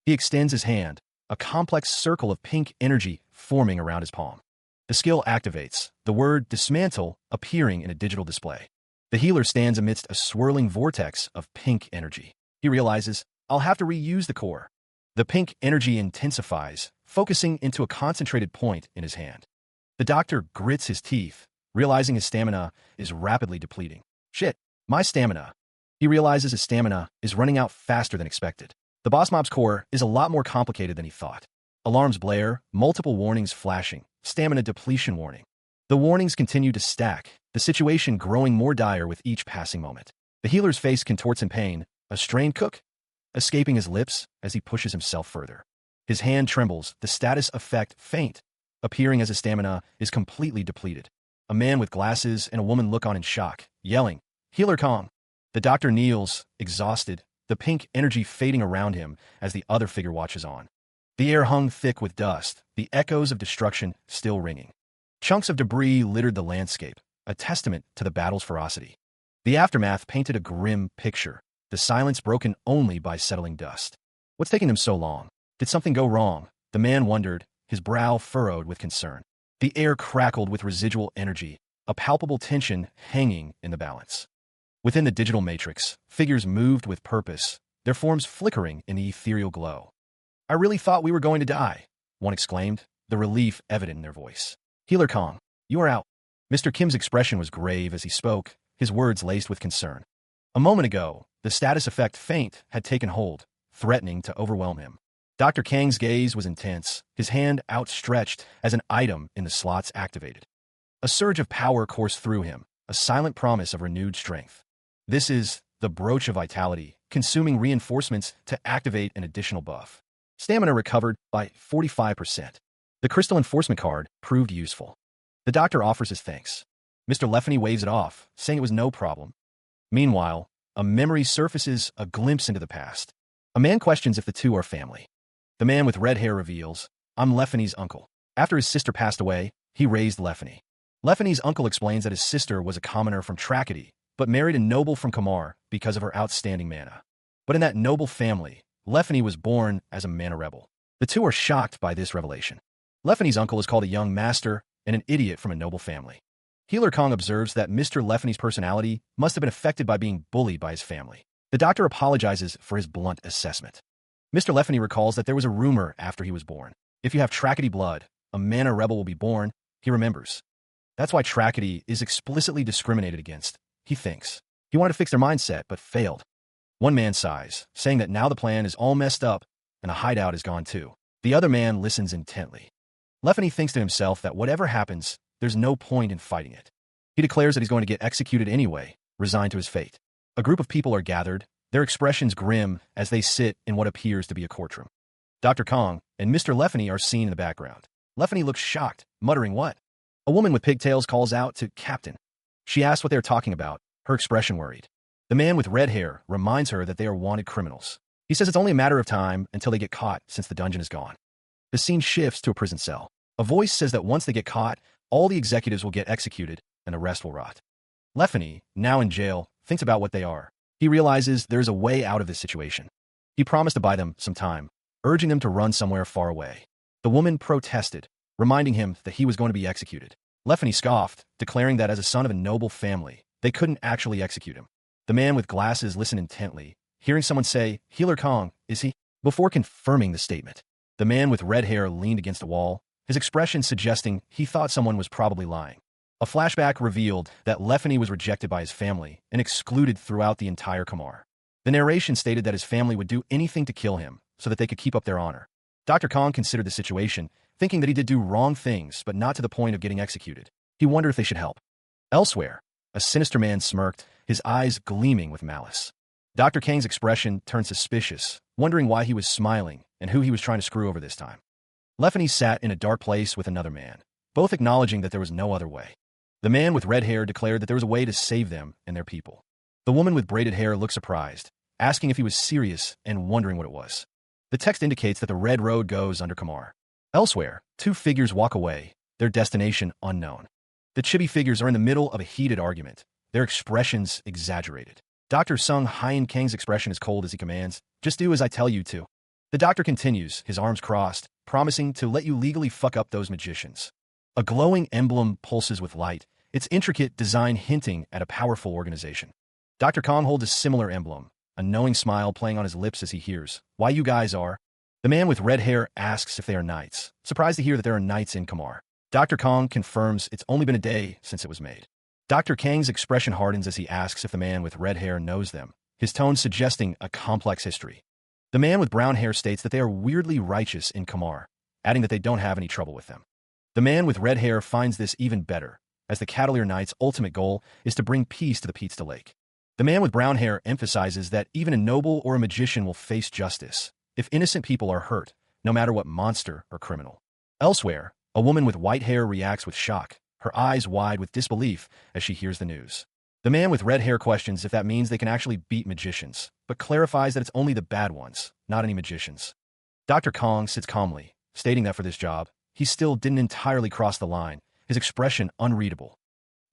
He extends his hand, a complex circle of pink energy forming around his palm. The skill activates, the word dismantle appearing in a digital display. The healer stands amidst a swirling vortex of pink energy. He realizes, I'll have to reuse the core. The pink energy intensifies, focusing into a concentrated point in his hand. The doctor grits his teeth, realizing his stamina is rapidly depleting. Shit, my stamina. He realizes his stamina is running out faster than expected. The boss mob's core is a lot more complicated than he thought. Alarms blare, multiple warnings flashing, stamina depletion warning. The warnings continue to stack, the situation growing more dire with each passing moment. The healer's face contorts in pain, a strained cook, escaping his lips as he pushes himself further. His hand trembles, the status effect faint, appearing as his stamina is completely depleted. A man with glasses and a woman look on in shock, yelling, "Healer Kong!" The doctor kneels, exhausted, the pink energy fading around him as the other figure watches on. The air hung thick with dust, the echoes of destruction still ringing. Chunks of debris littered the landscape, a testament to the battle's ferocity. The aftermath painted a grim picture, the silence broken only by settling dust. What's taking them so long? Did something go wrong? The man wondered, his brow furrowed with concern. The air crackled with residual energy, a palpable tension hanging in the balance. Within the digital matrix, figures moved with purpose, their forms flickering in the ethereal glow. "I really thought we were going to die," one exclaimed, the relief evident in their voice. "Healer Kong, you are out." Mr. Kim's expression was grave as he spoke, his words laced with concern. A moment ago, the status effect faint had taken hold, threatening to overwhelm him. Dr. Kang's gaze was intense, his hand outstretched as an item in the slots activated. A surge of power coursed through him, a silent promise of renewed strength. This is the brooch of vitality, consuming reinforcements to activate an additional buff. Stamina recovered by 45%. The crystal enforcement card proved useful. The doctor offers his thanks. Mr. Leffany waves it off, saying it was no problem. Meanwhile, a memory surfaces, a glimpse into the past. A man questions if the two are family. The man with red hair reveals, "I'm Leffany's uncle. After his sister passed away, he raised Leffany." Leffany's uncle explains that his sister was a commoner from Tracadie, but married a noble from Kamar because of her outstanding mana. But in that noble family, Leffany was born as a mana rebel. The two are shocked by this revelation. Leffany's uncle is called a young master and an idiot from a noble family. Healer Kong observes that Mr. Leffany's personality must have been affected by being bullied by his family. The doctor apologizes for his blunt assessment. Mr. Leffany recalls that there was a rumor after he was born. If you have Tracadie blood, a mana rebel will be born, he remembers. That's why Tracadie is explicitly discriminated against, he thinks. He wanted to fix their mindset, but failed. One man sighs, saying that now the plan is all messed up and the hideout is gone too. The other man listens intently. Leffany thinks to himself that whatever happens, there's no point in fighting it. He declares that he's going to get executed anyway, resigned to his fate. A group of people are gathered, their expressions grim as they sit in what appears to be a courtroom. Dr. Kong and Mr. Leffany are seen in the background. Leffany looks shocked, muttering what? A woman with pigtails calls out to Captain. She asks what they're talking about, her expression worried. The man with red hair reminds her that they are wanted criminals. He says it's only a matter of time until they get caught since the dungeon is gone. The scene shifts to a prison cell. A voice says that once they get caught, all the executives will get executed and the rest will rot. Leffany, now in jail, thinks about what they are. He realizes there's a way out of this situation. He promised to buy them some time, urging them to run somewhere far away. The woman protested, reminding him that he was going to be executed. Leffany scoffed, declaring that as a son of a noble family, they couldn't actually execute him. The man with glasses listened intently, hearing someone say, "Healer Kong, is he?" before confirming the statement. The man with red hair leaned against a wall, his expression suggesting he thought someone was probably lying. A flashback revealed that Leffany was rejected by his family and excluded throughout the entire Kamar. The narration stated that his family would do anything to kill him so that they could keep up their honor. Dr. Kong considered the situation, thinking that he did do wrong things, but not to the point of getting executed. He wondered if they should help. Elsewhere, a sinister man smirked, his eyes gleaming with malice. Dr. Kang's expression turned suspicious, wondering why he was smiling and who he was trying to screw over this time. Leffany sat in a dark place with another man, both acknowledging that there was no other way. The man with red hair declared that there was a way to save them and their people. The woman with braided hair looked surprised, asking if he was serious and wondering what it was. The text indicates that the red road goes under Kamar. Elsewhere, two figures walk away, their destination unknown. The chibi figures are in the middle of a heated argument, their expressions exaggerated. Dr. Sung Hyen Kang's expression is cold as he commands, "Just do as I tell you to." The doctor continues, his arms crossed, promising to let you legally fuck up those magicians. A glowing emblem pulses with light, its intricate design hinting at a powerful organization. Dr. Kong holds a similar emblem, a knowing smile playing on his lips as he hears, "Why you guys are?" The man with red hair asks if they are knights, surprised to hear that there are knights in Kamar. Dr. Kong confirms it's only been a day since it was made. Dr. Kang's expression hardens as he asks if the man with red hair knows them, his tone suggesting a complex history. The man with brown hair states that they are weirdly righteous in Kamar, adding that they don't have any trouble with them. The man with red hair finds this even better, as the Cavalier Knight's ultimate goal is to bring peace to the Pizza Lake. The man with brown hair emphasizes that even a noble or a magician will face justice if innocent people are hurt, no matter what monster or criminal. Elsewhere, a woman with white hair reacts with shock, her eyes wide with disbelief as she hears the news. The man with red hair questions if that means they can actually beat magicians, but clarifies that it's only the bad ones, not any magicians. Dr. Kong sits calmly, stating that for this job, he still didn't entirely cross the line, his expression unreadable.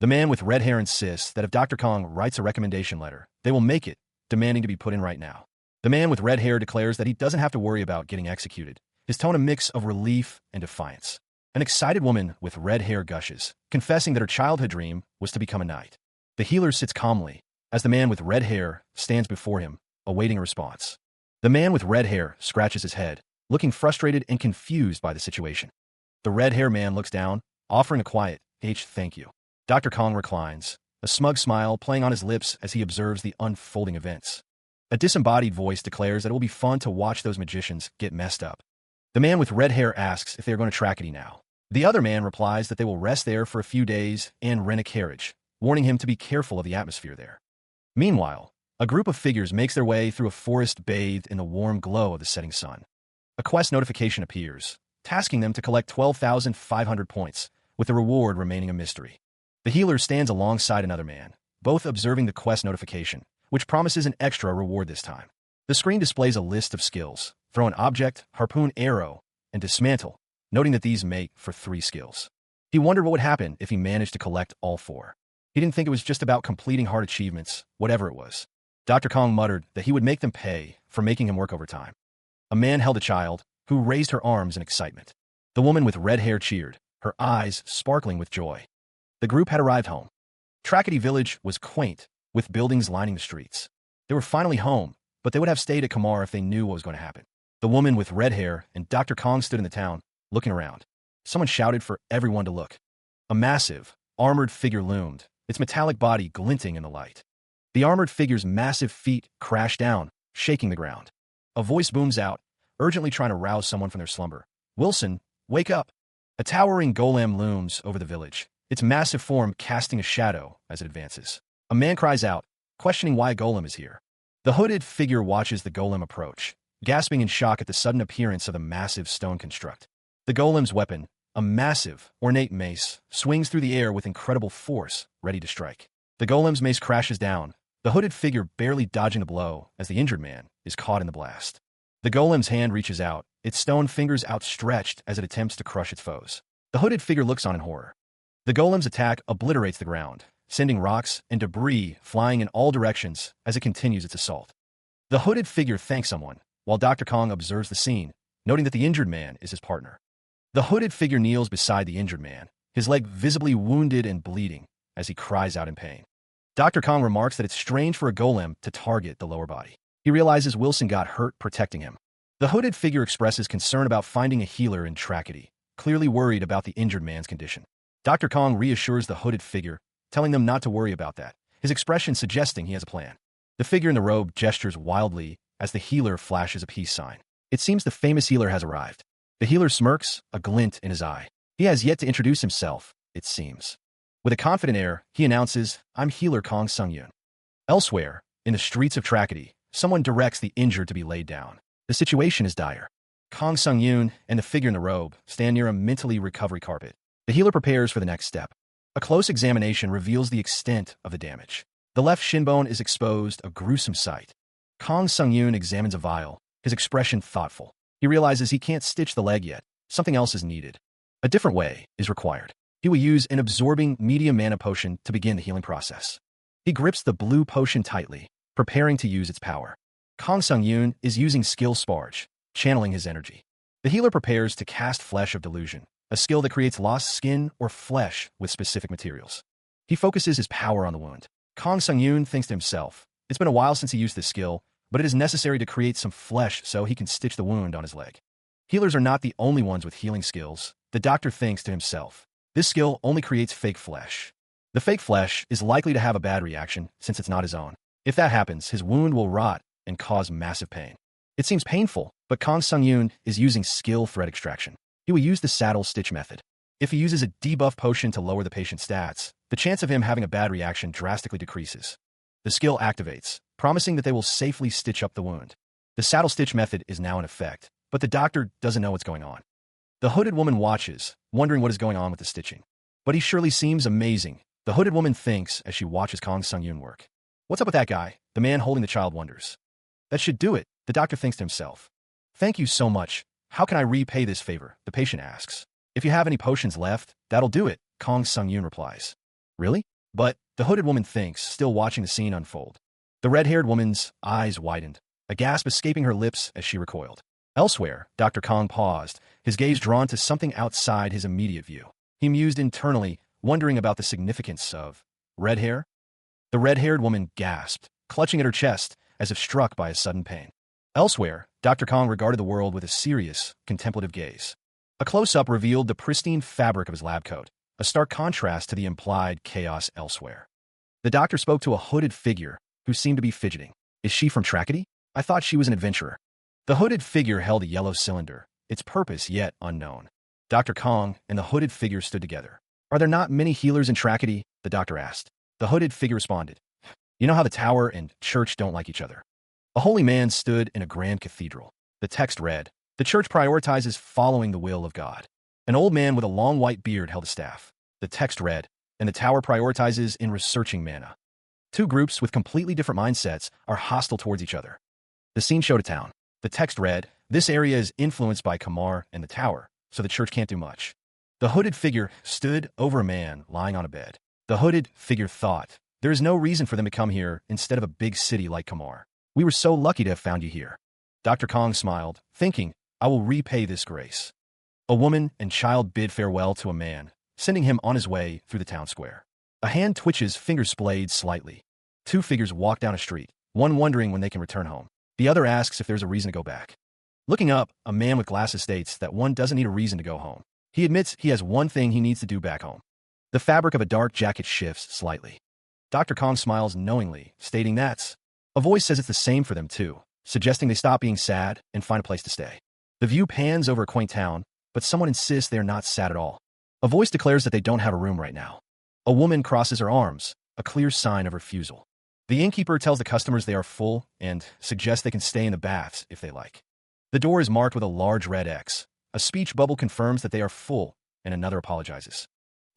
The man with red hair insists that if Dr. Kong writes a recommendation letter, they will make it, demanding to be put in right now. The man with red hair declares that he doesn't have to worry about getting executed, his tone a mix of relief and defiance. An excited woman with red hair gushes, confessing that her childhood dream was to become a knight. The healer sits calmly, as the man with red hair stands before him, awaiting a response. The man with red hair scratches his head, looking frustrated and confused by the situation. The red hair man looks down, offering a quiet, thank you. Dr. Kong reclines, a smug smile playing on his lips as he observes the unfolding events. A disembodied voice declares that it will be fun to watch those magicians get messed up. The man with red hair asks if they are going to Trackety now. The other man replies that they will rest there for a few days and rent a carriage, warning him to be careful of the atmosphere there. Meanwhile, a group of figures makes their way through a forest bathed in the warm glow of the setting sun. A quest notification appears, tasking them to collect 12,500 points, with the reward remaining a mystery. The healer stands alongside another man, both observing the quest notification, which promises an extra reward this time. The screen displays a list of skills: throw an object, harpoon arrow, and dismantle, noting that these make for 3 skills. He wondered what would happen if he managed to collect all 4. He didn't think it was just about completing hard achievements, whatever it was. Dr. Kong muttered that he would make them pay for making him work overtime. A man held a child, who raised her arms in excitement. The woman with red hair cheered, her eyes sparkling with joy. The group had arrived home. Trackety Village was quaint, with buildings lining the streets. They were finally home, but they would have stayed at Kamar if they knew what was going to happen. The woman with red hair and Dr. Kong stood in the town, looking around. Someone shouted for everyone to look. A massive, armored figure loomed, its metallic body glinting in the light. The armored figure's massive feet crash down, shaking the ground. A voice booms out, urgently trying to rouse someone from their slumber. "Wilson, wake up!" A towering golem looms over the village, its massive form casting a shadow as it advances. A man cries out, questioning why a golem is here. The hooded figure watches the golem approach, gasping in shock at the sudden appearance of the massive stone construct. The golem's weapon, a massive, ornate mace, swings through the air with incredible force, ready to strike. The golem's mace crashes down, the hooded figure barely dodging the blow as the injured man is caught in the blast. The golem's hand reaches out, its stone fingers outstretched as it attempts to crush its foes. The hooded figure looks on in horror. The golem's attack obliterates the ground, sending rocks and debris flying in all directions as it continues its assault. The hooded figure thanks someone, while Dr. Kong observes the scene, noting that the injured man is his partner. The hooded figure kneels beside the injured man, his leg visibly wounded and bleeding, as he cries out in pain. Dr. Kong remarks that it's strange for a golem to target the lower body. He realizes Wilson got hurt protecting him. The hooded figure expresses concern about finding a healer in Trackety, clearly worried about the injured man's condition. Dr. Kong reassures the hooded figure, telling them not to worry about that, his expression suggesting he has a plan. The figure in the robe gestures wildly as the healer flashes a peace sign. It seems the famous healer has arrived. The healer smirks, a glint in his eye. He has yet to introduce himself, it seems. With a confident air, he announces, "I'm healer Kong Sung-yoon." Elsewhere, in the streets of Trackety, someone directs the injured to be laid down. The situation is dire. Kong Sung-yoon and the figure in the robe stand near a mentally recovery carpet. The healer prepares for the next step. A close examination reveals the extent of the damage. The left shin bone is exposed, a gruesome sight. Kong Sung-yoon examines a vial, his expression thoughtful. He realizes he can't stitch the leg yet. Something else is needed. A different way is required. He will use an absorbing medium mana potion to begin the healing process. He grips the blue potion tightly, preparing to use its power. Kong Sung-yoon is using skill Sparge, channeling his energy. The healer prepares to cast Flesh of Delusion, a skill that creates lost skin or flesh with specific materials. He focuses his power on the wound. Kong Sung-yoon thinks to himself, it's been a while since he used this skill, but it is necessary to create some flesh so he can stitch the wound on his leg. Healers are not the only ones with healing skills, the doctor thinks to himself. This skill only creates fake flesh. The fake flesh is likely to have a bad reaction since it's not his own. If that happens, his wound will rot and cause massive pain. It seems painful, but Kang Sung-yoon is using skill thread extraction. He will use the saddle stitch method. If he uses a debuff potion to lower the patient's stats, the chance of him having a bad reaction drastically decreases. The skill activates, promising that they will safely stitch up the wound. The saddle stitch method is now in effect, but the doctor doesn't know what's going on. The hooded woman watches, wondering what is going on with the stitching. But he surely seems amazing, the hooded woman thinks as she watches Kang Sung-yoon work. What's up with that guy? The man holding the child wonders. That should do it, the doctor thinks to himself. Thank you so much. How can I repay this favor? The patient asks. If you have any potions left, that'll do it, Kang Sung-yoon replies. Really? But, the hooded woman thinks, still watching the scene unfold. The red-haired woman's eyes widened, a gasp escaping her lips as she recoiled. Elsewhere, Dr. Kang paused, his gaze drawn to something outside his immediate view. He mused internally, wondering about the significance of red hair. The red-haired woman gasped, clutching at her chest, as if struck by a sudden pain. Elsewhere, Dr. Kang regarded the world with a serious, contemplative gaze. A close-up revealed the pristine fabric of his lab coat, a stark contrast to the implied chaos elsewhere. The doctor spoke to a hooded figure, who seemed to be fidgeting. Is she from Tracadie? I thought she was an adventurer. The hooded figure held a yellow cylinder, its purpose yet unknown. Dr. Kang and the hooded figure stood together. Are there not many healers in Tracadie? The doctor asked. The hooded figure responded. You know how the tower and church don't like each other. A holy man stood in a grand cathedral. The text read, the church prioritizes following the will of God. An old man with a long white beard held a staff. The text read, and the tower prioritizes in researching mana. Two groups with completely different mindsets are hostile towards each other. The scene showed a town. The text read, this area is influenced by Kamar and the tower, so the church can't do much. The hooded figure stood over a man lying on a bed. The hooded figure thought, there is no reason for them to come here instead of a big city like Kamar. We were so lucky to have found you here. Dr. Kang smiled, thinking, I will repay this grace. A woman and child bid farewell to a man, sending him on his way through the town square. A hand twitches, fingers splayed slightly. Two figures walk down a street, one wondering when they can return home. The other asks if there's a reason to go back. Looking up, a man with glasses states that one doesn't need a reason to go home. He admits he has one thing he needs to do back home. The fabric of a dark jacket shifts slightly. Dr. Kang smiles knowingly, stating that's. A voice says it's the same for them too, suggesting they stop being sad and find a place to stay. The view pans over a quaint town, but someone insists they are not sad at all. A voice declares that they don't have a room right now. A woman crosses her arms, a clear sign of refusal. The innkeeper tells the customers they are full and suggests they can stay in the baths if they like. The door is marked with a large red X. A speech bubble confirms that they are full, and another apologizes.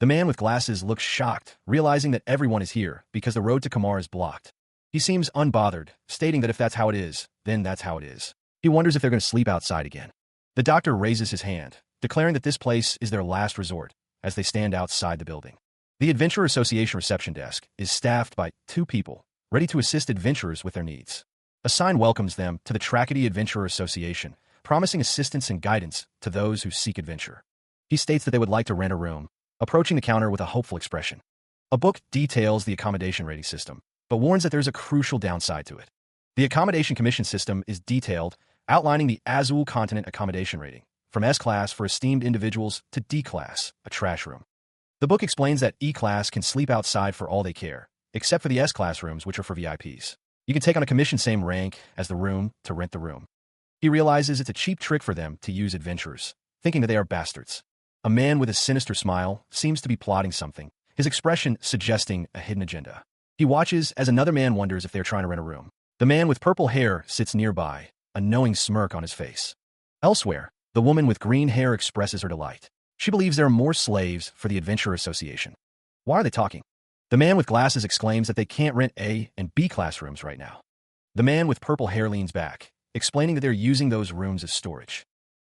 The man with glasses looks shocked, realizing that everyone is here because the road to Kamar is blocked. He seems unbothered, stating that if that's how it is, then that's how it is. He wonders if they're going to sleep outside again. The doctor raises his hand, declaring that this place is their last resort, as they stand outside the building. The Adventurer Association reception desk is staffed by 2 people, ready to assist adventurers with their needs. A sign welcomes them to the Tracadie Adventurer Association, promising assistance and guidance to those who seek adventure. He states that they would like to rent a room, approaching the counter with a hopeful expression. A book details the accommodation rating system, but warns that there's a crucial downside to it. The accommodation commission system is detailed, outlining the Azul Continent accommodation rating, from S-class for esteemed individuals to D-class, a trash room. The book explains that E-class can sleep outside for all they care, except for the S-class rooms, which are for VIPs. You can take on a commission same rank as the room to rent the room. He realizes it's a cheap trick for them to use adventurers, thinking that they are bastards. A man with a sinister smile seems to be plotting something, his expression suggesting a hidden agenda. He watches as another man wonders if they're trying to rent a room. The man with purple hair sits nearby, a knowing smirk on his face. Elsewhere, the woman with green hair expresses her delight. She believes there are more slaves for the Adventurer Association. Why are they talking? The man with glasses exclaims that they can't rent A and B class rooms right now. The man with purple hair leans back, explaining that they're using those rooms as storage.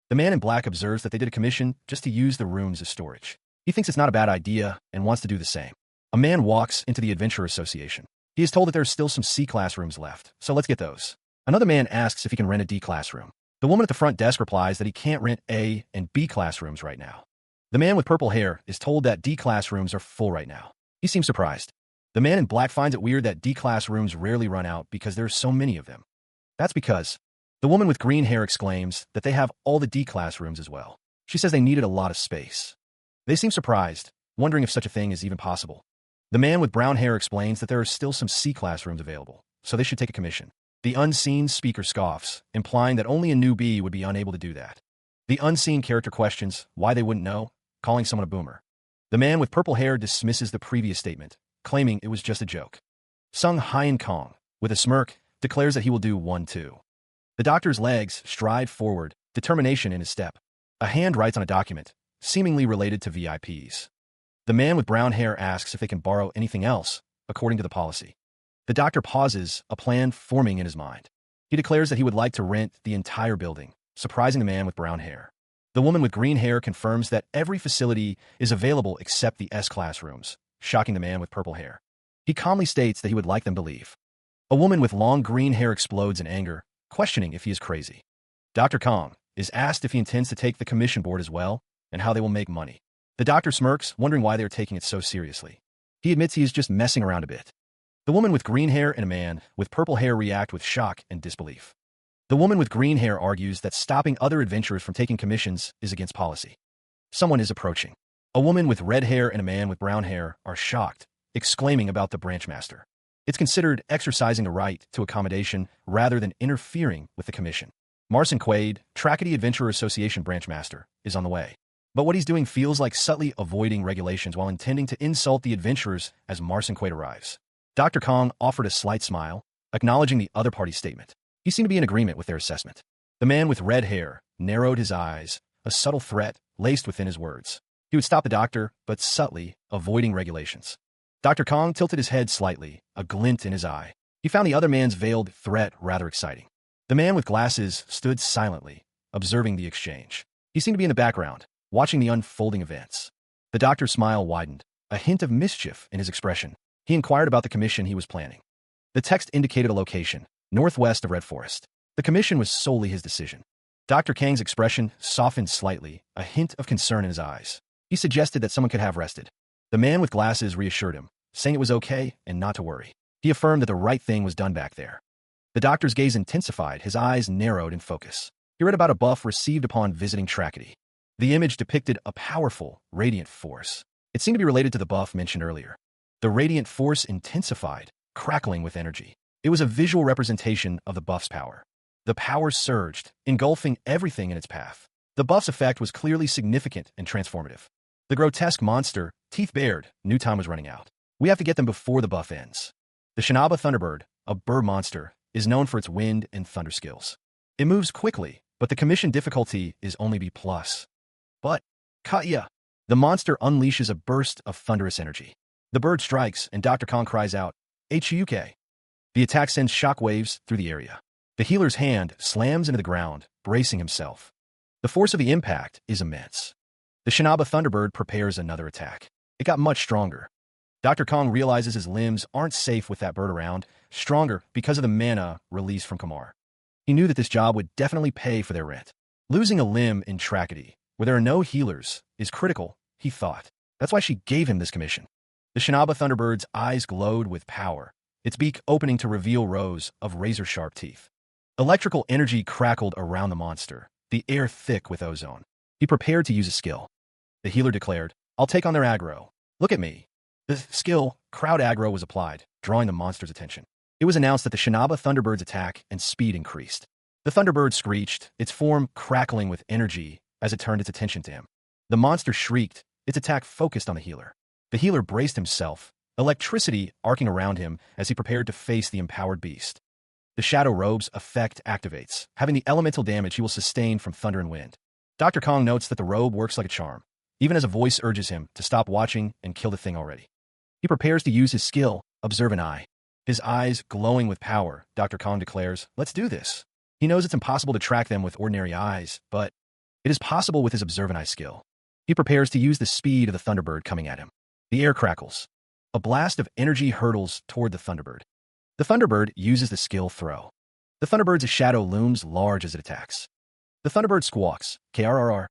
The man in black observes that they did a commission just to use the rooms as storage. He thinks it's not a bad idea and wants to do the same. A man walks into the Adventurer Association. He is told that there are still some C-class rooms left, so let's get those. Another man asks if he can rent a D-class room. The woman at the front desk replies that he can't rent A and B class rooms right now. The man with purple hair is told that D-class rooms are full right now. He seems surprised. The man in black finds it weird that D-class rooms rarely run out because there are so many of them. That's because the woman with green hair exclaims that they have all the D-class rooms as well. She says they needed a lot of space. They seem surprised, wondering if such a thing is even possible. The man with brown hair explains that there are still some C-class rooms available, so they should take a commission. The unseen speaker scoffs, implying that only a newbie would be unable to do that. The unseen character questions why they wouldn't know, calling someone a boomer. The man with purple hair dismisses the previous statement, claiming it was just a joke. Sung Hyen Kong, with a smirk, declares that he will do one too. The doctor's legs stride forward, determination in his step. A hand writes on a document, seemingly related to VIPs. The man with brown hair asks if they can borrow anything else, according to the policy. The doctor pauses, a plan forming in his mind. He declares that he would like to rent the entire building, surprising the man with brown hair. The woman with green hair confirms that every facility is available except the S-class rooms, shocking the man with purple hair. He calmly states that he would like them to leave. A woman with long green hair explodes in anger, questioning if he is crazy. Dr. Kong is asked if he intends to take the commission board as well, and how they will make money. The doctor smirks, wondering why they are taking it so seriously. He admits he is just messing around a bit. The woman with green hair and a man with purple hair react with shock and disbelief. The woman with green hair argues that stopping other adventurers from taking commissions is against policy. Someone is approaching. A woman with red hair and a man with brown hair are shocked, exclaiming about the branch master. It's considered exercising a right to accommodation rather than interfering with the commission. Marcin Quaid, Trackety Adventurer Association branch master, is on the way. But what he's doing feels like subtly avoiding regulations while intending to insult the adventurers as Marcin Quaid arrives. Dr. Kong offered a slight smile, acknowledging the other party's statement. He seemed to be in agreement with their assessment. The man with red hair narrowed his eyes, a subtle threat laced within his words. He would stop the doctor, but subtly, avoiding regulations. Dr. Kong tilted his head slightly, a glint in his eye. He found the other man's veiled threat rather exciting. The man with glasses stood silently, observing the exchange. He seemed to be in the background, watching the unfolding events. The doctor's smile widened, a hint of mischief in his expression. He inquired about the commission he was planning. The text indicated a location, northwest of Red Forest. The commission was solely his decision. Dr. Kang's expression softened slightly, a hint of concern in his eyes. He suggested that someone could have rested. The man with glasses reassured him, saying it was okay and not to worry. He affirmed that the right thing was done back there. The doctor's gaze intensified, his eyes narrowed in focus. He read about a buff received upon visiting Trackety. The image depicted a powerful, radiant force. It seemed to be related to the buff mentioned earlier. The radiant force intensified, crackling with energy. It was a visual representation of the buff's power. The power surged, engulfing everything in its path. The buff's effect was clearly significant and transformative. The grotesque monster, teeth bared, knew time was running out. We have to get them before the buff ends. The Shinaba Thunderbird, a bird monster, is known for its wind and thunder skills. It moves quickly, but the commission difficulty is only B+. But, Katya! The monster unleashes a burst of thunderous energy. The bird strikes, and Dr. Kong cries out, "H-U-K." The attack sends shockwaves through the area. The healer's hand slams into the ground, bracing himself. The force of the impact is immense. The Shinaba Thunderbird prepares another attack. It got much stronger. Dr. Kong realizes his limbs aren't safe with that bird around, stronger because of the mana released from Kamar. He knew that this job would definitely pay for their rent. Losing a limb in Trackety, where there are no healers, is critical, he thought. That's why she gave him this commission. The Shinaba Thunderbird's eyes glowed with power, its beak opening to reveal rows of razor-sharp teeth. Electrical energy crackled around the monster, the air thick with ozone. He prepared to use a skill. The healer declared, "I'll take on their aggro. Look at me." The skill, crowd aggro, was applied, drawing the monster's attention. It was announced that the Shinaba Thunderbird's attack and speed increased. The Thunderbird screeched, its form crackling with energy as it turned its attention to him. The monster shrieked, its attack focused on the healer. The healer braced himself, electricity arcing around him as he prepared to face the empowered beast. The Shadow Robe's effect activates, having the elemental damage he will sustain from thunder and wind. Dr. Kong notes that the robe works like a charm, even as a voice urges him to stop watching and kill the thing already. He prepares to use his skill, Observe an Eye. His eyes glowing with power, Dr. Kong declares, "Let's do this." He knows it's impossible to track them with ordinary eyes, but it is possible with his Observe an Eye skill. He prepares to use the speed of the Thunderbird coming at him. The air crackles. A blast of energy hurtles toward the Thunderbird. The Thunderbird uses the skill Throw. The Thunderbird's shadow looms large as it attacks. The Thunderbird squawks, KRRR.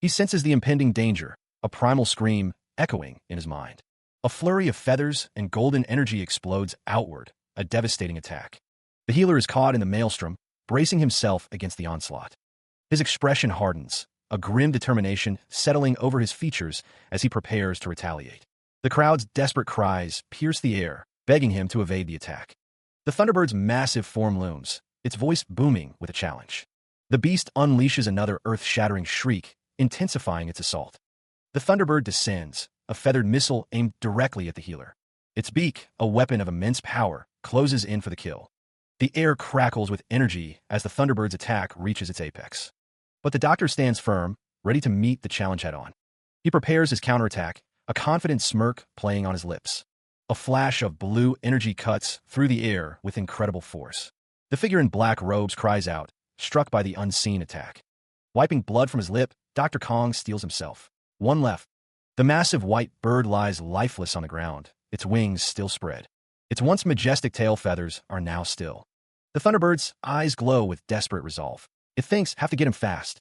He senses the impending danger, a primal scream echoing in his mind. A flurry of feathers and golden energy explodes outward, a devastating attack. The healer is caught in the maelstrom, bracing himself against the onslaught. His expression hardens, a grim determination settling over his features as he prepares to retaliate. The crowd's desperate cries pierce the air, begging him to evade the attack. The Thunderbird's massive form looms, its voice booming with a challenge. The beast unleashes another earth-shattering shriek, intensifying its assault. The Thunderbird descends, a feathered missile aimed directly at the healer. Its beak, a weapon of immense power, closes in for the kill. The air crackles with energy as the Thunderbird's attack reaches its apex. But the doctor stands firm, ready to meet the challenge head-on. He prepares his counterattack, a confident smirk playing on his lips. A flash of blue energy cuts through the air with incredible force. The figure in black robes cries out, struck by the unseen attack. Wiping blood from his lip, Dr. Kong steels himself. One left. The massive white bird lies lifeless on the ground, its wings still spread. Its once majestic tail feathers are now still. The Thunderbird's eyes glow with desperate resolve. It thinks, have to get him fast.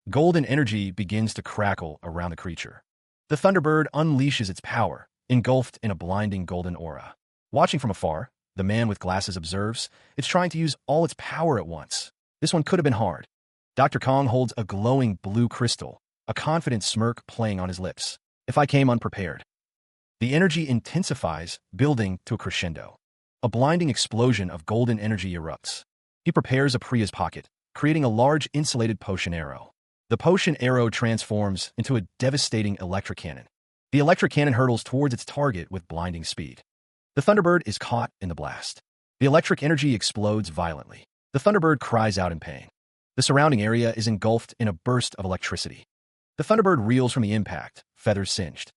Golden energy begins to crackle around the creature. The Thunderbird unleashes its power, engulfed in a blinding golden aura. Watching from afar, the man with glasses observes, it's trying to use all its power at once. This one could have been hard. Dr. Kong holds a glowing blue crystal, a confident smirk playing on his lips. If I came unprepared. The energy intensifies, building to a crescendo. A blinding explosion of golden energy erupts. He prepares a Priya's pocket, creating a large insulated potion arrow. The potion arrow transforms into a devastating electric cannon. The electric cannon hurtles towards its target with blinding speed. The Thunderbird is caught in the blast. The electric energy explodes violently. The Thunderbird cries out in pain. The surrounding area is engulfed in a burst of electricity. The Thunderbird reels from the impact, feathers singed.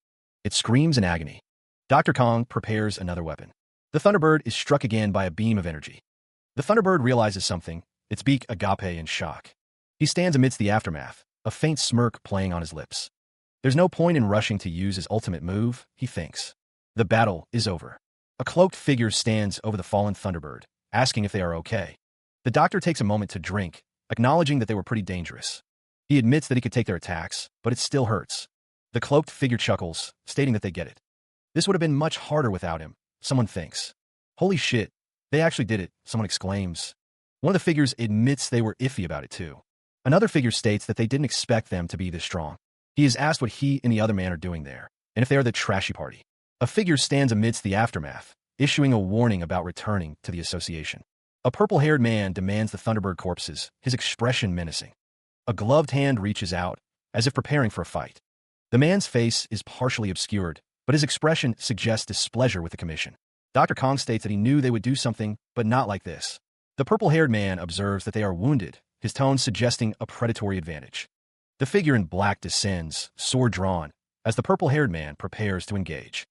It screams in agony. Dr. Kong prepares another weapon. The Thunderbird is struck again by a beam of energy. The Thunderbird realizes something, its beak agape in shock. He stands amidst the aftermath, a faint smirk playing on his lips. There's no point in rushing to use his ultimate move, he thinks. The battle is over. A cloaked figure stands over the fallen Thunderbird, asking if they are okay. The doctor takes a moment to drink, acknowledging that they were pretty dangerous. He admits that he could take their attacks, but it still hurts. The cloaked figure chuckles, stating that they get it. This would have been much harder without him, someone thinks. Holy shit, they actually did it, someone exclaims. One of the figures admits they were iffy about it too. Another figure states that they didn't expect them to be this strong. He is asked what he and the other man are doing there, and if they are the trashy party. A figure stands amidst the aftermath, issuing a warning about returning to the association. A purple-haired man demands the Thunderbird corpses, his expression menacing. A gloved hand reaches out, as if preparing for a fight. The man's face is partially obscured, but his expression suggests displeasure with the commission. Dr. Kong states that he knew they would do something, but not like this. The purple-haired man observes that they are wounded, his tone suggesting a predatory advantage. The figure in black descends, sword drawn, as the purple-haired man prepares to engage.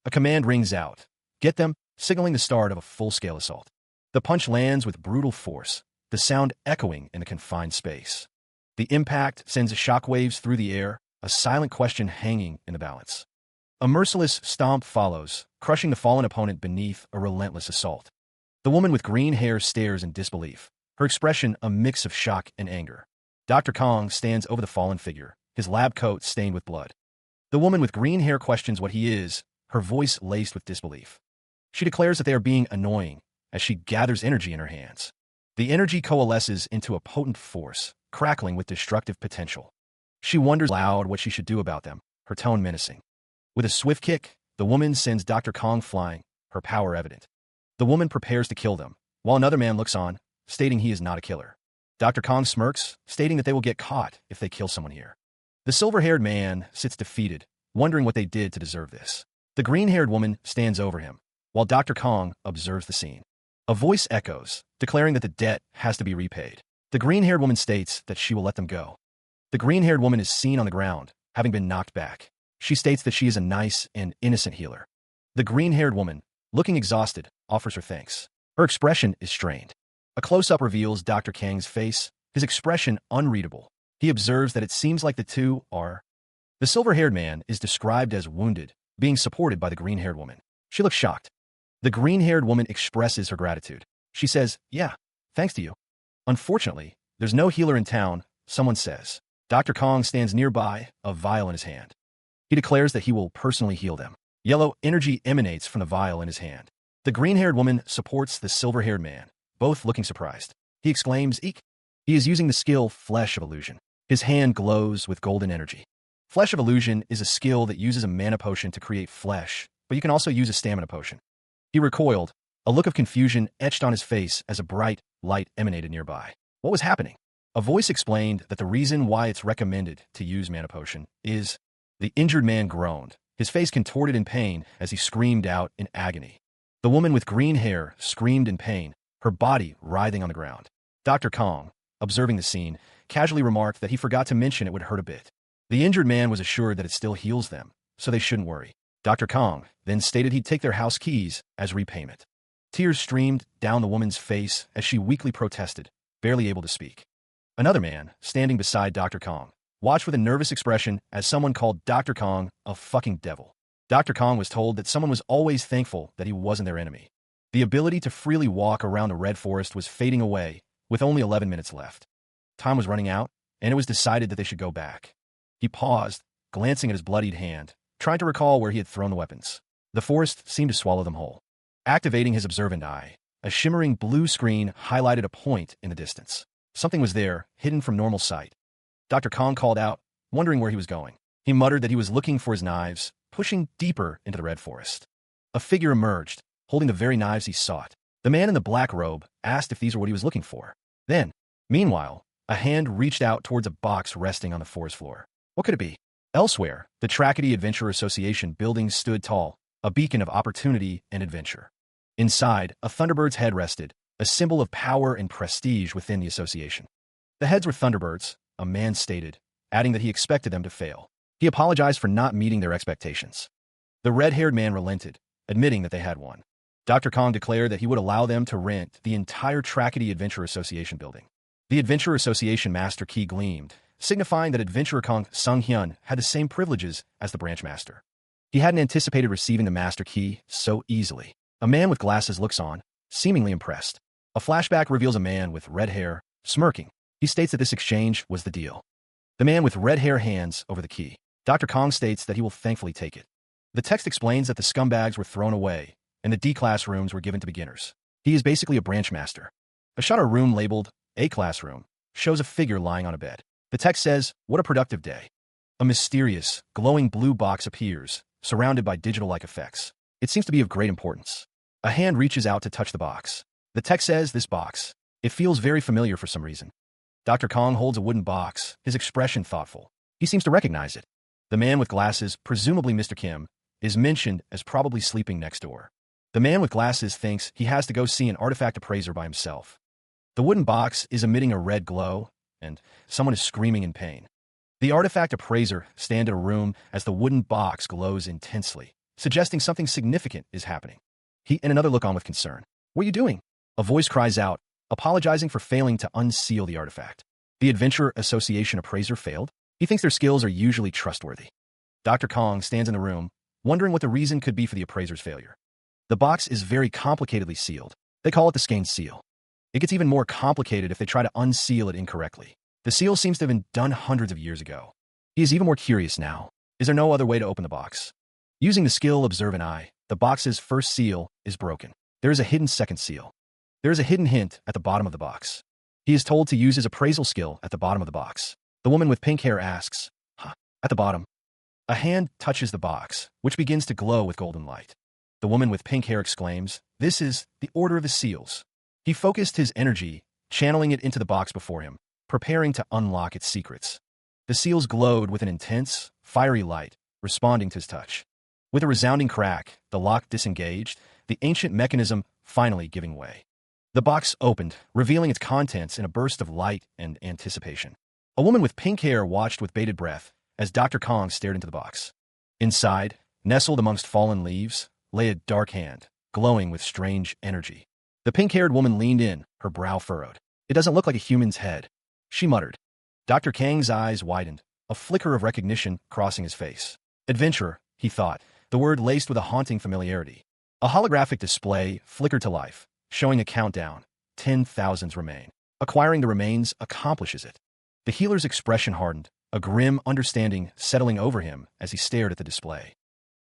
A command rings out. Get them, signaling the start of a full-scale assault. The punch lands with brutal force, the sound echoing in the confined space. The impact sends shockwaves through the air, a silent question hanging in the balance. A merciless stomp follows, crushing the fallen opponent beneath a relentless assault. The woman with green hair stares in disbelief, her expression a mix of shock and anger. Dr. Kong stands over the fallen figure, his lab coat stained with blood. The woman with green hair questions what he is, her voice laced with disbelief. She declares that they are being annoying as she gathers energy in her hands. The energy coalesces into a potent force, crackling with destructive potential. She wonders aloud what she should do about them, her tone menacing. With a swift kick, the woman sends Dr. Kong flying, her power evident. The woman prepares to kill them, while another man looks on, stating he is not a killer. Dr. Kong smirks, stating that they will get caught if they kill someone here. The silver-haired man sits defeated, wondering what they did to deserve this. The green-haired woman stands over him, while Dr. Kong observes the scene. A voice echoes, declaring that the debt has to be repaid. The green-haired woman states that she will let them go. The green-haired woman is seen on the ground, having been knocked back. She states that she is a nice and innocent healer. The green-haired woman, looking exhausted, offers her thanks. Her expression is strained. A close-up reveals Dr. Kang's face, his expression unreadable. He observes that it seems like the two are. The silver-haired man is described as wounded, being supported by the green-haired woman. She looks shocked. The green-haired woman expresses her gratitude. She says, yeah, thanks to you. Unfortunately, there's no healer in town, someone says. Dr. Kong stands nearby, a vial in his hand. He declares that he will personally heal them. Yellow energy emanates from the vial in his hand. The green-haired woman supports the silver-haired man, both looking surprised. He exclaims, "Eek!" He is using the skill Flesh of Illusion. His hand glows with golden energy. Flesh of Illusion is a skill that uses a mana potion to create flesh, but you can also use a stamina potion. He recoiled, a look of confusion etched on his face as a bright light emanated nearby. What was happening? A voice explained that the reason why it's recommended to use mana potion is... The injured man groaned, his face contorted in pain as he screamed out in agony. The woman with green hair screamed in pain, her body writhing on the ground. Dr. Kong, observing the scene, casually remarked that he forgot to mention it would hurt a bit. The injured man was assured that it still heals them, so they shouldn't worry. Dr. Kong then stated he'd take their house keys as repayment. Tears streamed down the woman's face as she weakly protested, barely able to speak. Another man, standing beside Dr. Kong, watched with a nervous expression as someone called Dr. Kong a fucking devil. Dr. Kong was told that someone was always thankful that he wasn't their enemy. The ability to freely walk around the Red Forest was fading away, with only 11 minutes left. Time was running out, and it was decided that they should go back. He paused, glancing at his bloodied hand, trying to recall where he had thrown the weapons. The forest seemed to swallow them whole. Activating his observant eye, a shimmering blue screen highlighted a point in the distance. Something was there, hidden from normal sight. Dr. Kong called out, wondering where he was going. He muttered that he was looking for his knives, pushing deeper into the Red Forest. A figure emerged, holding the very knives he sought. The man in the black robe asked if these were what he was looking for. Then, meanwhile, a hand reached out towards a box resting on the forest floor. What could it be? Elsewhere, the Trackety Adventure Association building stood tall, a beacon of opportunity and adventure. Inside, a Thunderbird's head rested, a symbol of power and prestige within the association. The heads were Thunderbirds, a man stated, adding that he expected them to fail. He apologized for not meeting their expectations. The red-haired man relented, admitting that they had won. Dr. Kong declared that he would allow them to rent the entire Trackety Adventure Association building. The Adventure Association Master Key gleamed, signifying that Adventurer Kong Sung-hyun had the same privileges as the branch master. He hadn't anticipated receiving the master key so easily. A man with glasses looks on, seemingly impressed. A flashback reveals a man with red hair, smirking. He states that this exchange was the deal. The man with red hair hands over the key. Dr. Kong states that he will thankfully take it. The text explains that the scumbags were thrown away, and the D-class rooms were given to beginners. He is basically a branch master. A shot of room labeled A-class room shows a figure lying on a bed. The text says, "What a productive day." A mysterious, glowing blue box appears, surrounded by digital-like effects. It seems to be of great importance. A hand reaches out to touch the box. The text says, "This box. It feels very familiar for some reason." Dr. Kong holds a wooden box, his expression thoughtful. He seems to recognize it. The man with glasses, presumably Mr. Kim, is mentioned as probably sleeping next door. The man with glasses thinks he has to go see an artifact appraiser by himself. The wooden box is emitting a red glow, and someone is screaming in pain. The artifact appraiser stands in a room as the wooden box glows intensely, suggesting something significant is happening. He and another look on with concern. "What are you doing?" A voice cries out, apologizing for failing to unseal the artifact. The Adventure Association appraiser failed? He thinks their skills are usually trustworthy. Dr. Kong stands in the room, wondering what the reason could be for the appraiser's failure. The box is very complicatedly sealed. They call it the Skane seal. It gets even more complicated if they try to unseal it incorrectly. The seal seems to have been done hundreds of years ago. He is even more curious now. Is there no other way to open the box? Using the skill Observant Eye, the box's first seal is broken. There is a hidden second seal. There is a hidden hint at the bottom of the box. He is told to use his appraisal skill at the bottom of the box. The woman with pink hair asks, "Huh, at the bottom?" A hand touches the box, which begins to glow with golden light. The woman with pink hair exclaims, "This is the Order of the Seals." He focused his energy, channeling it into the box before him, preparing to unlock its secrets. The seals glowed with an intense, fiery light, responding to his touch. With a resounding crack, the lock disengaged, the ancient mechanism finally giving way. The box opened, revealing its contents in a burst of light and anticipation. A woman with pink hair watched with bated breath as Dr. Kong stared into the box. Inside, nestled amongst fallen leaves, lay a dark hand, glowing with strange energy. The pink-haired woman leaned in, her brow furrowed. "It doesn't look like a human's head," she muttered. Dr. Kang's eyes widened, a flicker of recognition crossing his face. "Adventurer," he thought, the word laced with a haunting familiarity. A holographic display flickered to life, showing a countdown. 10,000s remain. Acquiring the remains accomplishes it. The healer's expression hardened, a grim understanding settling over him as he stared at the display.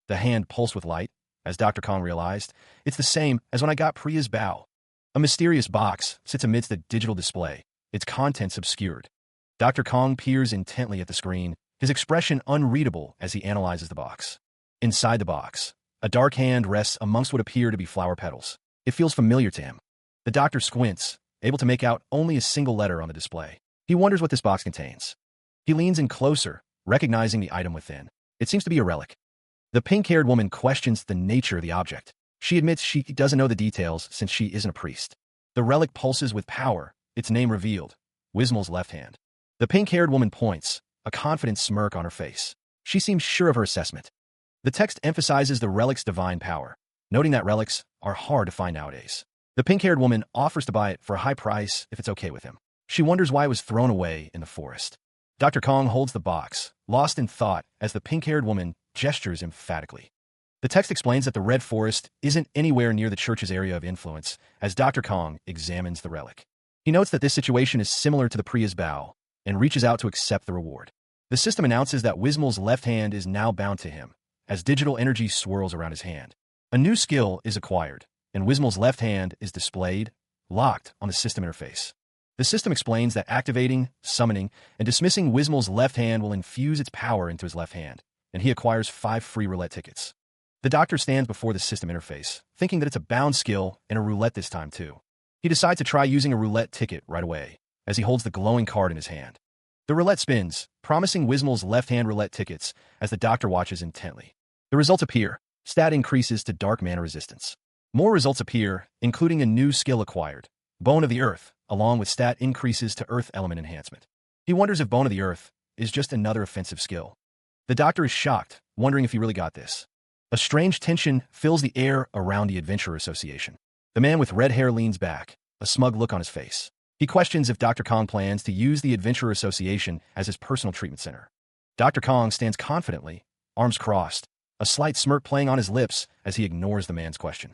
The hand pulsed with light, as Dr. Kong realized. It's the same as when I got Priya's bow. A mysterious box sits amidst a digital display, its contents obscured. Dr. Kong peers intently at the screen, his expression unreadable as he analyzes the box. Inside the box, a dark hand rests amongst what appear to be flower petals. It feels familiar to him. The doctor squints, able to make out only a single letter on the display. He wonders what this box contains. He leans in closer, recognizing the item within. It seems to be a relic. The pink-haired woman questions the nature of the object. She admits she doesn't know the details since she isn't a priest. The relic pulses with power, its name revealed, Wismal's left hand. The pink-haired woman points, a confident smirk on her face. She seems sure of her assessment. The text emphasizes the relic's divine power, noting that relics are hard to find nowadays. The pink-haired woman offers to buy it for a high price if it's okay with him. She wonders why it was thrown away in the forest. Dr. Kong holds the box, lost in thought as the pink-haired woman gestures emphatically. The text explains that the Red Forest isn't anywhere near the church's area of influence as Dr. Kong examines the relic. He notes that this situation is similar to the Priya's bow and reaches out to accept the reward. The system announces that Wismal's left hand is now bound to him as digital energy swirls around his hand. A new skill is acquired, and Wismal's left hand is displayed, locked on the system interface. The system explains that activating, summoning, and dismissing Wismal's left hand will infuse its power into his left hand, and he acquires 5 free roulette tickets. The doctor stands before the system interface, thinking that it's a bound skill and a roulette this time too. He decides to try using a roulette ticket right away, as he holds the glowing card in his hand. The roulette spins, promising Wismal's left-hand roulette tickets as the doctor watches intently. The results appear. Stat increases to dark mana resistance. More results appear, including a new skill acquired, Bone of the Earth, along with stat increases to Earth element enhancement. He wonders if Bone of the Earth is just another offensive skill. The doctor is shocked, wondering if he really got this. A strange tension fills the air around the Adventurer Association. The man with red hair leans back, a smug look on his face. He questions if Dr. Kong plans to use the Adventurer Association as his personal treatment center. Dr. Kong stands confidently, arms crossed, a slight smirk playing on his lips as he ignores the man's question.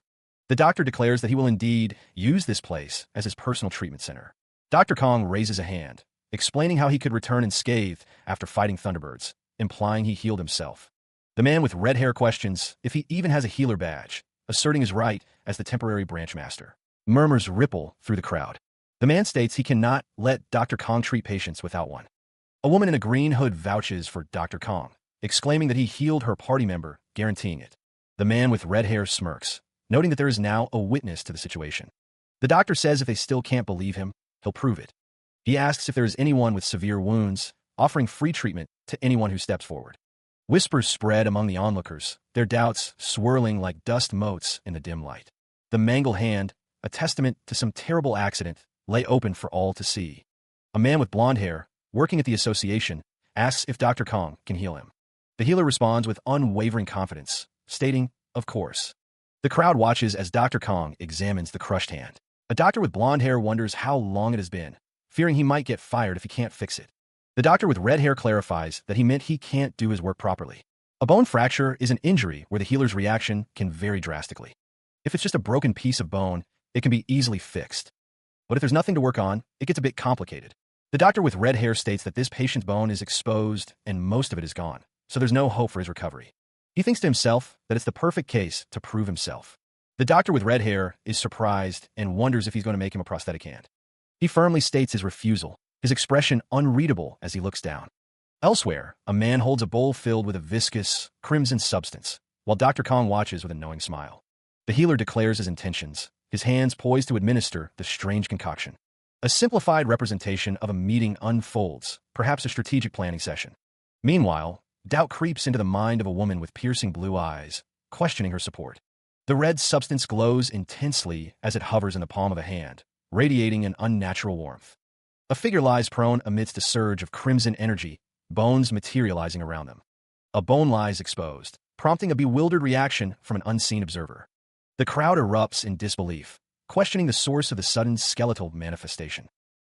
The doctor declares that he will indeed use this place as his personal treatment center. Dr. Kong raises a hand, explaining how he could return unscathed after fighting Thunderbirds, implying he healed himself. The man with red hair questions if he even has a healer badge, asserting his right as the temporary branch master. Murmurs ripple through the crowd. The man states he cannot let Dr. Kong treat patients without one. A woman in a green hood vouches for Dr. Kong, exclaiming that he healed her party member, guaranteeing it. The man with red hair smirks, noting that there is now a witness to the situation. The doctor says if they still can't believe him, he'll prove it. He asks if there is anyone with severe wounds, offering free treatment to anyone who steps forward. Whispers spread among the onlookers, their doubts swirling like dust motes in the dim light. The mangled hand, a testament to some terrible accident, lay open for all to see. A man with blonde hair, working at the association, asks if Dr. Kong can heal him. The healer responds with unwavering confidence, stating, "Of course." The crowd watches as Dr. Kong examines the crushed hand. A doctor with blonde hair wonders how long it has been, fearing he might get fired if he can't fix it. The doctor with red hair clarifies that he meant he can't do his work properly. A bone fracture is an injury where the healer's reaction can vary drastically. If it's just a broken piece of bone, it can be easily fixed. But if there's nothing to work on, it gets a bit complicated. The doctor with red hair states that this patient's bone is exposed and most of it is gone, so there's no hope for his recovery. He thinks to himself that it's the perfect case to prove himself. The doctor with red hair is surprised and wonders if he's going to make him a prosthetic hand. He firmly states his refusal, his expression unreadable as he looks down. Elsewhere, a man holds a bowl filled with a viscous, crimson substance, while Dr. Kong watches with a knowing smile. The healer declares his intentions, his hands poised to administer the strange concoction. A simplified representation of a meeting unfolds, perhaps a strategic planning session. Meanwhile, doubt creeps into the mind of a woman with piercing blue eyes, questioning her support. The red substance glows intensely as it hovers in the palm of a hand, radiating an unnatural warmth. A figure lies prone amidst a surge of crimson energy, bones materializing around them. A bone lies exposed, prompting a bewildered reaction from an unseen observer. The crowd erupts in disbelief, questioning the source of the sudden skeletal manifestation.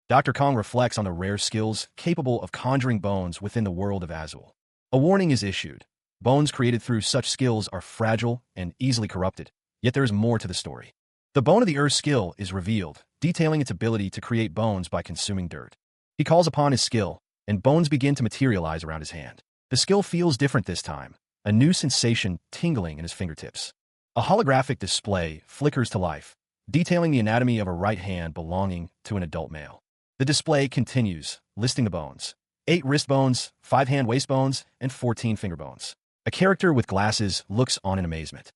Dr. Kong reflects on the rare skills capable of conjuring bones within the world of Azul. A warning is issued. Bones created through such skills are fragile and easily corrupted, yet there is more to the story. The Bone of the Earth skill is revealed, detailing its ability to create bones by consuming dirt. He calls upon his skill, and bones begin to materialize around his hand. The skill feels different this time, a new sensation tingling in his fingertips. A holographic display flickers to life, detailing the anatomy of a right hand belonging to an adult male. The display continues, listing the bones: 8 wrist bones, 5 hand waist bones, and 14 finger bones. A character with glasses looks on in amazement.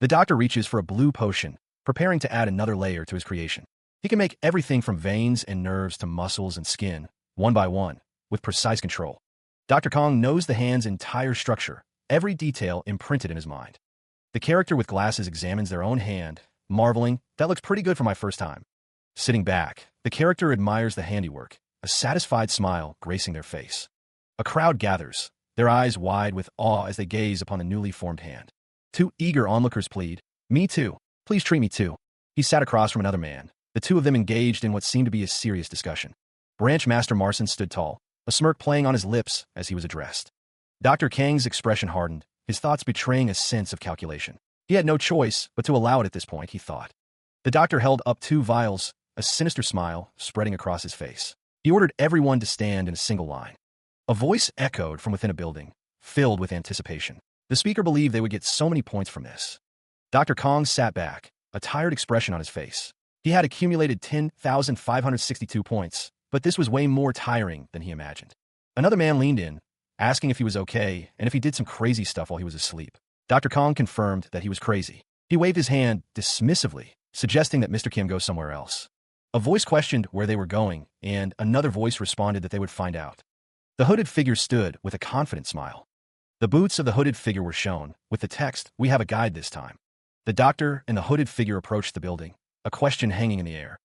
The doctor reaches for a blue potion, preparing to add another layer to his creation. He can make everything from veins and nerves to muscles and skin, one by one, with precise control. Dr. Kong knows the hand's entire structure, every detail imprinted in his mind. The character with glasses examines their own hand, marveling, "That looks pretty good for my first time." Sitting back, the character admires the handiwork, a satisfied smile gracing their face. A crowd gathers, their eyes wide with awe as they gaze upon the newly formed hand. 2 eager onlookers plead, "Me too. Please treat me too." He sat across from another man. The two of them engaged in what seemed to be a serious discussion. Branch Master Marson stood tall, a smirk playing on his lips as he was addressed. Dr. Kang's expression hardened, his thoughts betraying a sense of calculation. He had no choice but to allow it at this point, he thought. The doctor held up 2 vials, a sinister smile spreading across his face. He ordered everyone to stand in a single line. A voice echoed from within a building, filled with anticipation. The speaker believed they would get so many points from this. Dr. Kong sat back, a tired expression on his face. He had accumulated 10,562 points, but this was way more tiring than he imagined. Another man leaned in, asking if he was okay and if he did some crazy stuff while he was asleep. Dr. Kong confirmed that he was crazy. He waved his hand dismissively, suggesting that Mr. Kim go somewhere else. A voice questioned where they were going, and another voice responded that they would find out. The hooded figure stood with a confident smile. The boots of the hooded figure were shown, with the text, "We have a guide this time." The doctor and the hooded figure approached the building, a question hanging in the air.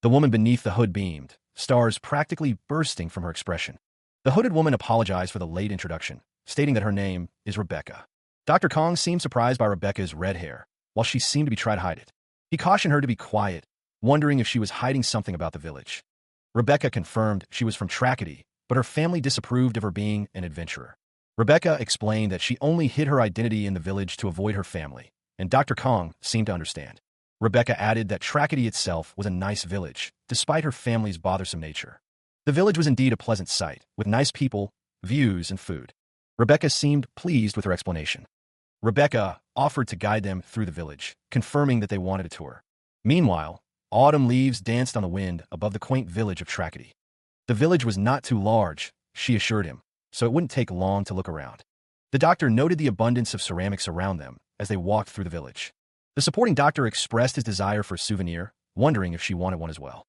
The woman beneath the hood beamed, stars practically bursting from her expression. The hooded woman apologized for the late introduction, stating that her name is Rebecca. Dr. Kong seemed surprised by Rebecca's red hair, while she seemed to be trying to hide it. He cautioned her to be quiet, wondering if she was hiding something about the village. Rebecca confirmed she was from Trackety, but her family disapproved of her being an adventurer. Rebecca explained that she only hid her identity in the village to avoid her family, and Dr. Kong seemed to understand. Rebecca added that Trackety itself was a nice village, despite her family's bothersome nature. The village was indeed a pleasant sight, with nice people, views, and food. Rebecca seemed pleased with her explanation. Rebecca offered to guide them through the village, confirming that they wanted a tour. Meanwhile, autumn leaves danced on the wind above the quaint village of Trackety. The village was not too large, she assured him, so it wouldn't take long to look around. The doctor noted the abundance of ceramics around them as they walked through the village. The supporting doctor expressed his desire for a souvenir, wondering if she wanted one as well.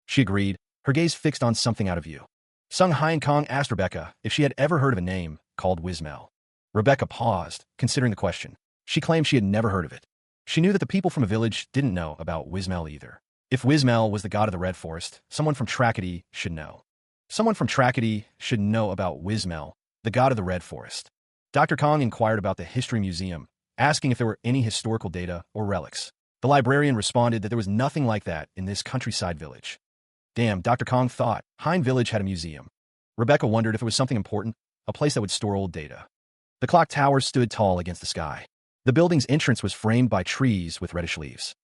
She agreed, her gaze fixed on something out of view. Sung Hein Kong asked Rebecca if she had ever heard of a name called Wismel. Rebecca paused, considering the question. She claimed she had never heard of it. She knew that the people from a village didn't know about Wismel either. If Wismel was the god of the Red Forest, someone from Trackety should know. Someone from Trackety should know about Wismel, the god of the Red Forest. Dr. Kong inquired about the History Museum, asking if there were any historical data or relics. The librarian responded that there was nothing like that in this countryside village. Damn, Dr. Kong thought Hein Village had a museum. Rebecca wondered if it was something important, a place that would store old data. The clock tower stood tall against the sky. The building's entrance was framed by trees with reddish leaves.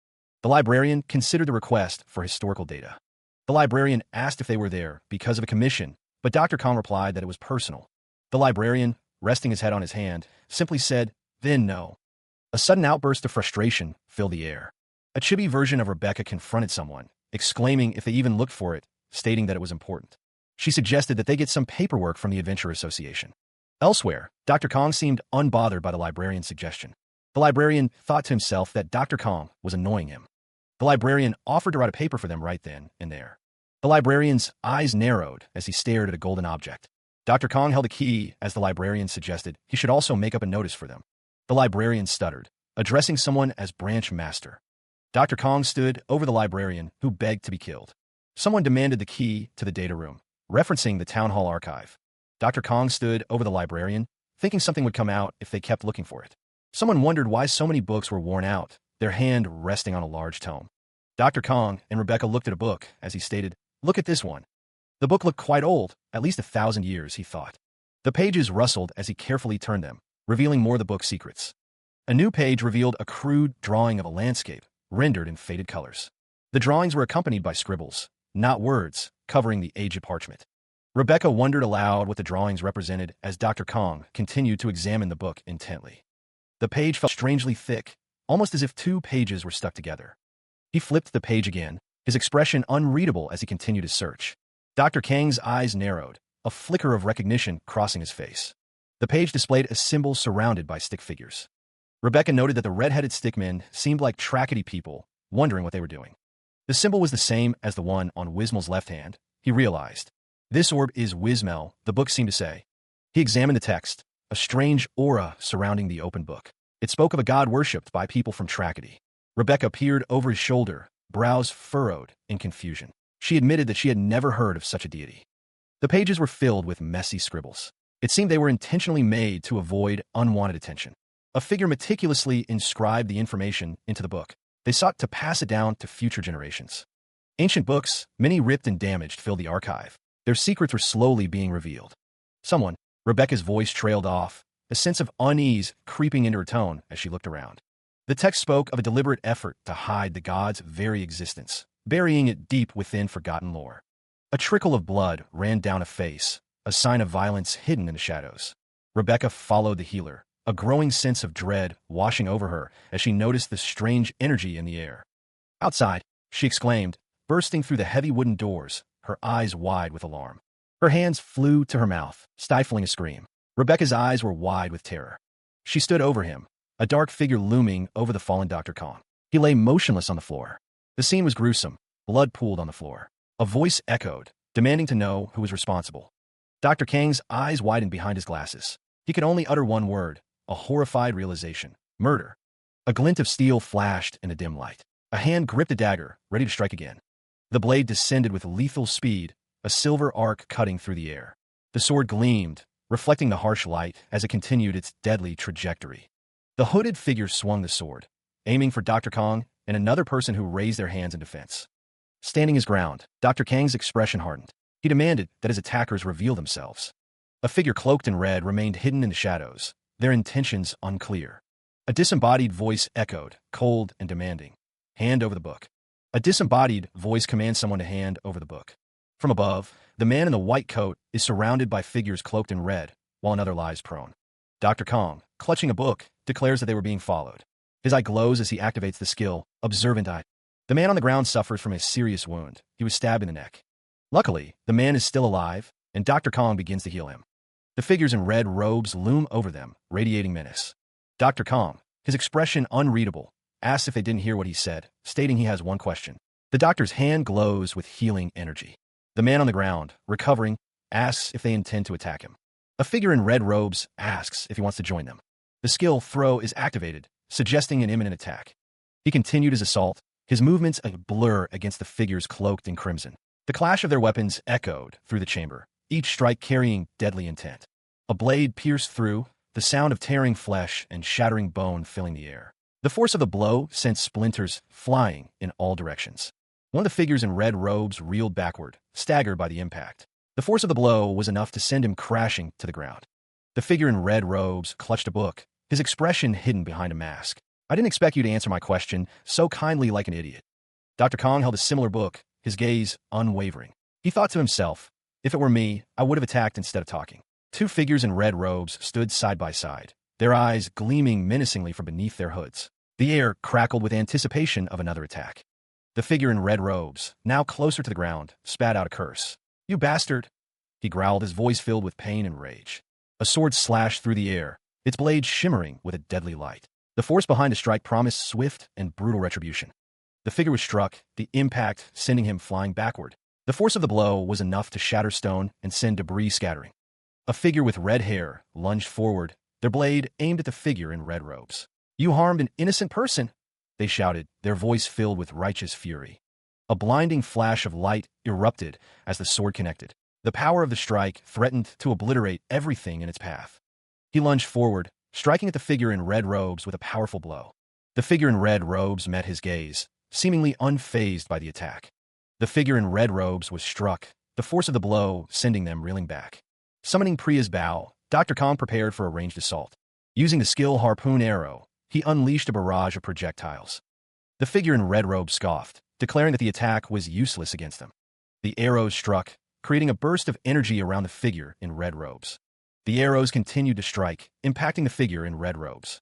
The librarian considered the request for historical data. The librarian asked if they were there because of a commission, but Dr. Kong replied that it was personal. The librarian, resting his head on his hand, simply said, "Then no." A sudden outburst of frustration filled the air. A chibi version of Rebecca confronted someone, exclaiming if they even looked for it, stating that it was important. She suggested that they get some paperwork from the Adventure Association. Elsewhere, Dr. Kong seemed unbothered by the librarian's suggestion. The librarian thought to himself that Dr. Kong was annoying him. The librarian offered to write a paper for them right then and there. The librarian's eyes narrowed as he stared at a golden object. Dr. Kong held a key as the librarian suggested he should also make up a notice for them. The librarian stuttered, addressing someone as Branch Master. Dr. Kong stood over the librarian, who begged to be killed. Someone demanded the key to the data room, referencing the town hall archive. Dr. Kong stood over the librarian, thinking something would come out if they kept looking for it. Someone wondered why so many books were worn out, their hand resting on a large tome. Dr. Kong and Rebecca looked at a book as he stated, "Look at this one." The book looked quite old, at least 1,000 years, he thought. The pages rustled as he carefully turned them, revealing more of the book's secrets. A new page revealed a crude drawing of a landscape, rendered in faded colors. The drawings were accompanied by scribbles, not words, covering the aged parchment. Rebecca wondered aloud what the drawings represented as Dr. Kong continued to examine the book intently. The page felt strangely thick, almost as if 2 pages were stuck together. He flipped the page again, his expression unreadable as he continued his search. Dr. Kang's eyes narrowed, a flicker of recognition crossing his face. The page displayed a symbol surrounded by stick figures. Rebecca noted that the red-headed stickmen seemed like trackety people, wondering what they were doing. The symbol was the same as the one on Wismel's left hand, he realized. This orb is Wismel, the book seemed to say. He examined the text, a strange aura surrounding the open book. It spoke of a god worshipped by people from Trackety. Rebecca peered over his shoulder, brows furrowed in confusion. She admitted that she had never heard of such a deity. The pages were filled with messy scribbles. It seemed they were intentionally made to avoid unwanted attention. A figure meticulously inscribed the information into the book. They sought to pass it down to future generations. Ancient books, many ripped and damaged, filled the archive. Their secrets were slowly being revealed. Someone, Rebecca's voice trailed off, a sense of unease creeping into her tone as she looked around. The text spoke of a deliberate effort to hide the god's very existence, burying it deep within forgotten lore. A trickle of blood ran down a face, a sign of violence hidden in the shadows. Rebecca followed the healer, a growing sense of dread washing over her as she noticed the strange energy in the air. Outside, she exclaimed, bursting through the heavy wooden doors, her eyes wide with alarm. Her hands flew to her mouth, stifling a scream. Rebecca's eyes were wide with terror. She stood over him, a dark figure looming over the fallen Dr. Kong. He lay motionless on the floor. The scene was gruesome. Blood pooled on the floor. A voice echoed, demanding to know who was responsible. Dr. Kang's eyes widened behind his glasses. He could only utter one word, a horrified realization. Murder. A glint of steel flashed in the dim light. A hand gripped a dagger, ready to strike again. The blade descended with lethal speed, a silver arc cutting through the air. The sword gleamed, reflecting the harsh light as it continued its deadly trajectory. The hooded figure swung the sword, aiming for Dr. Kong and another person who raised their hands in defense. Standing his ground, Dr. Kang's expression hardened. He demanded that his attackers reveal themselves. A figure cloaked in red remained hidden in the shadows, their intentions unclear. A disembodied voice echoed, cold and demanding. Hand over the book. A disembodied voice commands someone to hand over the book. From above, the man in the white coat is surrounded by figures cloaked in red, while another lies prone. Dr. Kong, clutching a book, declares that they were being followed. His eye glows as he activates the skill, Observant Eye. The man on the ground suffers from a serious wound. He was stabbed in the neck. Luckily, the man is still alive, and Dr. Kong begins to heal him. The figures in red robes loom over them, radiating menace. Dr. Kong, his expression unreadable, asks if they didn't hear what he said, stating he has one question. The doctor's hand glows with healing energy. The man on the ground, recovering, asks if they intend to attack him. A figure in red robes asks if he wants to join them. The skill Throw is activated, suggesting an imminent attack. He continued his assault, his movements a blur against the figures cloaked in crimson. The clash of their weapons echoed through the chamber, each strike carrying deadly intent. A blade pierced through, the sound of tearing flesh and shattering bone filling the air. The force of the blow sent splinters flying in all directions. One of the figures in red robes reeled backward, staggered by the impact. The force of the blow was enough to send him crashing to the ground. The figure in red robes clutched a book, his expression hidden behind a mask. I didn't expect you to answer my question so kindly like an idiot. Dr. Kong held a similar book, his gaze unwavering. He thought to himself, if it were me, I would have attacked instead of talking. Two figures in red robes stood side by side, their eyes gleaming menacingly from beneath their hoods. The air crackled with anticipation of another attack. The figure in red robes, now closer to the ground, spat out a curse. You bastard! He growled, his voice filled with pain and rage. A sword slashed through the air, its blade shimmering with a deadly light. The force behind the strike promised swift and brutal retribution. The figure was struck, the impact sending him flying backward. The force of the blow was enough to shatter stone and send debris scattering. A figure with red hair lunged forward, their blade aimed at the figure in red robes. You harmed an innocent person, they shouted, their voice filled with righteous fury. A blinding flash of light erupted as the sword connected. The power of the strike threatened to obliterate everything in its path. He lunged forward, striking at the figure in red robes with a powerful blow. The figure in red robes met his gaze, seemingly unfazed by the attack. The figure in red robes was struck, the force of the blow sending them reeling back. Summoning Priya's bow, Dr. Kong prepared for a ranged assault. Using the skill Harpoon Arrow, he unleashed a barrage of projectiles. The figure in red robes scoffed, declaring that the attack was useless against them. The arrows struck, creating a burst of energy around the figure in red robes. The arrows continued to strike, impacting the figure in red robes.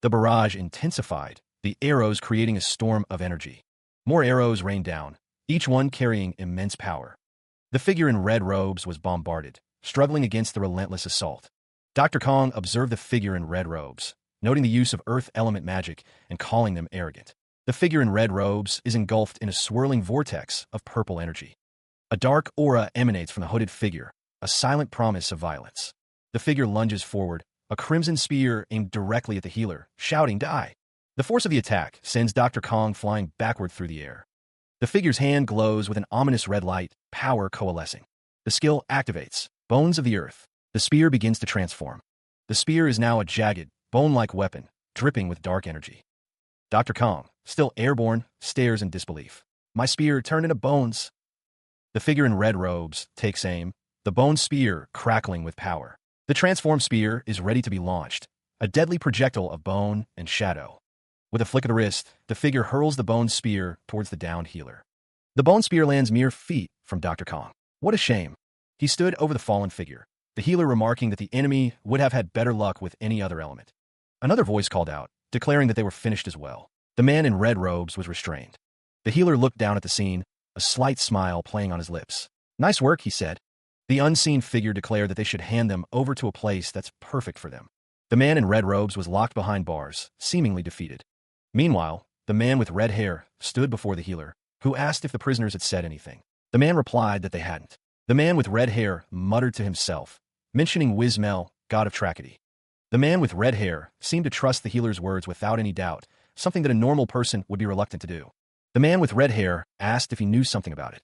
The barrage intensified, the arrows creating a storm of energy. More arrows rained down, each one carrying immense power. The figure in red robes was bombarded, struggling against the relentless assault. Dr. Kong observed the figure in red robes, noting the use of earth element magic and calling them arrogant. The figure in red robes is engulfed in a swirling vortex of purple energy. A dark aura emanates from the hooded figure, a silent promise of violence. The figure lunges forward, a crimson spear aimed directly at the healer, shouting, "Die!" The force of the attack sends Dr. Kong flying backward through the air. The figure's hand glows with an ominous red light, power coalescing. The skill activates. Bones of the earth. The spear begins to transform. The spear is now a jagged, bone-like weapon, dripping with dark energy. Dr. Kong, still airborne, stares in disbelief. My spear turned into bones. The figure in red robes takes aim, the bone spear crackling with power. The transformed spear is ready to be launched, a deadly projectile of bone and shadow. With a flick of the wrist, the figure hurls the bone spear towards the downed healer. The bone spear lands mere feet from Dr. Kong. What a shame. He stood over the fallen figure, the healer remarking that the enemy would have had better luck with any other element. Another voice called out, declaring that they were finished as well. The man in red robes was restrained. The healer looked down at the scene, a slight smile playing on his lips. Nice work, he said. The unseen figure declared that they should hand them over to a place that's perfect for them. The man in red robes was locked behind bars, seemingly defeated. Meanwhile, the man with red hair stood before the healer, who asked if the prisoners had said anything. The man replied that they hadn't. The man with red hair muttered to himself, mentioning Wismel, god of tragedy. The man with red hair seemed to trust the healer's words without any doubt, something that a normal person would be reluctant to do. The man with red hair asked if he knew something about it.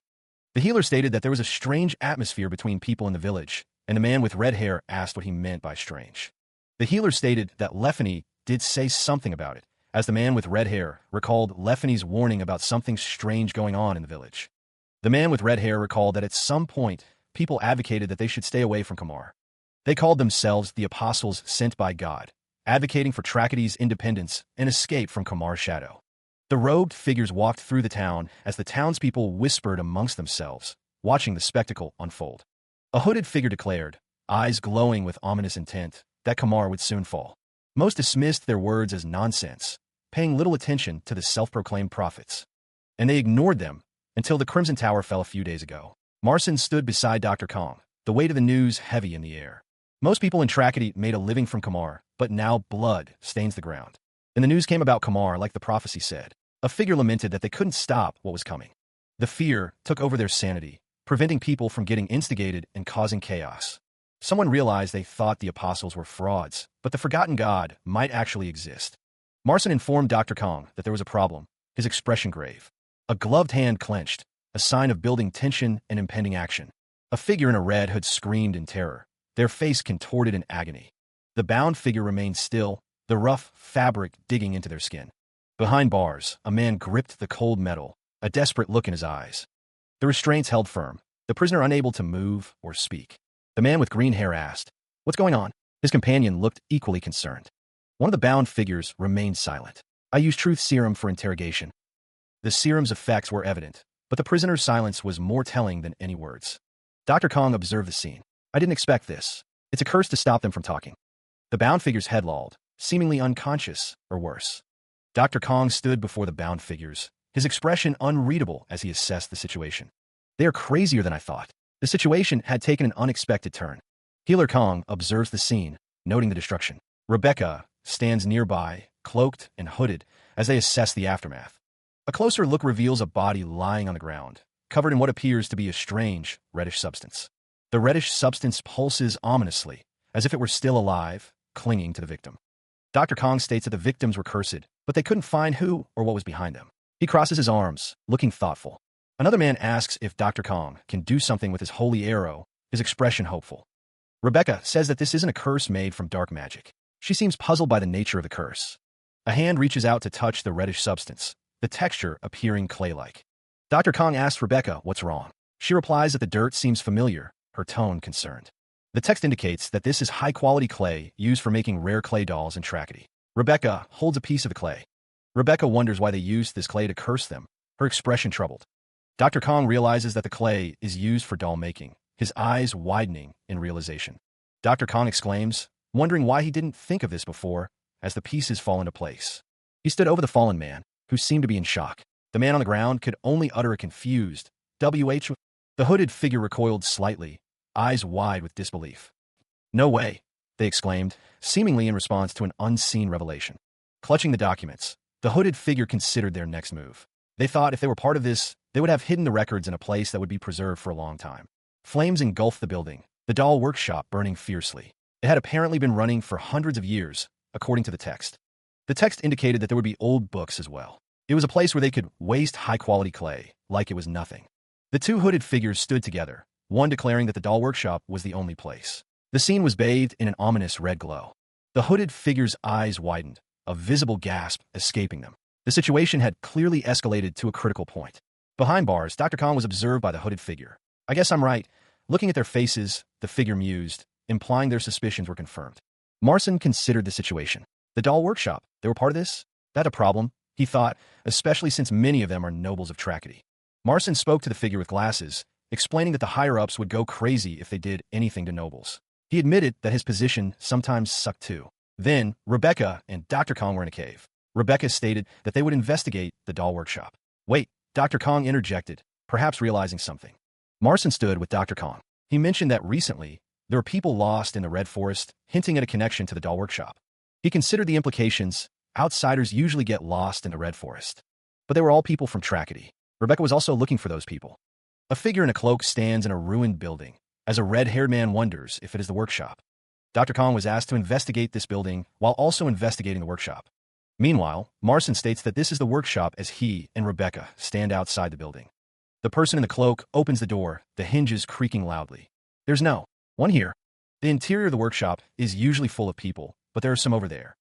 The healer stated that there was a strange atmosphere between people in the village, and the man with red hair asked what he meant by strange. The healer stated that Lefany did say something about it, as the man with red hair recalled Lefany's warning about something strange going on in the village. The man with red hair recalled that at some point, people advocated that they should stay away from Kamar. They called themselves the apostles sent by God, advocating for Trakedy's independence and escape from Kamar's shadow. The robed figures walked through the town as the townspeople whispered amongst themselves, watching the spectacle unfold. A hooded figure declared, eyes glowing with ominous intent, that Kamar would soon fall. Most dismissed their words as nonsense, paying little attention to the self-proclaimed prophets. And they ignored them until the Crimson Tower fell a few days ago. Marcin stood beside Dr. Kong, the weight of the news heavy in the air. Most people in Trakety made a living from Kamar, but now blood stains the ground. And the news came about Kamar like the prophecy said. A figure lamented that they couldn't stop what was coming. The fear took over their sanity, preventing people from getting instigated and causing chaos. Someone realized they thought the apostles were frauds, but the forgotten God might actually exist. Marcin informed Dr. Kong that there was a problem, his expression grave. A gloved hand clenched, a sign of building tension and impending action. A figure in a red hood screamed in terror, their face contorted in agony. The bound figure remained still, the rough fabric digging into their skin. Behind bars, a man gripped the cold metal, a desperate look in his eyes. The restraints held firm, the prisoner unable to move or speak. The man with green hair asked, "What's going on?" His companion looked equally concerned. One of the bound figures remained silent. "I used truth serum for interrogation." The serum's effects were evident, but the prisoner's silence was more telling than any words. Dr. Kong observed the scene. "I didn't expect this. It's a curse to stop them from talking." The bound figure's head lolled, seemingly unconscious, or worse. Dr. Kong stood before the bound figures, his expression unreadable as he assessed the situation. "They are crazier than I thought." The situation had taken an unexpected turn. Healer Kong observes the scene, noting the destruction. Rebecca stands nearby, cloaked and hooded, as they assess the aftermath. A closer look reveals a body lying on the ground, covered in what appears to be a strange, reddish substance. The reddish substance pulses ominously, as if it were still alive, clinging to the victim. Dr. Kong states that the victims were cursed, but they couldn't find who or what was behind them. He crosses his arms, looking thoughtful. Another man asks if Dr. Kong can do something with his holy arrow, his expression hopeful. Rebecca says that this isn't a curse made from dark magic. She seems puzzled by the nature of the curse. A hand reaches out to touch the reddish substance, the texture appearing clay-like. Dr. Kong asks Rebecca what's wrong. She replies that the dirt seems familiar, her tone concerned. The text indicates that this is high-quality clay used for making rare clay dolls in Trakety. Rebecca holds a piece of the clay. Rebecca wonders why they used this clay to curse them, her expression troubled. Dr. Kong realizes that the clay is used for doll making, his eyes widening in realization. Dr. Kong exclaims, wondering why he didn't think of this before, as the pieces fall into place. He stood over the fallen man, who seemed to be in shock. The man on the ground could only utter a confused WH. The hooded figure recoiled slightly, eyes wide with disbelief. "No way," they exclaimed, seemingly in response to an unseen revelation. Clutching the documents, the hooded figure considered their next move. They thought if they were part of this, they would have hidden the records in a place that would be preserved for a long time. Flames engulfed the building, the doll workshop burning fiercely. It had apparently been running for hundreds of years, according to the text. The text indicated that there would be old books as well. It was a place where they could waste high-quality clay, like it was nothing. The two hooded figures stood together, one declaring that the doll workshop was the only place. The scene was bathed in an ominous red glow. The hooded figure's eyes widened, a visible gasp escaping them. The situation had clearly escalated to a critical point. Behind bars, Dr. Kong was observed by the hooded figure. "I guess I'm right." Looking at their faces, the figure mused, implying their suspicions were confirmed. Marson considered the situation. The doll workshop, they were part of this? That a problem, he thought, especially since many of them are nobles of Tracady. Marson spoke to the figure with glasses, explaining that the higher-ups would go crazy if they did anything to nobles. He admitted that his position sometimes sucked too. Then, Rebecca and Dr. Kong were in a cave. Rebecca stated that they would investigate the doll workshop. "Wait," Dr. Kong interjected, perhaps realizing something. Marson stood with Dr. Kong. He mentioned that recently, there were people lost in the Red Forest, hinting at a connection to the doll workshop. He considered the implications. Outsiders usually get lost in the Red Forest. But they were all people from Tracady. Rebecca was also looking for those people. A figure in a cloak stands in a ruined building, as a red-haired man wonders if it is the workshop. Dr. Kong was asked to investigate this building while also investigating the workshop. Meanwhile, Marson states that this is the workshop as he and Rebecca stand outside the building. The person in the cloak opens the door, the hinges creaking loudly. "There's no one here." The interior of the workshop is usually full of people, but there are some over there.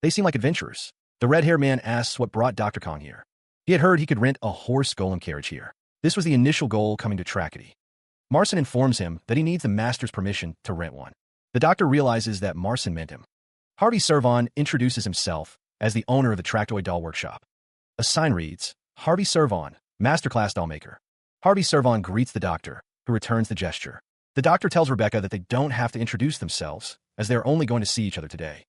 They seem like adventurers. The red-haired man asks what brought Dr. Kong here. He had heard he could rent a horse golem carriage here. This was the initial goal coming to Tracady. Marson informs him that he needs the master's permission to rent one. The doctor realizes that Marson meant him. Harvey Servon introduces himself as the owner of the Tractoid doll workshop. A sign reads, "Harvey Servon, Masterclass Dollmaker." Harvey Servon greets the doctor, who returns the gesture. The doctor tells Rebecca that they don't have to introduce themselves, as they're only going to see each other today.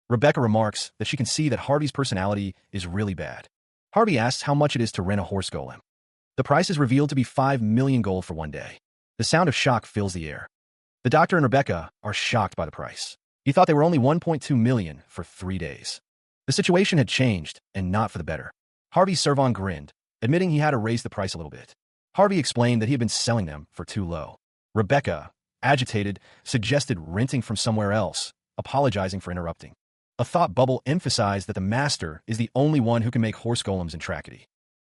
Rebecca remarks that she can see that Harvey's personality is really bad. Harvey asks how much it is to rent a horse golem. The price is revealed to be 5 million gold for one day. The sound of shock fills the air. The doctor and Rebecca are shocked by the price. He thought they were only 1.2 million for 3 days. The situation had changed, and not for the better. Harvey Servon grinned, admitting he had to raise the price a little bit. Harvey explained that he had been selling them for too low. Rebecca, agitated, suggested renting from somewhere else, apologizing for interrupting. A thought bubble emphasized that the master is the only one who can make horse golems in Tracady.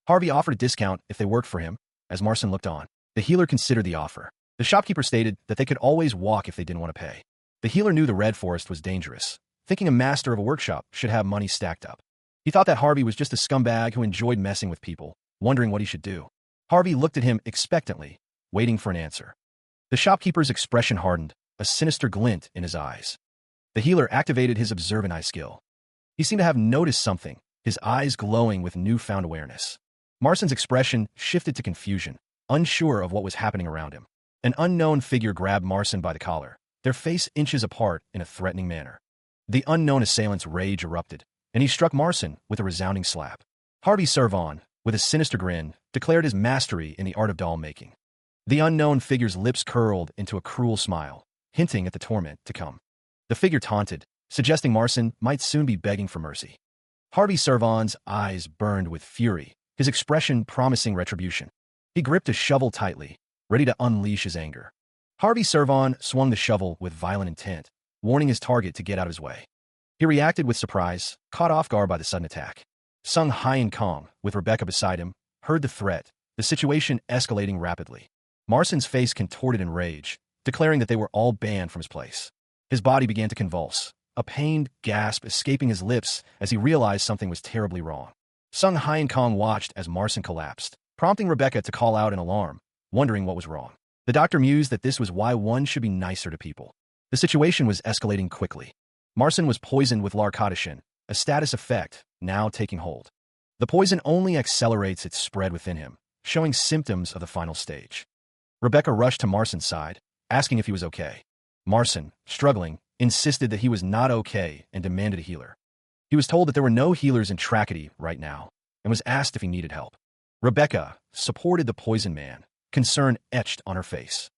Harvey offered a discount if they worked for him, as Marson looked on. The healer considered the offer. The shopkeeper stated that they could always walk if they didn't want to pay. The healer knew the Red Forest was dangerous, thinking a master of a workshop should have money stacked up. He thought that Harvey was just a scumbag who enjoyed messing with people, wondering what he should do. Harvey looked at him expectantly, waiting for an answer. The shopkeeper's expression hardened, a sinister glint in his eyes. The healer activated his observant eye skill. He seemed to have noticed something, his eyes glowing with newfound awareness. Marson's expression shifted to confusion, unsure of what was happening around him. An unknown figure grabbed Marson by the collar, their face inches apart in a threatening manner. The unknown assailant's rage erupted, and he struck Marson with a resounding slap. Harvey Servon, with a sinister grin, declared his mastery in the art of doll making. The unknown figure's lips curled into a cruel smile, hinting at the torment to come. The figure taunted, suggesting Marson might soon be begging for mercy. Harvey Servon's eyes burned with fury, his expression promising retribution. He gripped a shovel tightly, ready to unleash his anger. Harvey Servon swung the shovel with violent intent, warning his target to get out of his way. He reacted with surprise, caught off guard by the sudden attack. Sung Hyen Kong, with Rebecca beside him, heard the threat, the situation escalating rapidly. Marson's face contorted in rage, declaring that they were all banned from his place. His body began to convulse, a pained gasp escaping his lips as he realized something was terribly wrong. Sung Hyen Kong watched as Marson collapsed, prompting Rebecca to call out in alarm, wondering what was wrong. The doctor mused that this was why one should be nicer to people. The situation was escalating quickly. Marson was poisoned with larcotishin, a status effect, now taking hold. The poison only accelerates its spread within him, showing symptoms of the final stage. Rebecca rushed to Marson's side, asking if he was okay. Marson, struggling, insisted that he was not okay and demanded a healer. He was told that there were no healers in Tracady right now, and was asked if he needed help. Rebecca supported the poison man, concern etched on her face.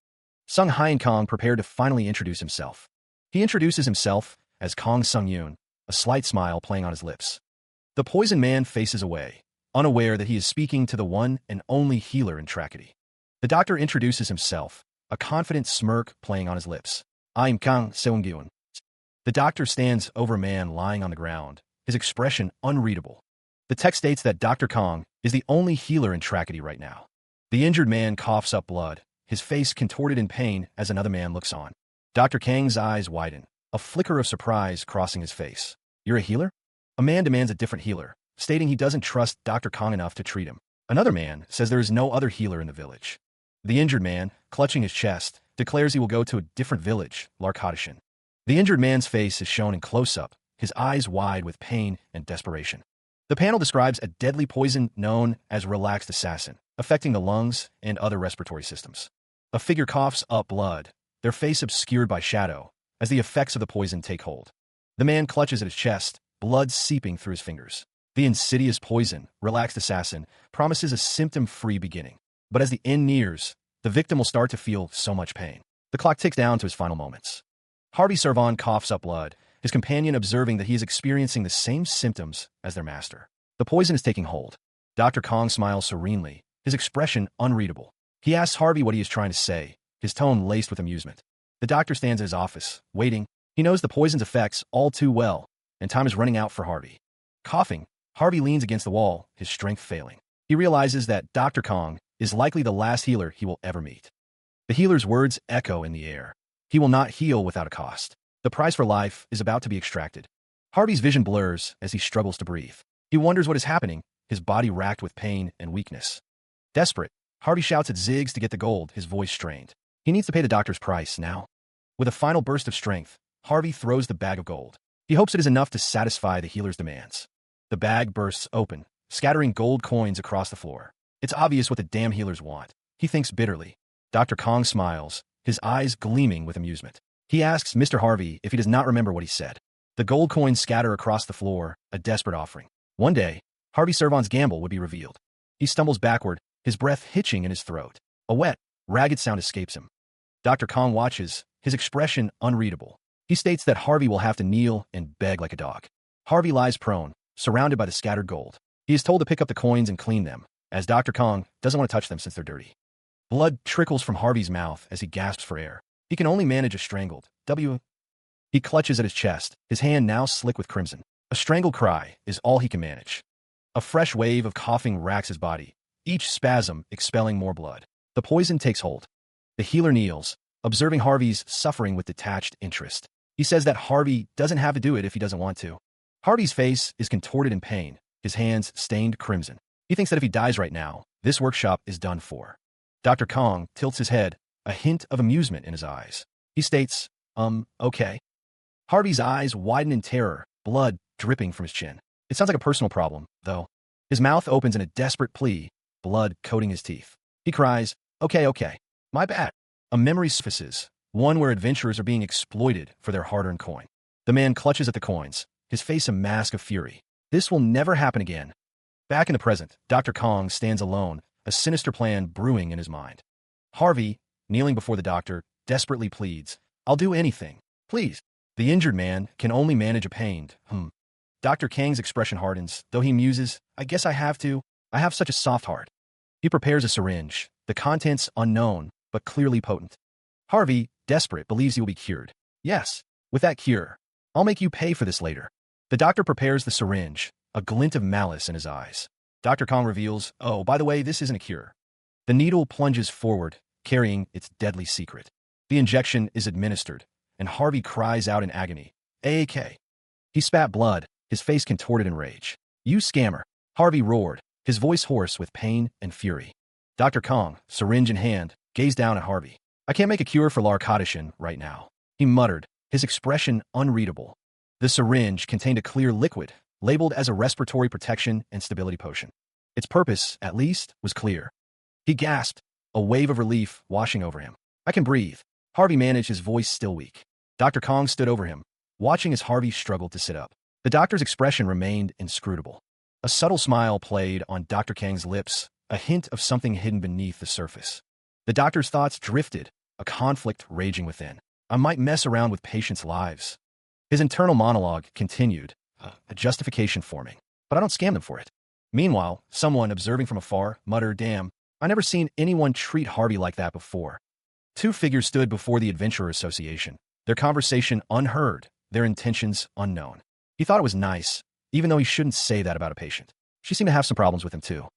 Sung Hyun Kong prepared to finally introduce himself. He introduces himself as Kong Sung Yoon, a slight smile playing on his lips. The poison man faces away, unaware that he is speaking to the one and only healer in tragedy. The doctor introduces himself, a confident smirk playing on his lips. I'm Kang Seung-gyun. The doctor stands over a man lying on the ground, his expression unreadable. The text states that Dr. Kong is the only healer in tragedy right now. The injured man coughs up blood, his face contorted in pain as another man looks on. Dr. Kang's eyes widen, a flicker of surprise crossing his face. You're a healer? A man demands a different healer, stating he doesn't trust Dr. Kong enough to treat him. Another man says there is no other healer in the village. The injured man, clutching his chest, declares he will go to a different village, Larkadishan. The injured man's face is shown in close-up, his eyes wide with pain and desperation. The panel describes a deadly poison known as relaxed assassin, affecting the lungs and other respiratory systems. A figure coughs up blood, their face obscured by shadow, as the effects of the poison take hold. The man clutches at his chest, blood seeping through his fingers. The insidious poison, relaxed assassin, promises a symptom-free beginning. But as the end nears, the victim will start to feel so much pain. The clock ticks down to his final moments. Harvey Servan coughs up blood, his companion observing that he is experiencing the same symptoms as their master. The poison is taking hold. Dr. Kong smiles serenely, his expression unreadable. He asks Harvey what he is trying to say, his tone laced with amusement. The doctor stands in his office, waiting. He knows the poison's effects all too well, and time is running out for Harvey. Coughing, Harvey leans against the wall, his strength failing. He realizes that Dr. Kong is likely the last healer he will ever meet. The healer's words echo in the air. He will not heal without a cost. The price for life is about to be extracted. Harvey's vision blurs as he struggles to breathe. He wonders what is happening, his body racked with pain and weakness. Desperate, Harvey shouts at Ziggs to get the gold, his voice strained. He needs to pay the doctor's price now. With a final burst of strength, Harvey throws the bag of gold. He hopes it is enough to satisfy the healer's demands. The bag bursts open, scattering gold coins across the floor. It's obvious what the damn healers want. He thinks bitterly. Dr. Kong smiles, his eyes gleaming with amusement. He asks Mr. Harvey if he does not remember what he said. The gold coins scatter across the floor, a desperate offering. One day, Harvey Servan's gamble would be revealed. He stumbles backward, his breath hitching in his throat. A wet, ragged sound escapes him. Dr. Kong watches, his expression unreadable. He states that Harvey will have to kneel and beg like a dog. Harvey lies prone, surrounded by the scattered gold. He is told to pick up the coins and clean them, as Dr. Kong doesn't want to touch them since they're dirty. Blood trickles from Harvey's mouth as he gasps for air. He can only manage a strangled W. He clutches at his chest, his hand now slick with crimson. A strangled cry is all he can manage. A fresh wave of coughing racks his body, each spasm expelling more blood. The poison takes hold. The healer kneels, observing Harvey's suffering with detached interest. He says that Harvey doesn't have to do it if he doesn't want to. Harvey's face is contorted in pain, his hands stained crimson. He thinks that if he dies right now, this workshop is done for. Dr. Kong tilts his head, a hint of amusement in his eyes. He states, okay. Harvey's eyes widen in terror, blood dripping from his chin. It sounds like a personal problem, though. His mouth opens in a desperate plea, blood coating his teeth. He cries, okay, my bad. A memory surfaces, one where adventurers are being exploited for their hard-earned coin. The man clutches at the coins, his face a mask of fury. This will never happen again. Back in the present, Dr. Kong stands alone, a sinister plan brewing in his mind. Harvey, kneeling before the doctor, desperately pleads, I'll do anything, please. The injured man can only manage a pained, Dr. Kang's expression hardens, though he muses, I guess I have to. I have such a soft heart. He prepares a syringe, the contents unknown, but clearly potent. Harvey, desperate, believes he will be cured. Yes, with that cure, I'll make you pay for this later. The doctor prepares the syringe, a glint of malice in his eyes. Dr. Kong reveals, oh, by the way, this isn't a cure. The needle plunges forward, carrying its deadly secret. The injection is administered, and Harvey cries out in agony, A.K. He spat blood, his face contorted in rage. You scammer, Harvey roared, his voice hoarse with pain and fury. Dr. Kong, syringe in hand, gazed down at Harvey. I can't make a cure for Larkadishan right now, he muttered, his expression unreadable. The syringe contained a clear liquid, labeled as a respiratory protection and stability potion. Its purpose, at least, was clear. He gasped, a wave of relief washing over him. I can breathe. Harvey managed, his voice still weak. Dr. Kong stood over him, watching as Harvey struggled to sit up. The doctor's expression remained inscrutable. A subtle smile played on Dr. Kang's lips, a hint of something hidden beneath the surface. The doctor's thoughts drifted, a conflict raging within. I might mess around with patients' lives. His internal monologue continued, a justification forming, but I don't scam them for it. Meanwhile, someone observing from afar muttered, "Damn, I never seen anyone treat Harvey like that before." Two figures stood before the Adventurer Association, their conversation unheard, their intentions unknown. He thought it was nice, even though he shouldn't say that about a patient. She seemed to have some problems with him too.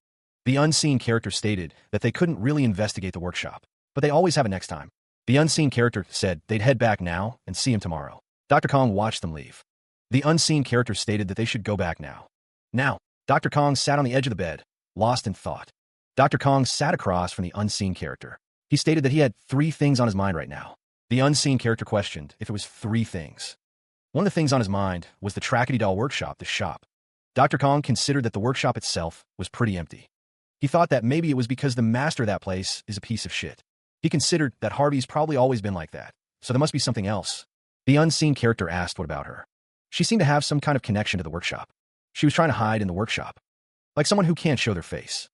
The unseen character stated that they couldn't really investigate the workshop, but they always have it next time. The unseen character said they'd head back now and see him tomorrow. Dr. Kong watched them leave. The unseen character stated that they should go back now. Now, Dr. Kong sat on the edge of the bed, lost in thought. Dr. Kong sat across from the unseen character. He stated that he had 3 things on his mind right now. The unseen character questioned if it was 3 things. One of the things on his mind was the Trackety Doll workshop, the shop. Dr. Kong considered that the workshop itself was pretty empty. He thought that maybe it was because the master of that place is a piece of shit. He considered that Harvey's probably always been like that, so there must be something else. The unseen character asked what about her. She seemed to have some kind of connection to the workshop. She was trying to hide in the workshop, like someone who can't show their face.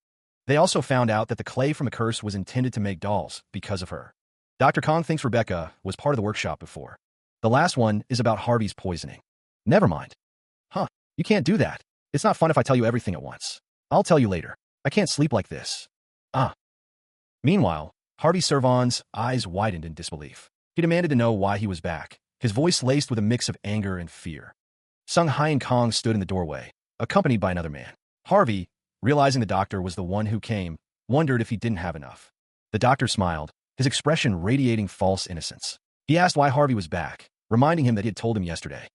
They also found out that the clay from the curse was intended to make dolls because of her. Dr. Kong thinks Rebecca was part of the workshop before. The last one is about Harvey's poisoning. Never mind. Huh, you can't do that. It's not fun if I tell you everything at once. I'll tell you later. I can't sleep like this. Meanwhile, Harvey Servon's eyes widened in disbelief. He demanded to know why he was back, his voice laced with a mix of anger and fear. Sung Hai and Kong stood in the doorway, accompanied by another man. Harvey, realizing the doctor was the one who came, wondered if he didn't have enough. The doctor smiled, his expression radiating false innocence. He asked why Harvey was back, reminding him that he had told him yesterday.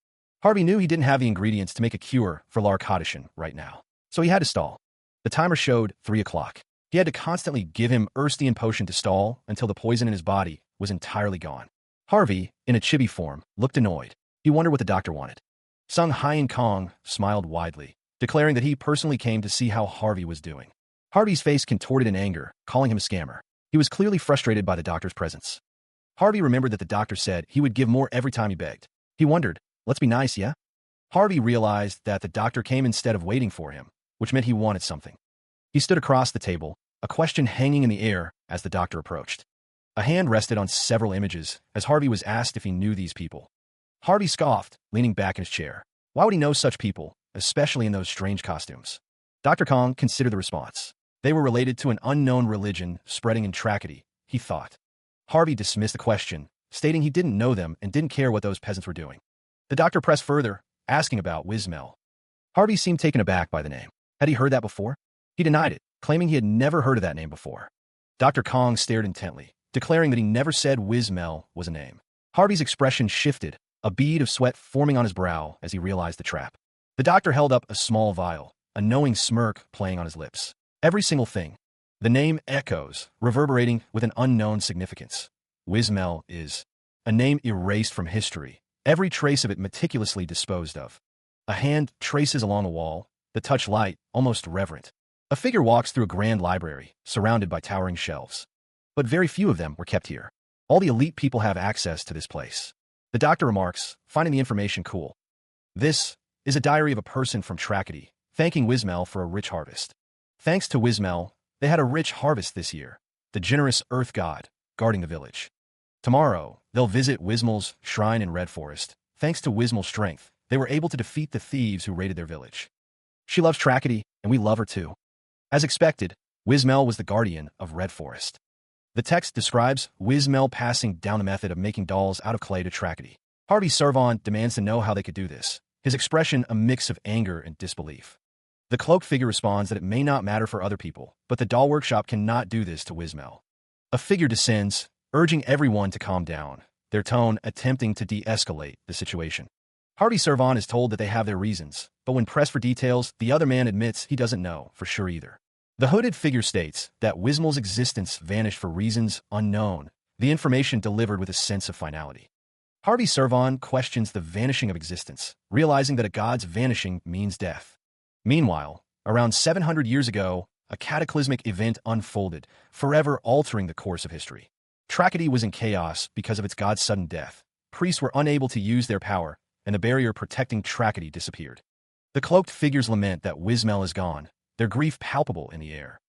Harvey knew he didn't have the ingredients to make a cure for Larcotishan right now, so he had to stall. The timer showed 3 o'clock. He had to constantly give him Erstian potion to stall until the poison in his body was entirely gone. Harvey, in a chibi form, looked annoyed. He wondered what the doctor wanted. Sung Hai and Kong smiled widely, declaring that he personally came to see how Harvey was doing. Harvey's face contorted in anger, calling him a scammer. He was clearly frustrated by the doctor's presence. Harvey remembered that the doctor said he would give more every time he begged. He wondered, let's be nice, yeah? Harvey realized that the doctor came instead of waiting for him, which meant he wanted something. He stood across the table, a question hanging in the air as the doctor approached. A hand rested on several images as Harvey was asked if he knew these people. Harvey scoffed, leaning back in his chair. Why would he know such people, especially in those strange costumes? Dr. Kong considered the response. They were related to an unknown religion spreading in Trackety, he thought. Harvey dismissed the question, stating he didn't know them and didn't care what those peasants were doing. The doctor pressed further, asking about Wismel. Harvey seemed taken aback by the name. Had he heard that before? He denied it, claiming he had never heard of that name before. Dr. Kong stared intently, declaring that he never said Wismel was a name. Harvey's expression shifted, a bead of sweat forming on his brow as he realized the trap. The doctor held up a small vial, a knowing smirk playing on his lips. Every single thing. The name echoes, reverberating with an unknown significance. Wismel is a name erased from history, every trace of it meticulously disposed of. A hand traces along a wall, the touch light, almost reverent. A figure walks through a grand library, surrounded by towering shelves. But very few of them were kept here. All the elite people have access to this place. The doctor remarks, finding the information cool. This is a diary of a person from Trackety, thanking Wismel for a rich harvest. Thanks to Wismel, they had a rich harvest this year, the generous earth god, guarding the village. Tomorrow, they'll visit Wismel's shrine in Red Forest. Thanks to Wismel's strength, they were able to defeat the thieves who raided their village. She loves Trackety, and we love her too. As expected, Wismel was the guardian of Red Forest. The text describes Wismel passing down the method of making dolls out of clay to Trackety. Harvey Servon demands to know how they could do this, his expression a mix of anger and disbelief. The cloaked figure responds that it may not matter for other people, but the doll workshop cannot do this to Wismel. A figure descends, urging everyone to calm down, their tone attempting to de-escalate the situation. Harvey Servon is told that they have their reasons, but when pressed for details, the other man admits he doesn't know for sure either. The hooded figure states that Wismel's existence vanished for reasons unknown, the information delivered with a sense of finality. Harvey Servon questions the vanishing of existence, realizing that a god's vanishing means death. Meanwhile, around 700 years ago, a cataclysmic event unfolded, forever altering the course of history. Trackety was in chaos because of its god's sudden death. Priests were unable to use their power, and the barrier protecting Trackety disappeared. The cloaked figures lament that Wismel is gone, their grief palpable in the air.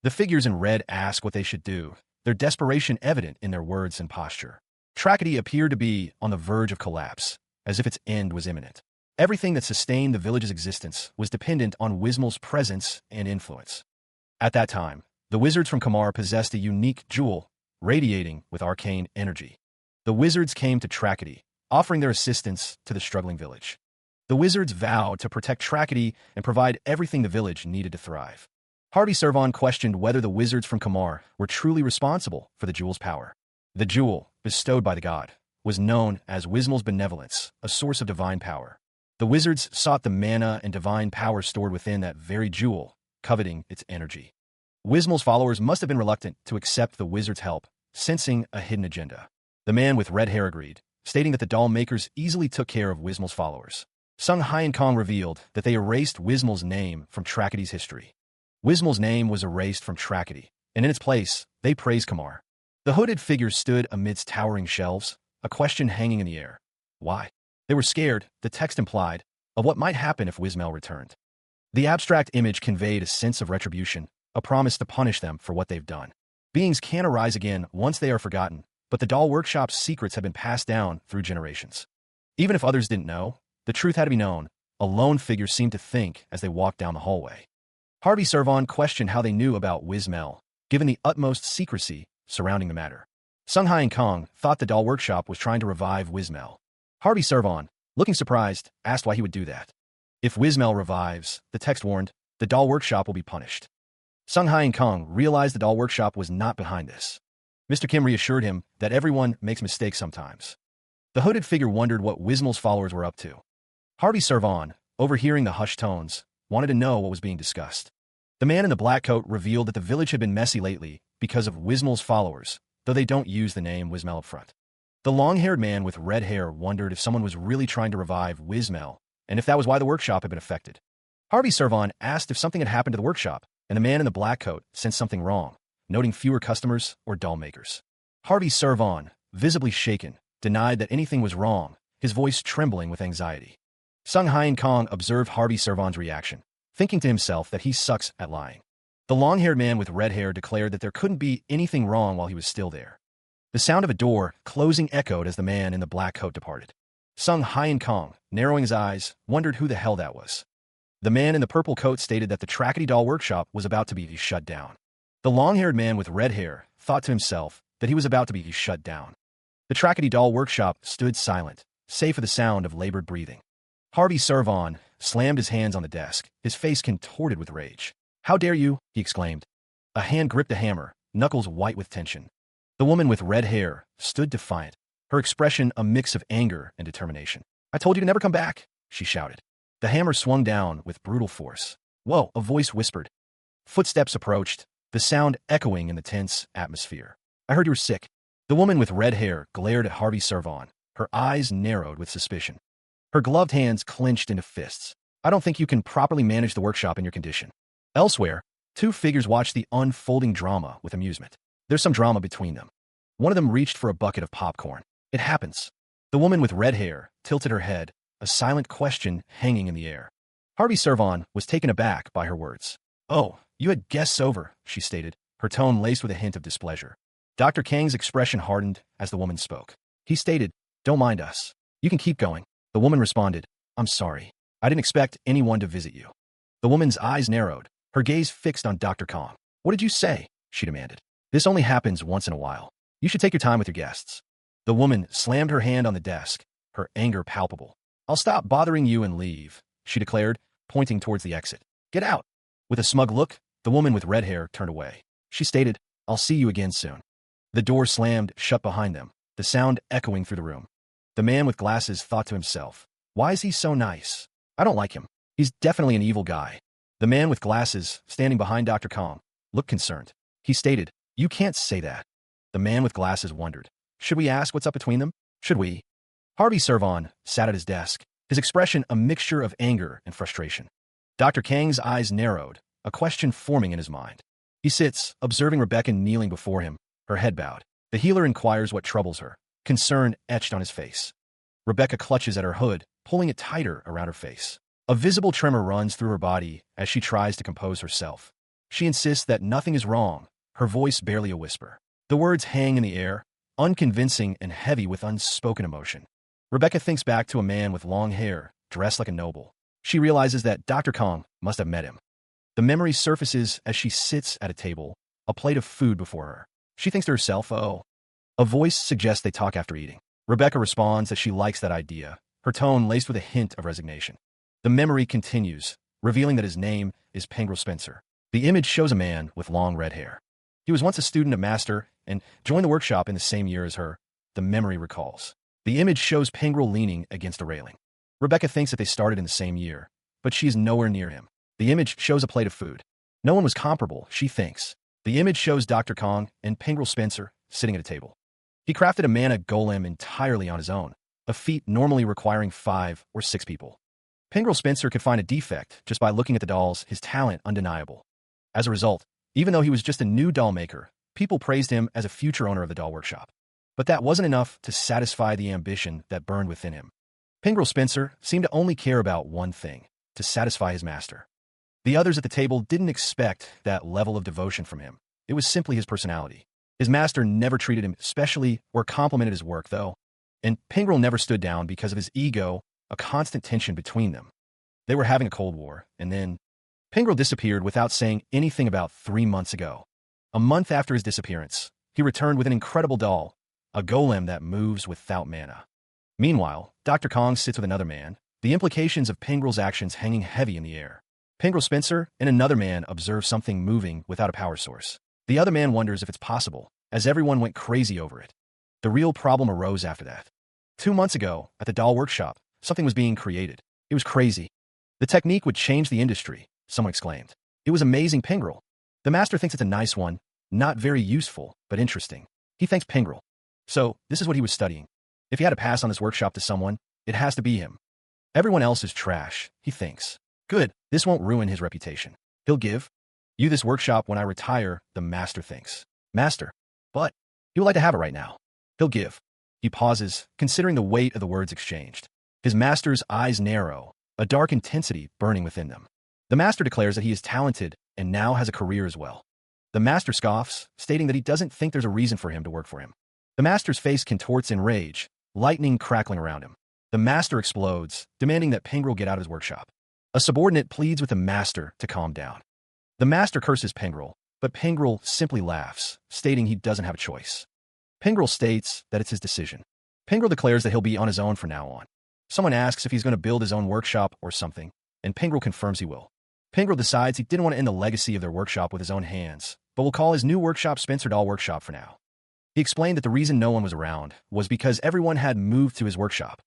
The figures in red ask what they should do, their desperation evident in their words and posture. Tragedy appeared to be on the verge of collapse, as if its end was imminent. Everything that sustained the village's existence was dependent on Wismal's presence and influence. At that time, the wizards from Kamar possessed a unique jewel, radiating with arcane energy. The wizards came to Tragedy, offering their assistance to the struggling village. The wizards vowed to protect Tragedy and provide everything the village needed to thrive. Harvey Servon questioned whether the wizards from Kamar were truly responsible for the jewel's power. The jewel, bestowed by the god, was known as Wismal's benevolence, a source of divine power. The wizards sought the mana and divine power stored within that very jewel, coveting its energy. Wismal's followers must have been reluctant to accept the wizard's help, sensing a hidden agenda. The man with red hair agreed, stating that the doll makers easily took care of Wismal's followers. Sung Hyen Kong revealed that they erased Wismal's name from Tragedy's history. Wismal's name was erased from Tragedy, and in its place, they praised Kamar. The hooded figures stood amidst towering shelves, a question hanging in the air. Why? They were scared, the text implied, of what might happen if Wismal returned. The abstract image conveyed a sense of retribution, a promise to punish them for what they've done. Beings can arise again once they are forgotten, but the doll workshop's secrets have been passed down through generations. Even if others didn't know, the truth had to be known, a lone figure seemed to think as they walked down the hallway. Harvey Servon questioned how they knew about Wismel, given the utmost secrecy surrounding the matter. Sung Hyen Kong thought the doll workshop was trying to revive Wismel. Harvey Servon, looking surprised, asked why he would do that. If Wismel revives, the text warned, the doll workshop will be punished. Sung Hyen Kong realized the doll workshop was not behind this. Mr. Kim reassured him that everyone makes mistakes sometimes. The hooded figure wondered what Wismal's followers were up to. Harvey Servon, overhearing the hushed tones, wanted to know what was being discussed. The man in the black coat revealed that the village had been messy lately because of Wismal's followers, though they don't use the name Wismel up front. The long-haired man with red hair wondered if someone was really trying to revive Wismel, and if that was why the workshop had been affected. Harvey Servon asked if something had happened to the workshop, and the man in the black coat sensed something wrong, noting fewer customers or doll makers. Harvey Servon, visibly shaken, denied that anything was wrong, his voice trembling with anxiety. Sung Hyen Kong observed Harvey Servon's reaction, thinking to himself that he sucks at lying. The long-haired man with red hair declared that there couldn't be anything wrong while he was still there. The sound of a door closing echoed as the man in the black coat departed. Sung Hyen Kong, narrowing his eyes, wondered who the hell that was. The man in the purple coat stated that the Tragedy doll workshop was about to be shut down. The long-haired man with red hair thought to himself that he was about to be shut down. The Tragedy doll workshop stood silent, save for the sound of labored breathing. Harvey Servon slammed his hands on the desk, his face contorted with rage. "How dare you?" he exclaimed. A hand gripped a hammer, knuckles white with tension. The woman with red hair stood defiant, her expression a mix of anger and determination. "I told you to never come back," she shouted. The hammer swung down with brutal force. "Whoa," a voice whispered. Footsteps approached, the sound echoing in the tense atmosphere. "I heard you were sick." The woman with red hair glared at Harvey Servon, her eyes narrowed with suspicion. Her gloved hands clenched into fists. "I don't think you can properly manage the workshop in your condition." Elsewhere, two figures watched the unfolding drama with amusement. There's some drama between them. One of them reached for a bucket of popcorn. "It happens." The woman with red hair tilted her head, a silent question hanging in the air. Harvey Servon was taken aback by her words. "Oh, you had guests over," she stated, her tone laced with a hint of displeasure. Dr. Kang's expression hardened as the woman spoke. He stated, "Don't mind us. You can keep going." The woman responded, "I'm sorry. I didn't expect anyone to visit you." The woman's eyes narrowed, her gaze fixed on Dr. Kong. "What did you say?" she demanded. "This only happens once in a while. You should take your time with your guests." The woman slammed her hand on the desk, her anger palpable. "I'll stop bothering you and leave," she declared, pointing towards the exit. "Get out." With a smug look, the woman with red hair turned away. She stated, "I'll see you again soon." The door slammed shut behind them, the sound echoing through the room. The man with glasses thought to himself, "Why is he so nice? I don't like him. He's definitely an evil guy." The man with glasses, standing behind Dr. Kong, looked concerned. He stated, "You can't say that." The man with glasses wondered, "Should we ask what's up between them? Should we?" Harvey Servon sat at his desk, his expression a mixture of anger and frustration. Dr. Kang's eyes narrowed, a question forming in his mind. He sits, observing Rebecca kneeling before him, her head bowed. The healer inquires what troubles her, concern etched on his face. Rebecca clutches at her hood, pulling it tighter around her face. A visible tremor runs through her body as she tries to compose herself. She insists that nothing is wrong, her voice barely a whisper. The words hang in the air, unconvincing and heavy with unspoken emotion. Rebecca thinks back to a man with long hair, dressed like a noble. She realizes that Dr. Kong must have met him. The memory surfaces as she sits at a table, a plate of food before her. She thinks to herself, oh. A voice suggests they talk after eating. Rebecca responds that she likes that idea, her tone laced with a hint of resignation. The memory continues, revealing that his name is Pengrel Spencer. The image shows a man with long red hair. He was once a student of Master and joined the workshop in the same year as her, the memory recalls. The image shows Pengrel leaning against a railing. Rebecca thinks that they started in the same year, but she is nowhere near him. The image shows a plate of food. No one was comparable, she thinks. The image shows Dr. Kong and Pengrel Spencer sitting at a table. He crafted a mana golem entirely on his own, a feat normally requiring 5 or 6 people. Pengrel Spencer could find a defect just by looking at the dolls, his talent undeniable. As a result, even though he was just a new doll maker, people praised him as a future owner of the doll workshop. But that wasn't enough to satisfy the ambition that burned within him. Pengrel Spencer seemed to only care about one thing, to satisfy his master. The others at the table didn't expect that level of devotion from him. It was simply his personality. His master never treated him specially or complimented his work, though, and Pengrel never stood down because of his ego, a constant tension between them. They were having a Cold War, and then Pengrel disappeared without saying anything about 3 months ago. A month after his disappearance, he returned with an incredible doll, a golem that moves without mana. Meanwhile, Dr. Kong sits with another man, the implications of Pengrel's actions hanging heavy in the air. Pengrel Spencer and another man observe something moving without a power source. The other man wonders if it's possible, as everyone went crazy over it. The real problem arose after that. 2 months ago, at the doll workshop, something was being created. It was crazy. The technique would change the industry, someone exclaimed. It was amazing, Pengrel. The master thinks it's a nice one, not very useful, but interesting. He thanks Pengrel. So, this is what he was studying. If he had to pass on this workshop to someone, it has to be him. Everyone else is trash, he thinks. Good, this won't ruin his reputation. He'll give you this workshop when I retire, the master thinks. Master. But he would like to have it right now. He'll give. He pauses, considering the weight of the words exchanged. His master's eyes narrow, a dark intensity burning within them. The master declares that he is talented and now has a career as well. The master scoffs, stating that he doesn't think there's a reason for him to work for him. The master's face contorts in rage, lightning crackling around him. The master explodes, demanding that Pengrel get out of his workshop. A subordinate pleads with the master to calm down. The master curses Pengrel, but Pengrel simply laughs, stating he doesn't have a choice. Pengrel states that it's his decision. Pengrel declares that he'll be on his own from now on. Someone asks if he's going to build his own workshop or something, and Pengrel confirms he will. Pengrel decides he didn't want to end the legacy of their workshop with his own hands, but will call his new workshop Spencer Doll Workshop for now. He explained that the reason no one was around was because everyone had moved to his workshop.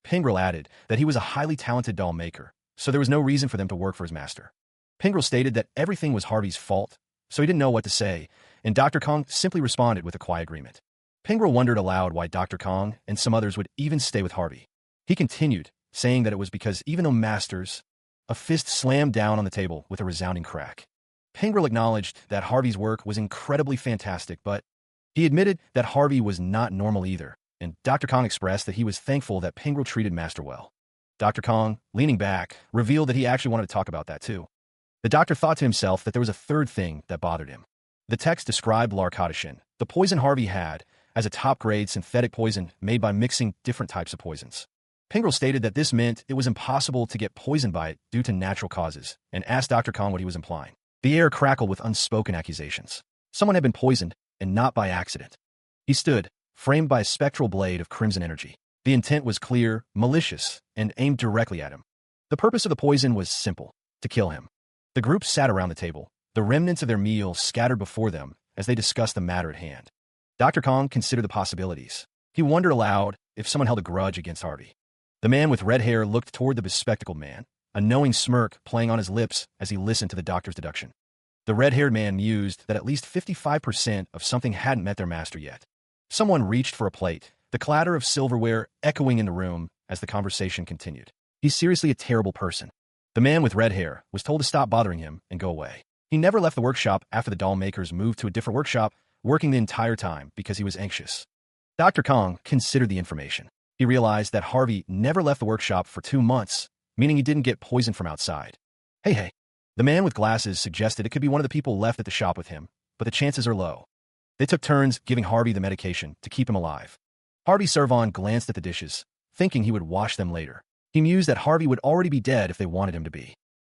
Pengrel added that he was a highly talented doll maker, so there was no reason for them to work for his master. Pengrel stated that everything was Harvey's fault, so he didn't know what to say, and Dr. Kong simply responded with a quiet agreement. Pengrel wondered aloud why Dr. Kong and some others would even stay with Harvey. He continued, saying that it was because even though masters, a fist slammed down on the table with a resounding crack. Pengrel acknowledged that Harvey's work was incredibly fantastic, but he admitted that Harvey was not normal either, and Dr. Kong expressed that he was thankful that Pengrel treated Master well. Dr. Kong, leaning back, revealed that he actually wanted to talk about that too. The doctor thought to himself that there was a third thing that bothered him. The text described larcaudishin, the poison Harvey had, as a top-grade synthetic poison made by mixing different types of poisons. Pengrel stated that this meant it was impossible to get poisoned by it due to natural causes, and asked Dr. Kong what he was implying. The air crackled with unspoken accusations. Someone had been poisoned, and not by accident. He stood, framed by a spectral blade of crimson energy. The intent was clear, malicious, and aimed directly at him. The purpose of the poison was simple: to kill him. The group sat around the table, the remnants of their meal scattered before them as they discussed the matter at hand. Dr. Kong considered the possibilities. He wondered aloud if someone held a grudge against Harvey. The man with red hair looked toward the bespectacled man, a knowing smirk playing on his lips as he listened to the doctor's deduction. The red-haired man mused that at least 55% of something hadn't met their master yet. Someone reached for a plate, the clatter of silverware echoing in the room as the conversation continued. He's seriously a terrible person. The man with red hair was told to stop bothering him and go away. He never left the workshop after the doll makers moved to a different workshop, working the entire time because he was anxious. Dr. Kong considered the information. He realized that Harvey never left the workshop for 2 months, meaning he didn't get poisoned from outside. Hey, The man with glasses suggested it could be one of the people left at the shop with him, but the chances are low. They took turns giving Harvey the medication to keep him alive. Harvey Servon glanced at the dishes, thinking he would wash them later. He mused that Harvey would already be dead if they wanted him to be.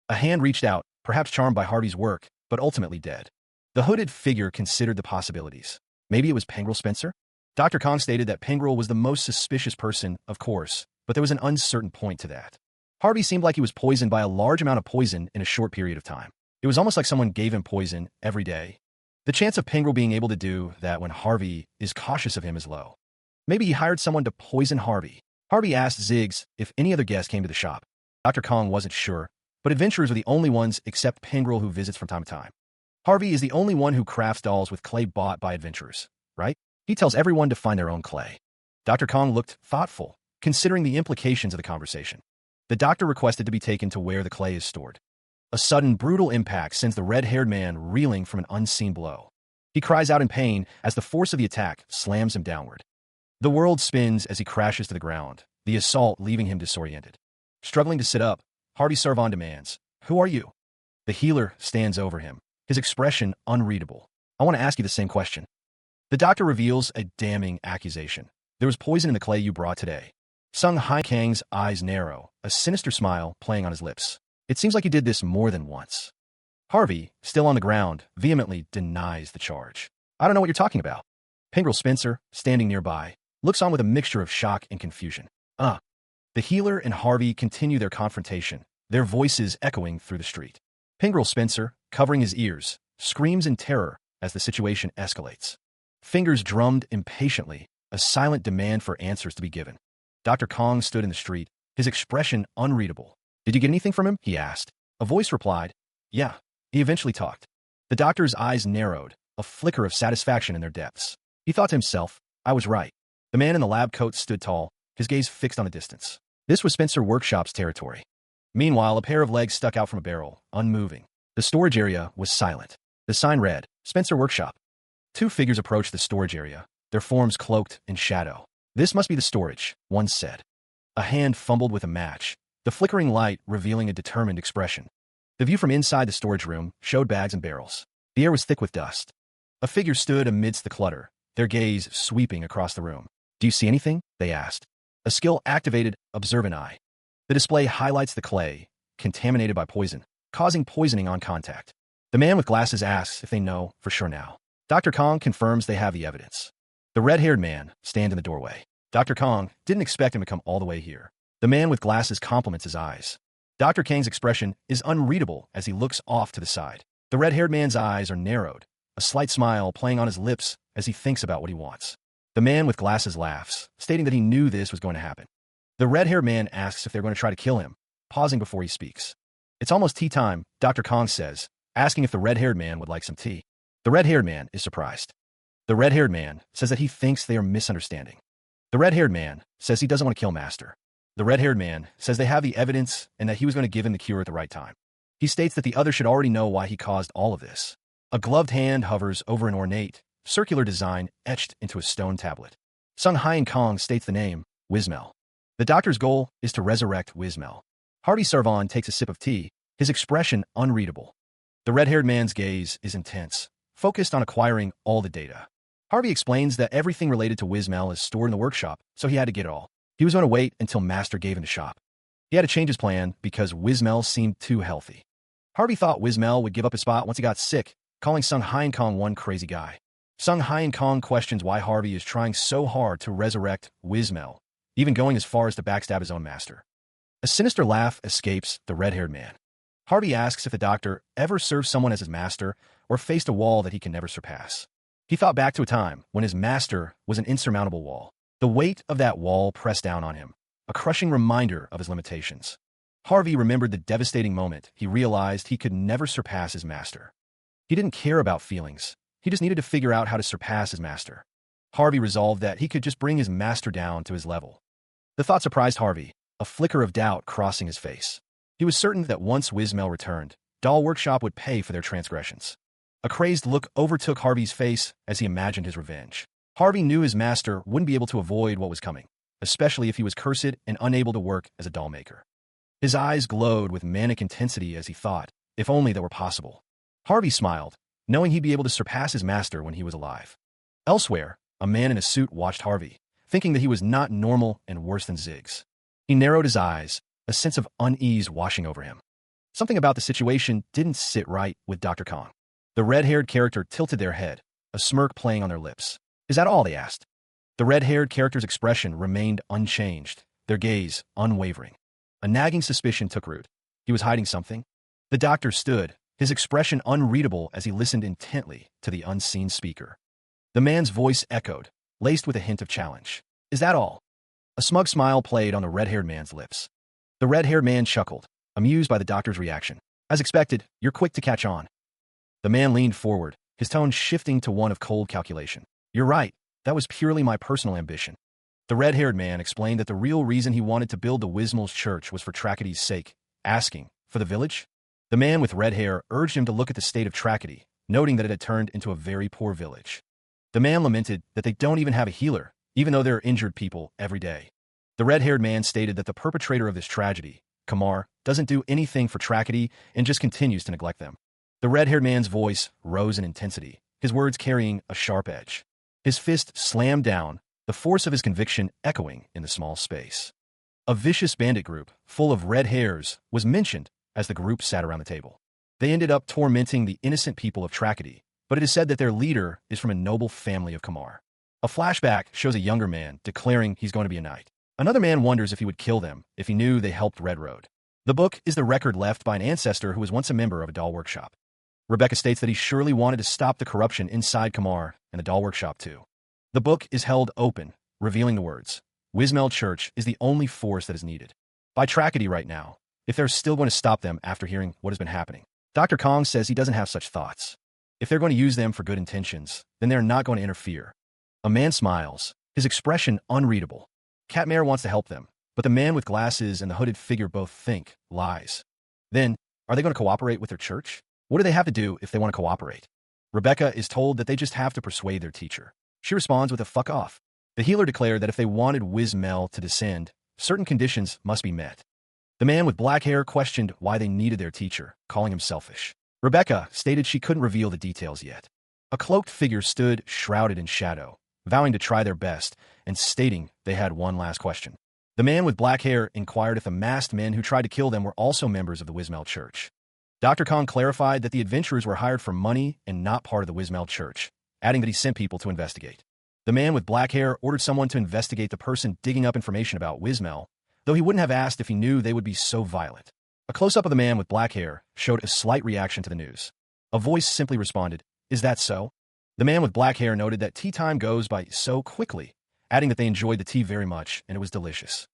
A hand reached out, perhaps charmed by Harvey's work, but ultimately dead. The hooded figure considered the possibilities. Maybe it was Pengrel Spencer? Dr. Kong stated that Pengrel was the most suspicious person, of course, but there was an uncertain point to that. Harvey seemed like he was poisoned by a large amount of poison in a short period of time. It was almost like someone gave him poison every day. The chance of Pengrel being able to do that when Harvey is cautious of him is low. Maybe he hired someone to poison Harvey. Harvey asked Ziggs if any other guests came to the shop. Dr. Kong wasn't sure, but adventurers are the only ones except Pengrel who visits from time to time. Harvey is the only one who crafts dolls with clay bought by adventurers, right? He tells everyone to find their own clay. Dr. Kong looked thoughtful, considering the implications of the conversation. The doctor requested to be taken to where the clay is stored. A sudden, brutal impact sends the red-haired man reeling from an unseen blow. He cries out in pain as the force of the attack slams him downward. The world spins as he crashes to the ground, the assault leaving him disoriented. Struggling to sit up, Harvey Servon demands, "Who are you?" The healer stands over him, his expression unreadable. "I want to ask you the same question." The doctor reveals a damning accusation. "There was poison in the clay you brought today." Sung Hai Kang's eyes narrow, a sinister smile playing on his lips. "It seems like you did this more than once." Harvey, still on the ground, vehemently denies the charge. "I don't know what you're talking about." Pengrel Spencer, standing nearby, looks on with a mixture of shock and confusion. The healer and Harvey continue their confrontation, their voices echoing through the street. Pengrel Spencer, covering his ears, screams in terror as the situation escalates. Fingers drummed impatiently, a silent demand for answers to be given. Dr. Kong stood in the street, his expression unreadable. "Did you get anything from him?" he asked. A voice replied, "Yeah." He eventually talked. The doctor's eyes narrowed, a flicker of satisfaction in their depths. He thought to himself, "I was right." The man in the lab coat stood tall, his gaze fixed on the distance. This was Spencer Workshop's territory. Meanwhile, a pair of legs stuck out from a barrel, unmoving. The storage area was silent. The sign read, "Spencer Workshop." Two figures approached the storage area, their forms cloaked in shadow. "This must be the storage," one said. A hand fumbled with a match, the flickering light revealing a determined expression. The view from inside the storage room showed bags and barrels. The air was thick with dust. A figure stood amidst the clutter, their gaze sweeping across the room. "Do you see anything?" they asked. A skill activated, observant eye. The display highlights the clay, contaminated by poison, causing poisoning on contact. The man with glasses asks if they know for sure now. Dr. Kong confirms they have the evidence. The red-haired man stands in the doorway. Dr. Kong didn't expect him to come all the way here. The man with glasses compliments his eyes. Dr. Kang's expression is unreadable as he looks off to the side. The red-haired man's eyes are narrowed, a slight smile playing on his lips as he thinks about what he wants. The man with glasses laughs, stating that he knew this was going to happen. The red-haired man asks if they're going to try to kill him, pausing before he speaks. "It's almost tea time," Dr. Kong says, asking if the red-haired man would like some tea. The red-haired man is surprised. The red-haired man says that he thinks they are misunderstanding. The red-haired man says he doesn't want to kill Master. The red-haired man says they have the evidence and that he was going to give him the cure at the right time. He states that the other should already know why he caused all of this. A gloved hand hovers over an ornate, circular design etched into a stone tablet. Sung Hai Kong states the name, Wismel. The doctor's goal is to resurrect Wismel. Harvey Servon takes a sip of tea, his expression unreadable. The red-haired man's gaze is intense, focused on acquiring all the data. Harvey explains that everything related to Wismel is stored in the workshop, so he had to get it all. He was going to wait until Master gave him the shop. He had to change his plan because Wismel seemed too healthy. Harvey thought Wismel would give up his spot once he got sick, calling Sung Hai Kong one crazy guy. Sung Hai Kong questions why Harvey is trying so hard to resurrect Wismel, even going as far as to backstab his own master. A sinister laugh escapes the red-haired man. Harvey asks if the doctor ever served someone as his master or faced a wall that he can never surpass. He thought back to a time when his master was an insurmountable wall. The weight of that wall pressed down on him, a crushing reminder of his limitations. Harvey remembered the devastating moment he realized he could never surpass his master. He didn't care about feelings. He just needed to figure out how to surpass his master. Harvey resolved that he could just bring his master down to his level. The thought surprised Harvey, a flicker of doubt crossing his face. He was certain that once Wismel returned, Doll Workshop would pay for their transgressions. A crazed look overtook Harvey's face as he imagined his revenge. Harvey knew his master wouldn't be able to avoid what was coming, especially if he was cursed and unable to work as a doll maker. His eyes glowed with manic intensity as he thought, If only that were possible. Harvey smiled, knowing he'd be able to surpass his master when he was alive. Elsewhere, a man in a suit watched Harvey, thinking that he was not normal and worse than Ziggs. He narrowed his eyes, a sense of unease washing over him. Something about the situation didn't sit right with Dr. Kong. The red-haired character tilted their head, a smirk playing on their lips. Is that all? They asked. The red-haired character's expression remained unchanged, their gaze unwavering. A nagging suspicion took root. He was hiding something. The doctor stood, his expression unreadable as he listened intently to the unseen speaker. The man's voice echoed, laced with a hint of challenge. Is that all? A smug smile played on the red-haired man's lips. The red-haired man chuckled, amused by the doctor's reaction. As expected, you're quick to catch on. The man leaned forward, his tone shifting to one of cold calculation. You're right, that was purely my personal ambition. The red-haired man explained that the real reason he wanted to build the Wismal's church was for Trackety's sake, asking, for the village? The man with red hair urged him to look at the state of Trackety, noting that it had turned into a very poor village. The man lamented that they don't even have a healer, even though there are injured people every day. The red-haired man stated that the perpetrator of this tragedy, Kamar, doesn't do anything for Trackety and just continues to neglect them. The red-haired man's voice rose in intensity, his words carrying a sharp edge. His fist slammed down, the force of his conviction echoing in the small space. A vicious bandit group, full of red hairs, was mentioned as the group sat around the table. They ended up tormenting the innocent people of Trackety, but it is said that their leader is from a noble family of Kamar. A flashback shows a younger man declaring he's going to be a knight. Another man wonders if he would kill them if he knew they helped Red Road. The book is the record left by an ancestor who was once a member of a doll workshop. Rebecca states that he surely wanted to stop the corruption inside Kamar and the doll workshop too. The book is held open, revealing the words, Wismal Church is the only force that is needed. By Trackety right now, if they're still going to stop them after hearing what has been happening. Dr. Kong says he doesn't have such thoughts. If they're going to use them for good intentions, then they're not going to interfere. A man smiles, his expression unreadable. Catmare wants to help them, but the man with glasses and the hooded figure both think lies. Then, are they going to cooperate with their church? What do they have to do if they want to cooperate? Rebecca is told that they just have to persuade their teacher. She responds with a fuck off. The healer declared that if they wanted Wismel to descend, certain conditions must be met. The man with black hair questioned why they needed their teacher, calling him selfish. Rebecca stated she couldn't reveal the details yet. A cloaked figure stood shrouded in shadow, vowing to try their best and stating they had one last question. The man with black hair inquired if the masked men who tried to kill them were also members of the Wismel Church. Dr. Kong clarified that the adventurers were hired for money and not part of the Wismel Church, adding that he sent people to investigate. The man with black hair ordered someone to investigate the person digging up information about Wismel, though he wouldn't have asked if he knew they would be so violent. A close-up of the man with black hair showed a slight reaction to the news. A voice simply responded, "Is that so?" The man with black hair noted that tea time goes by so quickly, adding that they enjoyed the tea very much and it was delicious.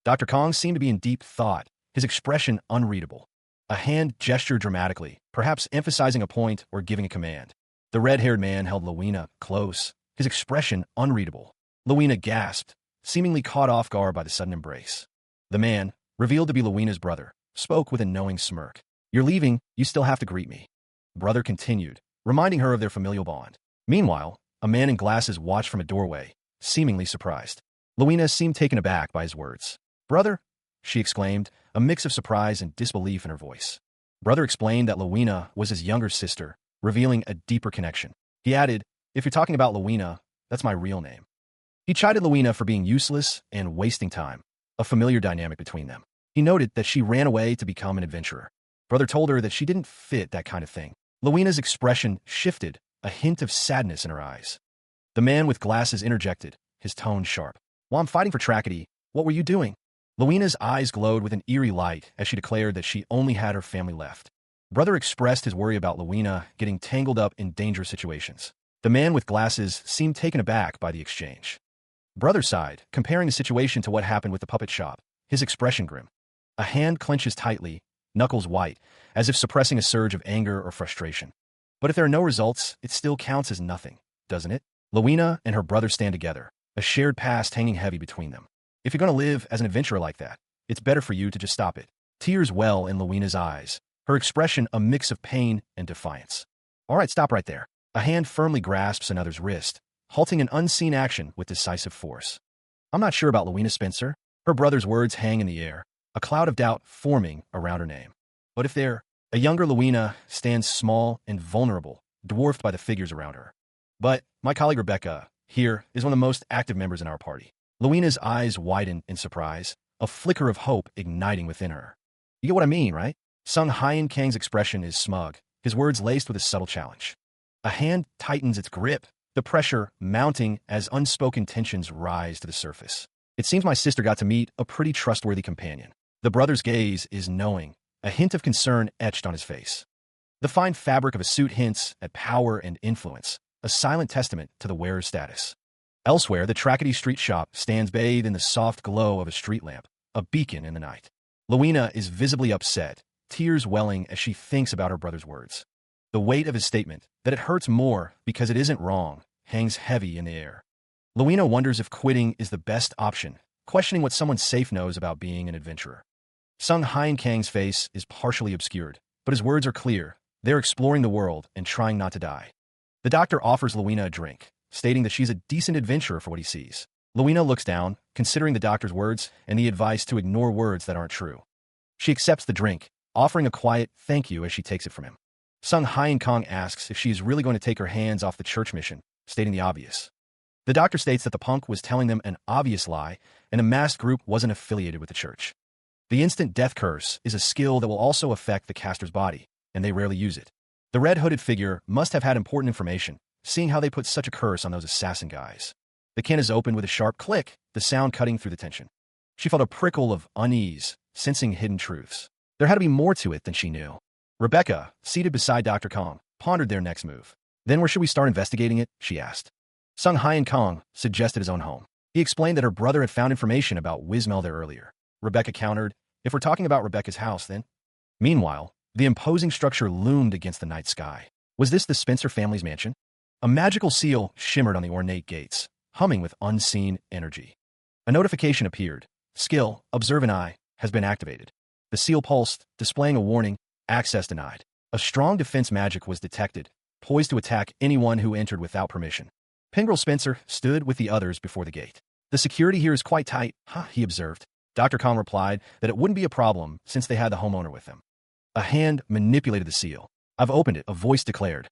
Dr. Kong seemed to be in deep thought, his expression unreadable. A hand gestured dramatically, perhaps emphasizing a point or giving a command. The red-haired man held Lowena close, his expression unreadable. Lowena gasped, seemingly caught off guard by the sudden embrace. The man, revealed to be Lowena's brother, spoke with a knowing smirk. "You're leaving, you still have to greet me." Brother continued, reminding her of their familial bond. Meanwhile, a man in glasses watched from a doorway, seemingly surprised. Lowena seemed taken aback by his words. "Brother?" she exclaimed, a mix of surprise and disbelief in her voice. Brother explained that Lowena was his younger sister, revealing a deeper connection. He added, "If you're talking about Lowena, that's my real name." He chided Lowena for being useless and wasting time, a familiar dynamic between them. He noted that she ran away to become an adventurer. Brother told her that she didn't fit that kind of thing. Lowena's expression shifted, a hint of sadness in her eyes. The man with glasses interjected, his tone sharp. "While I'm fighting for Trackety, what were you doing?" Lowena's eyes glowed with an eerie light as she declared that she only had her family left. Brother expressed his worry about Lowena getting tangled up in dangerous situations. The man with glasses seemed taken aback by the exchange. Brother sighed, comparing the situation to what happened with the puppet shop, his expression grim. A hand clenches tightly, knuckles white, as if suppressing a surge of anger or frustration. But if there are no results, it still counts as nothing, doesn't it? Lowena and her brother stand together, a shared past hanging heavy between them. If you're going to live as an adventurer like that, it's better for you to just stop it. Tears well in Lowena's eyes, her expression a mix of pain and defiance. "All right, stop right there." A hand firmly grasps another's wrist, halting an unseen action with decisive force. "I'm not sure about Lowena Spencer." Her brother's words hang in the air, a cloud of doubt forming around her name. "But if they're A younger Luina stands small and vulnerable, dwarfed by the figures around her. But my colleague Rebecca, here, is one of the most active members in our party. Luina's eyes widen in surprise, a flicker of hope igniting within her. You get what I mean, right? Sung Hyen Kang's expression is smug, his words laced with a subtle challenge. A hand tightens its grip, the pressure mounting as unspoken tensions rise to the surface. It seems my sister got to meet a pretty trustworthy companion. The brother's gaze is knowing, a hint of concern etched on his face. The fine fabric of a suit hints at power and influence, a silent testament to the wearer's status. Elsewhere, the Trackety Street shop stands bathed in the soft glow of a street lamp, a beacon in the night. Luina is visibly upset, tears welling as she thinks about her brother's words. The weight of his statement, that it hurts more because it isn't wrong, hangs heavy in the air. Luina wonders if quitting is the best option, questioning what someone safe knows about being an adventurer. Sung Hyen Kang's face is partially obscured, but his words are clear. They're exploring the world and trying not to die. The doctor offers Luina a drink, stating that she's a decent adventurer for what he sees. Luina looks down, considering the doctor's words and the advice to ignore words that aren't true. She accepts the drink, offering a quiet thank you as she takes it from him. Sung Hyen Kang asks if she is really going to take her hands off the church mission, stating the obvious. The doctor states that the punk was telling them an obvious lie, and a masked group wasn't affiliated with the church. The instant death curse is a skill that will also affect the caster's body, and they rarely use it. The red-hooded figure must have had important information, seeing how they put such a curse on those assassin guys. The can is opened with a sharp click, the sound cutting through the tension. She felt a prickle of unease, sensing hidden truths. There had to be more to it than she knew. Rebecca, seated beside Dr. Kong, pondered their next move. Then where should we start investigating it? She asked. Sung Hyen Kang suggested his own home. He explained that her brother had found information about Wismel there earlier. Rebecca countered, if we're talking about Rebecca's house, then. Meanwhile, the imposing structure loomed against the night sky. Was this the Spencer family's mansion? A magical seal shimmered on the ornate gates, humming with unseen energy. A notification appeared. Skill, Observe an Eye, has been activated. The seal pulsed, displaying a warning, access denied. A strong defense magic was detected, poised to attack anyone who entered without permission. Pingrel Spencer stood with the others before the gate. The security here is quite tight, he observed. Dr. Kong replied that it wouldn't be a problem since they had the homeowner with them. A hand manipulated the seal. I've opened it, a voice declared.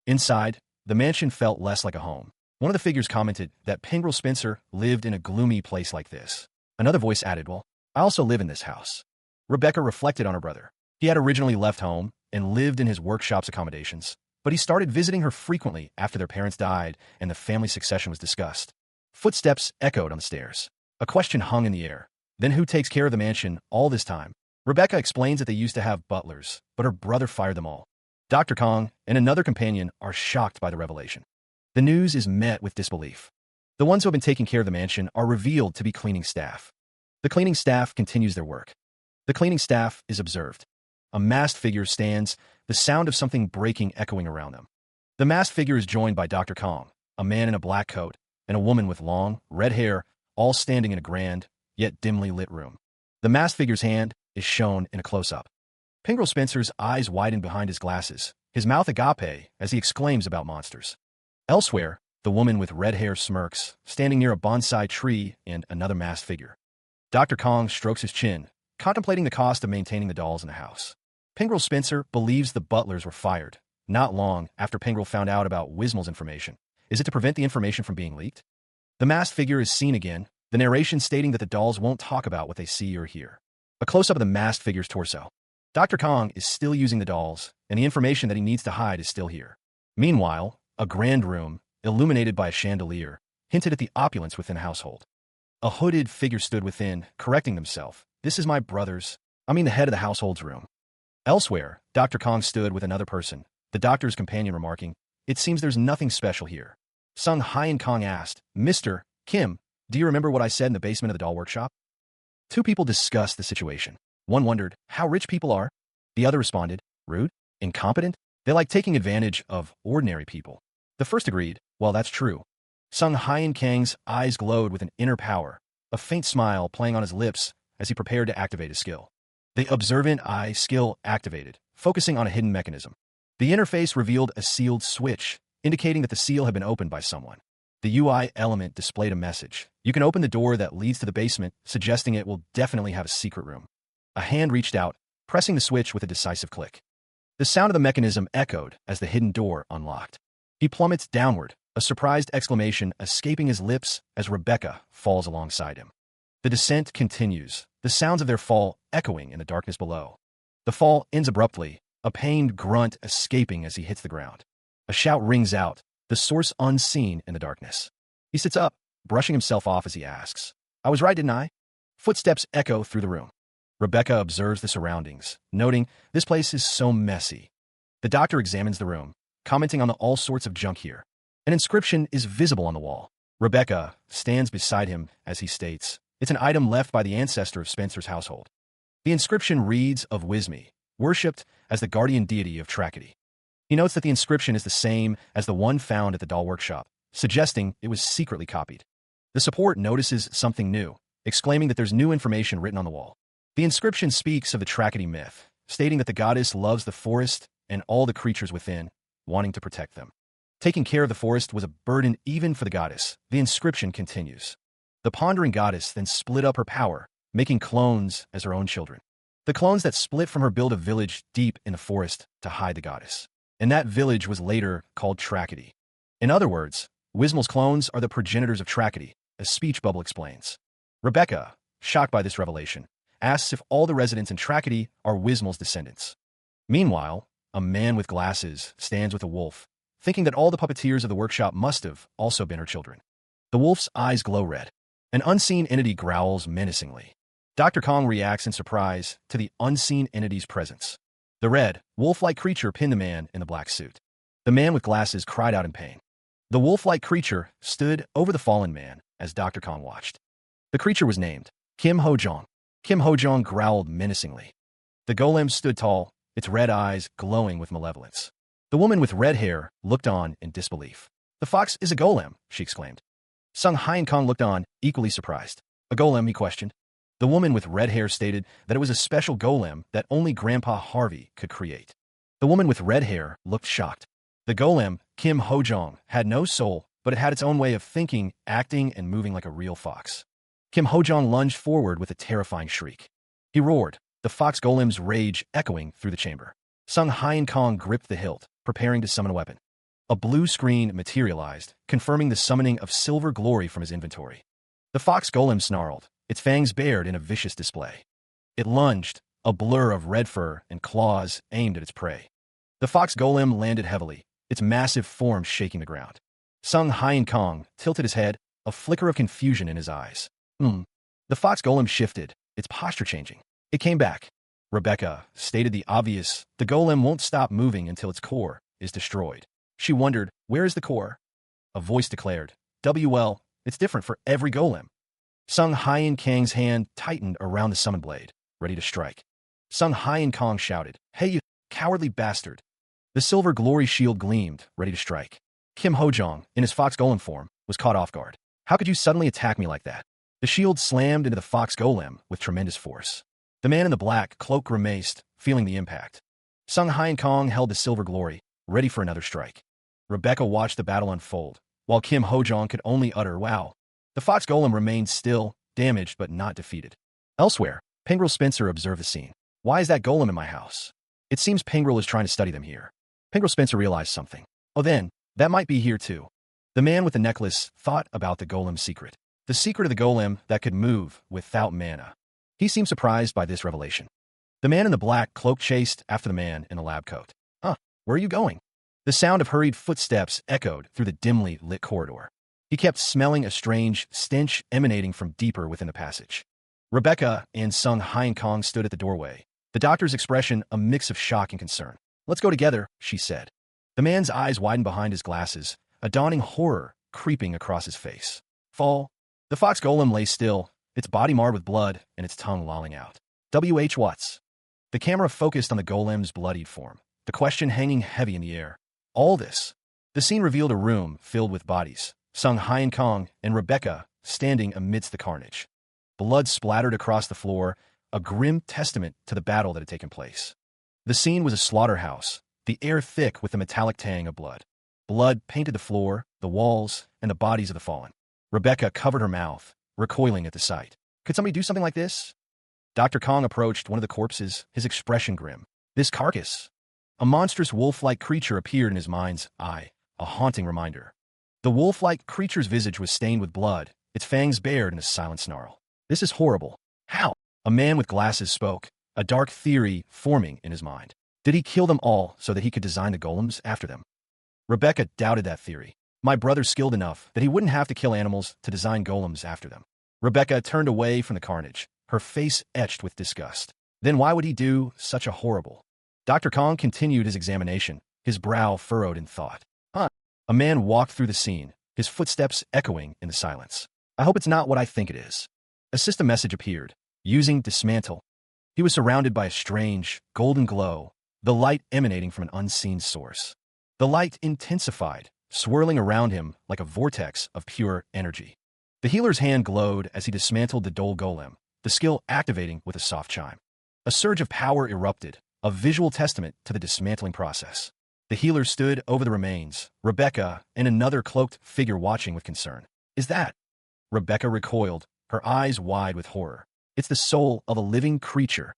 Inside, the mansion felt less like a home. One of the figures commented that Pingrel Spencer lived in a gloomy place like this. Another voice added, well, I also live in this house. Rebecca reflected on her brother. He had originally left home and lived in his workshop's accommodations, but he started visiting her frequently after their parents died and the family succession was discussed. Footsteps echoed on the stairs. A question hung in the air. Then who takes care of the mansion all this time? Rebecca explains that they used to have butlers, but her brother fired them all. Dr. Kong and another companion are shocked by the revelation. The news is met with disbelief. The ones who have been taking care of the mansion are revealed to be cleaning staff. The cleaning staff continues their work. The cleaning staff is observed. A masked figure stands, the sound of something breaking echoing around them. The masked figure is joined by Dr. Kong, a man in a black coat, and a woman with long, red hair, all standing in a grand, yet dimly lit room. The masked figure's hand is shown in a close-up. Pingrel Spencer's eyes widen behind his glasses, his mouth agape as he exclaims about monsters. Elsewhere, the woman with red hair smirks, standing near a bonsai tree and another masked figure. Dr. Kong strokes his chin, contemplating the cost of maintaining the dolls in the house. Pingrel Spencer believes the butlers were fired, not long after Pingrel found out about Wismel's information. Is it to prevent the information from being leaked? The masked figure is seen again, the narration stating that the dolls won't talk about what they see or hear. A close-up of the masked figure's torso. Dr. Kong is still using the dolls, and the information that he needs to hide is still here. Meanwhile, a grand room, illuminated by a chandelier, hinted at the opulence within the household. A hooded figure stood within, correcting himself. This is my brother's, the head of the household's room. Elsewhere, Dr. Kong stood with another person, the doctor's companion remarking, it seems there's nothing special here. Sung Hyen Kang asked, Mr. Kim, do you remember what I said in the basement of the doll workshop? Two people discussed the situation. One wondered how rich people are. The other responded, rude, incompetent. They like taking advantage of ordinary people. The first agreed, well, that's true. Sung Hyen Kang's eyes glowed with an inner power, a faint smile playing on his lips as he prepared to activate his skill. The observant eye skill activated, focusing on a hidden mechanism. The interface revealed a sealed switch, indicating that the seal had been opened by someone. The UI element displayed a message. You can open the door that leads to the basement, suggesting it will definitely have a secret room. A hand reached out, pressing the switch with a decisive click. The sound of the mechanism echoed as the hidden door unlocked. He plummets downward, a surprised exclamation escaping his lips as Rebecca falls alongside him. The descent continues, the sounds of their fall echoing in the darkness below. The fall ends abruptly, a pained grunt escaping as he hits the ground. A shout rings out, the source unseen in the darkness. He sits up, brushing himself off as he asks, "I was right, didn't I?" Footsteps echo through the room. Rebecca observes the surroundings, noting this place is so messy. The doctor examines the room, commenting on the all sorts of junk here. An inscription is visible on the wall. Rebecca stands beside him as he states, it's an item left by the ancestor of Spencer's household. The inscription reads of Wismi, worshipped as the guardian deity of tragedy. He notes that the inscription is the same as the one found at the doll workshop, suggesting it was secretly copied. The support notices something new, exclaiming that there's new information written on the wall. The inscription speaks of the tragedy myth, stating that the goddess loves the forest and all the creatures within, wanting to protect them. Taking care of the forest was a burden even for the goddess. The inscription continues. The pondering goddess then split up her power, making clones as her own children. The clones that split from her built a village deep in the forest to hide the goddess. And that village was later called Tragedy. In other words, Wismel's clones are the progenitors of Tragedy, a speech bubble explains. Rebecca, shocked by this revelation, asks if all the residents in Tragedy are Wismel's descendants. Meanwhile, a man with glasses stands with a wolf, thinking that all the puppeteers of the workshop must have also been her children. The wolf's eyes glow red. An unseen entity growls menacingly. Dr. Kong reacts in surprise to the unseen entity's presence. The red, wolf-like creature pinned the man in the black suit. The man with glasses cried out in pain. The wolf-like creature stood over the fallen man as Dr. Kong watched. The creature was named Kim Ho-jong. Kim Ho-jong growled menacingly. The golem stood tall, its red eyes glowing with malevolence. The woman with red hair looked on in disbelief. "The fox is a golem," she exclaimed. Sung Hyeon-kong looked on, equally surprised. "A golem?" he questioned. The woman with red hair stated that it was a special golem that only Grandpa Harvey could create. The woman with red hair looked shocked. The golem, Kim Ho-jong, had no soul, but it had its own way of thinking, acting, and moving like a real fox. Kim Ho-jong lunged forward with a terrifying shriek. He roared, the fox golem's rage echoing through the chamber. Sung Hyeon-kong gripped the hilt, preparing to summon a weapon. A blue screen materialized, confirming the summoning of silver glory from his inventory. The fox golem snarled, its fangs bared in a vicious display. It lunged, a blur of red fur and claws aimed at its prey. The fox golem landed heavily, its massive form shaking the ground. Sung Hyeon-kong tilted his head, a flicker of confusion in his eyes. The fox golem shifted, its posture changing. It came back. Rebecca stated the obvious, the golem won't stop moving until its core is destroyed. She wondered, where is the core? A voice declared, "WL, it's different for every golem." Sung Hyeon-kang's hand tightened around the summon blade, ready to strike. Sung Hyeon-kong shouted, "Hey, you cowardly bastard!" The silver glory shield gleamed, ready to strike. Kim Ho-jong, in his fox golem form, was caught off guard. "How could you suddenly attack me like that?" The shield slammed into the fox golem with tremendous force. The man in the black cloak grimaced, feeling the impact. Sung Hyeon-kong held the silver glory, ready for another strike. Rebecca watched the battle unfold, while Kim Ho-jong could only utter, "Wow." The fox golem remained still, damaged but not defeated. Elsewhere, Pengrel Spencer observed the scene. "Why is that golem in my house? It seems Pengrel is trying to study them here." Pengrel Spencer realized something. "Oh then, that might be here too." The man with the necklace thought about the golem's secret. The secret of the golem that could move without mana. He seemed surprised by this revelation. The man in the black cloak chased after the man in the lab coat. Where are you going?" The sound of hurried footsteps echoed through the dimly lit corridor. He kept smelling a strange stench emanating from deeper within the passage. Rebecca and Sung Hyeon-kong stood at the doorway, the doctor's expression a mix of shock and concern. "Let's go together," she said. The man's eyes widened behind his glasses, a dawning horror creeping across his face. "Fall." The fox golem lay still, its body marred with blood and its tongue lolling out. "W.H. Watts." The camera focused on the golem's bloodied form, the question hanging heavy in the air. All this. The scene revealed a room filled with bodies, Sung Hyeon-kong and Rebecca standing amidst the carnage. Blood splattered across the floor, a grim testament to the battle that had taken place. The scene was a slaughterhouse, the air thick with the metallic tang of blood. Blood painted the floor, the walls, and the bodies of the fallen. Rebecca covered her mouth, recoiling at the sight. Could somebody do something like this? Dr. Kong approached one of the corpses, his expression grim. "This carcass." A monstrous wolf-like creature appeared in his mind's eye, a haunting reminder. The wolf-like creature's visage was stained with blood, its fangs bared in a silent snarl. This is horrible. How? A man with glasses spoke, a dark theory forming in his mind. Did he kill them all so that he could design the golems after them? Rebecca doubted that theory. My brother's skilled enough that he wouldn't have to kill animals to design golems after them. Rebecca turned away from the carnage, her face etched with disgust. Then why would he do such a horrible? Dr. Kong continued his examination, his brow furrowed in thought. A man walked through the scene, his footsteps echoing in the silence. I hope it's not what I think it is. A system message appeared. Using dismantle. He was surrounded by a strange, golden glow, the light emanating from an unseen source. The light intensified, swirling around him like a vortex of pure energy. The healer's hand glowed as he dismantled the dull golem, the skill activating with a soft chime. A surge of power erupted, a visual testament to the dismantling process. The healer stood over the remains, Rebecca and another cloaked figure watching with concern. Is that? Rebecca recoiled, her eyes wide with horror. It's the soul of a living creature.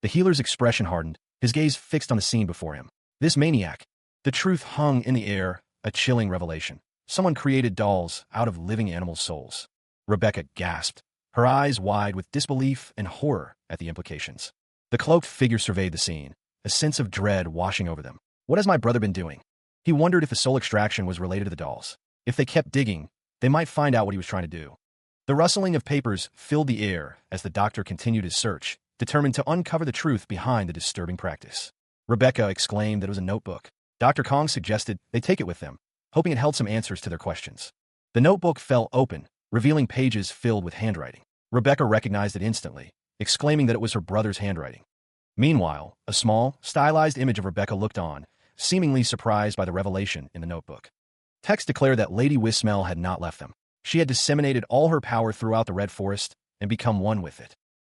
The healer's expression hardened, his gaze fixed on the scene before him. This maniac. The truth hung in the air, a chilling revelation. Someone created dolls out of living animal souls. Rebecca gasped, her eyes wide with disbelief and horror at the implications. The cloaked figure surveyed the scene, a sense of dread washing over them. What has my brother been doing? He wondered if the soul extraction was related to the dolls. If they kept digging, they might find out what he was trying to do. The rustling of papers filled the air as the doctor continued his search, determined to uncover the truth behind the disturbing practice. Rebecca exclaimed that it was a notebook. Dr. Kong suggested they take it with them, hoping it held some answers to their questions. The notebook fell open, revealing pages filled with handwriting. Rebecca recognized it instantly, exclaiming that it was her brother's handwriting. Meanwhile, a small, stylized image of Rebecca looked on, seemingly surprised by the revelation in the notebook. Text declared that Lady Wismel had not left them. She had disseminated all her power throughout the Red Forest and become one with it.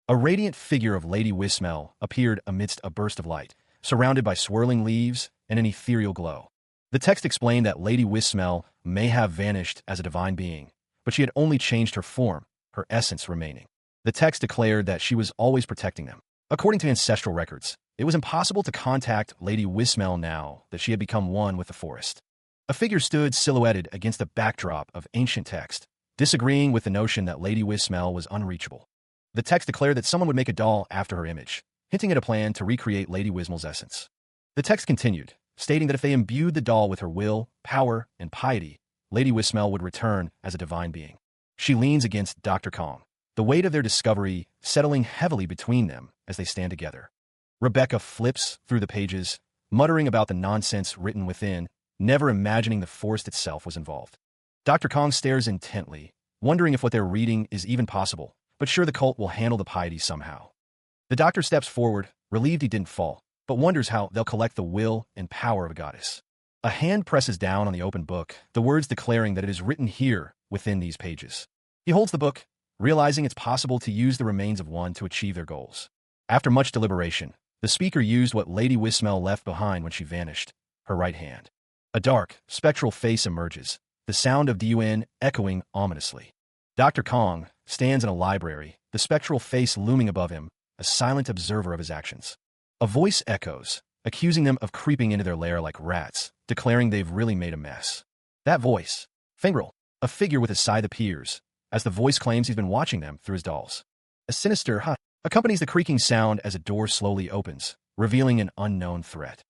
A radiant figure of Lady Wismel appeared amidst a burst of light, surrounded by swirling leaves and an ethereal glow. The text explained that Lady Wismel may have vanished as a divine being, but she had only changed her form, her essence remaining. The text declared that she was always protecting them. According to ancestral records, it was impossible to contact Lady Wismel now that she had become one with the forest. A figure stood silhouetted against a backdrop of ancient text, disagreeing with the notion that Lady Wismel was unreachable. The text declared that someone would make a doll after her image, hinting at a plan to recreate Lady Wismel's essence. The text continued, stating that if they imbued the doll with her will, power, and piety, Lady Wismel would return as a divine being. She leans against Dr. Kong, the weight of their discovery settling heavily between them as they stand together. Rebecca flips through the pages, muttering about the nonsense written within, never imagining the forest itself was involved. Dr. Kong stares intently, wondering if what they're reading is even possible, but sure the cult will handle the piety somehow. The doctor steps forward, relieved he didn't fall, but wonders how they'll collect the will and power of a goddess. A hand presses down on the open book, the words declaring that it is written here within these pages. He holds the book, realizing it's possible to use the remains of one to achieve their goals. After much deliberation, the speaker used what Lady Wismel left behind when she vanished, her right hand. A dark, spectral face emerges, the sound of Dun echoing ominously. Dr. Kong stands in a library, the spectral face looming above him, a silent observer of his actions. A voice echoes, accusing them of creeping into their lair like rats, declaring they've really made a mess. That voice, Fingrel, a figure with a scythe appears, as the voice claims he's been watching them through his dolls. A sinister hush accompanies the creaking sound as a door slowly opens, revealing an unknown threat.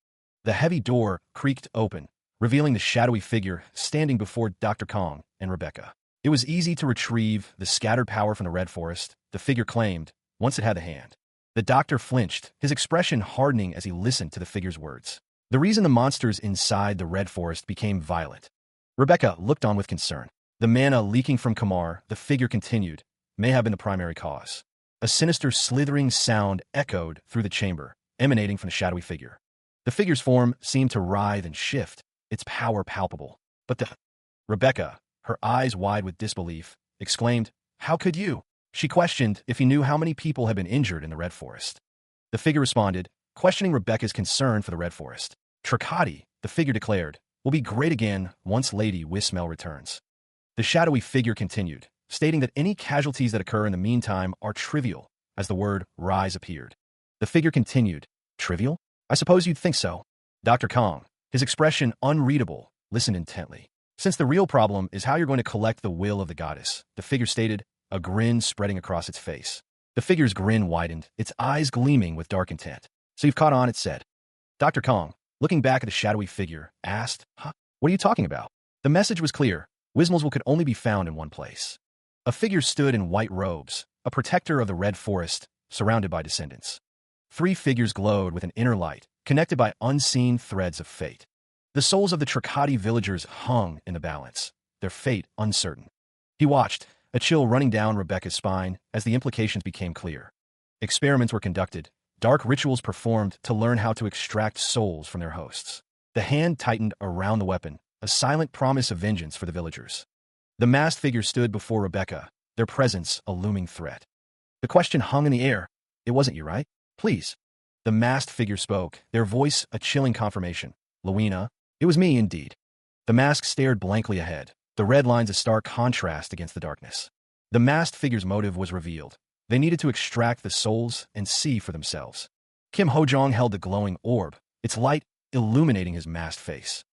The heavy door creaked open, revealing the shadowy figure standing before Dr. Kong and Rebecca. It was easy to retrieve the scattered power from the Red Forest, the figure claimed, once it had the hand. The doctor flinched, his expression hardening as he listened to the figure's words. The reason the monsters inside the Red Forest became violent. Rebecca looked on with concern. The mana leaking from Kamar, the figure continued, may have been the primary cause. A sinister slithering sound echoed through the chamber, emanating from the shadowy figure. The figure's form seemed to writhe and shift, its power palpable. But Rebecca, her eyes wide with disbelief, exclaimed, "How could you?" She questioned if he knew how many people had been injured in the Red Forest. The figure responded, questioning Rebecca's concern for the Red Forest. Tricati, the figure declared, will be great again once Lady Wismel returns. The shadowy figure continued, stating that any casualties that occur in the meantime are trivial, as the word rise appeared. The figure continued, trivial? I suppose you'd think so. Dr. Kong, his expression unreadable, listened intently. Since the real problem is how you're going to collect the will of the goddess, the figure stated, a grin spreading across its face. The figure's grin widened, its eyes gleaming with dark intent. So you've caught on, it said. Dr. Kong, looking back at the shadowy figure, asked, Huh? What are you talking about? The message was clear. Wismoswell could only be found in one place. A figure stood in white robes, a protector of the Red Forest, surrounded by descendants. 3 figures glowed with an inner light, connected by unseen threads of fate. The souls of the Trikati villagers hung in the balance, their fate uncertain. He watched, a chill running down Rebecca's spine as the implications became clear. Experiments were conducted, dark rituals performed to learn how to extract souls from their hosts. The hand tightened around the weapon, a silent promise of vengeance for the villagers. The masked figure stood before Rebecca, their presence a looming threat. The question hung in the air. It wasn't you, right? Please. The masked figure spoke, their voice a chilling confirmation. Louina, it was me indeed. The mask stared blankly ahead, the red lines a stark contrast against the darkness. The masked figure's motive was revealed. They needed to extract the souls and see for themselves. Kim Hojong held the glowing orb, its light illuminating his masked face.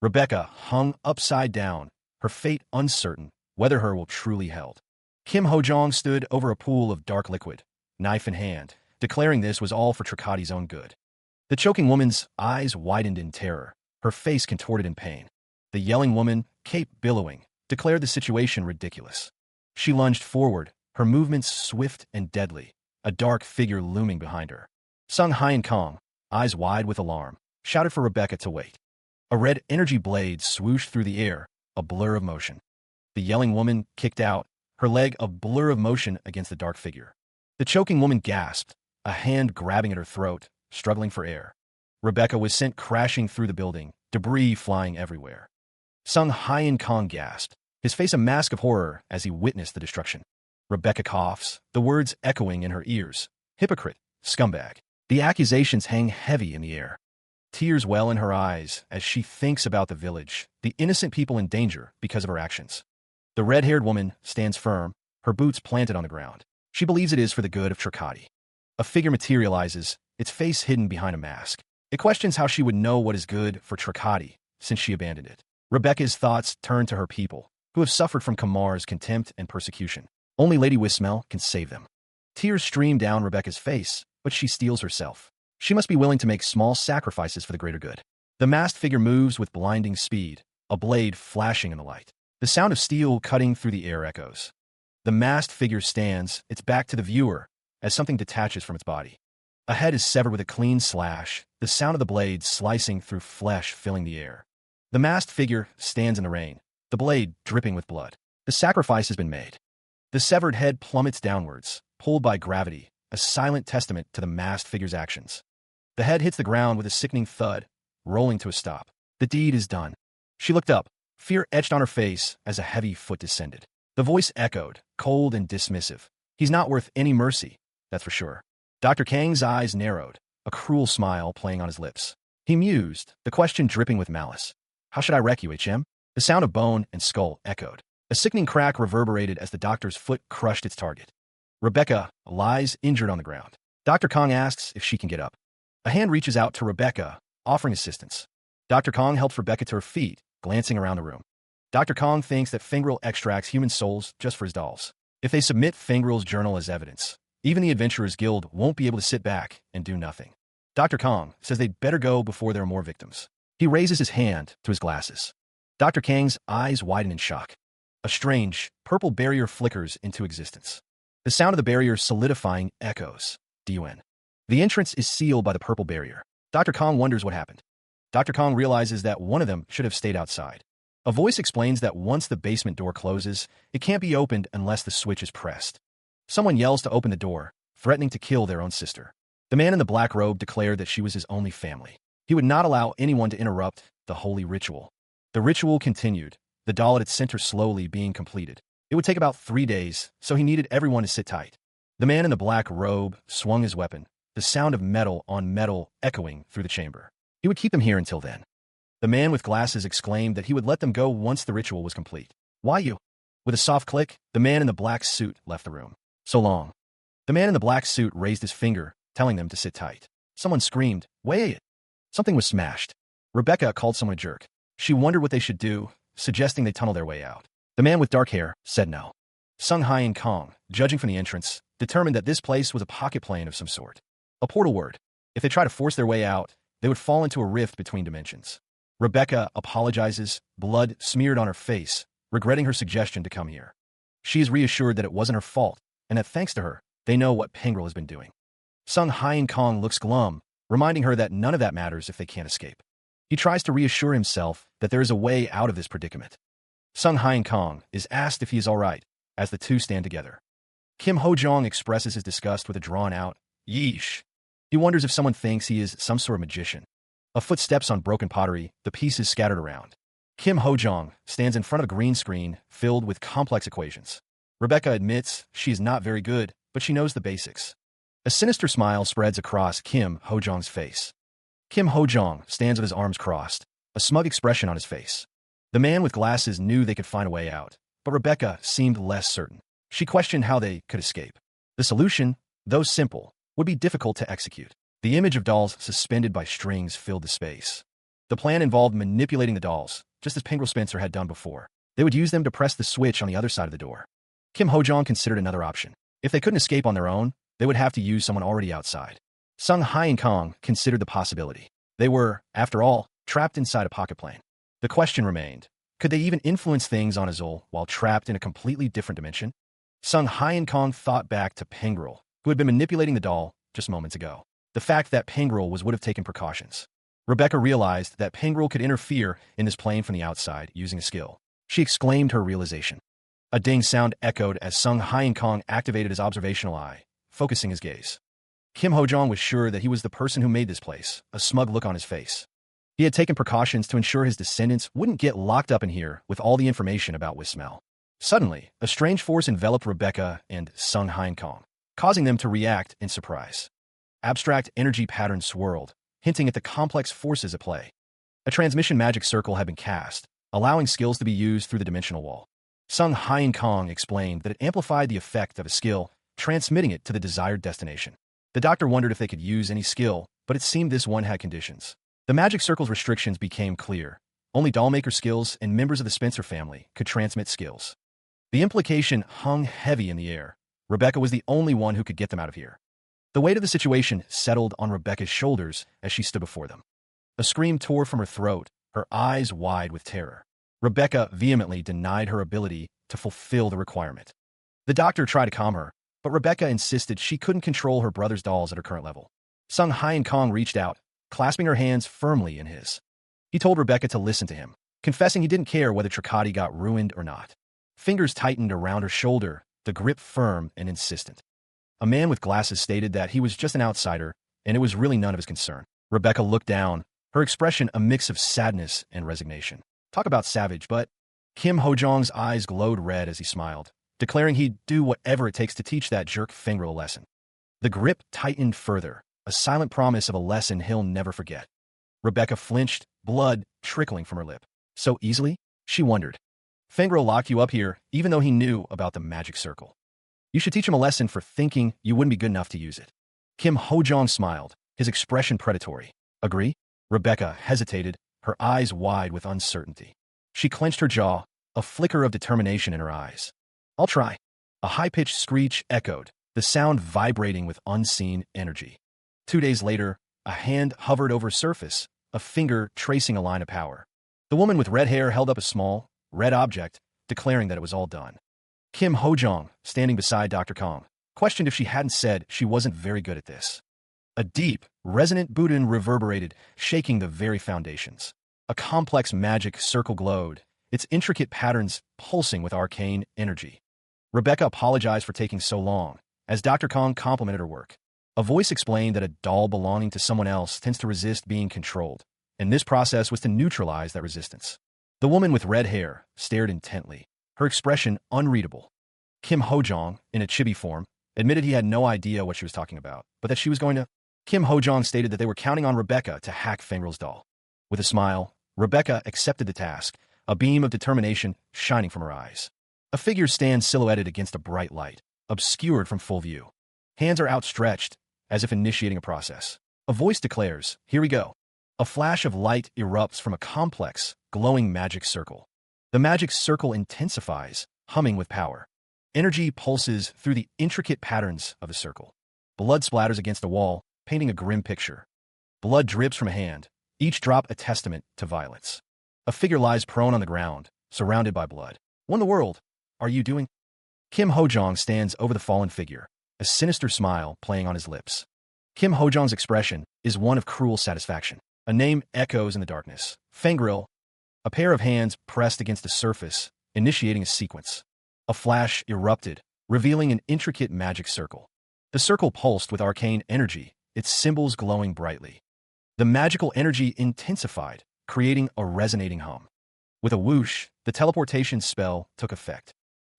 Rebecca hung upside down, her fate uncertain, whether her will truly held. Kim Hojong stood over a pool of dark liquid, knife in hand, declaring this was all for Trikati's own good. The choking woman's eyes widened in terror, her face contorted in pain. The yelling woman, cape billowing, declared the situation ridiculous. She lunged forward, her movements swift and deadly, a dark figure looming behind her. Sung Hyen Kong, eyes wide with alarm, shouted for Rebecca to wait. A red energy blade swooshed through the air, a blur of motion. The yelling woman kicked out, her leg a blur of motion against the dark figure. The choking woman gasped, a hand grabbing at her throat, struggling for air. Rebecca was sent crashing through the building, debris flying everywhere. Sung Hyen Kong gasped, his face a mask of horror as he witnessed the destruction. Rebecca coughs, the words echoing in her ears. Hypocrite, scumbag. The accusations hang heavy in the air. Tears well in her eyes as she thinks about the village, the innocent people in danger because of her actions. The red-haired woman stands firm, her boots planted on the ground. She believes it is for the good of Trikati. A figure materializes, its face hidden behind a mask. It questions how she would know what is good for Trikati, since she abandoned it. Rebecca's thoughts turn to her people, who have suffered from Kamar's contempt and persecution. Only Lady Wismel can save them. Tears stream down Rebecca's face, but she steels herself. She must be willing to make small sacrifices for the greater good. The masked figure moves with blinding speed, a blade flashing in the light. The sound of steel cutting through the air echoes. The masked figure stands, its back to the viewer, as something detaches from its body. A head is severed with a clean slash, the sound of the blade slicing through flesh filling the air. The masked figure stands in the rain, the blade dripping with blood. The sacrifice has been made. The severed head plummets downwards, pulled by gravity, a silent testament to the masked figure's actions. The head hits the ground with a sickening thud, rolling to a stop. The deed is done. She looked up, fear etched on her face as a heavy foot descended. The voice echoed, cold and dismissive. He's not worth any mercy, that's for sure. Dr. Kang's eyes narrowed, a cruel smile playing on his lips. He mused, the question dripping with malice. How should I wreck you, HM? The sound of bone and skull echoed. A sickening crack reverberated as the doctor's foot crushed its target. Rebecca lies injured on the ground. Dr. Kong asks if she can get up. A hand reaches out to Rebecca, offering assistance. Dr. Kong helps Rebecca to her feet, glancing around the room. Dr. Kong thinks that Fingrel extracts human souls just for his dolls. If they submit Fingrel's journal as evidence, even the Adventurers Guild won't be able to sit back and do nothing. Dr. Kong says they'd better go before there are more victims. He raises his hand to his glasses. Dr. Kang's eyes widen in shock. A strange, purple barrier flickers into existence. The sound of the barrier solidifying echoes. DUN. The entrance is sealed by the purple barrier. Dr. Kong wonders what happened. Dr. Kong realizes that one of them should have stayed outside. A voice explains that once the basement door closes, it can't be opened unless the switch is pressed. Someone yells to open the door, threatening to kill their own sister. The man in the black robe declared that she was his only family. He would not allow anyone to interrupt the holy ritual. The ritual continued, the doll at its center slowly being completed. It would take about 3 days, so he needed everyone to sit tight. The man in the black robe swung his weapon, the sound of metal on metal echoing through the chamber. He would keep them here until then. The man with glasses exclaimed that he would let them go once the ritual was complete. Why you? With a soft click, the man in the black suit left the room. So long. The man in the black suit raised his finger, telling them to sit tight. Someone screamed, wait! Something was smashed. Rebecca called someone a jerk. She wondered what they should do, suggesting they tunnel their way out. The man with dark hair said no. Sung Hai and Kong, judging from the entrance, determined that this place was a pocket plane of some sort. A portal word. If they try to force their way out, they would fall into a rift between dimensions. Rebecca apologizes, blood smeared on her face, regretting her suggestion to come here. She is reassured that it wasn't her fault, and that thanks to her, they know what Pingrel has been doing. Sung Hai and Kong looks glum, reminding her that none of that matters if they can't escape. He tries to reassure himself that there is a way out of this predicament. Sung Hai and Kong is asked if he is all right, as the two stand together. Kim Ho-jong expresses his disgust with a drawn-out, yeesh. He wonders if someone thinks he is some sort of magician. A foot steps on broken pottery, the pieces scattered around. Kim Ho-jong stands in front of a green screen filled with complex equations. Rebecca admits she is not very good, but she knows the basics. A sinister smile spreads across Kim Ho-jong's face. Kim Ho-jong stands with his arms crossed, a smug expression on his face. The man with glasses knew they could find a way out, but Rebecca seemed less certain. She questioned how they could escape. The solution, though simple, would be difficult to execute. The image of dolls suspended by strings filled the space. The plan involved manipulating the dolls, just as Pingrel Spencer had done before. They would use them to press the switch on the other side of the door. Kim Ho-jong considered another option. If they couldn't escape on their own, they would have to use someone already outside. Sung Hai and Kong considered the possibility. They were, after all, trapped inside a pocket plane. The question remained, could they even influence things on Azul while trapped in a completely different dimension? Sung Hai and Kong thought back to Pingrel, who had been manipulating the doll just moments ago. The fact that Pingrel would have taken precautions. Rebecca realized that Pingrel could interfere in this plane from the outside using a skill. She exclaimed her realization. A ding sound echoed as Sung Hai and Kong activated his observational eye, focusing his gaze. Kim Ho-jong was sure that he was the person who made this place, a smug look on his face. He had taken precautions to ensure his descendants wouldn't get locked up in here with all the information about Wismel. Suddenly, a strange force enveloped Rebecca and Sung Hai and Kong, causing them to react in surprise. Abstract energy patterns swirled, hinting at the complex forces at play. A transmission magic circle had been cast, allowing skills to be used through the dimensional wall. Sung Hai and Kong explained that it amplified the effect of a skill, transmitting it to the desired destination. The doctor wondered if they could use any skill, but it seemed this one had conditions. The magic circle's restrictions became clear. Only dollmaker skills and members of the Spencer family could transmit skills. The implication hung heavy in the air. Rebecca was the only one who could get them out of here. The weight of the situation settled on Rebecca's shoulders as she stood before them. A scream tore from her throat, her eyes wide with terror. Rebecca vehemently denied her ability to fulfill the requirement. The doctor tried to calm her, but Rebecca insisted she couldn't control her brother's dolls at her current level. Sung Hai and Kong reached out, clasping her hands firmly in his. He told Rebecca to listen to him, confessing he didn't care whether Tricati got ruined or not. Fingers tightened around her shoulder, the grip firm and insistent. A man with glasses stated that he was just an outsider, and it was really none of his concern. Rebecca looked down, her expression a mix of sadness and resignation. Talk about savage, but Kim Ho-jong's eyes glowed red as he smiled, declaring he'd do whatever it takes to teach that jerk Pingrel a lesson. The grip tightened further, a silent promise of a lesson he'll never forget. Rebecca flinched, blood trickling from her lip. So easily? She wondered. Pingrel locked you up here, even though he knew about the magic circle. You should teach him a lesson for thinking you wouldn't be good enough to use it. Kim Ho-jong smiled, his expression predatory. Agree? Rebecca hesitated, her eyes wide with uncertainty. She clenched her jaw, a flicker of determination in her eyes. I'll try. A high-pitched screech echoed, the sound vibrating with unseen energy. 2 days later, a hand hovered over a surface, a finger tracing a line of power. The woman with red hair held up a small, red object, declaring that it was all done. Kim Ho-jong, standing beside Dr. Kong, questioned if she hadn't said she wasn't very good at this. A deep, resonant boodin reverberated, shaking the very foundations. A complex magic circle glowed, its intricate patterns pulsing with arcane energy. Rebecca apologized for taking so long, as Dr. Kong complimented her work. A voice explained that a doll belonging to someone else tends to resist being controlled, and this process was to neutralize that resistance. The woman with red hair stared intently, her expression unreadable. Kim Ho-jong, in a chibi form, admitted he had no idea what she was talking about, but that she was going to. Kim Ho-jong stated that they were counting on Rebecca to hack Pingrel's doll. With a smile, Rebecca accepted the task, a beam of determination shining from her eyes. A figure stands silhouetted against a bright light, obscured from full view. Hands are outstretched, as if initiating a process. A voice declares, "Here we go." A flash of light erupts from a complex, glowing magic circle. The magic circle intensifies, humming with power. Energy pulses through the intricate patterns of the circle. Blood splatters against the wall, painting a grim picture. Blood drips from a hand, each drop a testament to violence. A figure lies prone on the ground, surrounded by blood. "What in the world are you doing?" Kim Hojong stands over the fallen figure, a sinister smile playing on his lips. Kim Hojong's expression is one of cruel satisfaction. A name echoes in the darkness. Fangril. A pair of hands pressed against the surface, initiating a sequence. A flash erupted, revealing an intricate magic circle. The circle pulsed with arcane energy, its symbols glowing brightly. The magical energy intensified, creating a resonating hum. With a whoosh, the teleportation spell took effect.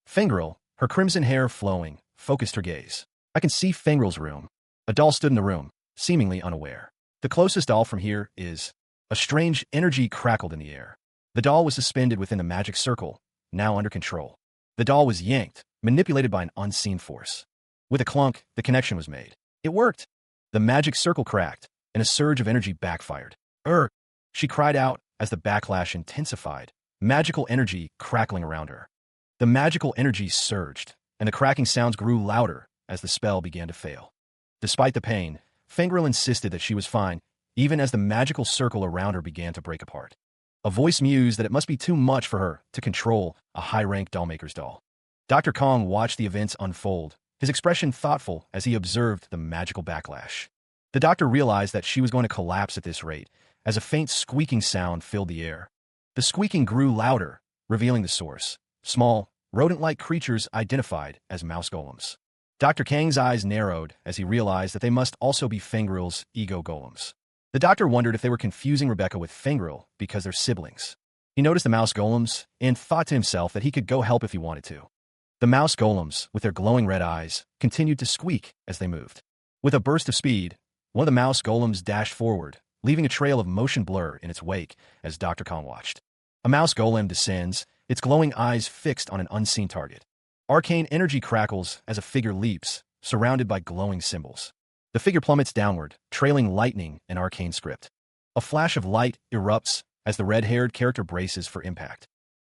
Fangril, her crimson hair flowing, focused her gaze. "I can see Fangril's room." A doll stood in the room, seemingly unaware. "The closest doll from here is—" A strange energy crackled in the air. The doll was suspended within the magic circle, now under control. The doll was yanked, manipulated by an unseen force. With a clunk, the connection was made. It worked! The magic circle cracked, and a surge of energy backfired. She cried out as the backlash intensified, magical energy crackling around her. The magical energy surged, and the cracking sounds grew louder as the spell began to fail. Despite the pain, Fangril insisted that she was fine, even as the magical circle around her began to break apart. A voice mused that it must be too much for her to control a high-ranked dollmaker's doll. Dr. Kong watched the events unfold, his expression thoughtful as he observed the magical backlash. The doctor realized that she was going to collapse at this rate, as a faint squeaking sound filled the air. The squeaking grew louder, revealing the source. Small, rodent-like creatures identified as mouse golems. Dr. Kang's eyes narrowed as he realized that they must also be Fangril's ego golems. The doctor wondered if they were confusing Rebecca with Fangril because they're siblings. He noticed the mouse golems and thought to himself that he could go help if he wanted to. The mouse golems, with their glowing red eyes, continued to squeak as they moved. With a burst of speed, one of the mouse golems dashed forward, leaving a trail of motion blur in its wake as Dr. Kong watched. A mouse golem descends, its glowing eyes fixed on an unseen target. Arcane energy crackles as a figure leaps, surrounded by glowing symbols. The figure plummets downward, trailing lightning and arcane script. A flash of light erupts as the red-haired character braces for impact.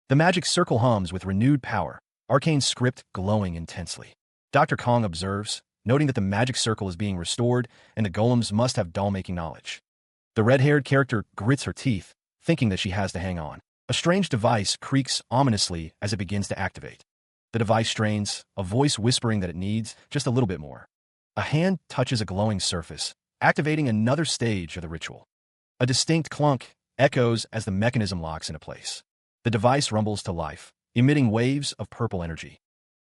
The magic circle hums with renewed power, arcane script glowing intensely. Dr. Kong observes, noting that the magic circle is being restored and the golems must have doll-making knowledge. The red-haired character grits her teeth, thinking that she has to hang on. A strange device creaks ominously as it begins to activate. The device strains, a voice whispering that it needs just a little bit more. A hand touches a glowing surface, activating another stage of the ritual. A distinct clunk echoes as the mechanism locks into place. The device rumbles to life, emitting waves of purple energy.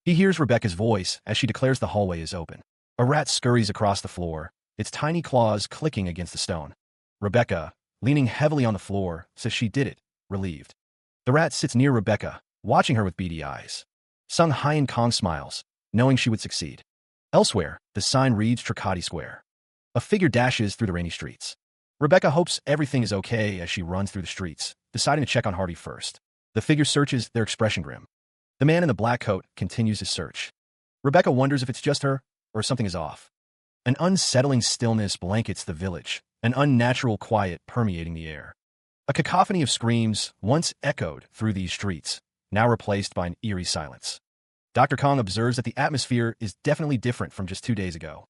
He hears Rebecca's voice as she declares the hallway is open. A rat scurries across the floor, its tiny claws clicking against the stone. Rebecca, leaning heavily on the floor, says she did it, relieved. The rat sits near Rebecca, watching her with beady eyes. Sung Hyen Kong smiles, knowing she would succeed. Elsewhere, the sign reads Tricati Square. A figure dashes through the rainy streets. Rebecca hopes everything is okay as she runs through the streets, deciding to check on Hardy first. The figure searches, their expression grim. The man in the black coat continues his search. Rebecca wonders if it's just her, or something is off. An unsettling stillness blankets the village, an unnatural quiet permeating the air. A cacophony of screams once echoed through these streets, now replaced by an eerie silence. Dr. Kong observes that the atmosphere is definitely different from just 2 days ago.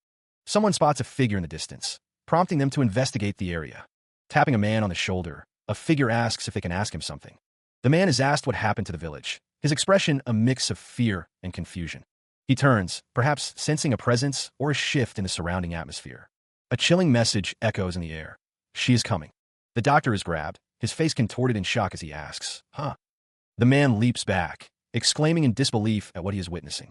Someone spots a figure in the distance, prompting them to investigate the area. Tapping a man on the shoulder, a figure asks if they can ask him something. The man is asked what happened to the village, his expression a mix of fear and confusion. He turns, perhaps sensing a presence or a shift in the surrounding atmosphere. A chilling message echoes in the air. She is coming. The doctor is grabbed, his face contorted in shock as he asks, "Huh?" The man leaps back, exclaiming in disbelief at what he is witnessing.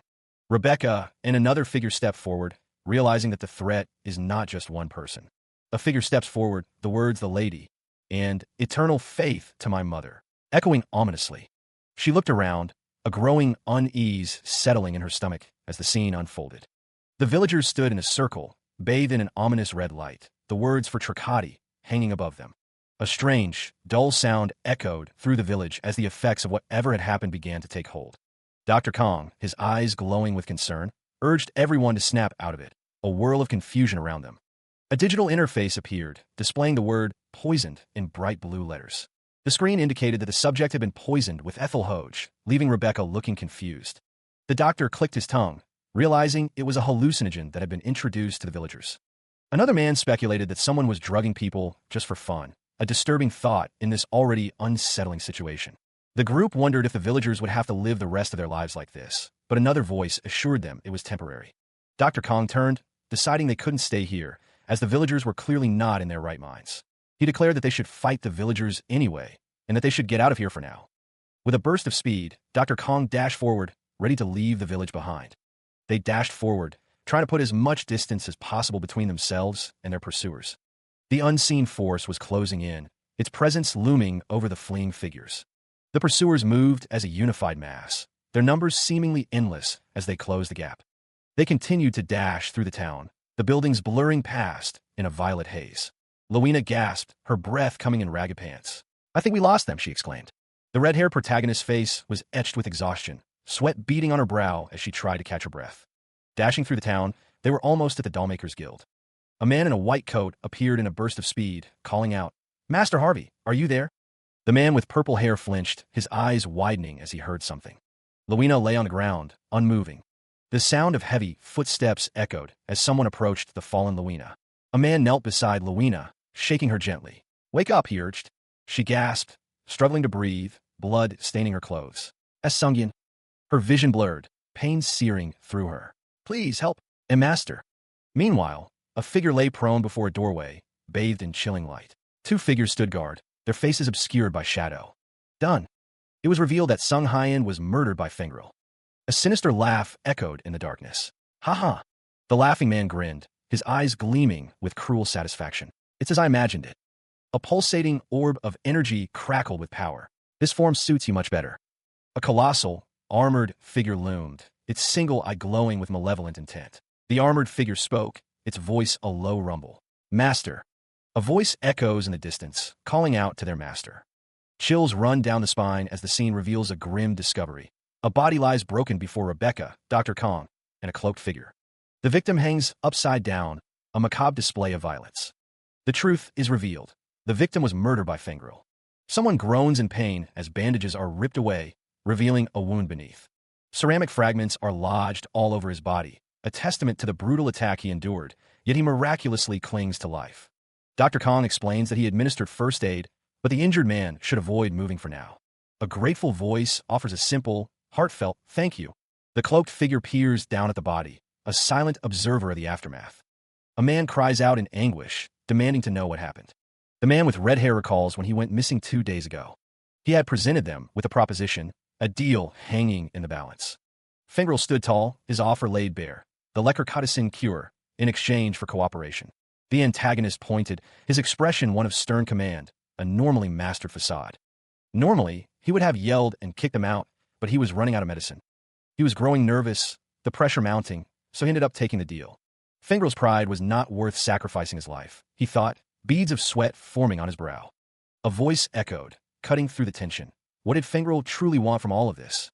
Rebecca and another figure step forward, realizing that the threat is not just one person. A figure steps forward, the words "the lady" and "eternal faith to my mother" echoing ominously. She looked around, a growing unease settling in her stomach as the scene unfolded. The villagers stood in a circle, bathed in an ominous red light, the words for Tricati hanging above them. A strange, dull sound echoed through the village as the effects of whatever had happened began to take hold. Dr. Kong, his eyes glowing with concern, urged everyone to snap out of it, a whirl of confusion around them. A digital interface appeared, displaying the word poisoned in bright blue letters. The screen indicated that the subject had been poisoned with ethyl hoge, leaving Rebecca looking confused. The doctor clicked his tongue, realizing it was a hallucinogen that had been introduced to the villagers. Another man speculated that someone was drugging people just for fun, a disturbing thought in this already unsettling situation. The group wondered if the villagers would have to live the rest of their lives like this, but another voice assured them it was temporary. Dr. Kong turned, deciding they couldn't stay here, as the villagers were clearly not in their right minds. He declared that they should fight the villagers anyway, and that they should get out of here for now. With a burst of speed, Dr. Kong dashed forward, ready to leave the village behind. They dashed forward, trying to put as much distance as possible between themselves and their pursuers. The unseen force was closing in, its presence looming over the fleeing figures. The pursuers moved as a unified mass, their numbers seemingly endless as they closed the gap. They continued to dash through the town, the buildings blurring past in a violet haze. Luina gasped, her breath coming in ragged pants. "I think we lost them," she exclaimed. The red-haired protagonist's face was etched with exhaustion, sweat beading on her brow as she tried to catch her breath. Dashing through the town, they were almost at the Dollmakers Guild. A man in a white coat appeared in a burst of speed, calling out, "Master Harvey, are you there?" The man with purple hair flinched, his eyes widening as he heard something. Luina lay on the ground, unmoving. The sound of heavy footsteps echoed as someone approached the fallen Luina. A man knelt beside Luina, shaking her gently. "Wake up," he urged. She gasped, struggling to breathe, blood staining her clothes. "As Sungyin." Her vision blurred, pain searing through her. "Please help, a master." Meanwhile, a figure lay prone before a doorway, bathed in chilling light. Two figures stood guard, their faces obscured by shadow. Done. It was revealed that Sung Hyen was murdered by Fengril. A sinister laugh echoed in the darkness. "Ha ha." The laughing man grinned, his eyes gleaming with cruel satisfaction. "It's as I imagined it." A pulsating orb of energy crackled with power. "This form suits you much better." A colossal, armored figure loomed, its single eye glowing with malevolent intent. The armored figure spoke, its voice a low rumble. "Master." A voice echoes in the distance, calling out to their master. Chills run down the spine as the scene reveals a grim discovery. A body lies broken before Rebecca, Dr. Kong, and a cloaked figure. The victim hangs upside down, a macabre display of violence. The truth is revealed. The victim was murdered by Fengril. Someone groans in pain as bandages are ripped away, revealing a wound beneath. Ceramic fragments are lodged all over his body, a testament to the brutal attack he endured, yet he miraculously clings to life. Dr. Kong explains that he administered first aid, but the injured man should avoid moving for now. A grateful voice offers a simple, heartfelt thank you. The cloaked figure peers down at the body, a silent observer of the aftermath. A man cries out in anguish, demanding to know what happened. The man with red hair recalls when he went missing 2 days ago. He had presented them with a proposition, a deal hanging in the balance. Fengril stood tall, his offer laid bare, the lechercoticin cure, in exchange for cooperation. The antagonist pointed, his expression one of stern command, a normally mastered facade. Normally, he would have yelled and kicked them out, but he was running out of medicine. He was growing nervous, the pressure mounting, so he ended up taking the deal. Fengril's pride was not worth sacrificing his life, he thought, beads of sweat forming on his brow. A voice echoed, cutting through the tension. What did Fengril truly want from all of this?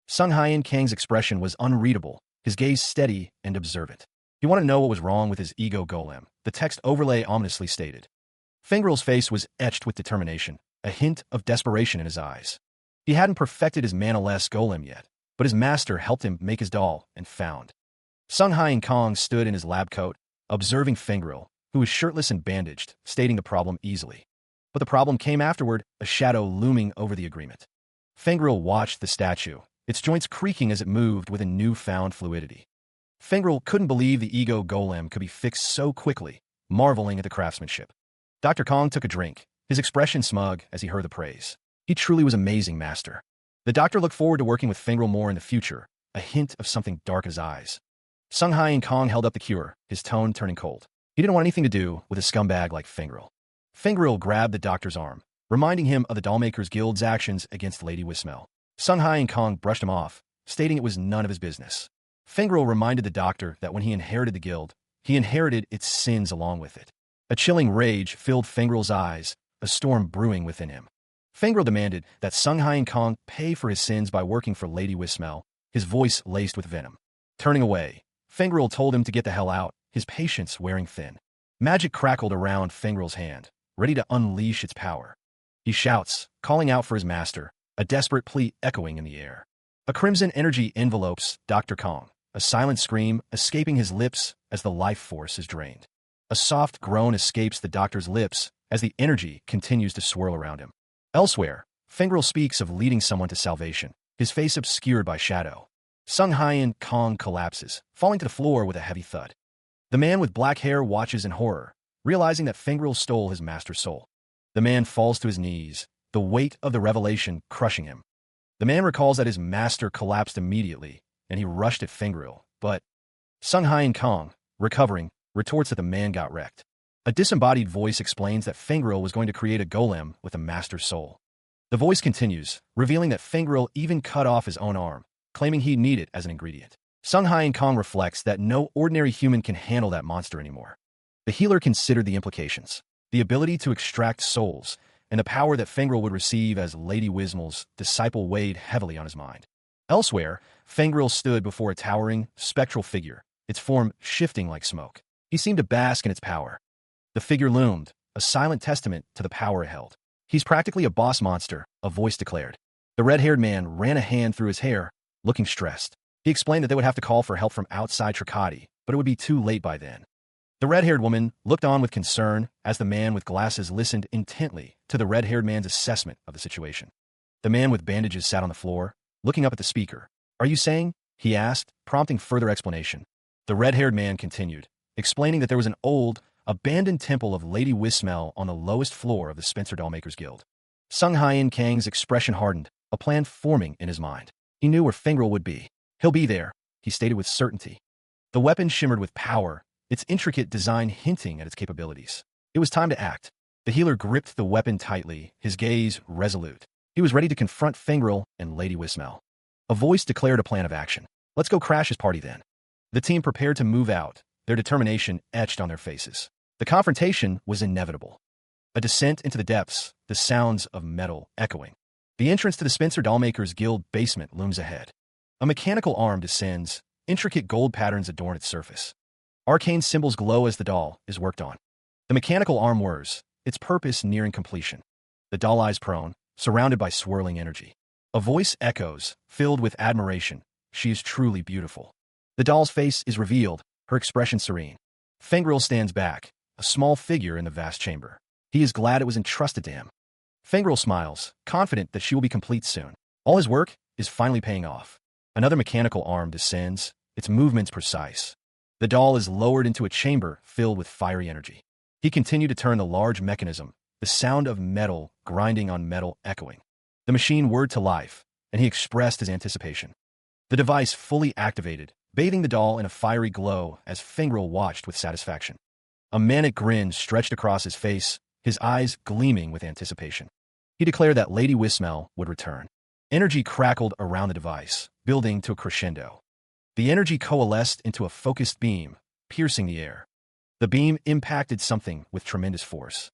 Sung Hyen Kang's expression was unreadable, his gaze steady and observant. He wanted to know what was wrong with his ego golem, the text overlay ominously stated. Fengril's face was etched with determination, a hint of desperation in his eyes. He hadn't perfected his mana-less golem yet, but his master helped him make his doll and found. Sung Hyen Kang stood in his lab coat, observing Fengril, who was shirtless and bandaged, stating the problem easily. But the problem came afterward, a shadow looming over the agreement. Fengril watched the statue, its joints creaking as it moved with a newfound fluidity. Fengril couldn't believe the ego golem could be fixed so quickly, marveling at the craftsmanship. Dr. Kong took a drink, his expression smug as he heard the praise. He truly was amazing, master. The doctor looked forward to working with Fengril more in the future, a hint of something dark in his eyes. Sung Hyen Kang held up the cure, his tone turning cold. He didn't want anything to do with a scumbag like Fengril. Fengril grabbed the doctor's arm, reminding him of the Dollmakers Guild's actions against Lady Wismel. Sung Hyen Kang brushed him off, stating it was none of his business. Fengril reminded the doctor that when he inherited the guild, he inherited its sins along with it. A chilling rage filled Fengril's eyes, a storm brewing within him. Fengril demanded that Sung Hyen Kang pay for his sins by working for Lady Wismel, his voice laced with venom. Turning away, Fengril told him to get the hell out, his patience wearing thin. Magic crackled around Fengril's hand, ready to unleash its power. He shouts, calling out for his master, a desperate plea echoing in the air. A crimson energy envelopes Dr. Kong, a silent scream escaping his lips as the life force is drained. A soft groan escapes the doctor's lips as the energy continues to swirl around him. Elsewhere, Fengril speaks of leading someone to salvation, his face obscured by shadow. Sung Hyen Kong collapses, falling to the floor with a heavy thud. The man with black hair watches in horror, realizing that Fengril stole his master's soul. The man falls to his knees, the weight of the revelation crushing him. The man recalls that his master collapsed immediately, and he rushed at Fengril, but Sung Hyen Kong, recovering, retorts that the man got wrecked. A disembodied voice explains that Fengril was going to create a golem with a master's soul. The voice continues, revealing that Fengril even cut off his own arm, claiming he'd need it as an ingredient. Sung Hyen Kong reflects that no ordinary human can handle that monster anymore. The healer considered the implications, the ability to extract souls, and the power that Fengril would receive as Lady Wismel's disciple weighed heavily on his mind. Elsewhere, Fengril stood before a towering, spectral figure, its form shifting like smoke. He seemed to bask in its power. The figure loomed, a silent testament to the power it held. He's practically a boss monster, a voice declared. The red-haired man ran a hand through his hair, looking stressed. He explained that they would have to call for help from outside Tricati, but it would be too late by then. The red-haired woman looked on with concern as the man with glasses listened intently to the red-haired man's assessment of the situation. The man with bandages sat on the floor, looking up at the speaker. "Are you saying?" he asked, prompting further explanation. The red-haired man continued, explaining that there was an old, abandoned temple of Lady Wismel on the lowest floor of the Spencer Dollmakers Guild. Sung Hyen Kang's expression hardened, a plan forming in his mind. He knew where Fengril would be. "He'll be there," he stated with certainty. The weapon shimmered with power, its intricate design hinting at its capabilities. It was time to act. The healer gripped the weapon tightly, his gaze resolute. He was ready to confront Fengril and Lady Wismel. A voice declared a plan of action. "Let's go crash his party then." The team prepared to move out, their determination etched on their faces. The confrontation was inevitable. A descent into the depths, the sounds of metal echoing. The entrance to the Spencer Dollmakers Guild basement looms ahead. A mechanical arm descends, intricate gold patterns adorn its surface. Arcane symbols glow as the doll is worked on. The mechanical arm whirs, its purpose nearing completion. The doll lies prone, surrounded by swirling energy. A voice echoes, filled with admiration. "She is truly beautiful." The doll's face is revealed, her expression serene. Fengril stands back, a small figure in the vast chamber. He is glad it was entrusted to him. Fengril smiles, confident that she will be complete soon. All his work is finally paying off. Another mechanical arm descends, its movements precise. The doll is lowered into a chamber filled with fiery energy. He continued to turn the large mechanism, the sound of metal grinding on metal echoing. The machine whirred to life, and he expressed his anticipation. The device fully activated, bathing the doll in a fiery glow as Fengril watched with satisfaction. A manic grin stretched across his face, his eyes gleaming with anticipation. He declared that Lady Wismel would return. Energy crackled around the device, building to a crescendo. The energy coalesced into a focused beam, piercing the air. The beam impacted something with tremendous force.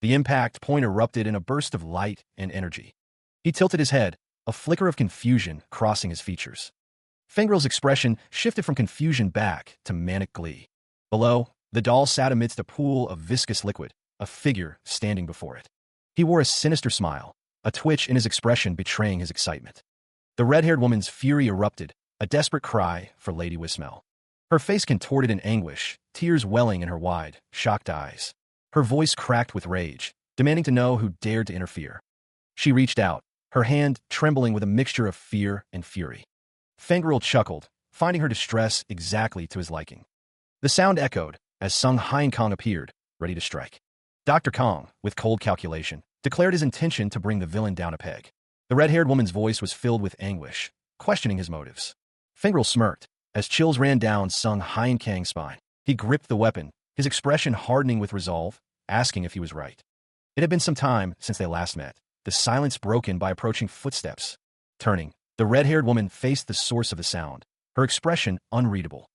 The impact point erupted in a burst of light and energy. He tilted his head, a flicker of confusion crossing his features. Fengril's expression shifted from confusion back to manic glee. Below, the doll sat amidst a pool of viscous liquid, a figure standing before it. He wore a sinister smile, a twitch in his expression betraying his excitement. The red-haired woman's fury erupted, a desperate cry for Lady Wismel. Her face contorted in anguish, tears welling in her wide, shocked eyes. Her voice cracked with rage, demanding to know who dared to interfere. She reached out, her hand trembling with a mixture of fear and fury. Fengril chuckled, finding her distress exactly to his liking. The sound echoed as Sung Hyen Kong appeared, ready to strike. Dr. Kong, with cold calculation, declared his intention to bring the villain down a peg. The red-haired woman's voice was filled with anguish, questioning his motives. Fengril smirked as chills ran down Sung Hyen Kang's spine. He gripped the weapon, his expression hardening with resolve, asking if he was right. It had been some time since they last met, the silence broken by approaching footsteps. Turning, the red-haired woman faced the source of the sound, her expression unreadable.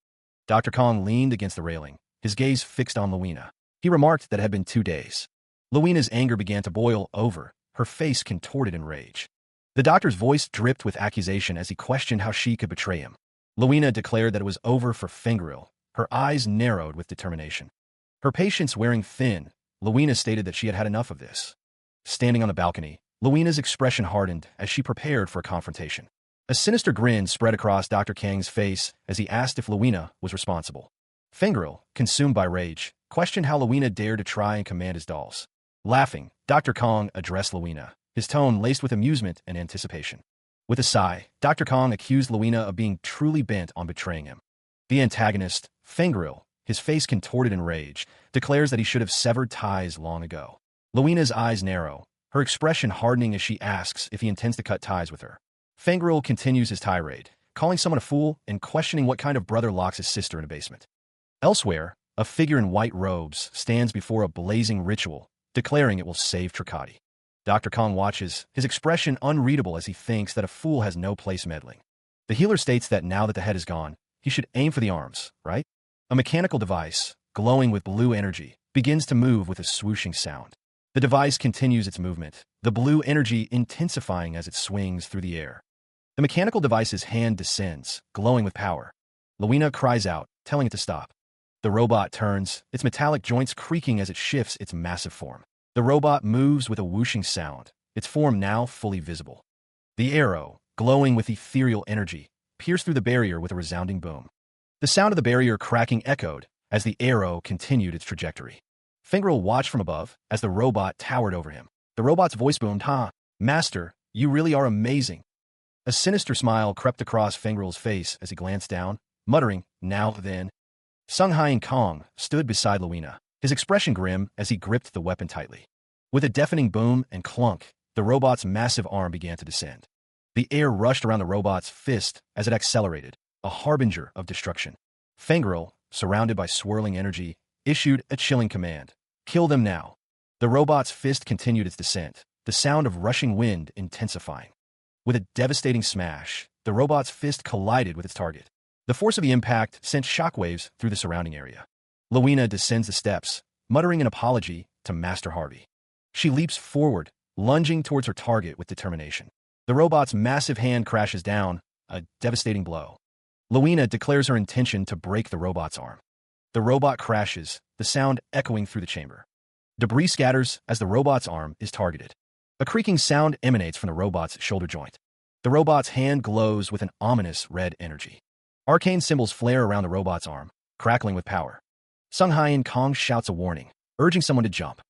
Dr. Kong leaned against the railing, his gaze fixed on Luina. He remarked that it had been 2 days. Luina's anger began to boil over, her face contorted in rage. The doctor's voice dripped with accusation as he questioned how she could betray him. Luina declared that it was over for Fengril, her eyes narrowed with determination. Her patience wearing thin, Luina stated that she had had enough of this. Standing on the balcony, Luina's expression hardened as she prepared for a confrontation. A sinister grin spread across Dr. Kang's face as he asked if Luina was responsible. Fengril, consumed by rage, questioned how Luina dared to try and command his dolls. Laughing, Dr. Kong addressed Luina, his tone laced with amusement and anticipation. With a sigh, Dr. Kong accused Luina of being truly bent on betraying him. The antagonist, Fengril, his face contorted in rage, declares that he should have severed ties long ago. Luina's eyes narrow, her expression hardening as she asks if he intends to cut ties with her. Fengril continues his tirade, calling someone a fool and questioning what kind of brother locks his sister in a basement. Elsewhere, a figure in white robes stands before a blazing ritual, declaring it will save Tricati. Dr. Kong watches, his expression unreadable as he thinks that a fool has no place meddling. The healer states that now that the head is gone, he should aim for the arms, right? A mechanical device, glowing with blue energy, begins to move with a swooshing sound. The device continues its movement, the blue energy intensifying as it swings through the air. The mechanical device's hand descends, glowing with power. Luina cries out, telling it to stop. The robot turns, its metallic joints creaking as it shifts its massive form. The robot moves with a whooshing sound, its form now fully visible. The arrow, glowing with ethereal energy, pierced through the barrier with a resounding boom. The sound of the barrier cracking echoed as the arrow continued its trajectory. Fengril watched from above as the robot towered over him. The robot's voice boomed, "Ha, Master, you really are amazing." A sinister smile crept across Fengril's face as he glanced down, muttering, "Now then." Sunghai and Kong stood beside Luina, his expression grim as he gripped the weapon tightly. With a deafening boom and clunk, the robot's massive arm began to descend. The air rushed around the robot's fist as it accelerated, a harbinger of destruction. Fengril, surrounded by swirling energy, issued a chilling command. "Kill them now." The robot's fist continued its descent, the sound of rushing wind intensifying. With a devastating smash, the robot's fist collided with its target. The force of the impact sent shockwaves through the surrounding area. Luina descends the steps, muttering an apology to Master Harvey. She leaps forward, lunging towards her target with determination. The robot's massive hand crashes down, a devastating blow. Luina declares her intention to break the robot's arm. The robot crashes, the sound echoing through the chamber. Debris scatters as the robot's arm is targeted. A creaking sound emanates from the robot's shoulder joint. The robot's hand glows with an ominous red energy. Arcane symbols flare around the robot's arm, crackling with power. Sunghai and Kong shouts a warning, urging someone to jump.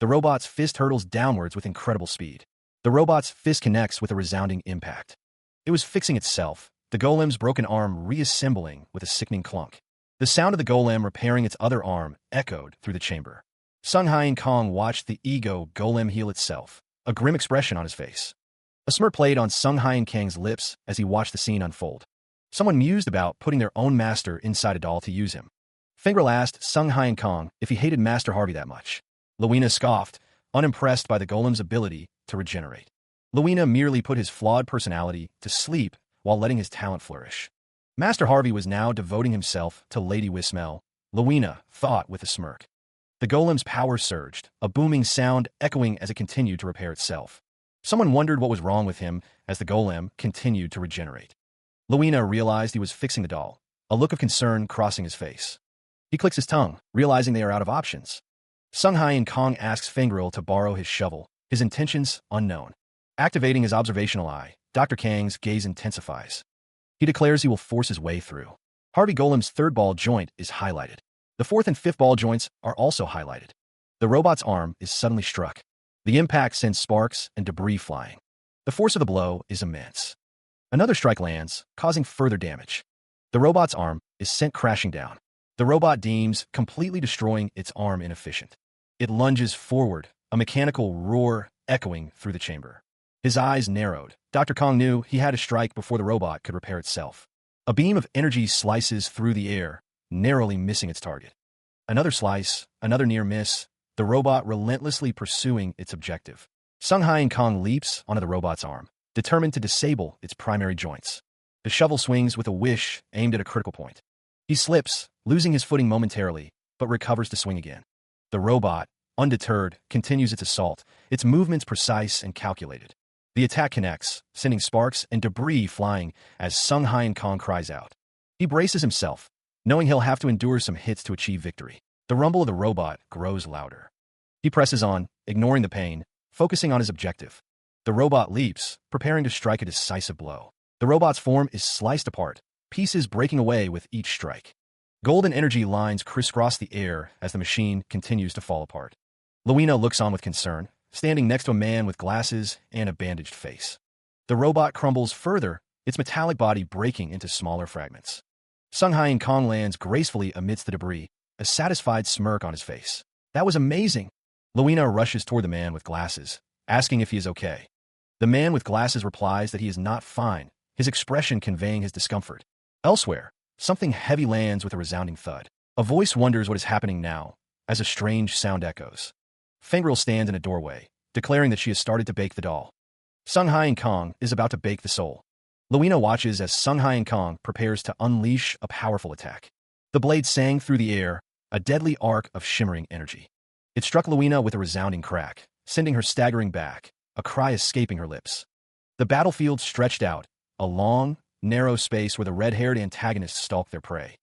The robot's fist hurtles downwards with incredible speed. The robot's fist connects with a resounding impact. It was fixing itself, the golem's broken arm reassembling with a sickening clunk. The sound of the golem repairing its other arm echoed through the chamber. Sunghai and Kong watched the ego golem heal itself, a grim expression on his face. A smirk played on Sunghai and Kang's lips as he watched the scene unfold. Someone mused about putting their own master inside a doll to use him. Fengril asked Sunghai and Kong if he hated Master Harvey that much. Luina scoffed, unimpressed by the golem's ability to regenerate. Luina merely put his flawed personality to sleep while letting his talent flourish. Master Harvey was now devoting himself to Lady Wismel, Luina thought with a smirk. The golem's power surged, a booming sound echoing as it continued to repair itself. Someone wondered what was wrong with him as the golem continued to regenerate. Luina realized he was fixing the doll, a look of concern crossing his face. He clicks his tongue, realizing they are out of options. Sunghai and Kong asks Fengril to borrow his shovel, his intentions unknown. Activating his observational eye, Dr. Kang's gaze intensifies. He declares he will force his way through. Harvey Golem's third ball joint is highlighted. The fourth and fifth ball joints are also highlighted. The robot's arm is suddenly struck. The impact sends sparks and debris flying. The force of the blow is immense. Another strike lands, causing further damage. The robot's arm is sent crashing down. The robot deems completely destroying its arm inefficient. It lunges forward, a mechanical roar echoing through the chamber. His eyes narrowed. Dr. Kong knew he had to strike before the robot could repair itself. A beam of energy slices through the air, narrowly missing its target. Another slice, another near miss, the robot relentlessly pursuing its objective. Sunghai and Kong leaps onto the robot's arm, determined to disable its primary joints. The shovel swings with a wish aimed at a critical point. He slips, losing his footing momentarily, but recovers to swing again. The robot, undeterred, continues its assault, its movements precise and calculated. The attack connects, sending sparks and debris flying as Sunghai and Kong cries out. He braces himself, knowing he'll have to endure some hits to achieve victory. The rumble of the robot grows louder. He presses on, ignoring the pain, focusing on his objective. The robot leaps, preparing to strike a decisive blow. The robot's form is sliced apart, pieces breaking away with each strike. Golden energy lines crisscross the air as the machine continues to fall apart. Luina looks on with concern, standing next to a man with glasses and a bandaged face. The robot crumbles further, its metallic body breaking into smaller fragments. Sunghai and Kong lands gracefully amidst the debris, a satisfied smirk on his face. That was amazing! Luina rushes toward the man with glasses, asking if he is okay. The man with glasses replies that he is not fine, his expression conveying his discomfort. Elsewhere, something heavy lands with a resounding thud. A voice wonders what is happening now, as a strange sound echoes. Fengril stands in a doorway, declaring that she has started to bake the doll. Sunghai and Kong is about to bake the soul. Luina watches as Sunghai and Kong prepares to unleash a powerful attack. The blade sang through the air, a deadly arc of shimmering energy. It struck Luina with a resounding crack, sending her staggering back, a cry escaping her lips. The battlefield stretched out, a long, narrow space where the red-haired antagonists stalked their prey.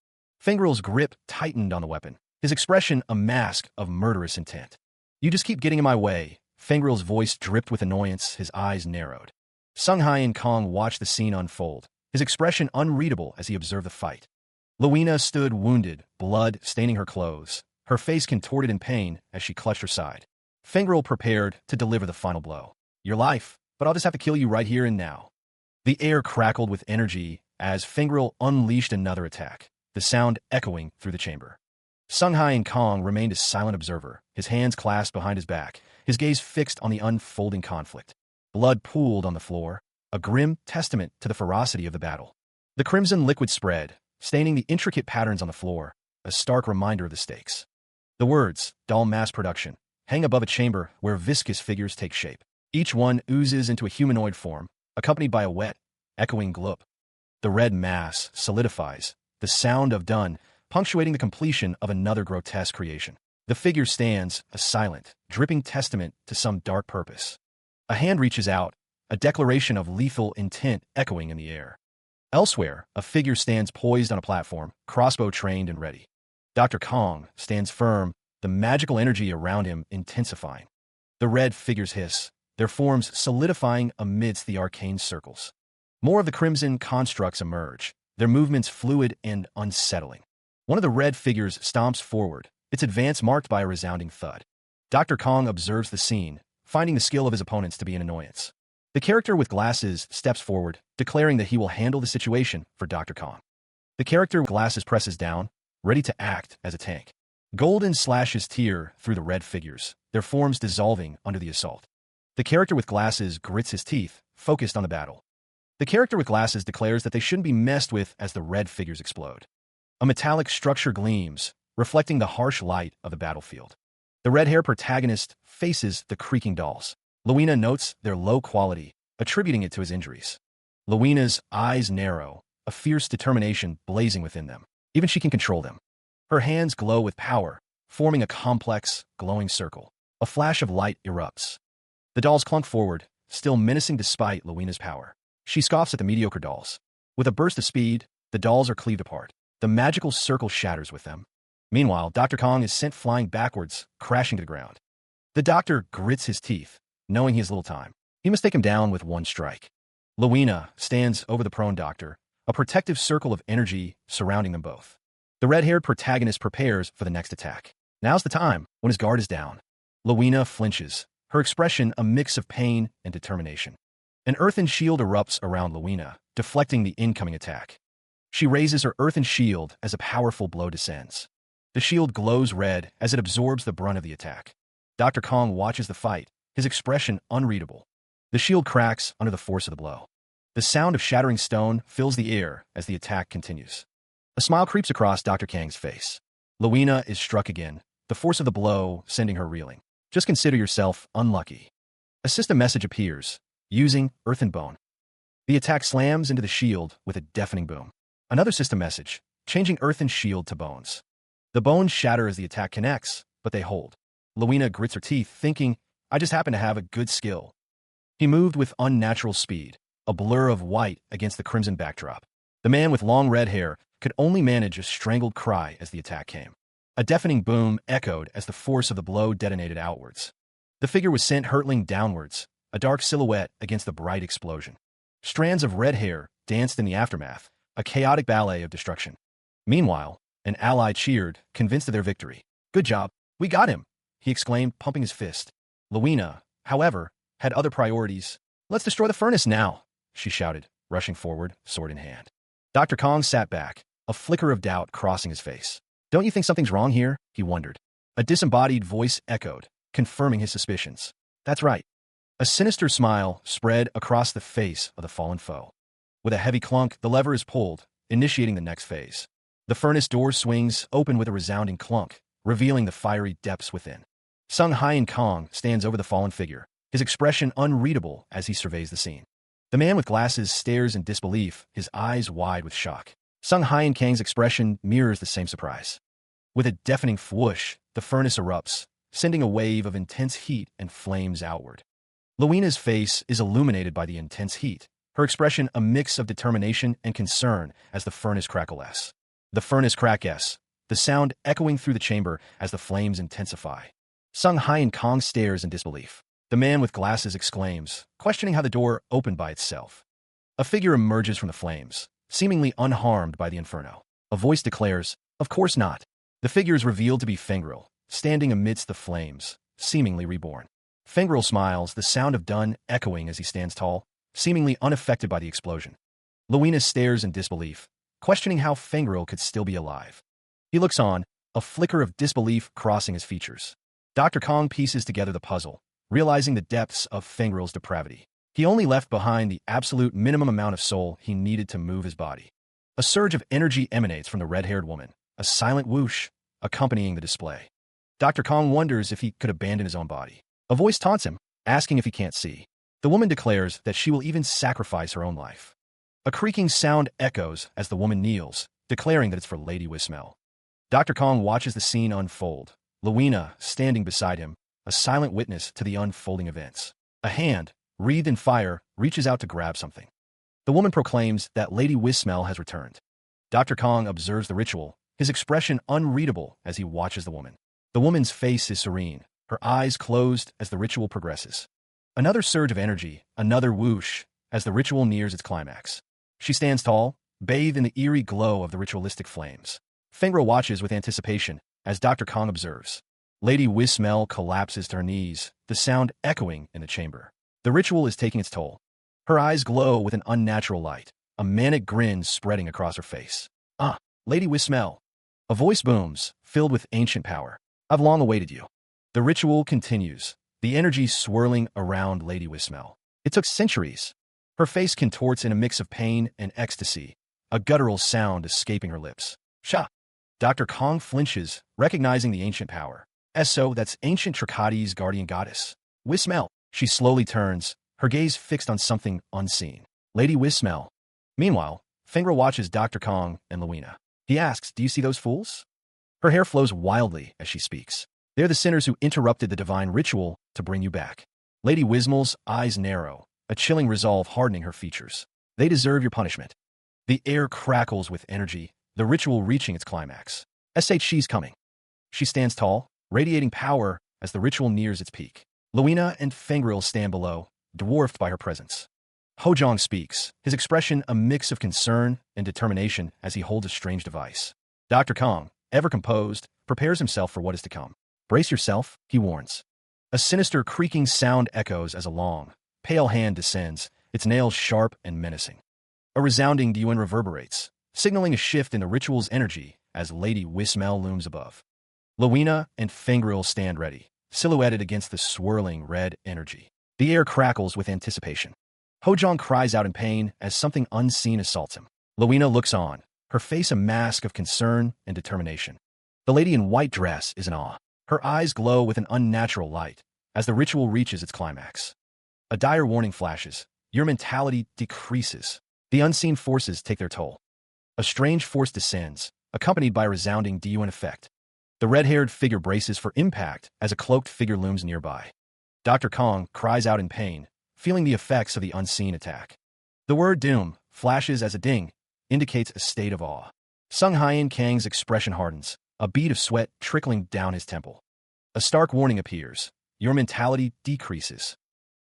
Fengril's grip tightened on the weapon, his expression a mask of murderous intent. "You just keep getting in my way." Fengril's voice dripped with annoyance, his eyes narrowed. Sunghai and Kong watched the scene unfold, his expression unreadable as he observed the fight. Luina stood wounded, blood staining her clothes, her face contorted in pain as she clutched her side. Fengril prepared to deliver the final blow. "Your life, but I'll just have to kill you right here and now." The air crackled with energy as Fengril unleashed another attack, the sound echoing through the chamber. Sunghai and Kong remained a silent observer, his hands clasped behind his back, his gaze fixed on the unfolding conflict. Blood pooled on the floor, a grim testament to the ferocity of the battle. The crimson liquid spread, staining the intricate patterns on the floor, a stark reminder of the stakes. The words, "doll mass production," hang above a chamber where viscous figures take shape. Each one oozes into a humanoid form, accompanied by a wet, echoing gloop. The red mass solidifies, the sound of done, punctuating the completion of another grotesque creation. The figure stands, a silent, dripping testament to some dark purpose. A hand reaches out, a declaration of lethal intent echoing in the air. Elsewhere, a figure stands poised on a platform, crossbow trained and ready. Dr. Kong stands firm, the magical energy around him intensifying. The red figures hiss, their forms solidifying amidst the arcane circles. More of the crimson constructs emerge, their movements fluid and unsettling. One of the red figures stomps forward, its advance marked by a resounding thud. Dr. Kong observes the scene, finding the skill of his opponents to be an annoyance. The character with glasses steps forward, declaring that he will handle the situation for Dr. Kong. The character with glasses presses down, ready to act as a tank. Golden slashes tear through the red figures, their forms dissolving under the assault. The character with glasses grits his teeth, focused on the battle. The character with glasses declares that they shouldn't be messed with as the red figures explode. A metallic structure gleams, reflecting the harsh light of the battlefield. The red-haired protagonist faces the creaking dolls. Luina notes their low quality, attributing it to his injuries. Luina's eyes narrow, a fierce determination blazing within them. Even she can control them. Her hands glow with power, forming a complex, glowing circle. A flash of light erupts. The dolls clunk forward, still menacing despite Luina's power. She scoffs at the mediocre dolls. With a burst of speed, the dolls are cleaved apart. The magical circle shatters with them. Meanwhile, Dr. Kong is sent flying backwards, crashing to the ground. The doctor grits his teeth, knowing he has little time. He must take him down with one strike. Luina stands over the prone doctor, a protective circle of energy surrounding them both. The red-haired protagonist prepares for the next attack. Now's the time, when his guard is down. Luina flinches, her expression a mix of pain and determination. An earthen shield erupts around Luina, deflecting the incoming attack. She raises her earthen shield as a powerful blow descends. The shield glows red as it absorbs the brunt of the attack. Dr. Kong watches the fight, his expression unreadable. The shield cracks under the force of the blow. The sound of shattering stone fills the air as the attack continues. A smile creeps across Dr. Kang's face. Luina is struck again, the force of the blow sending her reeling. Just consider yourself unlucky. A system message appears, using earthen bone. The attack slams into the shield with a deafening boom. Another system message, changing earthen shield to bones. The bones shatter as the attack connects, but they hold. Luina grits her teeth, thinking, I just happen to have a good skill. He moved with unnatural speed, a blur of white against the crimson backdrop. The man with long red hair could only manage a strangled cry as the attack came. A deafening boom echoed as the force of the blow detonated outwards. The figure was sent hurtling downwards, a dark silhouette against the bright explosion. Strands of red hair danced in the aftermath, a chaotic ballet of destruction. Meanwhile, an ally cheered, convinced of their victory. "Good job. We got him," he exclaimed, pumping his fist. Luina, however, had other priorities. "Let's destroy the furnace now," she shouted, rushing forward, sword in hand. Dr. Kong sat back, a flicker of doubt crossing his face. "Don't you think something's wrong here?" he wondered. A disembodied voice echoed, confirming his suspicions. "That's right." A sinister smile spread across the face of the fallen foe. With a heavy clunk, the lever is pulled, initiating the next phase. The furnace door swings open with a resounding clunk, revealing the fiery depths within. Sung Hyen Kong stands over the fallen figure, his expression unreadable as he surveys the scene. The man with glasses stares in disbelief, his eyes wide with shock. Sung Hyen Kang's expression mirrors the same surprise. With a deafening whoosh, the furnace erupts, sending a wave of intense heat and flames outward. Luina's face is illuminated by the intense heat, her expression a mix of determination and concern as the furnace crackles. The furnace crackles, the sound echoing through the chamber as the flames intensify. Sung Hyen Kong stares in disbelief. The man with glasses exclaims, questioning how the door opened by itself. A figure emerges from the flames, seemingly unharmed by the inferno. A voice declares, "Of course not." The figure is revealed to be Fengril, standing amidst the flames, seemingly reborn. Fengril smiles, the sound of dun echoing as he stands tall, seemingly unaffected by the explosion. Luina stares in disbelief, questioning how Fengril could still be alive. He looks on, a flicker of disbelief crossing his features. Dr. Kong pieces together the puzzle, realizing the depths of Fengril's depravity. He only left behind the absolute minimum amount of soul he needed to move his body. A surge of energy emanates from the red-haired woman, a silent whoosh accompanying the display. Dr. Kong wonders if he could abandon his own body. A voice taunts him, asking if he can't see. The woman declares that she will even sacrifice her own life. A creaking sound echoes as the woman kneels, declaring that it's for Lady Wismel. Dr. Kong watches the scene unfold, Luina standing beside him, a silent witness to the unfolding events. A hand, wreathed in fire, reaches out to grab something. The woman proclaims that Lady Wismel has returned. Dr. Kong observes the ritual, his expression unreadable as he watches the woman. The woman's face is serene, her eyes closed as the ritual progresses. Another surge of energy, another whoosh, as the ritual nears its climax. She stands tall, bathed in the eerie glow of the ritualistic flames. Fengril watches with anticipation as Dr. Kong observes. Lady Wismel collapses to her knees, the sound echoing in the chamber. The ritual is taking its toll. Her eyes glow with an unnatural light, a manic grin spreading across her face. "Ah, Lady Wismel." A voice booms, filled with ancient power. "I've long awaited you." The ritual continues, the energy swirling around Lady Wismel. It took centuries. Her face contorts in a mix of pain and ecstasy, a guttural sound escaping her lips. "Sha!" Dr. Kong flinches, recognizing the ancient power. "So that's ancient Trikati's guardian goddess. Wismel." She slowly turns, her gaze fixed on something unseen. Lady Wismel. Meanwhile, Fengril watches Dr. Kong and Luina. He asks, "Do you see those fools?" Her hair flows wildly as she speaks. "They're the sinners who interrupted the divine ritual to bring you back." Lady Wismel's eyes narrow, a chilling resolve hardening her features. "They deserve your punishment." The air crackles with energy, the ritual reaching its climax. She's coming. She stands tall, radiating power as the ritual nears its peak. Luina and Fengril stand below, dwarfed by her presence. Hojong speaks, his expression a mix of concern and determination as he holds a strange device. Dr. Kong, ever composed, prepares himself for what is to come. "Brace yourself," he warns. A sinister creaking sound echoes as a long, pale hand descends, its nails sharp and menacing. A resounding Dyuan reverberates, signaling a shift in the ritual's energy as Lady Wismel looms above. Luina and Fengril stand ready, silhouetted against the swirling red energy. The air crackles with anticipation. Hojong cries out in pain as something unseen assaults him. Luina looks on, her face a mask of concern and determination. The lady in white dress is in awe. Her eyes glow with an unnatural light as the ritual reaches its climax. A dire warning flashes. Your mentality decreases. The unseen forces take their toll. A strange force descends, accompanied by a resounding Dyuan effect. The red-haired figure braces for impact as a cloaked figure looms nearby. Dr. Kong cries out in pain, feeling the effects of the unseen attack. The word doom flashes as a ding, indicates a state of awe. Sung Hyen Kang's expression hardens, a bead of sweat trickling down his temple. A stark warning appears. Your mentality decreases.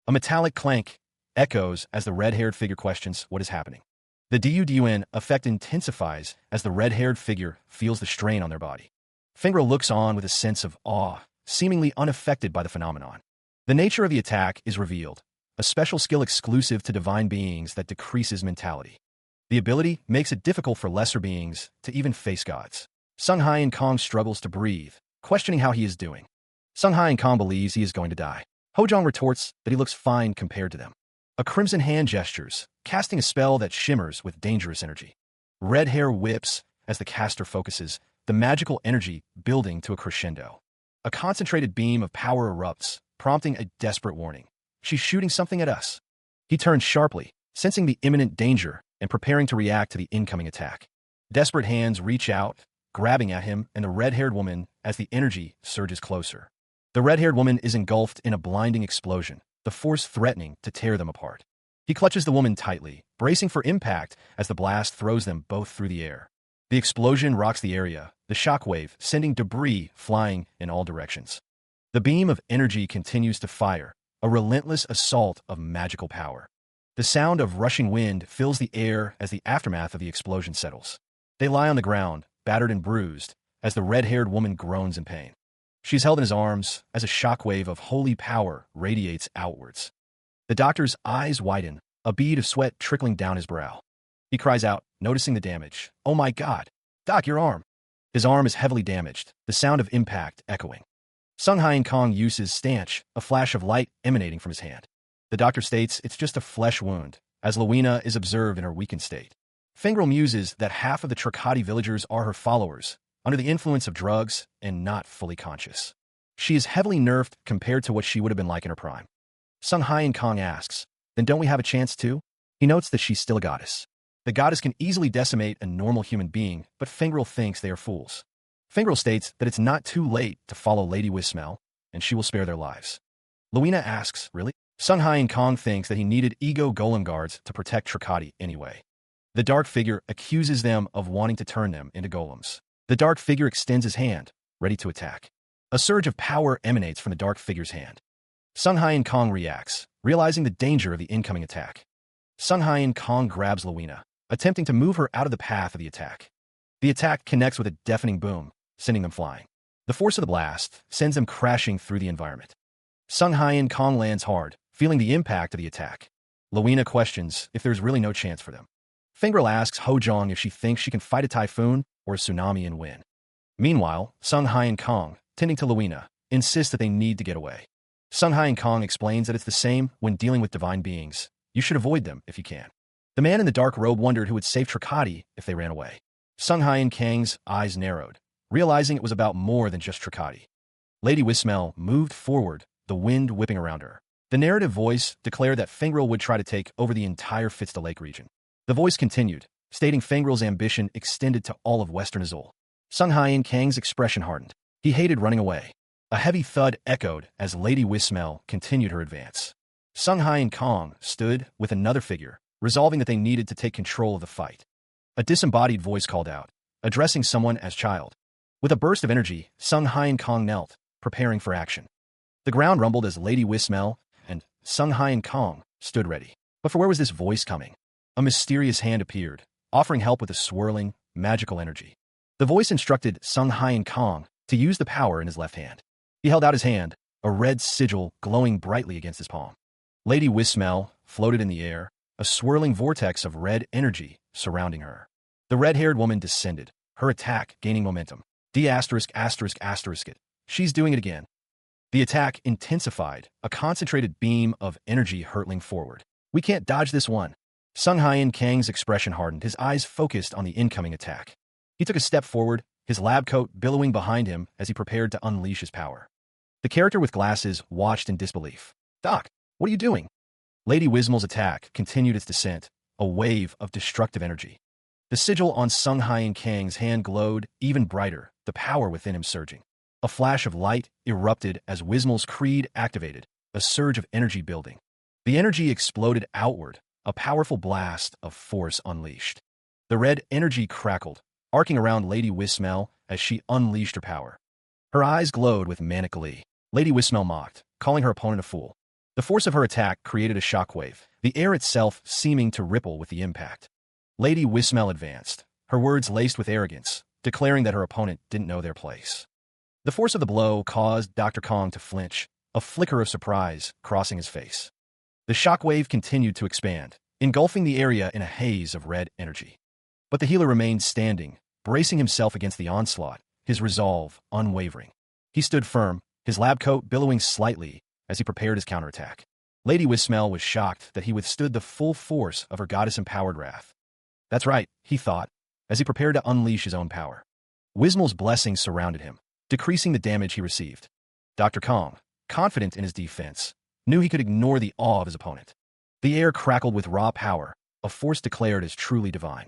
A metallic clank echoes as the red-haired figure questions what is happening. The DUDUN effect intensifies as the red-haired figure feels the strain on their body. Fingra looks on with a sense of awe, seemingly unaffected by the phenomenon. The nature of the attack is revealed, a special skill exclusive to divine beings that decreases mentality. The ability makes it difficult for lesser beings to even face gods. Sung Hai and Kong struggles to breathe, questioning how he is doing. Sung Hai and Kong believes he is going to die. Hojong retorts that he looks fine compared to them. A crimson hand gestures, casting a spell that shimmers with dangerous energy. Red hair whips as the caster focuses, the magical energy building to a crescendo. A concentrated beam of power erupts, prompting a desperate warning. She's shooting something at us. He turns sharply, sensing the imminent danger and preparing to react to the incoming attack. Desperate hands reach out, grabbing at him and the red-haired woman as the energy surges closer. The red-haired woman is engulfed in a blinding explosion, the force threatening to tear them apart. He clutches the woman tightly, bracing for impact as the blast throws them both through the air. The explosion rocks the area, the shockwave sending debris flying in all directions. The beam of energy continues to fire, a relentless assault of magical power. The sound of rushing wind fills the air as the aftermath of the explosion settles. They lie on the ground, battered and bruised, as the red-haired woman groans in pain. She's held in his arms as a shockwave of holy power radiates outwards. The doctor's eyes widen, a bead of sweat trickling down his brow. He cries out, noticing the damage. "Oh my God! Doc, your arm!" His arm is heavily damaged, the sound of impact echoing. Sung Hai and Kong uses stanch, a flash of light emanating from his hand. The doctor states it's just a flesh wound, as Lowena is observed in her weakened state. Fingrel muses that half of the Trikati villagers are her followers, under the influence of drugs and not fully conscious. She is heavily nerfed compared to what she would have been like in her prime. Sung Hai and Kong asks, then don't we have a chance too? He notes that she's still a goddess. The goddess can easily decimate a normal human being, but Fingrel thinks they are fools. Fingrel states that it's not too late to follow Lady Wismel, and she will spare their lives. Lowena asks, really? Sung Hai and Kong thinks that he needed ego golem guards to protect Trikati anyway. The dark figure accuses them of wanting to turn them into golems. The dark figure extends his hand, ready to attack. A surge of power emanates from the dark figure's hand. Sung Hai and Kong reacts, realizing the danger of the incoming attack. Sung Hai and Kong grabs Lowena, attempting to move her out of the path of the attack. The attack connects with a deafening boom, sending them flying. The force of the blast sends them crashing through the environment. Sung Hai and Kong lands hard, feeling the impact of the attack. Lowena questions if there's really no chance for them. Fingrel asks Hojong if she thinks she can fight a typhoon or a tsunami and win. Meanwhile, Sung Hai and Kong, tending to Lowena, insist that they need to get away. Sung Hai and Kong explains that it's the same when dealing with divine beings. You should avoid them if you can. The man in the dark robe wondered who would save Trikati if they ran away. Sung Hai and Kang's eyes narrowed, realizing it was about more than just Trikati. Lady Wismel moved forward, the wind whipping around her. The narrative voice declared that Fingrel would try to take over the entire Fitzda Lake region. The voice continued, stating Fingrel's ambition extended to all of Western Azul. Sung Hai and Kang's expression hardened. He hated running away. A heavy thud echoed as Lady Wismel continued her advance. Sung Hai and Kong stood with another figure, resolving that they needed to take control of the fight. A disembodied voice called out, addressing someone as child. With a burst of energy, Sung Hai and Kong knelt, preparing for action. The ground rumbled as Lady Wismel and Sung Hai and Kong stood ready. But for where was this voice coming? A mysterious hand appeared, offering help with a swirling, magical energy. The voice instructed Sung Hai and Kong to use the power in his left hand. He held out his hand, a red sigil glowing brightly against his palm. Lady Wismel floated in the air, a swirling vortex of red energy surrounding her. The red-haired woman descended, her attack gaining momentum. ******. She's doing it again. The attack intensified, a concentrated beam of energy hurtling forward. We can't dodge this one. Sung Hai and Kang's expression hardened, his eyes focused on the incoming attack. He took a step forward, his lab coat billowing behind him as he prepared to unleash his power. The character with glasses watched in disbelief. Doc, what are you doing? Lady Wismel's attack continued its descent, a wave of destructive energy. The sigil on Sung Hai and Kang's hand glowed even brighter, the power within him surging. A flash of light erupted as Wismel's creed activated, a surge of energy building. The energy exploded outward, a powerful blast of force unleashed. The red energy crackled, arcing around Lady Wismel as she unleashed her power. Her eyes glowed with manic glee. Lady Wismel mocked, calling her opponent a fool. The force of her attack created a shockwave, the air itself seeming to ripple with the impact. Lady Wismel advanced, her words laced with arrogance, declaring that her opponent didn't know their place. The force of the blow caused Dr. Kong to flinch, a flicker of surprise crossing his face. The shockwave continued to expand, engulfing the area in a haze of red energy. But the healer remained standing, bracing himself against the onslaught, his resolve unwavering. He stood firm, his lab coat billowing slightly as he prepared his counterattack. Lady Wismel was shocked that he withstood the full force of her goddess-empowered wrath. That's right, he thought, as he prepared to unleash his own power. Wismel's blessings surrounded him, decreasing the damage he received. Dr. Kong, confident in his defense, knew he could ignore the awe of his opponent. The air crackled with raw power, a force declared as truly divine.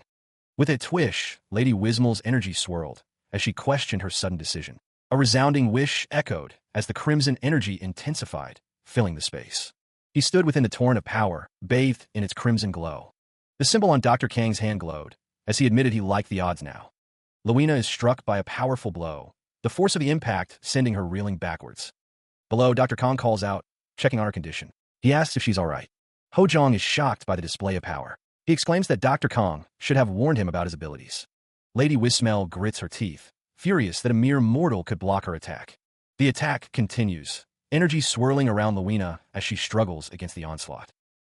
With a twish, Lady Wismel's energy swirled as she questioned her sudden decision. A resounding wish echoed as the crimson energy intensified, filling the space. He stood within the torrent of power, bathed in its crimson glow. The symbol on Dr. Kang's hand glowed, as he admitted he liked the odds now. Luina is struck by a powerful blow, the force of the impact sending her reeling backwards. Below, Dr. Kong calls out, checking on her condition. He asks if she's all right. Hojong is shocked by the display of power. He exclaims that Dr. Kong should have warned him about his abilities. Lady Wismel grits her teeth, furious that a mere mortal could block her attack. The attack continues, energy swirling around Luina as she struggles against the onslaught.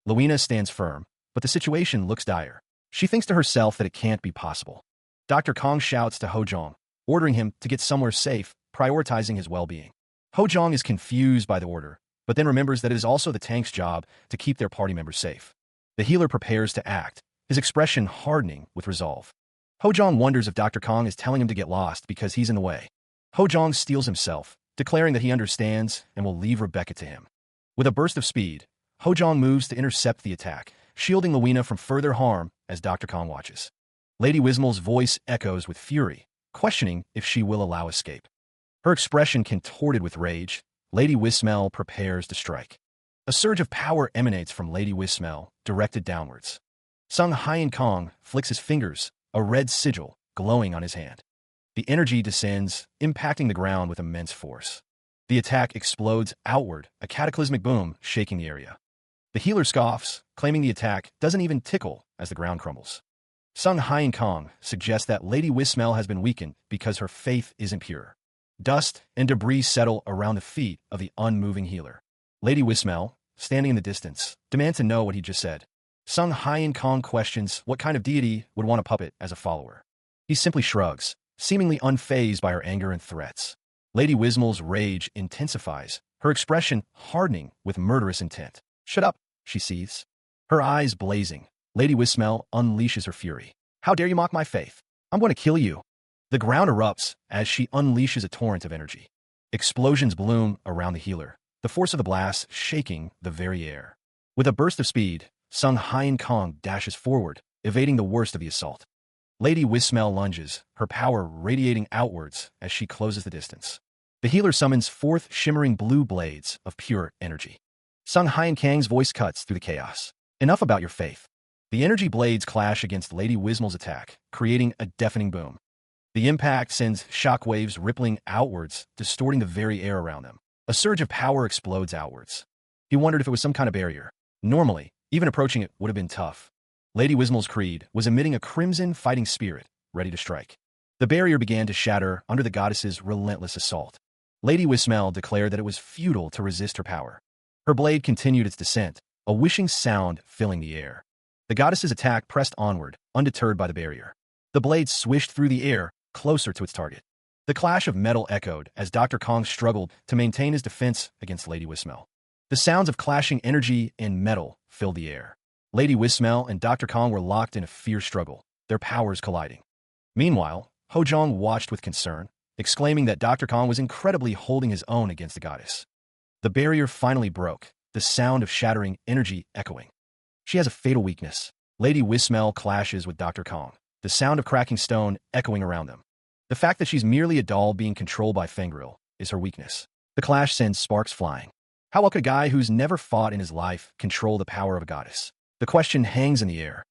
Luina stands firm, but the situation looks dire. She thinks to herself that it can't be possible. Dr. Kong shouts to Hojong, ordering him to get somewhere safe, prioritizing his well-being. Hojong is confused by the order, but then remembers that it is also the tank's job to keep their party members safe. The healer prepares to act, his expression hardening with resolve. Hojong wonders if Dr. Kong is telling him to get lost because he's in the way. Hojong steels himself, declaring that he understands and will leave Rebecca to him. With a burst of speed, Hojong moves to intercept the attack, shielding Luina from further harm as Dr. Kong watches. Lady Wismel's voice echoes with fury, questioning if she will allow escape. Her expression contorted with rage, Lady Wismel prepares to strike. A surge of power emanates from Lady Wismel, directed downwards. Sung Hyen Kong flicks his fingers, a red sigil glowing on his hand. The energy descends, impacting the ground with immense force. The attack explodes outward, a cataclysmic boom shaking the area. The healer scoffs, claiming the attack doesn't even tickle as the ground crumbles. Sung Hyen Kong suggests that Lady Wismel has been weakened because her faith isn't pure. Dust and debris settle around the feet of the unmoving healer. Lady Wismel, standing in the distance, demands to know what he just said. Sung Hyen Kong questions what kind of deity would want a puppet as a follower. He simply shrugs, seemingly unfazed by her anger and threats. Lady Wismel's rage intensifies, her expression hardening with murderous intent. "Shut up," she seethes. Her eyes blazing, Lady Wismel unleashes her fury. "How dare you mock my faith? I'm going to kill you." The ground erupts as she unleashes a torrent of energy. Explosions bloom around the healer, the force of the blast shaking the very air. With a burst of speed, Sung Hyen Kong dashes forward, evading the worst of the assault. Lady Wismel lunges, her power radiating outwards as she closes the distance. The healer summons forth shimmering blue blades of pure energy. Sung Hyen Kang's voice cuts through the chaos. "Enough about your faith." The energy blades clash against Lady Wismel's attack, creating a deafening boom. The impact sends shockwaves rippling outwards, distorting the very air around them. A surge of power explodes outwards. He wondered if it was some kind of barrier. Normally, even approaching it would have been tough. Lady Wismel's creed was emitting a crimson fighting spirit, ready to strike. The barrier began to shatter under the goddess's relentless assault. Lady Wismel declared that it was futile to resist her power. Her blade continued its descent, a whooshing sound filling the air. The goddess's attack pressed onward, undeterred by the barrier. The blade swished through the air, closer to its target. The clash of metal echoed as Dr. Kong struggled to maintain his defense against Lady Wismel. The sounds of clashing energy and metal filled the air. Lady Wismel and Dr. Kong were locked in a fierce struggle, their powers colliding. Meanwhile, Hojong watched with concern, exclaiming that Dr. Kong was incredibly holding his own against the goddess. The barrier finally broke, the sound of shattering energy echoing. She has a fatal weakness. Lady Wismel clashes with Dr. Kong, the sound of cracking stone echoing around them. The fact that she's merely a doll being controlled by Fengril is her weakness. The clash sends sparks flying. How well could a guy who's never fought in his life control the power of a goddess? The question hangs in the air.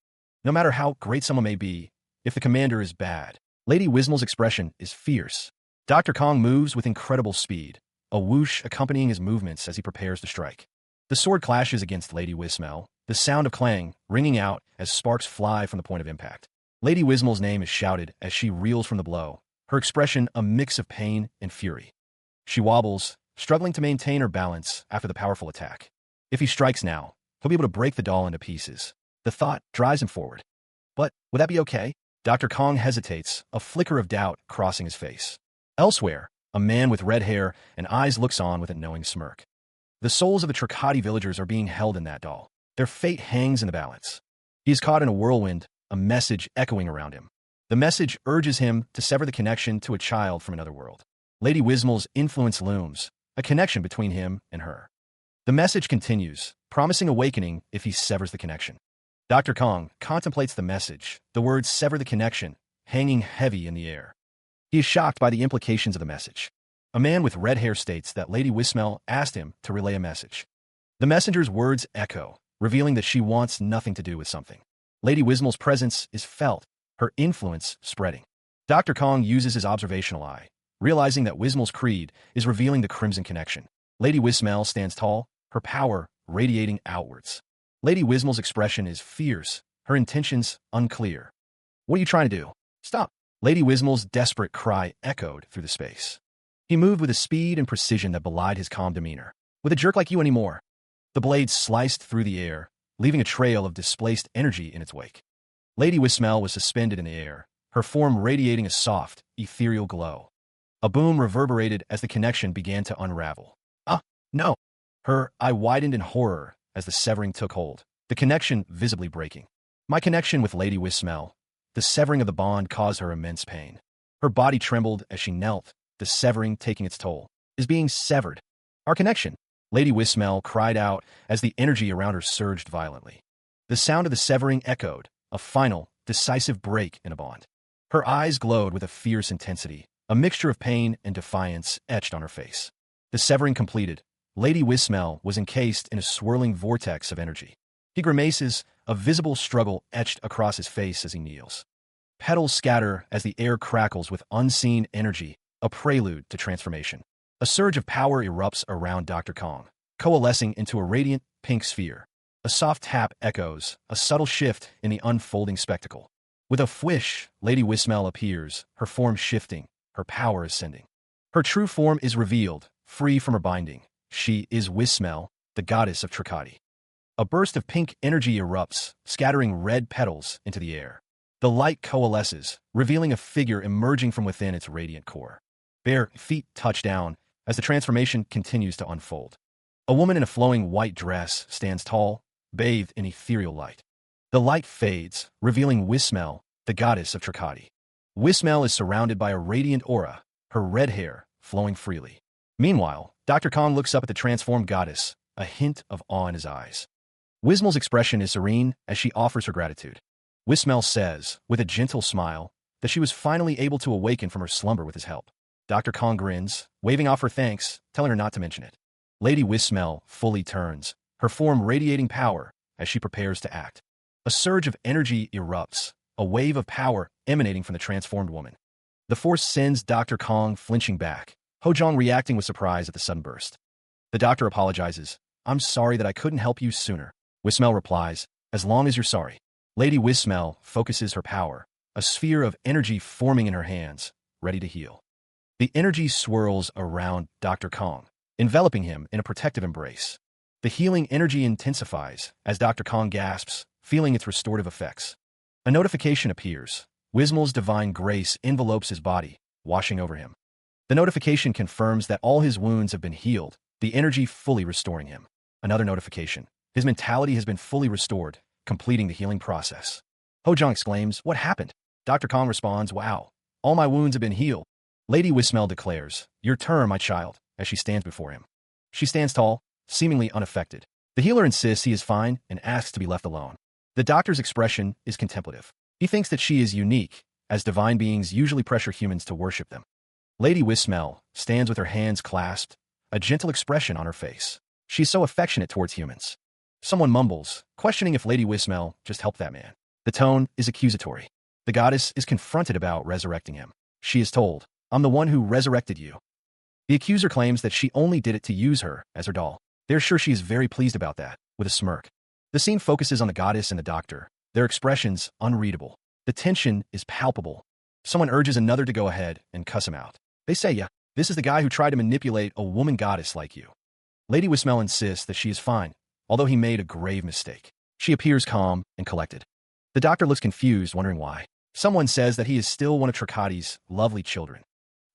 No matter how great someone may be, if the commander is bad, Lady Wismel's expression is fierce. Dr. Kong moves with incredible speed, a whoosh accompanying his movements as he prepares to strike. The sword clashes against Lady Wismel, the sound of clang ringing out as sparks fly from the point of impact. Lady Wismel's name is shouted as she reels from the blow, her expression a mix of pain and fury. She wobbles, struggling to maintain her balance after the powerful attack. If he strikes now, he'll be able to break the doll into pieces. The thought drives him forward. But would that be okay? Dr. Kong hesitates, a flicker of doubt crossing his face. Elsewhere, a man with red hair and eyes looks on with a knowing smirk. The souls of the Trikati villagers are being held in that doll. Their fate hangs in the balance. He is caught in a whirlwind, a message echoing around him. The message urges him to sever the connection to a child from another world. Lady Wismel's influence looms, a connection between him and her. The message continues, promising awakening if he severs the connection. Dr. Kong contemplates the message, the words sever the connection, hanging heavy in the air. He is shocked by the implications of the message. A man with red hair states that Lady Wismel asked him to relay a message. The messenger's words echo, revealing that she wants nothing to do with something. Lady Wismel's presence is felt, her influence spreading. Dr. Kong uses his observational eye, realizing that Wismel's creed is revealing the crimson connection. Lady Wismel stands tall, her power radiating outwards. Lady Wismel's expression is fierce, her intentions unclear. What are you trying to do? Stop! Lady Wismel's desperate cry echoed through the space. He moved with a speed and precision that belied his calm demeanor. With a jerk like you anymore. The blade sliced through the air, leaving a trail of displaced energy in its wake. Lady Wismel was suspended in the air, her form radiating a soft, ethereal glow. A boom reverberated as the connection began to unravel. Ah, no! Her eye widened in horror as the severing took hold, the connection visibly breaking. My connection with Lady Wismel. The severing of the bond caused her immense pain. Her body trembled as she knelt, the severing taking its toll. Is being severed. Our connection. Lady Wismel cried out as the energy around her surged violently. The sound of the severing echoed, a final, decisive break in a bond. Her eyes glowed with a fierce intensity, a mixture of pain and defiance etched on her face. The severing completed, Lady Wismel was encased in a swirling vortex of energy. He grimaces, a visible struggle etched across his face as he kneels. Petals scatter as the air crackles with unseen energy, a prelude to transformation. A surge of power erupts around Dr. Kong, coalescing into a radiant, pink sphere. A soft tap echoes, a subtle shift in the unfolding spectacle. With a whish, Lady Wismel appears, her form shifting, her power ascending. Her true form is revealed, free from her binding. She is Wismel, the goddess of Trikati. A burst of pink energy erupts, scattering red petals into the air. The light coalesces, revealing a figure emerging from within its radiant core. Bare feet touch down as the transformation continues to unfold. A woman in a flowing white dress stands tall, bathed in ethereal light. The light fades, revealing Wismel, the goddess of Trikati. Wismel is surrounded by a radiant aura, her red hair flowing freely. Meanwhile, Dr. Kong looks up at the transformed goddess, a hint of awe in his eyes. Wismel's expression is serene as she offers her gratitude. Wismel says, with a gentle smile, that she was finally able to awaken from her slumber with his help. Dr. Kong grins, waving off her thanks, telling her not to mention it. Lady Wismel fully turns, her form radiating power as she prepares to act. A surge of energy erupts, a wave of power emanating from the transformed woman. The force sends Dr. Kong flinching back, Hojong reacting with surprise at the sudden burst. The doctor apologizes. I'm sorry that I couldn't help you sooner. Wismel replies, as long as you're sorry. Lady Wismel focuses her power, a sphere of energy forming in her hands, ready to heal. The energy swirls around Dr. Kong, enveloping him in a protective embrace. The healing energy intensifies as Dr. Kong gasps, feeling its restorative effects. A notification appears. Wismel's divine grace envelopes his body, washing over him. The notification confirms that all his wounds have been healed, the energy fully restoring him. Another notification. His mentality has been fully restored, completing the healing process. Hojong exclaims, what happened? Dr. Kong responds, wow, all my wounds have been healed. Lady Wismel declares, your turn, my child, as she stands before him. She stands tall, seemingly unaffected. The healer insists he is fine and asks to be left alone. The doctor's expression is contemplative. He thinks that she is unique, as divine beings usually pressure humans to worship them. Lady Wismel stands with her hands clasped, a gentle expression on her face. She's so affectionate towards humans. Someone mumbles, questioning if Lady Wismel just helped that man. The tone is accusatory. The goddess is confronted about resurrecting him. She is told, "I'm the one who resurrected you." The accuser claims that she only did it to use her as her doll. They're sure she is very pleased about that, with a smirk. The scene focuses on the goddess and the doctor, their expressions unreadable. The tension is palpable. Someone urges another to go ahead and cuss him out. They say, "Yeah, this is the guy who tried to manipulate a woman goddess like you." Lady Wismel insists that she is fine, although he made a grave mistake. She appears calm and collected. The doctor looks confused, wondering why. Someone says that he is still one of Tricati's lovely children.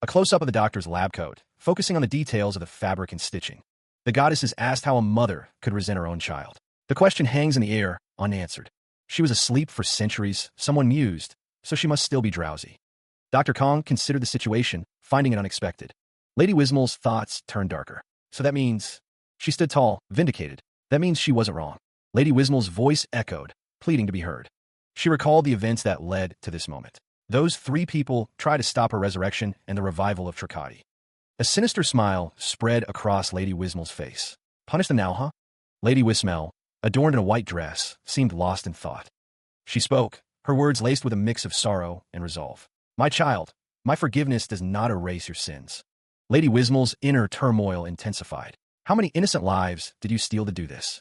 A close-up of the doctor's lab coat, focusing on the details of the fabric and stitching. The goddess is asked how a mother could resent her own child. The question hangs in the air, unanswered. She was asleep for centuries, someone mused, so she must still be drowsy. Dr. Kong considered the situation, finding it unexpected. Lady Wismel's thoughts turned darker. So that means... She stood tall, vindicated. That means she wasn't wrong. Lady Wismel's voice echoed, pleading to be heard. She recalled the events that led to this moment. Those 3 people tried to stop her resurrection and the revival of Tricati. A sinister smile spread across Lady Wismel's face. Punish them now, huh? Lady Wismel, adorned in a white dress, seemed lost in thought. She spoke, her words laced with a mix of sorrow and resolve. "My child, my forgiveness does not erase your sins." Lady Wismel's inner turmoil intensified. "How many innocent lives did you steal to do this?"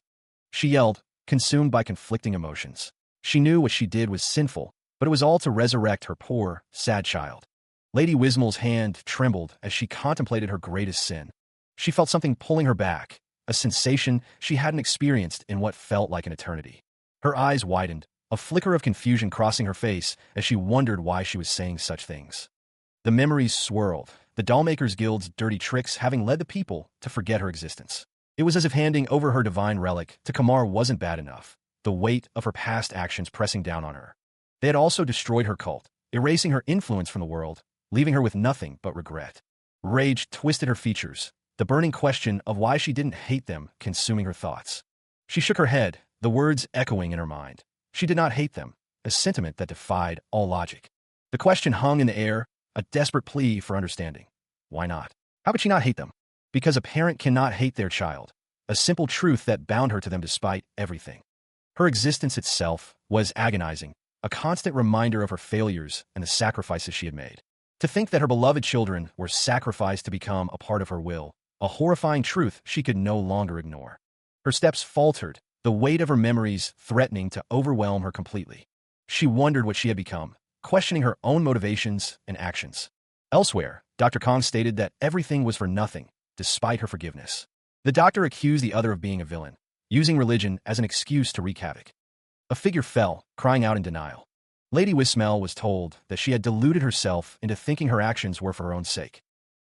She yelled, consumed by conflicting emotions. She knew what she did was sinful, but it was all to resurrect her poor, sad child. Lady Wismel's hand trembled as she contemplated her greatest sin. She felt something pulling her back, a sensation she hadn't experienced in what felt like an eternity. Her eyes widened, a flicker of confusion crossing her face as she wondered why she was saying such things. The memories swirled, the Dollmakers Guild's dirty tricks having led the people to forget her existence. It was as if handing over her divine relic to Kamar wasn't bad enough, the weight of her past actions pressing down on her. They had also destroyed her cult, erasing her influence from the world, leaving her with nothing but regret. Rage twisted her features, the burning question of why she didn't hate them consuming her thoughts. She shook her head, the words echoing in her mind. She did not hate them, a sentiment that defied all logic. The question hung in the air, a desperate plea for understanding. Why not? How could she not hate them? Because a parent cannot hate their child, a simple truth that bound her to them despite everything. Her existence itself was agonizing, a constant reminder of her failures and the sacrifices she had made. To think that her beloved children were sacrificed to become a part of her will, a horrifying truth she could no longer ignore. Her steps faltered, the weight of her memories threatening to overwhelm her completely. She wondered what she had become, questioning her own motivations and actions. Elsewhere, Dr. Kong stated that everything was for nothing, despite her forgiveness. The doctor accused the other of being a villain, using religion as an excuse to wreak havoc. A figure fell, crying out in denial. Lady Wismel was told that she had deluded herself into thinking her actions were for her own sake.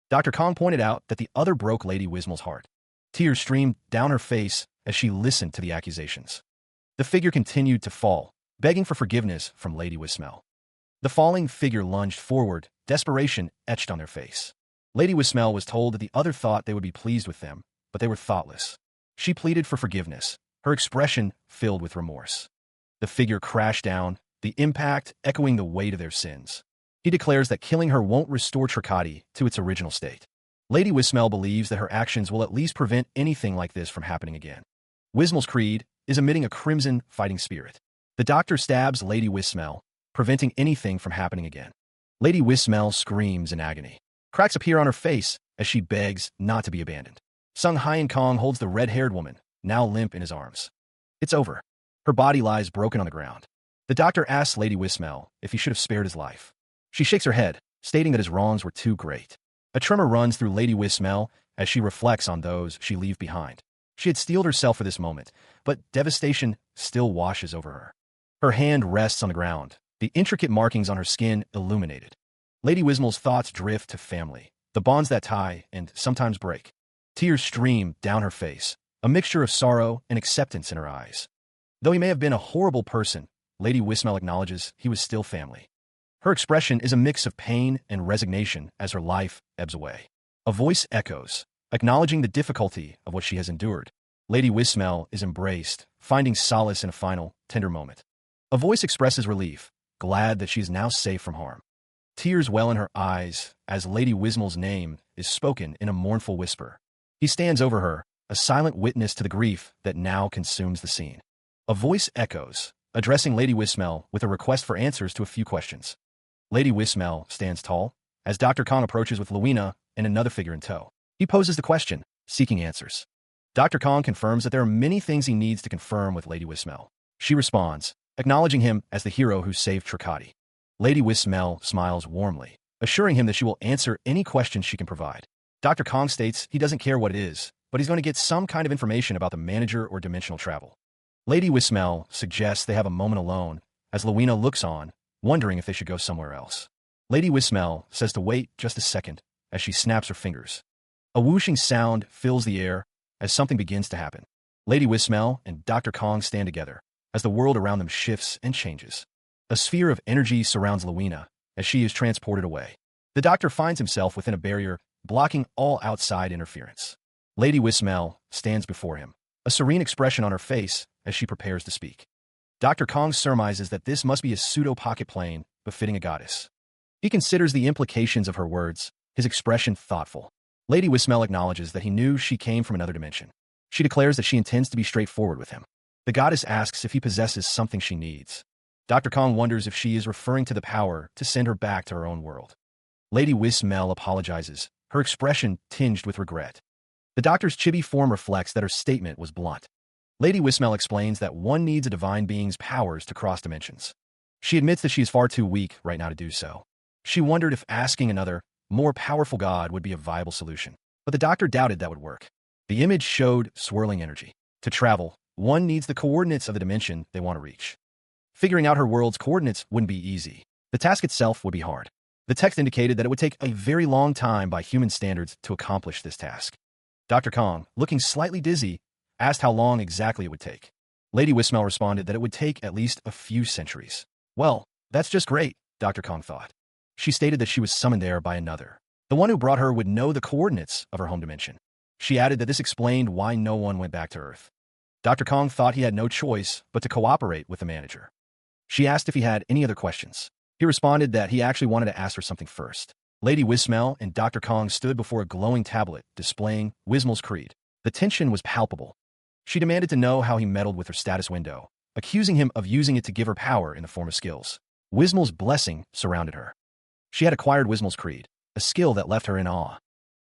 Dr. Kong pointed out that the other broke Lady Wismel's heart. Tears streamed down her face as she listened to the accusations. The figure continued to fall, begging for forgiveness from Lady Wismel. The falling figure lunged forward, desperation etched on their face. Lady Wismel was told that the other thought they would be pleased with them, but they were thoughtless. She pleaded for forgiveness, her expression filled with remorse. The figure crashed down, the impact echoing the weight of their sins. He declares that killing her won't restore Tricati to its original state. Lady Wismel believes that her actions will at least prevent anything like this from happening again. Wismel's creed is emitting a crimson fighting spirit. The doctor stabs Lady Wismel, preventing anything from happening again. Lady Wismel screams in agony. Cracks appear on her face as she begs not to be abandoned. Sung Hyen Kong holds the red-haired woman, now limp in his arms. It's over. Her body lies broken on the ground. The doctor asks Lady Wismel if he should have spared his life. She shakes her head, stating that his wrongs were too great. A tremor runs through Lady Wismel as she reflects on those she leaves behind. She had steeled herself for this moment, but devastation still washes over her. Her hand rests on the ground, the intricate markings on her skin illuminated. Lady Wismel's thoughts drift to family, the bonds that tie and sometimes break. Tears stream down her face, a mixture of sorrow and acceptance in her eyes. Though he may have been a horrible person, Lady Wismel acknowledges he was still family. Her expression is a mix of pain and resignation as her life ebbs away. A voice echoes, acknowledging the difficulty of what she has endured. Lady Wismel is embraced, finding solace in a final, tender moment. A voice expresses relief, glad that she is now safe from harm. Tears well in her eyes as Lady Wismel's name is spoken in a mournful whisper. He stands over her, a silent witness to the grief that now consumes the scene. A voice echoes, addressing Lady Wismel with a request for answers to a few questions. Lady Wismel stands tall as Dr. Kong approaches with Luina and another figure in tow. He poses the question, seeking answers. Dr. Kong confirms that there are many things he needs to confirm with Lady Wismel. She responds, acknowledging him as the hero who saved Tricati. Lady Wismel smiles warmly, assuring him that she will answer any questions she can provide. Dr. Kong states he doesn't care what it is, but he's going to get some kind of information about the manager or dimensional travel. Lady Wismel suggests they have a moment alone as Luina looks on, wondering if they should go somewhere else. Lady Wismel says to wait just a second as she snaps her fingers. A whooshing sound fills the air as something begins to happen. Lady Wismel and Dr. Kong stand together as the world around them shifts and changes. A sphere of energy surrounds Luina as she is transported away. The doctor finds himself within a barrier, blocking all outside interference. Lady Wismel stands before him, a serene expression on her face as she prepares to speak. Dr. Kong surmises that this must be a pseudo-pocket plane befitting a goddess. He considers the implications of her words, his expression thoughtful. Lady Wismel acknowledges that he knew she came from another dimension. She declares that she intends to be straightforward with him. The goddess asks if he possesses something she needs. Dr. Kong wonders if she is referring to the power to send her back to her own world. Lady Wismel apologizes, her expression tinged with regret. The doctor's chibi form reflects that her statement was blunt. Lady Wismel explains that one needs a divine being's powers to cross dimensions. She admits that she is far too weak right now to do so. She wondered if asking another, more powerful god would be a viable solution, but the doctor doubted that would work. The image showed swirling energy. To travel, one needs the coordinates of the dimension they want to reach. Figuring out her world's coordinates wouldn't be easy. The task itself would be hard. The text indicated that it would take a very long time by human standards to accomplish this task. Dr. Kong, looking slightly dizzy, asked how long exactly it would take. Lady Wismel responded that it would take at least a few centuries. Well, that's just great, Dr. Kong thought. She stated that she was summoned there by another. The one who brought her would know the coordinates of her home dimension. She added that this explained why no one went back to Earth. Dr. Kong thought he had no choice but to cooperate with the manager. She asked if he had any other questions. He responded that he actually wanted to ask her something first. Lady Wismel and Dr. Kong stood before a glowing tablet displaying Wismel's creed. The tension was palpable. She demanded to know how he meddled with her status window, accusing him of using it to give her power in the form of skills. Wismel's blessing surrounded her. She had acquired Wismel's creed, a skill that left her in awe.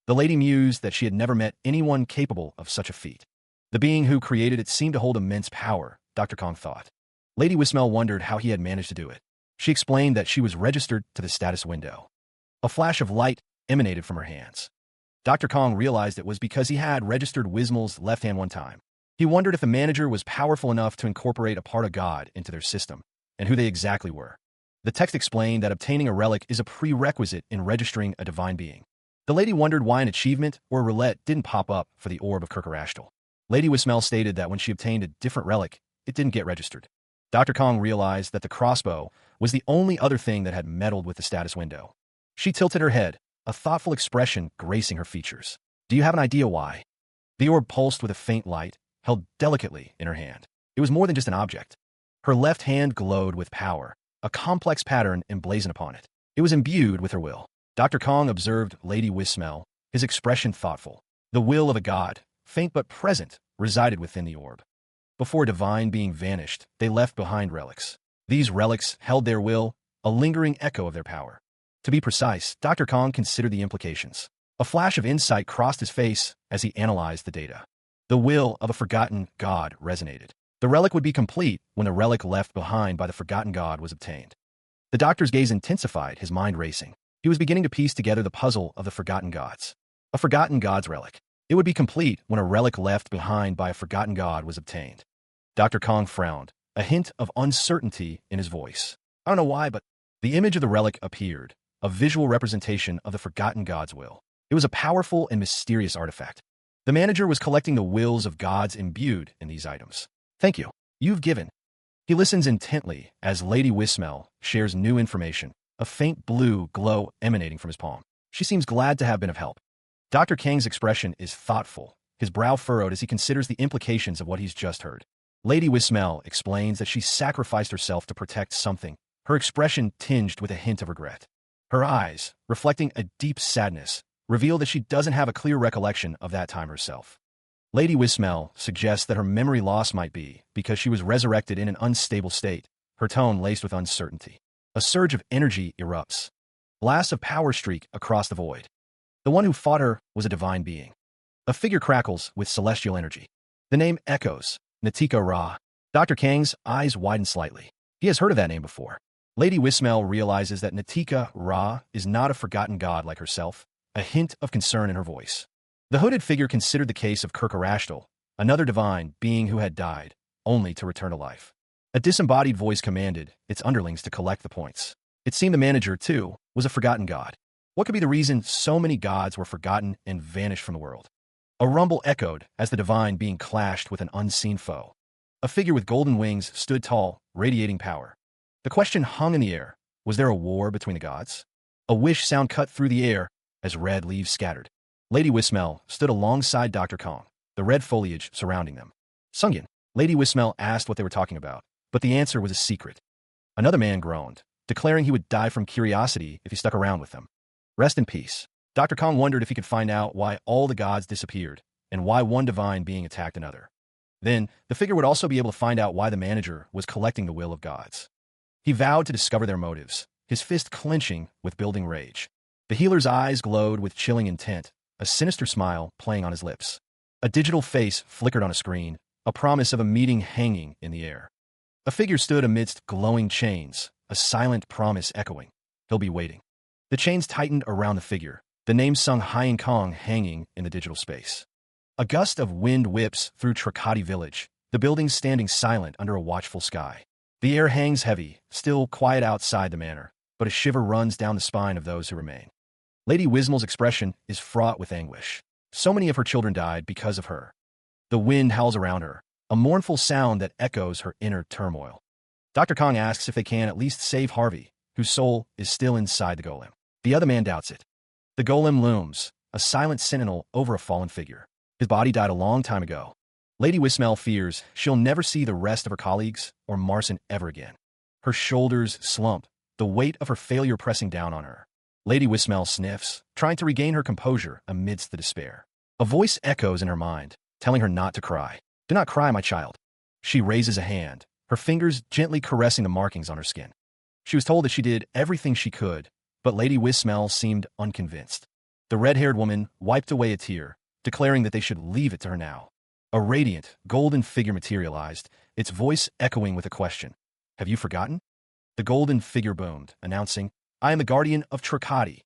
The lady mused that she had never met anyone capable of such a feat. The being who created it seemed to hold immense power, Dr. Kong thought. Lady Wismel wondered how he had managed to do it. She explained that she was registered to the status window. A flash of light emanated from her hands. Dr. Kong realized it was because he had registered Wismel's left hand one time. He wondered if the manager was powerful enough to incorporate a part of God into their system, and who they exactly were. The text explained that obtaining a relic is a prerequisite in registering a divine being. The lady wondered why an achievement or a roulette didn't pop up for the orb of Kirkarashtal. Lady Wismel stated that when she obtained a different relic, it didn't get registered. Dr. Kong realized that the crossbow was the only other thing that had meddled with the status window. She tilted her head, a thoughtful expression gracing her features. Do you have an idea why? The orb pulsed with a faint light, held delicately in her hand. It was more than just an object. Her left hand glowed with power, a complex pattern emblazoned upon it. It was imbued with her will. Dr. Kong observed Lady Wismel, his expression thoughtful. The will of a god, faint but present, resided within the orb. Before a divine being vanished, they left behind relics. These relics held their will, a lingering echo of their power. To be precise, Dr. Kong considered the implications. A flash of insight crossed his face as he analyzed the data. The will of a forgotten god resonated. The relic would be complete when the relic left behind by the forgotten god was obtained. The doctor's gaze intensified, his mind racing. He was beginning to piece together the puzzle of the forgotten gods. A forgotten god's relic. It would be complete when a relic left behind by a forgotten god was obtained. Dr. Kong frowned, a hint of uncertainty in his voice. I don't know why, but the image of the relic appeared, a visual representation of the forgotten god's will. It was a powerful and mysterious artifact. The manager was collecting the wills of gods imbued in these items. Thank you. You've given. He listens intently as Lady Wismel shares new information, a faint blue glow emanating from his palm. She seems glad to have been of help. Dr. Kang's expression is thoughtful, his brow furrowed as he considers the implications of what he's just heard. Lady Wismel explains that she sacrificed herself to protect something, her expression tinged with a hint of regret. Her eyes, reflecting a deep sadness, reveal that she doesn't have a clear recollection of that time herself. Lady Wismel suggests that her memory loss might be because she was resurrected in an unstable state, her tone laced with uncertainty. A surge of energy erupts. Blasts of power streak across the void. The one who fought her was a divine being. A figure crackles with celestial energy. The name echoes, Natika Ra. Dr. Kang's eyes widen slightly. He has heard of that name before. Lady Wismel realizes that Natika Ra is not a forgotten god like herself, a hint of concern in her voice. The hooded figure considered the case of Kirkarashtal, another divine being who had died, only to return to life. A disembodied voice commanded its underlings to collect the points. It seemed the manager, too, was a forgotten god. What could be the reason so many gods were forgotten and vanished from the world? A rumble echoed as the divine being clashed with an unseen foe. A figure with golden wings stood tall, radiating power. The question hung in the air. Was there a war between the gods? A wish sound cut through the air as red leaves scattered. Lady Wismel stood alongside Dr. Kong, the red foliage surrounding them. Sungin. Lady Wismel asked what they were talking about, but the answer was a secret. Another man groaned, declaring he would die from curiosity if he stuck around with them. Rest in peace. Dr. Kong wondered if he could find out why all the gods disappeared and why one divine being attacked another. Then, the figure would also be able to find out why the manager was collecting the will of gods. He vowed to discover their motives, his fist clenching with building rage. The healer's eyes glowed with chilling intent, a sinister smile playing on his lips. A digital face flickered on a screen, a promise of a meeting hanging in the air. A figure stood amidst glowing chains, a silent promise echoing. He'll be waiting. The chains tightened around the figure, the name sung Hyen Kong hanging in the digital space. A gust of wind whips through Trakati village, the buildings standing silent under a watchful sky. The air hangs heavy, still quiet outside the manor, but a shiver runs down the spine of those who remain. Lady Wismel's expression is fraught with anguish. So many of her children died because of her. The wind howls around her, a mournful sound that echoes her inner turmoil. Dr. Kong asks if they can at least save Harvey, whose soul is still inside the golem. The other man doubts it. The golem looms, a silent sentinel over a fallen figure. His body died a long time ago. Lady Wismel fears she'll never see the rest of her colleagues or Marson ever again. Her shoulders slump, the weight of her failure pressing down on her. Lady Wismel sniffs, trying to regain her composure amidst the despair. A voice echoes in her mind, telling her not to cry. Do not cry, my child. She raises a hand, her fingers gently caressing the markings on her skin. She was told that she did everything she could, but Lady Wismel seemed unconvinced. The red-haired woman wiped away a tear, declaring that they should leave it to her now. A radiant, golden figure materialized, its voice echoing with a question. Have you forgotten? The golden figure boomed, announcing, I am the guardian of Trakati.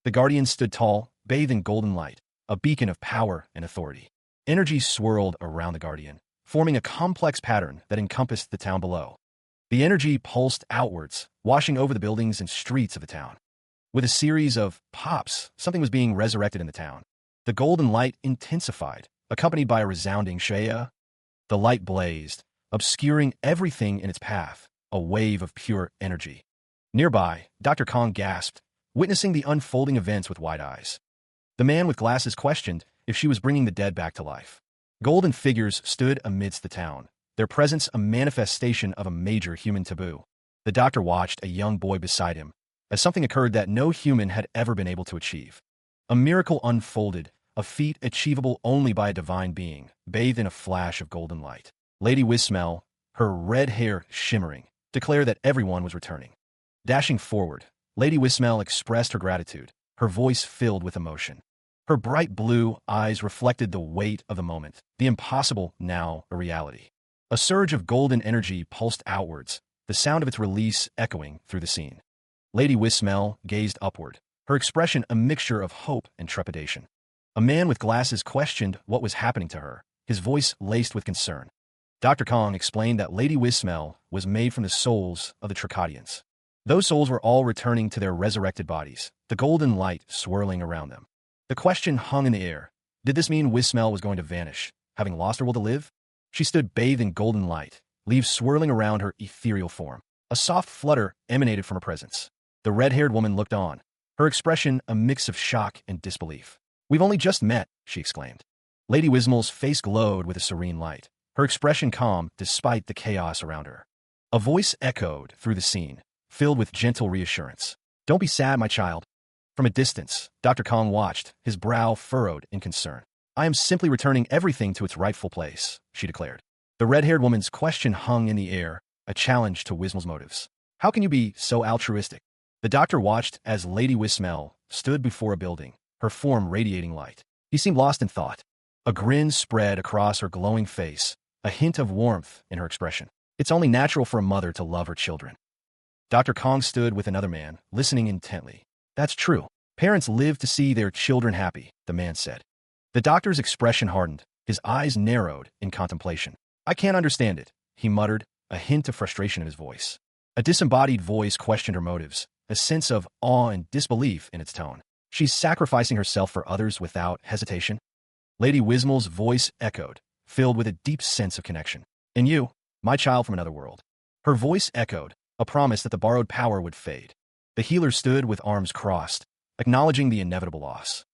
The guardian stood tall, bathed in golden light, a beacon of power and authority. Energy swirled around the guardian, forming a complex pattern that encompassed the town below. The energy pulsed outwards, washing over the buildings and streets of the town. With a series of pops, something was being resurrected in the town. The golden light intensified, accompanied by a resounding shaya. The light blazed, obscuring everything in its path, a wave of pure energy. Nearby, Dr. Kong gasped, witnessing the unfolding events with wide eyes. The man with glasses questioned if she was bringing the dead back to life. Golden figures stood amidst the town, their presence a manifestation of a major human taboo. The doctor watched a young boy beside him, as something occurred that no human had ever been able to achieve. A miracle unfolded, a feat achievable only by a divine being, bathed in a flash of golden light. Lady Wismel, her red hair shimmering, declared that everyone was returning. Dashing forward, Lady Wismel expressed her gratitude, her voice filled with emotion. Her bright blue eyes reflected the weight of the moment, the impossible now a reality. A surge of golden energy pulsed outwards, the sound of its release echoing through the scene. Lady Wismel gazed upward, her expression a mixture of hope and trepidation. A man with glasses questioned what was happening to her, his voice laced with concern. Dr. Kong explained that Lady Wismel was made from the souls of the Trakatians. Those souls were all returning to their resurrected bodies, the golden light swirling around them. The question hung in the air. Did this mean Wismel was going to vanish, having lost her will to live? She stood bathed in golden light, leaves swirling around her ethereal form. A soft flutter emanated from her presence. The red-haired woman looked on, her expression a mix of shock and disbelief. We've only just met, she exclaimed. Lady Wismel's face glowed with a serene light, her expression calm despite the chaos around her. A voice echoed through the scene, filled with gentle reassurance. Don't be sad, my child. From a distance, Dr. Kong watched, his brow furrowed in concern. I am simply returning everything to its rightful place, she declared. The red-haired woman's question hung in the air, a challenge to Wismel's motives. How can you be so altruistic? The doctor watched as Lady Wismel stood before a building, her form radiating light. He seemed lost in thought. A grin spread across her glowing face, a hint of warmth in her expression. It's only natural for a mother to love her children. Dr. Kong stood with another man, listening intently. That's true. Parents live to see their children happy, the man said. The doctor's expression hardened, his eyes narrowed in contemplation. I can't understand it, he muttered, a hint of frustration in his voice. A disembodied voice questioned her motives, a sense of awe and disbelief in its tone. She's sacrificing herself for others without hesitation. Lady Wismel's voice echoed, filled with a deep sense of connection. And you, my child from another world. Her voice echoed, a promise that the borrowed power would fade. The healer stood with arms crossed, acknowledging the inevitable loss.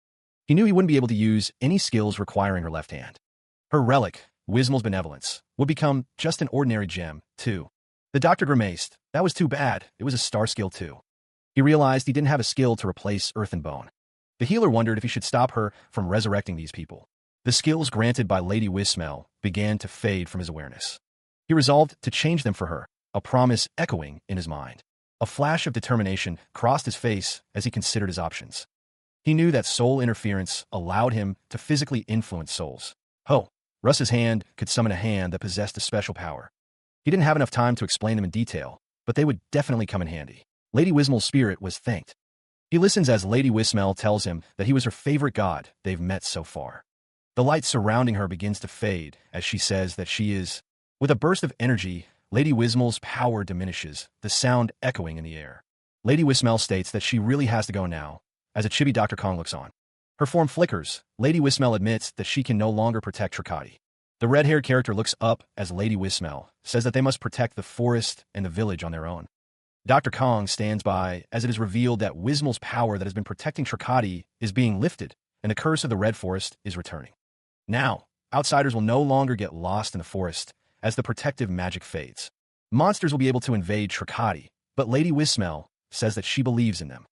He knew he wouldn't be able to use any skills requiring her left hand. Her relic, Wismel's benevolence, would become just an ordinary gem, too. The doctor grimaced. That was too bad. It was a star skill, too. He realized he didn't have a skill to replace earth and bone. The healer wondered if he should stop her from resurrecting these people. The skills granted by Lady Wismel began to fade from his awareness. He resolved to change them for her, a promise echoing in his mind. A flash of determination crossed his face as he considered his options. He knew that soul interference allowed him to physically influence souls. Oh, Russ's hand could summon a hand that possessed a special power. He didn't have enough time to explain them in detail, but they would definitely come in handy. Lady Wismel's spirit was thanked. He listens as Lady Wismel tells him that he was her favorite god they've met so far. The light surrounding her begins to fade as she says that she is. With a burst of energy, Lady Wismel's power diminishes, the sound echoing in the air. Lady Wismel states that she really has to go now, as a chibi Dr. Kong looks on. Her form flickers. Lady Wismel admits that she can no longer protect Trikati. The red-haired character looks up as Lady Wismel says that they must protect the forest and the village on their own. Dr. Kong stands by as it is revealed that Wismel's power that has been protecting Trikati is being lifted, and the curse of the Red Forest is returning. Now, outsiders will no longer get lost in the forest as the protective magic fades. Monsters will be able to invade Trikati, but Lady Wismel says that she believes in them.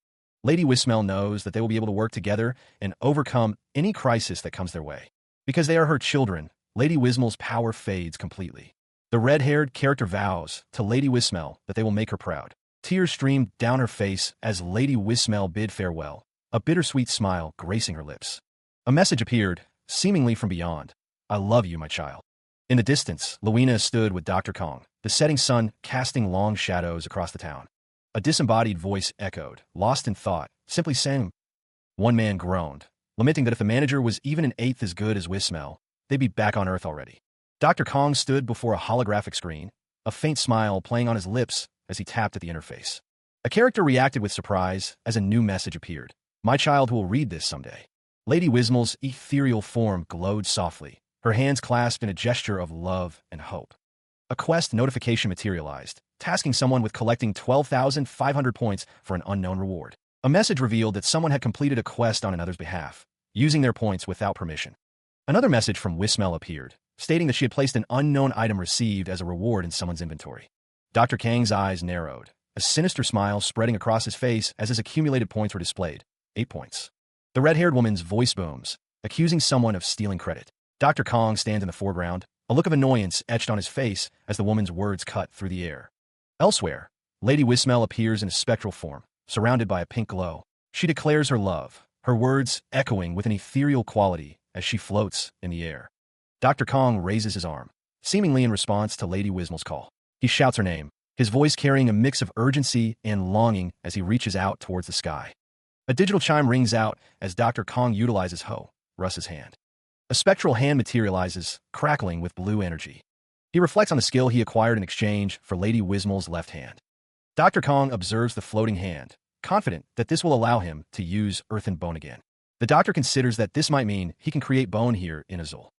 Lady Wismel knows that they will be able to work together and overcome any crisis that comes their way. Because they are her children, Lady Wismel's power fades completely. The red-haired character vows to Lady Wismel that they will make her proud. Tears streamed down her face as Lady Wismel bid farewell, a bittersweet smile gracing her lips. A message appeared, seemingly from beyond. I love you, my child. In the distance, Luina stood with Dr. Kong, the setting sun casting long shadows across the town. A disembodied voice echoed, lost in thought, simply saying. One man groaned, lamenting that if the manager was even an eighth as good as Wismel, they'd be back on Earth already. Dr. Kong stood before a holographic screen, a faint smile playing on his lips as he tapped at the interface. A character reacted with surprise as a new message appeared. My child who will read this someday. Lady Wismel's ethereal form glowed softly, her hands clasped in a gesture of love and hope. A quest notification materialized, tasking someone with collecting 12,500 points for an unknown reward. A message revealed that someone had completed a quest on another's behalf, using their points without permission. Another message from Wismel appeared, stating that she had placed an unknown item received as a reward in someone's inventory. Dr. Kang's eyes narrowed, a sinister smile spreading across his face as his accumulated points were displayed. 8 points. The red-haired woman's voice booms, accusing someone of stealing credit. Dr. Kong stands in the foreground, a look of annoyance etched on his face as the woman's words cut through the air. Elsewhere, Lady Wismel appears in a spectral form, surrounded by a pink glow. She declares her love, her words echoing with an ethereal quality as she floats in the air. Dr. Kong raises his arm, seemingly in response to Lady Wismel's call. He shouts her name, his voice carrying a mix of urgency and longing as he reaches out towards the sky. A digital chime rings out as Dr. Kong utilizes Russ's hand. A spectral hand materializes, crackling with blue energy. He reflects on the skill he acquired in exchange for Lady Wismel's left hand. Dr. Kong observes the floating hand, confident that this will allow him to use earth and bone again. The doctor considers that this might mean he can create bone here in Azul.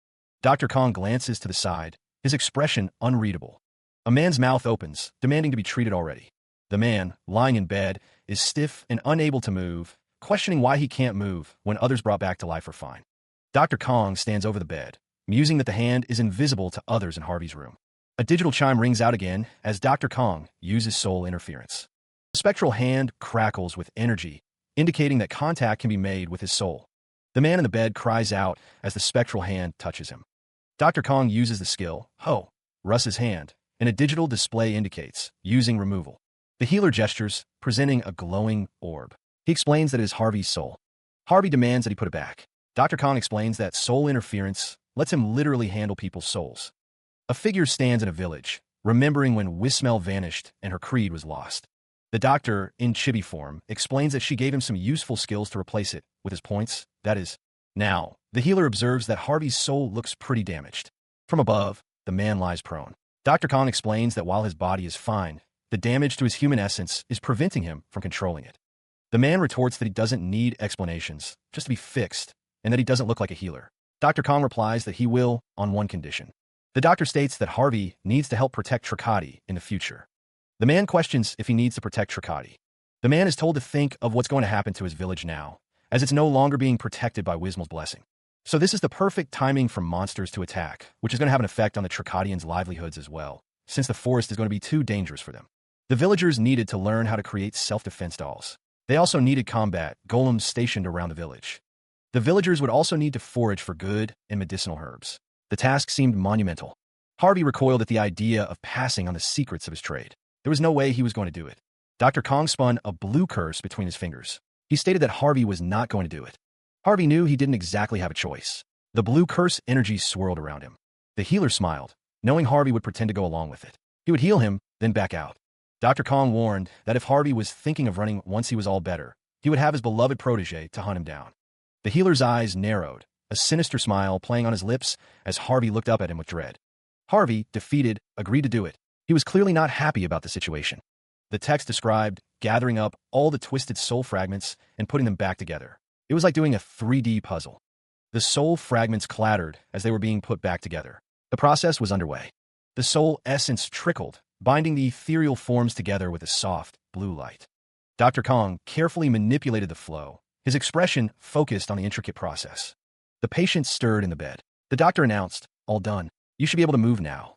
Dr. Kong glances to the side, his expression unreadable. A man's mouth opens, demanding to be treated already. The man, lying in bed, is stiff and unable to move, questioning why he can't move when others brought back to life are fine. Dr. Kong stands over the bed, musing that the hand is invisible to others in Harvey's room. A digital chime rings out again as Dr. Kong uses soul interference. The spectral hand crackles with energy, indicating that contact can be made with his soul. The man in the bed cries out as the spectral hand touches him. Dr. Kong uses the skill, Ho, Russ's hand, and a digital display indicates, using removal. The healer gestures, presenting a glowing orb. He explains that it is Harvey's soul. Harvey demands that he put it back. Dr. Kong explains that soul interference lets him literally handle people's souls. A figure stands in a village, remembering when Wismel vanished and her creed was lost. The doctor, in chibi form, explains that she gave him some useful skills to replace it with his points, that is. Now, the healer observes that Harvey's soul looks pretty damaged. From above, the man lies prone. Dr. Kong explains that while his body is fine, the damage to his human essence is preventing him from controlling it. The man retorts that he doesn't need explanations, just to be fixed, and that he doesn't look like a healer. Dr. Kong replies that he will, on one condition. The doctor states that Harvey needs to help protect Trikati in the future. The man questions if he needs to protect Trikati. The man is told to think of what's going to happen to his village now, as it's no longer being protected by Wismel's blessing. So this is the perfect timing for monsters to attack, which is going to have an effect on the Trikatians' livelihoods as well, since the forest is going to be too dangerous for them. The villagers needed to learn how to create self-defense dolls. They also needed combat golems stationed around the village. The villagers would also need to forage for good and medicinal herbs. The task seemed monumental. Harvey recoiled at the idea of passing on the secrets of his trade. There was no way he was going to do it. Dr. Kong spun a blue curse between his fingers. He stated that Harvey was not going to do it. Harvey knew he didn't exactly have a choice. The blue curse energy swirled around him. The healer smiled, knowing Harvey would pretend to go along with it. He would heal him, then back out. Dr. Kong warned that if Harvey was thinking of running once he was all better, he would have his beloved protege to hunt him down. The healer's eyes narrowed, a sinister smile playing on his lips as Harvey looked up at him with dread. Harvey, defeated, agreed to do it. He was clearly not happy about the situation. The text described gathering up all the twisted soul fragments and putting them back together. It was like doing a 3D puzzle. The soul fragments clattered as they were being put back together. The process was underway. The soul essence trickled, binding the ethereal forms together with a soft, blue light. Dr. Kong carefully manipulated the flow, his expression focused on the intricate process. The patient stirred in the bed. The doctor announced, "All done. You should be able to move now."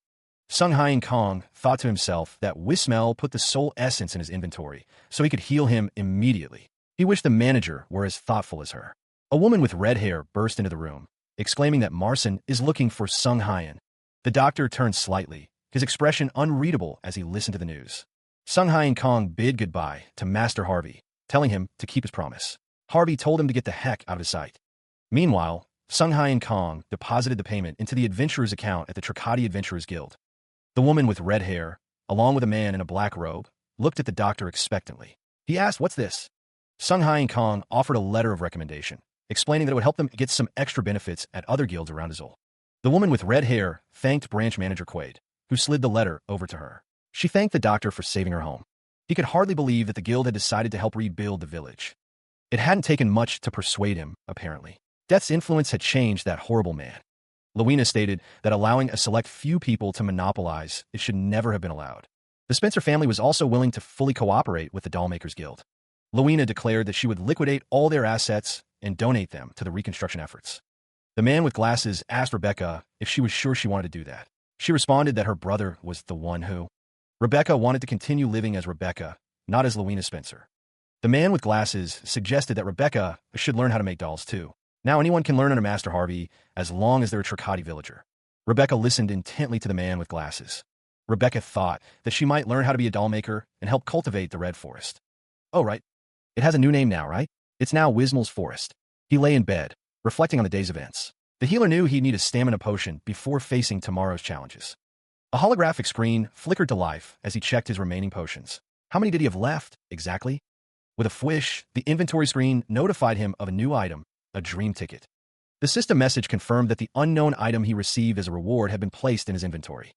Sung Hyun Kong thought to himself that Wismel put the soul essence in his inventory so he could heal him immediately. He wished the manager were as thoughtful as her. A woman with red hair burst into the room, exclaiming that Marson is looking for Sung Hyun. The doctor turned slightly, his expression unreadable as he listened to the news. Sung Hyun Kong bid goodbye to Master Harvey, telling him to keep his promise. Harvey told him to get the heck out of his sight. Meanwhile, Sung Hyun Kong deposited the payment into the adventurer's account at the Trikati Adventurers Guild. The woman with red hair, along with a man in a black robe, looked at the doctor expectantly. He asked, "What's this?" Sung Hyun Kong offered a letter of recommendation, explaining that it would help them get some extra benefits at other guilds around Azul. The woman with red hair thanked branch manager Quaid, who slid the letter over to her. She thanked the doctor for saving her home. He could hardly believe that the guild had decided to help rebuild the village. It hadn't taken much to persuade him, apparently. Death's influence had changed that horrible man. Lewina stated that allowing a select few people to monopolize it should never have been allowed. The Spencer family was also willing to fully cooperate with the Dollmakers Guild. Lewina declared that she would liquidate all their assets and donate them to the reconstruction efforts. The man with glasses asked Rebecca if she was sure she wanted to do that. She responded that her brother was the one who. Rebecca wanted to continue living as Rebecca, not as Lewina Spencer. The man with glasses suggested that Rebecca should learn how to make dolls too. Now anyone can learn under Master Harvey as long as they're a Trikati villager. Rebecca listened intently to the man with glasses. Rebecca thought that she might learn how to be a doll maker and help cultivate the Red Forest. Oh, right. It has a new name now, right? It's now Wismel's Forest. He lay in bed, reflecting on the day's events. The healer knew he'd need a stamina potion before facing tomorrow's challenges. A holographic screen flickered to life as he checked his remaining potions. How many did he have left, exactly? With a fwish, the inventory screen notified him of a new item, a dream ticket. The system message confirmed that the unknown item he received as a reward had been placed in his inventory.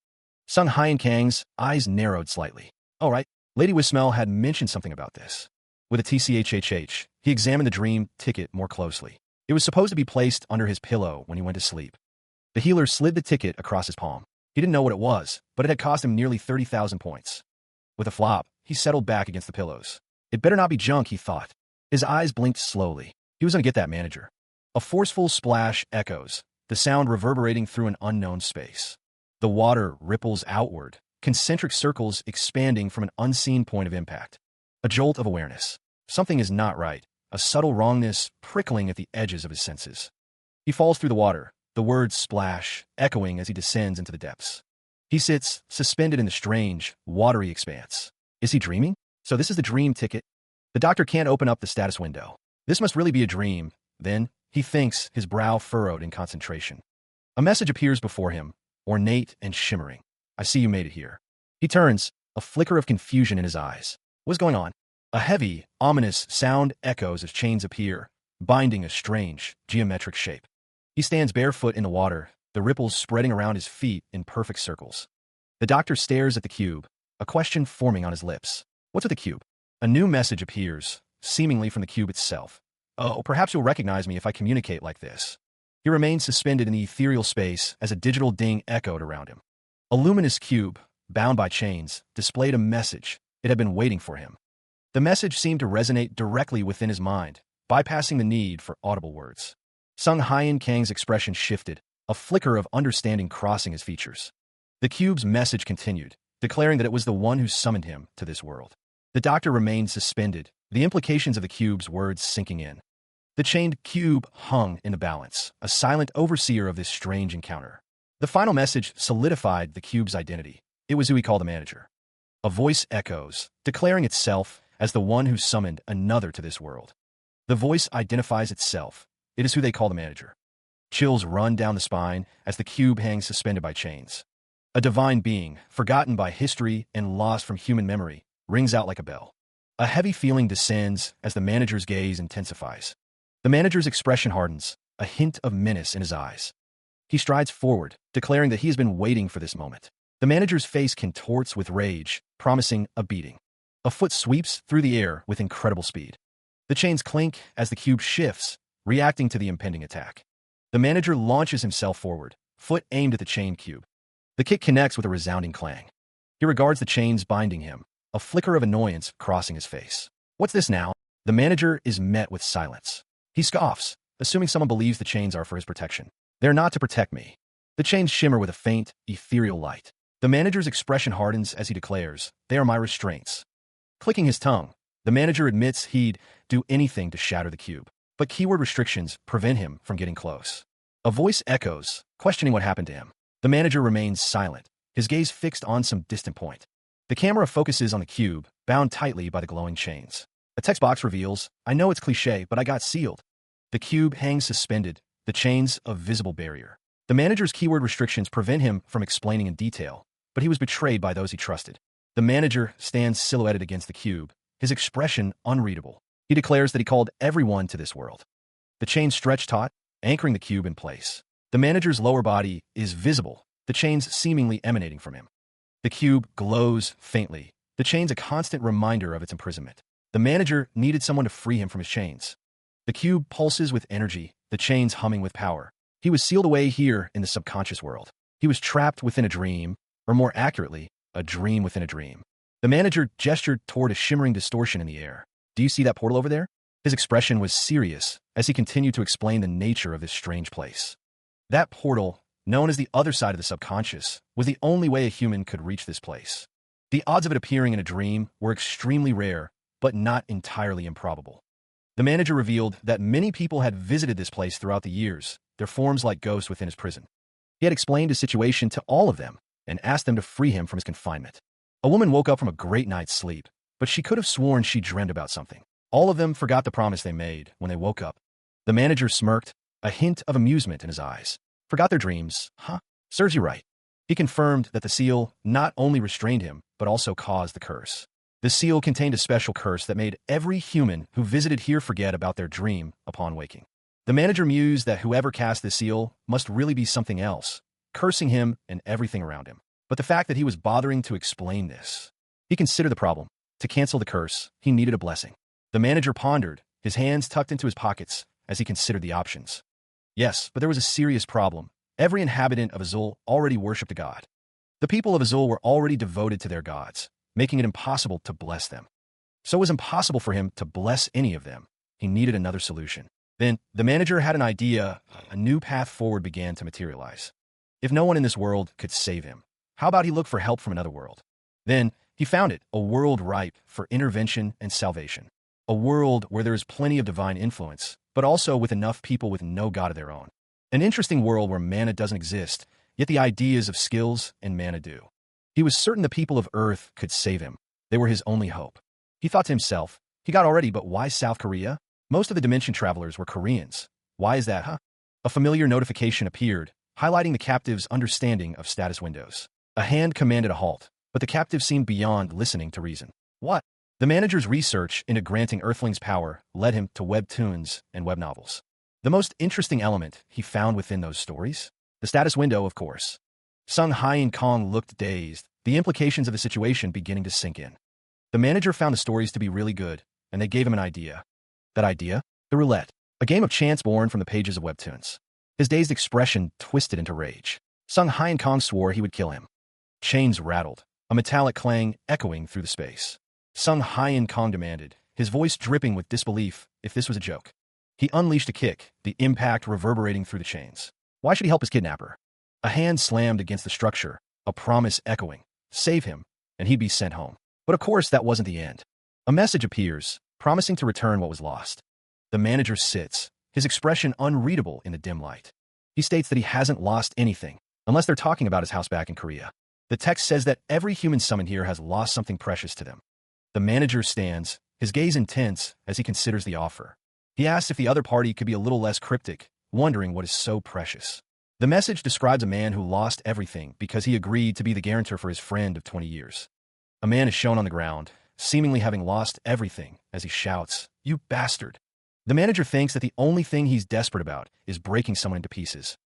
Sung Hyun Kang's eyes narrowed slightly. All right, Lady Wismel had mentioned something about this. With a TCHHH, he examined the dream ticket more closely. It was supposed to be placed under his pillow when he went to sleep. The healer slid the ticket across his palm. He didn't know what it was, but it had cost him nearly 30,000 points. With a flop, he settled back against the pillows. It better not be junk, he thought. His eyes blinked slowly. He was going to get that manager. A forceful splash echoes, the sound reverberating through an unknown space. The water ripples outward, concentric circles expanding from an unseen point of impact. A jolt of awareness. Something is not right. a subtle wrongness prickling at the edges of his senses. He falls through the water, the words splash, echoing as he descends into the depths. He sits, suspended in the strange, watery expanse. Is he dreaming? So this is the dream ticket? The doctor can't open up the status window. This must really be a dream. Then, he thinks, his brow furrowed in concentration. A message appears before him, ornate and shimmering. I see you made it here. He turns, a flicker of confusion in his eyes. What's going on? A heavy, ominous sound echoes as chains appear, binding a strange, geometric shape. He stands barefoot in the water, the ripples spreading around his feet in perfect circles. The doctor stares at the cube, a question forming on his lips. What's with the cube? A new message appears, seemingly from the cube itself. Oh, perhaps you'll recognize me if I communicate like this. He remained suspended in the ethereal space as a digital ding echoed around him. A luminous cube, bound by chains, displayed a message. It had been waiting for him. The message seemed to resonate directly within his mind, bypassing the need for audible words. Sung Hyen Kang's expression shifted, a flicker of understanding crossing his features. The cube's message continued, declaring that it was the one who summoned him to this world. The doctor remained suspended, the implications of the cube's words sinking in. The chained cube hung in the balance, a silent overseer of this strange encounter. The final message solidified the cube's identity. It was who he called the manager. A voice echoes, declaring itself as the one who summoned another to this world. The voice identifies itself. It is who they call the manager. Chills run down the spine as the cube hangs suspended by chains. A divine being, forgotten by history and lost from human memory, rings out like a bell. A heavy feeling descends as the manager's gaze intensifies. The manager's expression hardens, a hint of menace in his eyes. He strides forward, declaring that he has been waiting for this moment. The manager's face contorts with rage, promising a beating. A foot sweeps through the air with incredible speed. The chains clink as the cube shifts, reacting to the impending attack. The manager launches himself forward, foot aimed at the chained cube. The kick connects with a resounding clang. He regards the chains binding him, a flicker of annoyance crossing his face. What's this now? The manager is met with silence. He scoffs, assuming someone believes the chains are for his protection. They're not to protect me. The chains shimmer with a faint, ethereal light. The manager's expression hardens as he declares, they are my restraints. Clicking his tongue, the manager admits he'd do anything to shatter the cube. But keyword restrictions prevent him from getting close. A voice echoes, questioning what happened to him. The manager remains silent, his gaze fixed on some distant point. The camera focuses on the cube, bound tightly by the glowing chains. A text box reveals, I know it's cliché, but I got sealed. The cube hangs suspended, the chains a visible barrier. The manager's keyword restrictions prevent him from explaining in detail, but he was betrayed by those he trusted. The manager stands silhouetted against the cube, his expression unreadable. He declares that he called everyone to this world. The chains stretch taut, anchoring the cube in place. The manager's lower body is visible, the chains seemingly emanating from him. The cube glows faintly, the chains a constant reminder of its imprisonment. The manager needed someone to free him from his chains. The cube pulses with energy, the chains humming with power. He was sealed away here in the subconscious world. He was trapped within a dream, or more accurately, a dream within a dream. The manager gestured toward a shimmering distortion in the air. Do you see that portal over there? His expression was serious as he continued to explain the nature of this strange place. That portal, known as the other side of the subconscious, was the only way a human could reach this place. The odds of it appearing in a dream were extremely rare, but not entirely improbable. The manager revealed that many people had visited this place throughout the years, their forms like ghosts within his prison. He had explained his situation to all of them and asked them to free him from his confinement. A woman woke up from a great night's sleep, but she could have sworn she dreamed about something. All of them forgot the promise they made when they woke up. The manager smirked, a hint of amusement in his eyes. Forgot their dreams, huh? Serves you right. He confirmed that the seal not only restrained him, but also caused the curse. The seal contained a special curse that made every human who visited here forget about their dream upon waking. The manager mused that whoever cast the seal must really be something else, cursing him and everything around him. But the fact that he was bothering to explain this, he considered the problem. To cancel the curse, he needed a blessing. The manager pondered, his hands tucked into his pockets as he considered the options. Yes, but there was a serious problem. Every inhabitant of Azul already worshipped a god. The people of Azul were already devoted to their gods, making it impossible to bless them. So it was impossible for him to bless any of them. He needed another solution. Then, the manager had an idea. A new path forward began to materialize. If no one in this world could save him, how about he look for help from another world? Then, he found it, a world ripe for intervention and salvation. a world where there is plenty of divine influence, but also with enough people with no god of their own. An interesting world where mana doesn't exist, yet the ideas of skills and mana do. He was certain the people of Earth could save him. They were his only hope. He thought to himself, he got already, but why South Korea? Most of the dimension travelers were Koreans. Why is that, huh? A familiar notification appeared, highlighting the captive's understanding of status windows. A hand commanded a halt, but the captive seemed beyond listening to reason. What? The manager's research into granting Earthlings power led him to webtoons and web novels. The most interesting element he found within those stories? The status window, of course. Sung Hai and Kong looked dazed, the implications of the situation beginning to sink in. The manager found the stories to be really good, and they gave him an idea. That idea? The roulette. A game of chance born from the pages of webtoons. His dazed expression twisted into rage. Sung Hai and Kong swore he would kill him. Chains rattled, a metallic clang echoing through the space. Sung Hai and Kong demanded, his voice dripping with disbelief, if this was a joke. He unleashed a kick, the impact reverberating through the chains. Why should he help his kidnapper? A hand slammed against the structure, a promise echoing, save him, and he'd be sent home. But of course that wasn't the end. A message appears, promising to return what was lost. The manager sits, his expression unreadable in the dim light. He states that he hasn't lost anything, unless they're talking about his house back in Korea. The text says that every human summoned here has lost something precious to them. The manager stands, his gaze intense as he considers the offer. He asks if the other party could be a little less cryptic, wondering what is so precious. The message describes a man who lost everything because he agreed to be the guarantor for his friend of 20 years. A man is shown on the ground, seemingly having lost everything, as he shouts, "You bastard!" The manager thinks that the only thing he's desperate about is breaking someone into pieces.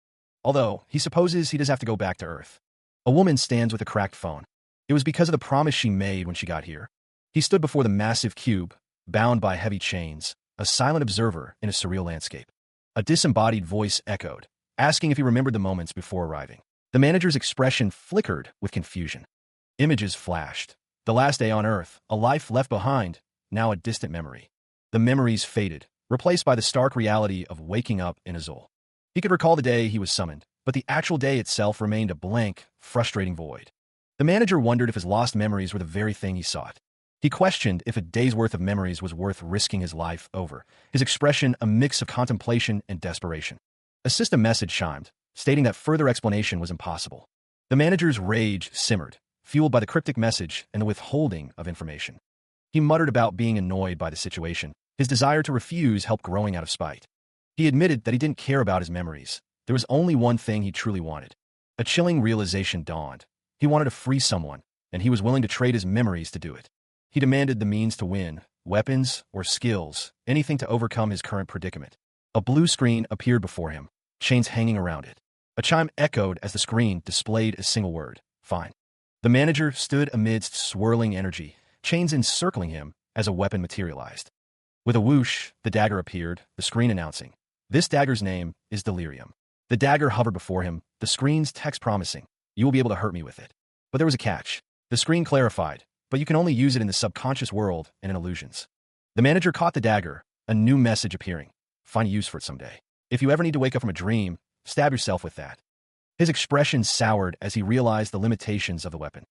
Although, he supposes he does have to go back to Earth. A woman stands with a cracked phone. It was because of the promise she made when she got here. He stood before the massive cube, bound by heavy chains, a silent observer in a surreal landscape. A disembodied voice echoed, asking if he remembered the moments before arriving. The manager's expression flickered with confusion. Images flashed. The last day on Earth, a life left behind, now a distant memory. The memories faded, replaced by the stark reality of waking up in Azul. He could recall the day he was summoned, but the actual day itself remained a blank, frustrating void. The manager wondered if his lost memories were the very thing he sought. He questioned if a day's worth of memories was worth risking his life over, his expression a mix of contemplation and desperation. A system message chimed, stating that further explanation was impossible. The manager's rage simmered, fueled by the cryptic message and the withholding of information. He muttered about being annoyed by the situation. His desire to refuse helped growing out of spite. He admitted that he didn't care about his memories. There was only one thing he truly wanted. A chilling realization dawned. He wanted to free someone, and he was willing to trade his memories to do it. He demanded the means to win, weapons or skills, anything to overcome his current predicament. A blue screen appeared before him, chains hanging around it. A chime echoed as the screen displayed a single word, fine. The manager stood amidst swirling energy, chains encircling him as a weapon materialized. With a whoosh, the dagger appeared, the screen announcing, this dagger's name is Delirium. The dagger hovered before him, the screen's text promising, you will be able to hurt me with it. But there was a catch. The screen clarified, but you can only use it in the subconscious world and in illusions. The manager caught the dagger, a new message appearing. Find use for it someday. If you ever need to wake up from a dream, stab yourself with that. His expression soured as he realized the limitations of the weapon.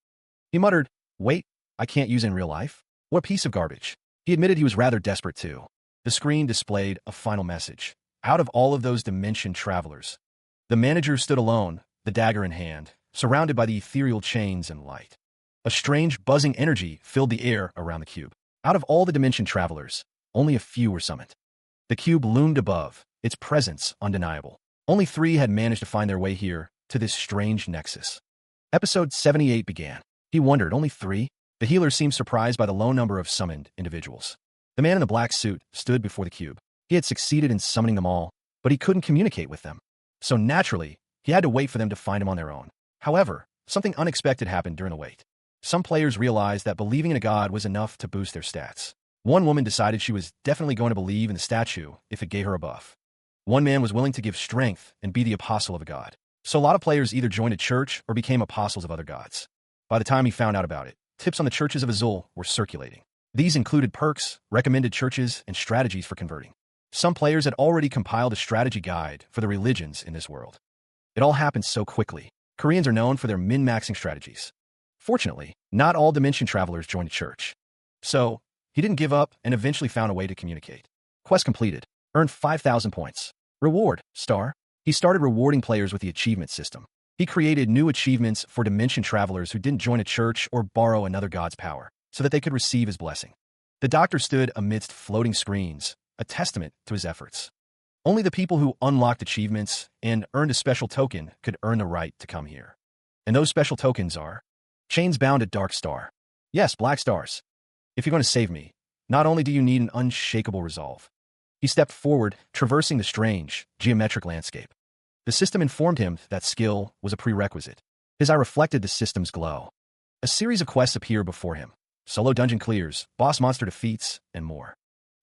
He muttered, wait, I can't use it in real life? What a piece of garbage. He admitted he was rather desperate too. The screen displayed a final message. Out of all of those dimension travelers, the manager stood alone, the dagger in hand, surrounded by the ethereal chains and light. A strange buzzing energy filled the air around the cube. Out of all the dimension travelers, only a few were summoned. The cube loomed above, its presence undeniable. Only 3 had managed to find their way here, to this strange nexus. Episode 78 began. He wondered, only 3? The healer seemed surprised by the low number of summoned individuals. The man in the black suit stood before the cube. He had succeeded in summoning them all, but he couldn't communicate with them. So naturally, he had to wait for them to find him on their own. However, something unexpected happened during the wait. Some players realized that believing in a god was enough to boost their stats. One woman decided she was definitely going to believe in the statue if it gave her a buff. One man was willing to give strength and be the apostle of a god. So a lot of players either joined a church or became apostles of other gods. By the time he found out about it, tips on the churches of Azul were circulating. These included perks, recommended churches, and strategies for converting. Some players had already compiled a strategy guide for the religions in this world. It all happened so quickly. Koreans are known for their min-maxing strategies. Fortunately, not all dimension travelers joined a church. So, He didn't give up and eventually found a way to communicate. Quest completed. Earned 5,000 points. Reward, star. He started rewarding players with the achievement system. He created new achievements for dimension travelers who didn't join a church or borrow another god's power, so that they could receive his blessing. The doctor stood amidst floating screens, a testament to his efforts. Only the people who unlocked achievements and earned a special token could earn the right to come here. And those special tokens are chains bound at Dark Star. Yes, Black Stars. If you're going to save me, not only do you need an unshakable resolve. He stepped forward, traversing the strange, geometric landscape. The system informed him that skill was a prerequisite. His eye reflected the system's glow. A series of quests appear before him. Solo dungeon clears, boss monster defeats, and more.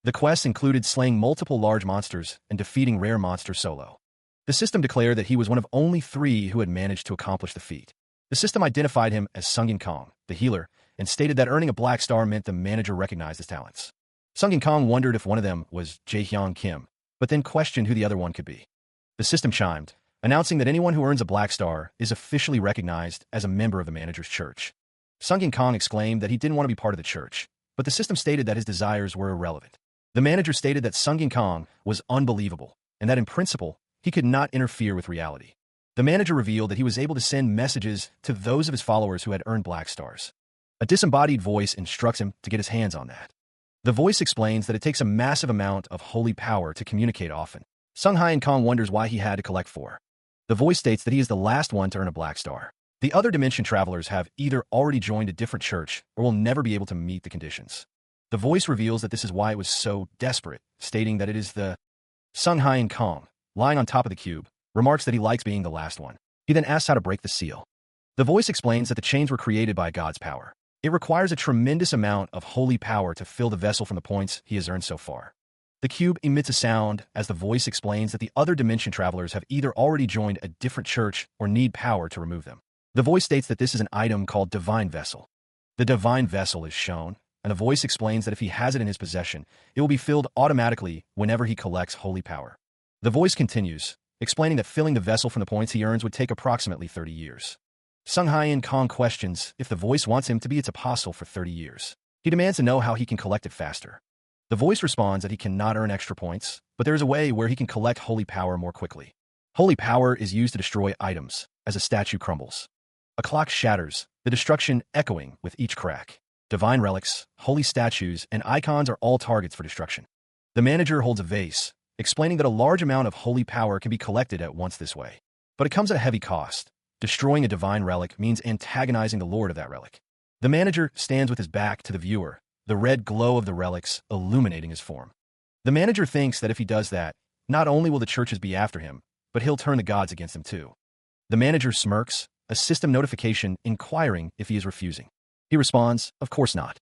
The quests included slaying multiple large monsters and defeating rare monsters solo. The system declared that he was one of only 3 who had managed to accomplish the feat. The system identified him as Sungin Kong, the healer, and stated that earning a black star meant the manager recognized his talents. Sungin Kong wondered if one of them was Jaehyung Kim, but then questioned who the other one could be. The system chimed, announcing that anyone who earns a black star is officially recognized as a member of the manager's church. Sungin Kong exclaimed that he didn't want to be part of the church, but the system stated that his desires were irrelevant. The manager stated that Sungin Kong was unbelievable, and that in principle, he could not interfere with reality. The manager revealed that he was able to send messages to those of his followers who had earned black stars. A disembodied voice instructs him to get his hands on that. The voice explains that it takes a massive amount of holy power to communicate often. Sung Hyun Kong wonders why he had to collect 4. The voice states that he is the last one to earn a black star. The other dimension travelers have either already joined a different church or will never be able to meet the conditions. The voice reveals that this is why it was so desperate, stating that it is the Sung Hyun Kong, lying on top of the cube, remarks that he likes being the last one. He then asks how to break the seal. The voice explains that the chains were created by God's power. It requires a tremendous amount of holy power to fill the vessel from the points he has earned so far. The cube emits a sound as the voice explains that the other dimension travelers have either already joined a different church or need power to remove them. The voice states that this is an item called Divine Vessel. The Divine Vessel is shown, and the voice explains that if he has it in his possession, it will be filled automatically whenever he collects holy power. The voice continues, explaining that filling the vessel from the points he earns would take approximately 30 years. Sung Hyun Kong questions if the voice wants him to be its apostle for 30 years. He demands to know how he can collect it faster. The voice responds that he cannot earn extra points, but there is a way where he can collect holy power more quickly. Holy power is used to destroy items, as a statue crumbles. A clock shatters, the destruction echoing with each crack. Divine relics, holy statues, and icons are all targets for destruction. The manager holds a vase, explaining that a large amount of holy power can be collected at once this way. But it comes at a heavy cost. Destroying a divine relic means antagonizing the lord of that relic. The manager stands with his back to the viewer, the red glow of the relics illuminating his form. The manager thinks that if he does that, not only will the churches be after him, but he'll turn the gods against him too. The manager smirks, a system notification inquiring if he is refusing. He responds, of course not.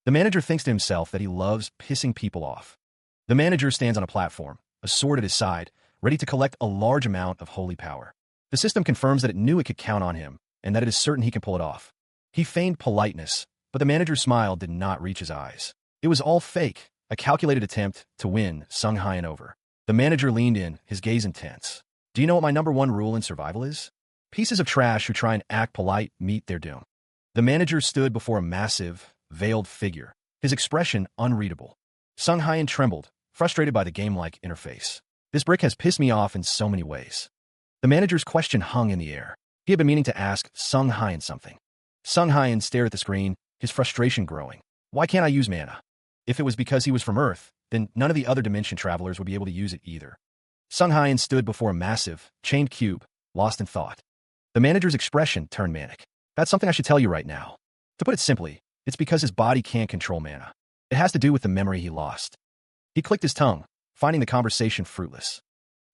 The manager thinks to himself that he loves pissing people off. The manager stands on a platform, a sword at his side, ready to collect a large amount of holy power. The system confirms that it knew it could count on him, and that it is certain he can pull it off. He feigned politeness, but the manager's smile did not reach his eyes. It was all fake, a calculated attempt to win Sung Hyun over. The manager leaned in, his gaze intense. Do you know what my #1 rule in survival is? Pieces of trash who try and act polite meet their doom. The manager stood before a massive, veiled figure, his expression unreadable. Sung Hyun trembled, frustrated by the game-like interface. This brick has pissed me off in so many ways. The manager's question hung in the air. He had been meaning to ask Sung Hyun something. Sung Hyun stared at the screen, his frustration growing. Why can't I use mana? If it was because he was from Earth, then none of the other dimension travelers would be able to use it either. Sung Hyun stood before a massive, chained cube, lost in thought. The manager's expression turned manic. That's something I should tell you right now. To put it simply, it's because his body can't control mana. It has to do with the memory he lost. He clicked his tongue, finding the conversation fruitless.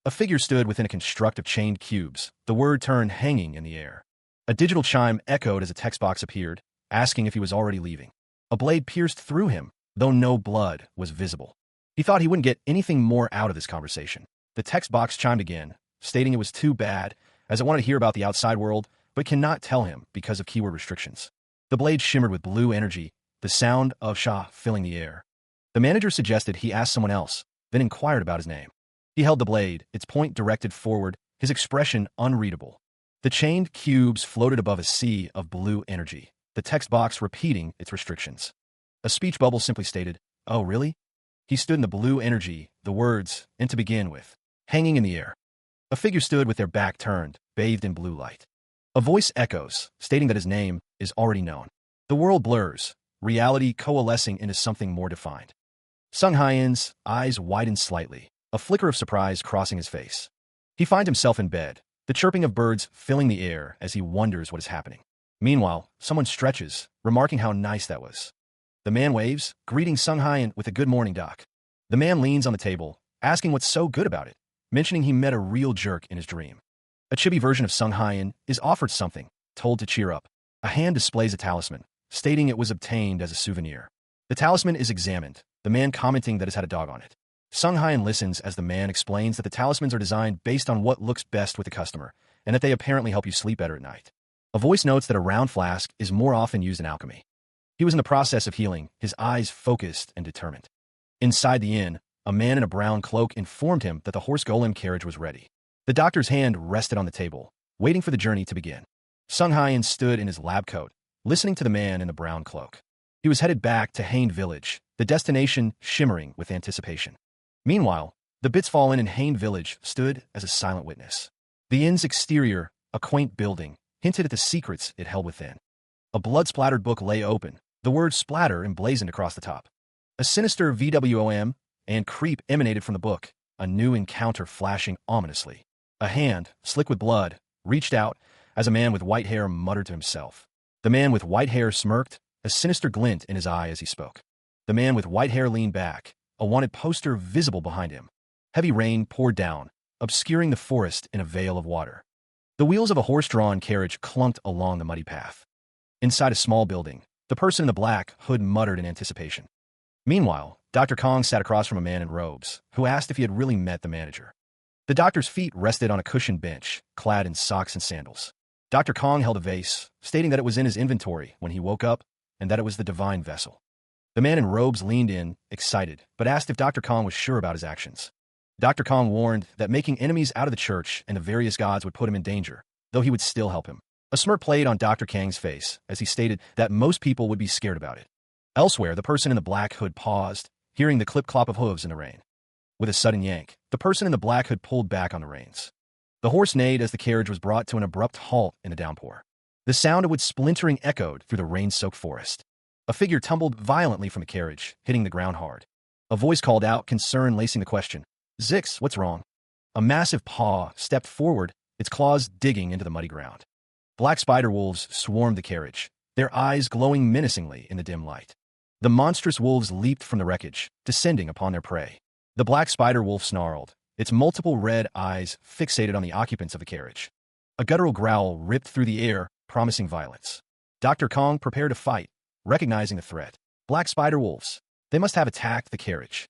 A figure stood within a construct of chained cubes, the word turned hanging in the air. A digital chime echoed as a text box appeared, asking if he was already leaving. A blade pierced through him, though no blood was visible. He thought he wouldn't get anything more out of this conversation. The text box chimed again, stating it was too bad, as it wanted to hear about the outside world, but cannot tell him because of keyword restrictions. The blade shimmered with blue energy, the sound of Shah filling the air. The manager suggested he ask someone else, then inquired about his name. He held the blade, its point directed forward, his expression unreadable. The chained cubes floated above a sea of blue energy, the text box repeating its restrictions. A speech bubble simply stated, "Oh, really?" He stood in the blue energy, the words, "and to begin with," hanging in the air. A figure stood with their back turned, bathed in blue light. A voice echoes, stating that his name is already known. The world blurs, reality coalescing into something more defined. Sung Hyen's eyes widened slightly, a flicker of surprise crossing his face. He finds himself in bed, the chirping of birds filling the air as he wonders what is happening. Meanwhile, someone stretches, remarking how nice that was. The man waves, greeting Sung Hyen with a "Good morning, doc." The man leans on the table, asking what's so good about it, mentioning he met a real jerk in his dream. A chibi version of Sung Hyen is offered something, told to cheer up. A hand displays a talisman, stating it was obtained as a souvenir. The talisman is examined, the man commenting that it's had a dog on it. Sung Hyen listens as the man explains that the talismans are designed based on what looks best with the customer, and that they apparently help you sleep better at night. A voice notes that a round flask is more often used in alchemy. He was in the process of healing, his eyes focused and determined. Inside the inn, a man in a brown cloak informed him that the horse golem carriage was ready. The doctor's hand rested on the table, waiting for the journey to begin. Sung Hyen stood in his lab coat, listening to the man in the brown cloak. He was headed back to Hain Village, the destination shimmering with anticipation. Meanwhile, the Bitsfallen in Hain Village stood as a silent witness. The inn's exterior, a quaint building, hinted at the secrets it held within. A blood-splattered book lay open, the word splatter emblazoned across the top. A sinister VWOM and creep emanated from the book, a new encounter flashing ominously. A hand, slick with blood, reached out as a man with white hair muttered to himself. The man with white hair smirked, a sinister glint in his eye as he spoke. The man with white hair leaned back, a wanted poster visible behind him. Heavy rain poured down, obscuring the forest in a veil of water. The wheels of a horse-drawn carriage clunked along the muddy path. Inside a small building, the person in the black hood muttered in anticipation. Meanwhile, Dr. Kong sat across from a man in robes, who asked if he had really met the manager. The doctor's feet rested on a cushioned bench, clad in socks and sandals. Dr. Kong held a vase, stating that it was in his inventory when he woke up, and that it was the divine vessel. The man in robes leaned in, excited, but asked if Dr. Kong was sure about his actions. Dr. Kong warned that making enemies out of the church and the various gods would put him in danger, though he would still help him. A smirk played on Dr. Kang's face as he stated that most people would be scared about it. Elsewhere, the person in the black hood paused, hearing the clip-clop of hooves in the rain. With a sudden yank, the person in the black hood pulled back on the reins. The horse neighed as the carriage was brought to an abrupt halt in the downpour. The sound of wood splintering echoed through the rain-soaked forest. A figure tumbled violently from the carriage, hitting the ground hard. A voice called out, concern lacing the question, "Zix, what's wrong?" A massive paw stepped forward, its claws digging into the muddy ground. Black spider wolves swarmed the carriage, their eyes glowing menacingly in the dim light. The monstrous wolves leaped from the wreckage, descending upon their prey. The black spider wolf snarled, its multiple red eyes fixated on the occupants of the carriage. A guttural growl ripped through the air, promising violence. Dr. Kong prepared to fight, recognizing the threat. Black spider wolves. They must have attacked the carriage.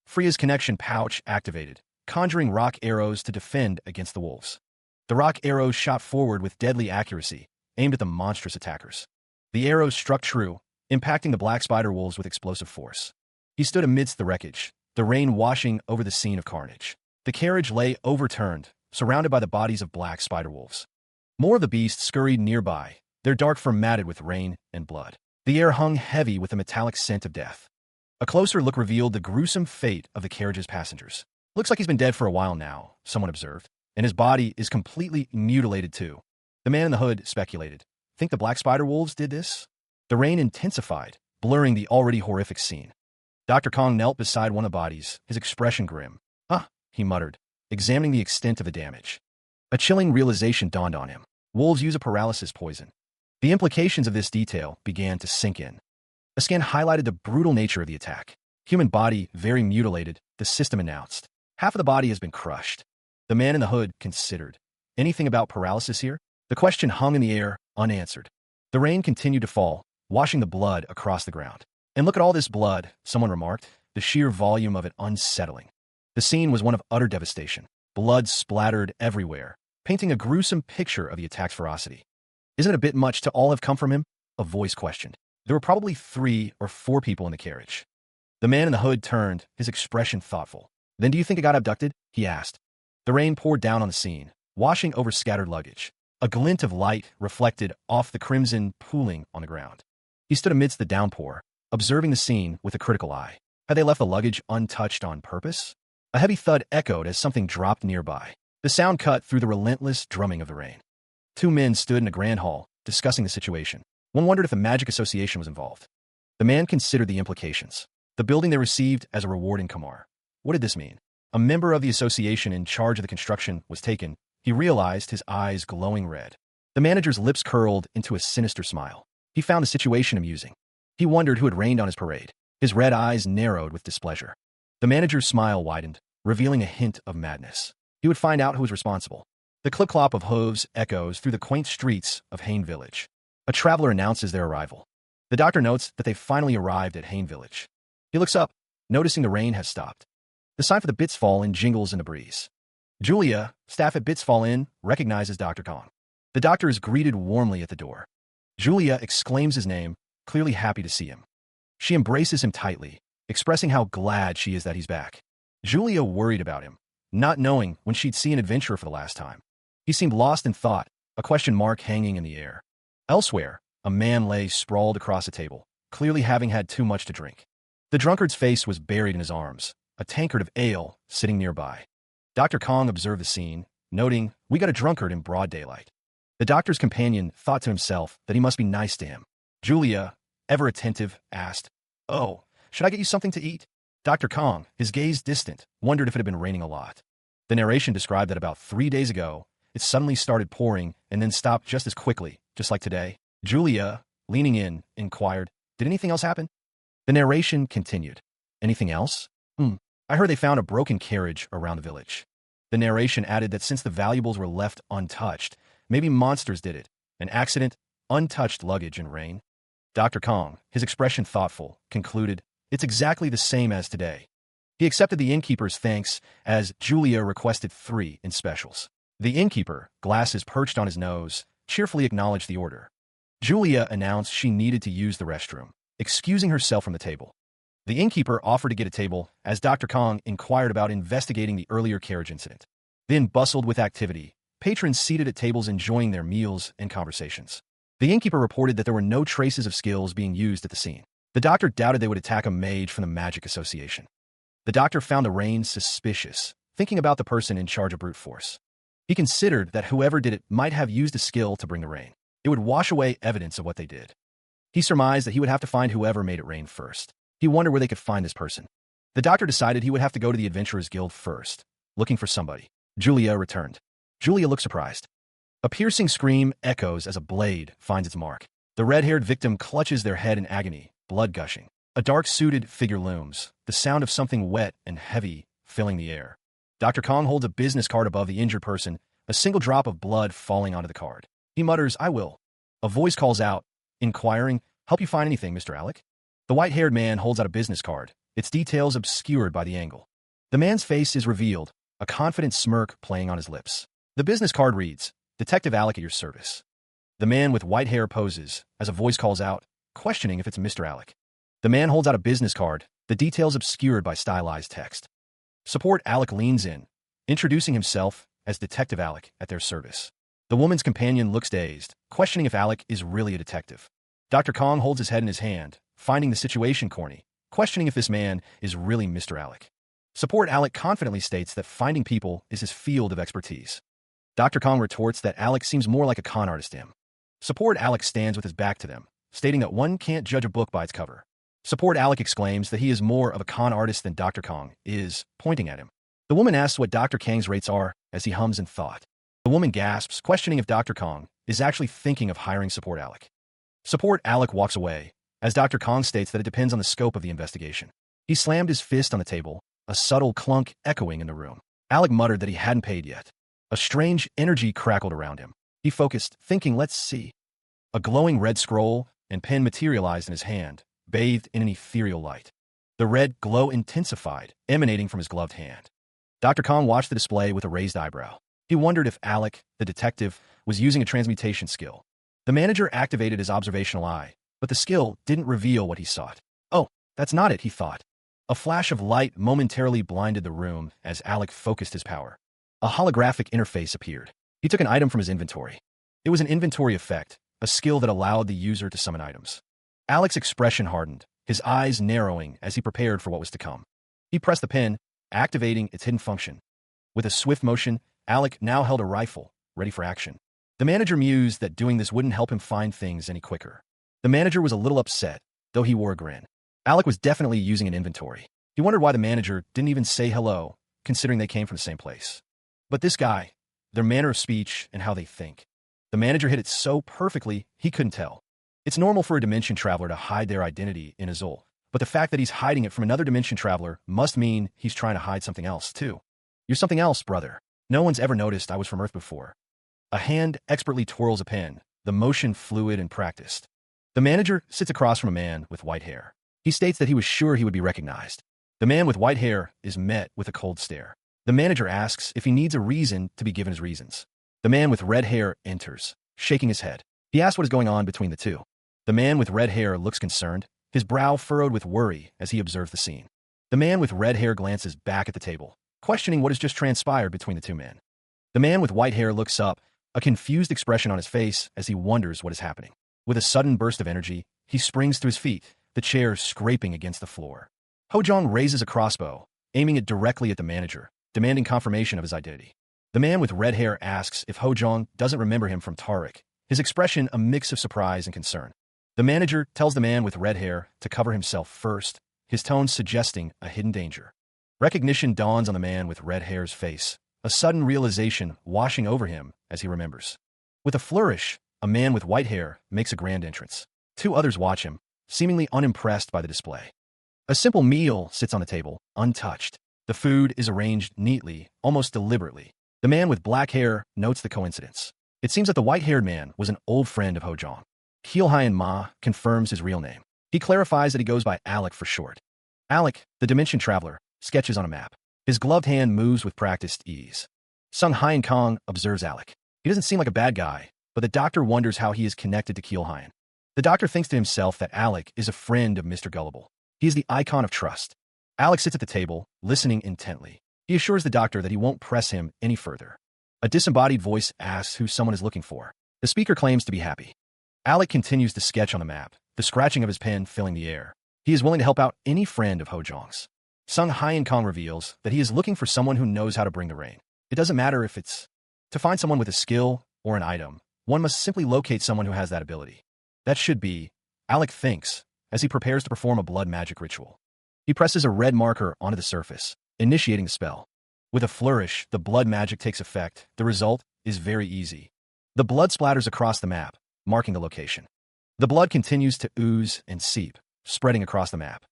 Freya's connection pouch activated, conjuring rock arrows to defend against the wolves. The rock arrows shot forward with deadly accuracy, aimed at the monstrous attackers. The arrows struck true, impacting the black spider wolves with explosive force. He stood amidst the wreckage, the rain washing over the scene of carnage. The carriage lay overturned, surrounded by the bodies of black spider wolves. More of the beasts scurried nearby, their dark fur matted with rain and blood. The air hung heavy with the metallic scent of death. A closer look revealed the gruesome fate of the carriage's passengers. "Looks like he's been dead for a while now," someone observed, "and his body is completely mutilated too." The man in the hood speculated, "Think the black spider wolves did this?" The rain intensified, blurring the already horrific scene. Dr. Kong knelt beside one of the bodies, his expression grim. "Ah," he muttered, examining the extent of the damage. A chilling realization dawned on him. Wolves use a paralysis poison. The implications of this detail began to sink in. A scan highlighted the brutal nature of the attack. Human body very mutilated, the system announced. Half of the body has been crushed. The man in the hood considered. Anything about paralysis here? The question hung in the air, unanswered. The rain continued to fall, washing the blood across the ground. "And look at all this blood," someone remarked, the sheer volume of it unsettling. The scene was one of utter devastation. Blood splattered everywhere, painting a gruesome picture of the attack's ferocity. "Isn't it a bit much to all have come from him?" a voice questioned. There were probably 3 or 4 people in the carriage. The man in the hood turned, his expression thoughtful. "Then do you think it got abducted?" he asked. The rain poured down on the scene, washing over scattered luggage. A glint of light reflected off the crimson pooling on the ground. He stood amidst the downpour, observing the scene with a critical eye. Had they left the luggage untouched on purpose? A heavy thud echoed as something dropped nearby. The sound cut through the relentless drumming of the rain. Two men stood in a grand hall, discussing the situation. One wondered if a magic association was involved. The man considered the implications. The building they received as a reward in Kamar. What did this mean? A member of the association in charge of the construction was taken. He realized, his eyes glowing red. The manager's lips curled into a sinister smile. He found the situation amusing. He wondered who had rained on his parade. His red eyes narrowed with displeasure. The manager's smile widened, revealing a hint of madness. He would find out who was responsible. The clip-clop of hooves echoes through the quaint streets of Hain Village. A traveler announces their arrival. The doctor notes that they've finally arrived at Hain Village. He looks up, noticing the rain has stopped. The sign for the Bits Fall Inn jingles in the breeze. Julia, staff at Bits Fall Inn, recognizes Dr. Kong. The doctor is greeted warmly at the door. Julia exclaims his name, clearly happy to see him. She embraces him tightly, expressing how glad she is that he's back. Julia worried about him, not knowing when she'd see an adventurer for the last time. He seemed lost in thought, a question mark hanging in the air. Elsewhere, a man lay sprawled across a table, clearly having had too much to drink. The drunkard's face was buried in his arms, a tankard of ale sitting nearby. Dr. Kong observed the scene, noting, "We got a drunkard in broad daylight." The doctor's companion thought to himself that he must be nice to him. Julia, ever attentive, asked, "Oh, should I get you something to eat?" Dr. Kong, his gaze distant, wondered if it had been raining a lot. The narration described that about 3 days ago, it suddenly started pouring and then stopped just as quickly, just like today. Julia, leaning in, inquired, "Did anything else happen?" The narration continued. "Anything else? I heard they found a broken carriage around the village." The narration added that since the valuables were left untouched, maybe monsters did it. An accident, untouched luggage in rain. Dr. Kong, his expression thoughtful, concluded, "It's exactly the same as today." He accepted the innkeeper's thanks as Julia requested 3 in specials. The innkeeper, glasses perched on his nose, cheerfully acknowledged the order. Julia announced she needed to use the restroom, excusing herself from the table. The innkeeper offered to get a table as Dr. Kong inquired about investigating the earlier carriage incident. Then bustled with activity, patrons seated at tables enjoying their meals and conversations. The innkeeper reported that there were no traces of skills being used at the scene. The doctor doubted they would attack a mage from the Magic Association. The doctor found the rain suspicious, thinking about the person in charge of brute force. He considered that whoever did it might have used a skill to bring the rain. It would wash away evidence of what they did. He surmised that he would have to find whoever made it rain first. He wondered where they could find this person. The doctor decided he would have to go to the Adventurers Guild first, looking for somebody. Julia returned. Julia looked surprised. A piercing scream echoes as a blade finds its mark. The red-haired victim clutches their head in agony, blood gushing. A dark-suited figure looms, the sound of something wet and heavy filling the air. Dr. Kong holds a business card above the injured person, a single drop of blood falling onto the card. He mutters, "I will." A voice calls out, inquiring, "Help you find anything, Mr. Alec?" The white-haired man holds out a business card, its details obscured by the angle. The man's face is revealed, a confident smirk playing on his lips. The business card reads, "Detective Alec at your service." The man with white hair poses, as a voice calls out, questioning if it's Mr. Alec. The man holds out a business card, the details obscured by stylized text. Support Alec leans in, introducing himself as Detective Alec at their service. The woman's companion looks dazed, questioning if Alec is really a detective. Dr. Kong holds his head in his hand, finding the situation corny, questioning if this man is really Mr. Alec. Support Alec confidently states that finding people is his field of expertise. Dr. Kong retorts that Alec seems more like a con artist to him. Support Alec stands with his back to them, stating that one can't judge a book by its cover. Support Alec exclaims that he is more of a con artist than Dr. Kong is, pointing at him. The woman asks what Dr. Kang's rates are as he hums in thought. The woman gasps, questioning if Dr. Kong is actually thinking of hiring Support Alec. Support Alec walks away, as Dr. Kong states that it depends on the scope of the investigation. He slammed his fist on the table, a subtle clunk echoing in the room. Alec muttered that he hadn't paid yet. A strange energy crackled around him. He focused, thinking, "Let's see." A glowing red scroll and pen materialized in his hand, bathed in an ethereal light. The red glow intensified, emanating from his gloved hand. Dr. Kong watched the display with a raised eyebrow. He wondered if Alec, the detective, was using a transmutation skill. The manager activated his observational eye, but the skill didn't reveal what he sought. "Oh, that's not it," he thought. A flash of light momentarily blinded the room as Alec focused his power. A holographic interface appeared. He took an item from his inventory. It was an inventory effect, a skill that allowed the user to summon items. Alec's expression hardened, his eyes narrowing as he prepared for what was to come. He pressed the pin, activating its hidden function. With a swift motion, Alec now held a rifle, ready for action. The manager mused that doing this wouldn't help him find things any quicker. The manager was a little upset, though he wore a grin. Alec was definitely using an inventory. He wondered why the manager didn't even say hello, considering they came from the same place. But this guy, their manner of speech and how they think. The manager hit it so perfectly, he couldn't tell. It's normal for a dimension traveler to hide their identity in Azul, but the fact that he's hiding it from another dimension traveler must mean he's trying to hide something else, too. You're something else, brother. No one's ever noticed I was from Earth before. A hand expertly twirls a pen, the motion fluid and practiced. The manager sits across from a man with white hair. He states that he was sure he would be recognized. The man with white hair is met with a cold stare. The manager asks if he needs a reason to be given his reasons. The man with red hair enters, shaking his head. He asks what is going on between the two. The man with red hair looks concerned, his brow furrowed with worry as he observes the scene. The man with red hair glances back at the table, questioning what has just transpired between the two men. The man with white hair looks up, a confused expression on his face as he wonders what is happening. With a sudden burst of energy, he springs to his feet, the chair scraping against the floor. Hojong raises a crossbow, aiming it directly at the manager, demanding confirmation of his identity. The man with red hair asks if Hojong doesn't remember him from Tariq, his expression a mix of surprise and concern. The manager tells the man with red hair to cover himself first, his tone suggesting a hidden danger. Recognition dawns on the man with red hair's face, a sudden realization washing over him as he remembers. With a flourish, a man with white hair makes a grand entrance. Two others watch him, seemingly unimpressed by the display. A simple meal sits on the table, untouched. The food is arranged neatly, almost deliberately. The man with black hair notes the coincidence. It seems that the white-haired man was an old friend of Hojong. Keelhyan Ma confirms his real name. He clarifies that he goes by Alec for short. Alec, the Dimension Traveler, sketches on a map. His gloved hand moves with practiced ease. Sung Hyan Kong observes Alec. He doesn't seem like a bad guy, but the doctor wonders how he is connected to Keelhyan. The doctor thinks to himself that Alec is a friend of Mr. Gullible. He is the icon of trust. Alec sits at the table, listening intently. He assures the doctor that he won't press him any further. A disembodied voice asks who someone is looking for. The speaker claims to be happy. Alec continues to sketch on the map, the scratching of his pen filling the air. He is willing to help out any friend of Hojong's. Sung Hyan Kong reveals that he is looking for someone who knows how to bring the rain. It doesn't matter if it's to find someone with a skill or an item. One must simply locate someone who has that ability. That should be, Alec thinks, as he prepares to perform a blood magic ritual. He presses a red marker onto the surface, initiating the spell. With a flourish, the blood magic takes effect. The result is very easy. The blood splatters across the map, marking the location. The blood continues to ooze and seep, spreading across the map.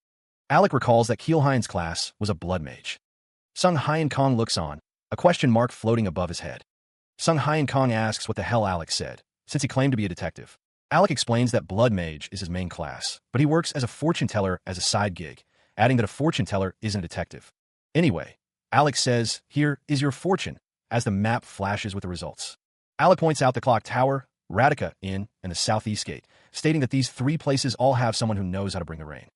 Alec recalls that Keelhyan's class was a blood mage. Sung Hyan Kong looks on, a question mark floating above his head. Sung Hyan Kong asks what the hell Alec said, since he claimed to be a detective. Alec explains that blood mage is his main class, but he works as a fortune teller as a side gig, adding that a fortune teller isn't a detective. Anyway, Alec says, "Here is your fortune," as the map flashes with the results. Alec points out the clock tower, Radika Inn, and the southeast gate, stating that these three places all have someone who knows how to bring the rain.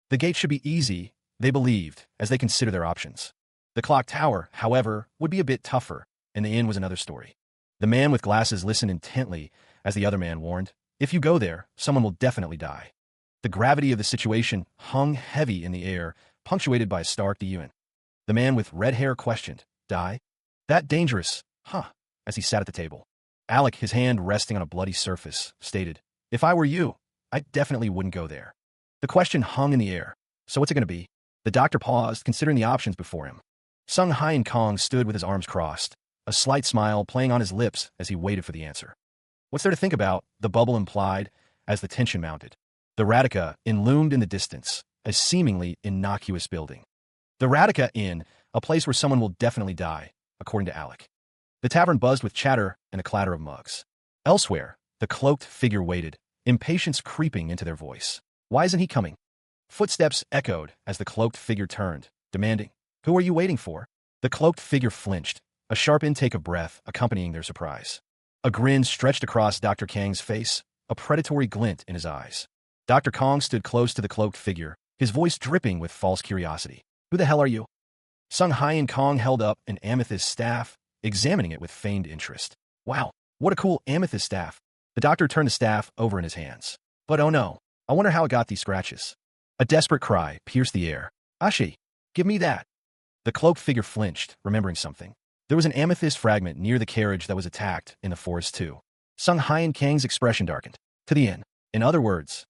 The gate should be easy, they believed, as they consider their options. The clock tower, however, would be a bit tougher, and the inn was another story. The man with glasses listened intently as the other man warned, "If you go there, someone will definitely die." The gravity of the situation hung heavy in the air, punctuated by a stark Diyuan. The man with red hair questioned, "Die? That dangerous, huh?" as he sat at the table. Alec, his hand resting on a bloody surface, stated, "If I were you, I definitely wouldn't go there." The question hung in the air. So what's it going to be? The doctor paused, considering the options before him. Sung Hyan Kong stood with his arms crossed, a slight smile playing on his lips as he waited for the answer. "What's there to think about?" the bubble implied as the tension mounted. The Radika Inn loomed in the distance, a seemingly innocuous building. The Radika Inn, a place where someone will definitely die, according to Alec. The tavern buzzed with chatter and a clatter of mugs. Elsewhere, the cloaked figure waited, impatience creeping into their voice. "Why isn't he coming?" Footsteps echoed as the cloaked figure turned, demanding, "Who are you waiting for?" The cloaked figure flinched, a sharp intake of breath accompanying their surprise. A grin stretched across Dr. Kang's face, a predatory glint in his eyes. Dr. Kong stood close to the cloaked figure, his voice dripping with false curiosity. "Who the hell are you?" Sung Hyan Kong held up an amethyst staff, examining it with feigned interest. "Wow, what a cool amethyst staff." The doctor turned the staff over in his hands. "But oh no, I wonder how it got these scratches." A desperate cry pierced the air. Ashi, give me that. The cloaked figure flinched, remembering something. There was an amethyst fragment near the carriage that was attacked in the forest too. Sung Hyen Kang's expression darkened. To the end. In other words,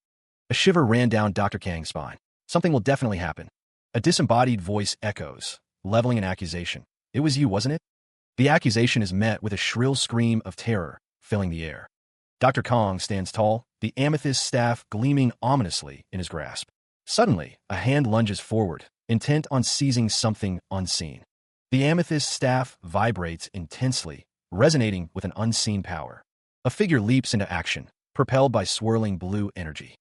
a shiver ran down Dr. Kang's spine. Something will definitely happen. A disembodied voice echoes, leveling an accusation. It was you, wasn't it? The accusation is met with a shrill scream of terror, filling the air. Dr. Kong stands tall, the amethyst staff gleaming ominously in his grasp. Suddenly, a hand lunges forward, intent on seizing something unseen. The amethyst staff vibrates intensely, resonating with an unseen power. A figure leaps into action, propelled by swirling blue energy.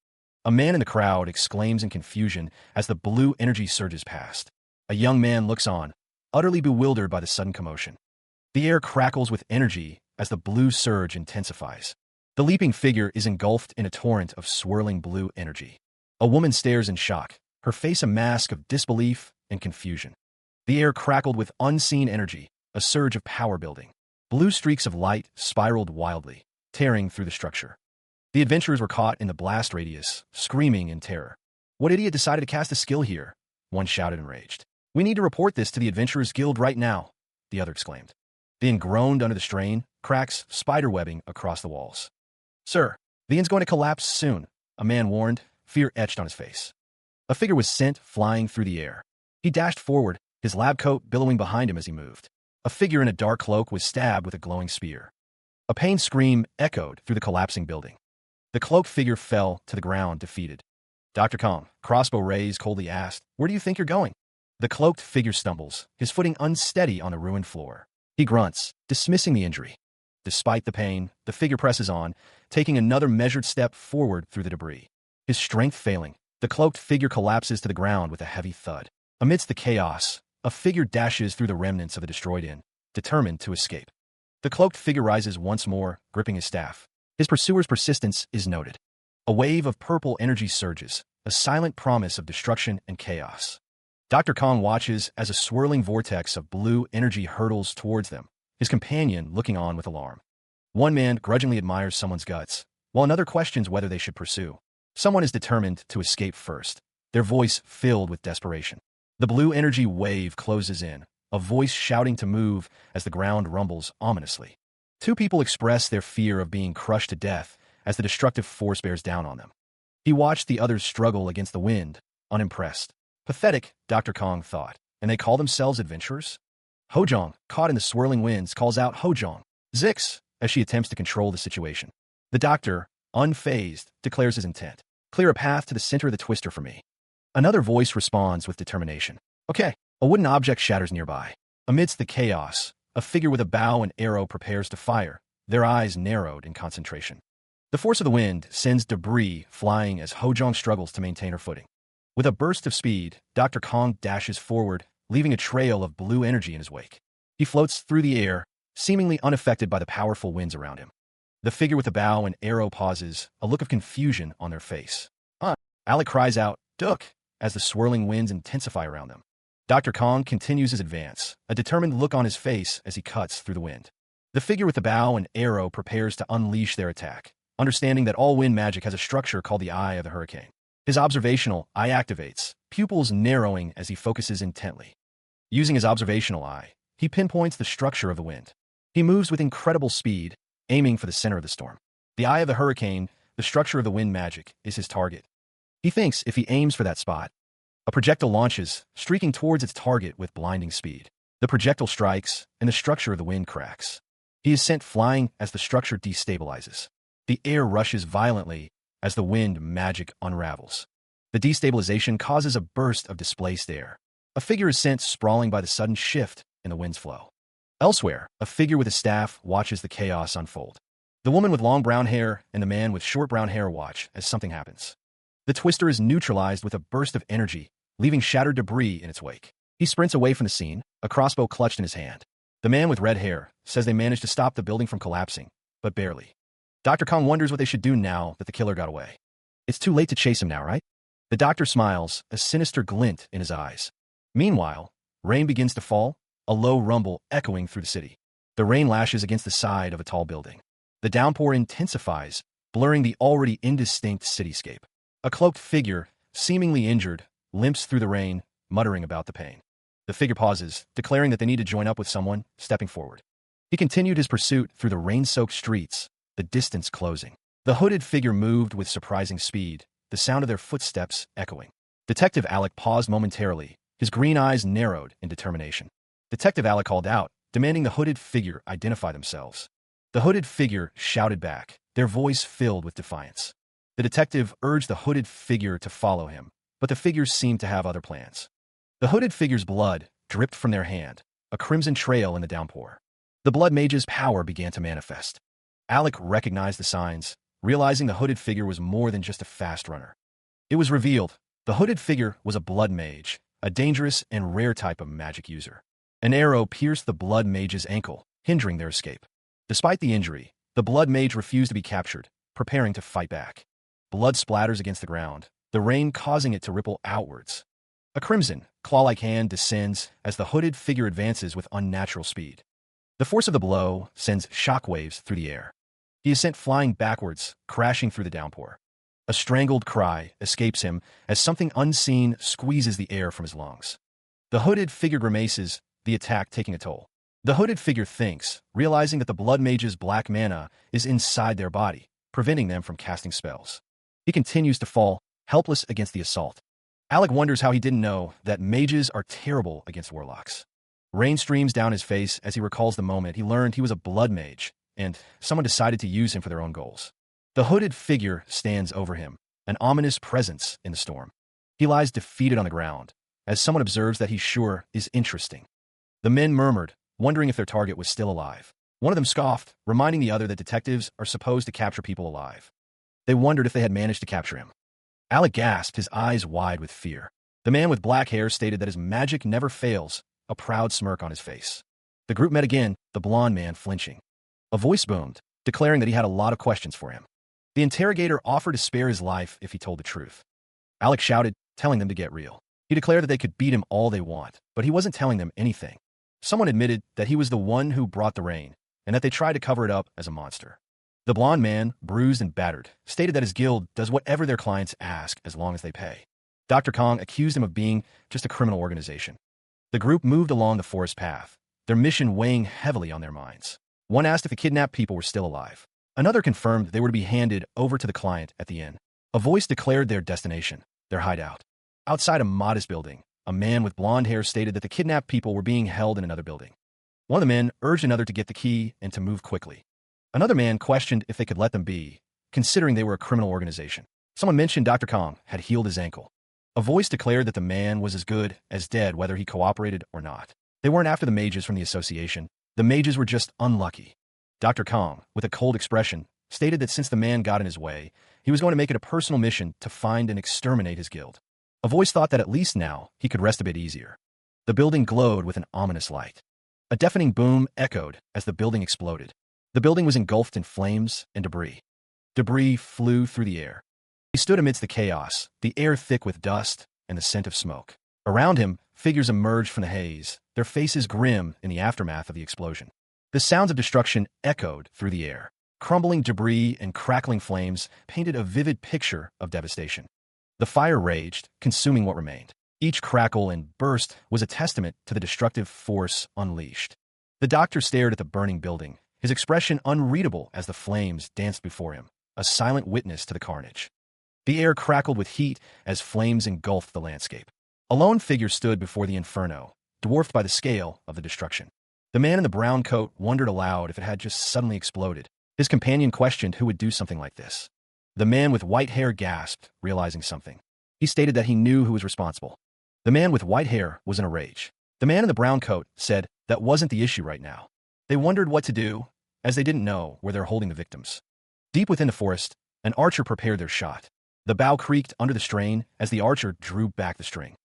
A man in the crowd exclaims in confusion as the blue energy surges past. A young man looks on, utterly bewildered by the sudden commotion. The air crackles with energy as the blue surge intensifies. The leaping figure is engulfed in a torrent of swirling blue energy. A woman stares in shock, her face a mask of disbelief and confusion. The air crackled with unseen energy, a surge of power building. Blue streaks of light spiraled wildly, tearing through the structure. The adventurers were caught in the blast radius, screaming in terror. What idiot decided to cast a skill here? One shouted enraged. We need to report this to the Adventurers Guild right now, the other exclaimed. The inn groaned under the strain, cracks spiderwebbing across the walls. Sir, the inn's going to collapse soon, a man warned, fear etched on his face. A figure was sent flying through the air. He dashed forward, his lab coat billowing behind him as he moved. A figure in a dark cloak was stabbed with a glowing spear. A pained scream echoed through the collapsing building. The cloaked figure fell to the ground, defeated. Dr. Kong, crossbow raised, coldly asked, Where do you think you're going? The cloaked figure stumbles, his footing unsteady on the ruined floor. He grunts, dismissing the injury. Despite the pain, the figure presses on, taking another measured step forward through the debris. His strength failing, the cloaked figure collapses to the ground with a heavy thud. Amidst the chaos, a figure dashes through the remnants of the destroyed inn, determined to escape. The cloaked figure rises once more, gripping his staff. His pursuer's persistence is noted. A wave of purple energy surges, a silent promise of destruction and chaos. Dr. Kong watches as a swirling vortex of blue energy hurtles towards them, his companion looking on with alarm. One man grudgingly admires someone's guts, while another questions whether they should pursue. Someone is determined to escape first, their voice filled with desperation. The blue energy wave closes in, a voice shouting to move as the ground rumbles ominously. Two people express their fear of being crushed to death as the destructive force bears down on them. He watched the others struggle against the wind, unimpressed. Pathetic, Dr. Kong thought, and they call themselves adventurers? Hojong, caught in the swirling winds, calls out Hojong, Zix, as she attempts to control the situation. The doctor, unfazed, declares his intent. Clear a path to the center of the twister for me. Another voice responds with determination. Okay. A wooden object shatters nearby. Amidst the chaos, a figure with a bow and arrow prepares to fire, their eyes narrowed in concentration. The force of the wind sends debris flying as Hojong struggles to maintain her footing. With a burst of speed, Dr. Kong dashes forward, leaving a trail of blue energy in his wake. He floats through the air, seemingly unaffected by the powerful winds around him. The figure with the bow and arrow pauses, a look of confusion on their face. Alec cries out, Duck, as the swirling winds intensify around them. Dr. Kong continues his advance, a determined look on his face as he cuts through the wind. The figure with the bow and arrow prepares to unleash their attack, understanding that all wind magic has a structure called the Eye of the Hurricane. His observational eye activates, pupils narrowing as he focuses intently. Using his observational eye, he pinpoints the structure of the wind. He moves with incredible speed, aiming for the center of the storm. The Eye of the Hurricane, the structure of the wind magic, is his target. He thinks if he aims for that spot, a projectile launches, streaking towards its target with blinding speed. The projectile strikes, and the structure of the wind cracks. He is sent flying as the structure destabilizes. The air rushes violently as the wind magic unravels. The destabilization causes a burst of displaced air. A figure is sent sprawling by the sudden shift in the wind's flow. Elsewhere, a figure with a staff watches the chaos unfold. The woman with long brown hair and the man with short brown hair watch as something happens. The twister is neutralized with a burst of energy, leaving shattered debris in its wake. He sprints away from the scene, a crossbow clutched in his hand. The man with red hair says they managed to stop the building from collapsing, but barely. Dr. Kong wonders what they should do now that the killer got away. It's too late to chase him now, right? The doctor smiles, a sinister glint in his eyes. Meanwhile, rain begins to fall, a low rumble echoing through the city. The rain lashes against the side of a tall building. The downpour intensifies, blurring the already indistinct cityscape. A cloaked figure, seemingly injured, limps through the rain, muttering about the pain. The figure pauses, declaring that they need to join up with someone, stepping forward. He continued his pursuit through the rain-soaked streets, the distance closing. The hooded figure moved with surprising speed, the sound of their footsteps echoing. Detective Alec paused momentarily, his green eyes narrowed in determination. Detective Alec called out, demanding the hooded figure identify themselves. The hooded figure shouted back, their voice filled with defiance. The detective urged the hooded figure to follow him, but the figures seemed to have other plans. The hooded figure's blood dripped from their hand, a crimson trail in the downpour. The blood mage's power began to manifest. Alec recognized the signs, realizing the hooded figure was more than just a fast runner. It was revealed, the hooded figure was a blood mage, a dangerous and rare type of magic user. An arrow pierced the blood mage's ankle, hindering their escape. Despite the injury, the blood mage refused to be captured, preparing to fight back. Blood splatters against the ground, the rain causing it to ripple outwards. A crimson, claw-like hand descends as the hooded figure advances with unnatural speed. The force of the blow sends shockwaves through the air. He is sent flying backwards, crashing through the downpour. A strangled cry escapes him as something unseen squeezes the air from his lungs. The hooded figure grimaces, the attack taking a toll. The hooded figure thinks, realizing that the blood mage's black mana is inside their body, preventing them from casting spells. He continues to fall, helpless against the assault. Alec wonders how he didn't know that mages are terrible against warlocks. Rain streams down his face as he recalls the moment he learned he was a blood mage, and someone decided to use him for their own goals. The hooded figure stands over him, an ominous presence in the storm. He lies defeated on the ground, as someone observes that he sure is interesting. The men murmured, wondering if their target was still alive. One of them scoffed, reminding the other that detectives are supposed to capture people alive. They wondered if they had managed to capture him. Alec gasped, his eyes wide with fear. The man with black hair stated that his magic never fails, a proud smirk on his face. The group met again, the blonde man flinching. A voice boomed, declaring that he had a lot of questions for him. The interrogator offered to spare his life if he told the truth. Alec shouted, telling them to get real. He declared that they could beat him all they want, but he wasn't telling them anything. Someone admitted that he was the one who brought the rain, and that they tried to cover it up as a monster. The blonde man, bruised and battered, stated that his guild does whatever their clients ask as long as they pay. Dr. Kong accused him of being just a criminal organization. The group moved along the forest path, their mission weighing heavily on their minds. One asked if the kidnapped people were still alive. Another confirmed they were to be handed over to the client at the inn. A voice declared their destination, their hideout. Outside a modest building, a man with blonde hair stated that the kidnapped people were being held in another building. One of the men urged another to get the key and to move quickly. Another man questioned if they could let them be, considering they were a criminal organization. Someone mentioned Dr. Kong had healed his ankle. A voice declared that the man was as good as dead whether he cooperated or not. They weren't after the mages from the association. The mages were just unlucky. Dr. Kong, with a cold expression, stated that since the man got in his way, he was going to make it a personal mission to find and exterminate his guild. A voice thought that at least now he could rest a bit easier. The building glowed with an ominous light. A deafening boom echoed as the building exploded. The building was engulfed in flames and debris. Debris flew through the air. He stood amidst the chaos, the air thick with dust and the scent of smoke. Around him, figures emerged from the haze, their faces grim in the aftermath of the explosion. The sounds of destruction echoed through the air. Crumbling debris and crackling flames painted a vivid picture of devastation. The fire raged, consuming what remained. Each crackle and burst was a testament to the destructive force unleashed. The doctor stared at the burning building, his expression unreadable as the flames danced before him, a silent witness to the carnage. The air crackled with heat as flames engulfed the landscape. A lone figure stood before the inferno, dwarfed by the scale of the destruction. The man in the brown coat wondered aloud if it had just suddenly exploded. His companion questioned who would do something like this. The man with white hair gasped, realizing something. He stated that he knew who was responsible. The man with white hair was in a rage. The man in the brown coat said that wasn't the issue right now. They wondered what to do, as they didn't know where they're holding the victims. Deep within the forest, an archer prepared their shot. The bow creaked under the strain as the archer drew back the string.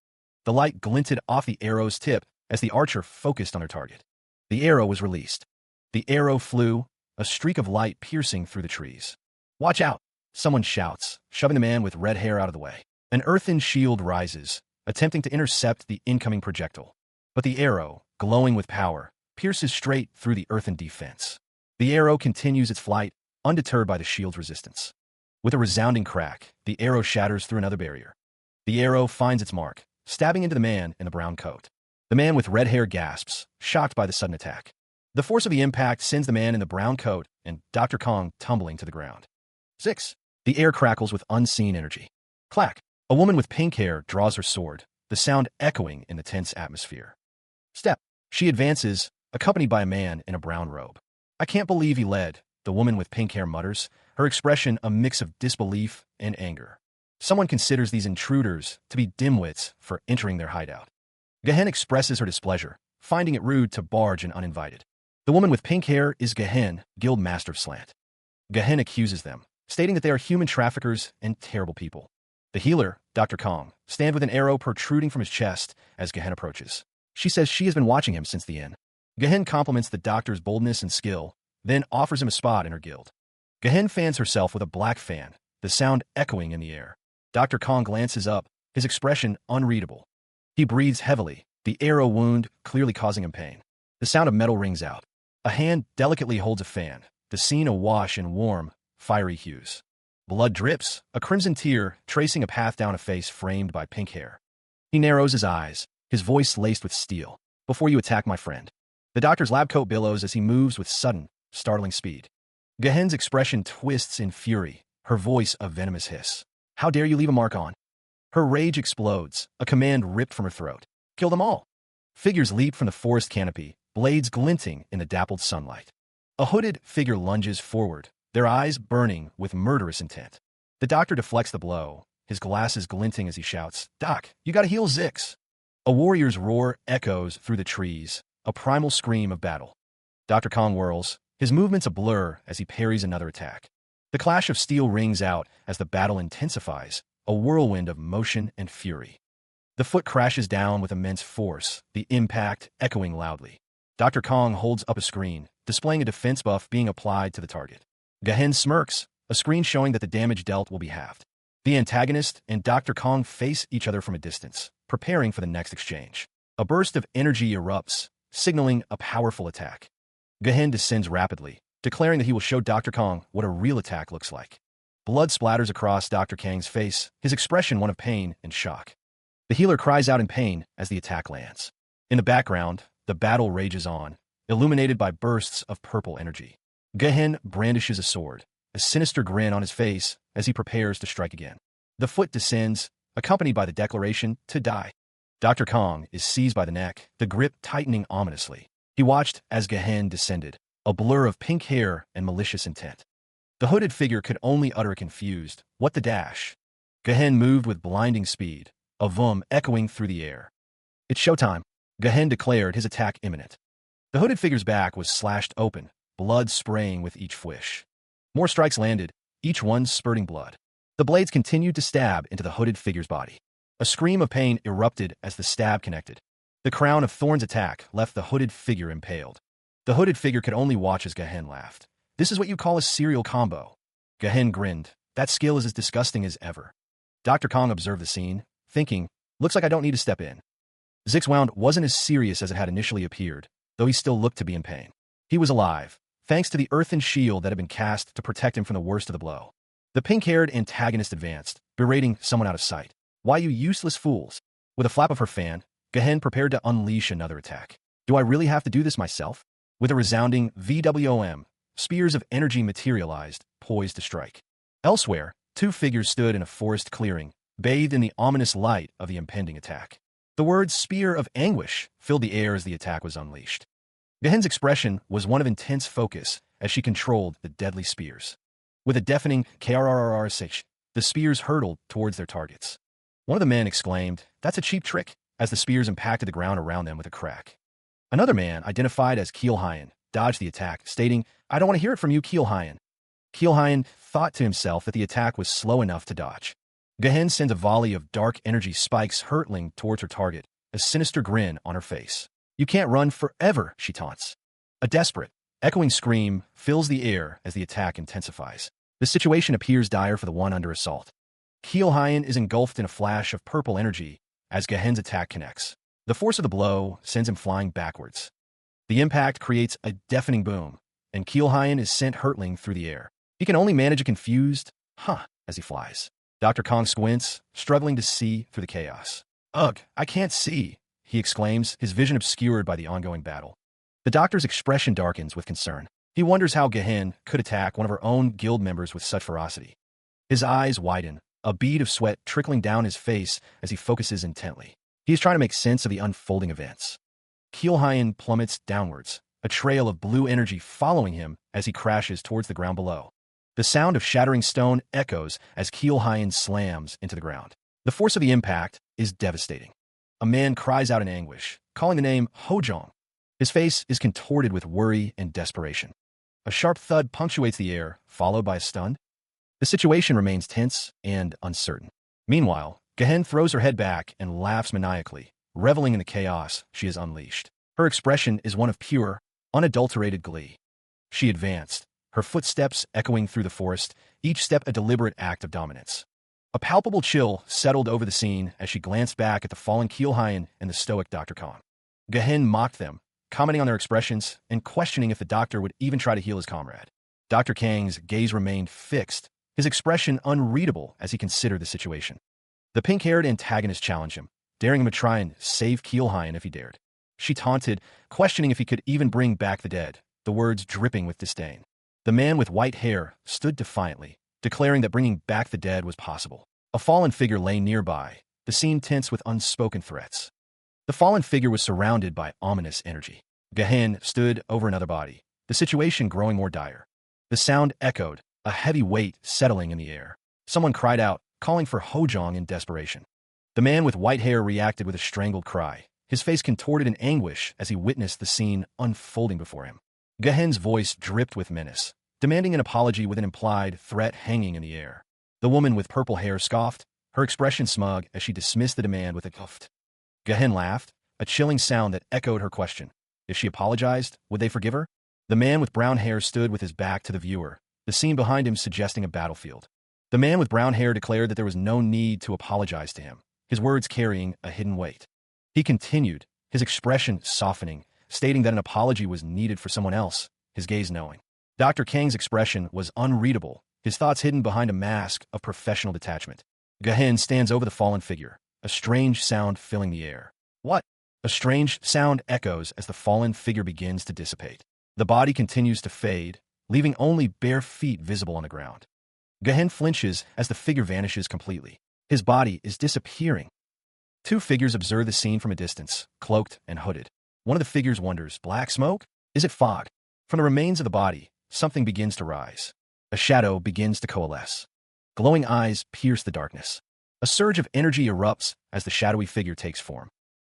The light glinted off the arrow's tip as the archer focused on their target. The arrow was released. The arrow flew, a streak of light piercing through the trees. "Watch out!" someone shouts, shoving the man with red hair out of the way. An earthen shield rises, attempting to intercept the incoming projectile. But the arrow, glowing with power, pierces straight through the earthen defense. The arrow continues its flight, undeterred by the shield's resistance. With a resounding crack, the arrow shatters through another barrier. The arrow finds its mark, stabbing into the man in the brown coat. The man with red hair gasps, shocked by the sudden attack. The force of the impact sends the man in the brown coat and Dr. Kong tumbling to the ground. 6. The air crackles with unseen energy. Clack! A woman with pink hair draws her sword, the sound echoing in the tense atmosphere. Step. She advances, accompanied by a man in a brown robe. I can't believe he led, the woman with pink hair mutters, her expression a mix of disbelief and anger. Someone considers these intruders to be dimwits for entering their hideout. Gehen expresses her displeasure, finding it rude to barge in uninvited. The woman with pink hair is Gehen, Guild Master of Slant. Gehen accuses them, stating that they are human traffickers and terrible people. The healer, Dr. Kong, stands with an arrow protruding from his chest as Gehen approaches. She says she has been watching him since the inn. Gehen compliments the doctor's boldness and skill, then offers him a spot in her guild. Gehen fans herself with a black fan, the sound echoing in the air. Dr. Kong glances up, his expression unreadable. He breathes heavily, the arrow wound clearly causing him pain. The sound of metal rings out. A hand delicately holds a fan, the scene awash in warm, fiery hues. Blood drips, a crimson tear tracing a path down a face framed by pink hair. He narrows his eyes, his voice laced with steel. Before you attack my friend. The doctor's lab coat billows as he moves with sudden, startling speed. Gehen's expression twists in fury, her voice a venomous hiss. How dare you leave a mark on? Her rage explodes, a command ripped from her throat. Kill them all. Figures leap from the forest canopy, blades glinting in the dappled sunlight. A hooded figure lunges forward, their eyes burning with murderous intent. The doctor deflects the blow, his glasses glinting as he shouts, Doc, you gotta heal Zix. A warrior's roar echoes through the trees, a primal scream of battle. Dr. Kong whirls, his movements a blur as he parries another attack. The clash of steel rings out as the battle intensifies, a whirlwind of motion and fury. The foot crashes down with immense force, the impact echoing loudly. Dr. Kong holds up a screen, displaying a defense buff being applied to the target. Gehen smirks, a screen showing that the damage dealt will be halved. The antagonist and Dr. Kong face each other from a distance, preparing for the next exchange. A burst of energy erupts, signaling a powerful attack. Gehen descends rapidly, declaring that he will show Dr. Kong what a real attack looks like. Blood splatters across Dr. Kang's face, his expression one of pain and shock. The healer cries out in pain as the attack lands. In the background, the battle rages on, illuminated by bursts of purple energy. Gehen brandishes a sword, a sinister grin on his face as he prepares to strike again. The foot descends, accompanied by the declaration, to die. Dr. Kong is seized by the neck, the grip tightening ominously. He watched as Gehen descended, a blur of pink hair and malicious intent. The hooded figure could only utter a confused, what the dash? Gehen moved with blinding speed, a vroom echoing through the air. It's showtime, Gehen declared, his attack imminent. The hooded figure's back was slashed open, blood spraying with each swish. More strikes landed, each one spurting blood. The blades continued to stab into the hooded figure's body. A scream of pain erupted as the stab connected. The crown of thorns attack left the hooded figure impaled. The hooded figure could only watch as Gehen laughed. This is what you call a serial combo. Gehen grinned. That skill is as disgusting as ever. Dr. Kong observed the scene, thinking, looks like I don't need to step in. Zix wound wasn't as serious as it had initially appeared, though he still looked to be in pain. He was alive, thanks to the earthen shield that had been cast to protect him from the worst of the blow. The pink-haired antagonist advanced, berating someone out of sight. Why, you useless fools? With a flap of her fan, Gehen prepared to unleash another attack. Do I really have to do this myself? With a resounding VWOM, spears of energy materialized, poised to strike. Elsewhere, two figures stood in a forest clearing, bathed in the ominous light of the impending attack. The word spear of anguish filled the air as the attack was unleashed. Gehen's expression was one of intense focus as she controlled the deadly spears. With a deafening krrrrsh, the spears hurtled towards their targets. One of the men exclaimed, "That's a cheap trick," as the spears impacted the ground around them with a crack. Another man, identified as Keelhayen, dodged the attack, stating, "I don't want to hear it from you, Keelhayen." Keelhayen thought to himself that the attack was slow enough to dodge. Gehen sends a volley of dark energy spikes hurtling towards her target, a sinister grin on her face. "You can't run forever," she taunts. A desperate, echoing scream fills the air as the attack intensifies. The situation appears dire for the one under assault. Keelhayen is engulfed in a flash of purple energy as Gehen's attack connects. The force of the blow sends him flying backwards. The impact creates a deafening boom, and Keelhayen is sent hurtling through the air. He can only manage a confused, as he flies. Dr. Kong squints, struggling to see through the chaos. Ugh, I can't see, he exclaims, his vision obscured by the ongoing battle. The doctor's expression darkens with concern. He wonders how Gehen could attack one of her own guild members with such ferocity. His eyes widen, a bead of sweat trickling down his face as he focuses intently. He is trying to make sense of the unfolding events. Keelhayen plummets downwards, a trail of blue energy following him as he crashes towards the ground below. The sound of shattering stone echoes as Keelhayen slams into the ground. The force of the impact is devastating. A man cries out in anguish, calling the name Hojong. His face is contorted with worry and desperation. A sharp thud punctuates the air, followed by a stun. The situation remains tense and uncertain. Meanwhile, Gehen throws her head back and laughs maniacally, reveling in the chaos she has unleashed. Her expression is one of pure, unadulterated glee. She advanced, her footsteps echoing through the forest, each step a deliberate act of dominance. A palpable chill settled over the scene as she glanced back at the fallen Keelhayen and the stoic Dr. Kong. Gehen mocked them, commenting on their expressions and questioning if the doctor would even try to heal his comrade. Dr. Kang's gaze remained fixed, his expression unreadable as he considered the situation. The pink-haired antagonist challenged him, daring him to try and save Keelhayen if he dared. She taunted, questioning if he could even bring back the dead, the words dripping with disdain. The man with white hair stood defiantly, declaring that bringing back the dead was possible. A fallen figure lay nearby, the scene tense with unspoken threats. The fallen figure was surrounded by ominous energy. Gehen stood over another body, the situation growing more dire. The sound echoed, a heavy weight settling in the air. Someone cried out, calling for Hojong in desperation. The man with white hair reacted with a strangled cry, his face contorted in anguish as he witnessed the scene unfolding before him. Gehen's voice dripped with menace, demanding an apology with an implied threat hanging in the air. The woman with purple hair scoffed, her expression smug as she dismissed the demand with a huff. Gehen laughed, a chilling sound that echoed her question. If she apologized, would they forgive her? The man with brown hair stood with his back to the viewer, the scene behind him suggesting a battlefield. The man with brown hair declared that there was no need to apologize to him, his words carrying a hidden weight. He continued, his expression softening, stating that an apology was needed for someone else, his gaze knowing. Dr. Kang's expression was unreadable, his thoughts hidden behind a mask of professional detachment. Gehen stands over the fallen figure, a strange sound filling the air. What? A strange sound echoes as the fallen figure begins to dissipate. The body continues to fade, leaving only bare feet visible on the ground. Gehen flinches as the figure vanishes completely. His body is disappearing. Two figures observe the scene from a distance, cloaked and hooded. One of the figures wonders, black smoke? Is it fog? From the remains of the body, something begins to rise. A shadow begins to coalesce. Glowing eyes pierce the darkness. A surge of energy erupts as the shadowy figure takes form.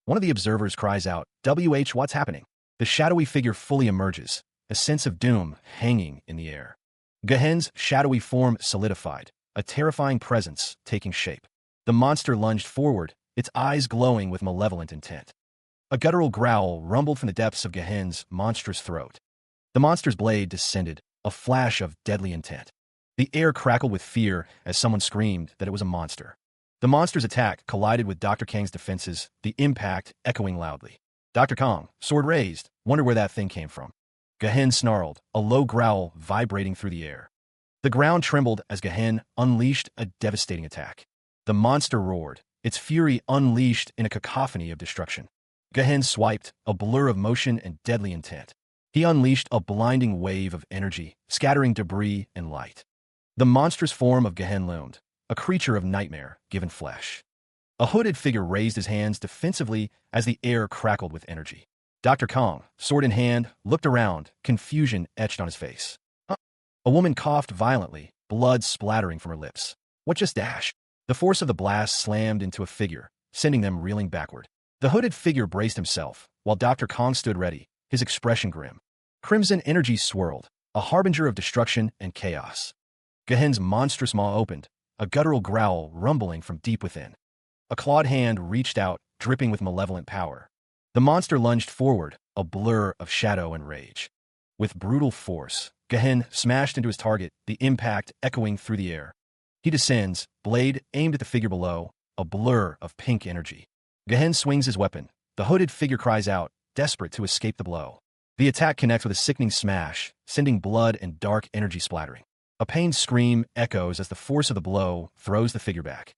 One of the observers cries out, what's happening? The shadowy figure fully emerges, a sense of doom hanging in the air. Gehen's shadowy form solidified, a terrifying presence taking shape. The monster lunged forward, its eyes glowing with malevolent intent. A guttural growl rumbled from the depths of Gehen's monstrous throat. The monster's blade descended, a flash of deadly intent. The air crackled with fear as someone screamed that it was a monster. The monster's attack collided with Dr. Kang's defenses, the impact echoing loudly. Dr. Kong, sword raised, wondered where that thing came from. Gehen snarled, a low growl vibrating through the air. The ground trembled as Gehen unleashed a devastating attack. The monster roared, its fury unleashed in a cacophony of destruction. Gehen swiped, a blur of motion and deadly intent. He unleashed a blinding wave of energy, scattering debris and light. The monstrous form of Gehen loomed, a creature of nightmare given flesh. A hooded figure raised his hands defensively as the air crackled with energy. Dr. Kong, sword in hand, looked around, confusion etched on his face. A woman coughed violently, blood splattering from her lips. What just dashed? The force of the blast slammed into a figure, sending them reeling backward. The hooded figure braced himself, while Dr. Kong stood ready, his expression grim. Crimson energy swirled, a harbinger of destruction and chaos. Gehen's monstrous maw opened, a guttural growl rumbling from deep within. A clawed hand reached out, dripping with malevolent power. The monster lunged forward, a blur of shadow and rage. With brutal force, Gehen smashed into his target, the impact echoing through the air. He descends, blade aimed at the figure below, a blur of pink energy. Gehen swings his weapon. The hooded figure cries out, desperate to escape the blow. The attack connects with a sickening smash, sending blood and dark energy splattering. A pained scream echoes as the force of the blow throws the figure back.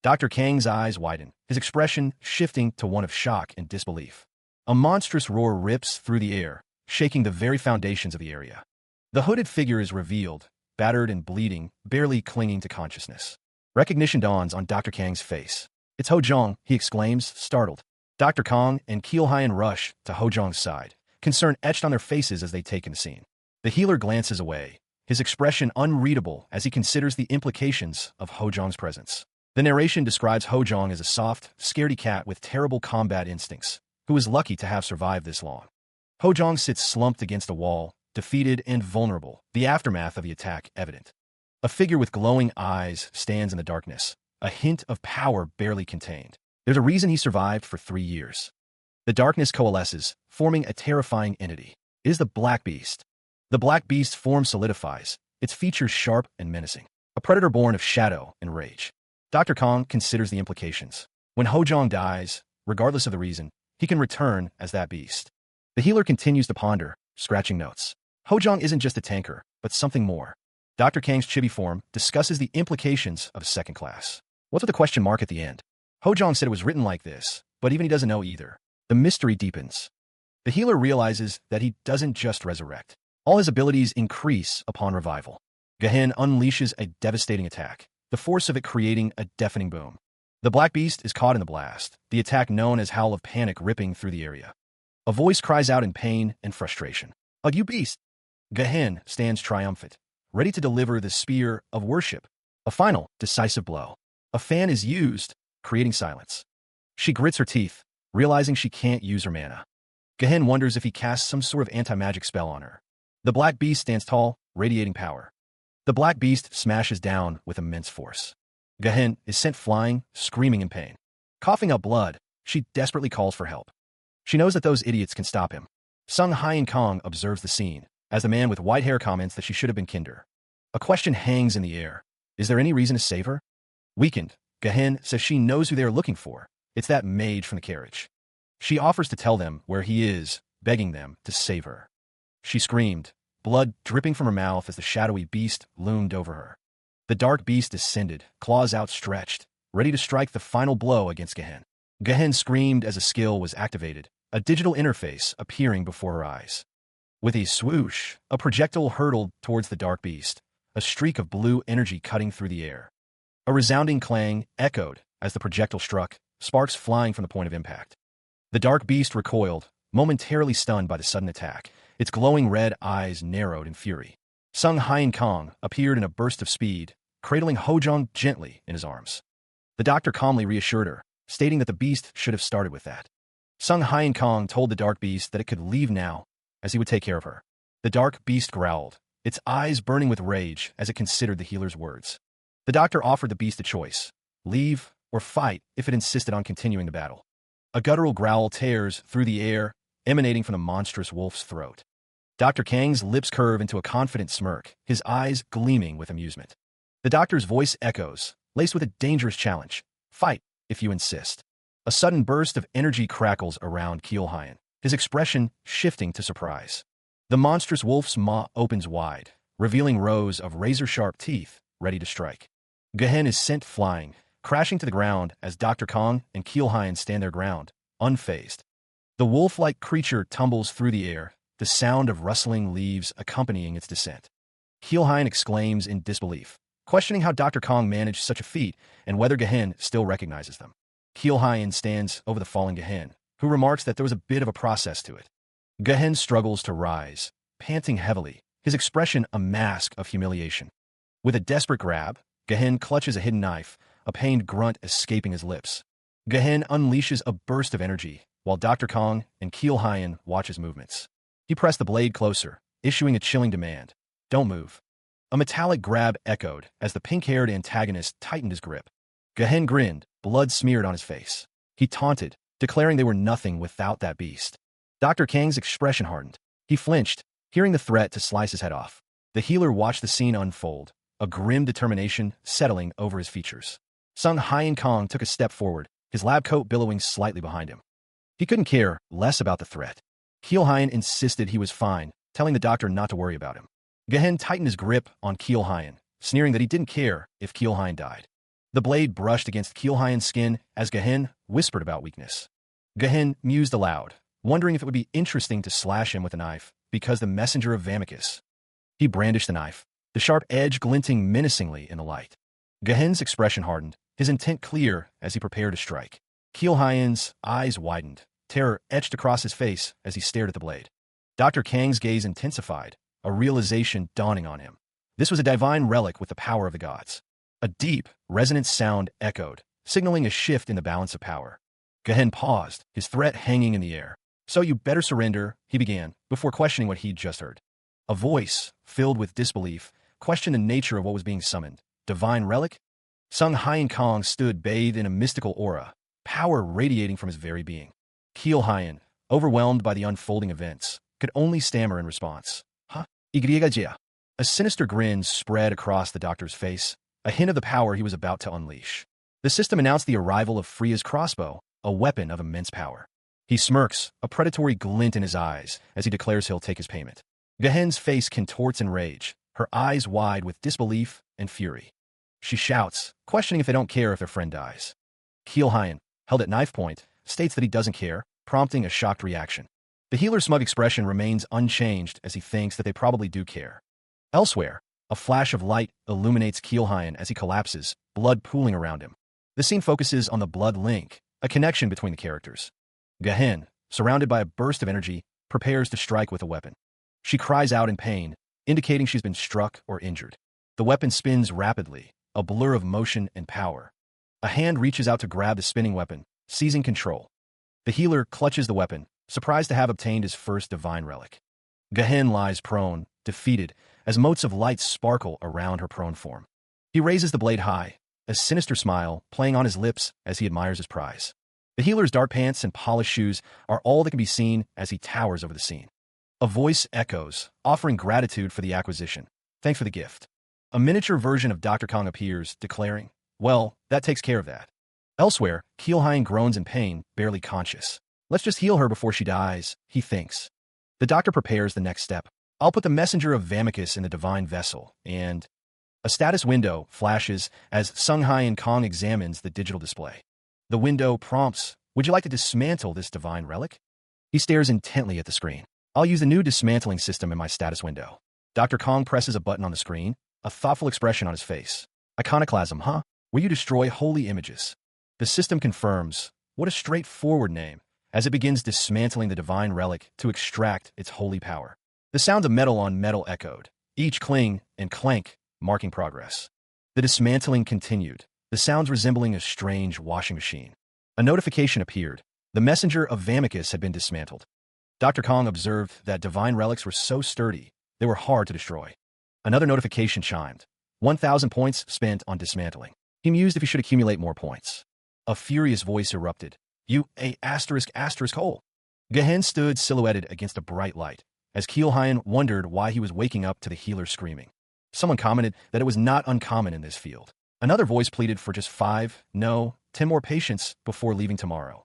Dr. Kang's eyes widen, his expression shifting to one of shock and disbelief. A monstrous roar rips through the air, shaking the very foundations of the area. The hooded figure is revealed, battered and bleeding, barely clinging to consciousness. Recognition dawns on Dr. Kang's face. "It's Ho-jong," he exclaims, startled. Dr. Kang and Keil-hyen rush to Ho-jong's side, concern etched on their faces as they take in the scene. The healer glances away, his expression unreadable as he considers the implications of Ho-jong's presence. The narration describes Ho-jong as a soft, scaredy cat with terrible combat instincts, who is lucky to have survived this long. Ho-jong sits slumped against a wall, defeated and vulnerable, the aftermath of the attack evident. A figure with glowing eyes stands in the darkness, a hint of power barely contained. There's a reason he survived for 3 years. The darkness coalesces, forming a terrifying entity. It is the Black Beast. The Black Beast's form solidifies, its features sharp and menacing. A predator born of shadow and rage. Dr. Kang considers the implications. When Ho-jong dies, regardless of the reason, he can return as that beast. The healer continues to ponder, scratching notes. Ho-jong isn't just a tanker, but something more. Dr. Kang's chibi form discusses the implications of second class. What's with the question mark at the end? Ho-jong said it was written like this, but even he doesn't know either. The mystery deepens. The healer realizes that he doesn't just resurrect. All his abilities increase upon revival. Gehen unleashes a devastating attack, the force of it creating a deafening boom. The Black Beast is caught in the blast, the attack known as Howl of Panic ripping through the area. A voice cries out in pain and frustration. "Ugh, you beast!" Gehen stands triumphant, ready to deliver the spear of worship. A final, decisive blow. A fan is used, creating silence. She grits her teeth, realizing she can't use her mana. Gehen wonders if he casts some sort of anti-magic spell on her. The Black Beast stands tall, radiating power. The Black Beast smashes down with immense force. Gehen is sent flying, screaming in pain. Coughing up blood, she desperately calls for help. She knows that those idiots can stop him. Sung Hyen Kong observes the scene, as the man with white hair comments that she should have been kinder. A question hangs in the air. Is there any reason to save her? Weakened, Gehen says she knows who they are looking for. It's that mage from the carriage. She offers to tell them where he is, begging them to save her. She screamed, blood dripping from her mouth as the shadowy beast loomed over her. The dark beast descended, claws outstretched, ready to strike the final blow against Gehen. Gehen screamed as a skill was activated, a digital interface appearing before her eyes. With a swoosh, a projectile hurtled towards the dark beast, a streak of blue energy cutting through the air. A resounding clang echoed as the projectile struck, sparks flying from the point of impact. The dark beast recoiled, momentarily stunned by the sudden attack, its glowing red eyes narrowed in fury. Sung Hyen Kong appeared in a burst of speed, cradling Ho-jong gently in his arms. The doctor calmly reassured her, stating that the beast should have started with that. Sung Hyen Kong told the dark beast that it could leave now, as he would take care of her. The dark beast growled, its eyes burning with rage as it considered the healer's words. The doctor offered the beast a choice: leave or fight if it insisted on continuing the battle. A guttural growl tears through the air, emanating from the monstrous wolf's throat. Dr. Kang's lips curve into a confident smirk, his eyes gleaming with amusement. The doctor's voice echoes, laced with a dangerous challenge: fight, if you insist. A sudden burst of energy crackles around Keil-hyen, his expression shifting to surprise. The monstrous wolf's maw opens wide, revealing rows of razor-sharp teeth, ready to strike. Gehen is sent flying, crashing to the ground as Dr. Kong and Keil-hyen stand their ground, unfazed. The wolf-like creature tumbles through the air, the sound of rustling leaves accompanying its descent. Keil-hyen exclaims in disbelief, questioning how Dr. Kong managed such a feat and whether Gehen still recognizes them. Keil-hyen stands over the fallen Gehen, who remarks that there was a bit of a process to it. Gehen struggles to rise, panting heavily, his expression a mask of humiliation. With a desperate grab, Gehen clutches a hidden knife, a pained grunt escaping his lips. Gehen unleashes a burst of energy, while Dr. Kong and Keil-hyen watch his movements. He pressed the blade closer, issuing a chilling demand: "Don't move." A metallic grab echoed as the pink-haired antagonist tightened his grip. Gehen grinned, blood smeared on his face. He taunted, declaring they were nothing without that beast. Dr. Kang's expression hardened. He flinched, hearing the threat to slice his head off. The healer watched the scene unfold, a grim determination settling over his features. Sung Hyen Kong took a step forward, his lab coat billowing slightly behind him. He couldn't care less about the threat. Keil-hyen insisted he was fine, telling the doctor not to worry about him. Gehen tightened his grip on Kielhayan, sneering that he didn't care if Kielhayan died. The blade brushed against Kielhayan's skin as Gehen whispered about weakness. Gehen mused aloud, wondering if it would be interesting to slash him with a knife, because the messenger of Vamicus. He brandished the knife, the sharp edge glinting menacingly in the light. Gehen's expression hardened, his intent clear as he prepared to strike. Kielhayan's eyes widened, terror etched across his face as he stared at the blade. Dr. Kang's gaze intensified, a realization dawning on him. This was a divine relic with the power of the gods. A deep, resonant sound echoed, signaling a shift in the balance of power. Gehen paused, his threat hanging in the air. "So you better surrender," he began, before questioning what he'd just heard. A voice, filled with disbelief, questioned the nature of what was being summoned. Divine relic? Sung Hyen Kong stood bathed in a mystical aura, power radiating from his very being. Kielhayan, overwhelmed by the unfolding events, could only stammer in response. Huh? Igriegajia. A sinister grin spread across the doctor's face, a hint of the power he was about to unleash. The system announced the arrival of Freya's crossbow, a weapon of immense power. He smirks, a predatory glint in his eyes, as he declares he'll take his payment. Gehen's face contorts in rage, her eyes wide with disbelief and fury. She shouts, questioning if they don't care if their friend dies. Kielhayan, held at knife point, states that he doesn't care, prompting a shocked reaction. The healer's smug expression remains unchanged as he thinks that they probably do care. Elsewhere, a flash of light illuminates Kielhayan as he collapses, blood pooling around him. The scene focuses on the blood link, a connection between the characters. Gehen, surrounded by a burst of energy, prepares to strike with a weapon. She cries out in pain, indicating she's been struck or injured. The weapon spins rapidly, a blur of motion and power. A hand reaches out to grab the spinning weapon, seizing control. The healer clutches the weapon, surprised to have obtained his first divine relic. Gehen lies prone, defeated, as motes of light sparkle around her prone form. He raises the blade high, a sinister smile playing on his lips as he admires his prize. The healer's dark pants and polished shoes are all that can be seen as he towers over the scene. A voice echoes, offering gratitude for the acquisition. Thanks for the gift. A miniature version of Dr. Kong appears, declaring, "Well, that takes care of that." Elsewhere, Kielhayan groans in pain, barely conscious. "Let's just heal her before she dies," he thinks. The doctor prepares the next step. "I'll put the messenger of Vamicus in the divine vessel, and..." A status window flashes as Sung Hyen Kong examines the digital display. The window prompts, "Would you like to dismantle this divine relic?" He stares intently at the screen. "I'll use the new dismantling system in my status window." Dr. Kong presses a button on the screen, a thoughtful expression on his face. "Iconoclasm, huh? Where you destroy holy images." The system confirms, what a straightforward name, as it begins dismantling the divine relic to extract its holy power. The sounds of metal on metal echoed, each cling and clank marking progress. The dismantling continued, the sounds resembling a strange washing machine. A notification appeared. The messenger of Vamicus had been dismantled. Dr. Kong observed that divine relics were so sturdy, they were hard to destroy. Another notification chimed. 1,000 points spent on dismantling. He mused if he should accumulate more points. A furious voice erupted. "You **** hole." Gehen stood silhouetted against a bright light, as Kielhayan wondered why he was waking up to the healer screaming. Someone commented that it was not uncommon in this field. Another voice pleaded for just 5, no, 10 more patients before leaving tomorrow.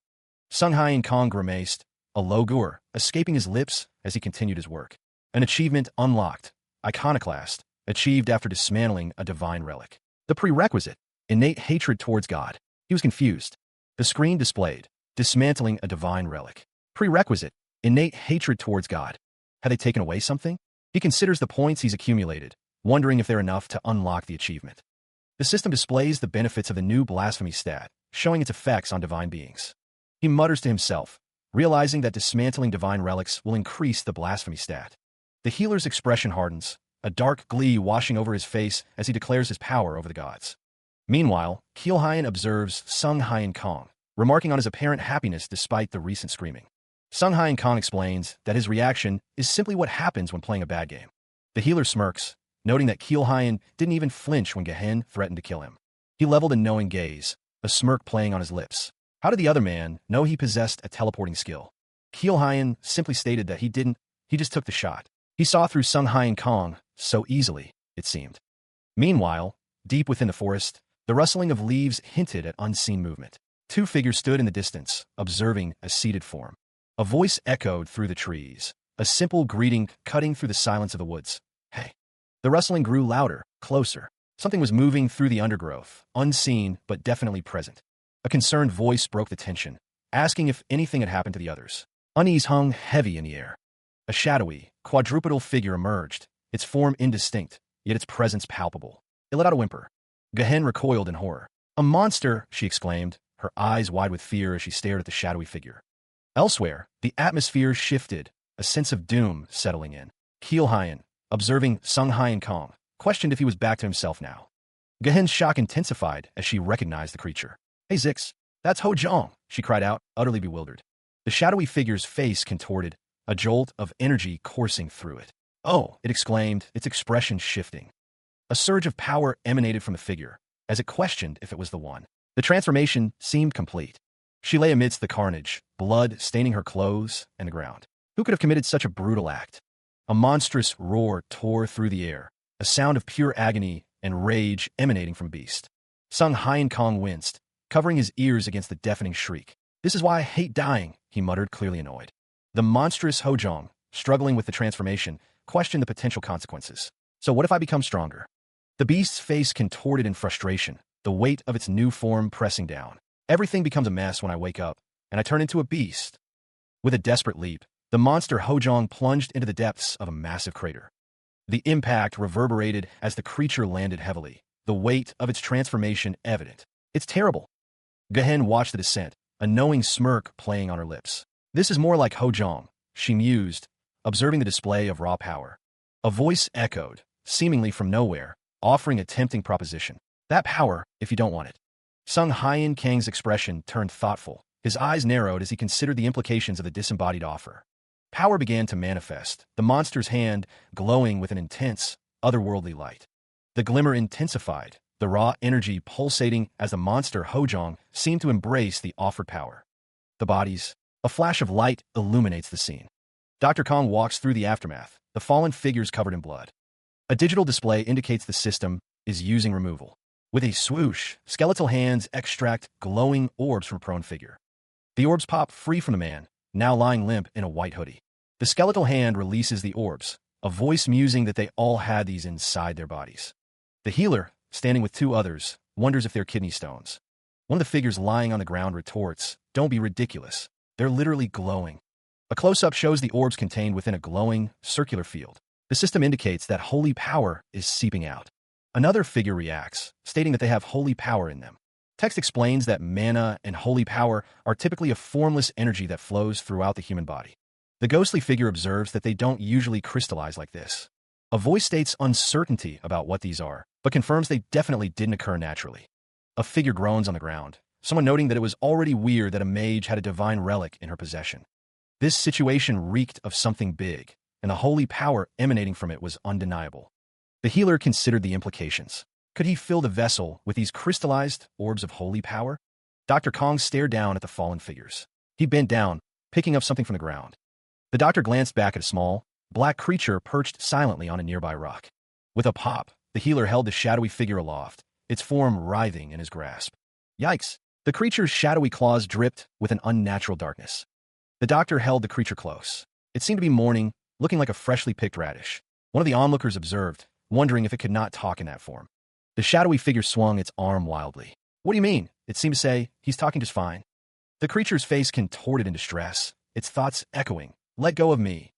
Sung Hyen Kong grimaced, a low gur escaping his lips as he continued his work. An achievement unlocked, iconoclast, achieved after dismantling a divine relic. The prerequisite, innate hatred towards God. He was confused. The screen displayed, dismantling a divine relic. Prerequisite, innate hatred towards God. Had they taken away something? He considers the points he's accumulated, wondering if they're enough to unlock the achievement. The system displays the benefits of the new blasphemy stat, showing its effects on divine beings. He mutters to himself, realizing that dismantling divine relics will increase the blasphemy stat. The healer's expression hardens, a dark glee washing over his face as he declares his power over the gods. Meanwhile, Kielhayan observes Sung Hyen Kong, remarking on his apparent happiness despite the recent screaming. Sung Hyen Kong explains that his reaction is simply what happens when playing a bad game. The healer smirks, noting that Kielhayan didn't even flinch when Gehen threatened to kill him. He leveled a knowing gaze, a smirk playing on his lips. How did the other man know he possessed a teleporting skill? Kielhayan simply stated that he didn't, he just took the shot. He saw through Sung Hyen Kong so easily, it seemed. Meanwhile, deep within the forest, the rustling of leaves hinted at unseen movement. 2 figures stood in the distance, observing a seated form. A voice echoed through the trees, a simple greeting cutting through the silence of the woods. "Hey." The rustling grew louder, closer. Something was moving through the undergrowth, unseen but definitely present. A concerned voice broke the tension, asking if anything had happened to the others. Unease hung heavy in the air. A shadowy, quadrupedal figure emerged, its form indistinct, yet its presence palpable. It let out a whimper. Gehen recoiled in horror. "A monster!" she exclaimed, her eyes wide with fear as she stared at the shadowy figure. Elsewhere, the atmosphere shifted, a sense of doom settling in. Keelhayan, observing Sung Hyan Kong, questioned if he was back to himself now. Gehen's shock intensified as she recognized the creature. "Hey Zix, that's Ho Jong," she cried out, utterly bewildered. The shadowy figure's face contorted, a jolt of energy coursing through it. "Oh," it exclaimed, its expression shifting. A surge of power emanated from the figure, as it questioned if it was the one. The transformation seemed complete. She lay amidst the carnage, blood staining her clothes and the ground. Who could have committed such a brutal act? A monstrous roar tore through the air, a sound of pure agony and rage emanating from beast. Sung Hyan Kong winced, covering his ears against the deafening shriek. "This is why I hate dying," he muttered, clearly annoyed. The monstrous Hojong, struggling with the transformation, questioned the potential consequences. "So what if I become stronger?" The beast's face contorted in frustration, the weight of its new form pressing down. "Everything becomes a mess when I wake up, and I turn into a beast." With a desperate leap, the monster Hojong plunged into the depths of a massive crater. The impact reverberated as the creature landed heavily, the weight of its transformation evident. "It's terrible." Gehen watched the descent, a knowing smirk playing on her lips. "This is more like Hojong," she mused, observing the display of raw power. A voice echoed, seemingly from nowhere, offering a tempting proposition. "That power, if you don't want it." Sung Hyan Kang's expression turned thoughtful, his eyes narrowed as he considered the implications of the disembodied offer. Power began to manifest, the monster's hand glowing with an intense, otherworldly light. The glimmer intensified, the raw energy pulsating as the monster Hojong seemed to embrace the offered power. The bodies. A flash of light illuminates the scene. Dr. Kong walks through the aftermath, the fallen figures covered in blood. A digital display indicates the system is using removal. With a swoosh, skeletal hands extract glowing orbs from a prone figure. The orbs pop free from the man, now lying limp in a white hoodie. The skeletal hand releases the orbs, a voice musing that they all had these inside their bodies. The healer, standing with two others, wonders if they're kidney stones. One of the figures lying on the ground retorts, "Don't be ridiculous. They're literally glowing." A close-up shows the orbs contained within a glowing, circular field. The system indicates that holy power is seeping out. Another figure reacts, stating that they have holy power in them. Text explains that mana and holy power are typically a formless energy that flows throughout the human body. The ghostly figure observes that they don't usually crystallize like this. A voice states uncertainty about what these are, but confirms they definitely didn't occur naturally. A figure groans on the ground, someone noting that it was already weird that a mage had a divine relic in her possession. This situation reeked of something big, and the holy power emanating from it was undeniable. The healer considered the implications. Could he fill the vessel with these crystallized orbs of holy power? Dr. Kong stared down at the fallen figures. He bent down, picking up something from the ground. The doctor glanced back at a small, black creature perched silently on a nearby rock. With a pop, the healer held the shadowy figure aloft, its form writhing in his grasp. Yikes! The creature's shadowy claws dripped with an unnatural darkness. The doctor held the creature close. It seemed to be mourning, looking like a freshly picked radish. One of the onlookers observed, wondering if it could not talk in that form. The shadowy figure swung its arm wildly. "What do you mean?" It seemed to say, "He's talking just fine." The creature's face contorted in distress, its thoughts echoing, "Let go of me."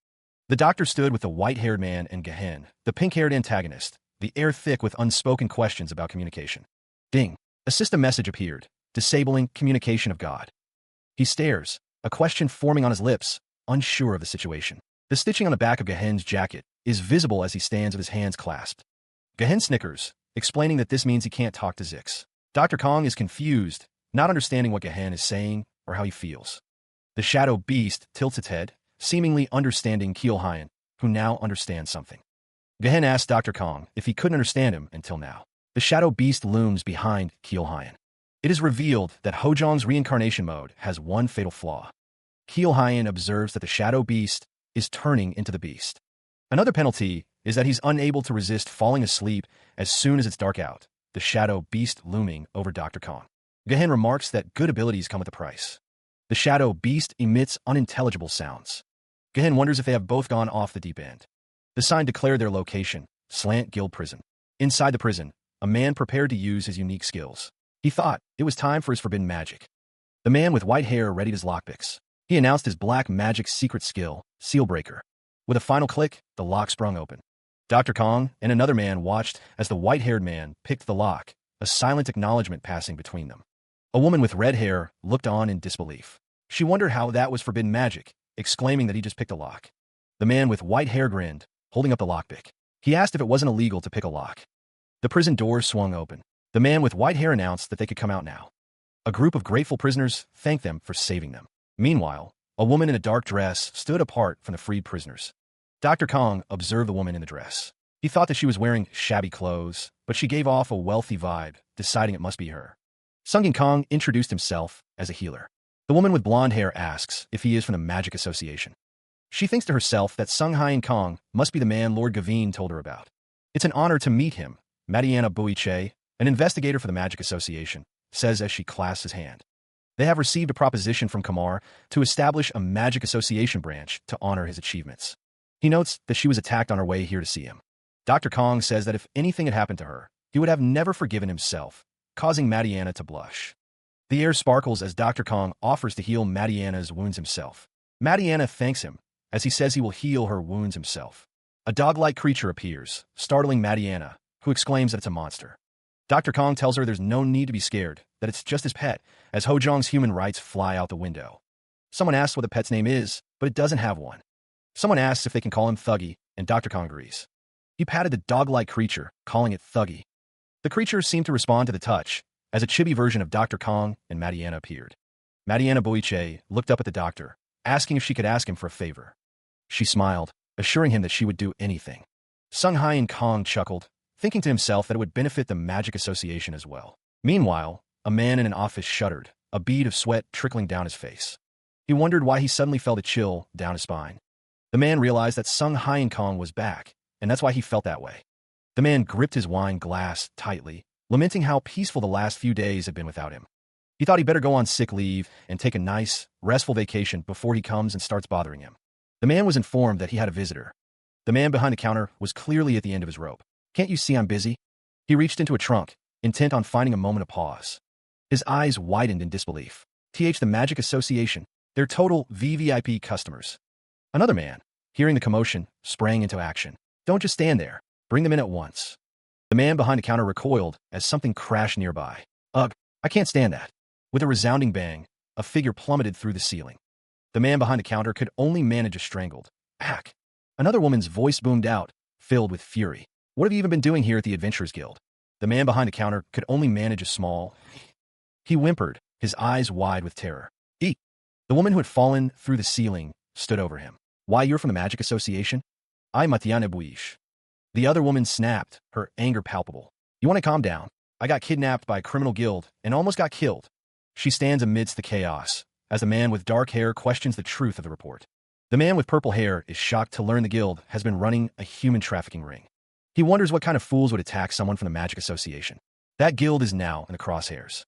The doctor stood with the white-haired man and Gehen, the pink-haired antagonist, the air thick with unspoken questions about communication. Ding! A system message appeared, disabling communication of God. He stares, a question forming on his lips, unsure of the situation. The stitching on the back of Gehen's jacket is visible as he stands with his hands clasped. Gehen snickers, explaining that this means he can't talk to Zix. Dr. Kong is confused, not understanding what Gehen is saying or how he feels. The shadow beast tilts its head, seemingly understanding Keelhayan, who now understands something. Gehen asked Dr. Kong if he couldn't understand him until now. The shadow beast looms behind Keelhayan. It is revealed that Hojong's reincarnation mode has one fatal flaw. Keelhayan observes that the shadow beast is turning into the beast. Another penalty is that he's unable to resist falling asleep as soon as it's dark out, the shadow beast looming over Dr. Kong. Gehen remarks that good abilities come with a price. The shadow beast emits unintelligible sounds. Gehen wonders if they have both gone off the deep end. The sign declared their location, Slant Guild Prison. Inside the prison, a man prepared to use his unique skills. He thought it was time for his forbidden magic. The man with white hair readied his lockpicks. He announced his black magic secret skill, Seal Breaker. With a final click, the lock sprung open. Dr. Kong and another man watched as the white-haired man picked the lock, a silent acknowledgement passing between them. A woman with red hair looked on in disbelief. She wondered how that was forbidden magic, exclaiming that he just picked a lock. The man with white hair grinned, holding up the lockpick. He asked if it wasn't illegal to pick a lock. The prison doors swung open. The man with white hair announced that they could come out now. A group of grateful prisoners thanked them for saving them. Meanwhile, a woman in a dark dress stood apart from the freed prisoners. Dr. Kong observed the woman in the dress. He thought that she was wearing shabby clothes, but she gave off a wealthy vibe, deciding it must be her. Sungin Kong introduced himself as a healer. The woman with blonde hair asks if he is from the Magic Association. She thinks to herself that Sung Hyen Kong must be the man Lord Gavin told her about. It's an honor to meet him, Mariana Buiche, an investigator for the Magic Association, says as she clasps his hand. They have received a proposition from Kamar to establish a Magic Association branch to honor his achievements. He notes that she was attacked on her way here to see him. Dr. Kong says that if anything had happened to her, he would have never forgiven himself, causing Mariana to blush. The air sparkles as Dr. Kong offers to heal Mariana's wounds himself. Mariana thanks him, as he says he will heal her wounds himself. A dog-like creature appears, startling Mariana, who exclaims that it's a monster. Dr. Kong tells her there's no need to be scared, that it's just his pet, as Ho Zhong's human rights fly out the window. Someone asks what the pet's name is, but it doesn't have one. Someone asks if they can call him Thuggy, and Dr. Kong agrees. He patted the dog-like creature, calling it Thuggy. The creature seemed to respond to the touch, as a chibi version of Dr. Kong and Mariana appeared. Mariana Boiche looked up at the doctor, asking if she could ask him for a favor. She smiled, assuring him that she would do anything. Sung Hyen Kong chuckled, thinking to himself that it would benefit the Magic Association as well. Meanwhile, a man in an office shuddered, a bead of sweat trickling down his face. He wondered why he suddenly felt a chill down his spine. The man realized that Sung Hyen Kong was back, and that's why he felt that way. The man gripped his wine glass tightly, lamenting how peaceful the last few days had been without him. He thought he'd better go on sick leave and take a nice, restful vacation before he comes and starts bothering him. The man was informed that he had a visitor. The man behind the counter was clearly at the end of his rope. "Can't you see I'm busy?" He reached into a trunk, intent on finding a moment of pause. His eyes widened in disbelief. The Magic Association, they're total VVIP customers. Another man, hearing the commotion, sprang into action. "Don't just stand there. Bring them in at once." The man behind the counter recoiled as something crashed nearby. "Ugh, I can't stand that." With a resounding bang, a figure plummeted through the ceiling. The man behind the counter could only manage a strangled "Ack." Another woman's voice boomed out, filled with fury. "What have you even been doing here at the Adventurers Guild?" The man behind the counter could only manage a small He whimpered, his eyes wide with terror. "Eek." The woman who had fallen through the ceiling stood over him. "Why, you're from the Magic Association?" "I'm Matiana Buish." The other woman snapped, her anger palpable. "You want to calm down? I got kidnapped by a criminal guild and almost got killed." She stands amidst the chaos, as the man with dark hair questions the truth of the report. The man with purple hair is shocked to learn the guild has been running a human trafficking ring. He wonders what kind of fools would attack someone from the Magic Association. That guild is now in the crosshairs.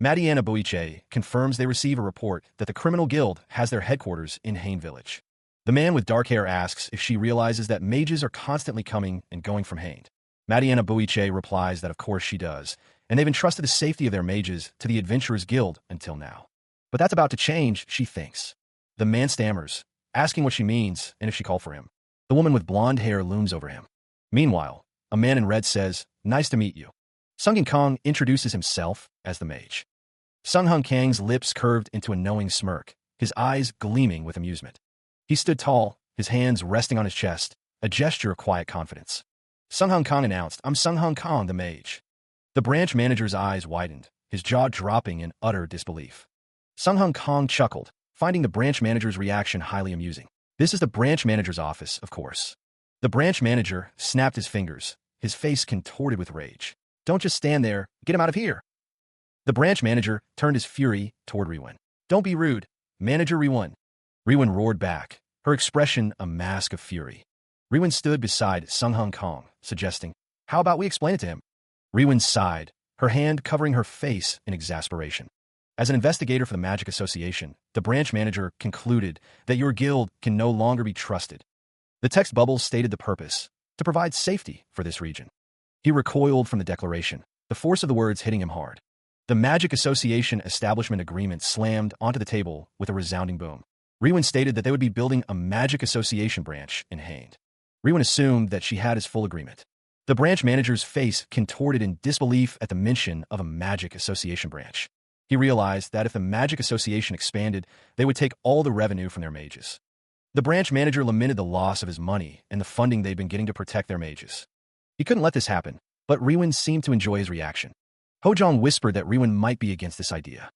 Mariana Boiche confirms they receive a report that the criminal guild has their headquarters in Hain Village. The man with dark hair asks if she realizes that mages are constantly coming and going from Hain. Mariana Boiche replies that of course she does, and they've entrusted the safety of their mages to the Adventurers Guild until now. But that's about to change, she thinks. The man stammers, asking what she means and if she called for him. The woman with blonde hair looms over him. Meanwhile, a man in red says, "Nice to meet you." Sung Kong introduces himself as the mage. Sung Hung Kang's lips curved into a knowing smirk, his eyes gleaming with amusement. He stood tall, his hands resting on his chest, a gesture of quiet confidence. Sung Hung Kong announced, "I'm Sung Hung Kong, the mage." The branch manager's eyes widened, his jaw dropping in utter disbelief. Sung Hung Kong chuckled, finding the branch manager's reaction highly amusing. This is the branch manager's office, of course. The branch manager snapped his fingers, his face contorted with rage. "Don't just stand there, get him out of here." The branch manager turned his fury toward Riwin. "Don't be rude, Manager Riwin." Riwin roared back, her expression a mask of fury. Riwin stood beside Sung Hung Kong, suggesting, "How about we explain it to him?" Riwin sighed, her hand covering her face in exasperation. As an investigator for the Magic Association, the branch manager concluded that your guild can no longer be trusted. The text bubble stated the purpose, to provide safety for this region. He recoiled from the declaration, the force of the words hitting him hard. The Magic Association Establishment Agreement slammed onto the table with a resounding boom. Riwen stated that they would be building a Magic Association branch in Hain. Riwen assumed that she had his full agreement. The branch manager's face contorted in disbelief at the mention of a Magic Association branch. He realized that if the Magic Association expanded, they would take all the revenue from their mages. The branch manager lamented the loss of his money and the funding they'd been getting to protect their mages. He couldn't let this happen, but Riwen seemed to enjoy his reaction. Hojong whispered that Riwen might be against this idea.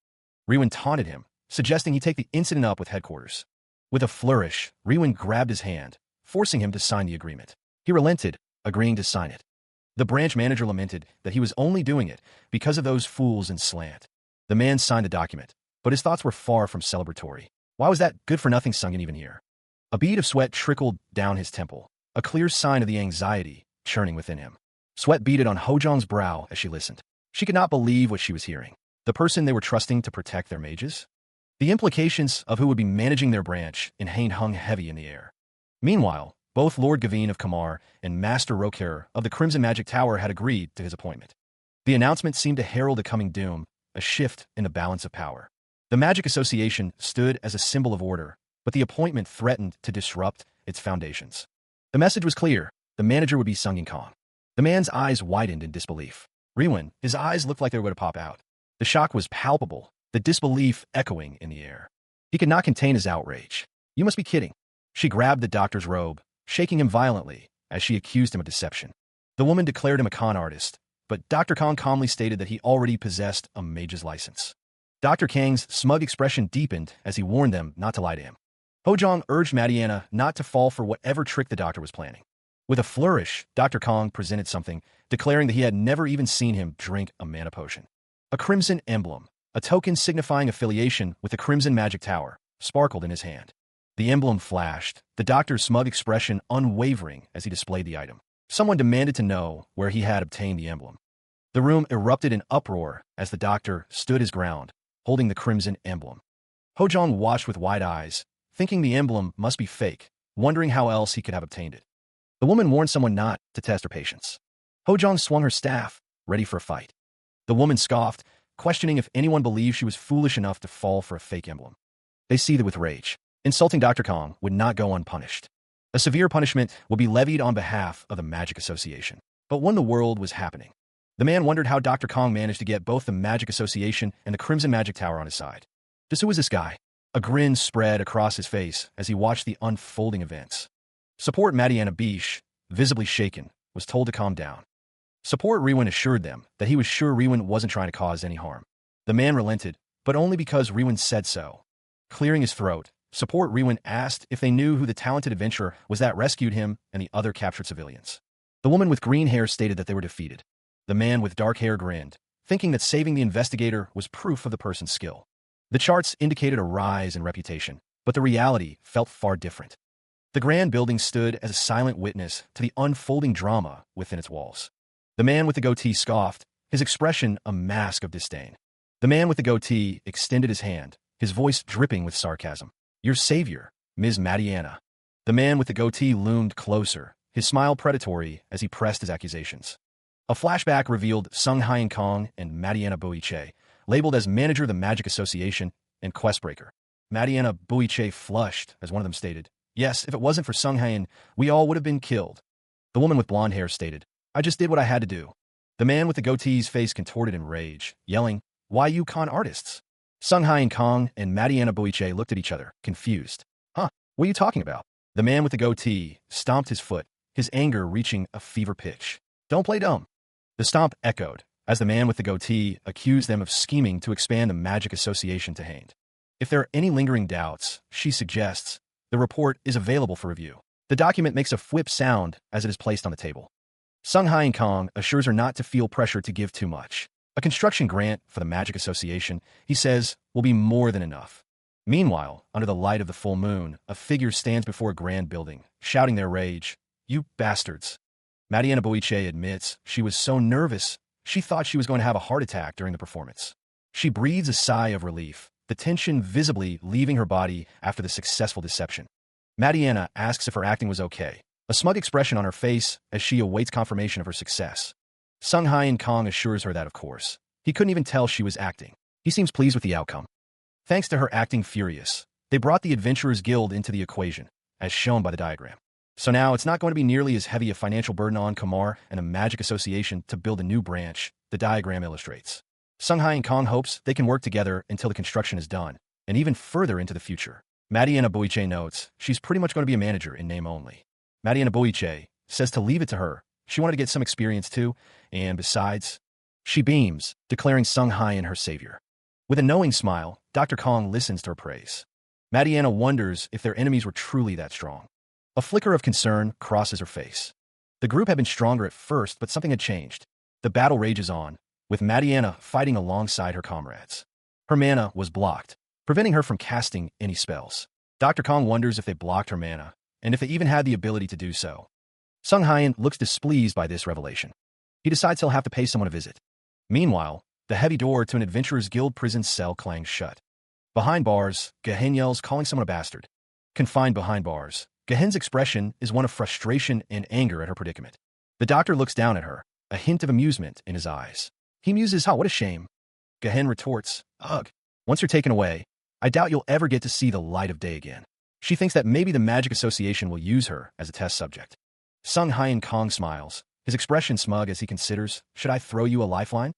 Riwen taunted him, suggesting he take the incident up with headquarters. With a flourish, Riwen grabbed his hand, forcing him to sign the agreement. He relented, agreeing to sign it. The branch manager lamented that he was only doing it because of those fools in Slant. The man signed the document, but his thoughts were far from celebratory. Why was that good-for-nothing Sungin even here? A bead of sweat trickled down his temple, a clear sign of the anxiety churning within him. Sweat beaded on Hojong's brow as she listened. She could not believe what she was hearing. The person they were trusting to protect their mages? The implications of who would be managing their branch in Hain hung heavy in the air. Meanwhile, both Lord Gavin of Kamar and Master Roker of the Crimson Magic Tower had agreed to his appointment. The announcement seemed to herald a coming doom, a shift in the balance of power. The Magic Association stood as a symbol of order, but the appointment threatened to disrupt its foundations. The message was clear. The manager would be Sungin Kong. The man's eyes widened in disbelief. Riwen, his eyes looked like they were going to pop out. The shock was palpable, the disbelief echoing in the air. He could not contain his outrage. You must be kidding. She grabbed the doctor's robe, shaking him violently as she accused him of deception. The woman declared him a con artist, but Dr. Kong calmly stated that he already possessed a mage's license. Dr. Kang's smug expression deepened as he warned them not to lie to him. Hojong urged Mariana not to fall for whatever trick the doctor was planning. With a flourish, Dr. Kong presented something, declaring that he had never even seen him drink a mana potion. A crimson emblem, a token signifying affiliation with the Crimson Magic Tower, sparkled in his hand. The emblem flashed, the doctor's smug expression unwavering as he displayed the item. Someone demanded to know where he had obtained the emblem. The room erupted in uproar as the doctor stood his ground, holding the crimson emblem. Hojong watched with wide eyes, thinking the emblem must be fake, wondering how else he could have obtained it. The woman warned someone not to test her patience. Hojong swung her staff, ready for a fight. The woman scoffed, questioning if anyone believed she was foolish enough to fall for a fake emblem. They seethed with rage. Insulting Dr. Kong would not go unpunished. A severe punishment would be levied on behalf of the Magic Association. But when the world was happening, the man wondered how Dr. Kong managed to get both the Magic Association and the Crimson Magic Tower on his side. Just who was this guy? A grin spread across his face as he watched the unfolding events. Support Mariana Bish, visibly shaken, was told to calm down. Support Riwen assured them that he was sure Riwen wasn't trying to cause any harm. The man relented, but only because Riwen said so. Clearing his throat, Support Riwen asked if they knew who the talented adventurer was that rescued him and the other captured civilians. The woman with green hair stated that they were defeated. The man with dark hair grinned, thinking that saving the investigator was proof of the person's skill. The charts indicated a rise in reputation, but the reality felt far different. The grand building stood as a silent witness to the unfolding drama within its walls. The man with the goatee scoffed, his expression a mask of disdain. The man with the goatee extended his hand, his voice dripping with sarcasm. Your savior, Ms. Mariana. The man with the goatee loomed closer, his smile predatory as he pressed his accusations. A flashback revealed Sung Hyun Kong and Mariana Boiche, labeled as manager of the Magic Association and Questbreaker. Mariana Boiche flushed as one of them stated, yes, if it wasn't for Sung Hyun, we all would have been killed. The woman with blonde hair stated, I just did what I had to do. The man with the goatee's face contorted in rage, yelling, why you con artists? Sung Hyun Kong and Mariana Boiche looked at each other, confused. Huh, what are you talking about? The man with the goatee stomped his foot, his anger reaching a fever pitch. Don't play dumb. The stomp echoed, as the man with the goatee accused them of scheming to expand the Magic Association to Hain. If there are any lingering doubts, she suggests, the report is available for review. The document makes a whip sound as it is placed on the table. Sung Hyun Kong assures her not to feel pressure to give too much. A construction grant for the Magic Association, he says, will be more than enough. Meanwhile, under the light of the full moon, a figure stands before a grand building, shouting their rage. You bastards. Mariana Boiche admits she was so nervous, she thought she was going to have a heart attack during the performance. She breathes a sigh of relief, the tension visibly leaving her body after the successful deception. Mariana asks if her acting was okay, a smug expression on her face as she awaits confirmation of her success. Sung Hyun Kong assures her that, of course, he couldn't even tell she was acting. He seems pleased with the outcome. Thanks to her acting furious, they brought the Adventurers Guild into the equation, as shown by the diagram. So now it's not going to be nearly as heavy a financial burden on Kumar and a magic association to build a new branch, the diagram illustrates. Sung Hyun Kong hopes they can work together until the construction is done, and even further into the future. Mariana Boiche notes she's pretty much going to be a manager in name only. Mariana Boiche says to leave it to her. She wanted to get some experience too, and besides, she beams, declaring Sung Hyun her savior. With a knowing smile, Dr. Kong listens to her praise. Mariana wonders if their enemies were truly that strong. A flicker of concern crosses her face. The group had been stronger at first, but something had changed. The battle rages on, with Mariana fighting alongside her comrades. Her mana was blocked, preventing her from casting any spells. Dr. Kong wonders if they blocked her mana, and if they even had the ability to do so. Sung Hyun looks displeased by this revelation. He decides he'll have to pay someone a visit. Meanwhile, the heavy door to an Adventurers Guild prison cell clangs shut. Behind bars, Gehen yells, calling someone a bastard. Confined behind bars, Gehen's expression is one of frustration and anger at her predicament. The doctor looks down at her, a hint of amusement in his eyes. He muses, "Oh, what a shame." Gehen retorts, "Ugh. Once you're taken away, I doubt you'll ever get to see the light of day again." She thinks that maybe the Magic Association will use her as a test subject. Sung Hyun Kong smiles, his expression smug as he considers, "Should I throw you a lifeline?"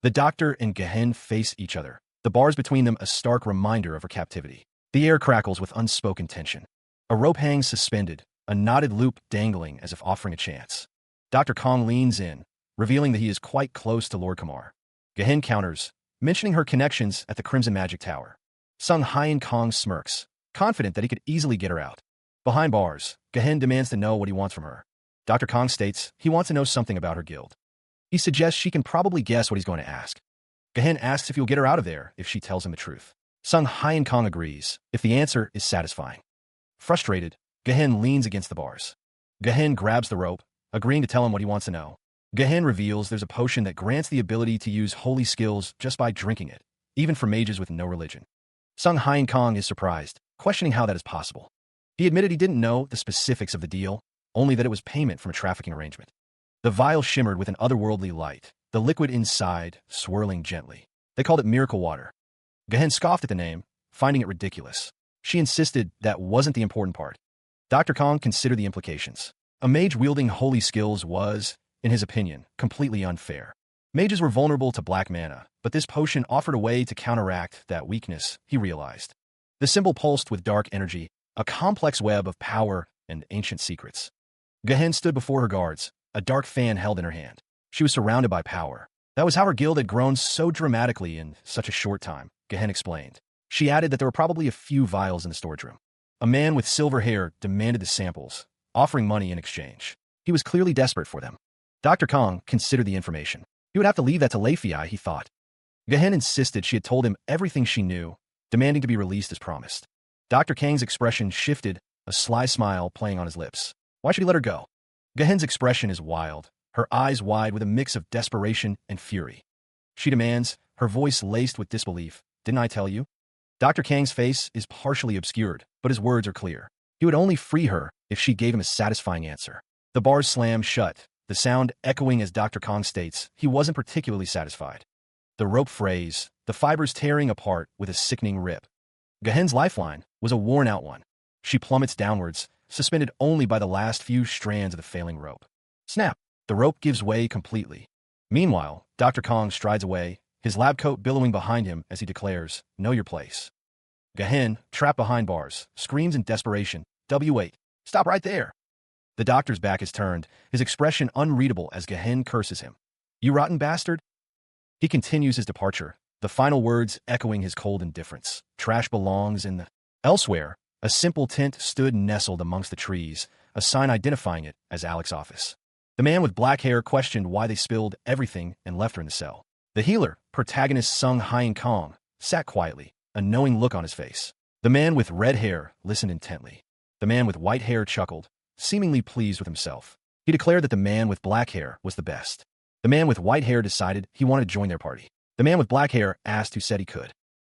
The doctor and Gehen face each other, the bars between them a stark reminder of her captivity. The air crackles with unspoken tension. A rope hangs suspended, a knotted loop dangling as if offering a chance. Dr. Kong leans in, revealing that he is quite close to Lord Kumar. Gehen counters, mentioning her connections at the Crimson Magic Tower. Sung Hyun Kong smirks, confident that he could easily get her out. Behind bars, Gehen demands to know what he wants from her. Dr. Kong states he wants to know something about her guild. He suggests she can probably guess what he's going to ask. Gehen asks if he'll get her out of there if she tells him the truth. Sung Hyun Kong agrees, if the answer is satisfying. Frustrated, Gehen leans against the bars. Gehen grabs the rope, agreeing to tell him what he wants to know. Gehen reveals there's a potion that grants the ability to use holy skills just by drinking it, even for mages with no religion. Sung Hyun Kong is surprised, questioning how that is possible. He admitted he didn't know the specifics of the deal, only that it was payment from a trafficking arrangement. The vial shimmered with an otherworldly light, the liquid inside swirling gently. They called it miracle water. Gehen scoffed at the name, finding it ridiculous. She insisted that wasn't the important part. Dr. Kong considered the implications. A mage wielding holy skills was, in his opinion, completely unfair. Mages were vulnerable to black mana, but this potion offered a way to counteract that weakness, he realized. The symbol pulsed with dark energy, a complex web of power and ancient secrets. Gehen stood before her guards, a dark fan held in her hand. She was surrounded by power. That was how her guild had grown so dramatically in such a short time, Gehen explained. She added that there were probably a few vials in the storage room. A man with silver hair demanded the samples, offering money in exchange. He was clearly desperate for them. Dr. Kong considered the information. He would have to leave that to Leifei, he thought. Gehen insisted she had told him everything she knew, demanding to be released as promised. Dr. Kang's expression shifted, a sly smile playing on his lips. Why should he let her go? Gehen's expression is wild, her eyes wide with a mix of desperation and fury. She demands, her voice laced with disbelief, "Didn't I tell you?" Dr. Kang's face is partially obscured, but his words are clear. He would only free her if she gave him a satisfying answer. The bars slam shut, the sound echoing as Dr. Kong states he wasn't particularly satisfied. The rope frays, the fibers tearing apart with a sickening rip. Gehen's lifeline was a worn-out one. She plummets downwards, suspended only by the last few strands of the failing rope. Snap! The rope gives way completely. Meanwhile, Dr. Kong strides away, his lab coat billowing behind him as he declares, "Know your place." Gehen, trapped behind bars, screams in desperation, "W8! Stop right there!" The doctor's back is turned, his expression unreadable as Gehen curses him. "You rotten bastard!" He continues his departure, the final words echoing his cold indifference. Trash belongs in the... Elsewhere, a simple tent stood nestled amongst the trees, a sign identifying it as Alex's office. The man with black hair questioned why they spilled everything and left her in the cell. The healer, protagonist Sung Hyun Kong, sat quietly, a knowing look on his face. The man with red hair listened intently. The man with white hair chuckled, seemingly pleased with himself. He declared that the man with black hair was the best. The man with white hair decided he wanted to join their party. The man with black hair asked who said he could.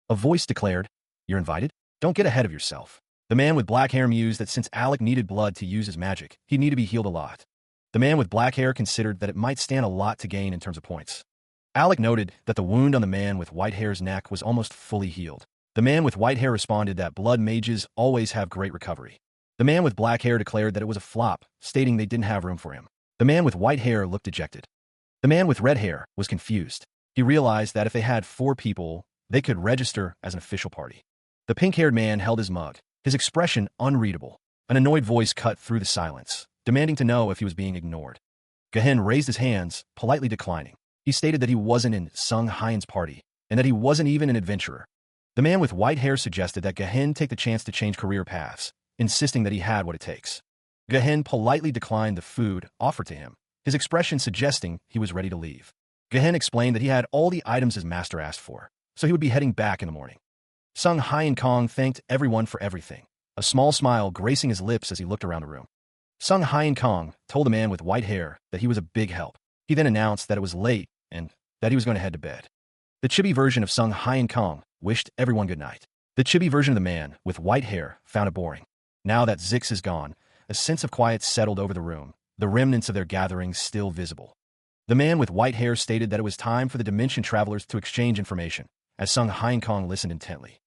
A voice declared, "You're invited? Don't get ahead of yourself." The man with black hair mused that since Alec needed blood to use his magic, he'd need to be healed a lot. The man with black hair considered that it might stand a lot to gain in terms of points. Alec noted that the wound on the man with white hair's neck was almost fully healed. The man with white hair responded that blood mages always have great recovery. The man with black hair declared that it was a flop, stating they didn't have room for him. The man with white hair looked dejected. The man with red hair was confused. He realized that if they had 4 people, they could register as an official party. The pink-haired man held his mug, his expression unreadable. An annoyed voice cut through the silence, demanding to know if he was being ignored. Gahen raised his hands, politely declining. He stated that he wasn't in Sung Hyen's party, and that he wasn't even an adventurer. The man with white hair suggested that Gahen take the chance to change career paths, insisting that he had what it takes. Gahen politely declined the food offered to him, his expression suggesting he was ready to leave. Gahen explained that he had all the items his master asked for, so he would be heading back in the morning. Sung Hyen Kong thanked everyone for everything, a small smile gracing his lips as he looked around the room. Sung Hyen Kong told the man with white hair that he was a big help. He then announced that it was late and that he was going to head to bed. The chibi version of Sung Hyen Kong wished everyone good night. The chibi version of the man with white hair found it boring. Now that Zix is gone, a sense of quiet settled over the room, the remnants of their gathering still visible. The man with white hair stated that it was time for the dimension travelers to exchange information, as Sung Hyen Kong listened intently.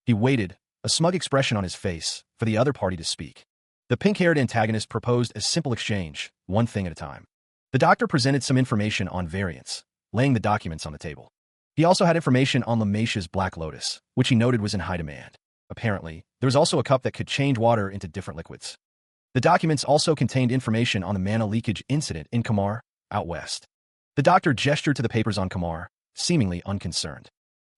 He waited, a smug expression on his face, for the other party to speak. The pink-haired antagonist proposed a simple exchange, one thing at a time. The doctor presented some information on variants, laying the documents on the table. He also had information on Lamecia's Black Lotus, which he noted was in high demand. Apparently, there was also a cup that could change water into different liquids. The documents also contained information on the mana leakage incident in Kamar, out west. The doctor gestured to the papers on Kamar, seemingly unconcerned.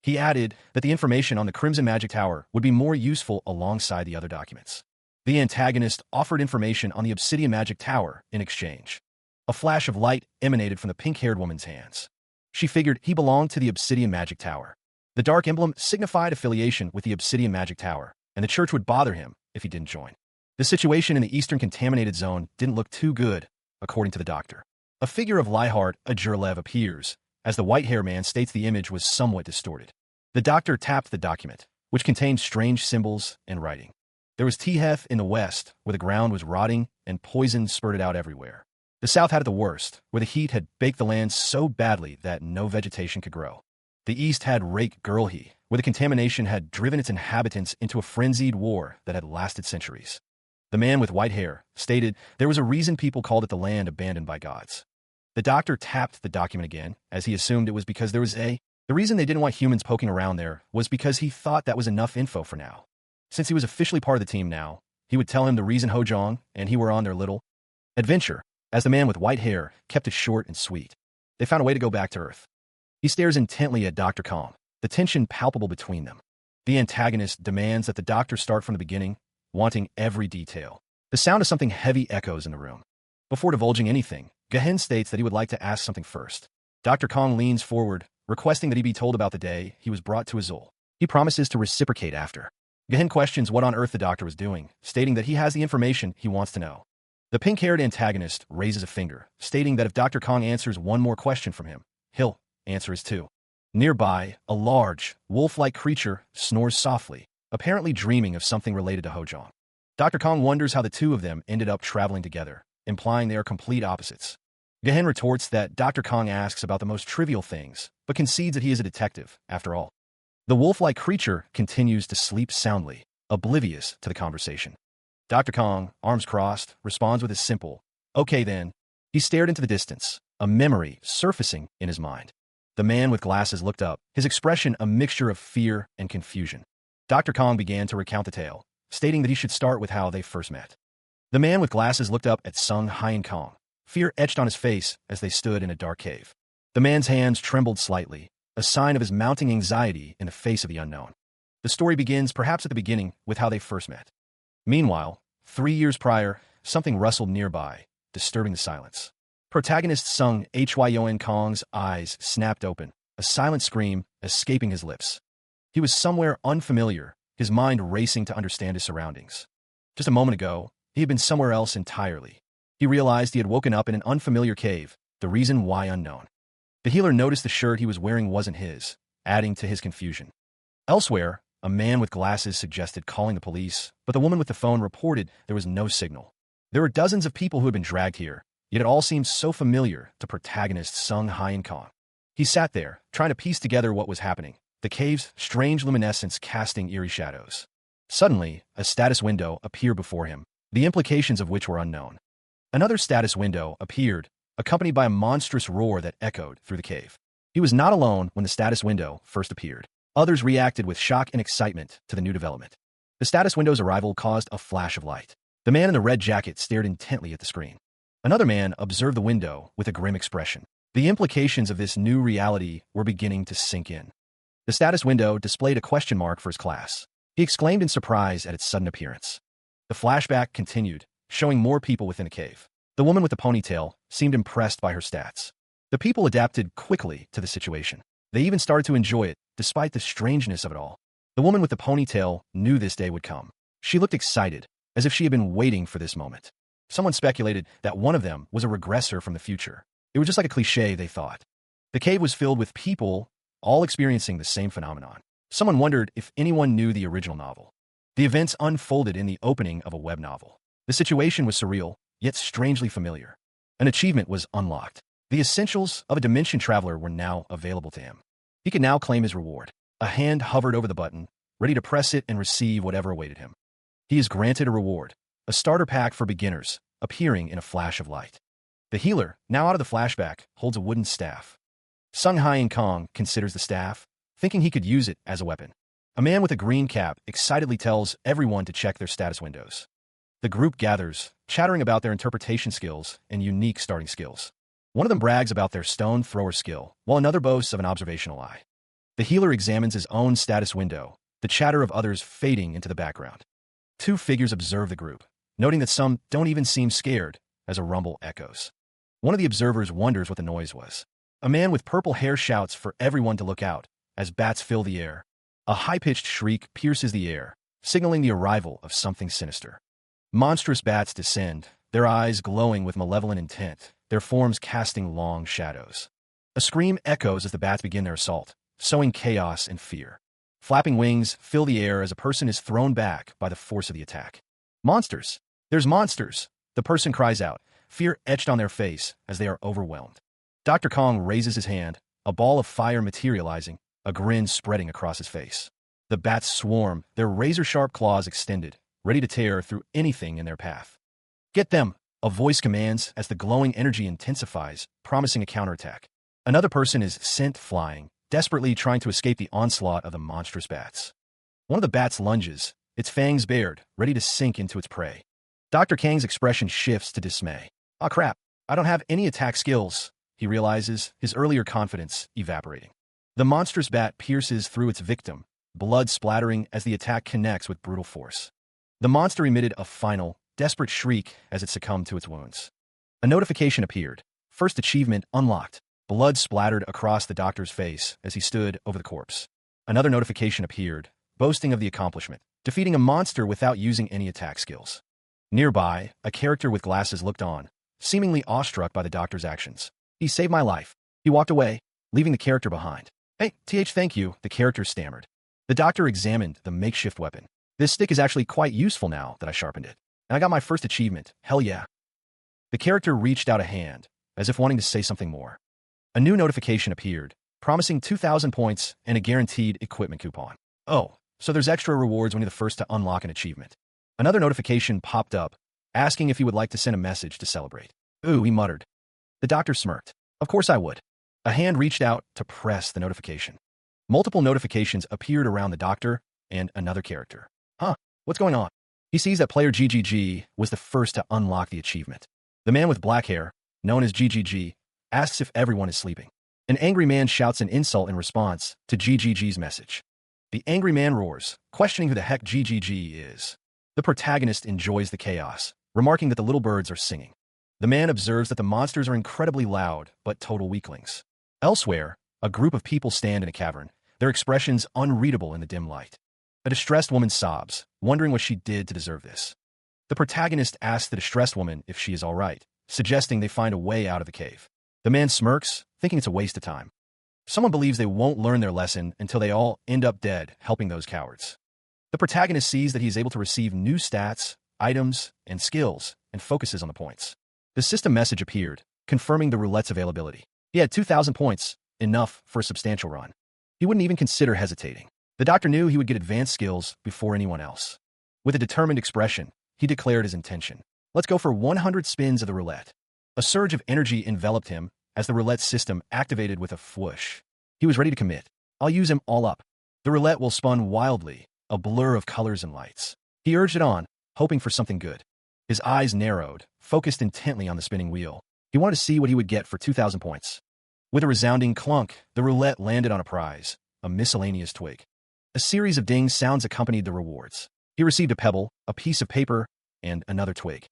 He added that the information on the Crimson Magic Tower would be more useful alongside the other documents. The antagonist offered information on the Obsidian Magic Tower in exchange. A flash of light emanated from the pink-haired woman's hands. She figured he belonged to the Obsidian Magic Tower. The dark emblem signified affiliation with the Obsidian Magic Tower, and the church would bother him if he didn't join. The situation in the Eastern Contaminated Zone didn't look too good, according to the doctor. A figure of Liehard Ajurlev appears, as the white-haired man states the image was somewhat distorted. The doctor tapped the document, which contained strange symbols and writing. There was Teheth in the west, where the ground was rotting and poison spurted out everywhere. The south had it the worst, where the heat had baked the land so badly that no vegetation could grow. The east had Rake Gurlhi, where the contamination had driven its inhabitants into a frenzied war that had lasted centuries. The man with white hair stated there was a reason people called it the land abandoned by gods. The doctor tapped the document again, as he assumed it was because there was the reason they didn't want humans poking around there was because he thought that was enough info for now. Since he was officially part of the team now, he would tell him the reason Hojong and he were on their little adventure, as the man with white hair kept it short and sweet. They found a way to go back to Earth. He stares intently at Dr. Kong, the tension palpable between them. The antagonist demands that the doctor start from the beginning, wanting every detail. The sound of something heavy echoes in the room. Before divulging anything, Gahen states that he would like to ask something first. Dr. Kong leans forward, requesting that he be told about the day he was brought to Azul. He promises to reciprocate after. Gahen questions what on earth the doctor was doing, stating that he has the information he wants to know. The pink-haired antagonist raises a finger, stating that if Dr. Kong answers one more question from him, he'll answer his two. Nearby, a large, wolf-like creature snores softly, apparently dreaming of something related to Hojong. Dr. Kong wonders how the two of them ended up traveling together, implying they are complete opposites. Gahen retorts that Dr. Kong asks about the most trivial things, but concedes that he is a detective, after all. The wolf-like creature continues to sleep soundly, oblivious to the conversation. Dr. Kong, arms crossed, responds with a simple, "Okay then." He stared into the distance, a memory surfacing in his mind. The man with glasses looked up, his expression a mixture of fear and confusion. Dr. Kong began to recount the tale, stating that he should start with how they first met. The man with glasses looked up at Sung Hyen Kong, fear etched on his face as they stood in a dark cave. The man's hands trembled slightly, a sign of his mounting anxiety in the face of the unknown. The story begins perhaps at the beginning with how they first met. Meanwhile, 3 years prior, something rustled nearby, disturbing the silence. Protagonist Sung Hyen Kong's eyes snapped open, a silent scream escaping his lips. He was somewhere unfamiliar, his mind racing to understand his surroundings. Just a moment ago, he had been somewhere else entirely. He realized he had woken up in an unfamiliar cave, the reason why unknown. The healer noticed the shirt he was wearing wasn't his, adding to his confusion. Elsewhere, A man with glasses suggested calling the police, but the woman with the phone reported there was no signal. There were dozens of people who had been dragged here, yet it all seemed so familiar to protagonist Sung Hyun Kong. He sat there, trying to piece together what was happening, the cave's strange luminescence casting eerie shadows. Suddenly, a status window appeared before him, the implications of which were unknown. Another status window appeared, accompanied by a monstrous roar that echoed through the cave. He was not alone when the status window first appeared. Others reacted with shock and excitement to the new development. The status window's arrival caused a flash of light. The man in the red jacket stared intently at the screen. Another man observed the window with a grim expression. The implications of this new reality were beginning to sink in. The status window displayed a question mark for his class. He exclaimed in surprise at its sudden appearance. The flashback continued, showing more people within the cave. The woman with the ponytail seemed impressed by her stats. The people adapted quickly to the situation. They even started to enjoy it, despite the strangeness of it all. The woman with the ponytail knew this day would come. She looked excited, as if she had been waiting for this moment. Someone speculated that one of them was a regressor from the future. It was just like a cliché, they thought. The cave was filled with people, all experiencing the same phenomenon. Someone wondered if anyone knew the original novel. The events unfolded in the opening of a web novel. The situation was surreal, yet strangely familiar. An achievement was unlocked. The essentials of a dimension traveler were now available to him. He could now claim his reward. A hand hovered over the button, ready to press it and receive whatever awaited him. He is granted a reward, a starter pack for beginners, appearing in a flash of light. The healer, now out of the flashback, holds a wooden staff. Sung Hyun Kong considers the staff, thinking he could use it as a weapon. A man with a green cap excitedly tells everyone to check their status windows. The group gathers, chattering about their interpretation skills and unique starting skills. One of them brags about their stone thrower skill, while another boasts of an observational eye. The healer examines his own status window, the chatter of others fading into the background. Two figures observe the group, noting that some don't even seem scared, as a rumble echoes. One of the observers wonders what the noise was. A man with purple hair shouts for everyone to look out, as bats fill the air. A high-pitched shriek pierces the air, signaling the arrival of something sinister. Monstrous bats descend, their eyes glowing with malevolent intent, their forms casting long shadows. A scream echoes as the bats begin their assault, sowing chaos and fear. Flapping wings fill the air as a person is thrown back by the force of the attack. Monsters! There's monsters! The person cries out, fear etched on their face as they are overwhelmed. Dr. Kong raises his hand, a ball of fire materializing, a grin spreading across his face. The bats swarm, their razor-sharp claws extended, ready to tear through anything in their path. Get them! A voice commands as the glowing energy intensifies, promising a counterattack. Another person is sent flying, desperately trying to escape the onslaught of the monstrous bats. One of the bats lunges, its fangs bared, ready to sink into its prey. Dr. Kang's expression shifts to dismay. "Ah, crap, I don't have any attack skills," he realizes, his earlier confidence evaporating. The monstrous bat pierces through its victim, blood splattering as the attack connects with brutal force. The monster emitted a final, desperate shriek as it succumbed to its wounds. A notification appeared. First achievement unlocked. Blood splattered across the doctor's face as he stood over the corpse. Another notification appeared, boasting of the accomplishment, defeating a monster without using any attack skills. Nearby, a character with glasses looked on, seemingly awestruck by the doctor's actions. "He saved my life." He walked away, leaving the character behind. "Hey, thank you," the character stammered. The doctor examined the makeshift weapon. "This stick is actually quite useful now that I sharpened it. And I got my first achievement, hell yeah." The character reached out a hand, as if wanting to say something more. A new notification appeared, promising 2,000 points and a guaranteed equipment coupon. Oh, so there's extra rewards when you're the first to unlock an achievement. Another notification popped up, asking if he would like to send a message to celebrate. "Ooh," he muttered. The doctor smirked. "Of course I would." A hand reached out to press the notification. Multiple notifications appeared around the doctor and another character. "Huh, what's going on?" He sees that player GGG was the first to unlock the achievement. The man with black hair, known as GGG, asks if everyone is sleeping. An angry man shouts an insult in response to GGG's message. The angry man roars, questioning who the heck GGG is. The protagonist enjoys the chaos, remarking that the little birds are singing. The man observes that the monsters are incredibly loud, but total weaklings. Elsewhere, a group of people stand in a cavern, their expressions unreadable in the dim light. A distressed woman sobs, wondering what she did to deserve this. The protagonist asks the distressed woman if she is all right, suggesting they find a way out of the cave. The man smirks, thinking it's a waste of time. Someone believes they won't learn their lesson until they all end up dead, helping those cowards. The protagonist sees that he is able to receive new stats, items, and skills, and focuses on the points. The system message appeared, confirming the roulette's availability. He had 2,000 points, enough for a substantial run. He wouldn't even consider hesitating. The doctor knew he would get advanced skills before anyone else. With a determined expression, he declared his intention. Let's go for 100 spins of the roulette. A surge of energy enveloped him as the roulette system activated with a whoosh. He was ready to commit. I'll use him all up. The roulette will spun wildly, a blur of colors and lights. He urged it on, hoping for something good. His eyes narrowed, focused intently on the spinning wheel. He wanted to see what he would get for 2,000 points. With a resounding clunk, the roulette landed on a prize, a miscellaneous twig. A series of ding sounds accompanied the rewards. He received a pebble, a piece of paper, and another twig.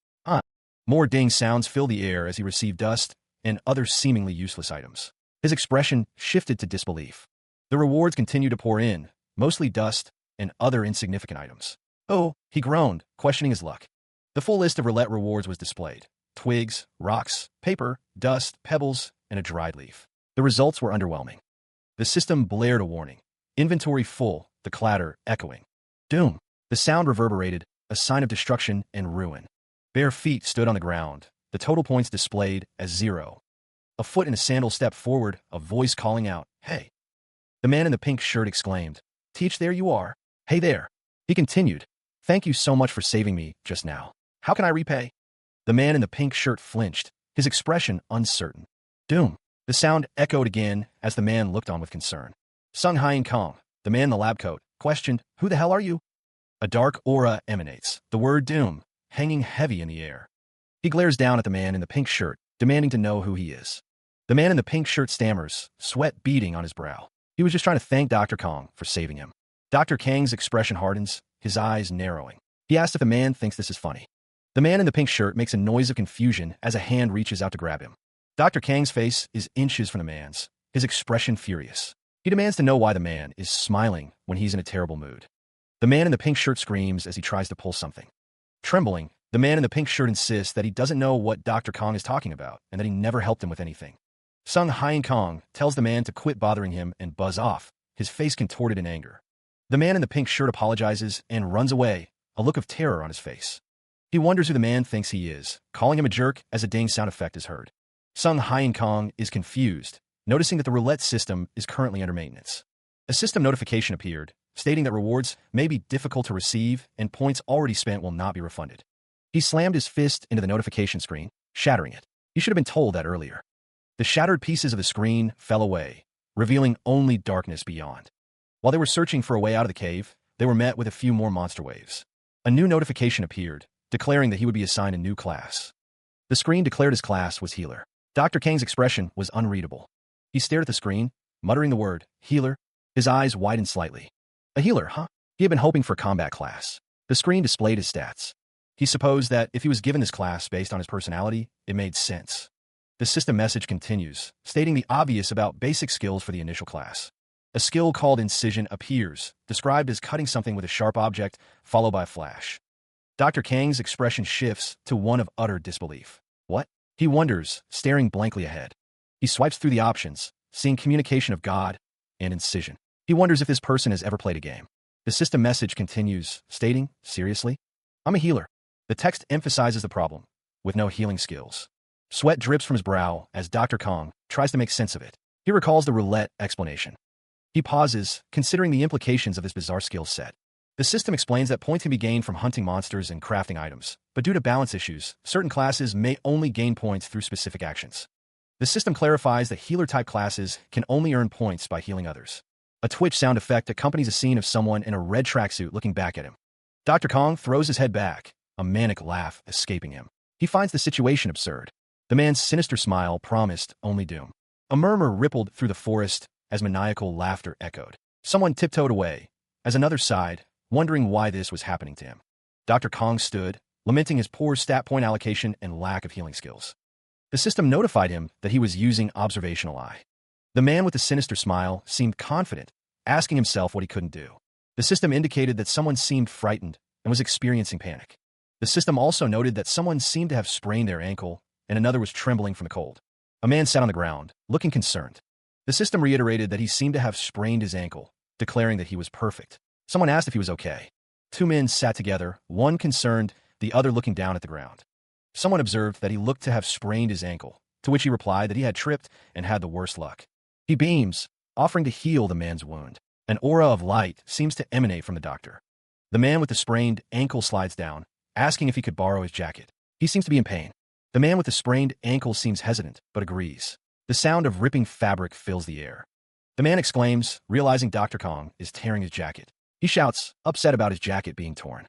More ding sounds filled the air as he received dust and other seemingly useless items. His expression shifted to disbelief. The rewards continued to pour in, mostly dust and other insignificant items. Oh, he groaned, questioning his luck. The full list of roulette rewards was displayed. Twigs, rocks, paper, dust, pebbles, and a dried leaf. The results were underwhelming. The system blared a warning. Inventory full, the clatter echoing. Doom. The sound reverberated, a sign of destruction and ruin. Bare feet stood on the ground, the total points displayed as 0. A foot in a sandal stepped forward, a voice calling out, "Hey." The man in the pink shirt exclaimed, "Teach, there you are. Hey there." He continued, "Thank you so much for saving me just now. How can I repay?" The man in the pink shirt flinched, his expression uncertain. Doom. The sound echoed again as the man looked on with concern. Sung Hyun Kong, the man in the lab coat, questioned, "Who the hell are you?" A dark aura emanates, the word doom, hanging heavy in the air. He glares down at the man in the pink shirt, demanding to know who he is. The man in the pink shirt stammers, sweat beading on his brow. He was just trying to thank Dr. Kong for saving him. Dr. Kang's expression hardens, his eyes narrowing. He asks if the man thinks this is funny. The man in the pink shirt makes a noise of confusion as a hand reaches out to grab him. Dr. Kang's face is inches from the man's, his expression furious. He demands to know why the man is smiling when he's in a terrible mood. The man in the pink shirt screams as he tries to pull something. Trembling, the man in the pink shirt insists that he doesn't know what Dr. Kong is talking about and that he never helped him with anything. Sung Hyun Kong tells the man to quit bothering him and buzz off, his face contorted in anger. The man in the pink shirt apologizes and runs away, a look of terror on his face. He wonders who the man thinks he is, calling him a jerk as a ding sound effect is heard. Sung Hyun Kong is confused, noticing that the roulette system is currently under maintenance. A system notification appeared, stating that rewards may be difficult to receive and points already spent will not be refunded. He slammed his fist into the notification screen, shattering it. He should have been told that earlier. The shattered pieces of the screen fell away, revealing only darkness beyond. While they were searching for a way out of the cave, they were met with a few more monster waves. A new notification appeared, declaring that he would be assigned a new class. The screen declared his class was Healer. Dr. Kang's expression was unreadable. He stared at the screen, muttering the word, "Healer." His eyes widened slightly. A healer, huh? He had been hoping for combat class. The screen displayed his stats. He supposed that if he was given this class based on his personality, it made sense. The system message continues, stating the obvious about basic skills for the initial class. A skill called Incision appears, described as cutting something with a sharp object, followed by a flash. Dr. Kang's expression shifts to one of utter disbelief. What? He wonders, staring blankly ahead. He swipes through the options, seeing Communication of God and Incision. He wonders if this person has ever played a game. The system message continues, stating, seriously? I'm a healer. The text emphasizes the problem, with no healing skills. Sweat drips from his brow as Dr. Kong tries to make sense of it. He recalls the roulette explanation. He pauses, considering the implications of this bizarre skill set. The system explains that points can be gained from hunting monsters and crafting items, but due to balance issues, certain classes may only gain points through specific actions. The system clarifies that healer-type classes can only earn points by healing others. A twitch sound effect accompanies a scene of someone in a red tracksuit looking back at him. Dr. Kong throws his head back, a manic laugh escaping him. He finds the situation absurd. The man's sinister smile promised only doom. A murmur rippled through the forest as maniacal laughter echoed. Someone tiptoed away, as another sighed, wondering why this was happening to him. Dr. Kong stood, lamenting his poor stat point allocation and lack of healing skills. The system notified him that he was using observational eye. The man with the sinister smile seemed confident, asking himself what he couldn't do. The system indicated that someone seemed frightened and was experiencing panic. The system also noted that someone seemed to have sprained their ankle and another was trembling from the cold. A man sat on the ground, looking concerned. The system reiterated that he seemed to have sprained his ankle, declaring that he was perfect. Someone asked if he was okay. Two men sat together, one concerned, the other looking down at the ground. Someone observed that he looked to have sprained his ankle, to which he replied that he had tripped and had the worst luck. He beams, offering to heal the man's wound. An aura of light seems to emanate from the doctor. The man with the sprained ankle slides down, asking if he could borrow his jacket. He seems to be in pain. The man with the sprained ankle seems hesitant, but agrees. The sound of ripping fabric fills the air. The man exclaims, realizing Dr. Kong is tearing his jacket. He shouts, upset about his jacket being torn.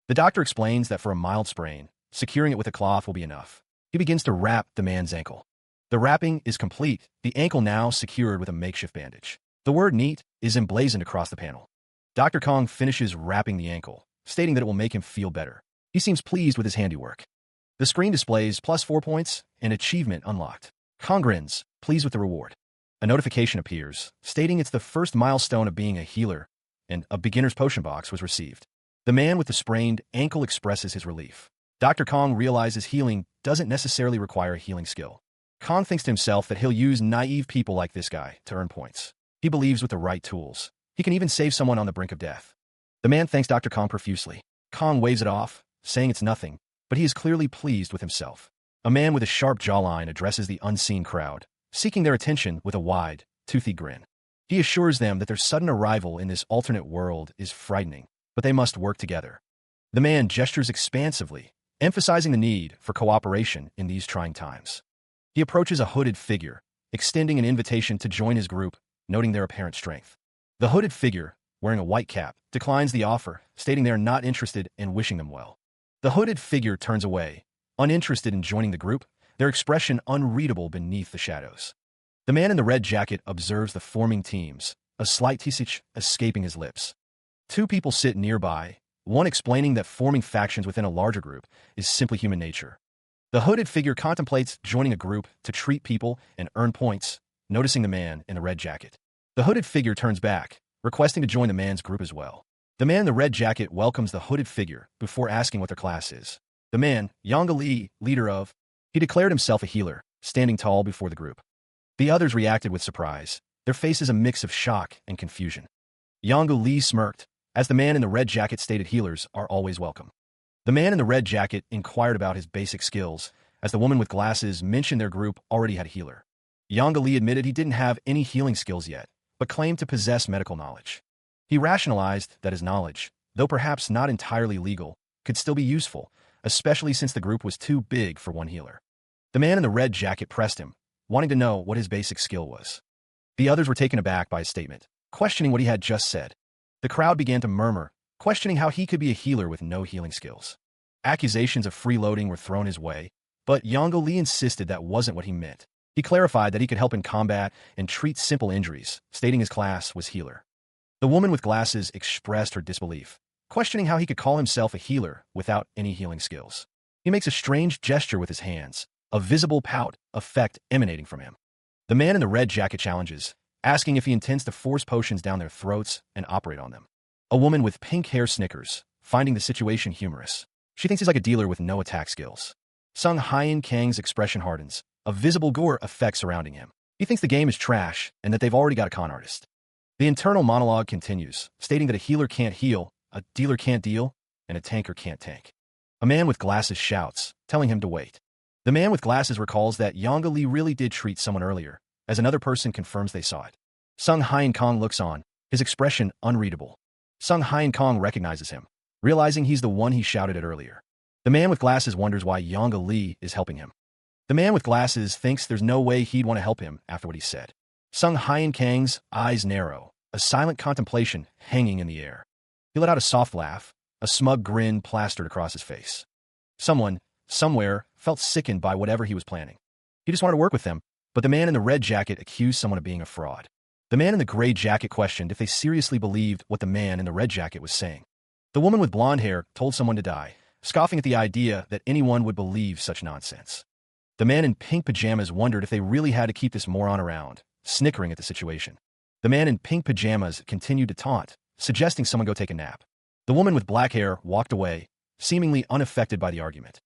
The doctor explains that for a mild sprain, securing it with a cloth will be enough. He begins to wrap the man's ankle. The wrapping is complete, the ankle now secured with a makeshift bandage. The word "neat" is emblazoned across the panel. Dr. Kong finishes wrapping the ankle, stating that it will make him feel better. He seems pleased with his handiwork. The screen displays +4 points and achievement unlocked. Kong grins, pleased with the reward. A notification appears, stating it's the first milestone of being a healer, and a beginner's potion box was received. The man with the sprained ankle expresses his relief. Dr. Kong realizes healing doesn't necessarily require a healing skill. Kong thinks to himself that he'll use naive people like this guy to earn points. He believes with the right tools, he can even save someone on the brink of death. The man thanks Dr. Kong profusely. Kong waves it off, saying it's nothing, but he is clearly pleased with himself. A man with a sharp jawline addresses the unseen crowd, seeking their attention with a wide, toothy grin. He assures them that their sudden arrival in this alternate world is frightening, but they must work together. The man gestures expansively, emphasizing the need for cooperation in these trying times. He approaches a hooded figure, extending an invitation to join his group, noting their apparent strength. The hooded figure, wearing a white cap, declines the offer, stating they are not interested and wishing them well. The hooded figure turns away, uninterested in joining the group, their expression unreadable beneath the shadows. The man in the red jacket observes the forming teams, a slight tisich escaping his lips. Two people sit nearby, one explaining that forming factions within a larger group is simply human nature. The hooded figure contemplates joining a group to treat people and earn points, noticing the man in the red jacket. The hooded figure turns back, requesting to join the man's group as well. The man in the red jacket welcomes the hooded figure before asking what their class is. The man, Yanga Li, leader of, he declared himself a healer, standing tall before the group. The others reacted with surprise, their faces a mix of shock and confusion. Yanga Li smirked, as the man in the red jacket stated healers are always welcome. The man in the red jacket inquired about his basic skills, as the woman with glasses mentioned their group already had a healer. Yanga Li admitted he didn't have any healing skills yet, but claimed to possess medical knowledge. He rationalized that his knowledge, though perhaps not entirely legal, could still be useful, especially since the group was too big for one healer. The man in the red jacket pressed him, wanting to know what his basic skill was. The others were taken aback by his statement, questioning what he had just said. The crowd began to murmur, questioning how he could be a healer with no healing skills. Accusations of freeloading were thrown his way, but Yanga Li insisted that wasn't what he meant. He clarified that he could help in combat and treat simple injuries, stating his class was healer. The woman with glasses expressed her disbelief, questioning how he could call himself a healer without any healing skills. He makes a strange gesture with his hands, a visible pout effect emanating from him. The man in the red jacket challenges, asking if he intends to force potions down their throats and operate on them. A woman with pink hair snickers, finding the situation humorous. She thinks he's like a dealer with no attack skills. Sung Hyen Kang's expression hardens, a visible gore effect surrounding him. He thinks the game is trash and that they've already got a con artist. The internal monologue continues, stating that a healer can't heal, a dealer can't deal, and a tanker can't tank. A man with glasses shouts, telling him to wait. The man with glasses recalls that Yanga Li really did treat someone earlier, as another person confirms they saw it. Sung Hyen Kang looks on, his expression unreadable. Sung Hyen Kang recognizes him, realizing he's the one he shouted at earlier. The man with glasses wonders why Yanga Li is helping him. The man with glasses thinks there's no way he'd want to help him after what he said. Sung Hyen Kang's eyes narrow, a silent contemplation hanging in the air. He let out a soft laugh, a smug grin plastered across his face. Someone, somewhere, felt sickened by whatever he was planning. He just wanted to work with them, but the man in the red jacket accused someone of being a fraud. The man in the gray jacket questioned if they seriously believed what the man in the red jacket was saying. The woman with blonde hair told someone to die, scoffing at the idea that anyone would believe such nonsense. The man in pink pajamas wondered if they really had to keep this moron around, snickering at the situation. The man in pink pajamas continued to taunt, suggesting someone go take a nap. The woman with black hair walked away, seemingly unaffected by the argument.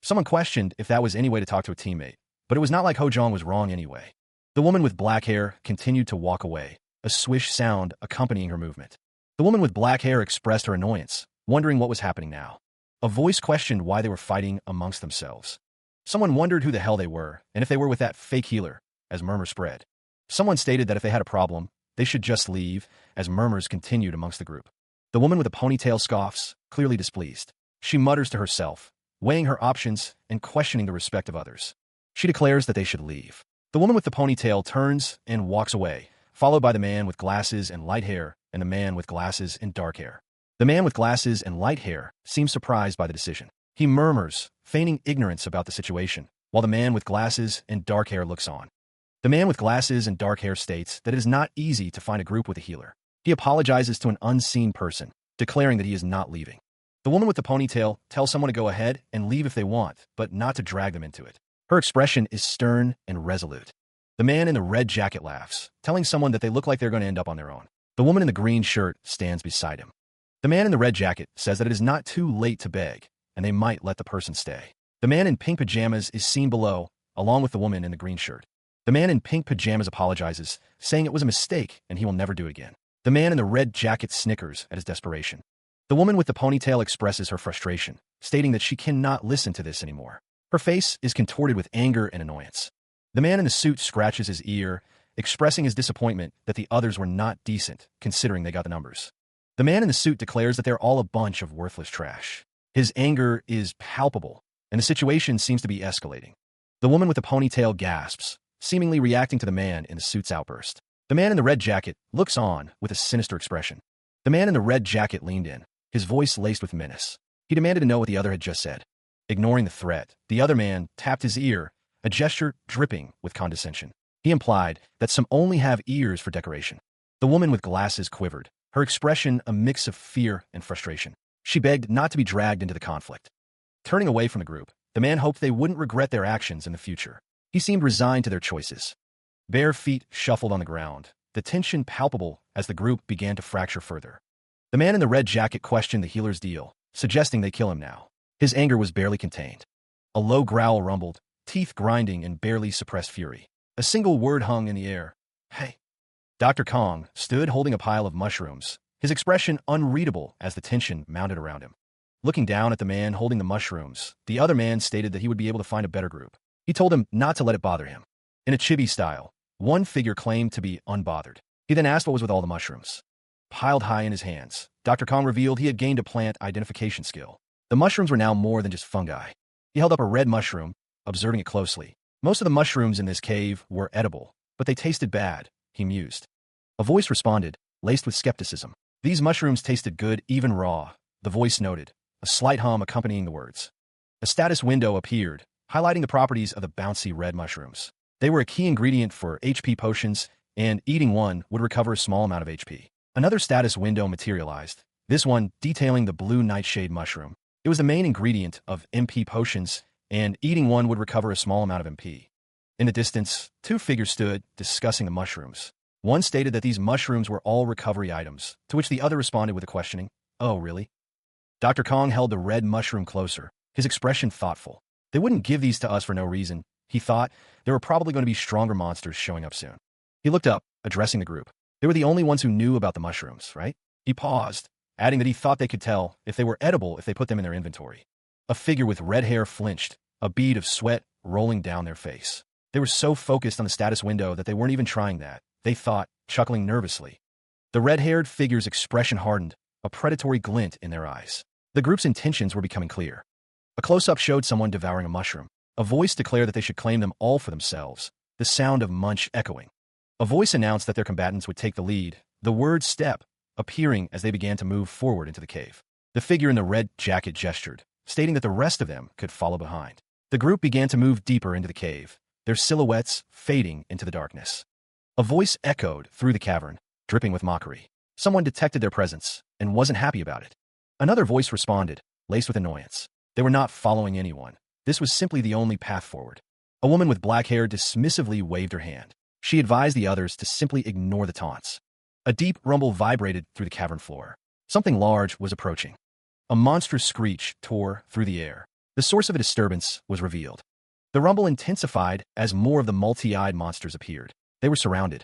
Someone questioned if that was any way to talk to a teammate, but it was not like Ho Jong was wrong anyway. The woman with black hair continued to walk away, a swish sound accompanying her movement. The woman with black hair expressed her annoyance, wondering what was happening now. A voice questioned why they were fighting amongst themselves. Someone wondered who the hell they were, and if they were with that fake healer, as murmurs spread. Someone stated that if they had a problem, they should just leave, as murmurs continued amongst the group. The woman with a ponytail scoffs, clearly displeased. She mutters to herself, weighing her options and questioning the respect of others. She declares that they should leave. The woman with the ponytail turns and walks away, followed by the man with glasses and light hair and the man with glasses and dark hair. The man with glasses and light hair seems surprised by the decision. He murmurs, feigning ignorance about the situation, while the man with glasses and dark hair looks on. The man with glasses and dark hair states that it is not easy to find a group with a healer. He apologizes to an unseen person, declaring that he is not leaving. The woman with the ponytail tells someone to go ahead and leave if they want, but not to drag them into it. Her expression is stern and resolute. The man in the red jacket laughs, telling someone that they look like they're going to end up on their own. The woman in the green shirt stands beside him. The man in the red jacket says that it is not too late to beg, and they might let the person stay. The man in pink pajamas is seen below, along with the woman in the green shirt. The man in pink pajamas apologizes, saying it was a mistake and he will never do it again. The man in the red jacket snickers at his desperation. The woman with the ponytail expresses her frustration, stating that she cannot listen to this anymore. Her face is contorted with anger and annoyance. The man in the suit scratches his ear, expressing his disappointment that the others were not decent, considering they got the numbers. The man in the suit declares that they're all a bunch of worthless trash. His anger is palpable, and the situation seems to be escalating. The woman with the ponytail gasps, seemingly reacting to the man in the suit's outburst. The man in the red jacket looks on with a sinister expression. The man in the red jacket leaned in, his voice laced with menace. He demanded to know what the other had just said. Ignoring the threat, the other man tapped his ear, a gesture dripping with condescension. He implied that some only have ears for decoration. The woman with glasses quivered, her expression a mix of fear and frustration. She begged not to be dragged into the conflict. Turning away from the group, the man hoped they wouldn't regret their actions in the future. He seemed resigned to their choices. Bare feet shuffled on the ground, the tension palpable as the group began to fracture further. The man in the red jacket questioned the healer's deal, suggesting they kill him now. His anger was barely contained. A low growl rumbled, teeth grinding in barely suppressed fury. A single word hung in the air. Hey. Dr. Kong stood holding a pile of mushrooms, his expression unreadable as the tension mounted around him. Looking down at the man holding the mushrooms, the other man stated that he would be able to find a better group. He told him not to let it bother him. In a chibi style, one figure claimed to be unbothered. He then asked what was with all the mushrooms. Piled high in his hands, Dr. Kong revealed he had gained a plant identification skill. The mushrooms were now more than just fungi. He held up a red mushroom, observing it closely. Most of the mushrooms in this cave were edible, but they tasted bad, he mused. A voice responded, laced with skepticism. These mushrooms tasted good even raw, the voice noted, a slight hum accompanying the words. A status window appeared, highlighting the properties of the bouncy red mushrooms. They were a key ingredient for HP potions, and eating one would recover a small amount of HP. Another status window materialized, this one detailing the blue nightshade mushroom. It was the main ingredient of MP potions, and eating one would recover a small amount of MP. In the distance, two figures stood, discussing the mushrooms. One stated that these mushrooms were all recovery items, to which the other responded with a questioning, "Oh, really?" Dr. Kong held the red mushroom closer, his expression thoughtful. They wouldn't give these to us for no reason. He thought there were probably going to be stronger monsters showing up soon. He looked up, addressing the group. They were the only ones who knew about the mushrooms, right? He paused, adding that he thought they could tell if they were edible if they put them in their inventory. A figure with red hair flinched, a bead of sweat rolling down their face. They were so focused on the status window that they weren't even trying that, they thought, chuckling nervously. The red-haired figure's expression hardened, a predatory glint in their eyes. The group's intentions were becoming clear. A close-up showed someone devouring a mushroom. A voice declared that they should claim them all for themselves, the sound of munch echoing. A voice announced that their combatants would take the lead, the word step appearing as they began to move forward into the cave. The figure in the red jacket gestured, stating that the rest of them could follow behind. The group began to move deeper into the cave, their silhouettes fading into the darkness. A voice echoed through the cavern, dripping with mockery. Someone detected their presence and wasn't happy about it. Another voice responded, laced with annoyance. They were not following anyone. This was simply the only path forward. A woman with black hair dismissively waved her hand. She advised the others to simply ignore the taunts. A deep rumble vibrated through the cavern floor. Something large was approaching. A monstrous screech tore through the air. The source of a disturbance was revealed. The rumble intensified as more of the multi-eyed monsters appeared. They were surrounded.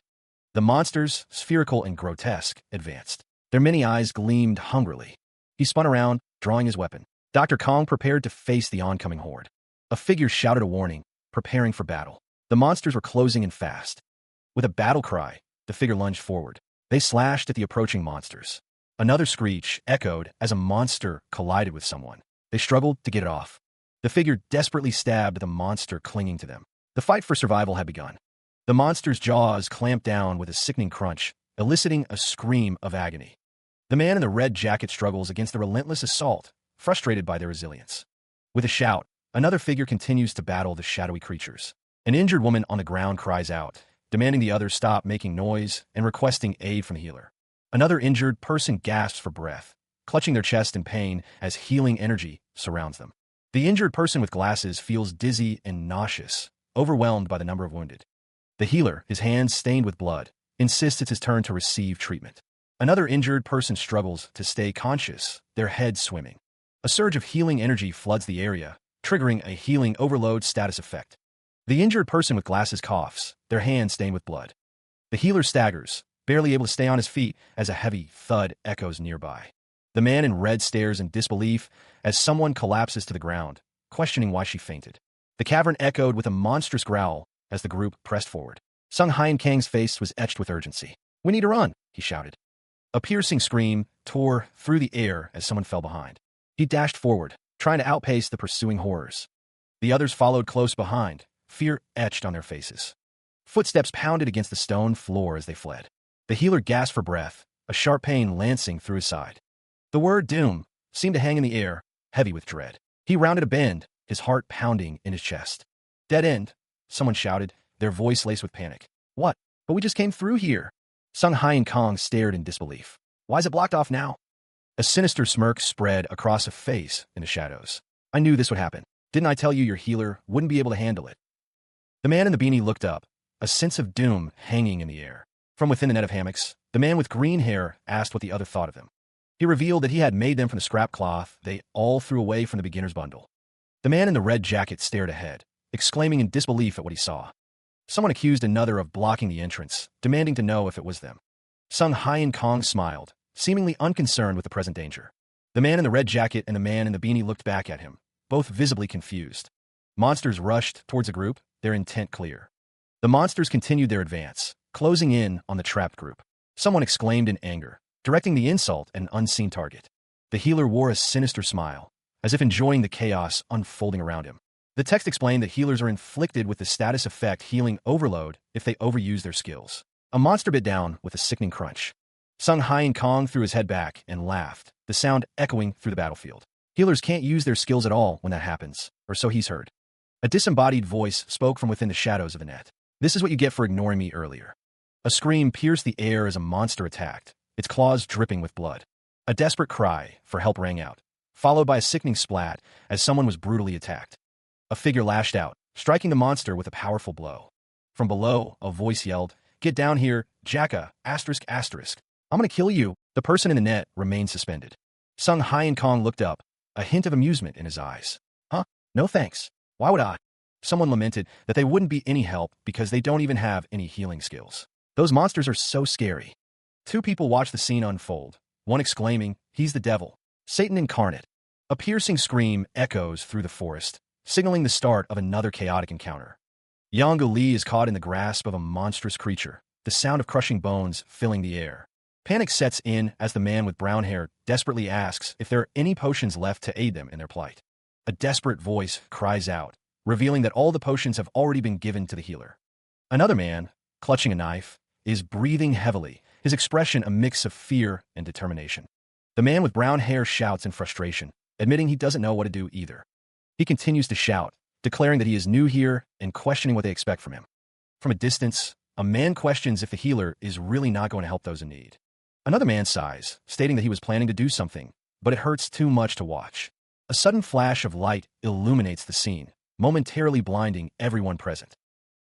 The monsters, spherical and grotesque, advanced. Their many eyes gleamed hungrily. He spun around, drawing his weapon. Dr. Kong prepared to face the oncoming horde. A figure shouted a warning, preparing for battle. The monsters were closing in fast. With a battle cry, the figure lunged forward. They slashed at the approaching monsters. Another screech echoed as a monster collided with someone. They struggled to get it off. The figure desperately stabbed the monster clinging to them. The fight for survival had begun. The monster's jaws clamped down with a sickening crunch, eliciting a scream of agony. The man in the red jacket struggles against the relentless assault, frustrated by their resilience. With a shout, another figure continues to battle the shadowy creatures. An injured woman on the ground cries out, demanding the others stop making noise and requesting aid from the healer. Another injured person gasps for breath, clutching their chest in pain as healing energy surrounds them. The injured person with glasses feels dizzy and nauseous, overwhelmed by the number of wounded. The healer, his hands stained with blood, insists it's his turn to receive treatment. Another injured person struggles to stay conscious, their head swimming. A surge of healing energy floods the area, triggering a healing overload status effect. The injured person with glasses coughs, their hands stained with blood. The healer staggers, barely able to stay on his feet as a heavy thud echoes nearby. The man in red stares in disbelief as someone collapses to the ground, questioning why she fainted. The cavern echoed with a monstrous growl as the group pressed forward. Sung Hyeon-kang's face was etched with urgency. "We need to run," he shouted. A piercing scream tore through the air as someone fell behind. He dashed forward, trying to outpace the pursuing horrors. The others followed close behind, fear etched on their faces. Footsteps pounded against the stone floor as they fled. The healer gasped for breath, a sharp pain lancing through his side. The word doom seemed to hang in the air, heavy with dread. He rounded a bend, his heart pounding in his chest. "Dead end," someone shouted, their voice laced with panic. "What? But we just came through here." Sung Hyeon-kang stared in disbelief. "Why is it blocked off now?" A sinister smirk spread across a face in the shadows. "I knew this would happen. Didn't I tell you your healer wouldn't be able to handle it?" The man in the beanie looked up, a sense of doom hanging in the air. From within the net of hammocks, the man with green hair asked what the other thought of him. He revealed that he had made them from the scrap cloth they all threw away from the beginner's bundle. The man in the red jacket stared ahead, exclaiming in disbelief at what he saw. Someone accused another of blocking the entrance, demanding to know if it was them. Sung Hyeon-kang smiled, seemingly unconcerned with the present danger. The man in the red jacket and the man in the beanie looked back at him, both visibly confused. Monsters rushed towards the group, their intent clear. The monsters continued their advance, closing in on the trapped group. Someone exclaimed in anger, directing the insult at an unseen target. The healer wore a sinister smile, as if enjoying the chaos unfolding around him. The text explained that healers are inflicted with the status effect healing overload if they overuse their skills. A monster bit down with a sickening crunch. Sung Hyeon-kang threw his head back and laughed, the sound echoing through the battlefield. Healers can't use their skills at all when that happens, or so he's heard. A disembodied voice spoke from within the shadows of the net. "This is what you get for ignoring me earlier." A scream pierced the air as a monster attacked, its claws dripping with blood. A desperate cry for help rang out, followed by a sickening splat as someone was brutally attacked. A figure lashed out, striking the monster with a powerful blow. From below, a voice yelled, "Get down here, Jacka, asterisk asterisk. I'm gonna kill you." The person in the net remained suspended. Sung Hyeon-kang looked up, a hint of amusement in his eyes. "Huh? No thanks. Why would I?" Someone lamented that they wouldn't be any help because they don't even have any healing skills. "Those monsters are so scary." Two people watched the scene unfold, one exclaiming, "He's the devil, Satan incarnate." A piercing scream echoes through the forest, signaling the start of another chaotic encounter. Yongu Li is caught in the grasp of a monstrous creature, the sound of crushing bones filling the air. Panic sets in as the man with brown hair desperately asks if there are any potions left to aid them in their plight. A desperate voice cries out, revealing that all the potions have already been given to the healer. Another man, clutching a knife, is breathing heavily, his expression a mix of fear and determination. The man with brown hair shouts in frustration, admitting he doesn't know what to do either. He continues to shout, declaring that he is new here and questioning what they expect from him. From a distance, a man questions if the healer is really not going to help those in need. Another man sighs, stating that he was planning to do something, but it hurts too much to watch. A sudden flash of light illuminates the scene, momentarily blinding everyone present.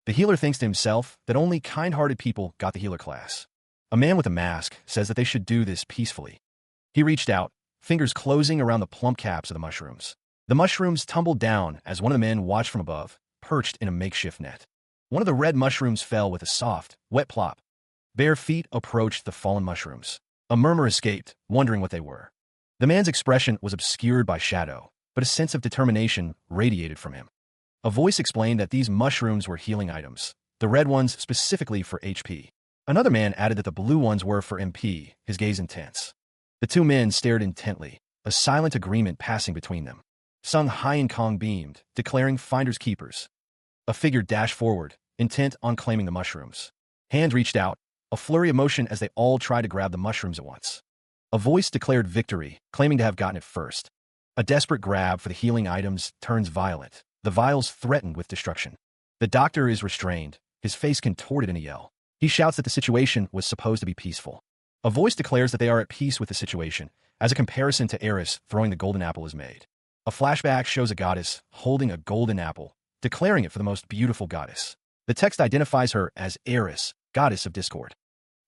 The healer thinks to himself that only kind-hearted people got the healer class. A man with a mask says that they should do this peacefully. He reached out, fingers closing around the plump caps of the mushrooms. The mushrooms tumbled down as one of the men watched from above, perched in a makeshift net. One of the red mushrooms fell with a soft, wet plop. Bare feet approached the fallen mushrooms. A murmur escaped, wondering what they were. The man's expression was obscured by shadow, but a sense of determination radiated from him. A voice explained that these mushrooms were healing items, the red ones specifically for HP. Another man added that the blue ones were for MP, his gaze intense. The two men stared intently, a silent agreement passing between them. Sung Hai and Kong beamed, declaring finders keepers. A figure dashed forward, intent on claiming the mushrooms. Hands reached out, a flurry of motion as they all tried to grab the mushrooms at once. A voice declared victory, claiming to have gotten it first. A desperate grab for the healing items turns violent, the vials threatened with destruction. The doctor is restrained, his face contorted in a yell. He shouts that the situation was supposed to be peaceful. A voice declares that they are at peace with the situation, as a comparison to Eris throwing the golden apple is made. A flashback shows a goddess holding a golden apple, declaring it for the most beautiful goddess. The text identifies her as Eris, goddess of discord.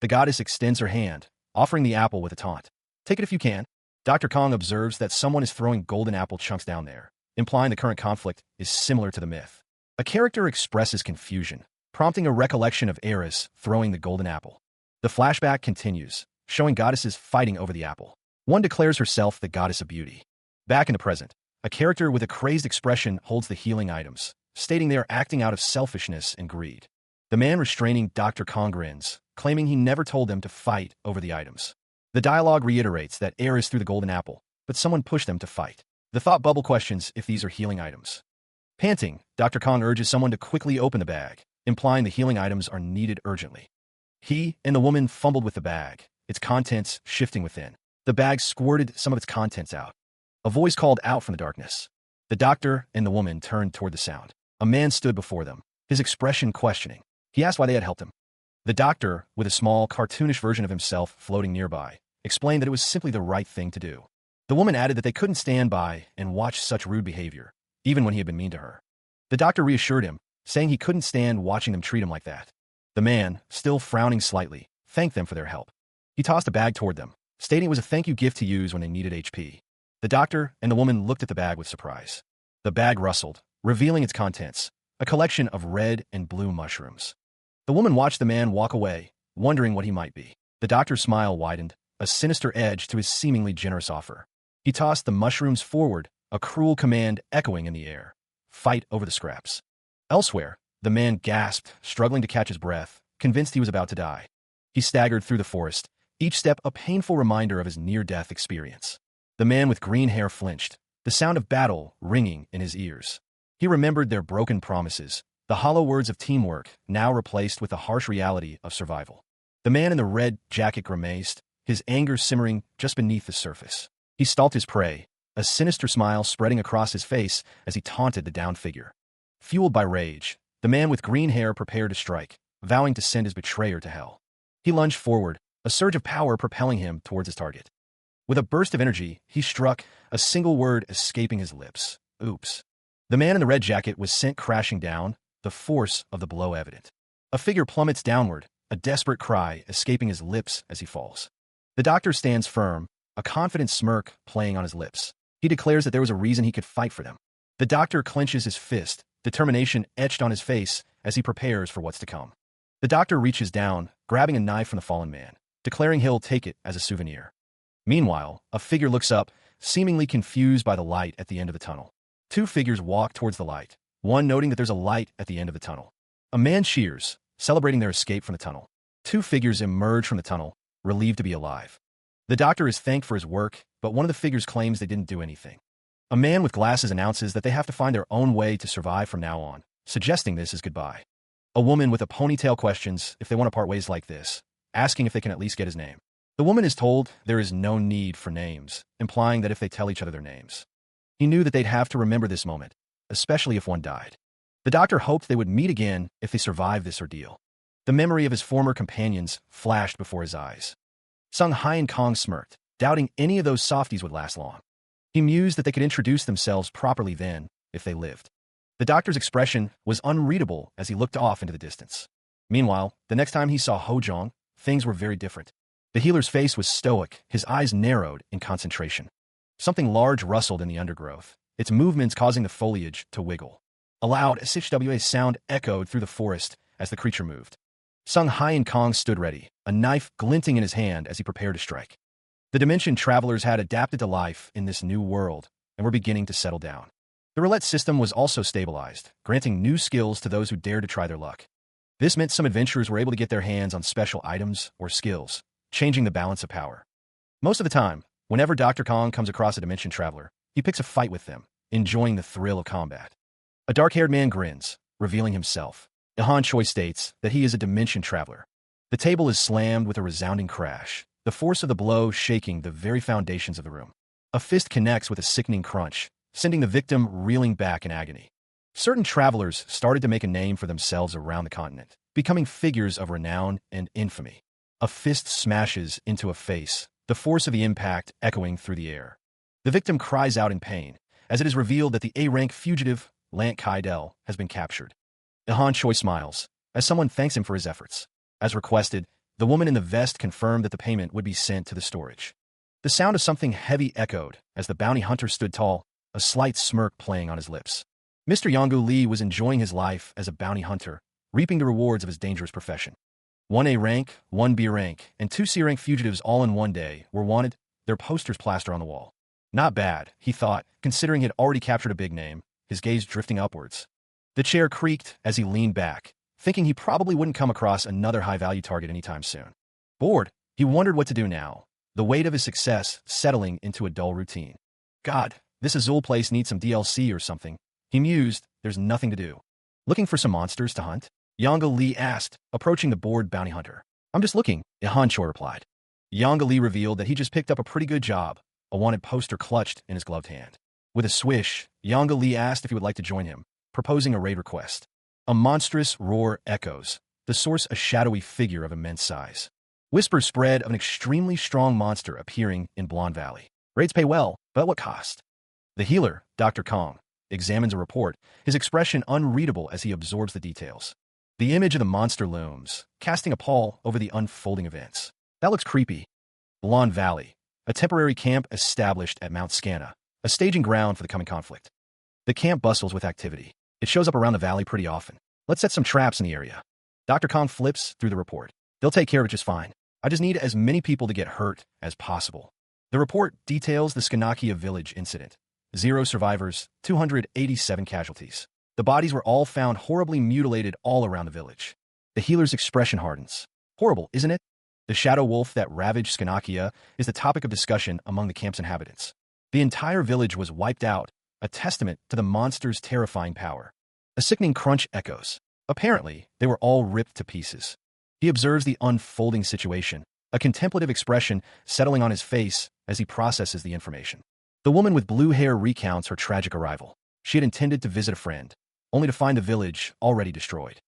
The goddess extends her hand, offering the apple with a taunt. Take it if you can. Dr. Kong observes that someone is throwing golden apple chunks down there, implying the current conflict is similar to the myth. A character expresses confusion, prompting a recollection of Eris throwing the golden apple. The flashback continues, showing goddesses fighting over the apple. One declares herself the goddess of beauty. Back in the present, a character with a crazed expression holds the healing items, stating they are acting out of selfishness and greed. The man restraining Dr. Kong grins, claiming he never told them to fight over the items. The dialogue reiterates that Eris threw the golden apple, but someone pushed them to fight. The thought bubble questions if these are healing items. Panting, Dr. Kong urges someone to quickly open the bag, implying the healing items are needed urgently. He and the woman fumbled with the bag, its contents shifting within. The bag squirted some of its contents out. A voice called out from the darkness. The doctor and the woman turned toward the sound. A man stood before them, his expression questioning. He asked why they had helped him. The doctor, with a small, cartoonish version of himself floating nearby, explained that it was simply the right thing to do. The woman added that they couldn't stand by and watch such rude behavior, even when he had been mean to her. The doctor reassured him, saying he couldn't stand watching them treat him like that. The man, still frowning slightly, thanked them for their help. He tossed a bag toward them, stating it was a thank you gift to use when they needed HP. The doctor and the woman looked at the bag with surprise. The bag rustled, revealing its contents, a collection of red and blue mushrooms. The woman watched the man walk away, wondering what he might be. The doctor's smile widened, a sinister edge to his seemingly generous offer. He tossed the mushrooms forward, a cruel command echoing in the air. Fight over the scraps. Elsewhere, the man gasped, struggling to catch his breath, convinced he was about to die. He staggered through the forest, each step a painful reminder of his near-death experience. The man with green hair flinched, the sound of battle ringing in his ears. He remembered their broken promises, the hollow words of teamwork now replaced with the harsh reality of survival. The man in the red jacket grimaced, his anger simmering just beneath the surface. He stalked his prey, a sinister smile spreading across his face as he taunted the downed figure. Fueled by rage, the man with green hair prepared to strike, vowing to send his betrayer to hell. He lunged forward, a surge of power propelling him towards his target. With a burst of energy, he struck, a single word escaping his lips. Oops. The man in the red jacket was sent crashing down, the force of the blow evident. A figure plummets downward, a desperate cry escaping his lips as he falls. The doctor stands firm, a confident smirk playing on his lips. He declares that there was a reason he could fight for them. The doctor clenches his fist, determination etched on his face as he prepares for what's to come. The doctor reaches down, grabbing a knife from the fallen man, declaring he'll take it as a souvenir. Meanwhile, a figure looks up, seemingly confused by the light at the end of the tunnel. Two figures walk towards the light, one noting that there's a light at the end of the tunnel. A man cheers, celebrating their escape from the tunnel. Two figures emerge from the tunnel, relieved to be alive. The doctor is thanked for his work, but one of the figures claims they didn't do anything. A man with glasses announces that they have to find their own way to survive from now on, suggesting this is goodbye. A woman with a ponytail questions if they want to part ways like this, asking if they can at least get his name. The woman is told there is no need for names, implying that if they tell each other their names. He knew that they'd have to remember this moment, especially if one died. The doctor hoped they would meet again if they survived this ordeal. The memory of his former companions flashed before his eyes. Sung Hai and Kong smirked, doubting any of those softies would last long. He mused that they could introduce themselves properly then, if they lived. The doctor's expression was unreadable as he looked off into the distance. Meanwhile, the next time he saw Ho-jong, things were very different. The healer's face was stoic, his eyes narrowed in concentration. Something large rustled in the undergrowth, its movements causing the foliage to wiggle. A loud SHWA sound echoed through the forest as the creature moved. Sung Hai and Kong stood ready, a knife glinting in his hand as he prepared to strike. The dimension travelers had adapted to life in this new world and were beginning to settle down. The roulette system was also stabilized, granting new skills to those who dared to try their luck. This meant some adventurers were able to get their hands on special items or skills, changing the balance of power. Most of the time, whenever Dr. Kong comes across a dimension traveler, he picks a fight with them, enjoying the thrill of combat. A dark-haired man grins, revealing himself. Ihan Choi states that he is a dimension traveler. The table is slammed with a resounding crash, the force of the blow shaking the very foundations of the room. A fist connects with a sickening crunch, sending the victim reeling back in agony. Certain travelers started to make a name for themselves around the continent, becoming figures of renown and infamy. A fist smashes into a face, the force of the impact echoing through the air. The victim cries out in pain, as it is revealed that the A-rank fugitive, Lant Kaidel, has been captured. Ihan Choi smiles, as someone thanks him for his efforts. As requested, the woman in the vest confirmed that the payment would be sent to the storage. The sound of something heavy echoed as the bounty hunter stood tall, a slight smirk playing on his lips. Mr. Yonggu Li was enjoying his life as a bounty hunter, reaping the rewards of his dangerous profession. 1 A rank, 1 B rank, and 2 C rank fugitives all in one day were wanted, their posters plastered on the wall. Not bad, he thought, considering he had already captured a big name, his gaze drifting upwards. The chair creaked as he leaned back, thinking he probably wouldn't come across another high-value target anytime soon. Bored, he wondered what to do now, the weight of his success settling into a dull routine. God, this Azul place needs some DLC or something. He mused, there's nothing to do. Looking for some monsters to hunt? Yonggu Li asked, approaching the bored bounty hunter. I'm just looking, Ihan Choi replied. Yonggu Li revealed that he just picked up a pretty good job, a wanted poster clutched in his gloved hand. With a swish, Yonggu Li asked if he would like to join him, proposing a raid request. A monstrous roar echoes, the source a shadowy figure of immense size. Whispers spread of an extremely strong monster appearing in Blonde Valley. Raids pay well, but at what cost? The healer, Dr. Kong, examines a report, his expression unreadable as he absorbs the details. The image of the monster looms, casting a pall over the unfolding events. That looks creepy. Blonde Valley, a temporary camp established at Mount Scanna, a staging ground for the coming conflict. The camp bustles with activity. It shows up around the valley pretty often. Let's set some traps in the area. Dr. Kong flips through the report. They'll take care of it just fine. I just need as many people to get hurt as possible. The report details the Skanakia village incident. 0 survivors, 287 casualties. The bodies were all found horribly mutilated all around the village. The healer's expression hardens. Horrible, isn't it? The shadow wolf that ravaged Skanakia is the topic of discussion among the camp's inhabitants. The entire village was wiped out, a testament to the monster's terrifying power. A sickening crunch echoes. Apparently, they were all ripped to pieces. He observes the unfolding situation, a contemplative expression settling on his face as he processes the information. The woman with blue hair recounts her tragic arrival. She had intended to visit a friend, only to find the village already destroyed.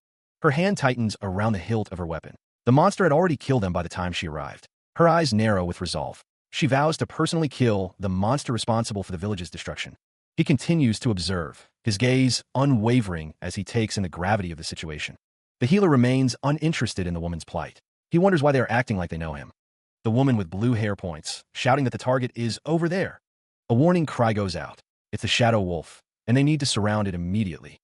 Her hand tightens around the hilt of her weapon. The monster had already killed them by the time she arrived. Her eyes narrow with resolve. She vows to personally kill the monster responsible for the village's destruction. He continues to observe, his gaze unwavering as he takes in the gravity of the situation. The healer remains uninterested in the woman's plight. He wonders why they are acting like they know him. The woman with blue hair points, shouting that the target is over there. A warning cry goes out. It's the shadow wolf, and they need to surround it immediately.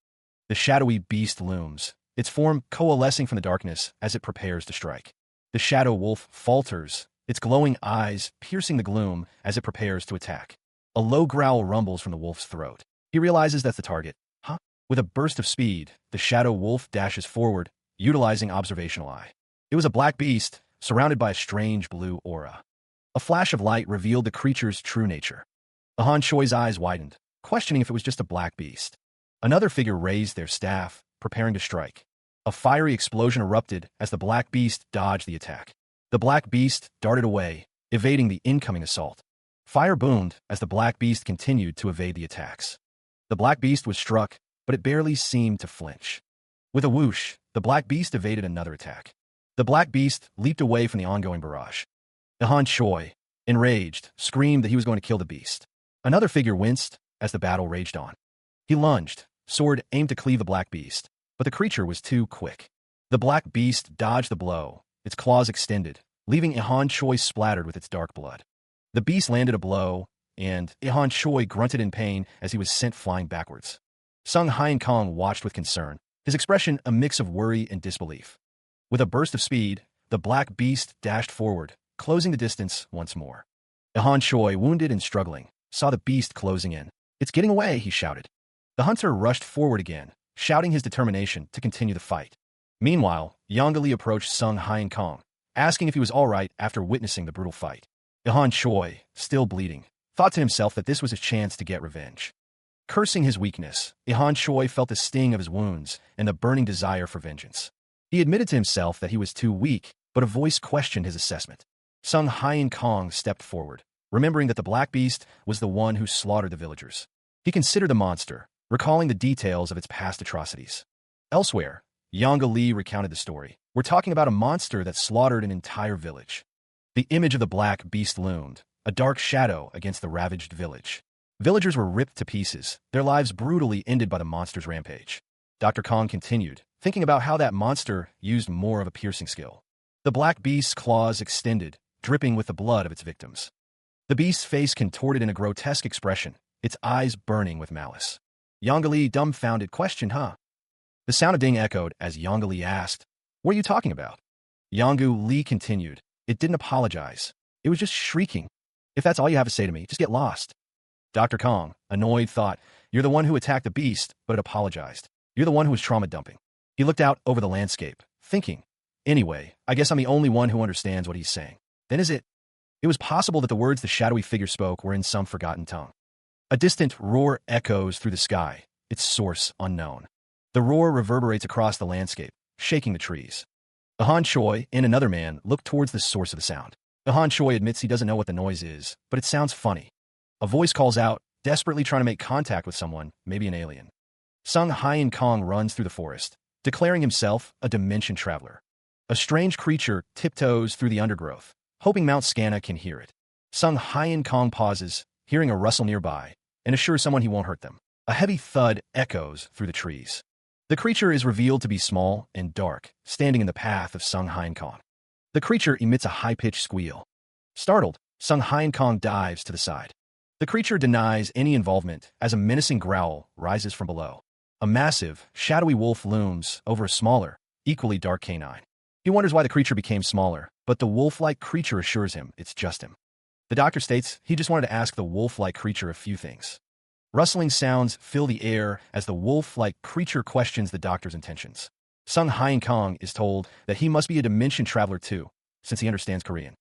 The shadowy beast looms, its form coalescing from the darkness as it prepares to strike. The shadow wolf falters, its glowing eyes piercing the gloom as it prepares to attack. A low growl rumbles from the wolf's throat. He realizes that's the target. Huh? With a burst of speed, the shadow wolf dashes forward, utilizing observational eye. It was a black beast, surrounded by a strange blue aura. A flash of light revealed the creature's true nature. Ihan Choi's eyes widened, questioning if it was just a black beast. Another figure raised their staff, preparing to strike. A fiery explosion erupted as the black beast dodged the attack. The black beast darted away, evading the incoming assault. Fire boomed as the black beast continued to evade the attacks. The black beast was struck, but it barely seemed to flinch. With a whoosh, the black beast evaded another attack. The black beast leaped away from the ongoing barrage. Ihan Choi, enraged, screamed that he was going to kill the beast. Another figure winced as the battle raged on. He lunged, sword aimed to cleave the black beast, but the creature was too quick. The black beast dodged the blow, its claws extended, leaving Ihan Choi splattered with its dark blood. The beast landed a blow, and Ihan Choi grunted in pain as he was sent flying backwards. Sung Hyun Kong watched with concern, his expression a mix of worry and disbelief. With a burst of speed, the black beast dashed forward, closing the distance once more. Han Choi, wounded and struggling, saw the beast closing in. "It's getting away," he shouted. The hunter rushed forward again, shouting his determination to continue the fight. Meanwhile, Yang Li approached Sung Hyun Kong, asking if he was all right after witnessing the brutal fight. Han Choi, still bleeding, thought to himself that this was his chance to get revenge. Cursing his weakness, Han Choi felt the sting of his wounds and the burning desire for vengeance. He admitted to himself that he was too weak, but a voice questioned his assessment. Sung Hyun Kong stepped forward, remembering that the black beast was the one who slaughtered the villagers. He considered the monster, recalling the details of its past atrocities. Elsewhere, Yang Li recounted the story. "We're talking about a monster that slaughtered an entire village." The image of the black beast loomed, a dark shadow against the ravaged village. Villagers were ripped to pieces, their lives brutally ended by the monster's rampage. Dr. Kong continued, thinking about how that monster used more of a piercing skill. The black beast's claws extended, dripping with the blood of its victims. The beast's face contorted in a grotesque expression, its eyes burning with malice. Yang Li, dumbfounded, questioned, "Huh?" The sound of ding echoed as Yang Li asked, "What are you talking about?" Yang Li continued, "It didn't apologize. It was just shrieking. If that's all you have to say to me, just get lost." Dr. Kong, annoyed, thought, "You're the one who attacked the beast, but it apologized. You're the one who was trauma dumping." He looked out over the landscape, thinking, "Anyway, I guess I'm the only one who understands what he's saying. Then is it?" It was possible that the words the shadowy figure spoke were in some forgotten tongue. A distant roar echoes through the sky, its source unknown. The roar reverberates across the landscape, shaking the trees. Han Choi and another man look towards the source of the sound. Han Choi admits he doesn't know what the noise is, but it sounds funny. A voice calls out, desperately trying to make contact with someone, maybe an alien. Sung Hyun Kong runs through the forest, declaring himself a dimension traveler. A strange creature tiptoes through the undergrowth, hoping Mount Scanna can hear it. Sung Hyun Kong pauses, hearing a rustle nearby, and assures someone he won't hurt them. A heavy thud echoes through the trees. The creature is revealed to be small and dark, standing in the path of Sung Hyun Kong. The creature emits a high-pitched squeal. Startled, Sung Hyun Kong dives to the side. The creature denies any involvement as a menacing growl rises from below. A massive, shadowy wolf looms over a smaller, equally dark canine. He wonders why the creature became smaller, but the wolf-like creature assures him it's just him. The doctor states he just wanted to ask the wolf-like creature a few things. Rustling sounds fill the air as the wolf-like creature questions the doctor's intentions. Sung Hyun Kong is told that he must be a dimension traveler too, since he understands Korean.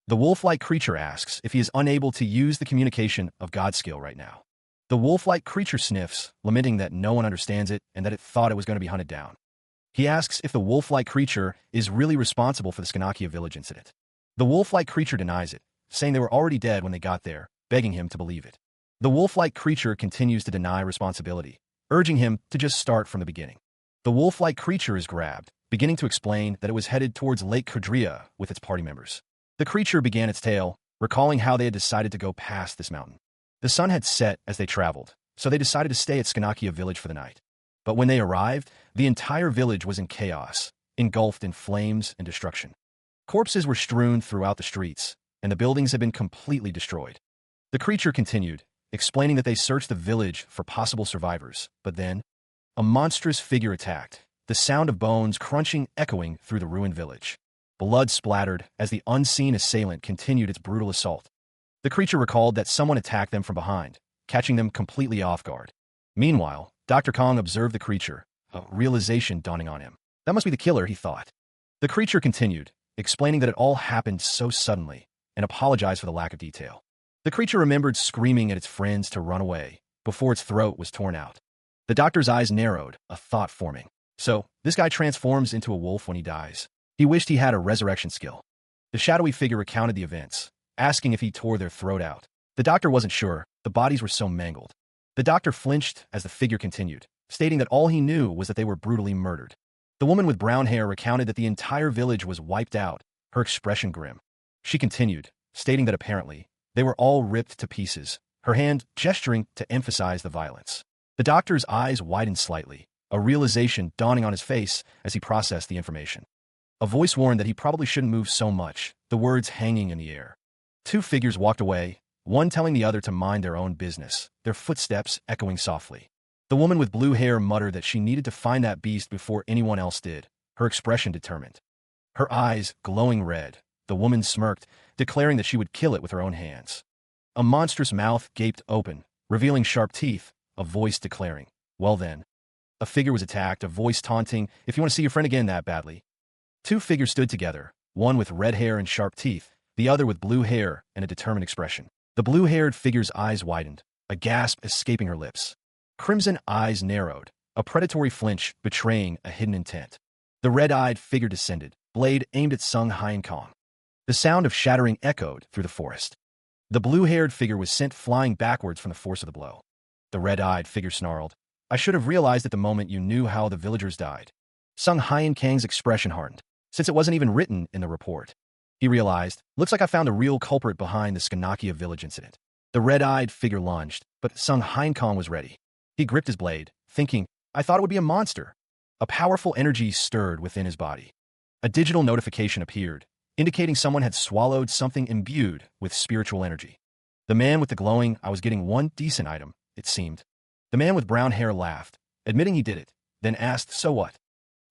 The wolf-like creature asks if he is unable to use the communication of God skill right now. The wolf-like creature sniffs, lamenting that no one understands it and that it thought it was going to be hunted down. He asks if the wolf-like creature is really responsible for the Skanakia village incident. The wolf-like creature denies it, saying they were already dead when they got there, begging him to believe it. The wolf-like creature continues to deny responsibility, urging him to just start from the beginning. The wolf-like creature is grabbed, beginning to explain that it was headed towards Lake Kudria with its party members. The creature began its tale, recalling how they had decided to go past this mountain. The sun had set as they traveled, so they decided to stay at Skanakia village for the night. But when they arrived, the entire village was in chaos, engulfed in flames and destruction. Corpses were strewn throughout the streets, and the buildings had been completely destroyed. The creature continued, explaining that they searched the village for possible survivors, but then, a monstrous figure attacked, the sound of bones crunching echoing through the ruined village. Blood splattered as the unseen assailant continued its brutal assault. The creature recalled that someone attacked them from behind, catching them completely off guard. Meanwhile, Dr. Kong observed the creature, a realization dawning on him. That must be the killer, he thought. The creature continued, explaining that it all happened so suddenly, and apologized for the lack of detail. The creature remembered screaming at its friends to run away, before its throat was torn out. The doctor's eyes narrowed, a thought forming. So, this guy transforms into a wolf when he dies. He wished he had a resurrection skill. The shadowy figure recounted the events, asking if he tore their throat out. The doctor wasn't sure, the bodies were so mangled. The doctor flinched as the figure continued, stating that all he knew was that they were brutally murdered. The woman with brown hair recounted that the entire village was wiped out, her expression grim. She continued, stating that apparently, they were all ripped to pieces, her hand gesturing to emphasize the violence. The doctor's eyes widened slightly, a realization dawning on his face as he processed the information. A voice warned that he probably shouldn't move so much, the words hanging in the air. Two figures walked away, one telling the other to mind their own business, their footsteps echoing softly. The woman with blue hair muttered that she needed to find that beast before anyone else did, her expression determined. Her eyes glowing red, the woman smirked, declaring that she would kill it with her own hands. A monstrous mouth gaped open, revealing sharp teeth, a voice declaring, "Well then." A figure was attacked, a voice taunting, "If you want to see your friend again that badly." Two figures stood together, one with red hair and sharp teeth, the other with blue hair and a determined expression. The blue-haired figure's eyes widened, a gasp escaping her lips. Crimson eyes narrowed, a predatory flinch betraying a hidden intent. The red-eyed figure descended, blade aimed at Sung Hyeon-kong. The sound of shattering echoed through the forest. The blue-haired figure was sent flying backwards from the force of the blow. The red-eyed figure snarled, "I should have realized at the moment you knew how the villagers died." Sung Hyeon-kang's expression hardened, since it wasn't even written in the report. He realized, "Looks like I found the real culprit behind the Skanakia village incident." The red-eyed figure lunged, but Sung Hyeon-kong was ready. He gripped his blade, thinking, "I thought it would be a monster." A powerful energy stirred within his body. A digital notification appeared, indicating someone had swallowed something imbued with spiritual energy. The man with the glowing, "I was getting one decent item," it seemed. The man with brown hair laughed, admitting he did it, then asked, "So what?"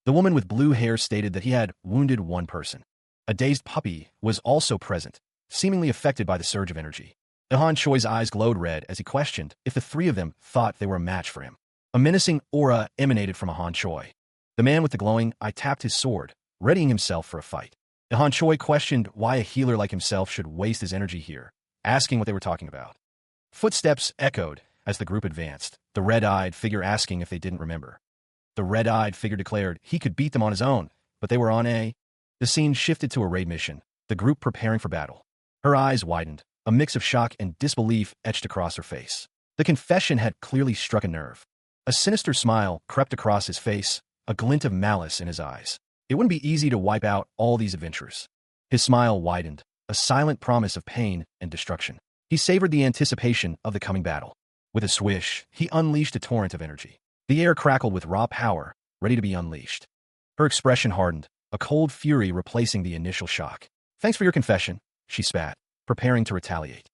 The woman with blue hair stated that he had wounded one person. A dazed puppy was also present, seemingly affected by the surge of energy. Han Choi's eyes glowed red as he questioned if the three of them thought they were a match for him. A menacing aura emanated from Han Choi. The man with the glowing eye tapped his sword, readying himself for a fight. Han Choi questioned why a healer like himself should waste his energy here, asking what they were talking about. Footsteps echoed as the group advanced, the red-eyed figure asking if they didn't remember. The red-eyed figure declared he could beat them on his own, but they were on a... The scene shifted to a raid mission, the group preparing for battle. Her eyes widened, a mix of shock and disbelief etched across her face. The confession had clearly struck a nerve. A sinister smile crept across his face, a glint of malice in his eyes. It wouldn't be easy to wipe out all these adventurers. His smile widened, a silent promise of pain and destruction. He savored the anticipation of the coming battle. With a swish, he unleashed a torrent of energy. The air crackled with raw power, ready to be unleashed. Her expression hardened, a cold fury replacing the initial shock. "Thanks for your confession," she spat, preparing to retaliate.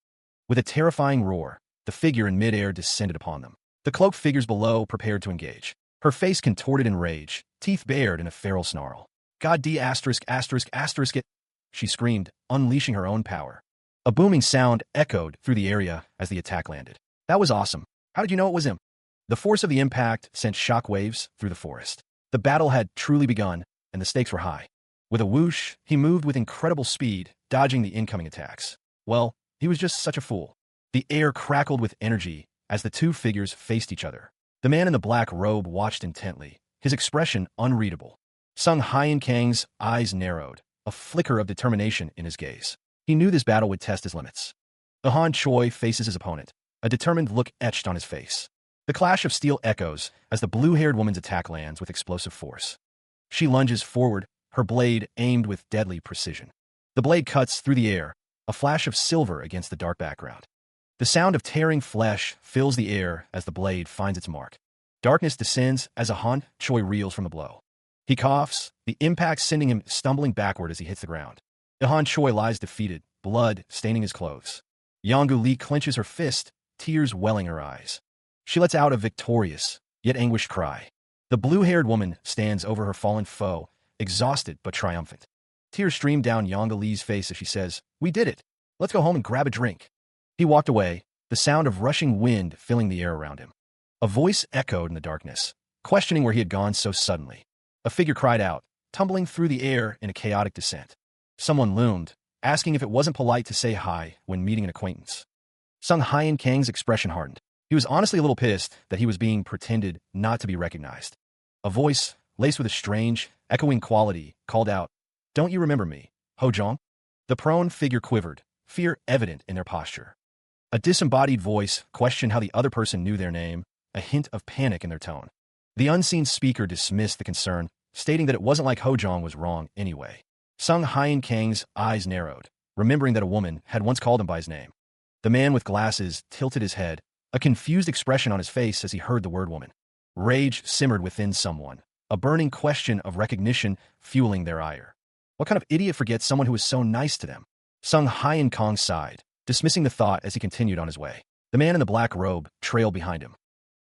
With a terrifying roar, the figure in midair descended upon them. The cloaked figures below prepared to engage. Her face contorted in rage, teeth bared in a feral snarl. "God D****** it!" She screamed, unleashing her own power. A booming sound echoed through the area as the attack landed. "That was awesome. How did you know it was him?" The force of the impact sent shockwaves through the forest. The battle had truly begun, and the stakes were high. With a whoosh, he moved with incredible speed, dodging the incoming attacks. Well, he was just such a fool. The air crackled with energy as the two figures faced each other. The man in the black robe watched intently, his expression unreadable. Sung Hyeon-kang's eyes narrowed, a flicker of determination in his gaze. He knew this battle would test his limits. Han Choi faces his opponent, a determined look etched on his face. The clash of steel echoes as the blue-haired woman's attack lands with explosive force. She lunges forward, her blade aimed with deadly precision. The blade cuts through the air, a flash of silver against the dark background. The sound of tearing flesh fills the air as the blade finds its mark. Darkness descends as Han Choi reels from the blow. He coughs, the impact sending him stumbling backward as he hits the ground. Han Choi lies defeated, blood staining his clothes. Yongu Lee clenches her fist, tears welling her eyes. She lets out a victorious, yet anguished cry. The blue-haired woman stands over her fallen foe, exhausted but triumphant. Tears stream down Yongu Lee's face as she says, "We did it. Let's go home and grab a drink." He walked away, the sound of rushing wind filling the air around him. A voice echoed in the darkness, questioning where he had gone so suddenly. A figure cried out, tumbling through the air in a chaotic descent. Someone loomed, asking if it wasn't polite to say hi when meeting an acquaintance. Sung Hyeon-kang's expression hardened. He was honestly a little pissed that he was being pretended not to be recognized. A voice, laced with a strange, echoing quality, called out, "Don't you remember me, Ho Jong?" The prone figure quivered, fear evident in their posture. A disembodied voice questioned how the other person knew their name, a hint of panic in their tone. The unseen speaker dismissed the concern, stating that it wasn't like Ho Jong was wrong anyway. Sung Hyeon-kang's eyes narrowed, remembering that a woman had once called him by his name. The man with glasses tilted his head, a confused expression on his face as he heard the word woman. Rage simmered within someone, a burning question of recognition fueling their ire. What kind of idiot forgets someone who was so nice to them? Sung Hyeon-kang sighed, dismissing the thought as he continued on his way. The man in the black robe trailed behind him.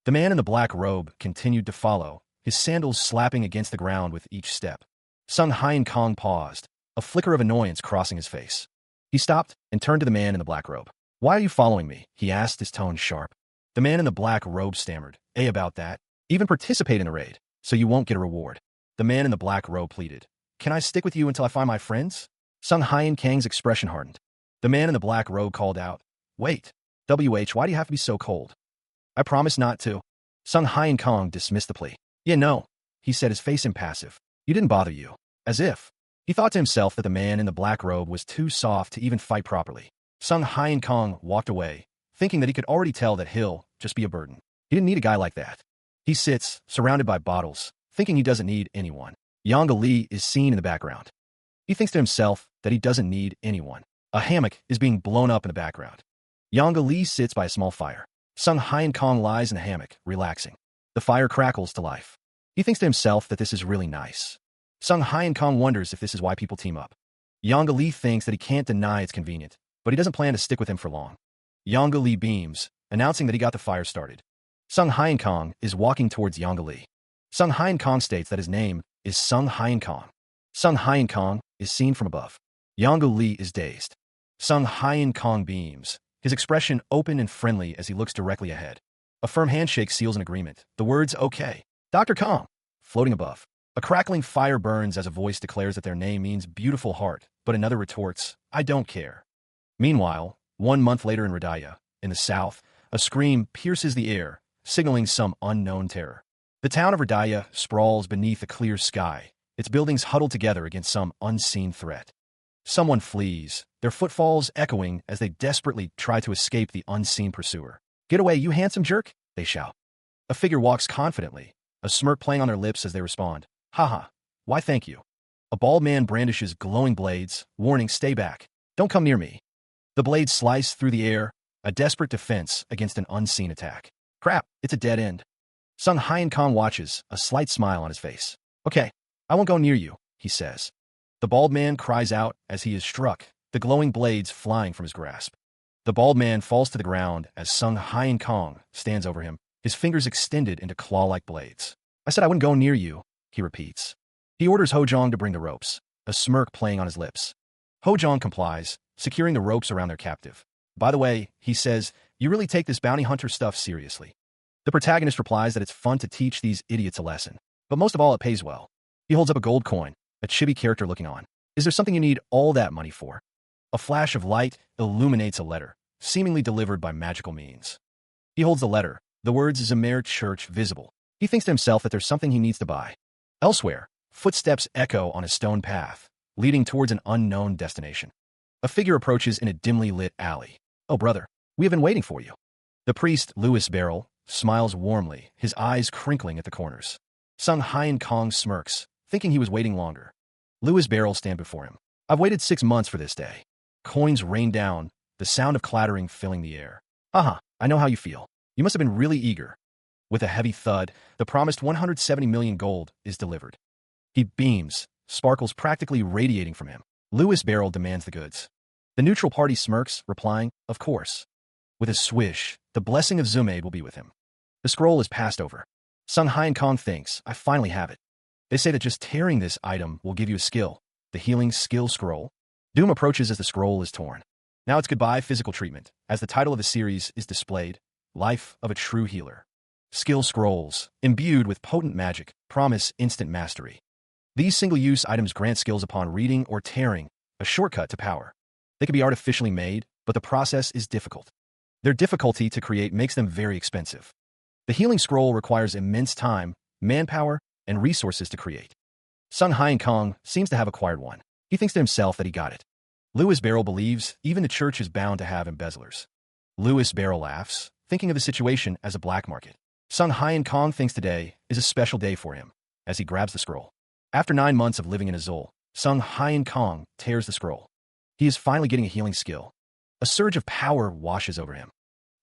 The man in the black robe continued to follow, his sandals slapping against the ground with each step. Sung Hyun Kong paused, a flicker of annoyance crossing his face. He stopped and turned to the man in the black robe. "Why are you following me?" he asked, his tone sharp. The man in the black robe stammered. About that. Even participate in the raid, so you won't get a reward." The man in the black robe pleaded. "Can I stick with you until I find my friends?" Sung Hyun Kang's expression hardened. The man in the black robe called out, "Wait. Why do you have to be so cold?" "I promise not to." Sung Hyun Kong dismissed the plea. "Yeah, no," he said, his face impassive. "You didn't bother you." As if. He thought to himself that the man in the black robe was too soft to even fight properly. Sung Hyun Kong walked away, thinking that he could already tell that he'll just be a burden. He didn't need a guy like that. He sits, surrounded by bottles, thinking he doesn't need anyone. Yanga Lee is seen in the background. He thinks to himself that he doesn't need anyone. A hammock is being blown up in the background. Yanga Lee sits by a small fire. Sung Hyun Kong lies in the hammock, relaxing. The fire crackles to life. He thinks to himself that this is really nice. Sung Hyun Kong wonders if this is why people team up. Yanga Lee thinks that he can't deny it's convenient, but he doesn't plan to stick with him for long. Yanga Lee beams, announcing that he got the fire started. Sung Hyun Kong is walking towards Yanga Lee. Sung Hyun Kong states that his name is Sung Hyun Kong. Sung Hyun Kong is seen from above. Yanga Lee is dazed. Sung Hyun Kong beams, his expression open and friendly as he looks directly ahead. A firm handshake seals an agreement. The words, "Okay, Dr. Kong," floating above. A crackling fire burns as a voice declares that their name means beautiful heart, but another retorts, "I don't care." Meanwhile, 1 month later in Radaya, in the south, a scream pierces the air, signaling some unknown terror. The town of Radaya sprawls beneath a clear sky, its buildings huddled together against some unseen threat. Someone flees, their footfalls echoing as they desperately try to escape the unseen pursuer. "Get away, you handsome jerk," they shout. A figure walks confidently, a smirk playing on their lips as they respond. "Haha, why thank you." A bald man brandishes glowing blades, warning, "Stay back. Don't come near me." The blades slice through the air, a desperate defense against an unseen attack. Crap, it's a dead end. Sung Hyun Kong watches, a slight smile on his face. "Okay, I won't go near you," he says. The bald man cries out as he is struck, the glowing blades flying from his grasp. The bald man falls to the ground as Sung Hyun Kong stands over him, his fingers extended into claw-like blades. "I said I wouldn't go near you," he repeats. He orders Ho-jong to bring the ropes, a smirk playing on his lips. Ho-jong complies, securing the ropes around their captive. "By the way," he says, "you really take this bounty hunter stuff seriously." The protagonist replies that it's fun to teach these idiots a lesson, but most of all it pays well. He holds up a gold coin, a chibi character looking on. "Is there something you need all that money for?" A flash of light illuminates a letter, seemingly delivered by magical means. He holds the letter, the words Zamer Church visible. He thinks to himself that there's something he needs to buy. Elsewhere, footsteps echo on a stone path, leading towards an unknown destination. A figure approaches in a dimly lit alley. "Oh, brother, we have been waiting for you." The priest, Louis Beryl, smiles warmly, his eyes crinkling at the corners. Sung Hyun Kong smirks, thinking he was waiting longer. Louis Beryl stands before him. "I've waited 6 months for this day." Coins rain down, the sound of clattering filling the air. "Haha, I know how you feel. You must have been really eager." With a heavy thud, the promised 170 million gold is delivered. He beams, sparkles practically radiating from him. Louis Beryl demands the goods. The neutral party smirks, replying, "Of course." With a swish, the blessing of Zumaid will be with him. The scroll is passed over. Sung Hyun Kong thinks, "I finally have it." They say that just tearing this item will give you a skill, the healing skill scroll. Doom approaches as the scroll is torn. Now it's goodbye physical treatment, as the title of the series is displayed, Life of a True Healer. Skill scrolls, imbued with potent magic, promise instant mastery. These single-use items grant skills upon reading or tearing, a shortcut to power. They can be artificially made, but the process is difficult. Their difficulty to create makes them very expensive. The healing scroll requires immense time, manpower, and resources to create. Sung Hyun Kong seems to have acquired one. He thinks to himself that he got it. Louis Beryl believes even the church is bound to have embezzlers. Louis Beryl laughs, thinking of the situation as a black market. Sung Hyun Kong thinks today is a special day for him, as he grabs the scroll. After 9 months of living in Azul, Sung Hyun Kong tears the scroll. He is finally getting a healing skill. A surge of power washes over him.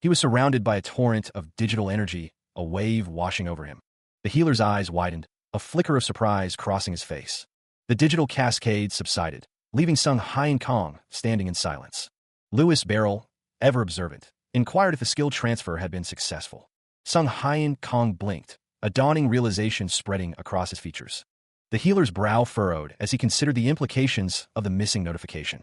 He was surrounded by a torrent of digital energy, a wave washing over him. The healer's eyes widened, a flicker of surprise crossing his face. The digital cascade subsided, leaving Sung Hyun Kong standing in silence. Louis Beryl, ever observant, inquired if the skill transfer had been successful. Sung Hyen Kong blinked, a dawning realization spreading across his features. The healer's brow furrowed as he considered the implications of the missing notification.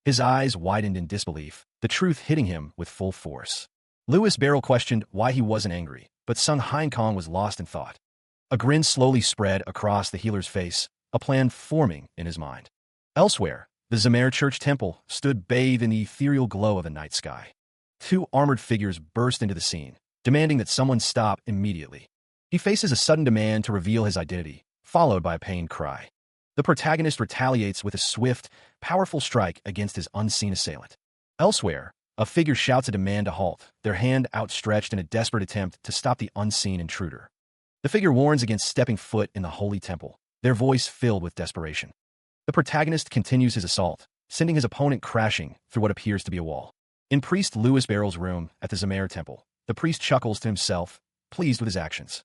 His eyes widened in disbelief, the truth hitting him with full force. Louis Barrel questioned why he wasn't angry, but Sung Hyen Kong was lost in thought. A grin slowly spread across the healer's face, a plan forming in his mind. Elsewhere, the Zamer Church temple stood bathed in the ethereal glow of a night sky. Two armored figures burst into the scene, demanding that someone stop immediately. He faces a sudden demand to reveal his identity, followed by a pained cry. The protagonist retaliates with a swift, powerful strike against his unseen assailant. Elsewhere, a figure shouts a demand to halt, their hand outstretched in a desperate attempt to stop the unseen intruder. The figure warns against stepping foot in the holy temple, their voice filled with desperation. The protagonist continues his assault, sending his opponent crashing through what appears to be a wall. In Priest Louis Barrel's room at the Zamer temple, the priest chuckles to himself, pleased with his actions.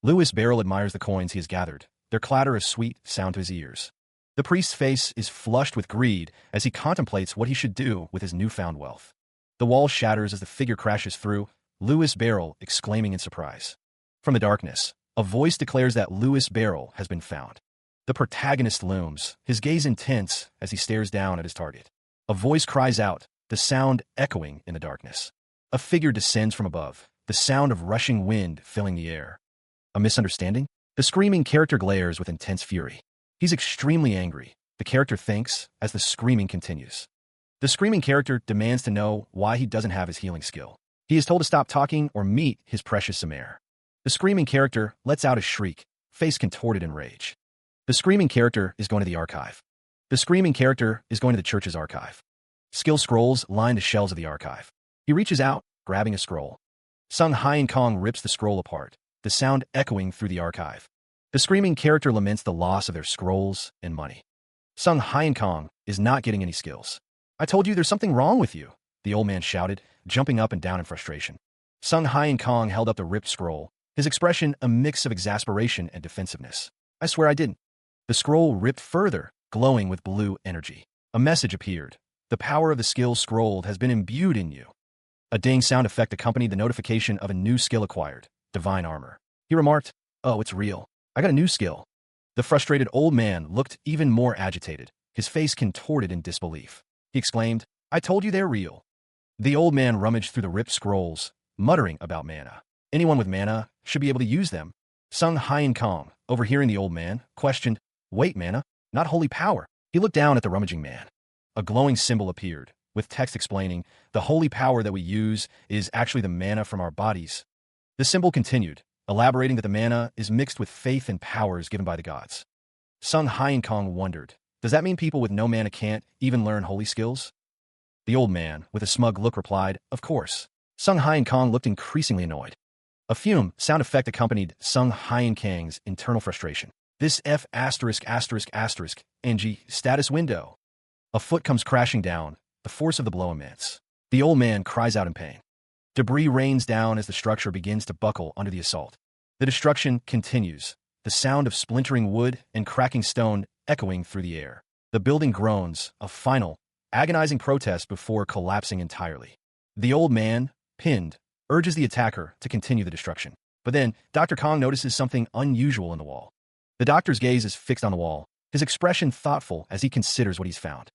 Louis Barrel admires the coins he has gathered, their clatter a sweet sound to his ears. The priest's face is flushed with greed as he contemplates what he should do with his newfound wealth. The wall shatters as the figure crashes through, Louis Barrel exclaiming in surprise. From the darkness, a voice declares that Louis Barrel has been found. The protagonist looms, his gaze intense as he stares down at his target. A voice cries out, the sound echoing in the darkness. A figure descends from above, the sound of rushing wind filling the air. A misunderstanding? The screaming character glares with intense fury. He's extremely angry, the character thinks, as the screaming continues. The screaming character demands to know why he doesn't have his healing skill. He is told to stop talking or meet his precious Zamer. The screaming character lets out a shriek, face contorted in rage. The screaming character is going to the archive. The screaming character is going to the church's archive. Skill scrolls line the shelves of the archive. He reaches out, grabbing a scroll. Sung Hyen Kong rips the scroll apart, the sound echoing through the archive. The screaming character laments the loss of their scrolls and money. Sung Hyen Kong is not getting any skills. I told you there's something wrong with you, the old man shouted, jumping up and down in frustration. Sung Hyen Kong held up the ripped scroll, his expression a mix of exasperation and defensiveness. I swear I didn't. The scroll ripped further, glowing with blue energy. A message appeared. The power of the skill scrolled has been imbued in you. A ding sound effect accompanied the notification of a new skill acquired, Divine Armor. He remarked, oh, it's real. I got a new skill. The frustrated old man looked even more agitated, his face contorted in disbelief. He exclaimed, I told you they're real. The old man rummaged through the ripped scrolls, muttering about mana. Anyone with mana should be able to use them. Sung Hyen Kong, overhearing the old man, questioned, wait, mana, not holy power. He looked down at the rummaging man. A glowing symbol appeared, with text explaining, the holy power that we use is actually the mana from our bodies. The symbol continued, elaborating that the mana is mixed with faith and powers given by the gods. Sung Hyen Kong wondered, does that mean people with no mana can't even learn holy skills? The old man, with a smug look, replied, of course. Sung Hyen Kong looked increasingly annoyed. A fume sound effect accompanied Sung Hyen Kang's internal frustration. This F*** NG status window. A foot comes crashing down, the force of the blow immense. The old man cries out in pain. Debris rains down as the structure begins to buckle under the assault. The destruction continues, the sound of splintering wood and cracking stone echoing through the air. The building groans, a final, agonizing protest before collapsing entirely. The old man, pinned, urges the attacker to continue the destruction. But then, Dr. Kong notices something unusual in the wall. The doctor's gaze is fixed on the wall, his expression thoughtful as he considers what he's found.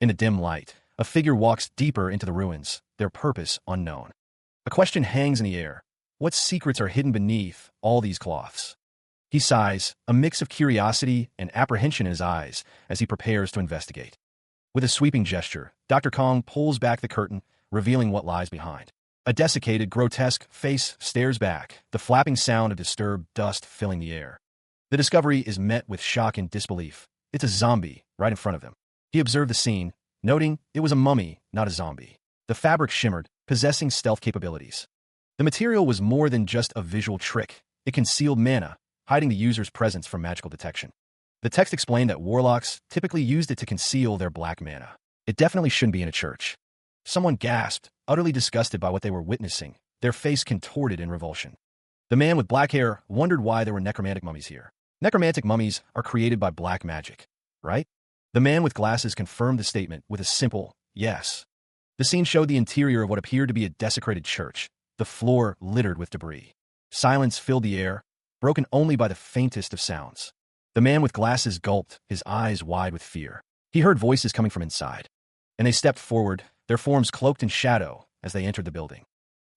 In the dim light, a figure walks deeper into the ruins, their purpose unknown. A question hangs in the air. What secrets are hidden beneath all these cloths? He sighs, a mix of curiosity and apprehension in his eyes as he prepares to investigate. With a sweeping gesture, Dr. Kong pulls back the curtain, revealing what lies behind. A desiccated, grotesque face stares back, the flapping sound of disturbed dust filling the air. The discovery is met with shock and disbelief. It's a zombie right in front of him. He observed the scene, noting it was a mummy, not a zombie. The fabric shimmered, possessing stealth capabilities. The material was more than just a visual trick. It concealed mana, hiding the user's presence from magical detection. The text explained that warlocks typically used it to conceal their black mana. It definitely shouldn't be in a church. Someone gasped, utterly disgusted by what they were witnessing, their face contorted in revulsion. The man with black hair wondered why there were necromantic mummies here. Necromantic mummies are created by black magic, right? The man with glasses confirmed the statement with a simple yes. The scene showed the interior of what appeared to be a desecrated church, the floor littered with debris. Silence filled the air, broken only by the faintest of sounds. The man with glasses gulped, his eyes wide with fear. He heard voices coming from inside, and they stepped forward, their forms cloaked in shadow as they entered the building.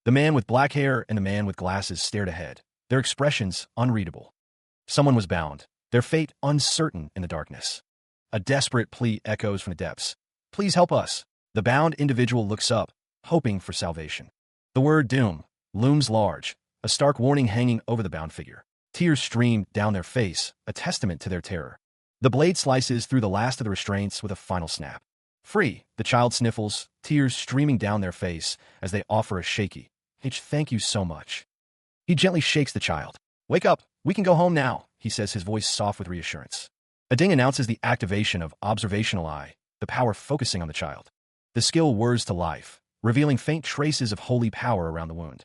The man with black hair and the man with glasses stared ahead, their expressions unreadable. Someone was bound, their fate uncertain in the darkness. A desperate plea echoes from the depths. Please help us. The bound individual looks up, hoping for salvation. The word doom looms large, a stark warning hanging over the bound figure. Tears stream down their face, a testament to their terror. The blade slices through the last of the restraints with a final snap. Free, the child sniffles, tears streaming down their face as they offer a shaky, "Thank you so much." He gently shakes the child. "Wake up, we can go home now," he says, his voice soft with reassurance. A ding announces the activation of Observational Eye, the power focusing on the child. The skill whirs to life, revealing faint traces of holy power around the wound.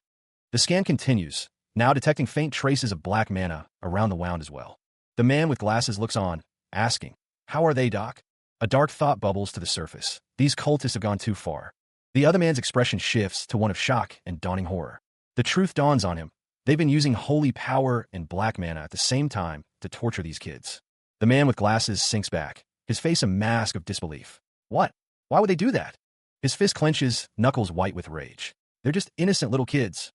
The scan continues, now detecting faint traces of black mana around the wound as well. The man with glasses looks on, asking, "How are they, Doc?" A dark thought bubbles to the surface. These cultists have gone too far. The other man's expression shifts to one of shock and dawning horror. The truth dawns on him. They've been using holy power and black mana at the same time to torture these kids. The man with glasses sinks back, his face a mask of disbelief. What? Why would they do that? His fist clenches, knuckles white with rage. They're just innocent little kids.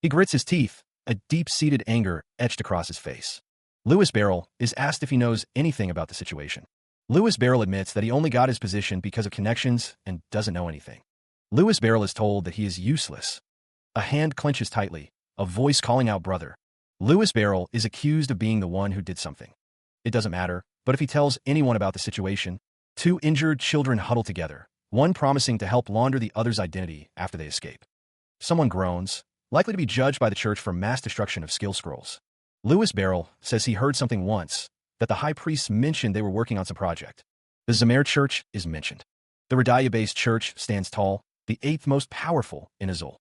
He grits his teeth, a deep-seated anger etched across his face. Lewis Barrel is asked if he knows anything about the situation. Lewis Barrel admits that he only got his position because of connections and doesn't know anything. Lewis Barrel is told that he is useless. A hand clenches tightly, a voice calling out brother. Lewis Barrel is accused of being the one who did something. It doesn't matter, but if he tells anyone about the situation, two injured children huddle together, one promising to help launder the other's identity after they escape. Someone groans, likely to be judged by the church for mass destruction of skill scrolls. Lewis Barrel says he heard something once, that the high priests mentioned they were working on some project. The Zamer Church is mentioned. The Radaya-based church stands tall, the eighth most powerful in Azul.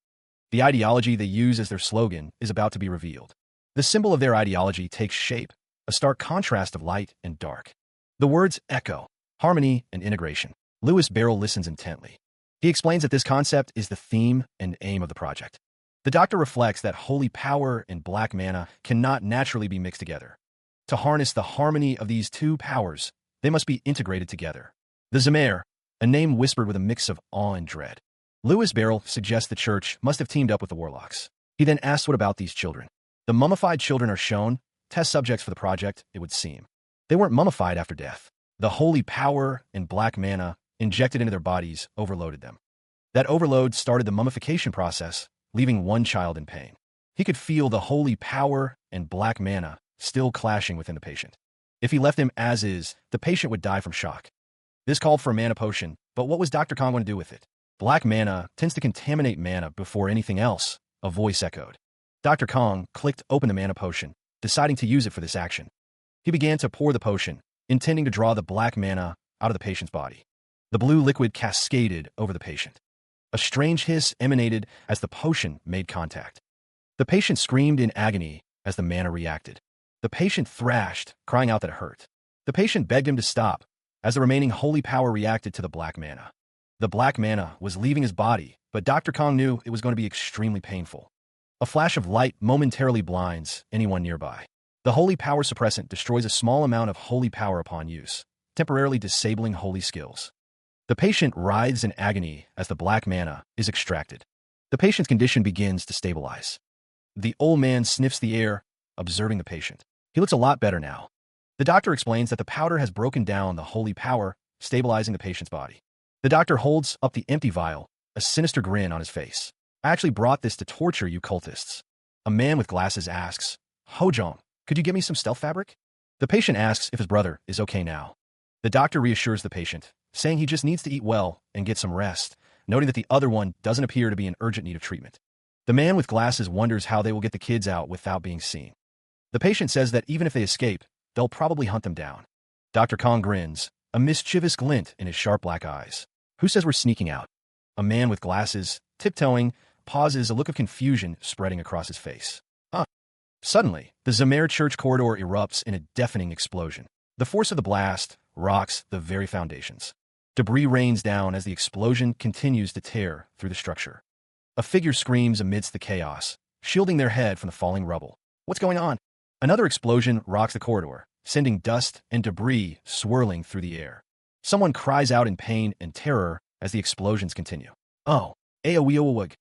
The ideology they use as their slogan is about to be revealed. The symbol of their ideology takes shape, a stark contrast of light and dark. The words echo, harmony, and integration. Lewis Barrel listens intently. He explains that this concept is the theme and aim of the project. The doctor reflects that holy power and black mana cannot naturally be mixed together. To harness the harmony of these two powers, they must be integrated together. The Zamer, a name whispered with a mix of awe and dread. Lewis Barrel suggests the church must have teamed up with the warlocks. He then asks what about these children. The mummified children are shown, test subjects for the project, it would seem. They weren't mummified after death. The holy power and black mana injected into their bodies overloaded them. That overload started the mummification process, leaving one child in pain. He could feel the holy power and black mana still clashing within the patient. If he left him as is, the patient would die from shock. This called for a mana potion, but what was Dr. Kong going to do with it? Black mana tends to contaminate mana before anything else, a voice echoed. Dr. Kong clicked open the mana potion, deciding to use it for this action. He began to pour the potion, intending to draw the black mana out of the patient's body. The blue liquid cascaded over the patient. A strange hiss emanated as the potion made contact. The patient screamed in agony as the mana reacted. The patient thrashed, crying out that it hurt. The patient begged him to stop, as the remaining holy power reacted to the black mana. The black mana was leaving his body, but Dr. Kong knew it was going to be extremely painful. A flash of light momentarily blinds anyone nearby. The holy power suppressant destroys a small amount of holy power upon use, temporarily disabling holy skills. The patient writhes in agony as the black mana is extracted. The patient's condition begins to stabilize. The old man sniffs the air, observing the patient. He looks a lot better now. The doctor explains that the powder has broken down the holy power, stabilizing the patient's body. The doctor holds up the empty vial, a sinister grin on his face. "I actually brought this to torture you cultists." A man with glasses asks, "Hojong, could you get me some stealth fabric?" The patient asks if his brother is okay now. The doctor reassures the patient, saying he just needs to eat well and get some rest, noting that the other one doesn't appear to be in urgent need of treatment. The man with glasses wonders how they will get the kids out without being seen. The patient says that even if they escape, they'll probably hunt them down. Dr. Kong grins, a mischievous glint in his sharp black eyes. "Who says we're sneaking out?" A man with glasses, tiptoeing, pauses, a look of confusion spreading across his face. Suddenly, the Zamer church corridor erupts in a deafening explosion. The force of the blast rocks the very foundations. Debris rains down as the explosion continues to tear through the structure. A figure screams amidst the chaos, shielding their head from the falling rubble. What's going on? Another explosion rocks the corridor, sending dust and debris swirling through the air. Someone cries out in pain and terror as the explosions continue. Oh, Aowiowawag.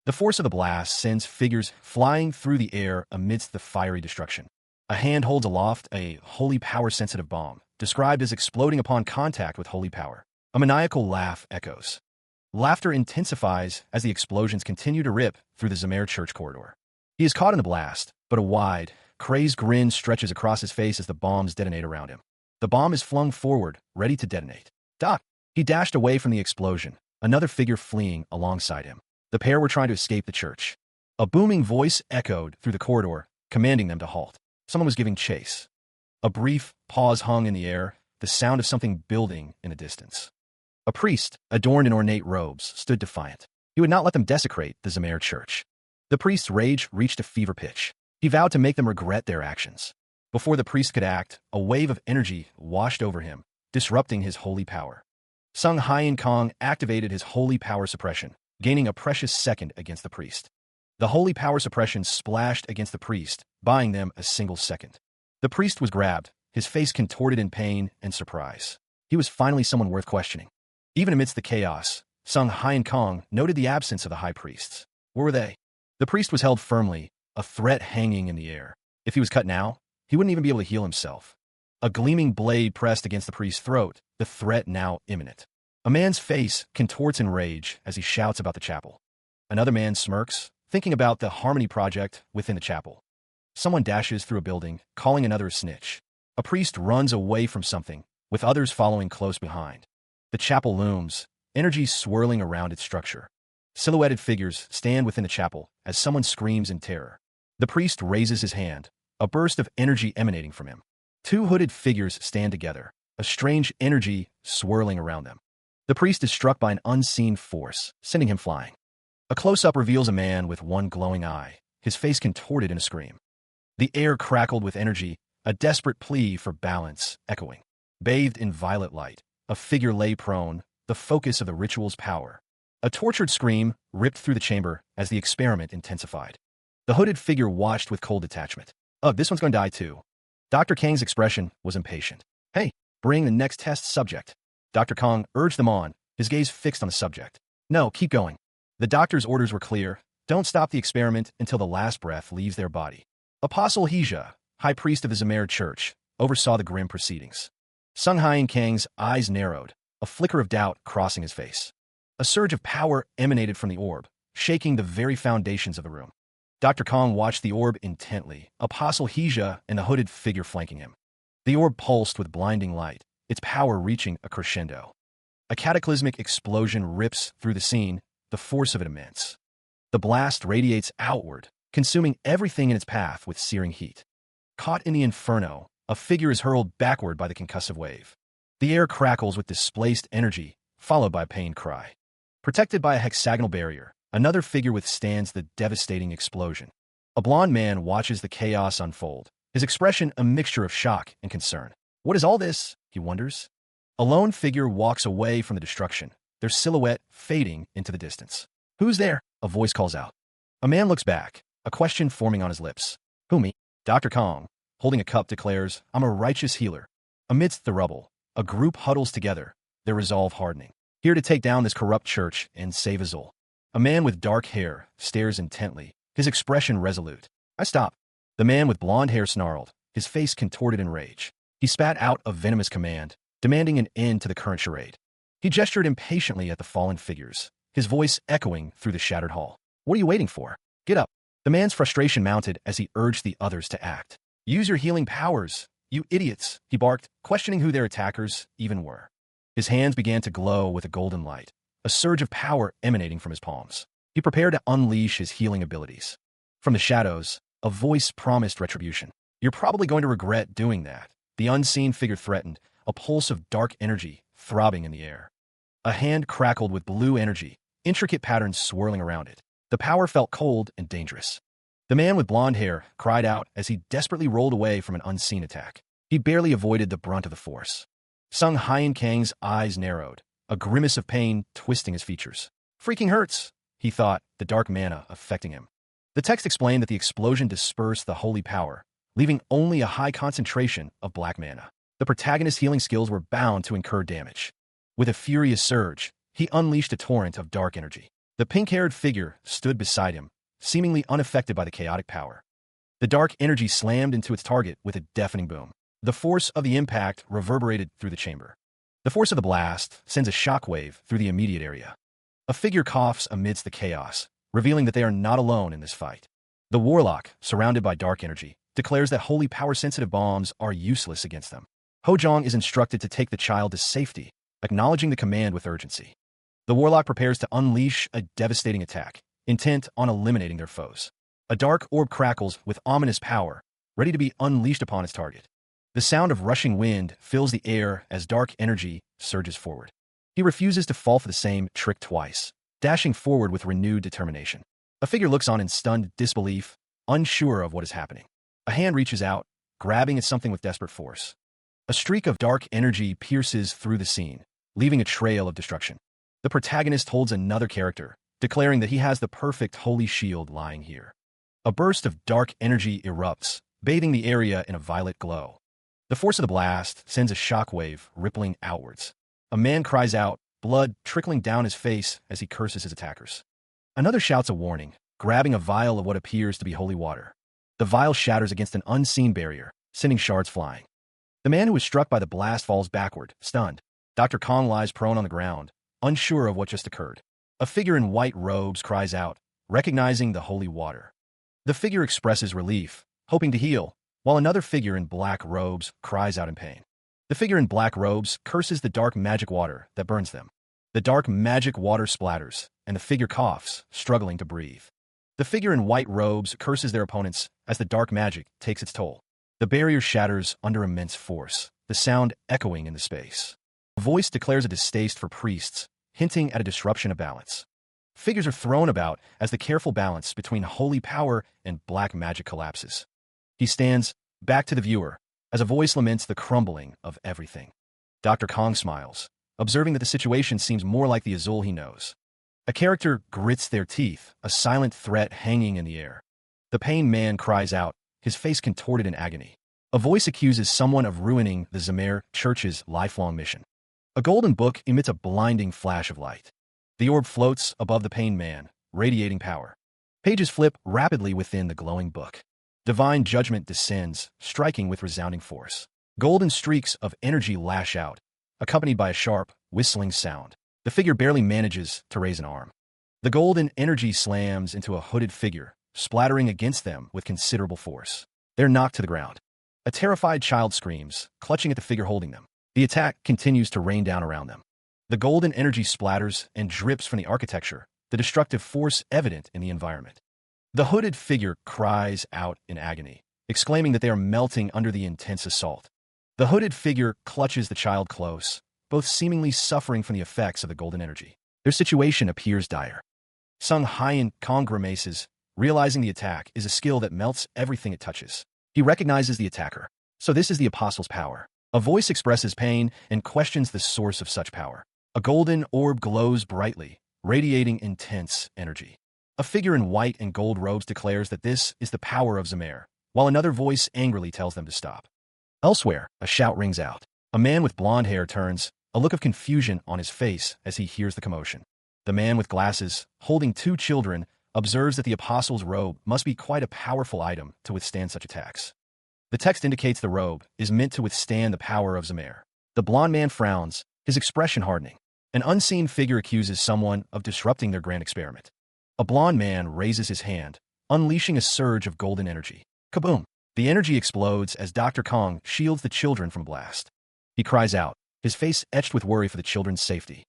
The force of the blast sends figures flying through the air amidst the fiery destruction. A hand holds aloft a holy power-sensitive bomb, described as exploding upon contact with holy power. A maniacal laugh echoes. Laughter intensifies as the explosions continue to rip through the Zamer church corridor. He is caught in the blast, but a wide, crazed grin stretches across his face as the bombs detonate around him. The bomb is flung forward, ready to detonate. Doc! He dashed away from the explosion, another figure fleeing alongside him. The pair were trying to escape the church. A booming voice echoed through the corridor, commanding them to halt. Someone was giving chase. A brief pause hung in the air, the sound of something building in the distance. A priest, adorned in ornate robes, stood defiant. He would not let them desecrate the Zamer church. The priest's rage reached a fever pitch. He vowed to make them regret their actions. Before the priest could act, a wave of energy washed over him, disrupting his holy power. Sung Hyen Kong activated his holy power suppression, gaining a precious second against the priest. The holy power suppression splashed against the priest, buying them a single second. The priest was grabbed, his face contorted in pain and surprise. He was finally someone worth questioning. Even amidst the chaos, Sung Hyen Kong noted the absence of the high priests. Where were they? The priest was held firmly, a threat hanging in the air. If he was cut now, he wouldn't even be able to heal himself. A gleaming blade pressed against the priest's throat, the threat now imminent. A man's face contorts in rage as he shouts about the chapel. Another man smirks, thinking about the harmony project within the chapel. Someone dashes through a building, calling another a snitch. A priest runs away from something, with others following close behind. The chapel looms, energy swirling around its structure. Silhouetted figures stand within the chapel as someone screams in terror. The priest raises his hand, a burst of energy emanating from him. Two hooded figures stand together, a strange energy swirling around them. The priest is struck by an unseen force, sending him flying. A close-up reveals a man with one glowing eye, his face contorted in a scream. The air crackled with energy, a desperate plea for balance echoing. Bathed in violet light, a figure lay prone, the focus of the ritual's power. A tortured scream ripped through the chamber as the experiment intensified. The hooded figure watched with cold detachment. Ugh, this one's going to die too. Dr. Kang's expression was impatient. Hey, bring the next test subject. Dr. Kong urged them on, his gaze fixed on the subject. No, keep going. The doctor's orders were clear. Don't stop the experiment until the last breath leaves their body. Apostle Hija, high priest of the Zamer church, oversaw the grim proceedings. Sung Hyen Kang's eyes narrowed, a flicker of doubt crossing his face. A surge of power emanated from the orb, shaking the very foundations of the room. Dr. Kong watched the orb intently, Apostle Hija and the hooded figure flanking him. The orb pulsed with blinding light, its power reaching a crescendo. A cataclysmic explosion rips through the scene, the force of it immense. The blast radiates outward, consuming everything in its path with searing heat. Caught in the inferno, a figure is hurled backward by the concussive wave. The air crackles with displaced energy, followed by a pained cry. Protected by a hexagonal barrier, another figure withstands the devastating explosion. A blond man watches the chaos unfold, his expression a mixture of shock and concern. What is all this? He wonders. A lone figure walks away from the destruction, their silhouette fading into the distance. Who's there? A voice calls out. A man looks back, a question forming on his lips. Who, me? Dr. Kong, holding a cup, declares, I'm a righteous healer. Amidst the rubble, a group huddles together, their resolve hardening. Here to take down this corrupt church and save Azul. A man with dark hair stares intently, his expression resolute. I stop. The man with blonde hair snarled, his face contorted in rage. He spat out a venomous command, demanding an end to the current charade. He gestured impatiently at the fallen figures, his voice echoing through the shattered hall. What are you waiting for? Get up. The man's frustration mounted as he urged the others to act. Use your healing powers, you idiots, he barked, questioning who their attackers even were. His hands began to glow with a golden light, a surge of power emanating from his palms. He prepared to unleash his healing abilities. From the shadows, a voice promised retribution. You're probably going to regret doing that. The unseen figure threatened, a pulse of dark energy throbbing in the air. A hand crackled with blue energy, intricate patterns swirling around it. The power felt cold and dangerous. The man with blonde hair cried out as he desperately rolled away from an unseen attack. He barely avoided the brunt of the force. Sung Hyen Kang's eyes narrowed, a grimace of pain twisting his features. Freaking hurts, he thought, the dark mana affecting him. The text explained that the explosion dispersed the holy power, leaving only a high concentration of black mana. The protagonist's healing skills were bound to incur damage. With a furious surge, he unleashed a torrent of dark energy. The pink-haired figure stood beside him, seemingly unaffected by the chaotic power. The dark energy slammed into its target with a deafening boom. The force of the impact reverberated through the chamber. The force of the blast sends a shockwave through the immediate area. A figure coughs amidst the chaos, revealing that they are not alone in this fight. The warlock, surrounded by dark energy, declares that holy power-sensitive bombs are useless against them. Hojong is instructed to take the child to safety, acknowledging the command with urgency. The warlock prepares to unleash a devastating attack, intent on eliminating their foes. A dark orb crackles with ominous power, ready to be unleashed upon its target. The sound of rushing wind fills the air as dark energy surges forward. He refuses to fall for the same trick twice, dashing forward with renewed determination. A figure looks on in stunned disbelief, unsure of what is happening. A hand reaches out, grabbing at something with desperate force. A streak of dark energy pierces through the scene, leaving a trail of destruction. The protagonist holds another character, declaring that he has the perfect holy shield lying here. A burst of dark energy erupts, bathing the area in a violet glow. The force of the blast sends a shockwave rippling outwards. A man cries out, blood trickling down his face as he curses his attackers. Another shouts a warning, grabbing a vial of what appears to be holy water. The vial shatters against an unseen barrier, sending shards flying. The man who was struck by the blast falls backward, stunned. Dr. Kong lies prone on the ground, unsure of what just occurred. A figure in white robes cries out, recognizing the holy water. The figure expresses relief, hoping to heal, while another figure in black robes cries out in pain. The figure in black robes curses the dark magic water that burns them. The dark magic water splatters, and the figure coughs, struggling to breathe. The figure in white robes curses their opponents as the dark magic takes its toll. The barrier shatters under immense force, the sound echoing in the space. A voice declares a distaste for priests, hinting at a disruption of balance. Figures are thrown about as the careful balance between holy power and black magic collapses. He stands, back to the viewer, as a voice laments the crumbling of everything. Dr. Kong smiles, observing that the situation seems more like the Azul he knows. A character grits their teeth, a silent threat hanging in the air. The pained man cries out, his face contorted in agony. A voice accuses someone of ruining the Zamer Church's lifelong mission. A golden book emits a blinding flash of light. The orb floats above the pained man, radiating power. Pages flip rapidly within the glowing book. Divine judgment descends, striking with resounding force. Golden streaks of energy lash out, accompanied by a sharp, whistling sound. The figure barely manages to raise an arm. The golden energy slams into a hooded figure, splattering against them with considerable force. They're knocked to the ground. A terrified child screams, clutching at the figure holding them. The attack continues to rain down around them. The golden energy splatters and drips from the architecture, the destructive force evident in the environment. The hooded figure cries out in agony, exclaiming that they are melting under the intense assault. The hooded figure clutches the child close, both seemingly suffering from the effects of the golden energy. Their situation appears dire. Sung Hyen Kong grimaces, realizing the attack is a skill that melts everything it touches. He recognizes the attacker. So this is the apostle's power. A voice expresses pain and questions the source of such power. A golden orb glows brightly, radiating intense energy. A figure in white and gold robes declares that this is the power of Zamer, while another voice angrily tells them to stop. Elsewhere, a shout rings out. A man with blonde hair turns, a look of confusion on his face as he hears the commotion. The man with glasses, holding two children, observes that the apostle's robe must be quite a powerful item to withstand such attacks. The text indicates the robe is meant to withstand the power of Zamer. The blonde man frowns, his expression hardening. An unseen figure accuses someone of disrupting their grand experiment. A blonde man raises his hand, unleashing a surge of golden energy. Kaboom! The energy explodes as Dr. Kong shields the children from blast. He cries out, his face etched with worry for the children's safety.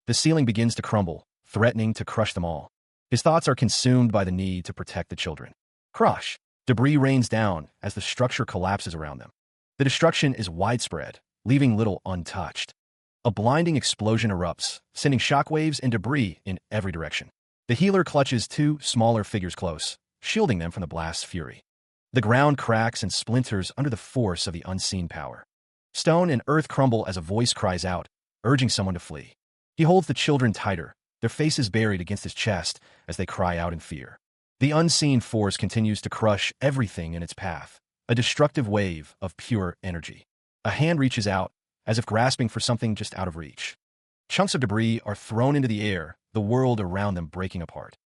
The ceiling begins to crumble, threatening to crush them all. His thoughts are consumed by the need to protect the children. Crush! Debris rains down as the structure collapses around them. The destruction is widespread, leaving little untouched. A blinding explosion erupts, sending shockwaves and debris in every direction. The healer clutches two smaller figures close, shielding them from the blast's fury. The ground cracks and splinters under the force of the unseen power. Stone and earth crumble as a voice cries out, urging someone to flee. He holds the children tighter, their faces buried against his chest as they cry out in fear. The unseen force continues to crush everything in its path, a destructive wave of pure energy. A hand reaches out, as if grasping for something just out of reach. Chunks of debris are thrown into the air, the world around them breaking apart.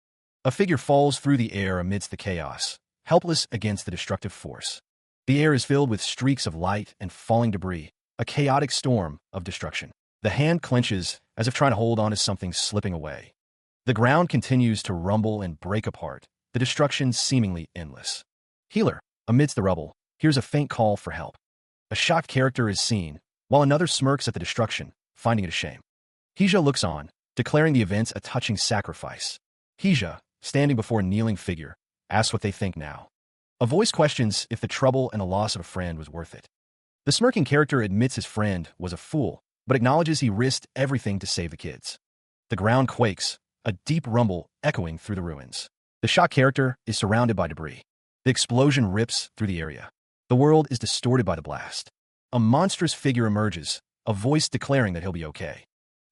A figure falls through the air amidst the chaos, helpless against the destructive force. The air is filled with streaks of light and falling debris, a chaotic storm of destruction. The hand clenches, as if trying to hold on to something slipping away. The ground continues to rumble and break apart, the destruction seemingly endless. Healer, amidst the rubble, hears a faint call for help. A shocked character is seen, while another smirks at the destruction, finding it a shame. Hija looks on, declaring the events a touching sacrifice. Hija, standing before a kneeling figure, asks what they think now. A voice questions if the trouble and the loss of a friend was worth it. The smirking character admits his friend was a fool, but acknowledges he risked everything to save the kids. The ground quakes, a deep rumble echoing through the ruins. The shocked character is surrounded by debris. The explosion rips through the area. The world is distorted by the blast. A monstrous figure emerges, a voice declaring that he'll be okay.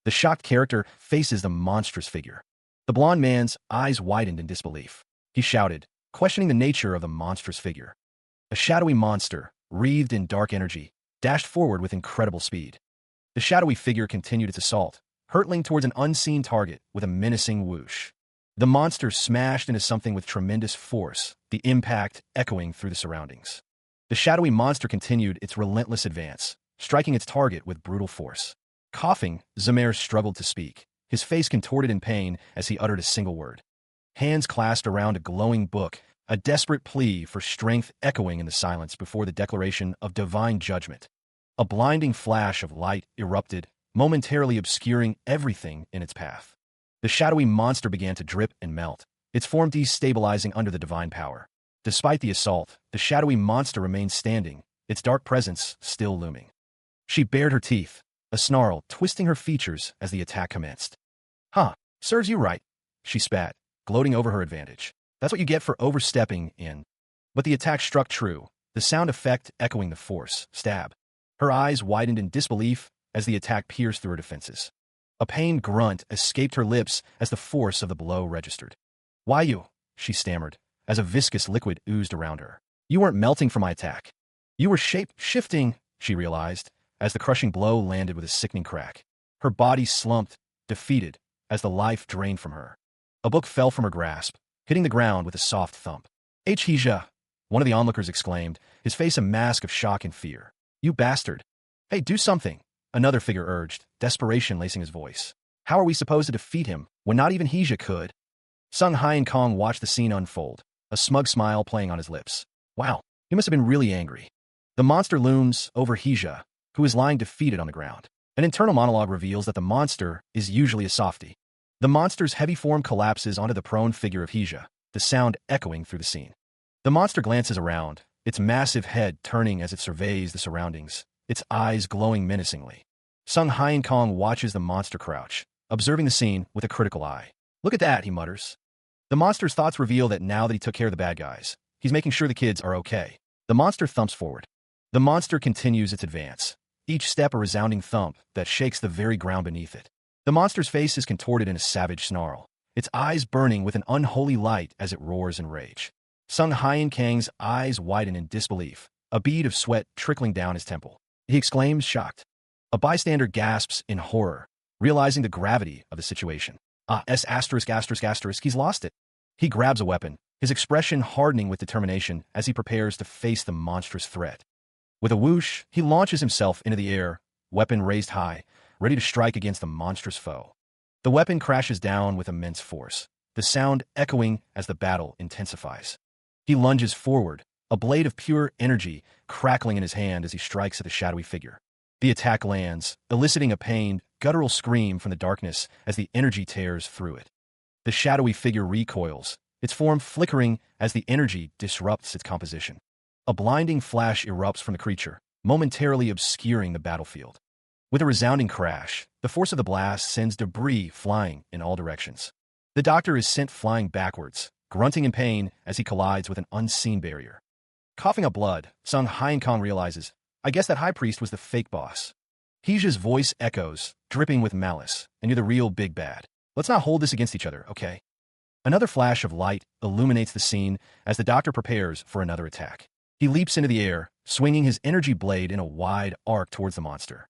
The shocked character faces the monstrous figure. The blond man's eyes widened in disbelief. He shouted, questioning the nature of the monstrous figure. A shadowy monster, wreathed in dark energy, dashed forward with incredible speed. The shadowy figure continued its assault, hurtling towards an unseen target with a menacing whoosh. The monster smashed into something with tremendous force, the impact echoing through the surroundings. The shadowy monster continued its relentless advance, striking its target with brutal force. Coughing, Zamer struggled to speak, his face contorted in pain as he uttered a single word. Hands clasped around a glowing book, a desperate plea for strength echoing in the silence before the declaration of divine judgment. A blinding flash of light erupted, momentarily obscuring everything in its path. The shadowy monster began to drip and melt, its form destabilizing under the divine power. Despite the assault, the shadowy monster remained standing, its dark presence still looming. She bared her teeth, a snarl twisting her features as the attack commenced. Huh, serves you right, she spat, gloating over her advantage. That's what you get for overstepping in. But the attack struck true, the sound effect echoing the force, stab. Her eyes widened in disbelief as the attack pierced through her defenses. A pained grunt escaped her lips as the force of the blow registered. Why you? She stammered, as a viscous liquid oozed around her. You weren't melting from my attack. You were shape-shifting, she realized, as the crushing blow landed with a sickening crack. Her body slumped, defeated, as the life drained from her. A book fell from her grasp, hitting the ground with a soft thump. Hija, one of the onlookers exclaimed, his face a mask of shock and fear. You bastard. Hey, do something, another figure urged, desperation lacing his voice. How are we supposed to defeat him when not even Hija could? Sung Hyen Kong watched the scene unfold, a smug smile playing on his lips. Wow, he must have been really angry. The monster looms over Hija, who is lying defeated on the ground. An internal monologue reveals that the monster is usually a softie. The monster's heavy form collapses onto the prone figure of Hija, the sound echoing through the scene. The monster glances around, its massive head turning as it surveys the surroundings, its eyes glowing menacingly. Sung Hyen Kong watches the monster crouch, observing the scene with a critical eye. Look at that, he mutters. The monster's thoughts reveal that now that he took care of the bad guys, he's making sure the kids are okay. The monster thumps forward. The monster continues its advance, each step a resounding thump that shakes the very ground beneath it. The monster's face is contorted in a savage snarl, its eyes burning with an unholy light as it roars in rage. Sung Hyen Kang's eyes widen in disbelief, a bead of sweat trickling down his temple. He exclaims, shocked. A bystander gasps in horror, realizing the gravity of the situation. He's lost it. He grabs a weapon, his expression hardening with determination as he prepares to face the monstrous threat. With a whoosh, he launches himself into the air, weapon raised high, ready to strike against the monstrous foe. The weapon crashes down with immense force, the sound echoing as the battle intensifies. He lunges forward, a blade of pure energy crackling in his hand as he strikes at the shadowy figure. The attack lands, eliciting a pained, guttural scream from the darkness as the energy tears through it. The shadowy figure recoils, its form flickering as the energy disrupts its composition. A blinding flash erupts from the creature, momentarily obscuring the battlefield. With a resounding crash, the force of the blast sends debris flying in all directions. The doctor is sent flying backwards, grunting in pain as he collides with an unseen barrier. Coughing up blood, Sung Hyen Kong realizes, I guess that high priest was the fake boss. Hija's voice echoes, dripping with malice, and you're the real big bad. Let's not hold this against each other, okay? Another flash of light illuminates the scene as the doctor prepares for another attack. He leaps into the air, swinging his energy blade in a wide arc towards the monster.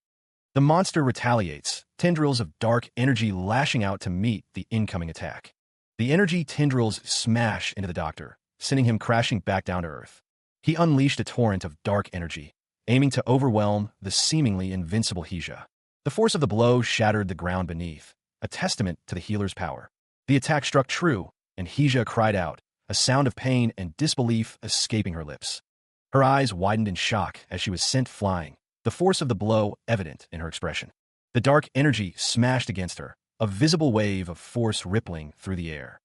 The monster retaliates, tendrils of dark energy lashing out to meet the incoming attack. The energy tendrils smash into the doctor, sending him crashing back down to Earth. He unleashed a torrent of dark energy, aiming to overwhelm the seemingly invincible Hija. The force of the blow shattered the ground beneath, a testament to the healer's power. The attack struck true, and Hija cried out, a sound of pain and disbelief escaping her lips. Her eyes widened in shock as she was sent flying, the force of the blow evident in her expression. The dark energy smashed against her, a visible wave of force rippling through the air.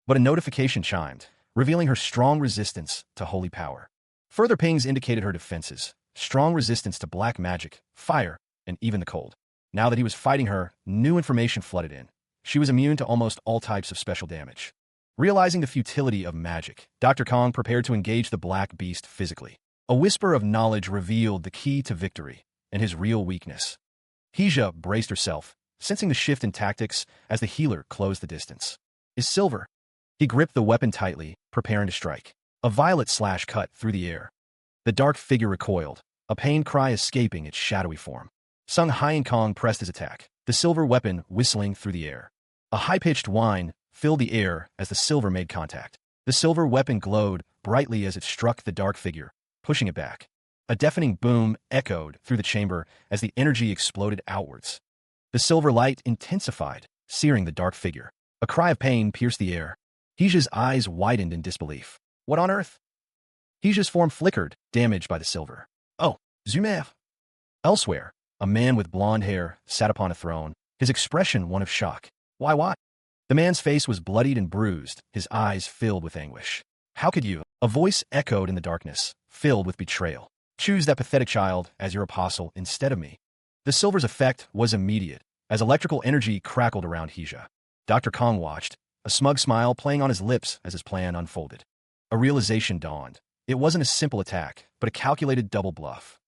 But a notification chimed, revealing her strong resistance to holy power. Further pings indicated her defenses, strong resistance to black magic, fire, and even the cold. Now that he was fighting her, new information flooded in. She was immune to almost all types of special damage. Realizing the futility of magic, Dr. Kong prepared to engage the black beast physically. A whisper of knowledge revealed the key to victory and his real weakness. Hija braced herself, sensing the shift in tactics as the healer closed the distance. Is silver? He gripped the weapon tightly, preparing to strike. A violet slash cut through the air. The dark figure recoiled, a pained cry escaping its shadowy form. Sung Hien Kong pressed his attack, the silver weapon whistling through the air. A high-pitched whine filled the air as the silver made contact. The silver weapon glowed brightly as it struck the dark figure, pushing it back. A deafening boom echoed through the chamber as the energy exploded outwards. The silver light intensified, searing the dark figure. A cry of pain pierced the air. Hija's eyes widened in disbelief. What on earth? Hija's form flickered, damaged by the silver. Oh, Zumer! Elsewhere, a man with blonde hair sat upon a throne, his expression one of shock. Why? The man's face was bloodied and bruised, his eyes filled with anguish. How could you? A voice echoed in the darkness, filled with betrayal. Choose that pathetic child as your apostle instead of me. The silver's effect was immediate, as electrical energy crackled around Hija. Dr. Kong watched, a smug smile playing on his lips as his plan unfolded. A realization dawned. It wasn't a simple attack, but a calculated double bluff.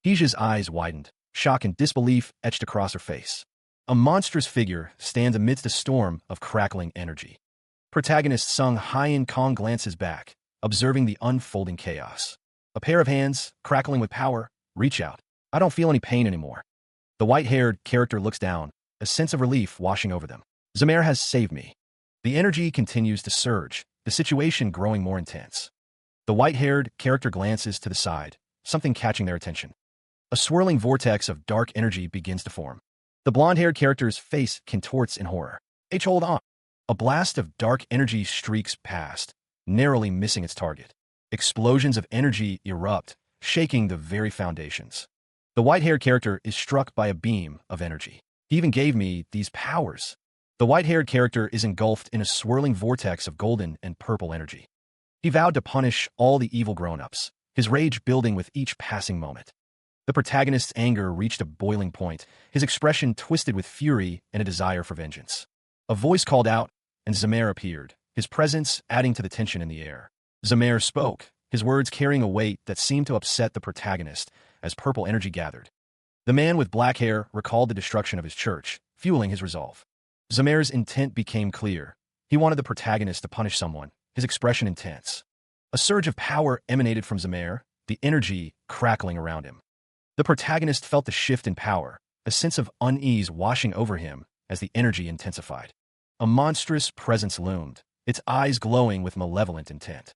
Hija's eyes widened, shock and disbelief etched across her face. A monstrous figure stands amidst a storm of crackling energy. Protagonist Sung Hien Kong glances back, observing the unfolding chaos. A pair of hands, crackling with power, reach out. I don't feel any pain anymore. The white-haired character looks down, a sense of relief washing over them. Zumer has saved me. The energy continues to surge, the situation growing more intense. The white-haired character glances to the side, something catching their attention. A swirling vortex of dark energy begins to form. The blonde-haired character's face contorts in horror. Hold on. A blast of dark energy streaks past, narrowly missing its target. Explosions of energy erupt, shaking the very foundations. The white-haired character is struck by a beam of energy. He even gave me these powers. The white-haired character is engulfed in a swirling vortex of golden and purple energy. He vowed to punish all the evil grown-ups, his rage building with each passing moment. The protagonist's anger reached a boiling point, his expression twisted with fury and a desire for vengeance. A voice called out, and Zumer appeared, his presence adding to the tension in the air. Zumer spoke, his words carrying a weight that seemed to upset the protagonist as purple energy gathered. The man with black hair recalled the destruction of his church, fueling his resolve. Zumer's intent became clear. He wanted the protagonist to punish someone, his expression intense. A surge of power emanated from Zumer, the energy crackling around him. The protagonist felt the shift in power, a sense of unease washing over him as the energy intensified. A monstrous presence loomed, its eyes glowing with malevolent intent.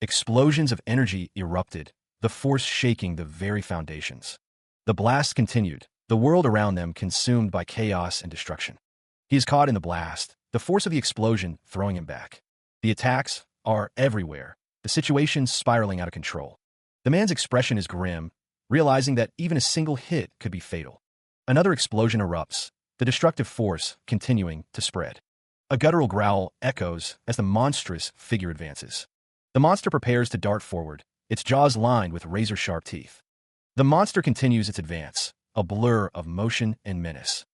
Explosions of energy erupted, the force shaking the very foundations. The blast continued, the world around them consumed by chaos and destruction. He is caught in the blast, the force of the explosion throwing him back. The attacks are everywhere, the situation spiraling out of control. The man's expression is grim, realizing that even a single hit could be fatal. Another explosion erupts, the destructive force continuing to spread. A guttural growl echoes as the monstrous figure advances. The monster prepares to dart forward, its jaws lined with razor-sharp teeth. The monster continues its advance, a blur of motion and menace.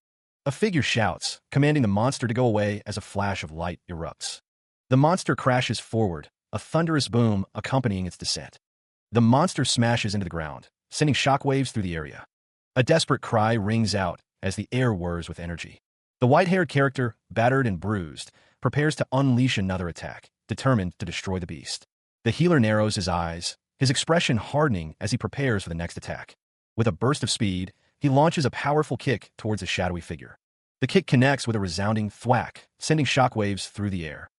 A figure shouts, commanding the monster to go away as a flash of light erupts. The monster crashes forward, a thunderous boom accompanying its descent. The monster smashes into the ground, sending shockwaves through the area. A desperate cry rings out as the air whirs with energy. The white-haired character, battered and bruised, prepares to unleash another attack, determined to destroy the beast. The healer narrows his eyes, his expression hardening as he prepares for the next attack. With a burst of speed, he launches a powerful kick towards a shadowy figure. The kick connects with a resounding thwack, sending shockwaves through the air.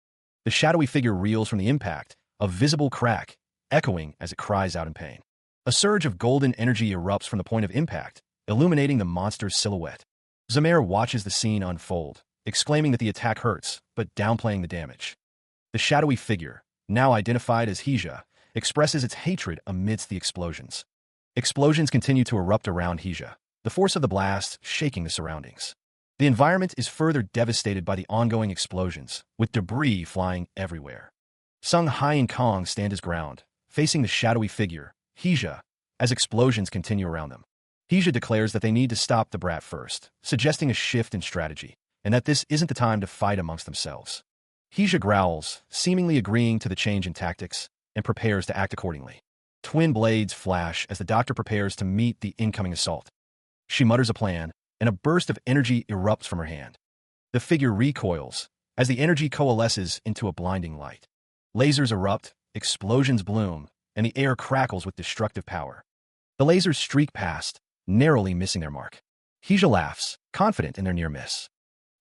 The shadowy figure reels from the impact, a visible crack, echoing as it cries out in pain. A surge of golden energy erupts from the point of impact, illuminating the monster's silhouette. Zamir watches the scene unfold, exclaiming that the attack hurts, but downplaying the damage. The shadowy figure, now identified as Hija, expresses its hatred amidst the explosions. Explosions continue to erupt around Hija, the force of the blast shaking the surroundings. The environment is further devastated by the ongoing explosions, with debris flying everywhere. Sung Hai and Kong stand his ground, facing the shadowy figure, Hija, as explosions continue around them. Hija declares that they need to stop the brat first, suggesting a shift in strategy, and that this isn't the time to fight amongst themselves. Hija growls, seemingly agreeing to the change in tactics, and prepares to act accordingly. Twin blades flash as the doctor prepares to meet the incoming assault. She mutters a plan, and a burst of energy erupts from her hand. The figure recoils, as the energy coalesces into a blinding light. Lasers erupt, explosions bloom, and the air crackles with destructive power. The lasers streak past, narrowly missing their mark. Hija laughs, confident in their near miss.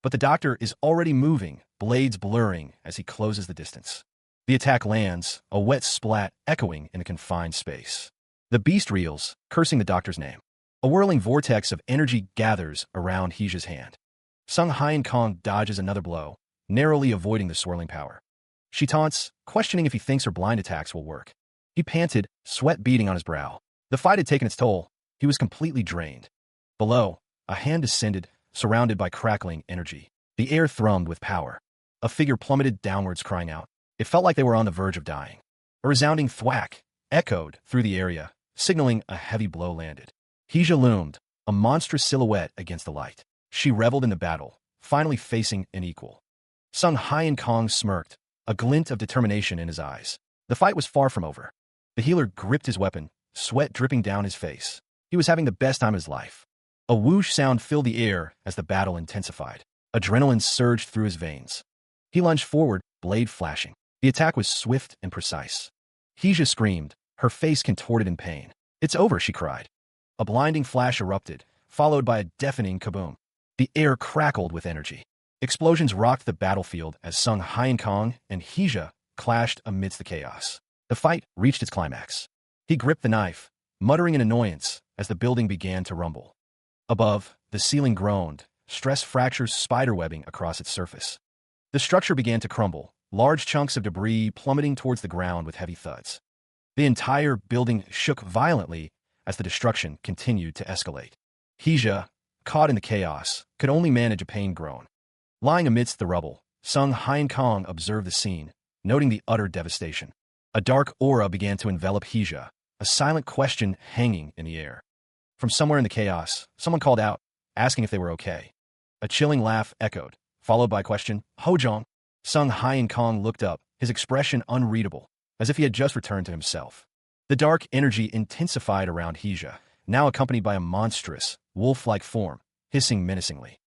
But the doctor is already moving, blades blurring as he closes the distance. The attack lands, a wet splat echoing in a confined space. The beast reels, cursing the doctor's name. A whirling vortex of energy gathers around Hija's hand. Sung Hai and Kong dodges another blow, narrowly avoiding the swirling power. She taunts, questioning if he thinks her blind attacks will work. He panted, sweat beading on his brow. The fight had taken its toll. He was completely drained. Below, a hand descended, surrounded by crackling energy. The air thrummed with power. A figure plummeted downwards, crying out. It felt like they were on the verge of dying. A resounding thwack echoed through the area, signaling a heavy blow landed. Hija loomed, a monstrous silhouette against the light. She reveled in the battle, finally facing an equal. Sung Hai and Kong smirked, a glint of determination in his eyes. The fight was far from over. The healer gripped his weapon, sweat dripping down his face. He was having the best time of his life. A whoosh sound filled the air as the battle intensified. Adrenaline surged through his veins. He lunged forward, blade flashing. The attack was swift and precise. Hija screamed, her face contorted in pain. "It's over," she cried. A blinding flash erupted, followed by a deafening kaboom. The air crackled with energy. Explosions rocked the battlefield as Sung Hai and Kong and Hija clashed amidst the chaos. The fight reached its climax. He gripped the knife, muttering in annoyance as the building began to rumble. Above, the ceiling groaned, stress fractures spiderwebbing across its surface. The structure began to crumble, large chunks of debris plummeting towards the ground with heavy thuds. The entire building shook violently as the destruction continued to escalate. Hija, caught in the chaos, could only manage a pained groan. Lying amidst the rubble, Sung Hai and Kong observed the scene, noting the utter devastation. A dark aura began to envelop Hija, a silent question hanging in the air. From somewhere in the chaos, someone called out, asking if they were okay. A chilling laugh echoed, followed by a question, "Hojong?" Sung Hai and Kong looked up, his expression unreadable, as if he had just returned to himself. The dark energy intensified around Hija, now accompanied by a monstrous, wolf-like form, hissing menacingly.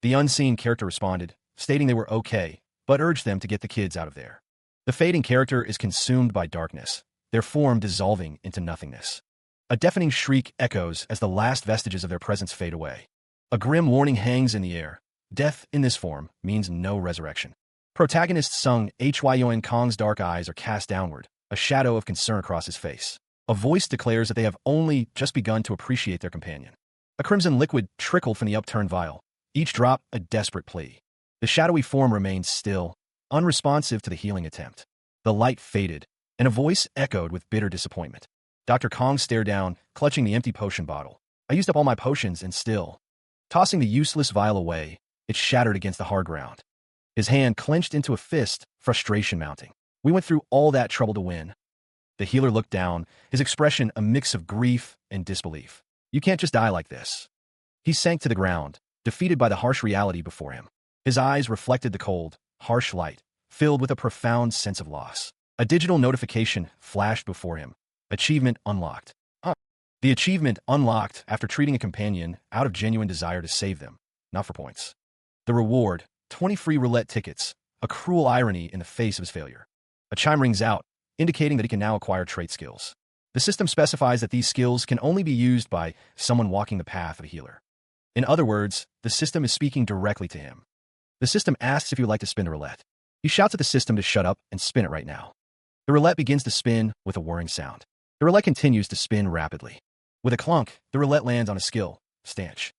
The unseen character responded, stating they were okay, but urged them to get the kids out of there. The fading character is consumed by darkness, their form dissolving into nothingness. A deafening shriek echoes as the last vestiges of their presence fade away. A grim warning hangs in the air. Death in this form means no resurrection. Protagonist Sung Hyo Kong's dark eyes are cast downward, a shadow of concern across his face. A voice declares that they have only just begun to appreciate their companion. A crimson liquid trickled from the upturned vial, each drop a desperate plea. The shadowy form remained still, unresponsive to the healing attempt. The light faded, and a voice echoed with bitter disappointment. Dr. Kong stared down, clutching the empty potion bottle. "I used up all my potions and still." Tossing the useless vial away, it shattered against the hard ground. His hand clenched into a fist, frustration mounting. "We went through all that trouble to win." The healer looked down, his expression a mix of grief and disbelief. "You can't just die like this." He sank to the ground, defeated by the harsh reality before him. His eyes reflected the cold, harsh light, filled with a profound sense of loss. A digital notification flashed before him. Achievement unlocked. The achievement unlocked after treating a companion out of genuine desire to save them, not for points. The reward, 20 free roulette tickets, a cruel irony in the face of his failure. A chime rings out, indicating that he can now acquire trait skills. The system specifies that these skills can only be used by someone walking the path of a healer. In other words, the system is speaking directly to him. The system asks if he would like to spin the roulette. He shouts at the system to shut up and spin it right now. The roulette begins to spin with a whirring sound. The roulette continues to spin rapidly. With a clunk, the roulette lands on a skill, stanch.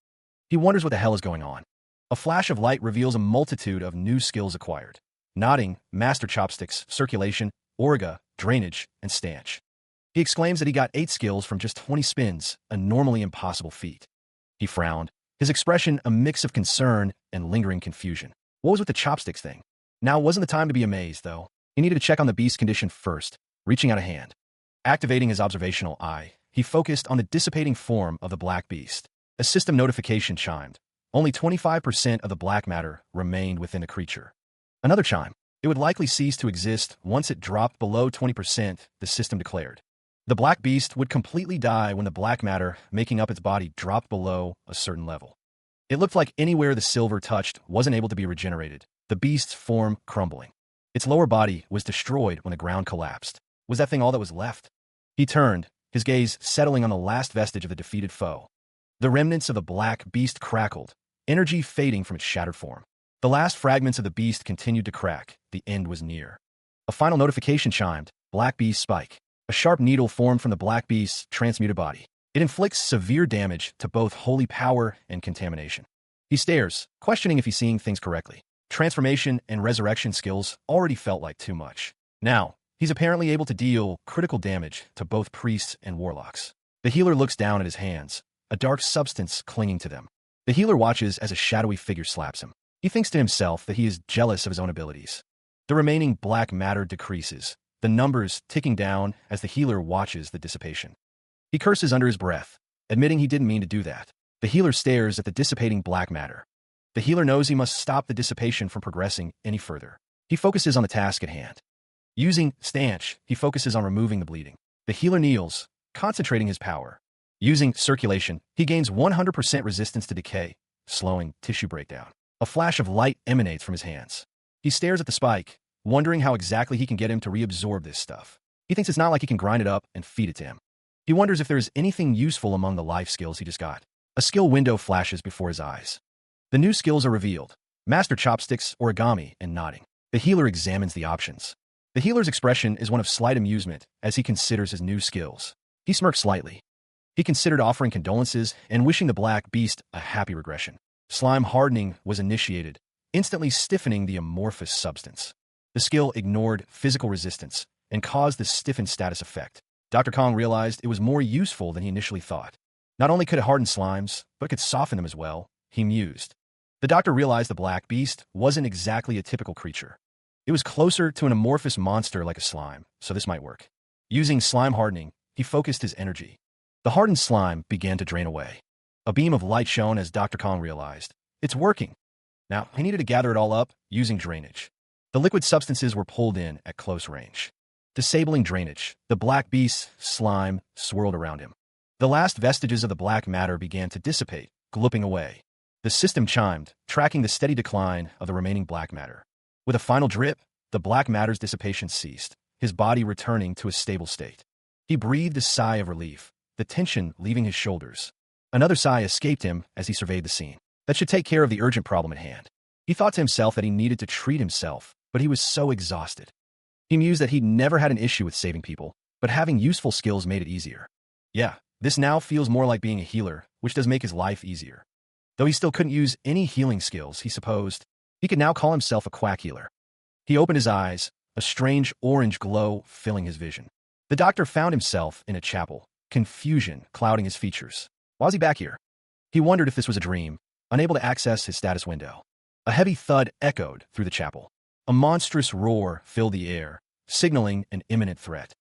He wonders what the hell is going on. A flash of light reveals a multitude of new skills acquired. Nodding, master chopsticks, circulation, origa, drainage, and stanch. He exclaims that he got 8 skills from just 20 spins, a normally impossible feat. He frowned, his expression a mix of concern and lingering confusion. What was with the chopsticks thing? Now wasn't the time to be amazed, though. He needed to check on the beast's condition first, reaching out a hand. Activating his observational eye, he focused on the dissipating form of the black beast. A system notification chimed. Only 25% of the black matter remained within the creature. Another chime. It would likely cease to exist once it dropped below 20%, the system declared. The black beast would completely die when the black matter making up its body dropped below a certain level. It looked like anywhere the silver touched wasn't able to be regenerated, the beast's form crumbling. Its lower body was destroyed when the ground collapsed. Was that thing all that was left? He turned, his gaze settling on the last vestige of the defeated foe. The remnants of the black beast crackled, energy fading from its shattered form. The last fragments of the beast continued to crack. The end was near. A final notification chimed. Black beast spike. A sharp needle formed from the black beast's transmuted body. It inflicts severe damage to both holy power and contamination. He stares, questioning if he's seeing things correctly. Transformation and resurrection skills already felt like too much. Now, he's apparently able to deal critical damage to both priests and warlocks. The healer looks down at his hands, a dark substance clinging to them. The healer watches as a shadowy figure slaps him. He thinks to himself that he is jealous of his own abilities. The remaining black matter decreases, the numbers ticking down as the healer watches the dissipation. He curses under his breath, admitting he didn't mean to do that. The healer stares at the dissipating black matter. The healer knows he must stop the dissipation from progressing any further. He focuses on the task at hand. Using stanch, he focuses on removing the bleeding. The healer kneels, concentrating his power. Using circulation, he gains 100% resistance to decay, slowing tissue breakdown. A flash of light emanates from his hands. He stares at the spike, wondering how exactly he can get him to reabsorb this stuff. He thinks it's not like he can grind it up and feed it to him. He wonders if there is anything useful among the life skills he just got. A skill window flashes before his eyes. The new skills are revealed. Master chopsticks, origami, and nodding. The healer examines the options. The healer's expression is one of slight amusement as he considers his new skills. He smirks slightly. He considered offering condolences and wishing the black beast a happy regression. Slime hardening was initiated, instantly stiffening the amorphous substance. The skill ignored physical resistance and caused the stiffened status effect. Dr. Kong realized it was more useful than he initially thought. Not only could it harden slimes, but could soften them as well, he mused. The doctor realized the black beast wasn't exactly a typical creature. It was closer to an amorphous monster like a slime, so this might work. Using slime hardening, he focused his energy. The hardened slime began to drain away. A beam of light shone as Dr. Kong realized. It's working. Now, he needed to gather it all up using drainage. The liquid substances were pulled in at close range. Disabling drainage, the black beast's slime swirled around him. The last vestiges of the black matter began to dissipate, glooping away. The system chimed, tracking the steady decline of the remaining black matter. With a final drip, the black matter's dissipation ceased, his body returning to a stable state. He breathed a sigh of relief, the tension leaving his shoulders. Another sigh escaped him as he surveyed the scene. That should take care of the urgent problem at hand. He thought to himself that he needed to treat himself, but he was so exhausted. He mused that he'd never had an issue with saving people, but having useful skills made it easier. Yeah, this now feels more like being a healer, which does make his life easier. Though he still couldn't use any healing skills, he supposed, he could now call himself a quack healer. He opened his eyes, a strange orange glow filling his vision. The doctor found himself in a chapel, confusion clouding his features. Why was he back here? He wondered if this was a dream, unable to access his status window. A heavy thud echoed through the chapel. A monstrous roar filled the air, signaling an imminent threat.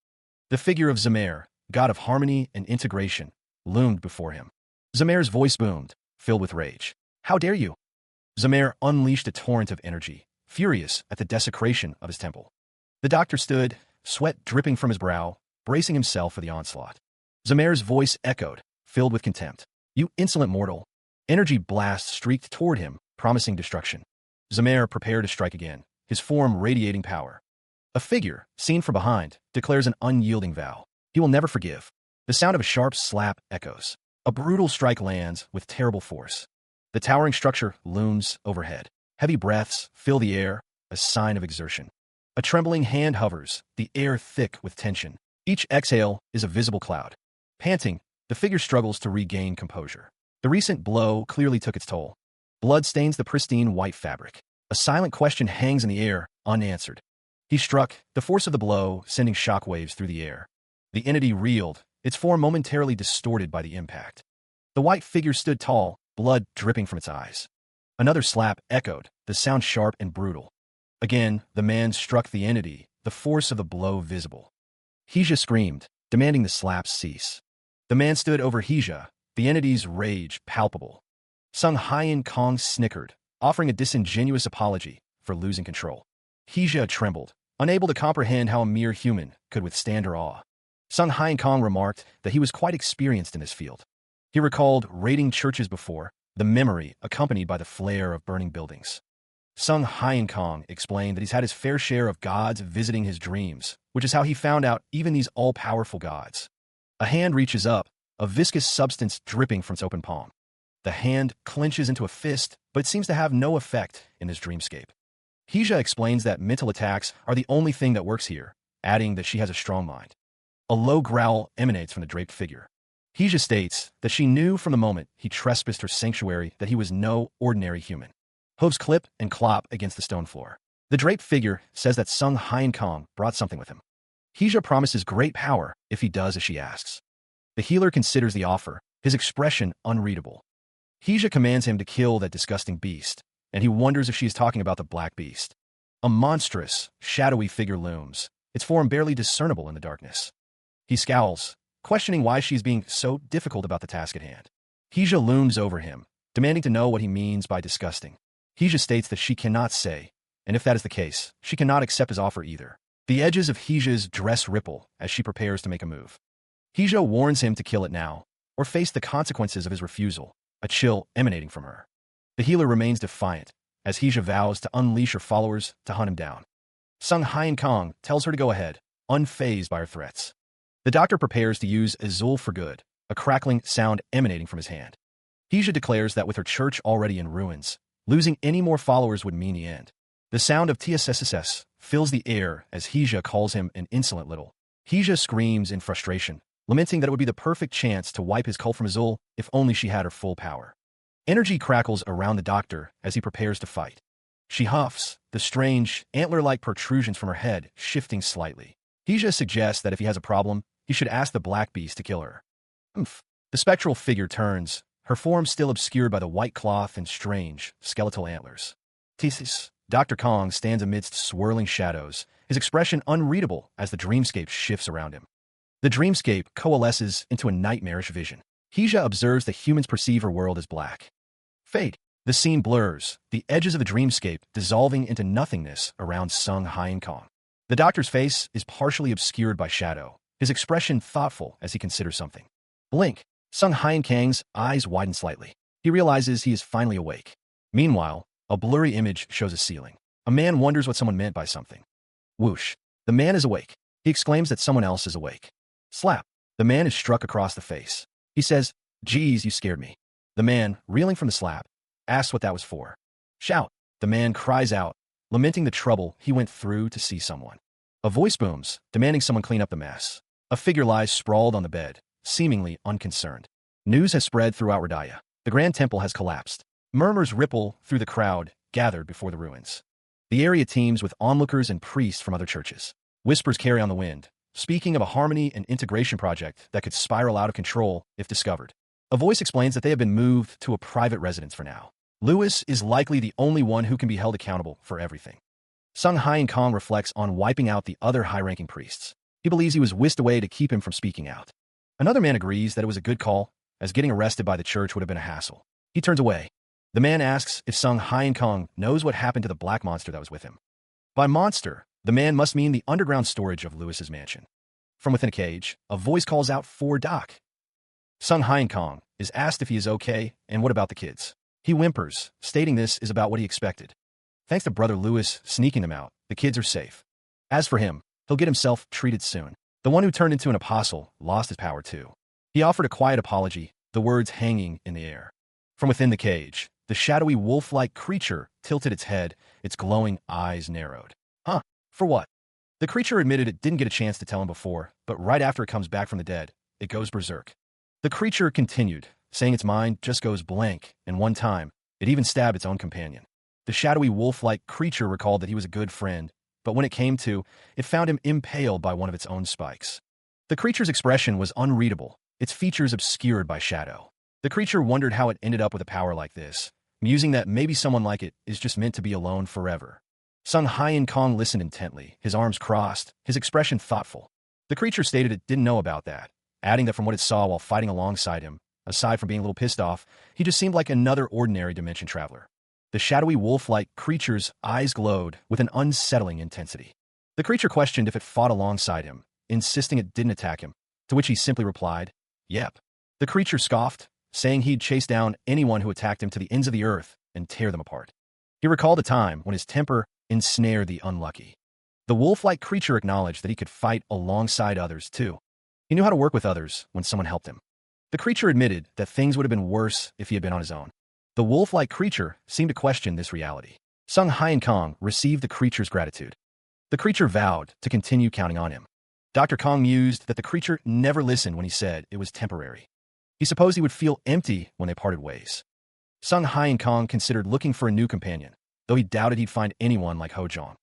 The figure of Zamer, god of harmony and integration, loomed before him. Zamer's voice boomed, filled with rage. How dare you? Zamer unleashed a torrent of energy, furious at the desecration of his temple. The doctor stood, sweat dripping from his brow, bracing himself for the onslaught. Zamer's voice echoed, filled with contempt. You insolent mortal. Energy blasts streaked toward him, promising destruction. Zamer prepared to strike again, his form radiating power. A figure, seen from behind, declares an unyielding vow. He will never forgive. The sound of a sharp slap echoes. A brutal strike lands with terrible force. The towering structure looms overhead. Heavy breaths fill the air, a sign of exertion. A trembling hand hovers, the air thick with tension. Each exhale is a visible cloud. Panting, the figure struggles to regain composure. The recent blow clearly took its toll. Blood stains the pristine white fabric. A silent question hangs in the air, unanswered. He struck, the force of the blow sending shockwaves through the air. The entity reeled, its form momentarily distorted by the impact. The white figure stood tall, blood dripping from its eyes. Another slap echoed, the sound sharp and brutal. Again, the man struck the entity, the force of the blow visible. Hija screamed, demanding the slaps cease. The man stood over Hija, the entity's rage palpable. Sung Hyen Kong snickered, offering a disingenuous apology for losing control. Hija trembled, unable to comprehend how a mere human could withstand her awe. Sung Hyen Kong remarked that he was quite experienced in this field. He recalled raiding churches before, the memory accompanied by the flare of burning buildings. Sung Hyen Kong explained that he's had his fair share of gods visiting his dreams, which is how he found out even these all-powerful gods. A hand reaches up, a viscous substance dripping from its open palm. The hand clenches into a fist, but it seems to have no effect in this dreamscape. Hija explains that mental attacks are the only thing that works here, adding that she has a strong mind. A low growl emanates from the draped figure. Hija states that she knew from the moment he trespassed her sanctuary that he was no ordinary human. Hooves clip and clop against the stone floor. The draped figure says that Sung Hyen Kong brought something with him. Hija promises great power if he does as she asks. The healer considers the offer, his expression unreadable. Hija commands him to kill that disgusting beast, and he wonders if she is talking about the black beast. A monstrous, shadowy figure looms, its form barely discernible in the darkness. He scowls, questioning why she is being so difficult about the task at hand. Hija looms over him, demanding to know what he means by disgusting. Hija states that she cannot say, and if that is the case, she cannot accept his offer either. The edges of Hija's dress ripple as she prepares to make a move. Hija warns him to kill it now, or face the consequences of his refusal, a chill emanating from her. The healer remains defiant, as Hija vows to unleash her followers to hunt him down. Sung Hyen Kong tells her to go ahead, unfazed by her threats. The doctor prepares to use Azul for good, a crackling sound emanating from his hand. Hija declares that with her church already in ruins, losing any more followers would mean the end. The sound of TSSS fills the air as Hija calls him an insolent little. Hija screams in frustration, lamenting that it would be the perfect chance to wipe his cult from Azul if only she had her full power. Energy crackles around the doctor as he prepares to fight. She huffs, the strange, antler-like protrusions from her head shifting slightly. Hija suggests that if he has a problem, he should ask the black beast to kill her. Oomph. The spectral figure turns, her form still obscured by the white cloth and strange, skeletal antlers. Thesis. Dr. Kong stands amidst swirling shadows, his expression unreadable as the dreamscape shifts around him. The dreamscape coalesces into a nightmarish vision. Hija observes that humans perceive her world as black. Fade. The scene blurs, the edges of the dreamscape dissolving into nothingness around Sung Hyen Kong. The doctor's face is partially obscured by shadow, his expression thoughtful as he considers something. Blink. Sung Hyen Kang's eyes widen slightly. He realizes he is finally awake. Meanwhile, a blurry image shows a ceiling. A man wonders what someone meant by something. Whoosh. The man is awake. He exclaims that someone else is awake. Slap. The man is struck across the face. He says, "Geez, you scared me." The man, reeling from the slap, asks what that was for. Shout. The man cries out, lamenting the trouble he went through to see someone. A voice booms, demanding someone clean up the mess. A figure lies sprawled on the bed, seemingly unconcerned. News has spread throughout Radaya. The Grand Temple has collapsed. Murmurs ripple through the crowd gathered before the ruins. The area teems with onlookers and priests from other churches. Whispers carry on the wind, speaking of a harmony and integration project that could spiral out of control if discovered. A voice explains that they have been moved to a private residence for now. Lewis is likely the only one who can be held accountable for everything. Sung Hyen Kong reflects on wiping out the other high-ranking priests. He believes he was whisked away to keep him from speaking out. Another man agrees that it was a good call, as getting arrested by the church would have been a hassle. He turns away. The man asks if Sung Hyen Kong knows what happened to the black monster that was with him. By monster, the man must mean the underground storage of Lewis's mansion. From within a cage, a voice calls out for Doc. Sung Hyen Kong is asked if he is okay and what about the kids. He whimpers, stating this is about what he expected. Thanks to Brother Lewis sneaking them out, the kids are safe. As for him, he'll get himself treated soon. The one who turned into an apostle lost his power too. He offered a quiet apology, the words hanging in the air. From within the cage, the shadowy wolf-like creature tilted its head, its glowing eyes narrowed. Huh? For what? The creature admitted it didn't get a chance to tell him before, but right after it comes back from the dead, it goes berserk. The creature continued, saying its mind just goes blank, and one time, it even stabbed its own companion. The shadowy wolf-like creature recalled that he was a good friend, but when it came to, it found him impaled by one of its own spikes. The creature's expression was unreadable, its features obscured by shadow. The creature wondered how it ended up with a power like this, musing that maybe someone like it is just meant to be alone forever. Sung Hyen Kong listened intently, his arms crossed, his expression thoughtful. The creature stated it didn't know about that, adding that from what it saw while fighting alongside him, aside from being a little pissed off, he just seemed like another ordinary dimension traveler. The shadowy wolf-like creature's eyes glowed with an unsettling intensity. The creature questioned if it fought alongside him, insisting it didn't attack him, to which he simply replied, "Yep." The creature scoffed, saying he'd chase down anyone who attacked him to the ends of the earth and tear them apart. He recalled a time when his temper ensnared the unlucky. The wolf-like creature acknowledged that he could fight alongside others, too. He knew how to work with others when someone helped him. The creature admitted that things would have been worse if he had been on his own. The wolf-like creature seemed to question this reality. Sung Hyen Kong received the creature's gratitude. The creature vowed to continue counting on him. Dr. Kong mused that the creature never listened when he said it was temporary. He supposed he would feel empty when they parted ways. Sung Hyen Kong considered looking for a new companion, though he doubted he'd find anyone like Ho Jong.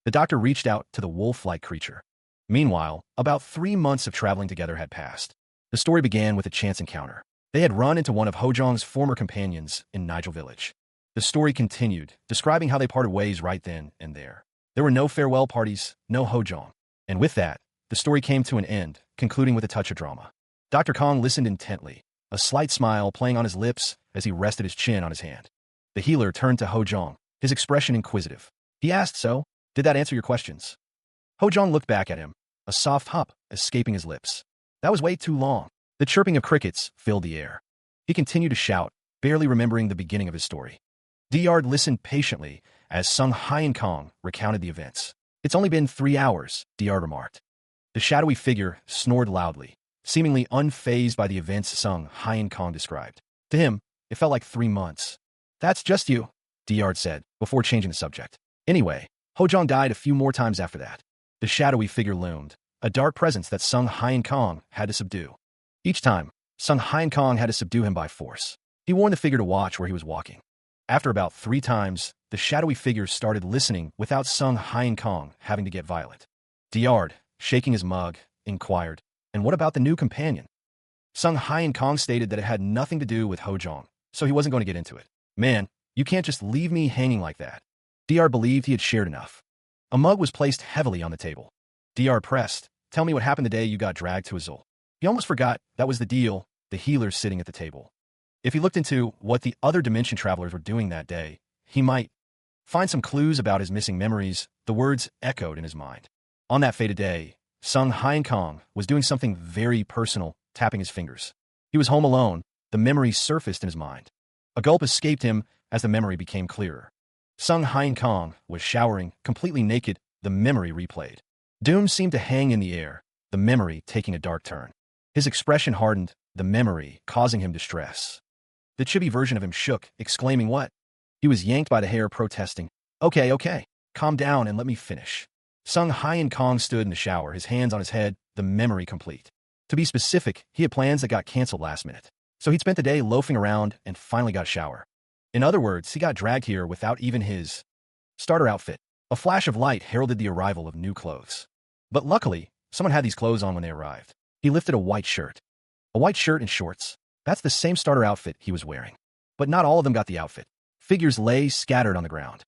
The doctor reached out to the wolf-like creature. Meanwhile, about 3 months of traveling together had passed. The story began with a chance encounter. They had run into one of Ho Jong's former companions in Nigel Village. The story continued, describing how they parted ways right then and there. There were no farewell parties, no Ho Jong. And with that, the story came to an end, concluding with a touch of drama. Dr. Kong listened intently, a slight smile playing on his lips as he rested his chin on his hand. The healer turned to Ho Jong, his expression inquisitive. He asked, "So, did that answer your questions?" Ho Jong looked back at him, a soft hup escaping his lips. That was way too long. The chirping of crickets filled the air. He continued to shout, barely remembering the beginning of his story. Diyard listened patiently as Sung Hyen Kong recounted the events. "It's only been 3 hours," Diyard remarked. The shadowy figure snored loudly, seemingly unfazed by the events Sung Hyen Kong described. To him, it felt like 3 months. "That's just you," Diyard said, before changing the subject. Anyway, Ho Jong died a few more times after that. The shadowy figure loomed, a dark presence that Sung Hyen Kong had to subdue. Each time, Sung Hyen Kong had to subdue him by force. He warned the figure to watch where he was walking. After about 3 times, the shadowy figure started listening without Sung Hyen Kong having to get violent. Diyard, shaking his mug, inquired, "And what about the new companion?" Sung Hyen Kong stated that it had nothing to do with Ho Jong, so he wasn't going to get into it. "Man, you can't just leave me hanging like that." Diyard believed he had shared enough. A mug was placed heavily on the table. Diyard pressed, "Tell me what happened the day you got dragged to Azul." He almost forgot that was the deal, the healer sitting at the table. If he looked into what the other dimension travelers were doing that day, he might find some clues about his missing memories. The words echoed in his mind. On that fated day, Sung Hyen Kong was doing something very personal, tapping his fingers. He was home alone. The memory surfaced in his mind. A gulp escaped him as the memory became clearer. Sung Hyen Kong was showering, completely naked. The memory replayed. Doom seemed to hang in the air, the memory taking a dark turn. His expression hardened, the memory causing him distress. The chibi version of him shook, exclaiming, "What?" He was yanked by the hair, protesting, Okay, calm down and let me finish." Sung Hyen Kong stood in the shower, his hands on his head, the memory complete. To be specific, he had plans that got canceled last minute. So he'd spent the day loafing around and finally got a shower. In other words, he got dragged here without even his starter outfit. A flash of light heralded the arrival of new clothes. But luckily, someone had these clothes on when they arrived. He lifted a white shirt. A white shirt and shorts. That's the same starter outfit he was wearing. But not all of them got the outfit. Figures lay scattered on the ground.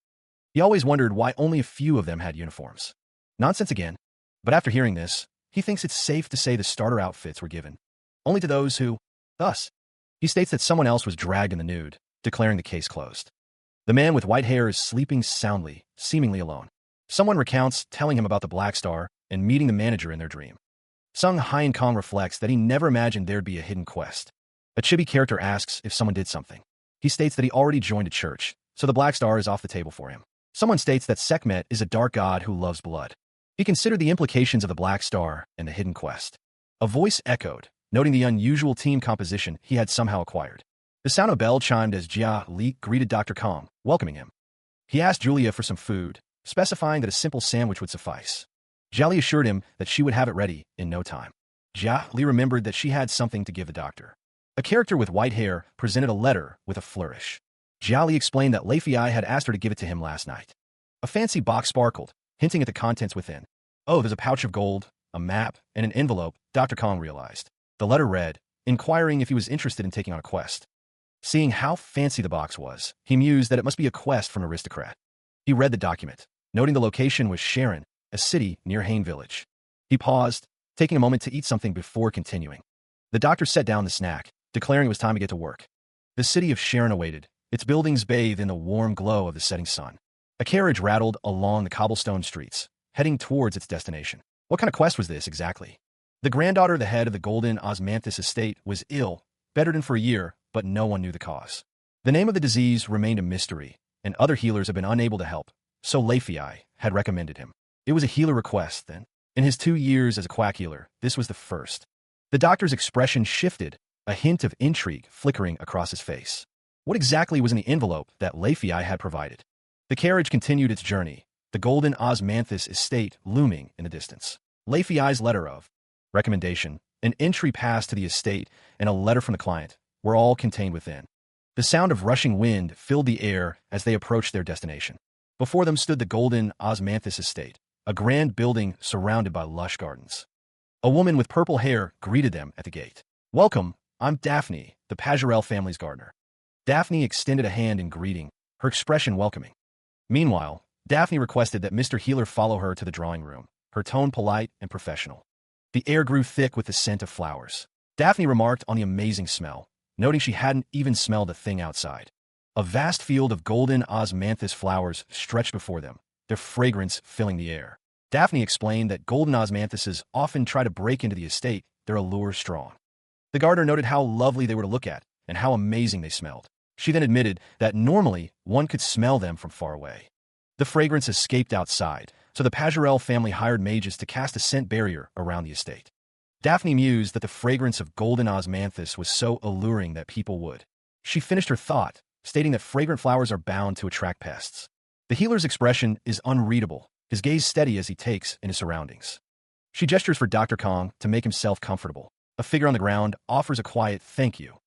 He always wondered why only a few of them had uniforms. Nonsense again. But after hearing this, he thinks it's safe to say the starter outfits were given only to those who, us. He states that someone else was dragged in the nude, declaring the case closed. The man with white hair is sleeping soundly, seemingly alone. Someone recounts telling him about the Black Star and meeting the manager in their dream. Sung Hyen Kong reflects that he never imagined there'd be a hidden quest. A chibi character asks if someone did something. He states that he already joined a church, so the Black Star is off the table for him. Someone states that Sekhmet is a dark god who loves blood. He considered the implications of the Black Star and the hidden quest. A voice echoed, noting the unusual team composition he had somehow acquired. The sound of a bell chimed as Jia Li greeted Dr. Kong, welcoming him. He asked Julia for some food, specifying that a simple sandwich would suffice. Jia Li assured him that she would have it ready in no time. Jia Li remembered that she had something to give the doctor. A character with white hair presented a letter with a flourish. Jia Li explained that Lei Fei had asked her to give it to him last night. A fancy box sparkled, hinting at the contents within. Oh, there's a pouch of gold, a map, and an envelope, Dr. Kong realized. The letter read, inquiring if he was interested in taking on a quest. Seeing how fancy the box was, he mused that it must be a quest from an aristocrat. He read the document, noting the location was Sharon, a city near Hain Village. He paused, taking a moment to eat something before continuing. The doctor set down the snack, declaring it was time to get to work. The city of Sharon awaited, its buildings bathed in the warm glow of the setting sun. A carriage rattled along the cobblestone streets, heading towards its destination. What kind of quest was this exactly? The granddaughter of the head of the Golden Osmanthus estate was ill, bedridden for a year, but no one knew the cause. The name of the disease remained a mystery, and other healers had been unable to help, so Lei Fei had recommended him. It was a healer request, then. In his 2 years as a quack healer, this was the first. The doctor's expression shifted, a hint of intrigue flickering across his face. What exactly was in the envelope that Lei Fei had provided? The carriage continued its journey, the Golden Osmanthus estate looming in the distance. Lei Fei's letter of recommendation, an entry passed to the estate, and a letter from the client were all contained within. The sound of rushing wind filled the air as they approached their destination. Before them stood the Golden Osmanthus estate, a grand building surrounded by lush gardens. A woman with purple hair greeted them at the gate. Welcome, I'm Daphne, the Pajorel family's gardener. Daphne extended a hand in greeting, her expression welcoming. Meanwhile, Daphne requested that Mr. Healer follow her to the drawing room, her tone polite and professional. The air grew thick with the scent of flowers. Daphne remarked on the amazing smell, noting she hadn't even smelled a thing outside. A vast field of golden osmanthus flowers stretched before them, their fragrance filling the air. Daphne explained that golden osmanthuses often try to break into the estate, their allure strong. The gardener noted how lovely they were to look at and how amazing they smelled. She then admitted that normally one could smell them from far away. The fragrance escaped outside, so the Pajorel family hired mages to cast a scent barrier around the estate. Daphne mused that the fragrance of golden osmanthus was so alluring that people would. She finished her thought, stating that fragrant flowers are bound to attract pests. The healer's expression is unreadable, his gaze steady as he takes in his surroundings. She gestures for Dr. Kong to make himself comfortable. A figure on the ground offers a quiet thank you.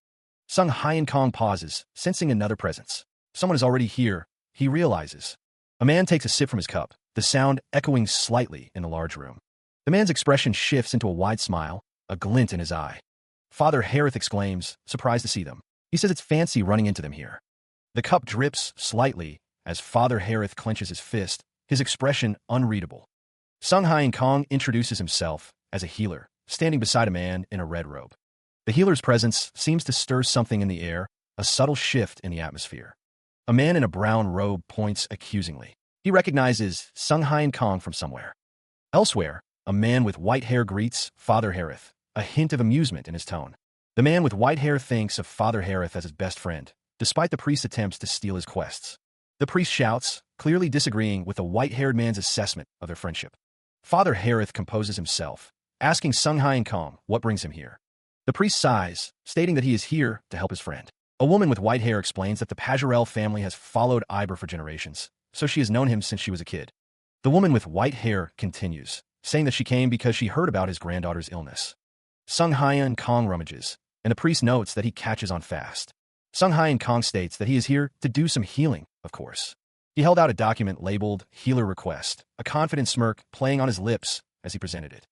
Sung Hyan Kong pauses, sensing another presence. Someone is already here, he realizes. A man takes a sip from his cup, the sound echoing slightly in the large room. The man's expression shifts into a wide smile, a glint in his eye. Father Harith exclaims, surprised to see them. He says it's fancy running into them here. The cup drips slightly as Father Harith clenches his fist, his expression unreadable. Sung Hyan Kong introduces himself as a healer, standing beside a man in a red robe. The healer's presence seems to stir something in the air, a subtle shift in the atmosphere. A man in a brown robe points accusingly. He recognizes Sung Hyan Kong from somewhere. Elsewhere, a man with white hair greets Father Harith, a hint of amusement in his tone. The man with white hair thinks of Father Harith as his best friend, despite the priest's attempts to steal his quests. The priest shouts, clearly disagreeing with the white-haired man's assessment of their friendship. Father Harith composes himself, asking Sung Hyan Kong what brings him here. The priest sighs, stating that he is here to help his friend. A woman with white hair explains that the Pajorel family has followed Iber for generations, so she has known him since she was a kid. The woman with white hair continues, saying that she came because she heard about his granddaughter's illness. Sung Hyan Kong rummages, and the priest notes that he catches on fast. Sung Hyan Kong states that he is here to do some healing, of course. He held out a document labeled Healer Request, a confident smirk playing on his lips as he presented it.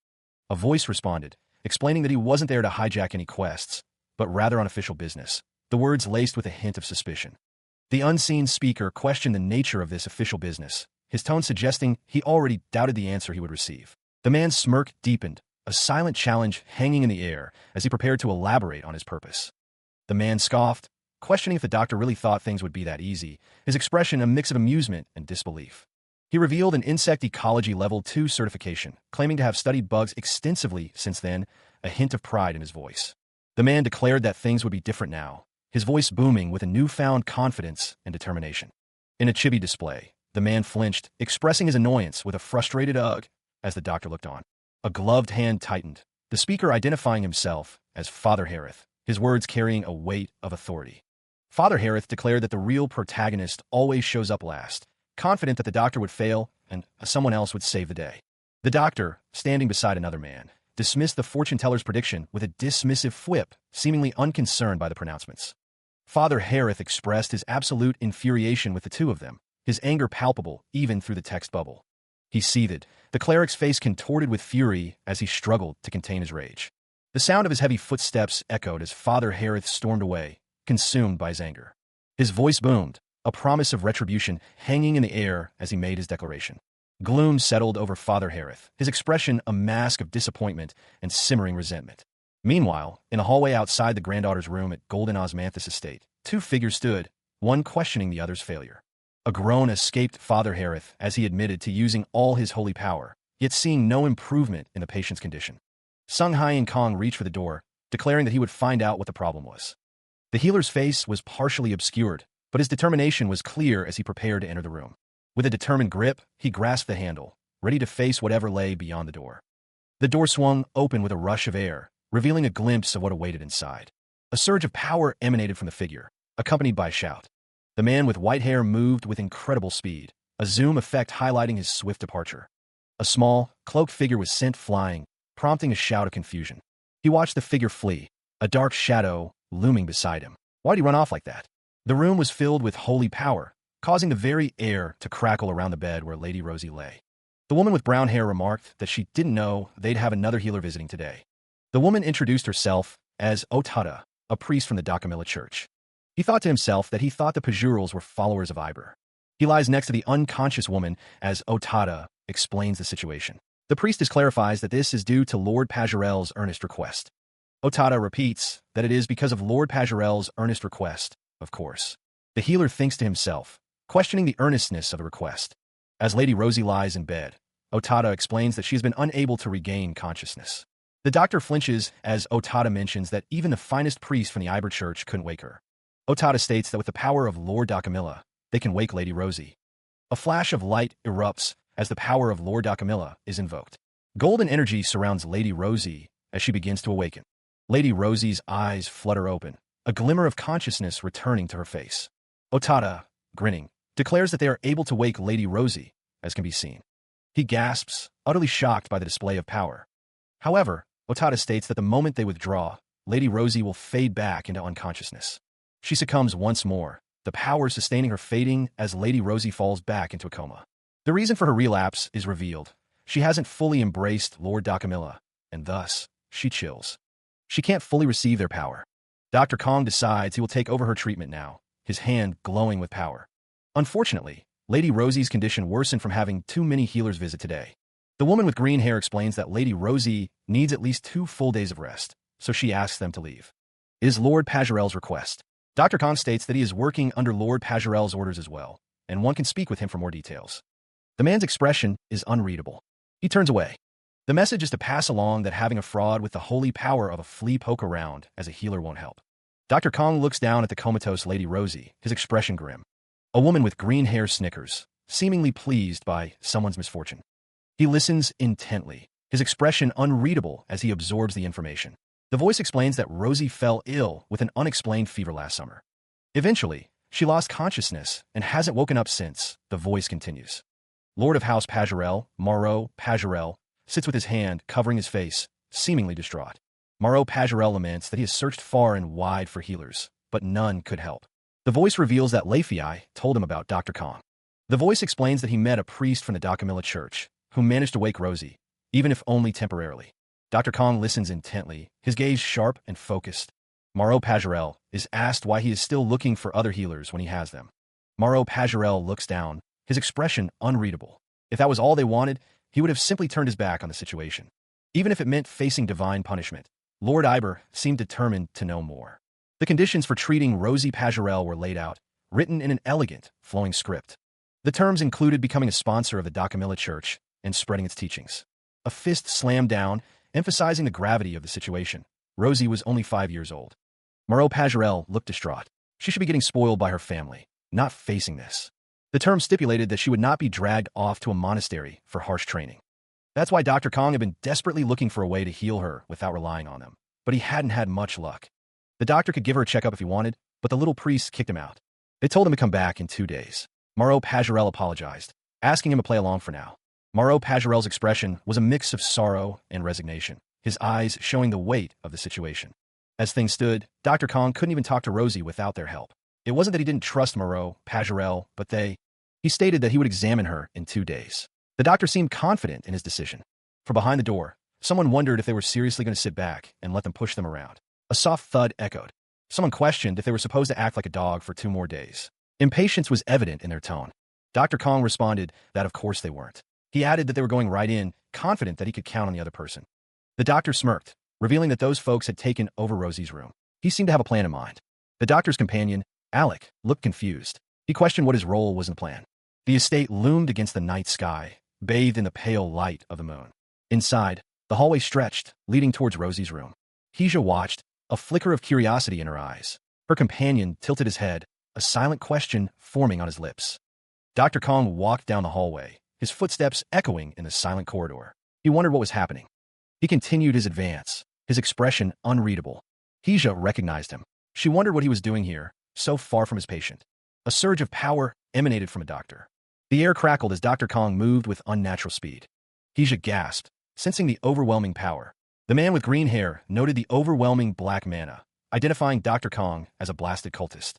A voice responded, explaining that he wasn't there to hijack any quests, but rather on official business, the words laced with a hint of suspicion. The unseen speaker questioned the nature of this official business, his tone suggesting he already doubted the answer he would receive. The man's smirk deepened, a silent challenge hanging in the air as he prepared to elaborate on his purpose. The man scoffed, questioning if the doctor really thought things would be that easy, his expression a mix of amusement and disbelief. He revealed an insect ecology level 2 certification, claiming to have studied bugs extensively since then, a hint of pride in his voice. The man declared that things would be different now, his voice booming with a newfound confidence and determination. In a chibi display, The man flinched, expressing his annoyance with a frustrated ugh as the doctor looked on. A gloved hand tightened, the speaker identifying himself as Father Harith, his words carrying a weight of authority. Father Harith declared that the real protagonist always shows up last, confident that the doctor would fail and someone else would save the day. The doctor, standing beside another man, dismissed the fortune-teller's prediction with a dismissive whip, seemingly unconcerned by the pronouncements. Father Harith expressed his absolute infuriation with the two of them, his anger palpable even through the text bubble. He seethed, the cleric's face contorted with fury as he struggled to contain his rage. The sound of his heavy footsteps echoed as Father Harith stormed away, consumed by his anger. His voice boomed, a promise of retribution hanging in the air as he made his declaration. Gloom settled over Father Harith, his expression a mask of disappointment and simmering resentment. Meanwhile, in a hallway outside the granddaughter's room at Golden Osmanthus Estate, two figures stood, one questioning the other's failure. A groan escaped Father Harith as he admitted to using all his holy power, yet seeing no improvement in the patient's condition. Sung Hai and Kong reached for the door, declaring that he would find out what the problem was. The healer's face was partially obscured, but his determination was clear as he prepared to enter the room. With a determined grip, he grasped the handle, ready to face whatever lay beyond the door. The door swung open with a rush of air, revealing a glimpse of what awaited inside. A surge of power emanated from the figure, accompanied by a shout. The man with white hair moved with incredible speed, a zoom effect highlighting his swift departure. A small, cloaked figure was sent flying, prompting a shout of confusion. He watched the figure flee, a dark shadow looming beside him. Why'd he run off like that? The room was filled with holy power, causing the very air to crackle around the bed where Lady Rosie lay. The woman with brown hair remarked that she didn't know they'd have another healer visiting today. The woman introduced herself as Otada, a priest from the Dakamila church. He thought to himself that he thought the Pajurals were followers of Iber. He lies next to the unconscious woman as Otada explains the situation. The priestess clarifies that this is due to Lord Pajurel's earnest request. Otada repeats that it is because of Lord Pajurel's earnest request, of course. The healer thinks to himself, questioning the earnestness of the request. As Lady Rosie lies in bed, Otada explains that she has been unable to regain consciousness. The doctor flinches as Otada mentions that even the finest priest from the Iber church couldn't wake her. Otada states that with the power of Lord Dakamila, they can wake Lady Rosie. A flash of light erupts as the power of Lord Dakamila is invoked. Golden energy surrounds Lady Rosie as she begins to awaken. Lady Rosie's eyes flutter open, a glimmer of consciousness returning to her face. Otada, grinning, declares that they are able to wake Lady Rosie, as can be seen. He gasps, utterly shocked by the display of power. However, Otada states that the moment they withdraw, Lady Rosie will fade back into unconsciousness. She succumbs once more, the power sustaining her fading as Lady Rosie falls back into a coma. The reason for her relapse is revealed. She hasn't fully embraced Lord Dakamila, and thus, she chills. She can't fully receive their power. Dr. Kong decides he will take over her treatment now, his hand glowing with power. Unfortunately, Lady Rosie's condition worsened from having too many healers visit today. The woman with green hair explains that Lady Rosie needs at least 2 full days of rest, so she asks them to leave. It is Lord Pajurel's request. Dr. Kong states that he is working under Lord Pajurel's orders as well, and one can speak with him for more details. The man's expression is unreadable. He turns away. The message is to pass along that having a fraud with the holy power of a flea poke around as a healer won't help. Dr. Kong looks down at the comatose Lady Rosie, his expression grim. A woman with green hair snickers, seemingly pleased by someone's misfortune. He listens intently, his expression unreadable as he absorbs the information. The voice explains that Rosie fell ill with an unexplained fever last summer. Eventually, she lost consciousness and hasn't woken up since, the voice continues. Lord of House Pajurel, Marot Pajurel, sits with his hand covering his face, seemingly distraught. Marot Pajurel laments that he has searched far and wide for healers, but none could help. The voice reveals that Leifei told him about Dr. Kong. The voice explains that he met a priest from the Dakamila church, who managed to wake Rosie, even if only temporarily. Dr. Kong listens intently, his gaze sharp and focused. Marot Pajurel is asked why he is still looking for other healers when he has them. Marot Pajurel looks down, his expression unreadable. If that was all they wanted, he would have simply turned his back on the situation. Even if it meant facing divine punishment, Lord Iber seemed determined to know more. The conditions for treating Rosie Pajurel were laid out, written in an elegant, flowing script. The terms included becoming a sponsor of the Dakamila Church and spreading its teachings. A fist slammed down, emphasizing the gravity of the situation. Rosie was only 5 years old. Marot Pajurel looked distraught. She should be getting spoiled by her family, not facing this. The term stipulated that she would not be dragged off to a monastery for harsh training. That's why Dr. Kong had been desperately looking for a way to heal her without relying on them. But he hadn't had much luck. The doctor could give her a checkup if he wanted, but the little priest kicked him out. They told him to come back in 2 days. Moreau Pajorel apologized, asking him to play along for now. Moreau Pajorel's expression was a mix of sorrow and resignation, his eyes showing the weight of the situation. As things stood, Dr. Kong couldn't even talk to Rosie without their help. It wasn't that he didn't trust Moreau Pajorel, but he stated that he would examine her in 2 days. The doctor seemed confident in his decision. From behind the door, someone wondered if they were seriously going to sit back and let them push them around. A soft thud echoed. Someone questioned if they were supposed to act like a dog for 2 more days. Impatience was evident in their tone. Dr. Kong responded that of course they weren't. He added that they were going right in, confident that he could count on the other person. The doctor smirked, revealing that those folks had taken over Rosie's room. He seemed to have a plan in mind. The doctor's companion, Alec, looked confused. He questioned what his role was in the plan. The estate loomed against the night sky, bathed in the pale light of the moon. Inside, the hallway stretched, leading towards Rosie's room. Hija watched, a flicker of curiosity in her eyes. Her companion tilted his head, a silent question forming on his lips. Dr. Kong walked down the hallway, his footsteps echoing in the silent corridor. He wondered what was happening. He continued his advance, his expression unreadable. Hija recognized him. She wondered what he was doing here, so far from his patient. A surge of power emanated from a doctor. The air crackled as Dr. Kong moved with unnatural speed. Hija gasped, sensing the overwhelming power. The man with green hair noted the overwhelming black mana, identifying Dr. Kong as a blasted cultist.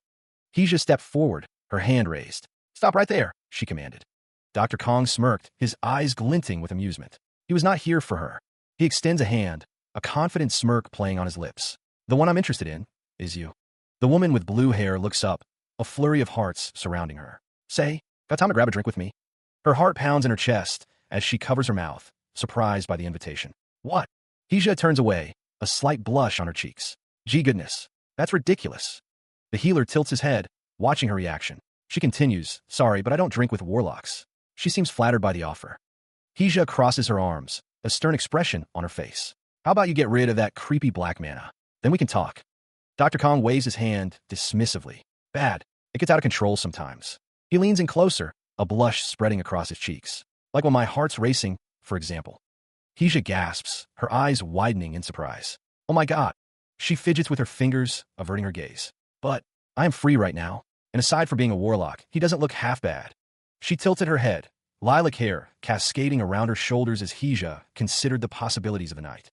Hija stepped forward, her hand raised. "Stop right there," she commanded. Dr. Kong smirked, his eyes glinting with amusement. He was not here for her. He extends a hand, a confident smirk playing on his lips. "The one I'm interested in is you." The woman with blue hair looks up, a flurry of hearts surrounding her. "Say, got time to grab a drink with me?" Her heart pounds in her chest as she covers her mouth, surprised by the invitation. "What?" Hija turns away, a slight blush on her cheeks. "Gee goodness, that's ridiculous." The healer tilts his head, watching her reaction. She continues, "Sorry, but I don't drink with warlocks." She seems flattered by the offer. Hija crosses her arms, a stern expression on her face. "How about you get rid of that creepy black mana? Then we can talk." Dr. Kong waves his hand dismissively. "Bad. It gets out of control sometimes." He leans in closer, a blush spreading across his cheeks. "Like when my heart's racing, for example." Hija gasps, her eyes widening in surprise. "Oh my God." She fidgets with her fingers, averting her gaze. "But I am free right now, and aside from being a warlock, he doesn't look half bad." She tilted her head, lilac hair cascading around her shoulders as Hija considered the possibilities of the night.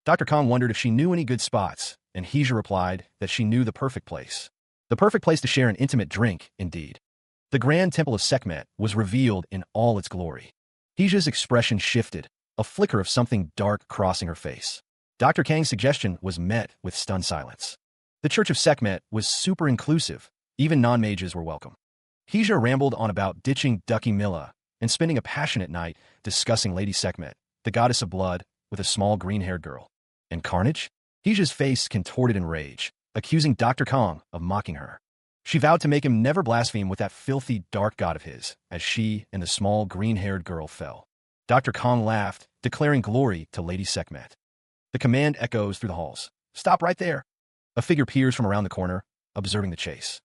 Dr. Kong wondered if she knew any good spots, and Hija replied that she knew the perfect place. The perfect place to share an intimate drink, indeed. The grand temple of Sekhmet was revealed in all its glory. Hija's expression shifted, a flicker of something dark crossing her face. Dr. Kang's suggestion was met with stunned silence. The Church of Sekhmet was super inclusive. Even non-mages were welcome. Hija rambled on about ditching Ducky Milla and spending a passionate night discussing Lady Sekhmet, the goddess of blood, with a small green-haired girl. And carnage? Hija's face contorted in rage, accusing Dr. Kong of mocking her. She vowed to make him never blaspheme with that filthy dark god of his, as she and the small green-haired girl fell. Dr. Kong laughed, declaring glory to Lady Sekhmet. The command echoes through the halls. "Stop right there." A figure peers from around the corner, observing the chase.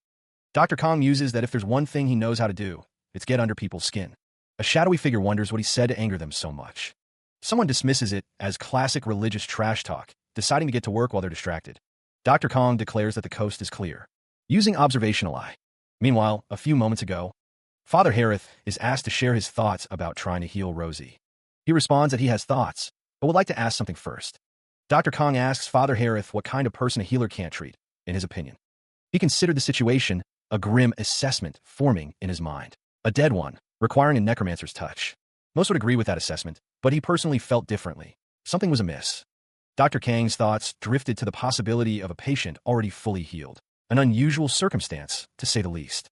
Dr. Kong muses that if there's one thing he knows how to do, it's get under people's skin. A shadowy figure wonders what he said to anger them so much. Someone dismisses it as classic religious trash talk, deciding to get to work while they're distracted. Dr. Kong declares that the coast is clear, using observational eye. Meanwhile, a few moments ago, Father Harith is asked to share his thoughts about trying to heal Rosie. He responds that he has thoughts, but would like to ask something first. Dr. Kong asks Father Harith what kind of person a healer can't treat, in his opinion. He considered the situation, a grim assessment forming in his mind. A dead one, requiring a necromancer's touch. Most would agree with that assessment, but he personally felt differently. Something was amiss. Dr. Kang's thoughts drifted to the possibility of a patient already fully healed. An unusual circumstance, to say the least.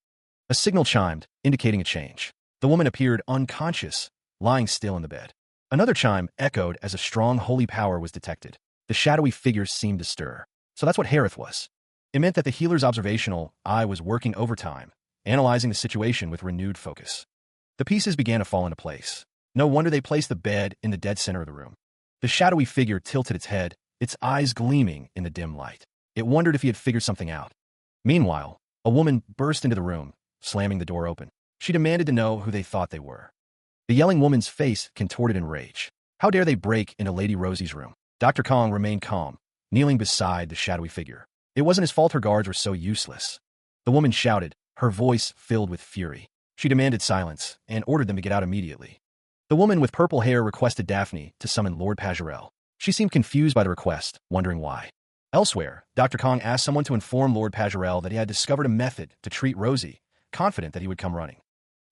A signal chimed, indicating a change. The woman appeared unconscious, lying still in the bed. Another chime echoed as a strong holy power was detected. The shadowy figure seemed to stir. So that's what Harith was. It meant that the healer's observational eye was working overtime, analyzing the situation with renewed focus. The pieces began to fall into place. No wonder they placed the bed in the dead center of the room. The shadowy figure tilted its head, its eyes gleaming in the dim light. It wondered if he had figured something out. Meanwhile, a woman burst into the room, slamming the door open. She demanded to know who they thought they were. The yelling woman's face contorted in rage. How dare they break into Lady Rosie's room? Dr. Kong remained calm, kneeling beside the shadowy figure. It wasn't his fault her guards were so useless. The woman shouted, her voice filled with fury. She demanded silence and ordered them to get out immediately. The woman with purple hair requested Daphne to summon Lord Pajarel. She seemed confused by the request, wondering why. Elsewhere, Dr. Kong asked someone to inform Lord Pajarel that he had discovered a method to treat Rosie, confident that he would come running.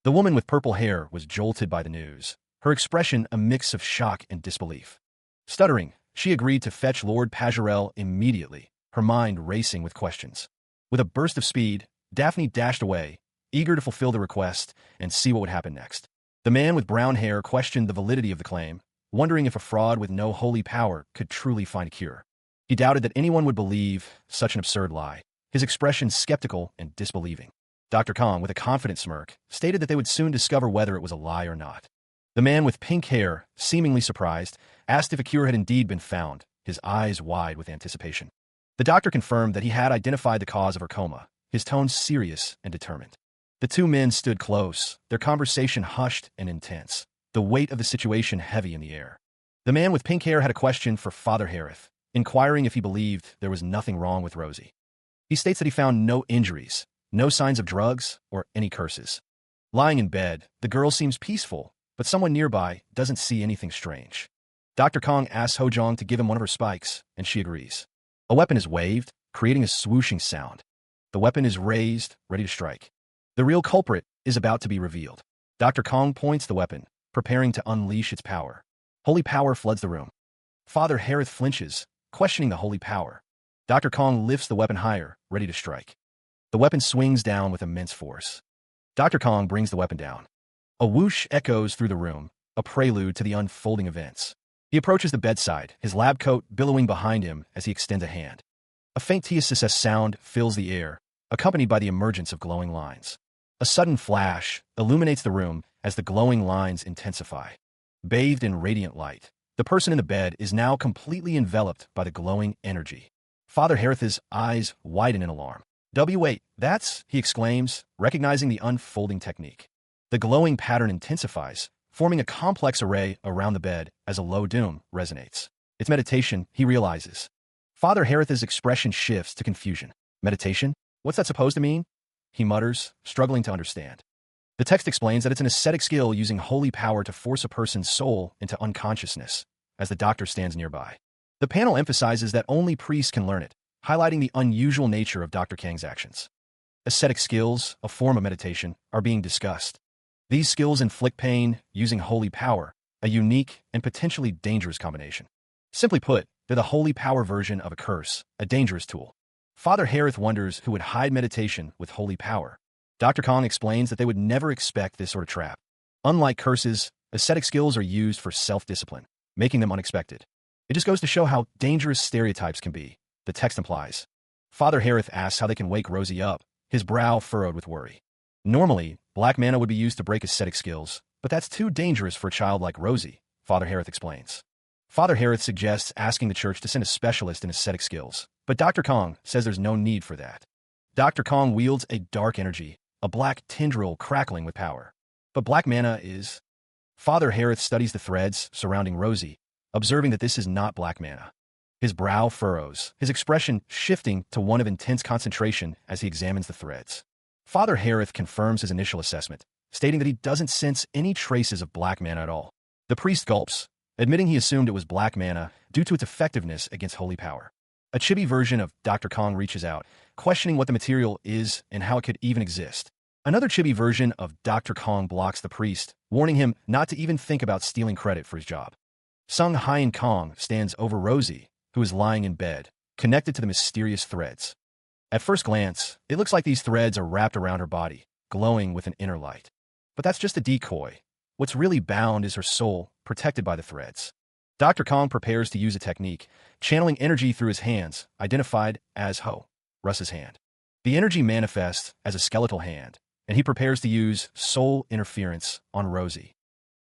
The woman with purple hair was jolted by the news, her expression a mix of shock and disbelief. Stuttering, she agreed to fetch Lord Pajarel immediately, her mind racing with questions. With a burst of speed, Daphne dashed away, eager to fulfill the request and see what would happen next. The man with brown hair questioned the validity of the claim, wondering if a fraud with no holy power could truly find a cure. He doubted that anyone would believe such an absurd lie, his expression skeptical and disbelieving. Dr. Kong, with a confident smirk, stated that they would soon discover whether it was a lie or not. The man with pink hair, seemingly surprised, asked if a cure had indeed been found, his eyes wide with anticipation. The doctor confirmed that he had identified the cause of her coma, his tone serious and determined. The two men stood close, their conversation hushed and intense, the weight of the situation heavy in the air. The man with pink hair had a question for Father Harith, inquiring if he believed there was nothing wrong with Rosie. He states that he found no injuries, no signs of drugs, or any curses. Lying in bed, the girl seems peaceful, but someone nearby doesn't see anything strange. Dr. Kong asks Hojong to give him one of her spikes, and she agrees. A weapon is waved, creating a swooshing sound. The weapon is raised, ready to strike. The real culprit is about to be revealed. Dr. Kong points the weapon, preparing to unleash its power. Holy power floods the room. Father Harith flinches, questioning the holy power. Dr. Kong lifts the weapon higher, ready to strike. The weapon swings down with immense force. Dr. Kong brings the weapon down. A whoosh echoes through the room, a prelude to the unfolding events. He approaches the bedside, his lab coat billowing behind him as he extends a hand. A faint TSS sound fills the air, accompanied by the emergence of glowing lines. A sudden flash illuminates the room as the glowing lines intensify. Bathed in radiant light, the person in the bed is now completely enveloped by the glowing energy. Father Harith's eyes widen in alarm. Wait, that's, he exclaims, recognizing the unfolding technique. The glowing pattern intensifies, forming a complex array around the bed as a low doom resonates. It's meditation, he realizes. Father Harith's expression shifts to confusion. Meditation? What's that supposed to mean? He mutters, struggling to understand. The text explains that it's an ascetic skill using holy power to force a person's soul into unconsciousness, as the doctor stands nearby. The panel emphasizes that only priests can learn it, highlighting the unusual nature of Dr. Kang's actions. Ascetic skills, a form of meditation, are being discussed. These skills inflict pain using holy power, a unique and potentially dangerous combination. Simply put, they're the holy power version of a curse, a dangerous tool. Father Harith wonders who would hide meditation with holy power. Dr. Kong explains that they would never expect this sort of trap. Unlike curses, ascetic skills are used for self-discipline, making them unexpected. It just goes to show how dangerous stereotypes can be, the text implies. Father Harith asks how they can wake Rosie up, his brow furrowed with worry. Normally, black mana would be used to break ascetic skills, but that's too dangerous for a child like Rosie, Father Harith explains. Father Harith suggests asking the church to send a specialist in ascetic skills, but Dr. Kong says there's no need for that. Dr. Kong wields a dark energy, a black tendril crackling with power. But black mana is... Father Harith studies the threads surrounding Rosie, observing that this is not black mana. His brow furrows, his expression shifting to one of intense concentration as he examines the threads. Father Harith confirms his initial assessment, stating that he doesn't sense any traces of black mana at all. The priest gulps, admitting he assumed it was black mana due to its effectiveness against holy power. A chibi version of Dr. Kong reaches out, questioning what the material is and how it could even exist. Another chibi version of Dr. Kong blocks the priest, warning him not to even think about stealing credit for his job. Sung Hyen Kong stands over Rosie, who is lying in bed, connected to the mysterious threads. At first glance, it looks like these threads are wrapped around her body, glowing with an inner light. But that's just a decoy. What's really bound is her soul, protected by the threads. Dr. Kong prepares to use a technique, channeling energy through his hands, identified as Ho, Russ's hand. The energy manifests as a skeletal hand, and he prepares to use soul interference on Rosie.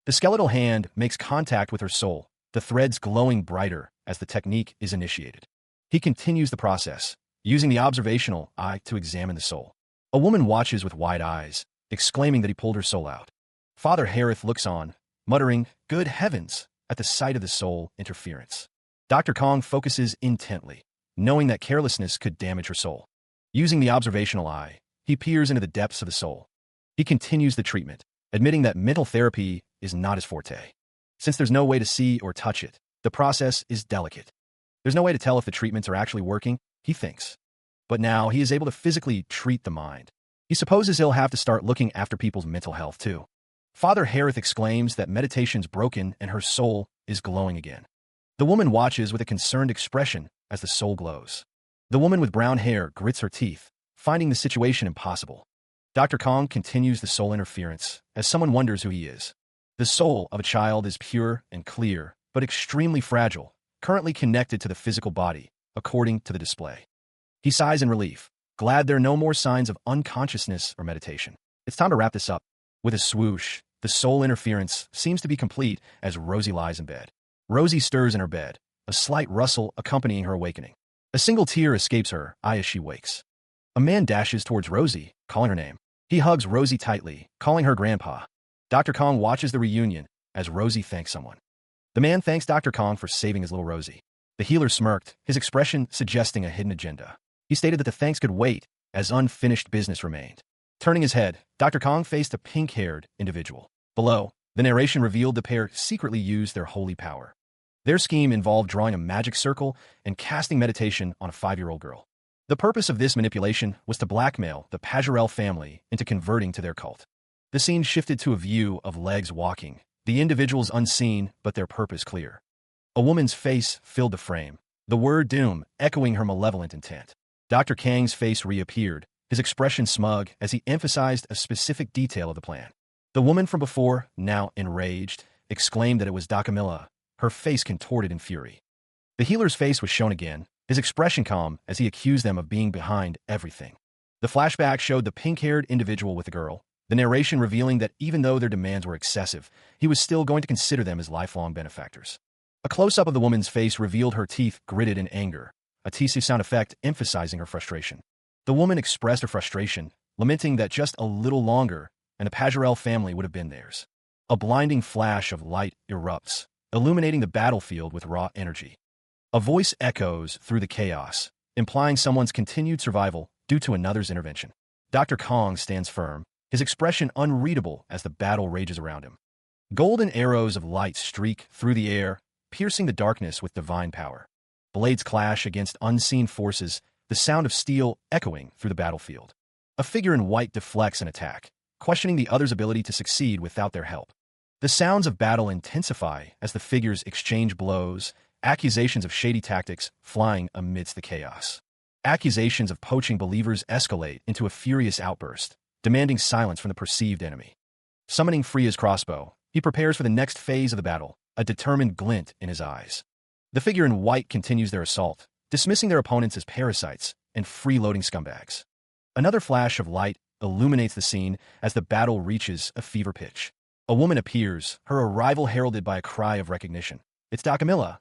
The skeletal hand makes contact with her soul, the threads glowing brighter as the technique is initiated. He continues the process, using the observational eye to examine the soul. A woman watches with wide eyes, exclaiming that he pulled her soul out. Father Harith looks on, muttering, "Good heavens," at the sight of the soul interference. Dr. Kong focuses intently, knowing that carelessness could damage her soul. Using the observational eye, he peers into the depths of the soul. He continues the treatment, admitting that mental therapy is not his forte. Since there's no way to see or touch it, the process is delicate. There's no way to tell if the treatments are actually working, he thinks. But now he is able to physically treat the mind. He supposes he'll have to start looking after people's mental health too. Father Harith exclaims that meditation's broken and her soul is glowing again. The woman watches with a concerned expression as the soul glows. The woman with brown hair grits her teeth, finding the situation impossible. Dr. Kong continues the soul interference as someone wonders who he is. The soul of a child is pure and clear, but extremely fragile, currently connected to the physical body, according to the display. He sighs in relief, glad there are no more signs of unconsciousness or meditation. It's time to wrap this up. With a swoosh, the soul interference seems to be complete as Rosie lies in bed. Rosie stirs in her bed, a slight rustle accompanying her awakening. A single tear escapes her eye as she wakes. A man dashes towards Rosie, calling her name. He hugs Rosie tightly, calling her grandpa. Dr. Kong watches the reunion as Rosie thanks someone. The man thanks Dr. Kong for saving his little Rosie. The healer smirked, his expression suggesting a hidden agenda. He stated that the thanks could wait, as unfinished business remained. Turning his head, Dr. Kong faced a pink-haired individual. Below, the narration revealed the pair secretly used their holy power. Their scheme involved drawing a magic circle and casting meditation on a 5-year-old girl. The purpose of this manipulation was to blackmail the Pajorel family into converting to their cult. The scene shifted to a view of legs walking, the individuals unseen but their purpose clear. A woman's face filled the frame, the word doom echoing her malevolent intent. Dr. Kang's face reappeared, his expression smug as he emphasized a specific detail of the plan. The woman from before, now enraged, exclaimed that it was Dakamilla, her face contorted in fury. The healer's face was shown again, his expression calm as he accused them of being behind everything. The flashback showed the pink-haired individual with the girl, the narration revealing that even though their demands were excessive, he was still going to consider them as lifelong benefactors. A close-up of the woman's face revealed her teeth gritted in anger, a TC sound effect emphasizing her frustration. The woman expressed her frustration, lamenting that just a little longer, and the Pajorel family would have been theirs. A blinding flash of light erupts, illuminating the battlefield with raw energy. A voice echoes through the chaos, implying someone's continued survival due to another's intervention. Dr. Kong stands firm, his expression unreadable as the battle rages around him. Golden arrows of light streak through the air, piercing the darkness with divine power. Blades clash against unseen forces, the sound of steel echoing through the battlefield. A figure in white deflects an attack, questioning the other's ability to succeed without their help. The sounds of battle intensify as the figures exchange blows, accusations of shady tactics flying amidst the chaos. Accusations of poaching believers escalate into a furious outburst, demanding silence from the perceived enemy. Summoning Freya's crossbow, he prepares for the next phase of the battle, a determined glint in his eyes. The figure in white continues their assault, dismissing their opponents as parasites and freeloading scumbags. Another flash of light illuminates the scene as the battle reaches a fever pitch. A woman appears, her arrival heralded by a cry of recognition. It's Dakamilla.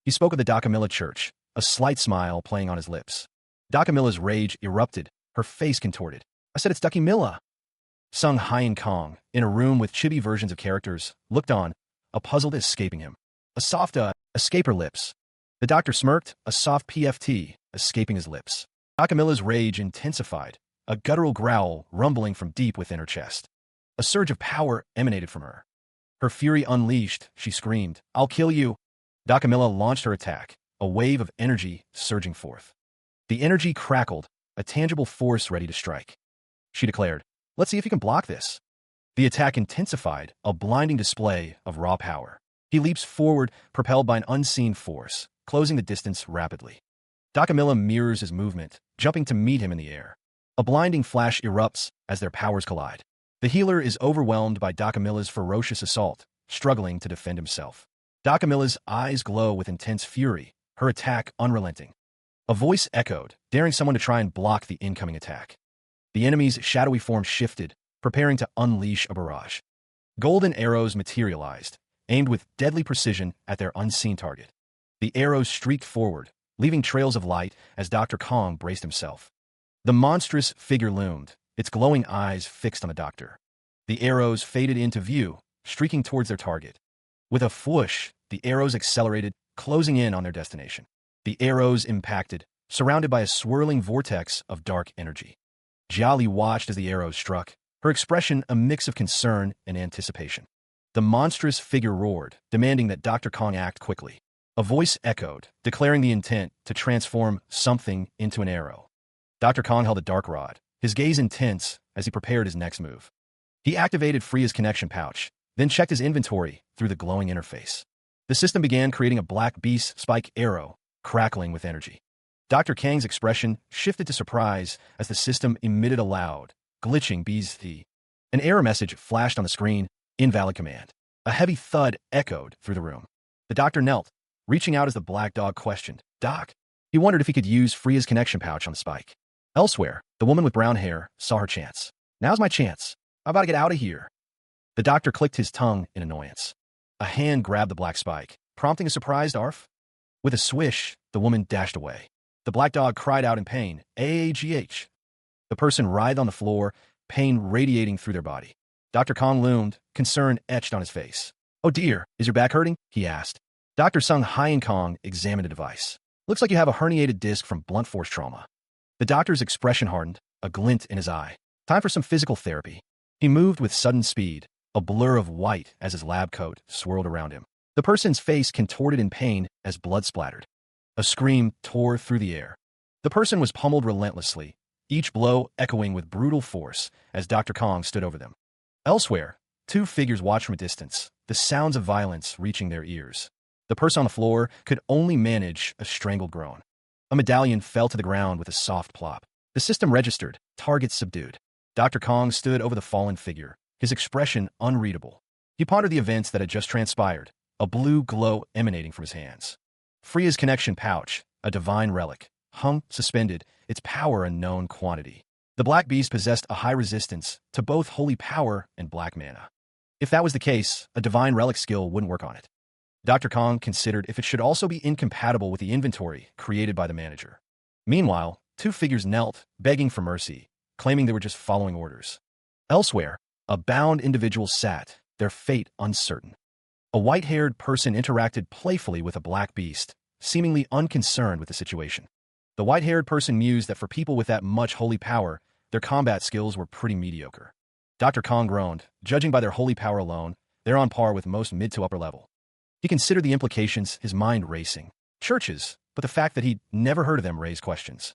He spoke of the Dakamilla church, a slight smile playing on his lips. Dakamilla's rage erupted, her face contorted. I said it's Dakamilla. Sung Hyen Kong, in a room with chibi versions of characters, looked on, a puzzled escaping him. A soft, escape her lips. The doctor smirked, a soft PFT, escaping his lips. Dakamilla's rage intensified, a guttural growl rumbling from deep within her chest. A surge of power emanated from her. Her fury unleashed, she screamed, "I'll kill you!" Dakamilla launched her attack, a wave of energy surging forth. The energy crackled, a tangible force ready to strike. She declared, "Let's see if you can block this." The attack intensified, a blinding display of raw power. He leaps forward, propelled by an unseen force, closing the distance rapidly. Dakamilla mirrors his movement, jumping to meet him in the air. A blinding flash erupts as their powers collide. The healer is overwhelmed by Dakamilla's ferocious assault, struggling to defend himself. Dakamilla's eyes glow with intense fury, her attack unrelenting. A voice echoed, daring someone to try and block the incoming attack. The enemy's shadowy form shifted, preparing to unleash a barrage. Golden arrows materialized, aimed with deadly precision at their unseen target. The arrows streaked forward, leaving trails of light as Dr. Kong braced himself. The monstrous figure loomed, its glowing eyes fixed on the doctor. The arrows faded into view, streaking towards their target. With a whoosh, the arrows accelerated, closing in on their destination. The arrows impacted, surrounded by a swirling vortex of dark energy. Jiali watched as the arrows struck, her expression a mix of concern and anticipation. The monstrous figure roared, demanding that Dr. Kong act quickly. A voice echoed, declaring the intent to transform something into an arrow. Dr. Kong held a dark rod, his gaze intense as he prepared his next move. He activated Freya's connection pouch, then checked his inventory through the glowing interface. The system began creating a black beast spike arrow, crackling with energy. Dr. Kang's expression shifted to surprise as the system emitted a loud, glitching BZT. An error message flashed on the screen, invalid command. A heavy thud echoed through the room. The doctor knelt, reaching out as the black dog questioned, "Doc?" He wondered if he could use Freya's connection pouch on the spike. Elsewhere, the woman with brown hair saw her chance. "Now's my chance. I'm about to get out of here." The doctor clicked his tongue in annoyance. A hand grabbed the black spike, prompting a surprised arf. With a swish, the woman dashed away. The black dog cried out in pain, "AAGH." The person writhed on the floor, pain radiating through their body. Dr. Kong loomed, concern etched on his face. "Oh dear, is your back hurting?" he asked. Dr. Sung Hyen Kong examined the device. "Looks like you have a herniated disc from blunt force trauma." The doctor's expression hardened, a glint in his eye. "Time for some physical therapy." He moved with sudden speed, a blur of white as his lab coat swirled around him. The person's face contorted in pain as blood splattered. A scream tore through the air. The person was pummeled relentlessly, each blow echoing with brutal force as Dr. Kong stood over them. Elsewhere, two figures watched from a distance, the sounds of violence reaching their ears. The person on the floor could only manage a strangled groan. A medallion fell to the ground with a soft plop. The system registered, target subdued. Dr. Kong stood over the fallen figure, his expression unreadable. He pondered the events that had just transpired, a blue glow emanating from his hands. Freya's connection pouch, a divine relic, hung suspended, its power a known quantity. The black beast possessed a high resistance to both holy power and black mana. If that was the case, a divine relic skill wouldn't work on it. Dr. Kong considered if it should also be incompatible with the inventory created by the manager. Meanwhile, two figures knelt, begging for mercy, claiming they were just following orders. Elsewhere, a bound individual sat, their fate uncertain. A white-haired person interacted playfully with a black beast, seemingly unconcerned with the situation. The white-haired person mused that for people with that much holy power, their combat skills were pretty mediocre. Dr. Kong groaned, judging by their holy power alone, they're on par with most mid to upper level. He considered the implications, his mind racing. Churches, but the fact that he'd never heard of them raised questions.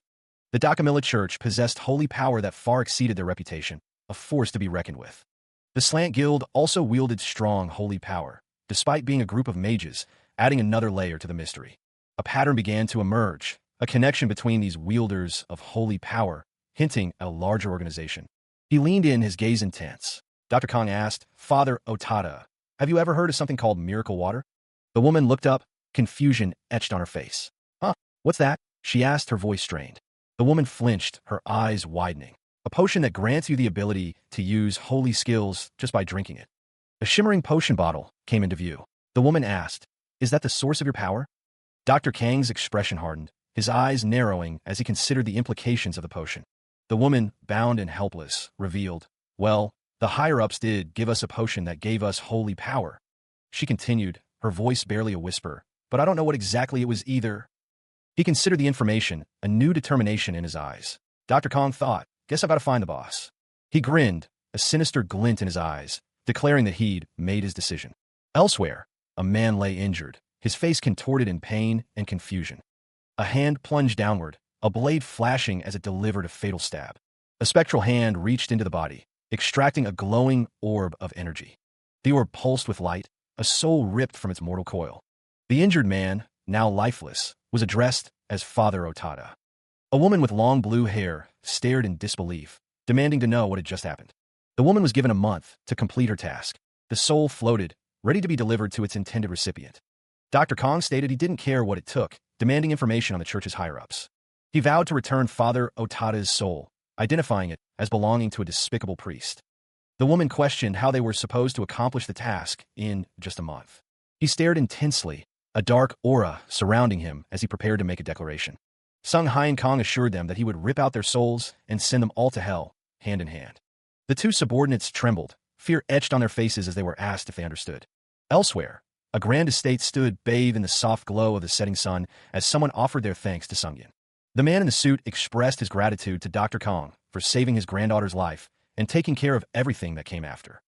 The Dakamila Church possessed holy power that far exceeded their reputation, a force to be reckoned with. The Slant Guild also wielded strong holy power, despite being a group of mages, adding another layer to the mystery. A pattern began to emerge, a connection between these wielders of holy power, hinting at a larger organization. He leaned in, his gaze intense. Dr. Kong asked, "Father Otada, have you ever heard of something called miracle water?" The woman looked up, confusion etched on her face. "Huh, what's that?" she asked, her voice strained. The woman flinched, her eyes widening. "A potion that grants you the ability to use holy skills just by drinking it." A shimmering potion bottle came into view. The woman asked, "Is that the source of your power?" Dr. Kang's expression hardened, his eyes narrowing as he considered the implications of the potion. The woman, bound and helpless, revealed, "Well, the higher-ups did give us a potion that gave us holy power." She continued, her voice barely a whisper, "But I don't know what exactly it was either." He considered the information, a new determination in his eyes. Dr. Kong thought, "Guess I've got to find the boss." He grinned, a sinister glint in his eyes, declaring that he'd made his decision. Elsewhere, a man lay injured, his face contorted in pain and confusion. A hand plunged downward, a blade flashing as it delivered a fatal stab. A spectral hand reached into the body, extracting a glowing orb of energy. The orb pulsed with light, a soul ripped from its mortal coil. The injured man, now lifeless, was addressed as Father Otada. A woman with long blue hair stared in disbelief, demanding to know what had just happened. The woman was given a month to complete her task. The soul floated, ready to be delivered to its intended recipient. Dr. Kong stated he didn't care what it took, demanding information on the church's higher-ups. He vowed to return Father Otada's soul, identifying it as belonging to a despicable priest. The woman questioned how they were supposed to accomplish the task in just a month. He stared intensely, a dark aura surrounding him as he prepared to make a declaration. Sung Hyen Kong assured them that he would rip out their souls and send them all to hell, hand in hand. The two subordinates trembled, fear etched on their faces as they were asked if they understood. Elsewhere, a grand estate stood bathed in the soft glow of the setting sun as someone offered their thanks to Sungyin. The man in the suit expressed his gratitude to Dr. Kong for saving his granddaughter's life and taking care of everything that came after.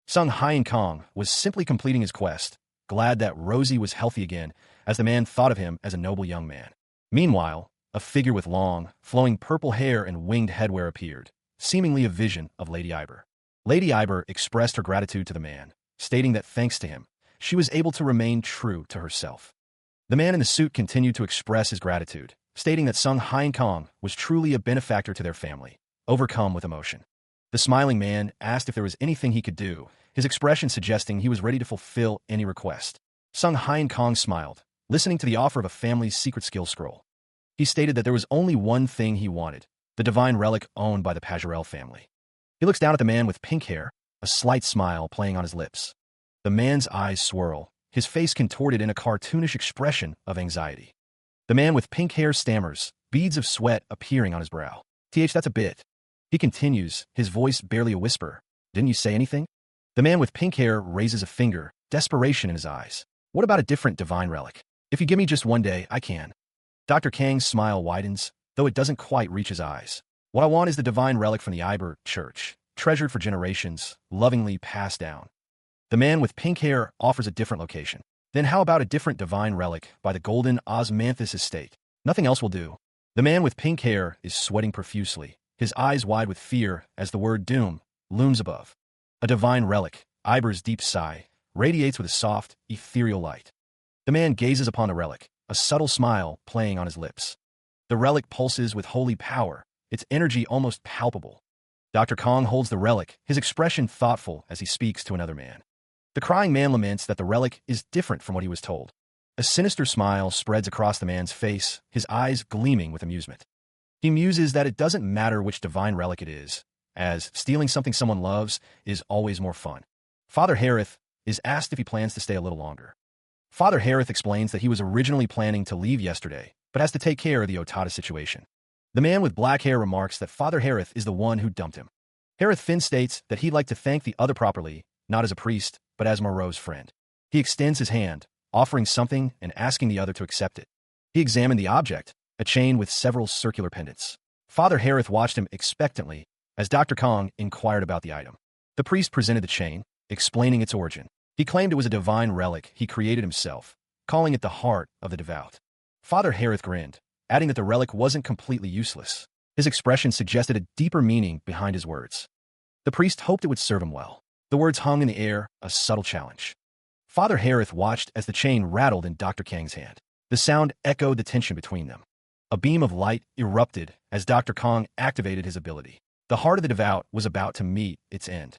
Sung Hyen Kong was simply completing his quest, glad that Rosie was healthy again, as the man thought of him as a noble young man. Meanwhile, a figure with long, flowing purple hair and winged headwear appeared, seemingly a vision of Lady Iber. Lady Iber expressed her gratitude to the man, stating that thanks to him, she was able to remain true to herself. The man in the suit continued to express his gratitude, stating that Sung Hyen Kong was truly a benefactor to their family, overcome with emotion. The smiling man asked if there was anything he could do, his expression suggesting he was ready to fulfill any request. Sung Hyen Kong smiled, listening to the offer of a family's secret skill scroll. He stated that there was only one thing he wanted, the divine relic owned by the Pajorel family. He looks down at the man with pink hair, a slight smile playing on his lips. The man's eyes swirl, his face contorted in a cartoonish expression of anxiety. The man with pink hair stammers, beads of sweat appearing on his brow. That's a bit. He continues, his voice barely a whisper. Didn't you say anything? The man with pink hair raises a finger, desperation in his eyes. What about a different divine relic? If you give me just one day, I can. Dr. Kang's smile widens, though it doesn't quite reach his eyes. What I want is the divine relic from the Iber Church, treasured for generations, lovingly passed down. The man with pink hair offers a different location. Then how about a different divine relic by the golden Osmanthus estate? Nothing else will do. The man with pink hair is sweating profusely, his eyes wide with fear as the word doom looms above. A divine relic, Iber's deep sigh, radiates with a soft, ethereal light. The man gazes upon the relic, a subtle smile playing on his lips. The relic pulses with holy power, its energy almost palpable. Dr. Kong holds the relic, his expression thoughtful as he speaks to another man. The crying man laments that the relic is different from what he was told. A sinister smile spreads across the man's face, his eyes gleaming with amusement. He muses that it doesn't matter which divine relic it is, as stealing something someone loves is always more fun. Father Harith is asked if he plans to stay a little longer. Father Harith explains that he was originally planning to leave yesterday, but has to take care of the Otada situation. The man with black hair remarks that Father Harith is the one who dumped him. Harith Finn states that he'd like to thank the other properly, not as a priest, but as Moreau's friend. He extends his hand, offering something and asking the other to accept it. He examined the object, a chain with several circular pendants. Father Harith watched him expectantly as Dr. Kong inquired about the item. The priest presented the chain, explaining its origin. He claimed it was a divine relic he created himself, calling it the heart of the devout. Father Harith grinned, adding that the relic wasn't completely useless. His expression suggested a deeper meaning behind his words. The priest hoped it would serve him well. The words hung in the air, a subtle challenge. Father Harith watched as the chain rattled in Dr. Kang's hand. The sound echoed the tension between them. A beam of light erupted as Dr. Kong activated his ability. The heart of the devout was about to meet its end.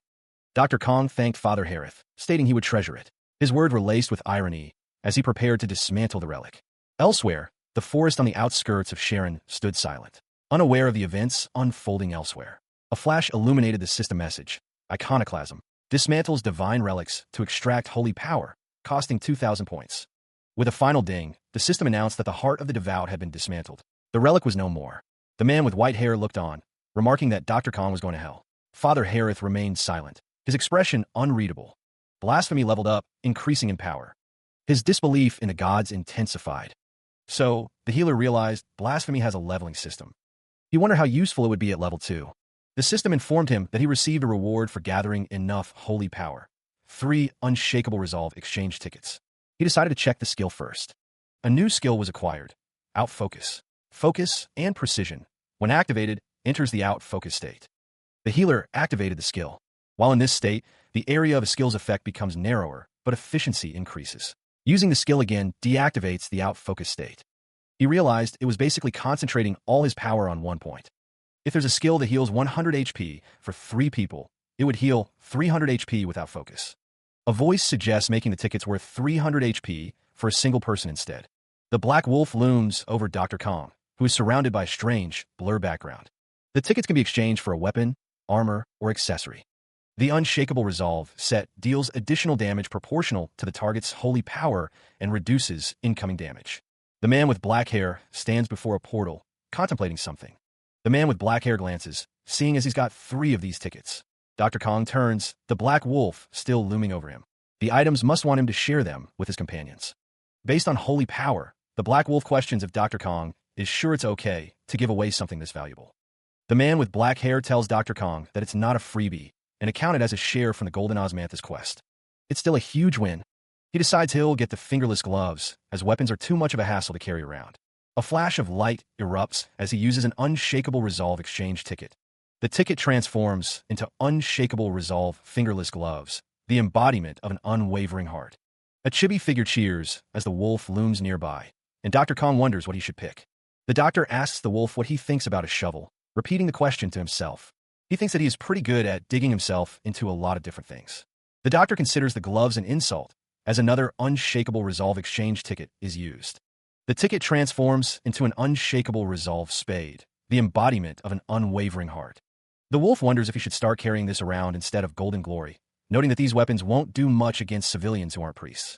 Dr. Kong thanked Father Harith, stating he would treasure it. His words were laced with irony as he prepared to dismantle the relic. Elsewhere, the forest on the outskirts of Sharon stood silent, unaware of the events unfolding elsewhere. A flash illuminated the system message. Iconoclasm dismantles divine relics to extract holy power, costing 2,000 points. With a final ding, the system announced that the heart of the devout had been dismantled. The relic was no more. The man with white hair looked on, remarking that Dr. Kong was going to hell. Father Harith remained silent, his expression unreadable. Blasphemy leveled up, increasing in power. His disbelief in the gods intensified. So, the healer realized blasphemy has a leveling system. He wondered how useful it would be at level 2. The system informed him that he received a reward for gathering enough holy power. 3 unshakable resolve exchange tickets. He decided to check the skill first. A new skill was acquired. Outfocus. Focus and precision, when activated, enters the out-focus state. The healer activated the skill. While in this state, the area of a skill's effect becomes narrower, but efficiency increases. Using the skill again deactivates the out-focus state. He realized it was basically concentrating all his power on one point. If there's a skill that heals 100 HP for 3 people, it would heal 300 HP without focus. A voice suggests making the tickets worth 300 HP for a single person instead. The black wolf looms over Dr. Kong, who is surrounded by a strange, blur background. The tickets can be exchanged for a weapon, armor, or accessory. The unshakable resolve set deals additional damage proportional to the target's holy power and reduces incoming damage. The man with black hair stands before a portal, contemplating something. The man with black hair glances, seeing as he's got 3 of these tickets. Dr. Kong turns, the black wolf still looming over him. The items must want him to share them with his companions. Based on holy power, the black wolf questions if Dr. Kong is sure it's okay to give away something this valuable. The man with black hair tells Dr. Kong that it's not a freebie and accounted as a share from the Golden Osmanthus quest. It's still a huge win. He decides he'll get the fingerless gloves, as weapons are too much of a hassle to carry around. A flash of light erupts as he uses an unshakable resolve exchange ticket. The ticket transforms into unshakable resolve fingerless gloves, the embodiment of an unwavering heart. A chibi figure cheers as the wolf looms nearby, and Dr. Kong wonders what he should pick. The doctor asks the wolf what he thinks about a shovel, repeating the question to himself. He thinks that he is pretty good at digging himself into a lot of different things. The doctor considers the gloves an insult, as another unshakable resolve exchange ticket is used. The ticket transforms into an unshakable resolve spade, the embodiment of an unwavering heart. The wolf wonders if he should start carrying this around instead of Golden Glory, noting that these weapons won't do much against civilians who aren't priests.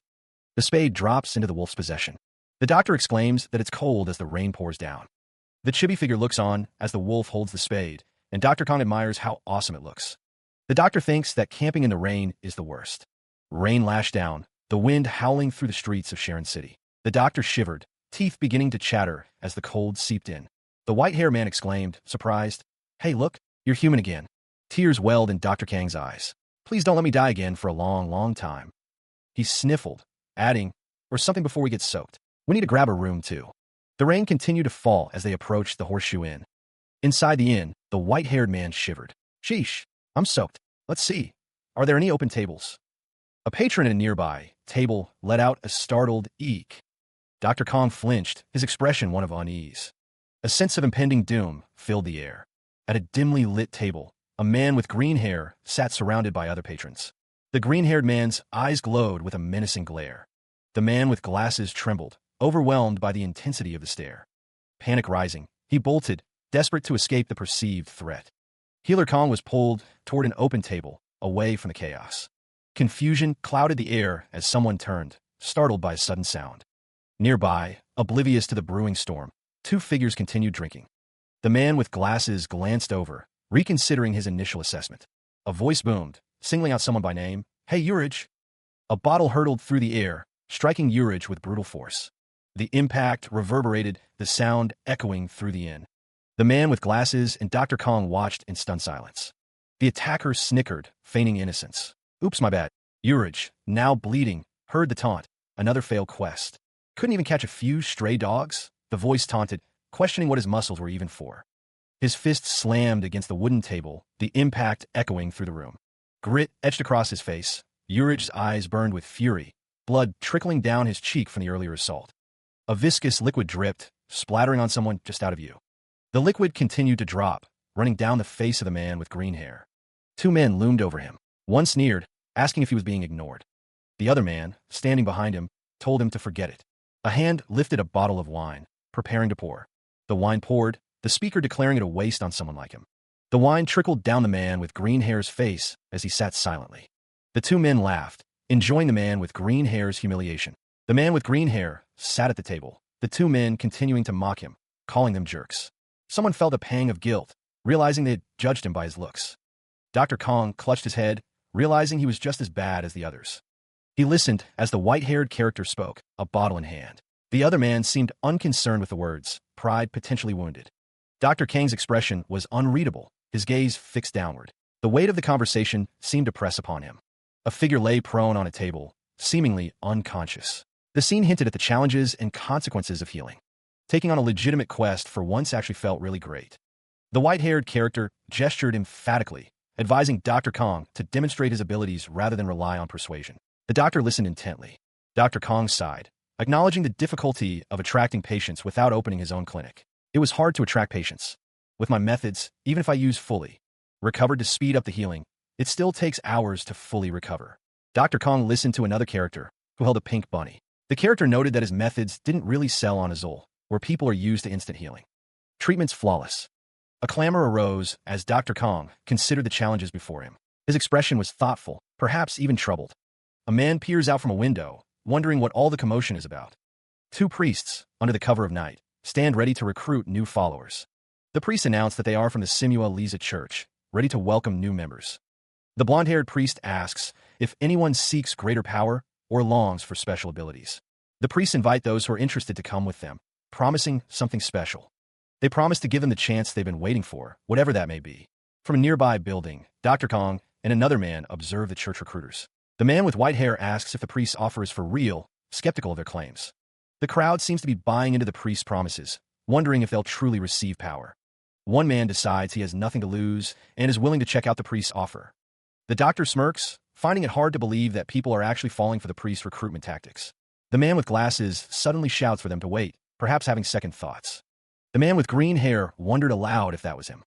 The spade drops into the wolf's possession. The doctor exclaims that it's cold as the rain pours down. The chibi figure looks on as the wolf holds the spade, and Dr. Kong admires how awesome it looks. The doctor thinks that camping in the rain is the worst. Rain lashed down, the wind howling through the streets of Sharon City. The doctor shivered, teeth beginning to chatter as the cold seeped in. The white-haired man exclaimed, surprised, "Hey, look, you're human again." Tears welled in Dr. Kang's eyes. "Please don't let me die again for a long, long time." He sniffled, adding, "Or something before we get soaked. We need to grab a room, too." The rain continued to fall as they approached the Horseshoe Inn. Inside the inn, the white-haired man shivered. "Sheesh, I'm soaked. Let's see. Are there any open tables?" A patron at a nearby table let out a startled eek. Dr. Kong flinched, his expression one of unease. A sense of impending doom filled the air. At a dimly lit table, a man with green hair sat surrounded by other patrons. The green-haired man's eyes glowed with a menacing glare. The man with glasses trembled, overwhelmed by the intensity of the stare. Panic rising, he bolted, desperate to escape the perceived threat. Healer Kong was pulled toward an open table, away from the chaos. Confusion clouded the air as someone turned, startled by a sudden sound. Nearby, oblivious to the brewing storm, 2 figures continued drinking. The man with glasses glanced over, reconsidering his initial assessment. A voice boomed, singling out someone by name. "Hey, Urich!" A bottle hurtled through the air, striking Urich with brutal force. The impact reverberated, the sound echoing through the inn. The man with glasses and Dr. Kong watched in stunned silence. The attacker snickered, feigning innocence. "Oops, my bad." Urich, now bleeding, heard the taunt. Another failed quest. Couldn't even catch a few stray dogs? The voice taunted, questioning what his muscles were even for. His fist slammed against the wooden table, the impact echoing through the room. Grit etched across his face. Urich's eyes burned with fury, blood trickling down his cheek from the earlier assault. A viscous liquid dripped, splattering on someone just out of view. The liquid continued to drop, running down the face of the man with green hair. 2 men loomed over him. One sneered, asking if he was being ignored. The other man, standing behind him, told him to forget it. A hand lifted a bottle of wine, preparing to pour. The wine poured, the speaker declaring it a waste on someone like him. The wine trickled down the man with green hair's face as he sat silently. The 2 men laughed, enjoying the man with green hair's humiliation. The man with green hair sat at the table, the 2 men continuing to mock him, calling them jerks. Someone felt a pang of guilt, realizing they had judged him by his looks. Dr. Kong clutched his head, realizing he was just as bad as the others. He listened as the white-haired character spoke, a bottle in hand. The other man seemed unconcerned with the words, pride potentially wounded. Dr. Kang's expression was unreadable, his gaze fixed downward. The weight of the conversation seemed to press upon him. A figure lay prone on a table, seemingly unconscious. The scene hinted at the challenges and consequences of healing. Taking on a legitimate quest for once actually felt really great. The white-haired character gestured emphatically, advising Dr. Kong to demonstrate his abilities rather than rely on persuasion. The doctor listened intently. Dr. Kong sighed, acknowledging the difficulty of attracting patients without opening his own clinic. It was hard to attract patients. With my methods, even if I use fully recovered to speed up the healing, it still takes hours to fully recover. Dr. Kong listened to another character who held a pink bunny. The character noted that his methods didn't really sell on Azul, where people are used to instant healing. Treatment's flawless. A clamor arose as Dr. Kong considered the challenges before him. His expression was thoughtful, perhaps even troubled. A man peers out from a window, wondering what all the commotion is about. 2 priests, under the cover of night, stand ready to recruit new followers. The priests announce that they are from the Manhwa Lisa Church, ready to welcome new members. The blonde-haired priest asks if anyone seeks greater power or longs for special abilities. The priests invite those who are interested to come with them, promising something special. They promise to give them the chance they've been waiting for, whatever that may be. From a nearby building, Dr. Kong and another man observe the church recruiters. The man with white hair asks if the priest's offer is for real, skeptical of their claims. The crowd seems to be buying into the priest's promises, wondering if they'll truly receive power. One man decides he has nothing to lose and is willing to check out the priest's offer. The doctor smirks, finding it hard to believe that people are actually falling for the priest's recruitment tactics. The man with glasses suddenly shouts for them to wait, perhaps having second thoughts. The man with green hair wondered aloud if that was him.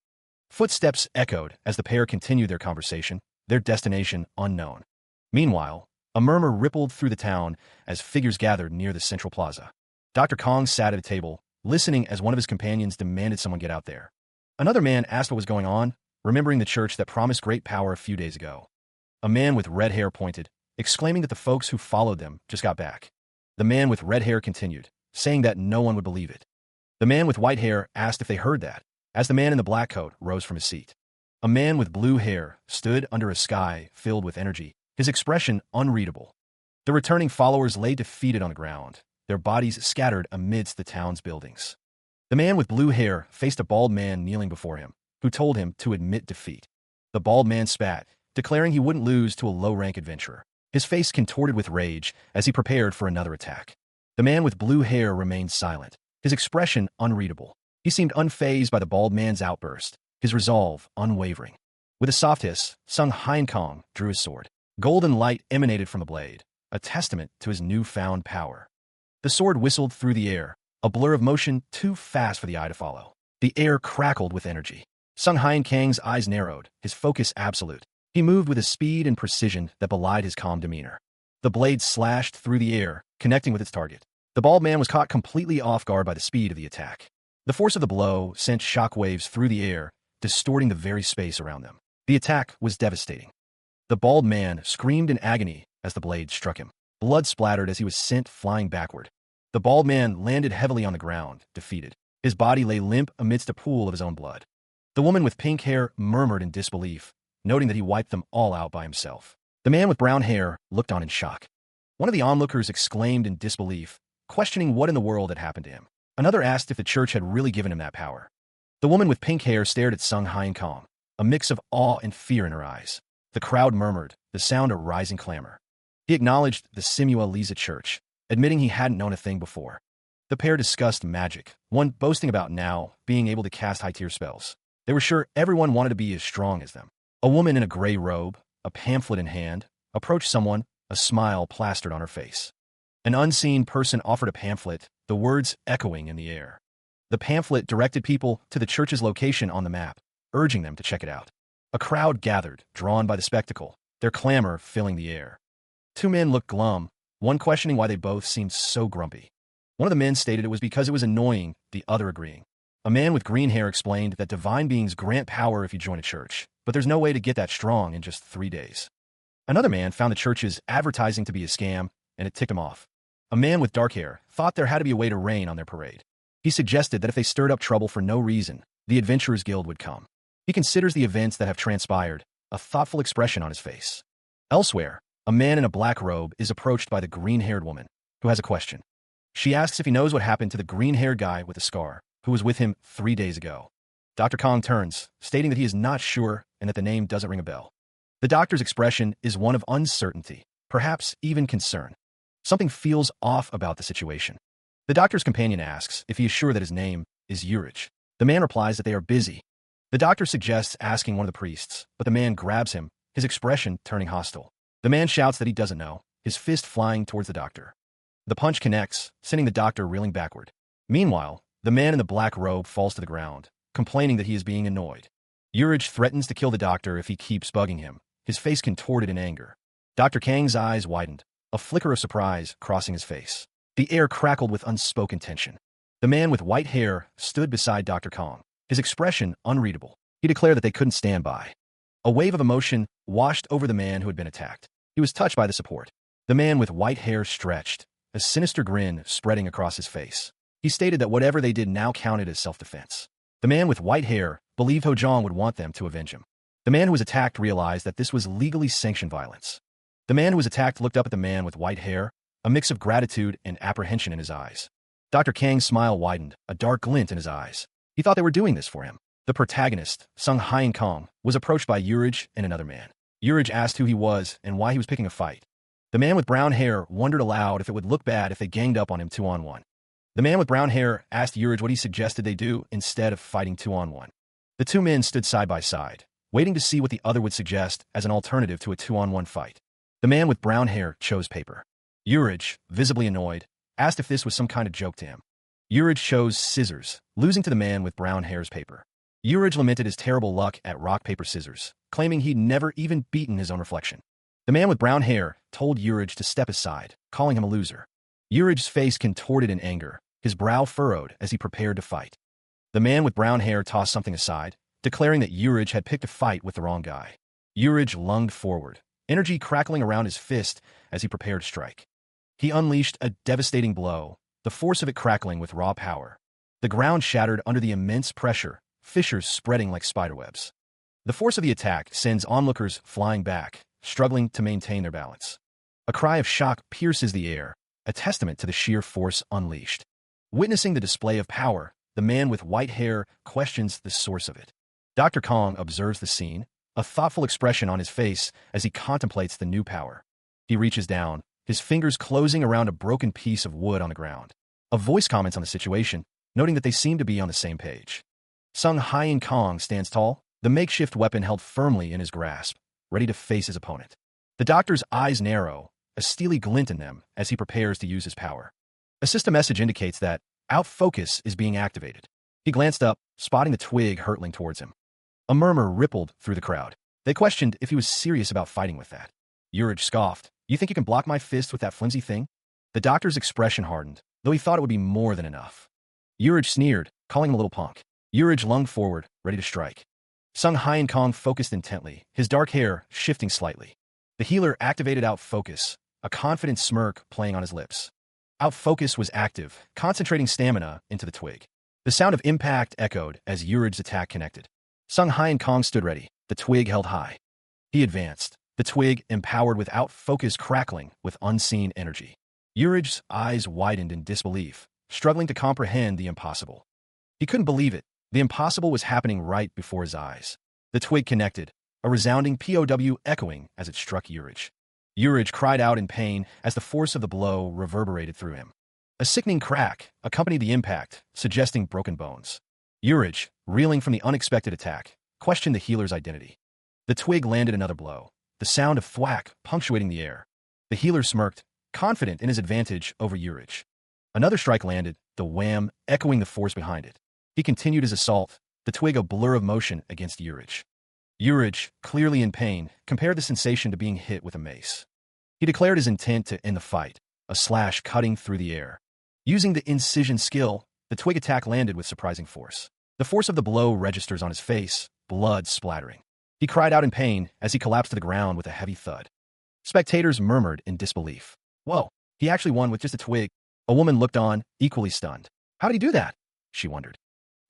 Footsteps echoed as the pair continued their conversation, their destination unknown. Meanwhile, a murmur rippled through the town as figures gathered near the central plaza. Dr. Kong sat at a table, listening as one of his companions demanded someone get out there. Another man asked what was going on, remembering the church that promised great power a few days ago. A man with red hair pointed, exclaiming that the folks who followed them just got back. The man with red hair continued, saying that no one would believe it. The man with white hair asked if they heard that, as the man in the black coat rose from his seat. A man with blue hair stood under a sky filled with energy, his expression unreadable. The returning followers lay defeated on the ground, their bodies scattered amidst the town's buildings. The man with blue hair faced a bald man kneeling before him, who told him to admit defeat. The bald man spat, declaring he wouldn't lose to a low-rank adventurer. His face contorted with rage as he prepared for another attack. The man with blue hair remained silent, his expression unreadable. He seemed unfazed by the bald man's outburst, his resolve unwavering. With a soft hiss, Sung Hyeon drew his sword. Golden light emanated from the blade, a testament to his newfound power. The sword whistled through the air, a blur of motion too fast for the eye to follow. The air crackled with energy. Sung Hyeon's eyes narrowed, his focus absolute. He moved with a speed and precision that belied his calm demeanor. The blade slashed through the air, connecting with its target. The bald man was caught completely off guard by the speed of the attack. The force of the blow sent shockwaves through the air, distorting the very space around them. The attack was devastating. The bald man screamed in agony as the blade struck him. Blood splattered as he was sent flying backward. The bald man landed heavily on the ground, defeated. His body lay limp amidst a pool of his own blood. The woman with pink hair murmured in disbelief, noting that he wiped them all out by himself. The man with brown hair looked on in shock. One of the onlookers exclaimed in disbelief, questioning what in the world had happened to him. Another asked if the church had really given him that power. The woman with pink hair stared at Sung Hyeon, a mix of awe and fear in her eyes. The crowd murmured, the sound of rising clamor. He acknowledged the Manhwa Lisa Church, admitting he hadn't known a thing before. The pair discussed magic, one boasting about now being able to cast high-tier spells. They were sure everyone wanted to be as strong as them. A woman in a gray robe, a pamphlet in hand, approached someone, a smile plastered on her face. An unseen person offered a pamphlet, the words echoing in the air. The pamphlet directed people to the church's location on the map, urging them to check it out. A crowd gathered, drawn by the spectacle, their clamor filling the air. Two men looked glum, one questioning why they both seemed so grumpy. One of the men stated it was because it was annoying, the other agreeing. A man with green hair explained that divine beings grant power if you join a church, but there's no way to get that strong in just 3 days. Another man found the church's advertising to be a scam, and it ticked him off. A man with dark hair thought there had to be a way to rain on their parade. He suggested that if they stirred up trouble for no reason, the Adventurers Guild would come. He considers the events that have transpired, a thoughtful expression on his face. Elsewhere, a man in a black robe is approached by the green-haired woman, who has a question. She asks if he knows what happened to the green-haired guy with the scar, who was with him 3 days ago. Dr. Kong turns, stating that he is not sure and that the name doesn't ring a bell. The doctor's expression is one of uncertainty, perhaps even concern. Something feels off about the situation. The doctor's companion asks if he is sure that his name is Urich. The man replies that they are busy. The doctor suggests asking one of the priests, but the man grabs him, his expression turning hostile. The man shouts that he doesn't know, his fist flying towards the doctor. The punch connects, sending the doctor reeling backward. Meanwhile, the man in the black robe falls to the ground, complaining that he is being annoyed. Urich threatens to kill the doctor if he keeps bugging him, his face contorted in anger. Dr. Kang's eyes widened, a flicker of surprise crossing his face. The air crackled with unspoken tension. The man with white hair stood beside Dr. Kong, his expression unreadable. He declared that they couldn't stand by. A wave of emotion washed over the man who had been attacked. He was touched by the support. The man with white hair stretched, a sinister grin spreading across his face. He stated that whatever they did now counted as self-defense. The man with white hair believed Hojong would want them to avenge him. The man who was attacked realized that this was legally sanctioned violence. The man who was attacked looked up at the man with white hair, a mix of gratitude and apprehension in his eyes. Dr. Kang's smile widened, a dark glint in his eyes. He thought they were doing this for him. The protagonist, Sung Hyen Kong, was approached by Urij and another man. Urij asked who he was and why he was picking a fight. The man with brown hair wondered aloud if it would look bad if they ganged up on him 2-on-1. The man with brown hair asked Urij what he suggested they do instead of fighting 2-on-1. The two men stood side by side, waiting to see what the other would suggest as an alternative to a 2-on-1 fight. The man with brown hair chose paper. Urij, visibly annoyed, asked if this was some kind of joke to him. Urij chose scissors, losing to the man with brown hair's paper. Urij lamented his terrible luck at rock, paper, scissors, claiming he'd never even beaten his own reflection. The man with brown hair told Urij to step aside, calling him a loser. Urij's face contorted in anger, his brow furrowed as he prepared to fight. The man with brown hair tossed something aside, declaring that Urij had picked a fight with the wrong guy. Urij lunged forward, energy crackling around his fist as he prepared to strike. He unleashed a devastating blow, the force of it crackling with raw power. The ground shattered under the immense pressure, fissures spreading like spiderwebs. The force of the attack sends onlookers flying back, struggling to maintain their balance. A cry of shock pierces the air, a testament to the sheer force unleashed. Witnessing the display of power, the man with white hair questions the source of it. Dr. Kong observes the scene, a thoughtful expression on his face as he contemplates the new power. He reaches down, his fingers closing around a broken piece of wood on the ground. A voice comments on the situation, noting that they seem to be on the same page. Sung Hyen Kong stands tall, the makeshift weapon held firmly in his grasp, ready to face his opponent. The doctor's eyes narrow, a steely glint in them as he prepares to use his power. A system message indicates that out-focus is being activated. He glanced up, spotting the twig hurtling towards him. A murmur rippled through the crowd. They questioned if he was serious about fighting with that. Urij scoffed. You think you can block my fist with that flimsy thing? The doctor's expression hardened, though he thought it would be more than enough. Urij sneered, calling him a little punk. Urij lunged forward, ready to strike. Sung Hyen Kong focused intently, his dark hair shifting slightly. The healer activated out-focus, a confident smirk playing on his lips. Out-focus was active, concentrating stamina into the twig. The sound of impact echoed as Urij's attack connected. Sung Hyen Kong stood ready, the twig held high. He advanced, the twig empowered with out-focus crackling with unseen energy. Urij's eyes widened in disbelief, struggling to comprehend the impossible. He couldn't believe it. The impossible was happening right before his eyes. The twig connected, a resounding POW echoing as it struck Urij. Urij cried out in pain as the force of the blow reverberated through him. A sickening crack accompanied the impact, suggesting broken bones. Urij, reeling from the unexpected attack, questioned the healer's identity. The twig landed another blow, the sound of thwack punctuating the air. The healer smirked, confident in his advantage over Urij. Another strike landed, the wham echoing the force behind it. He continued his assault, the twig a blur of motion against Urij. Urij, clearly in pain, compared the sensation to being hit with a mace. He declared his intent to end the fight, a slash cutting through the air. Using the incision skill, the twig attack landed with surprising force. The force of the blow registers on his face, blood splattering. He cried out in pain as he collapsed to the ground with a heavy thud. Spectators murmured in disbelief. Whoa, he actually won with just a twig. A woman looked on, equally stunned. How did he do that? She wondered.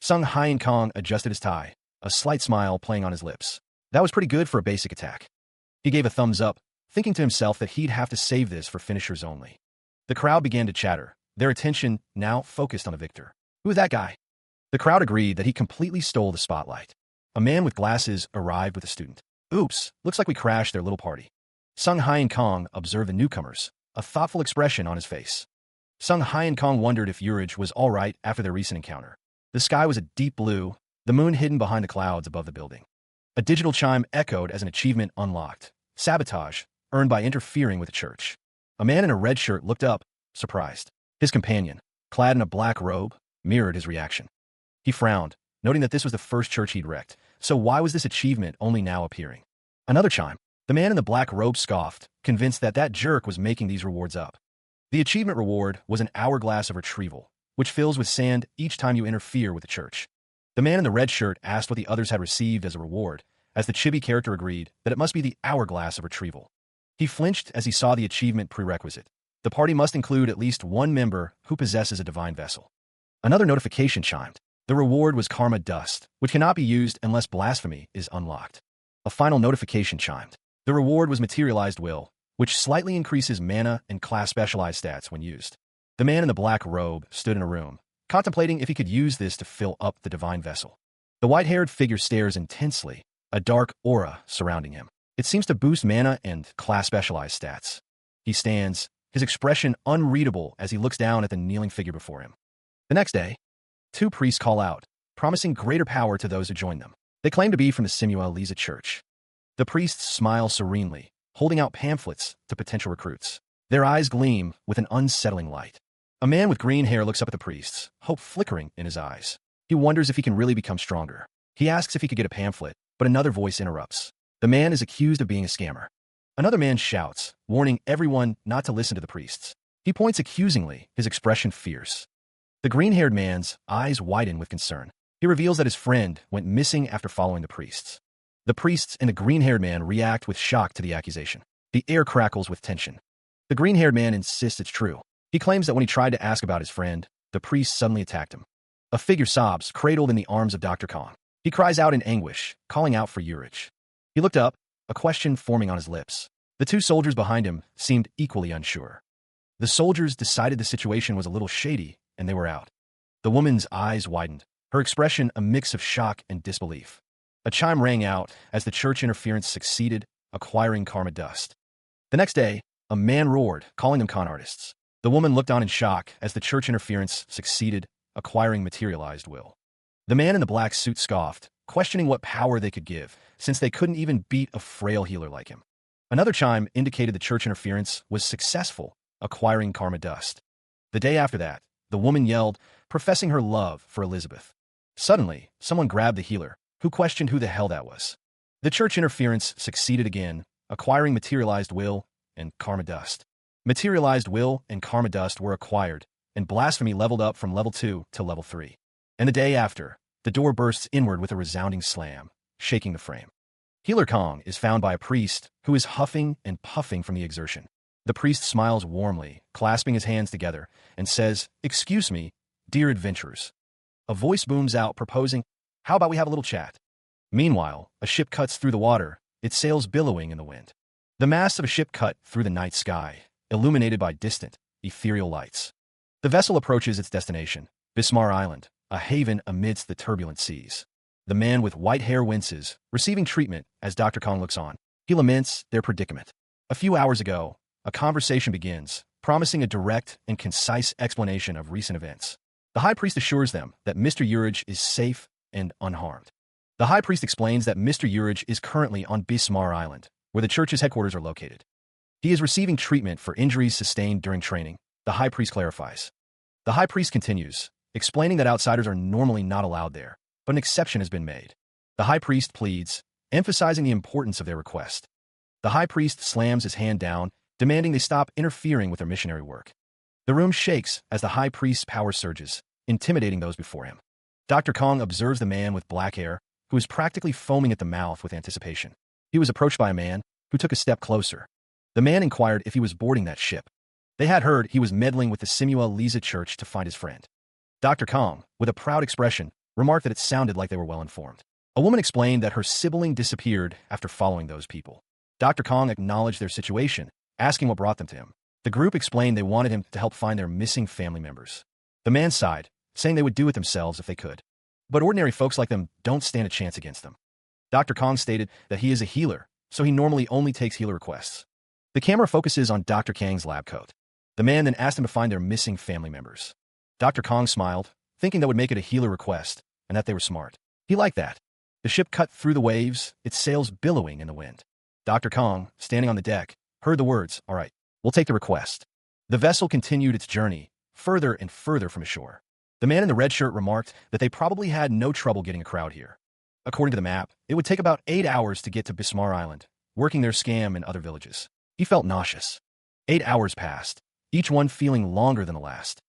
Sung Hyen Kong adjusted his tie, a slight smile playing on his lips. That was pretty good for a basic attack. He gave a thumbs up, thinking to himself that he'd have to save this for finishers only. The crowd began to chatter, their attention now focused on the victor. Who was that guy? The crowd agreed that he completely stole the spotlight. A man with glasses arrived with a student. Oops, looks like we crashed their little party. Sung Hyen Kong observed the newcomers, a thoughtful expression on his face. Sung Hyen Kong wondered if Urij was all right after their recent encounter. The sky was a deep blue, the moon hidden behind the clouds above the building. A digital chime echoed as an achievement unlocked. Sabotage, earned by interfering with the church. A man in a red shirt looked up, surprised. His companion, clad in a black robe, mirrored his reaction. He frowned, noting that this was the first church he'd wrecked, so why was this achievement only now appearing? Another chime. The man in the black robe scoffed, convinced that that jerk was making these rewards up. The achievement reward was an hourglass of retrieval, which fills with sand each time you interfere with the church. The man in the red shirt asked what the others had received as a reward, as the chibi character agreed that it must be the hourglass of retrieval. He flinched as he saw the achievement prerequisite. The party must include at least one member who possesses a divine vessel. Another notification chimed. The reward was karma dust, which cannot be used unless blasphemy is unlocked. A final notification chimed. The reward was materialized will, which slightly increases mana and class specialized stats when used. The man in the black robe stood in a room, contemplating if he could use this to fill up the divine vessel. The white-haired figure stares intensely, a dark aura surrounding him. It seems to boost mana and class specialized stats. He stands, his expression unreadable as he looks down at the kneeling figure before him. The next day, 2 priests call out, promising greater power to those who join them. They claim to be from the Manhwa Lisa church. The priests smile serenely, holding out pamphlets to potential recruits. Their eyes gleam with an unsettling light. A man with green hair looks up at the priests, hope flickering in his eyes. He wonders if he can really become stronger. He asks if he could get a pamphlet, but another voice interrupts. The man is accused of being a scammer. Another man shouts, warning everyone not to listen to the priests. He points accusingly, his expression fierce. The green-haired man's eyes widen with concern. He reveals that his friend went missing after following the priests. The priests and the green-haired man react with shock to the accusation. The air crackles with tension. The green-haired man insists it's true. He claims that when he tried to ask about his friend, the priest suddenly attacked him. A figure sobs, cradled in the arms of Dr. Kong. He cries out in anguish, calling out for Urich. He looked up, a question forming on his lips. The 2 soldiers behind him seemed equally unsure. The soldiers decided the situation was a little shady, and they were out. The woman's eyes widened, her expression a mix of shock and disbelief. A chime rang out as the church interference succeeded, acquiring karma dust. The next day, a man roared, calling them con artists. The woman looked on in shock as the church interference succeeded, acquiring materialized will. The man in the black suit scoffed, questioning what power they could give, since they couldn't even beat a frail healer like him. Another chime indicated the church interference was successful, acquiring karma dust. The day after that, the woman yelled, professing her love for Elizabeth. Suddenly, someone grabbed the healer, who questioned who the hell that was. The church interference succeeded again, acquiring materialized will and karma dust. Materialized will and karma dust were acquired, and blasphemy leveled up from level 2 to level 3. And the day after, the door bursts inward with a resounding slam, shaking the frame. Healer Kong is found by a priest who is huffing and puffing from the exertion. The priest smiles warmly, clasping his hands together, and says, "Excuse me, dear adventurers." A voice booms out proposing, "How about we have a little chat?" Meanwhile, a ship cuts through the water, its sails billowing in the wind. The masts of a ship cut through the night sky, illuminated by distant, ethereal lights. The vessel approaches its destination, Bismar Island, a haven amidst the turbulent seas. The man with white hair winces, receiving treatment as Dr. Kong looks on. He laments their predicament. A few hours ago, a conversation begins, promising a direct and concise explanation of recent events. The high priest assures them that Mr. Urich is safe and unharmed. The high priest explains that Mr. Urich is currently on Bismar Island, where the church's headquarters are located. He is receiving treatment for injuries sustained during training, the high priest clarifies. The high priest continues, explaining that outsiders are normally not allowed there, but an exception has been made. The high priest pleads, emphasizing the importance of their request. The high priest slams his hand down, demanding they stop interfering with their missionary work. The room shakes as the high priest's power surges, intimidating those before him. Dr. Kong observes the man with black hair, who is practically foaming at the mouth with anticipation. He was approached by a man who took a step closer. The man inquired if he was boarding that ship. They had heard he was meddling with the Manhwa Lisa church to find his friend. Dr. Kong, with a proud expression, remarked that it sounded like they were well informed. A woman explained that her sibling disappeared after following those people. Dr. Kong acknowledged their situation, asking what brought them to him. The group explained they wanted him to help find their missing family members. The man sighed, saying they would do it themselves if they could. But ordinary folks like them don't stand a chance against them. Dr. Kong stated that he is a healer, so he normally only takes healer requests. The camera focuses on Dr. Kang's lab coat. The man then asked him to find their missing family members. Dr. Kong smiled, thinking that would make it a healer request, and that they were smart. He liked that. The ship cut through the waves, its sails billowing in the wind. Dr. Kong, standing on the deck, heard the words, "All right, we'll take the request." The vessel continued its journey, further and further from shore. The man in the red shirt remarked that they probably had no trouble getting a crowd here. According to the map, it would take about 8 hours to get to Bismar Island, working their scam in other villages. He felt nauseous. 8 hours passed, each one feeling longer than the last.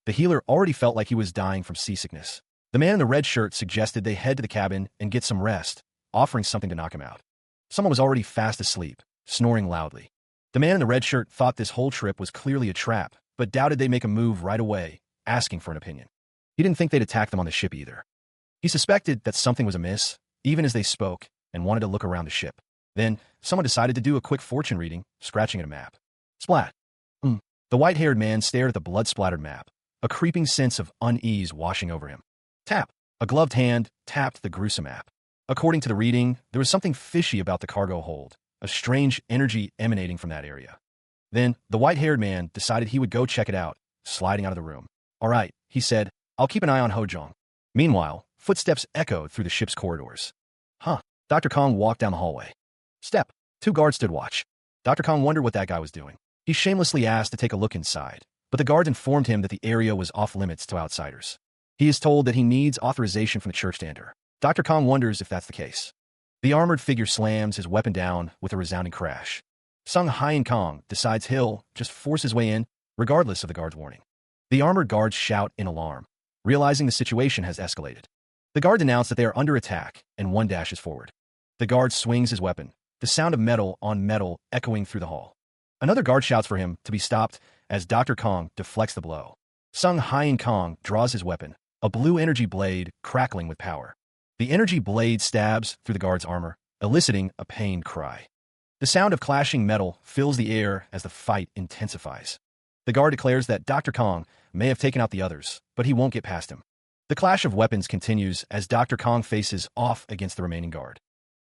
The healer already felt like he was dying from seasickness. The man in the red shirt suggested they head to the cabin and get some rest, offering something to knock him out. Someone was already fast asleep, snoring loudly. The man in the red shirt thought this whole trip was clearly a trap, but doubted they'd make a move right away, asking for an opinion. He didn't think they'd attack them on the ship either. He suspected that something was amiss, even as they spoke, and wanted to look around the ship. Then, someone decided to do a quick fortune reading, scratching at a map. Splat. The white-haired man stared at the blood-splattered map, a creeping sense of unease washing over him. Tap. A gloved hand tapped the gruesome map. According to the reading, there was something fishy about the cargo hold, a strange energy emanating from that area. Then, the white-haired man decided he would go check it out, sliding out of the room. All right, he said, I'll keep an eye on Hojong. Meanwhile, footsteps echoed through the ship's corridors. Dr. Kong walked down the hallway. Step. 2 guards stood watch. Dr. Kong wondered what that guy was doing. He shamelessly asked to take a look inside, but the guards informed him that the area was off-limits to outsiders. He is told that he needs authorization from the church to enter. Dr. Kong wonders if that's the case. The armored figure slams his weapon down with a resounding crash. Sung Hyen Kong decides he'll just force his way in, regardless of the guard's warning. The armored guards shout in alarm, realizing the situation has escalated. The guard announced that they are under attack, and one dashes forward. The guard swings his weapon, the sound of metal on metal echoing through the hall. Another guard shouts for him to be stopped as Dr. Kong deflects the blow. Sung Hyen Kong draws his weapon, a blue energy blade crackling with power. The energy blade stabs through the guard's armor, eliciting a pained cry. The sound of clashing metal fills the air as the fight intensifies. The guard declares that Dr. Kong may have taken out the others, but he won't get past him. The clash of weapons continues as Dr. Kong faces off against the remaining guard.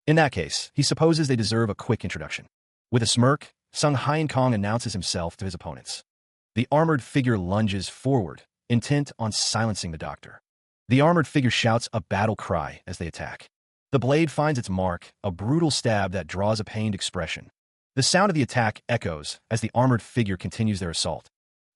In that case, he supposes they deserve a quick introduction. With a smirk, Sung Hyen Kong announces himself to his opponents. The armored figure lunges forward, intent on silencing the doctor. The armored figure shouts a battle cry as they attack. The blade finds its mark, a brutal stab that draws a pained expression. The sound of the attack echoes as the armored figure continues their assault.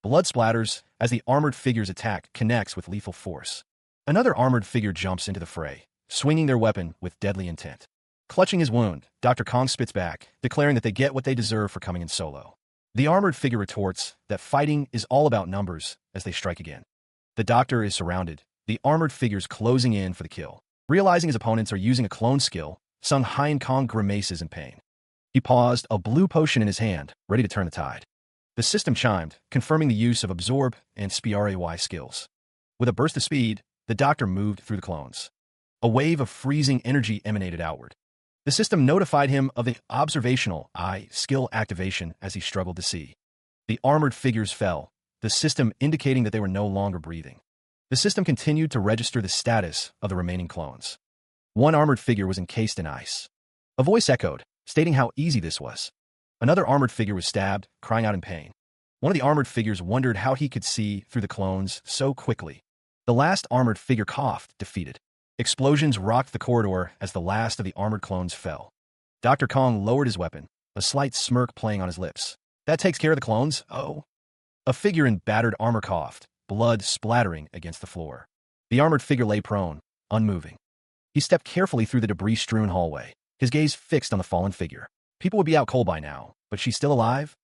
Blood splatters as the armored figure's attack connects with lethal force. Another armored figure jumps into the fray, swinging their weapon with deadly intent. Clutching his wound, Dr. Kong spits back, declaring that they get what they deserve for coming in solo. The armored figure retorts that fighting is all about numbers as they strike again. The doctor is surrounded, the armored figures closing in for the kill. Realizing his opponents are using a clone skill, Sung Hyen Kong grimaces in pain. He paused, a blue potion in his hand, ready to turn the tide. The system chimed, confirming the use of Absorb and Spray skills. With a burst of speed, the doctor moved through the clones. A wave of freezing energy emanated outward. The system notified him of the observational eye skill activation as he struggled to see. The armored figures fell, the system indicating that they were no longer breathing. The system continued to register the status of the remaining clones. One armored figure was encased in ice. A voice echoed, stating how easy this was. Another armored figure was stabbed, crying out in pain. One of the armored figures wondered how he could see through the clones so quickly. The last armored figure coughed, defeated. Explosions rocked the corridor as the last of the armored clones fell. Dr. Kong lowered his weapon, a slight smirk playing on his lips. That takes care of the clones? Oh. A figure in battered armor coughed, blood splattering against the floor. The armored figure lay prone, unmoving. He stepped carefully through the debris-strewn hallway, his gaze fixed on the fallen figure. People would be out cold by now, but she's still alive?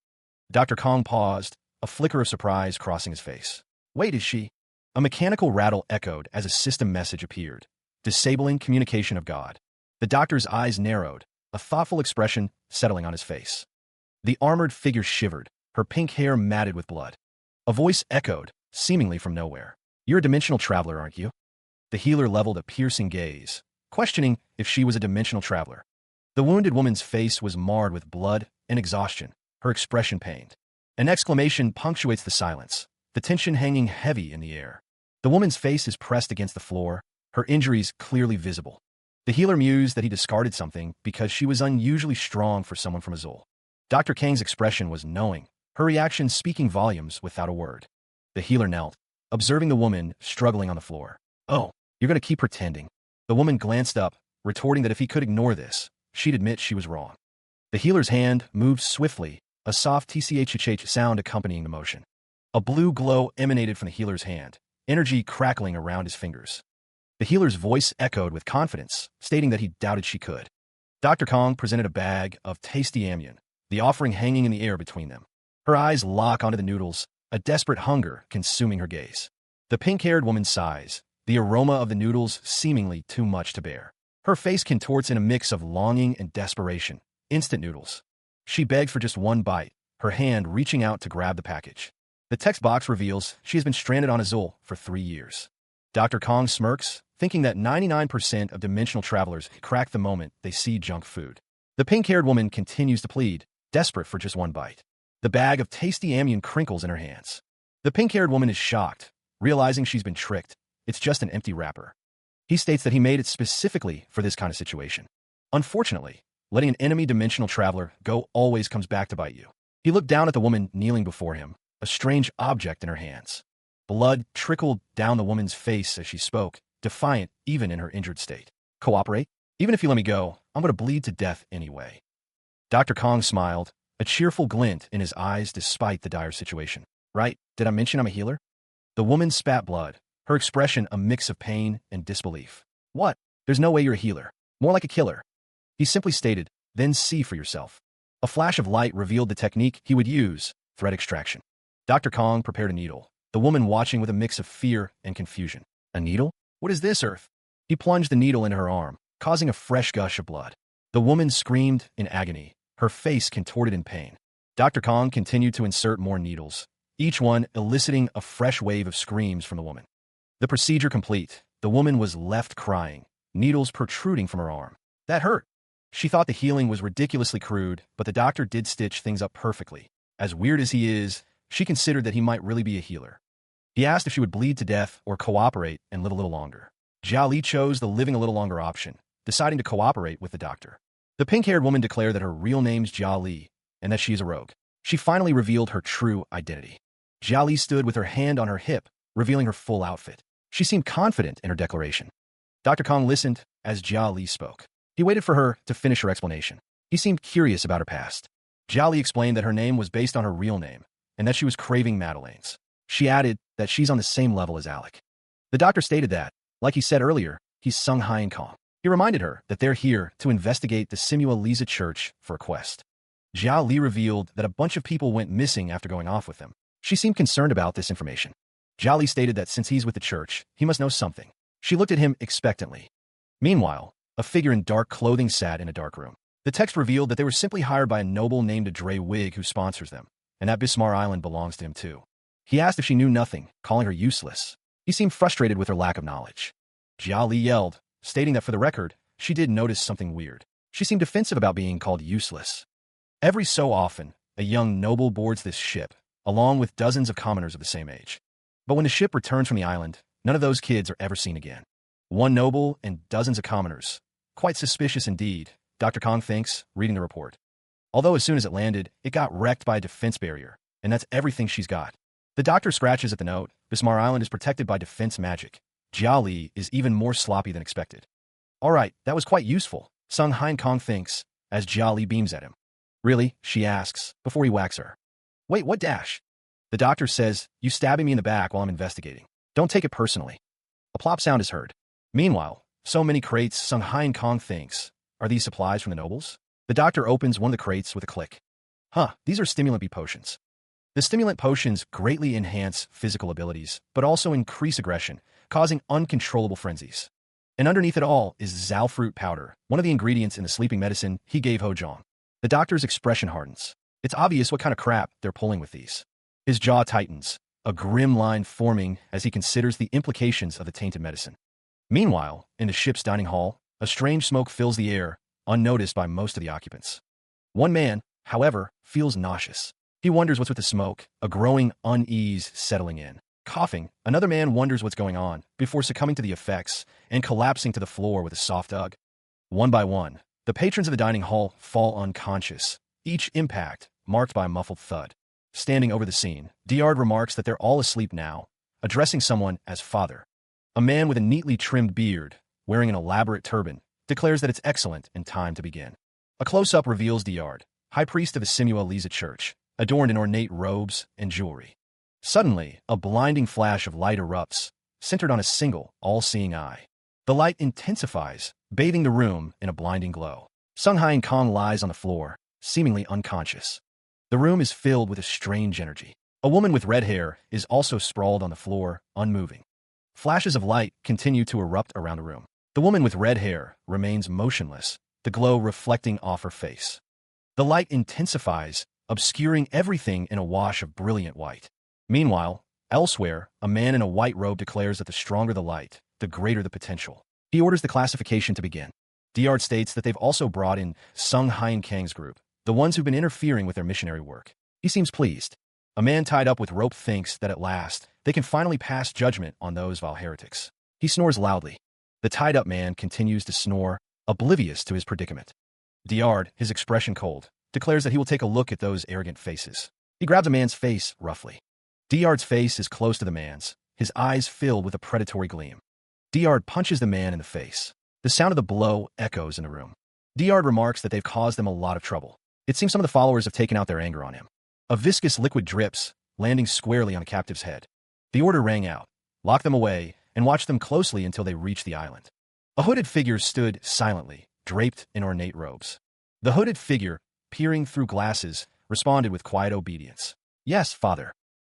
Dr. Kong paused, a flicker of surprise crossing his face. Wait, is she? A mechanical rattle echoed as a system message appeared. Disabling communication of God. The doctor's eyes narrowed, a thoughtful expression settling on his face. The armored figure shivered, her pink hair matted with blood. A voice echoed, seemingly from nowhere. You're a dimensional traveler, aren't you? The healer leveled a piercing gaze, questioning if she was a dimensional traveler. The wounded woman's face was marred with blood and exhaustion, her expression pained. An exclamation punctuates the silence, the tension hanging heavy in the air. The woman's face is pressed against the floor, her injuries clearly visible. The healer mused that he discarded something because she was unusually strong for someone from Azul. Dr. Kang's expression was knowing, her reaction speaking volumes without a word. The healer knelt, observing the woman struggling on the floor. Oh, you're going to keep pretending. The woman glanced up, retorting that if he could ignore this, she'd admit she was wrong. The healer's hand moved swiftly, a soft tchh sound accompanying the motion. A blue glow emanated from the healer's hand, energy crackling around his fingers. The healer's voice echoed with confidence, stating that he doubted she could. Dr. Kong presented a bag of tasty amyan, the offering hanging in the air between them. Her eyes lock onto the noodles, a desperate hunger consuming her gaze. The pink-haired woman sighs, the aroma of the noodles seemingly too much to bear. Her face contorts in a mix of longing and desperation. Instant noodles. She begged for just one bite, her hand reaching out to grab the package. The text box reveals she has been stranded on Azul for 3 years. Dr. Kong smirks, thinking that 99% of dimensional travelers crack the moment they see junk food. The pink-haired woman continues to plead, desperate for just one bite. The bag of tasty Amian crinkles in her hands. The pink-haired woman is shocked, realizing she's been tricked. It's just an empty wrapper. He states that he made it specifically for this kind of situation. Unfortunately, letting an enemy dimensional traveler go always comes back to bite you. He looked down at the woman kneeling before him, a strange object in her hands. Blood trickled down the woman's face as she spoke, defiant even in her injured state. Cooperate? Even if you let me go, I'm going to bleed to death anyway. Dr. Kong smiled, a cheerful glint in his eyes despite the dire situation. Right? Did I mention I'm a healer? The woman spat blood, her expression a mix of pain and disbelief. What? There's no way you're a healer. More like a killer. He simply stated, then see for yourself. A flash of light revealed the technique he would use, thread extraction. Dr. Kong prepared a needle, the woman watching with a mix of fear and confusion. A needle? What is this, Earth? He plunged the needle into her arm, causing a fresh gush of blood. The woman screamed in agony, her face contorted in pain. Dr. Kong continued to insert more needles, each one eliciting a fresh wave of screams from the woman. The procedure complete, the woman was left crying, needles protruding from her arm. That hurt. She thought the healing was ridiculously crude, but the doctor did stitch things up perfectly. As weird as he is, she considered that he might really be a healer. He asked if she would bleed to death or cooperate and live a little longer. Jia Li chose the living a little longer option, deciding to cooperate with the doctor. The pink-haired woman declared that her real name's Jia Li, and that she is a rogue. She finally revealed her true identity. Jia Li stood with her hand on her hip, revealing her full outfit. She seemed confident in her declaration. Dr. Kong listened as Jia Li spoke. He waited for her to finish her explanation. He seemed curious about her past. Jia Li explained that her name was based on her real name, and that she was craving Madeleine's. She added that she's on the same level as Alec. The doctor stated that, like he said earlier, he's Sung Hein Kong. He reminded her that they're here to investigate the Simua Lisa Church for a quest. Jia Li revealed that a bunch of people went missing after going off with them. She seemed concerned about this information. Jia Li stated that since he's with the church, he must know something. She looked at him expectantly. Meanwhile, a figure in dark clothing sat in a dark room. The text revealed that they were simply hired by a noble named Dre Wig who sponsors them, and that Bismar Island belongs to him too. He asked if she knew nothing, calling her useless. He seemed frustrated with her lack of knowledge. Jia Li yelled, stating that for the record, she did notice something weird. She seemed defensive about being called useless. Every so often, a young noble boards this ship, along with dozens of commoners of the same age. But when the ship returns from the island, none of those kids are ever seen again. One noble and dozens of commoners. Quite suspicious indeed, Dr. Kong thinks, reading the report. Although as soon as it landed, it got wrecked by a defense barrier, and that's everything she's got. The doctor scratches at the note. Bismar Island is protected by defense magic. Jia Li is even more sloppy than expected. All right, that was quite useful, Sung Hein Kong thinks, as Jia Li beams at him. Really? She asks, before he whacks her. Wait, what dash? The doctor says, you stabbing me in the back while I'm investigating. Don't take it personally. A plop sound is heard. Meanwhile, so many crates, Sung Hein Kong thinks. Are these supplies from the nobles? The doctor opens one of the crates with a click. Huh, these are stimulant B potions. The stimulant potions greatly enhance physical abilities, but also increase aggression, causing uncontrollable frenzies. And underneath it all is Zao fruit powder, one of the ingredients in the sleeping medicine he gave Ho Zhong. The doctor's expression hardens. It's obvious what kind of crap they're pulling with these. His jaw tightens, a grim line forming as he considers the implications of the tainted medicine. Meanwhile, in the ship's dining hall, a strange smoke fills the air, unnoticed by most of the occupants. One man, however, feels nauseous. He wonders what's with the smoke, a growing unease settling in. Coughing, another man wonders what's going on before succumbing to the effects and collapsing to the floor with a soft ugh. One by one, the patrons of the dining hall fall unconscious, each impact marked by a muffled thud. Standing over the scene, Diard remarks that they're all asleep now, addressing someone as father. A man with a neatly trimmed beard, wearing an elaborate turban, declares that it's excellent and time to begin. A close-up reveals Diard, high priest of the Simua Lisa Church, adorned in ornate robes and jewelry. Suddenly, a blinding flash of light erupts, centered on a single, all-seeing eye. The light intensifies, bathing the room in a blinding glow. Sung Hein Kong lies on the floor, seemingly unconscious. The room is filled with a strange energy. A woman with red hair is also sprawled on the floor, unmoving. Flashes of light continue to erupt around the room. The woman with red hair remains motionless, the glow reflecting off her face. The light intensifies, obscuring everything in a wash of brilliant white. Meanwhile, elsewhere, a man in a white robe declares that the stronger the light, the greater the potential. He orders the classification to begin. Diard states that they've also brought in Sung Hein Kang's group, the ones who've been interfering with their missionary work. He seems pleased. A man tied up with rope thinks that at last they can finally pass judgment on those vile heretics. He snores loudly. The tied-up man continues to snore, oblivious to his predicament. Diard, his expression cold, declares that he will take a look at those arrogant faces. He grabs a man's face roughly. Diard's face is close to the man's, his eyes filled with a predatory gleam. Diard punches the man in the face. The sound of the blow echoes in the room. Diard remarks that they've caused them a lot of trouble. It seems some of the followers have taken out their anger on him. A viscous liquid drips, landing squarely on the captive's head. The order rang out. Lock them away and watch them closely until they reach the island. A hooded figure stood silently, draped in ornate robes. The hooded figure, peering through glasses, responded with quiet obedience. "Yes, father."